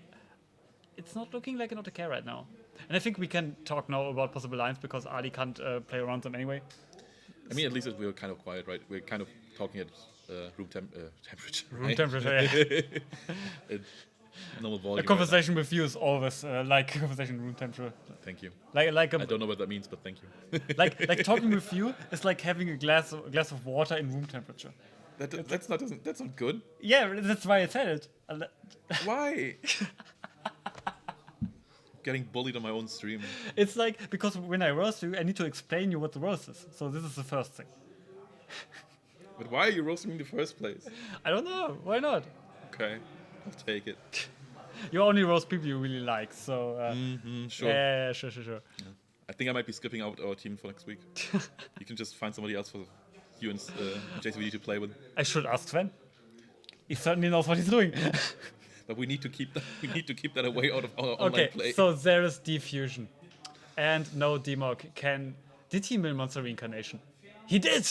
S6: It's not looking like an AutoK right now. And I think we can talk now about possible lines because Ali can't play around them anyway.
S1: I mean, at least we're kind of quiet, right? We're kind of talking at room temperature.
S6: Room
S1: right?
S6: temperature, yeah.
S1: At normal volume.
S6: A conversation with you is always like a conversation room temperature.
S1: Thank you.
S6: Like
S1: I don't know what that means, but thank you.
S6: like talking with you is like having a glass of water in room temperature.
S1: That's not good.
S6: Yeah, that's why I said it.
S1: Why? Getting bullied on my own stream.
S6: It's like because when I roast you, I need to explain you what the roast is. So this is the first thing.
S1: But why are you roasting me in the first place?
S6: I don't know. Why not?
S1: Okay, I'll take it.
S6: You only roast people you really like. So
S1: Sure.
S6: yeah, sure.
S1: I think I might be skipping out our team for next week. You can just find somebody else for you and JCVD to play with.
S6: I should ask Sven. He certainly knows what he's doing.
S1: But we need to keep that. We need to keep that away out of our online
S6: Okay,
S1: play.
S6: so there is Diffusion, and no Demok can. Did he mill Monster Reincarnation? He did,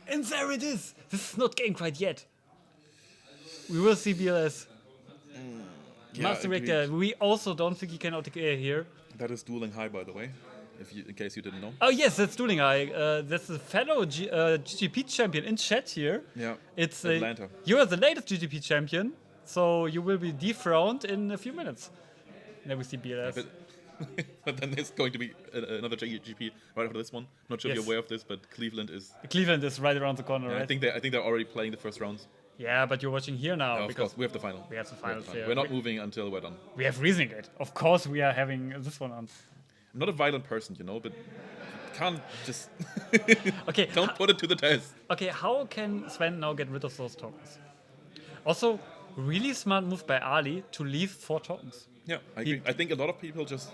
S6: and there it is. This is not game quite yet. We will see BLS. Master
S1: agreed.
S6: Rector. We also don't think he can OTK here.
S1: That is dueling high, by the way, in case you didn't know.
S6: Oh yes, that's dueling high. That's a fellow GGP champion in chat here.
S1: Yeah.
S6: It's
S1: Atlanta.
S6: You are the latest GGP champion, so you will be dethroned in a few minutes. Then we see BLS.
S1: But then there's going to be another GP right after this one. Not sure if
S6: Yes.
S1: you're aware of this, but Cleveland is.
S6: Cleveland is right around the corner,
S1: Yeah,
S6: right?
S1: I think they're already playing the first rounds.
S6: Yeah, but you're watching here now.
S1: Of
S6: because
S1: course, we have the final.
S6: We have the finals here.
S1: We're not moving until we're done.
S6: We have Riesengate. Of course, we are having this one on.
S1: I'm not a violent person, but can't just
S6: Okay.
S1: don't put it to the test.
S6: Okay, how can Sven now get rid of those tokens? Also, really smart move by Ali to leave 4 tokens.
S1: Yeah, I agree. I think a lot of people just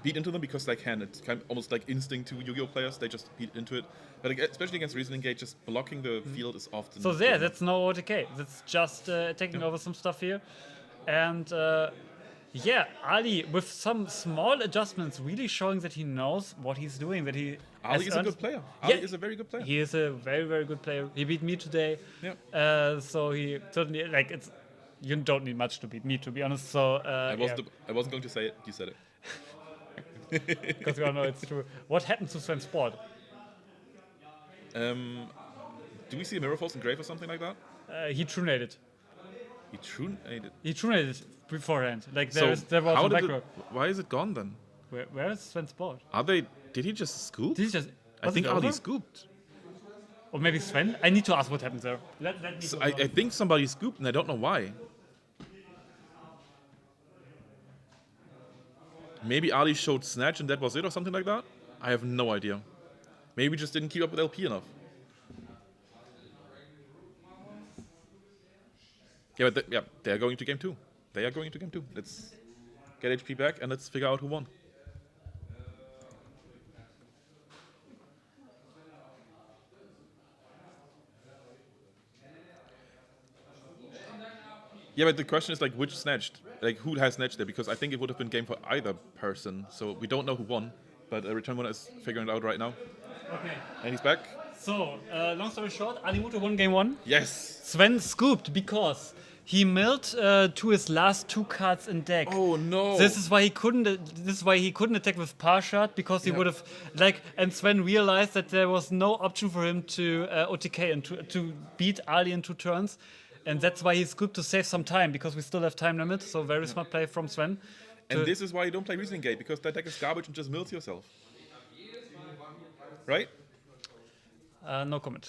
S1: beat into them because they can. It's kind of almost like instinct to Yu-Gi-Oh players. They just beat into it. But especially against Riesengate, just blocking the field is often.
S6: So that's no OTK. That's just taking over some stuff here. And Ali, with some small adjustments, really showing that he knows what he's doing, that he
S1: Ali is a good player. Ali is a very good player.
S6: He is a very, very good player. He beat me today.
S1: Yeah.
S6: So he certainly, you don't need much to beat me, to be honest. So
S1: I wasn't going to say it. You said it.
S6: Because we all know it's true. What happened to Sven's board?
S1: Do we see a Mirror Force engraved or something like that?
S6: He trunated.
S1: He trunated?
S6: He trunated beforehand.
S1: There
S6: was
S1: how
S6: a background.
S1: Why is it gone then?
S6: Where is Sven's board?
S1: Did he just scoop? I
S6: Was
S1: think
S6: it
S1: Ali
S6: over?
S1: scooped.
S6: Or maybe Sven? I need to ask what happened there. Let me
S1: So
S6: go
S1: I
S6: on.
S1: think somebody scooped and I don't know why. Maybe Ali showed Snatch and that was it or something like that? I have no idea. Maybe we just didn't keep up with LP enough. Yeah, but they're going to game 2. They are going to game 2. Let's get HP back and let's figure out who won. Yeah, but the question is which snatched? Who has snatched there? Because I think it would have been game for either person. So we don't know who won, but Return Winner is figuring it out right now.
S6: Okay.
S1: And he's back.
S6: So, long story short, Alimuto won game 1.
S1: Yes.
S6: Sven scooped because he milled to his last 2 cards in deck.
S1: Oh no!
S6: This is why he couldn't. This is why he couldn't attack with Parshat because he would have And Sven realized that there was no option for him to OTK and to beat Ali in 2 turns, and that's why he scooped to save some time because we still have time limit. So very smart play from Sven.
S1: And this is why you don't play Reasoning Gate, because that deck is garbage and just mills yourself. Right?
S6: No comment.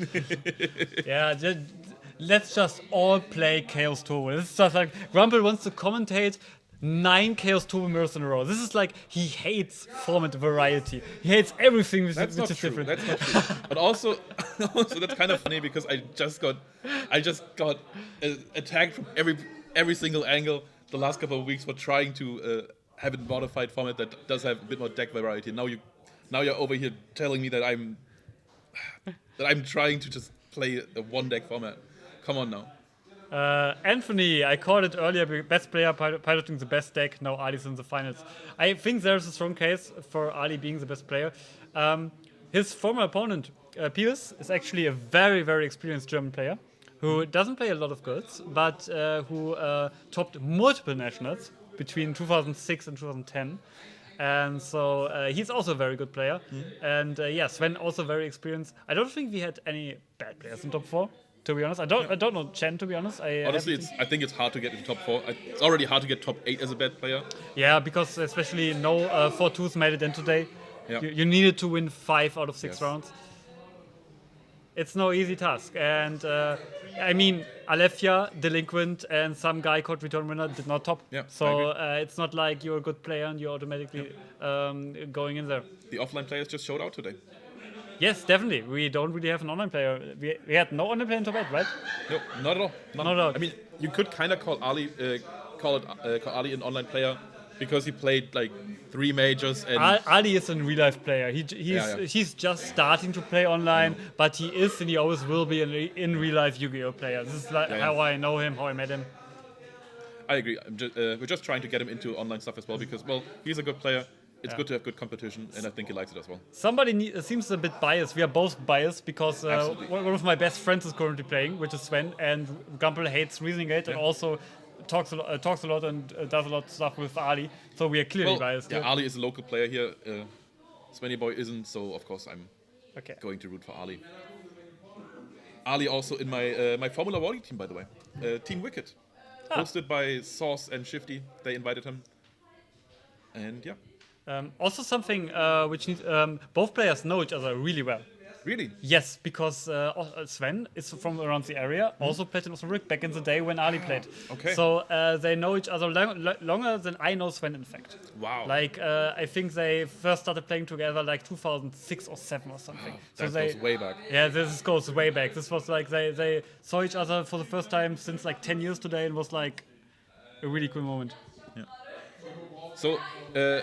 S6: Let's just all play Chaos Turbo. This is just Grumble wants to commentate 9 Chaos Turbo mirrors in a row. This is he hates format variety. He hates everything which is different.
S1: That's not true. But also that's kind of funny because I just got attacked from every single angle the last couple of weeks for trying to have a modified format that does have a bit more deck variety. Now you're over here telling me that I'm trying to just play a 1 deck format. Come on now.
S6: Anthony, I called it earlier, best player piloting the best deck. Now Ali's in the finals. I think there's a strong case for Ali being the best player. His former opponent, Pius, is actually a very, very experienced German player who doesn't play a lot of Girls, but who topped multiple nationals between 2006 and 2010. And so he's also a very good player. And Sven also very experienced. I don't think we had any bad players in top 4. To be honest, I don't know Chen. To be honest,
S1: Honestly, I think it's hard to get into top 4. It's already hard to get top 8 as a bad player.
S6: Yeah, because especially no 4-2s made it in today.
S1: Yeah.
S6: You needed to win 5 out of 6 rounds. It's no easy task, and Alefia, Delinquent, and some guy called Return Winner did not top.
S1: Yeah,
S6: so it's not like you're a good player and you're automatically going in there.
S1: The offline players just showed out today.
S6: Yes, definitely. We don't really have an online player. We had no online player in top 8, right?
S1: No, not at all.
S6: Not at all.
S1: I mean, you could kind of call Ali Ali an online player because he played 3 majors and
S6: Ali is a real life player. He's just starting to play online, but he is and he always will be in real life Yu-Gi-Oh player. This is how I know him, how I met him.
S1: I agree. We're just trying to get him into online stuff as well because, he's a good player. It's good to have good competition, and I think he likes it as well.
S6: Somebody seems a bit biased. We are both biased because one of my best friends is currently playing, which is Sven, and Gumpel hates Reasoning Gate and also talks a lot and does a lot of stuff with Ali. So we are clearly biased.
S1: Yeah, Ali is a local player here. Svenny Boy isn't, so of course I'm going to root for Ali. Ali also in my Formula Warrior team, by the way. Team Wicked. Hosted by Sauce and Shifty. They invited him. And yeah.
S6: Also something which needs, both players know each other really well.
S1: Really?
S6: Yes, because Sven is from around the area, also played in Osnabrück back in the day when Ali played.
S1: Okay.
S6: So they know each other longer than I know Sven, in fact.
S1: Wow.
S6: Like, I think they first started playing together like 2006 or 7 or something. So
S1: That goes way back.
S6: Yeah, this goes way back. This was like they saw each other for the first time since like 10 years today, and was like a really cool moment.
S1: So,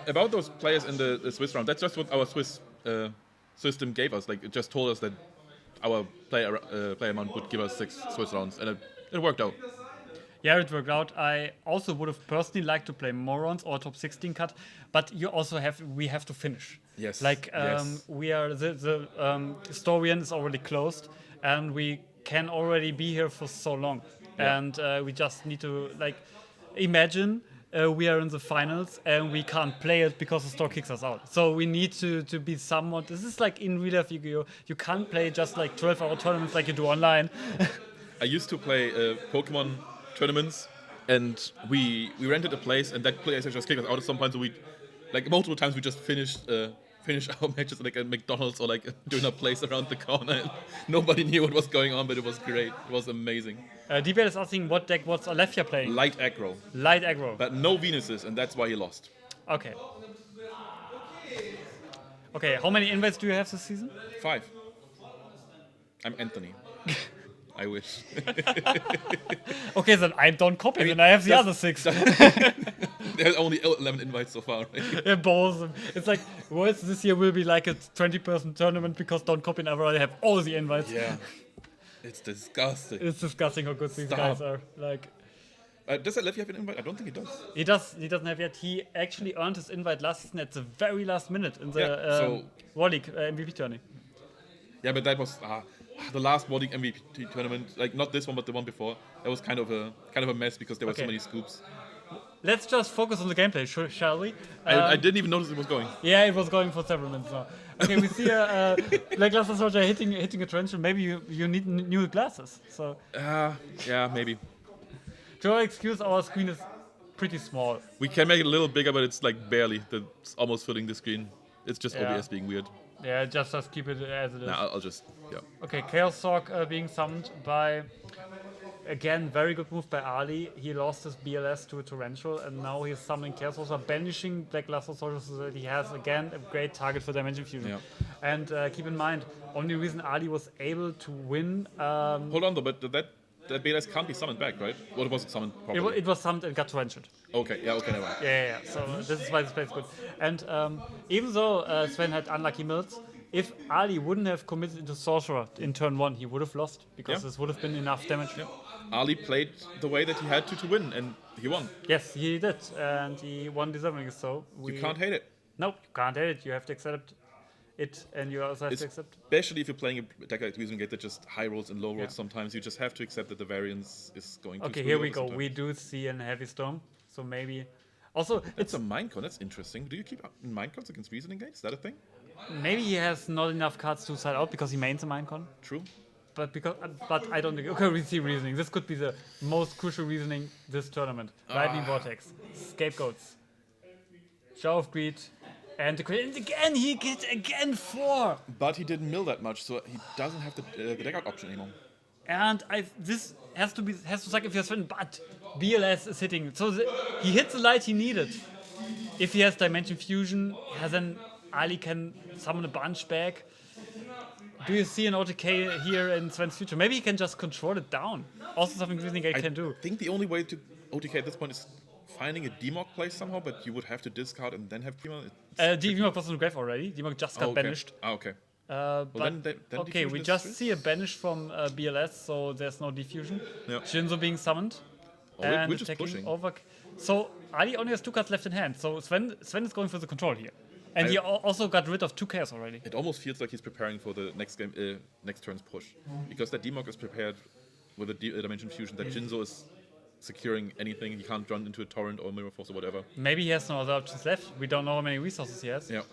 S1: about those players in the Swiss round, that's just what our Swiss system gave us. Like, it just told us that our player amount would give us 6 Swiss rounds, and it worked out.
S6: Yeah, it worked out. I also would have personally liked to play more rounds or top 16 cut, but we have to finish.
S1: Yes.
S6: Like
S1: Yes.
S6: we are the historian is already closed, and we can already be here for so long,
S1: Yeah.
S6: and we just need to like imagine. We are in the finals and we can't play it because the store kicks us out. So we need to be somewhat. This is like in real life Yu-Gi-Oh! You can't play just like 12-hour tournaments like you do online.
S1: I used to play Pokemon tournaments, and we rented a place, and that place just kicked us out at some point. So we, like multiple times, we just finished our matches like at McDonald's or like doing a place around the corner. And nobody knew what was going on, but it was great. It was amazing.
S6: DBL is asking what deck was Alethea playing?
S1: Light aggro,
S6: Light aggro.
S1: but no Venuses, and that's why he lost.
S6: Okay. Okay, how many invites do you have this season?
S1: 5. I'm Anthony. I wish.
S6: Okay, then I don't copy, and I have the other 6.
S1: There's only 11 invites so far. Right?
S6: Yeah, both. It's like, Worlds this year will be like a 20-person tournament because Don't Copy and I already have all the invites.
S1: Yeah. It's disgusting.
S6: It's disgusting how good these guys are. Like,
S1: does Alethea have an invite? I don't think he does.
S6: He doesn't have yet. He actually earned his invite last season at the very last minute in the
S1: so-
S6: World League MVP tourney.
S1: Yeah, but that was the last World League MVP tournament. Like not this one, but the one before. That was kind of a mess because there were so
S6: Okay.
S1: many scoops.
S6: Let's just focus on the gameplay, shall we?
S1: I didn't even notice it was going.
S6: Yeah, it was going for several minutes now. Okay, we see a Lackluster Soldier hitting a trench, and maybe you need new glasses. So,
S1: Yeah, maybe.
S6: to our excuse, our screen is pretty small.
S1: We can make it a little bigger, but it's like barely. It's almost filling the screen. It's just
S6: Yeah.
S1: OBS being weird.
S6: Yeah, just keep it as it is.
S1: Nah, I'll just
S6: Okay, Chaos Sork being summoned by, again, very good move by Ali. He lost his BLS to a Torrential, and now he's summoning Chaos Sorcerer, banishing Black Luster Soldier so that he has, again, a great target for Dimension Fusion.
S1: Yeah.
S6: And keep in mind, only reason Ali was able to win...
S1: Hold on though, but that BLS can't be summoned back, right? What was it summoned properly?
S6: it was summoned and got Torrential.
S1: Okay, never mind.
S6: Yeah. So this is why this play is good. And even though Sven had unlucky mills, if Ali wouldn't have committed into Sorcerer in turn 1, he would have lost, because
S1: Yeah.
S6: this would have been enough damage.
S1: Yeah. Ali played the way that he had to win, and he won.
S6: Yes, he did, and he won deservingly so.
S1: You can't hate it.
S6: No, you can't hate it. You have to accept it, and you also have to accept...
S1: Especially if you're playing a deck like Weasel Gate that just high rolls and low rolls
S6: Yeah.
S1: sometimes, you just have to accept that the variance is going to
S6: Okay,
S1: screw
S6: here
S1: you
S6: we
S1: over
S6: go.
S1: sometimes.
S6: We do see a Heavy Storm, so maybe... Also,
S1: That's a Minecon, that's interesting. Do you keep Minecards against Reasoning Gate? Is that a thing?
S6: maybe he has not enough cards to side out because he mains a Minecon.
S1: True.
S6: But I don't think... Okay, we see Reasoning. This could be the most crucial Reasoning this tournament. Lightning Vortex, Scapegoats, Shower of Greed, and again he gets 4!
S1: But he didn't mill that much, so he doesn't have the deck out option anymore.
S6: And this has to sacrifice Sven, but BLS is hitting. So he hits the light he needed. If he has Dimension Fusion, then Ali can summon a bunch back. Do you see an OTK here in Sven's future? Maybe he can just control it down. Also something Reasoning Gate can do.
S1: I think the only way to OTK at this point is finding a Demog place somehow, but you would have to discard and then have Demog.
S6: Demog was on the grave already. Demog just got banished.
S1: Okay.
S6: But
S1: then
S6: okay,
S1: diffusion
S6: we
S1: is
S6: just
S1: true?
S6: see a banish from BLS, so there's no diffusion.
S1: Yeah.
S6: Shinzo being summoned.
S1: Oh,
S6: and
S1: we're just
S6: attacking
S1: pushing.
S6: over. So Ali only has 2 cards left in hand. So Sven is going for the control here, and he also got rid of 2 chaos already.
S1: It almost feels like he's preparing for the next game, next turn's push, because that Demog is prepared with a Dimension Fusion. That Jinzo is securing anything. He can't run into a torrent or mirror force or whatever.
S6: Maybe he has no other options left. We don't know how many resources he has.
S1: Yeah.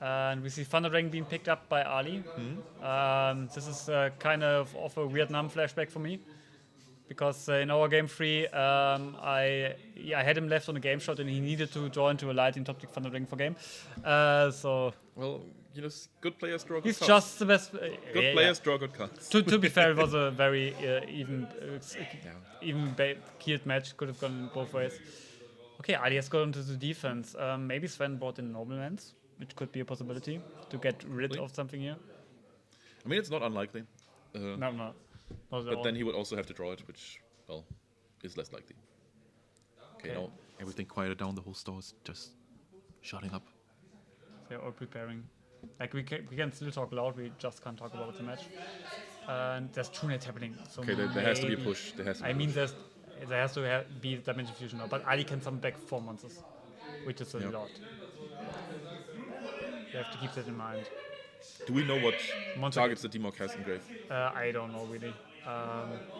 S6: And we see Thunder Dragon being picked up by Ali. This is kind of a Vietnam flashback for me. Because in our game 3, I had him left on a game shot and he needed to draw into a light in top deck Thunder Dragon for game.
S1: Well, good players draw good
S6: He's
S1: cards.
S6: just the best.
S1: Good players draw good cards.
S6: To be fair, it was a very even keeled match. Could have gone in both ways. Okay, Ali has gone into the defense. Maybe Sven brought in noblements, which could be a possibility to get rid of something here.
S1: I mean, it's not unlikely.
S6: No. Not at
S1: But
S6: all.
S1: then he would also have to draw it, which, well, is less likely. Okay, now everything quieted down. The whole store is just shutting up.
S6: They're all preparing. Like we can still talk loud. We just can't talk about the match. And there's true net happening. So
S1: Okay, there has to be a
S6: maybe-
S1: push. There has to be
S6: I
S1: a
S6: mean,
S1: push.
S6: there has to be Dimension Fusion now. But Ali can summon back 4 monsters, which is a
S1: Yep.
S6: lot. You have to keep that in mind.
S1: Do we know what
S6: Monster
S1: targets the Demok has in Grave?
S6: I don't know really.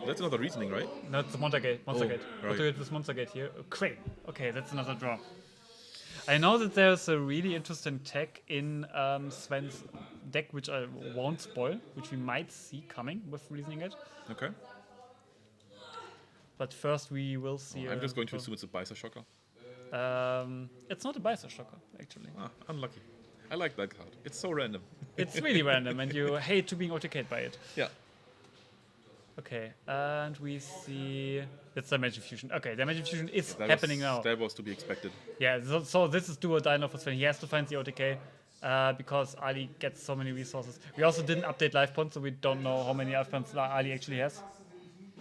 S1: That's another reasoning, right?
S6: No, it's Monster Gate. Monster
S1: Oh,
S6: Gate.
S1: right.
S6: What do you with Monster Gate here? Crane. Okay, that's another draw. I know that there's a really interesting tech in Sven's deck, which I won't spoil, which we might see coming with Reasoning Gate.
S1: Okay.
S6: But first we will see.
S1: I'm just going to assume it's a Bison Shocker.
S6: It's not a Bison Shocker, actually.
S1: Ah, unlucky. I like that card. It's so random.
S6: It's really random, and you hate to being OTK'd by it.
S1: Yeah.
S6: Okay, and we see it's Dimension Fusion. Okay, Dimension Fusion is
S1: That
S6: happening
S1: was,
S6: now.
S1: That was to be expected.
S6: Yeah, so this is do or die now for Sven. He has to find the OTK because Ali gets so many resources. We also didn't update life points, so we don't know how many life points Ali actually has.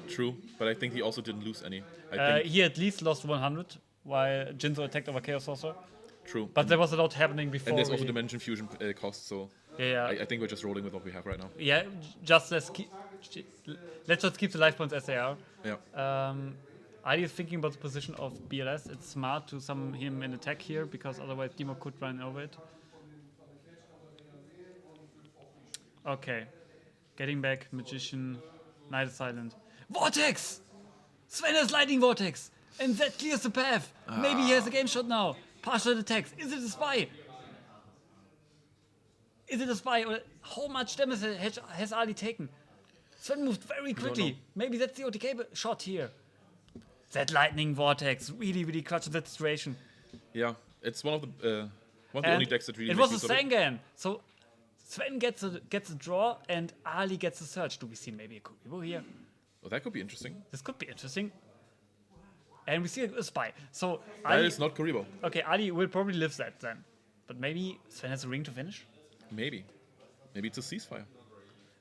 S1: True, but I think he also didn't lose any. I think
S6: He at least lost 100 while Jinzo attacked over Chaos Sorcerer.
S1: true.
S6: But there was a lot happening before.
S1: And there's also
S6: we-
S1: Dimension Fusion cost, so
S6: Yeah.
S1: I think we're just rolling with what we have right now.
S6: Yeah, just let's just keep the life points as they are.
S1: Yeah.
S6: Ali is thinking about the position of BLS. It's smart to summon him in attack here because otherwise Demo could run over it. Okay. Getting back, Magician, Night is Silent. Vortex! Sven has Lightning Vortex! And that clears the path! Maybe he has a game shot now! Partial attacks. Is it a spy? Is it a spy? Or how much damage has Ali taken? Sven moved very quickly. Maybe that's the OTK shot here. That lightning vortex really, really clutches that situation.
S1: Yeah, it's one of the
S6: And
S1: only decks that really
S6: it
S1: makes
S6: was a
S1: use of it.
S6: Sangan. So Sven gets a draw and Ali gets a search. Do we see maybe a Kuribo here?
S1: Oh, that could be interesting.
S6: This could be interesting. And we see a spy. So
S1: That
S6: Ali,
S1: is not Kuribo.
S6: okay, Ali will probably live that then. But maybe Sven has a ring to finish.
S1: Maybe. Maybe it's a ceasefire.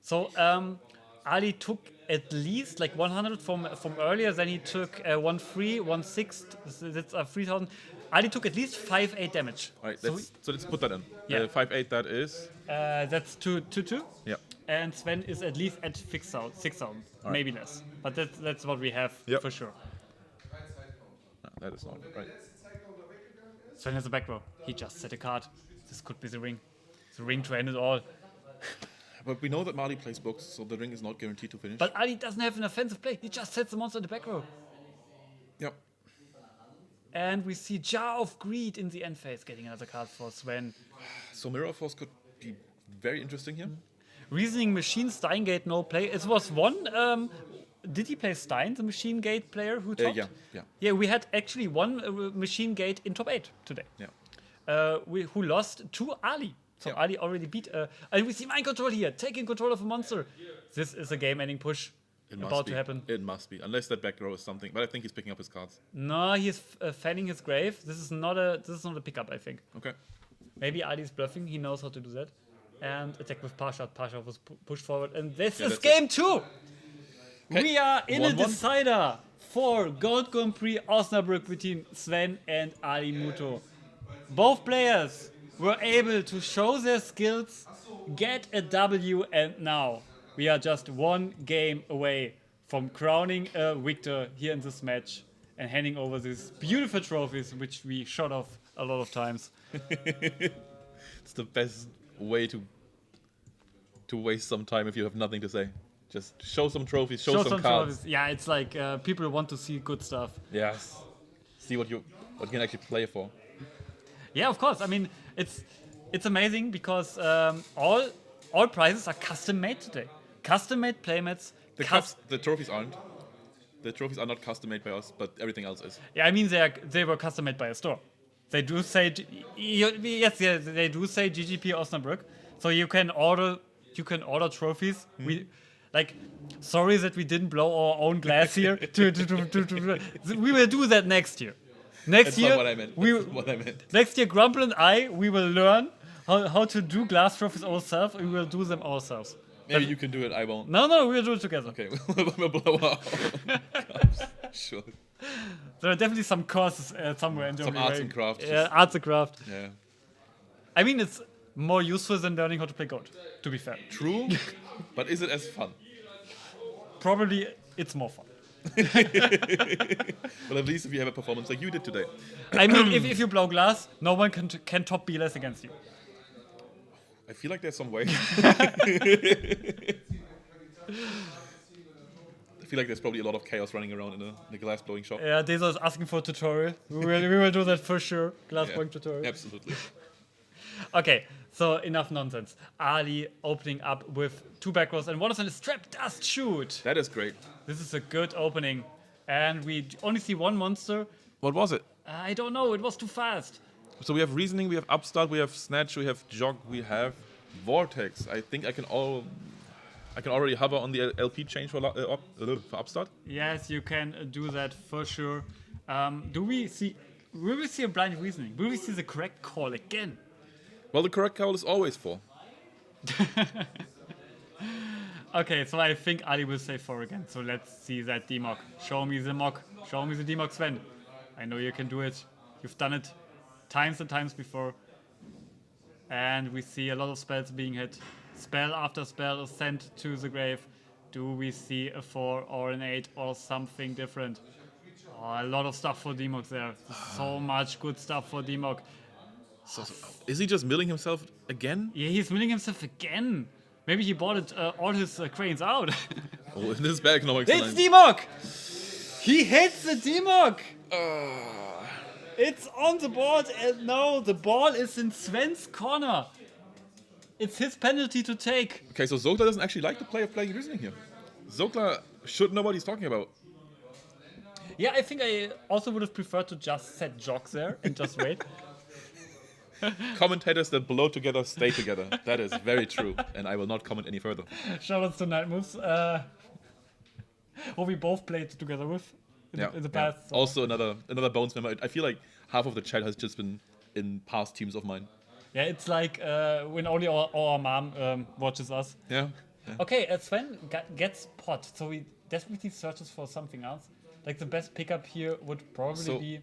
S6: So Ali took at least like 100 from earlier. Then he took 1-3, 1-6. That's 3,000. Ali took at least 5-8 damage.
S1: All right,
S6: So
S1: let's put that in.
S6: Yeah.
S1: 5-8, that is.
S6: that's 2-2.
S1: Yeah.
S6: And Sven is at least at 6,000, maybe less. But that's what we have
S1: Yep.
S6: for sure.
S1: No, that is not right.
S6: Sven has a back row. He just set a card. This could be the ring. The ring to end it all.
S1: But we know that Marley plays books, so the ring is not guaranteed to finish.
S6: But Ali doesn't have an offensive play. He just sets the monster in the back row.
S1: Yep.
S6: And we see Jar of Greed in the end phase getting another card for Sven.
S1: So Mirror Force could be very interesting here.
S6: Reasoning Machine, Steingate, no play. It was one. Did he play Stein, the Machine Gate player who topped?
S1: Yeah.
S6: Yeah, we had actually one Machine Gate in top 8 today.
S1: Yeah.
S6: Who lost to Ali. So
S1: Yeah.
S6: Ali already beat. And we see Mind Control here, taking control of a monster. This is a game-ending push
S1: It must
S6: about
S1: be.
S6: to happen.
S1: It must be. Unless that back row is something. But I think he's picking up his cards.
S6: No, he's fanning his grave. This is not a pickup, I think.
S1: Okay.
S6: Maybe Ali's bluffing. He knows how to do that. And attack with Pasha. Pasha was pushed forward. And this
S1: Yeah,
S6: is
S1: that's
S6: game 2.
S1: Okay.
S6: We are in a
S1: 1-1.
S6: decider for Gold Grand Prix Osnabrück between Sven and Ali Muto. Both players were able to show their skills, get a W, and now we are just one game away from crowning a victor here in this match and handing over these beautiful trophies, which we shot off a lot of times.
S1: It's the best way to waste some time if you have nothing to say. Just show some trophies, show some cards.
S6: trophies. Yeah, it's like people want to see good stuff.
S1: Yes. See what you can actually play for.
S6: Yeah, of course. I mean, it's amazing because all prizes are custom made today. Custom made playmats.
S1: The trophies aren't. The trophies are not custom made by us, but everything else is.
S6: Yeah, I mean they were custom made by a store. They do say yes, they do say GGP Osnabrück. So you can order trophies. We sorry that we didn't blow our own glass here. We will do that next year.
S1: That's not what I meant.
S6: Next year, Grumble and I, we will learn how to do glass trophies ourselves. We will do them ourselves.
S1: Maybe you can do it, I won't.
S6: No, we'll do it together.
S1: Okay, we'll blow our own cups. Sure.
S6: There are definitely some courses somewhere in Germany.
S1: Some arts and crafts.
S6: Yeah, arts and craft.
S1: Yeah.
S6: I mean, it's more useful than learning how to play Goat, to be fair.
S1: True, but is it as fun?
S6: Probably it's more fun.
S1: Well, at least if you have a performance like you did today.
S6: I mean, if you blow glass, no one can top BLS against you.
S1: I feel like there's some way. I feel like there's probably a lot of chaos running around in the glass blowing shop.
S6: Yeah, Deza is asking for a tutorial. We will do that for sure. Glass blowing tutorial.
S1: Absolutely.
S6: Okay, so enough nonsense. Ali opening up with 2 back rows, and one of them is Trap Dust Shoot.
S1: That is great.
S6: This is a good opening. And we only see one monster.
S1: What was it?
S6: I don't know, it was too fast.
S1: So we have Reasoning, we have Upstart, we have Snatch, we have Jog, we have Vortex. I think I can already hover on the LP change for Upstart.
S6: Yes, you can do that for sure. Will we see a blind Reasoning? Will we see the correct call again?
S1: Well, the correct call is always 4.
S6: Okay, so I think Ali will say 4 again. So let's see that D-Mock. Show me the mock. Show me the D-Mock, Sven. I know you can do it. You've done it times and times before. And we see a lot of spells being hit. Spell after spell is sent to the grave. Do we see a 4 or an 8 or something different? Oh, a lot of stuff for D-Mock there. So much good stuff for D-Mock.
S1: So, is he just milling himself again?
S6: Yeah, he's milling himself again. Maybe he bought all his cranes out.
S1: Oh, this is bad economics.
S6: It's D-Mock! He hits the D-Mock! It's on the board, and now the ball is in Sven's corner. It's his penalty to take.
S1: Okay, so Zogla doesn't actually like the play of playing Reasoning here. Zogla should know what he's talking about.
S6: Yeah, I think I also would have preferred to just set Jog there and just wait.
S1: Commentators that blow together stay together. That is very true, and I will not comment any further.
S6: Shoutouts to Night Moves, who we both played together with in the past.
S1: Yeah. So. Also another Bones member. I feel like half of the chat has just been in past teams of mine.
S6: Yeah, it's like when only our mom watches us.
S1: Yeah.
S6: Okay, Sven gets pot, so he desperately searches for something else. Like the best pickup here would probably be.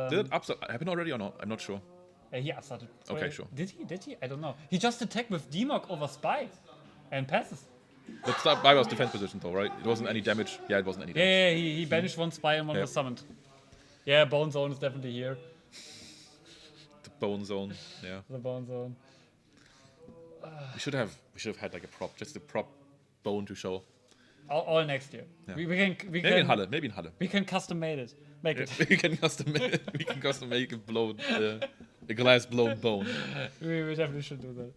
S1: Did it upstart happen already or not? I'm not sure.
S6: He upstarted.
S1: Okay, sure.
S6: Did he? I don't know. He just attacked with D-Mock over Spy and passes.
S1: But Spy was defense position though, right? It wasn't any damage. Yeah, it wasn't any damage.
S6: Yeah, he banished one Spy and one was summoned. Yeah, Bone Zone is definitely here.
S1: The Bone Zone, yeah.
S6: The Bone Zone.
S1: We should have had like a prop, just a prop bone to show.
S6: All next year. Yeah. We can
S1: maybe in Halle.
S6: We can custom make it.
S1: We can custom make a glass blown bone.
S6: We definitely should do that.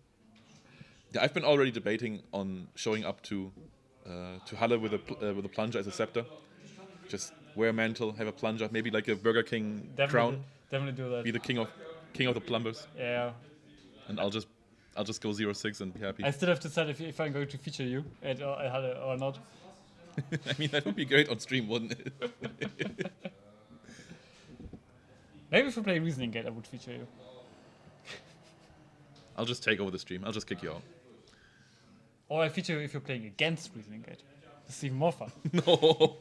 S1: Yeah, I've been already debating on showing up to Halle with a plunger as a scepter. Just wear a mantle, have a plunger, maybe like a Burger King crown.
S6: Definitely do that.
S1: Be the king of the plumbers.
S6: Yeah.
S1: And I'll just go 0-6 and be happy.
S6: I still have to decide if I'm going to feature you at Halle or not.
S1: I mean, that would be great on stream, wouldn't it?
S6: Maybe if we play Reasoning Gate, I would feature you.
S1: I'll just take over the stream. I'll just kick you out.
S6: Or I feature you if you're playing against Reasoning Gate. It's even more fun.
S1: No.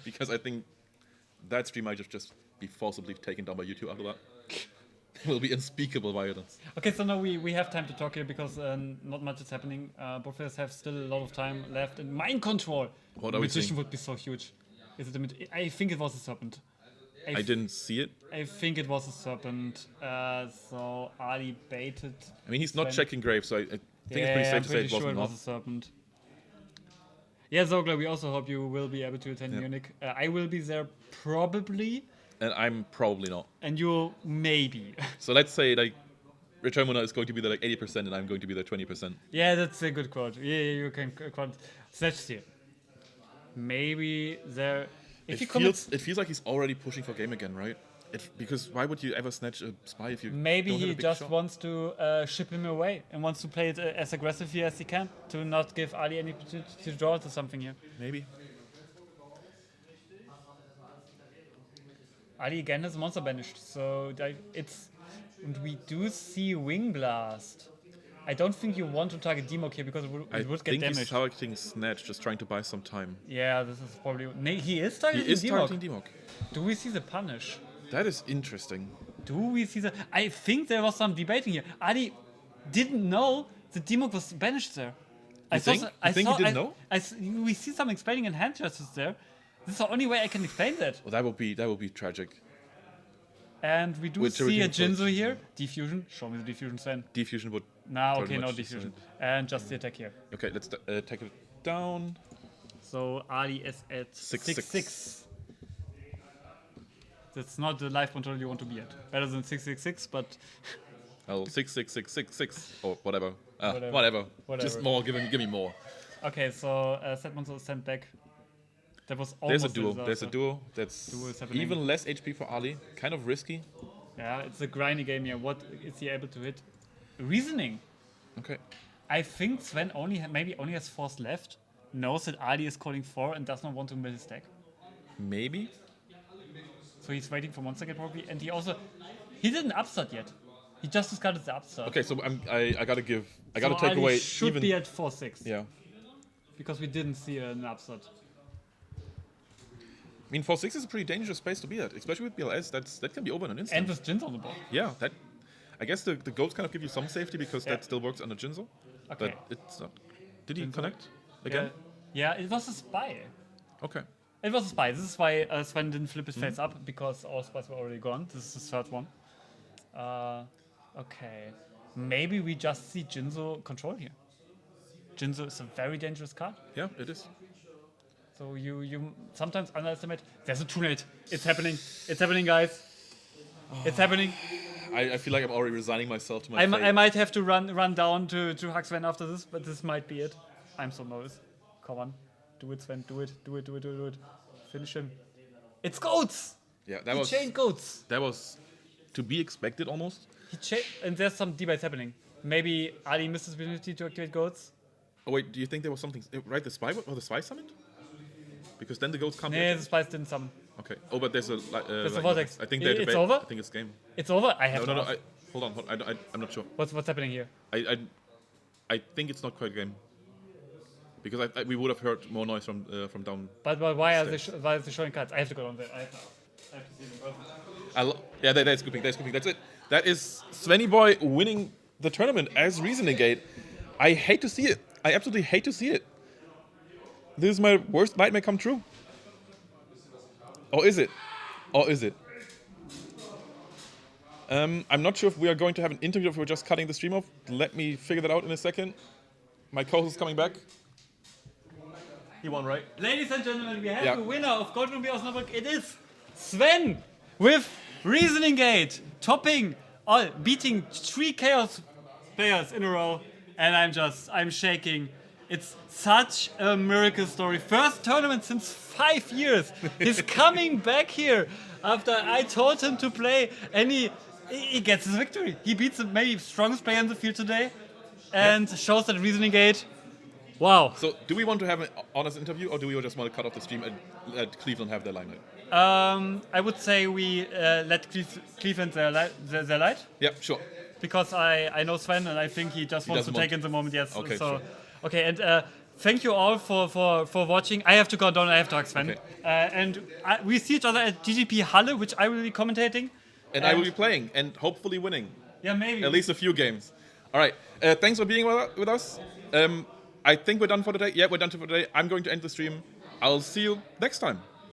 S1: Because I think that stream might just be forcibly taken down by YouTube after that. It will be unspeakable violence.
S6: Okay, so now we have time to talk here because not much is happening. Both players have still a lot of time left. And Mind Control!
S1: What are we seeing?
S6: Magician would be so huge. Is it I think it was a Serpent.
S1: I didn't see it.
S6: I think it was a Serpent. So Ali baited.
S1: I mean, he's not checking Grave, so I think it's pretty safe to say it wasn't
S6: was a Serpent. Yeah, Zogla, we also hope you will be able to attend Munich. I will be there probably.
S1: And I'm probably not.
S6: And you'll maybe.
S1: So let's say like Return Mona is going to be there like 80% and I'm going to be there 20%.
S6: Yeah, that's a good quote. Yeah, you can quote. Let's see. Maybe there.
S1: It feels like he's already pushing for game again, right? Because why would you ever snatch a spy if you
S6: Maybe
S1: don't have
S6: he
S1: a big
S6: just
S1: shot?
S6: wants to ship him away and wants to play it as aggressively as he can to not give Ali any opportunity to draw to something here.
S1: Maybe.
S6: Ali again has monster banished, so it's. And we do see Wing Blast. I don't think you want to target Demok here because it would get
S1: I think
S6: damaged.
S1: he's targeting Snatch, just trying to buy some time.
S6: Yeah, this is probably. He is targeting
S1: He is
S6: Demok.
S1: targeting Demok.
S6: Do we see the punish?
S1: That is interesting.
S6: Do we see the? I think there was some debating here. Ali didn't know the Demok was banished there.
S1: You think he didn't know?
S6: We see some explaining in hand gestures there. This is the only way I can explain that.
S1: Well, that would be tragic.
S6: And we do
S1: With
S6: see a
S1: Terrific
S6: Jinzo
S1: Force.
S6: here. Defusion. Show me the Defusion, Sven.
S1: Defusion would.
S6: Nah,
S1: pretty
S6: okay, no
S1: much
S6: Defusion.
S1: decide.
S6: And just the attack here.
S1: Okay, let's take it down.
S6: So Ali is at
S1: 6-6.
S6: 6-6. That's not the life control you want to be at. Better than 6-6-6, but
S1: Oh, 6-6-6-6-6 or whatever.
S6: Whatever.
S1: Whatever.
S6: Whatever.
S1: Just more. Give me more.
S6: okay. So set monster is sent back. That was
S1: There's
S6: almost
S1: a duo.
S6: disaster.
S1: There's a duo. That's
S6: Duo is happening.
S1: even less HP for Ali. Kind of risky.
S6: Yeah, it's a grindy game here. What is he able to hit? Reasoning.
S1: Okay.
S6: I think Sven maybe only has 4s left. Knows that Ali is calling 4 and does not want to mill his deck.
S1: Maybe.
S6: So he's waiting for monster get probably, and he didn't upstart yet. He just discarded the upstart.
S1: Okay, so I gotta take
S6: Ali
S1: away
S6: should
S1: even.
S6: be at 4-6.
S1: Yeah.
S6: Because we didn't see an upstart.
S1: I mean, 4-6 is a pretty dangerous space to be at, especially with BLS. That can be over in an instant.
S6: And with Jins on the board.
S1: Yeah, that. I guess the goats kind of give you some safety because that still works under Jinzo.
S6: Okay.
S1: But it's not. Did he connect again?
S6: Yeah, it was a spy.
S1: Okay.
S6: It was a spy. This is why Sven didn't flip his face up, because all spies were already gone. This is his third one. Okay. Maybe we just see Jinzo control here. Jinzo is a very dangerous card.
S1: Yeah, it is.
S6: So you sometimes underestimate. There's a Tunate. It's happening. It's happening, guys. It's happening.
S1: I feel like I'm already resigning myself to my
S6: I
S1: fate.
S6: might have to run down to hug Sven after this, but this might be it. I'm so nervous. Come on. Do it, Sven. Do it. Finish him. It's goats!
S1: Yeah, that
S6: He
S1: was
S6: chained goats.
S1: that was to be expected almost.
S6: And there's some debates happening. Maybe Ali missed his opportunity to activate goats.
S1: Oh wait, do you think there was something right? The spy summoned? Because then the goats can't. be
S6: Nee, the
S1: activated?
S6: spies didn't summon.
S1: Okay. Oh, but there's a.
S6: There's a vortex.
S1: I think
S6: It's over?
S1: I think it's game.
S6: It's over? I have
S1: No.
S6: to ask.
S1: Hold on. I'm not sure.
S6: What's happening here?
S1: I think it's not quite game. Because we would have heard more noise from down.
S6: But why are they showing cards? I have to go on there. I have to see them in person.
S1: That's good pick. That's it. That is Svenny Boy winning the tournament as Reasoning Gate. I hate to see it. I absolutely hate to see it. This is my worst nightmare come true. Or is it? I'm not sure if we are going to have an interview or if we're just cutting the stream off. Let me figure that out in a second. My co-host is coming back. He won, right?
S6: Ladies and gentlemen, we have
S1: Yeah.
S6: the winner of Gold Ruby Osnabrück. It is Sven with Reasoning Gate, beating 3 Chaos players in a row. And I'm shaking. It's such a miracle story. First tournament since 5 years. He's coming back here after I told him to play, and he gets his victory. He beats the maybe strongest player in the field today, and shows that Reasoning Gate. Wow.
S1: So, do we want to have an honest interview, or do we just want to cut off the stream and let Cleveland have their limelight?
S6: I would say we let Cleveland their light.
S1: Yeah, sure.
S6: Because I know Sven, and I think he just wants to
S1: doesn't
S6: take
S1: want-
S6: in the moment. Yes.
S1: Okay,
S6: So,
S1: sure.
S6: okay, and thank you all for watching. I have to go down. I have to hug Sven.
S1: Okay.
S6: And we see each other at GGP Halle, which I will be commentating.
S1: And I will be playing and hopefully winning.
S6: Yeah, maybe.
S1: At least a few games. All right. Thanks for being with us. I think we're done for today. Yeah, we're done for today. I'm going to end the stream. I'll see you next time.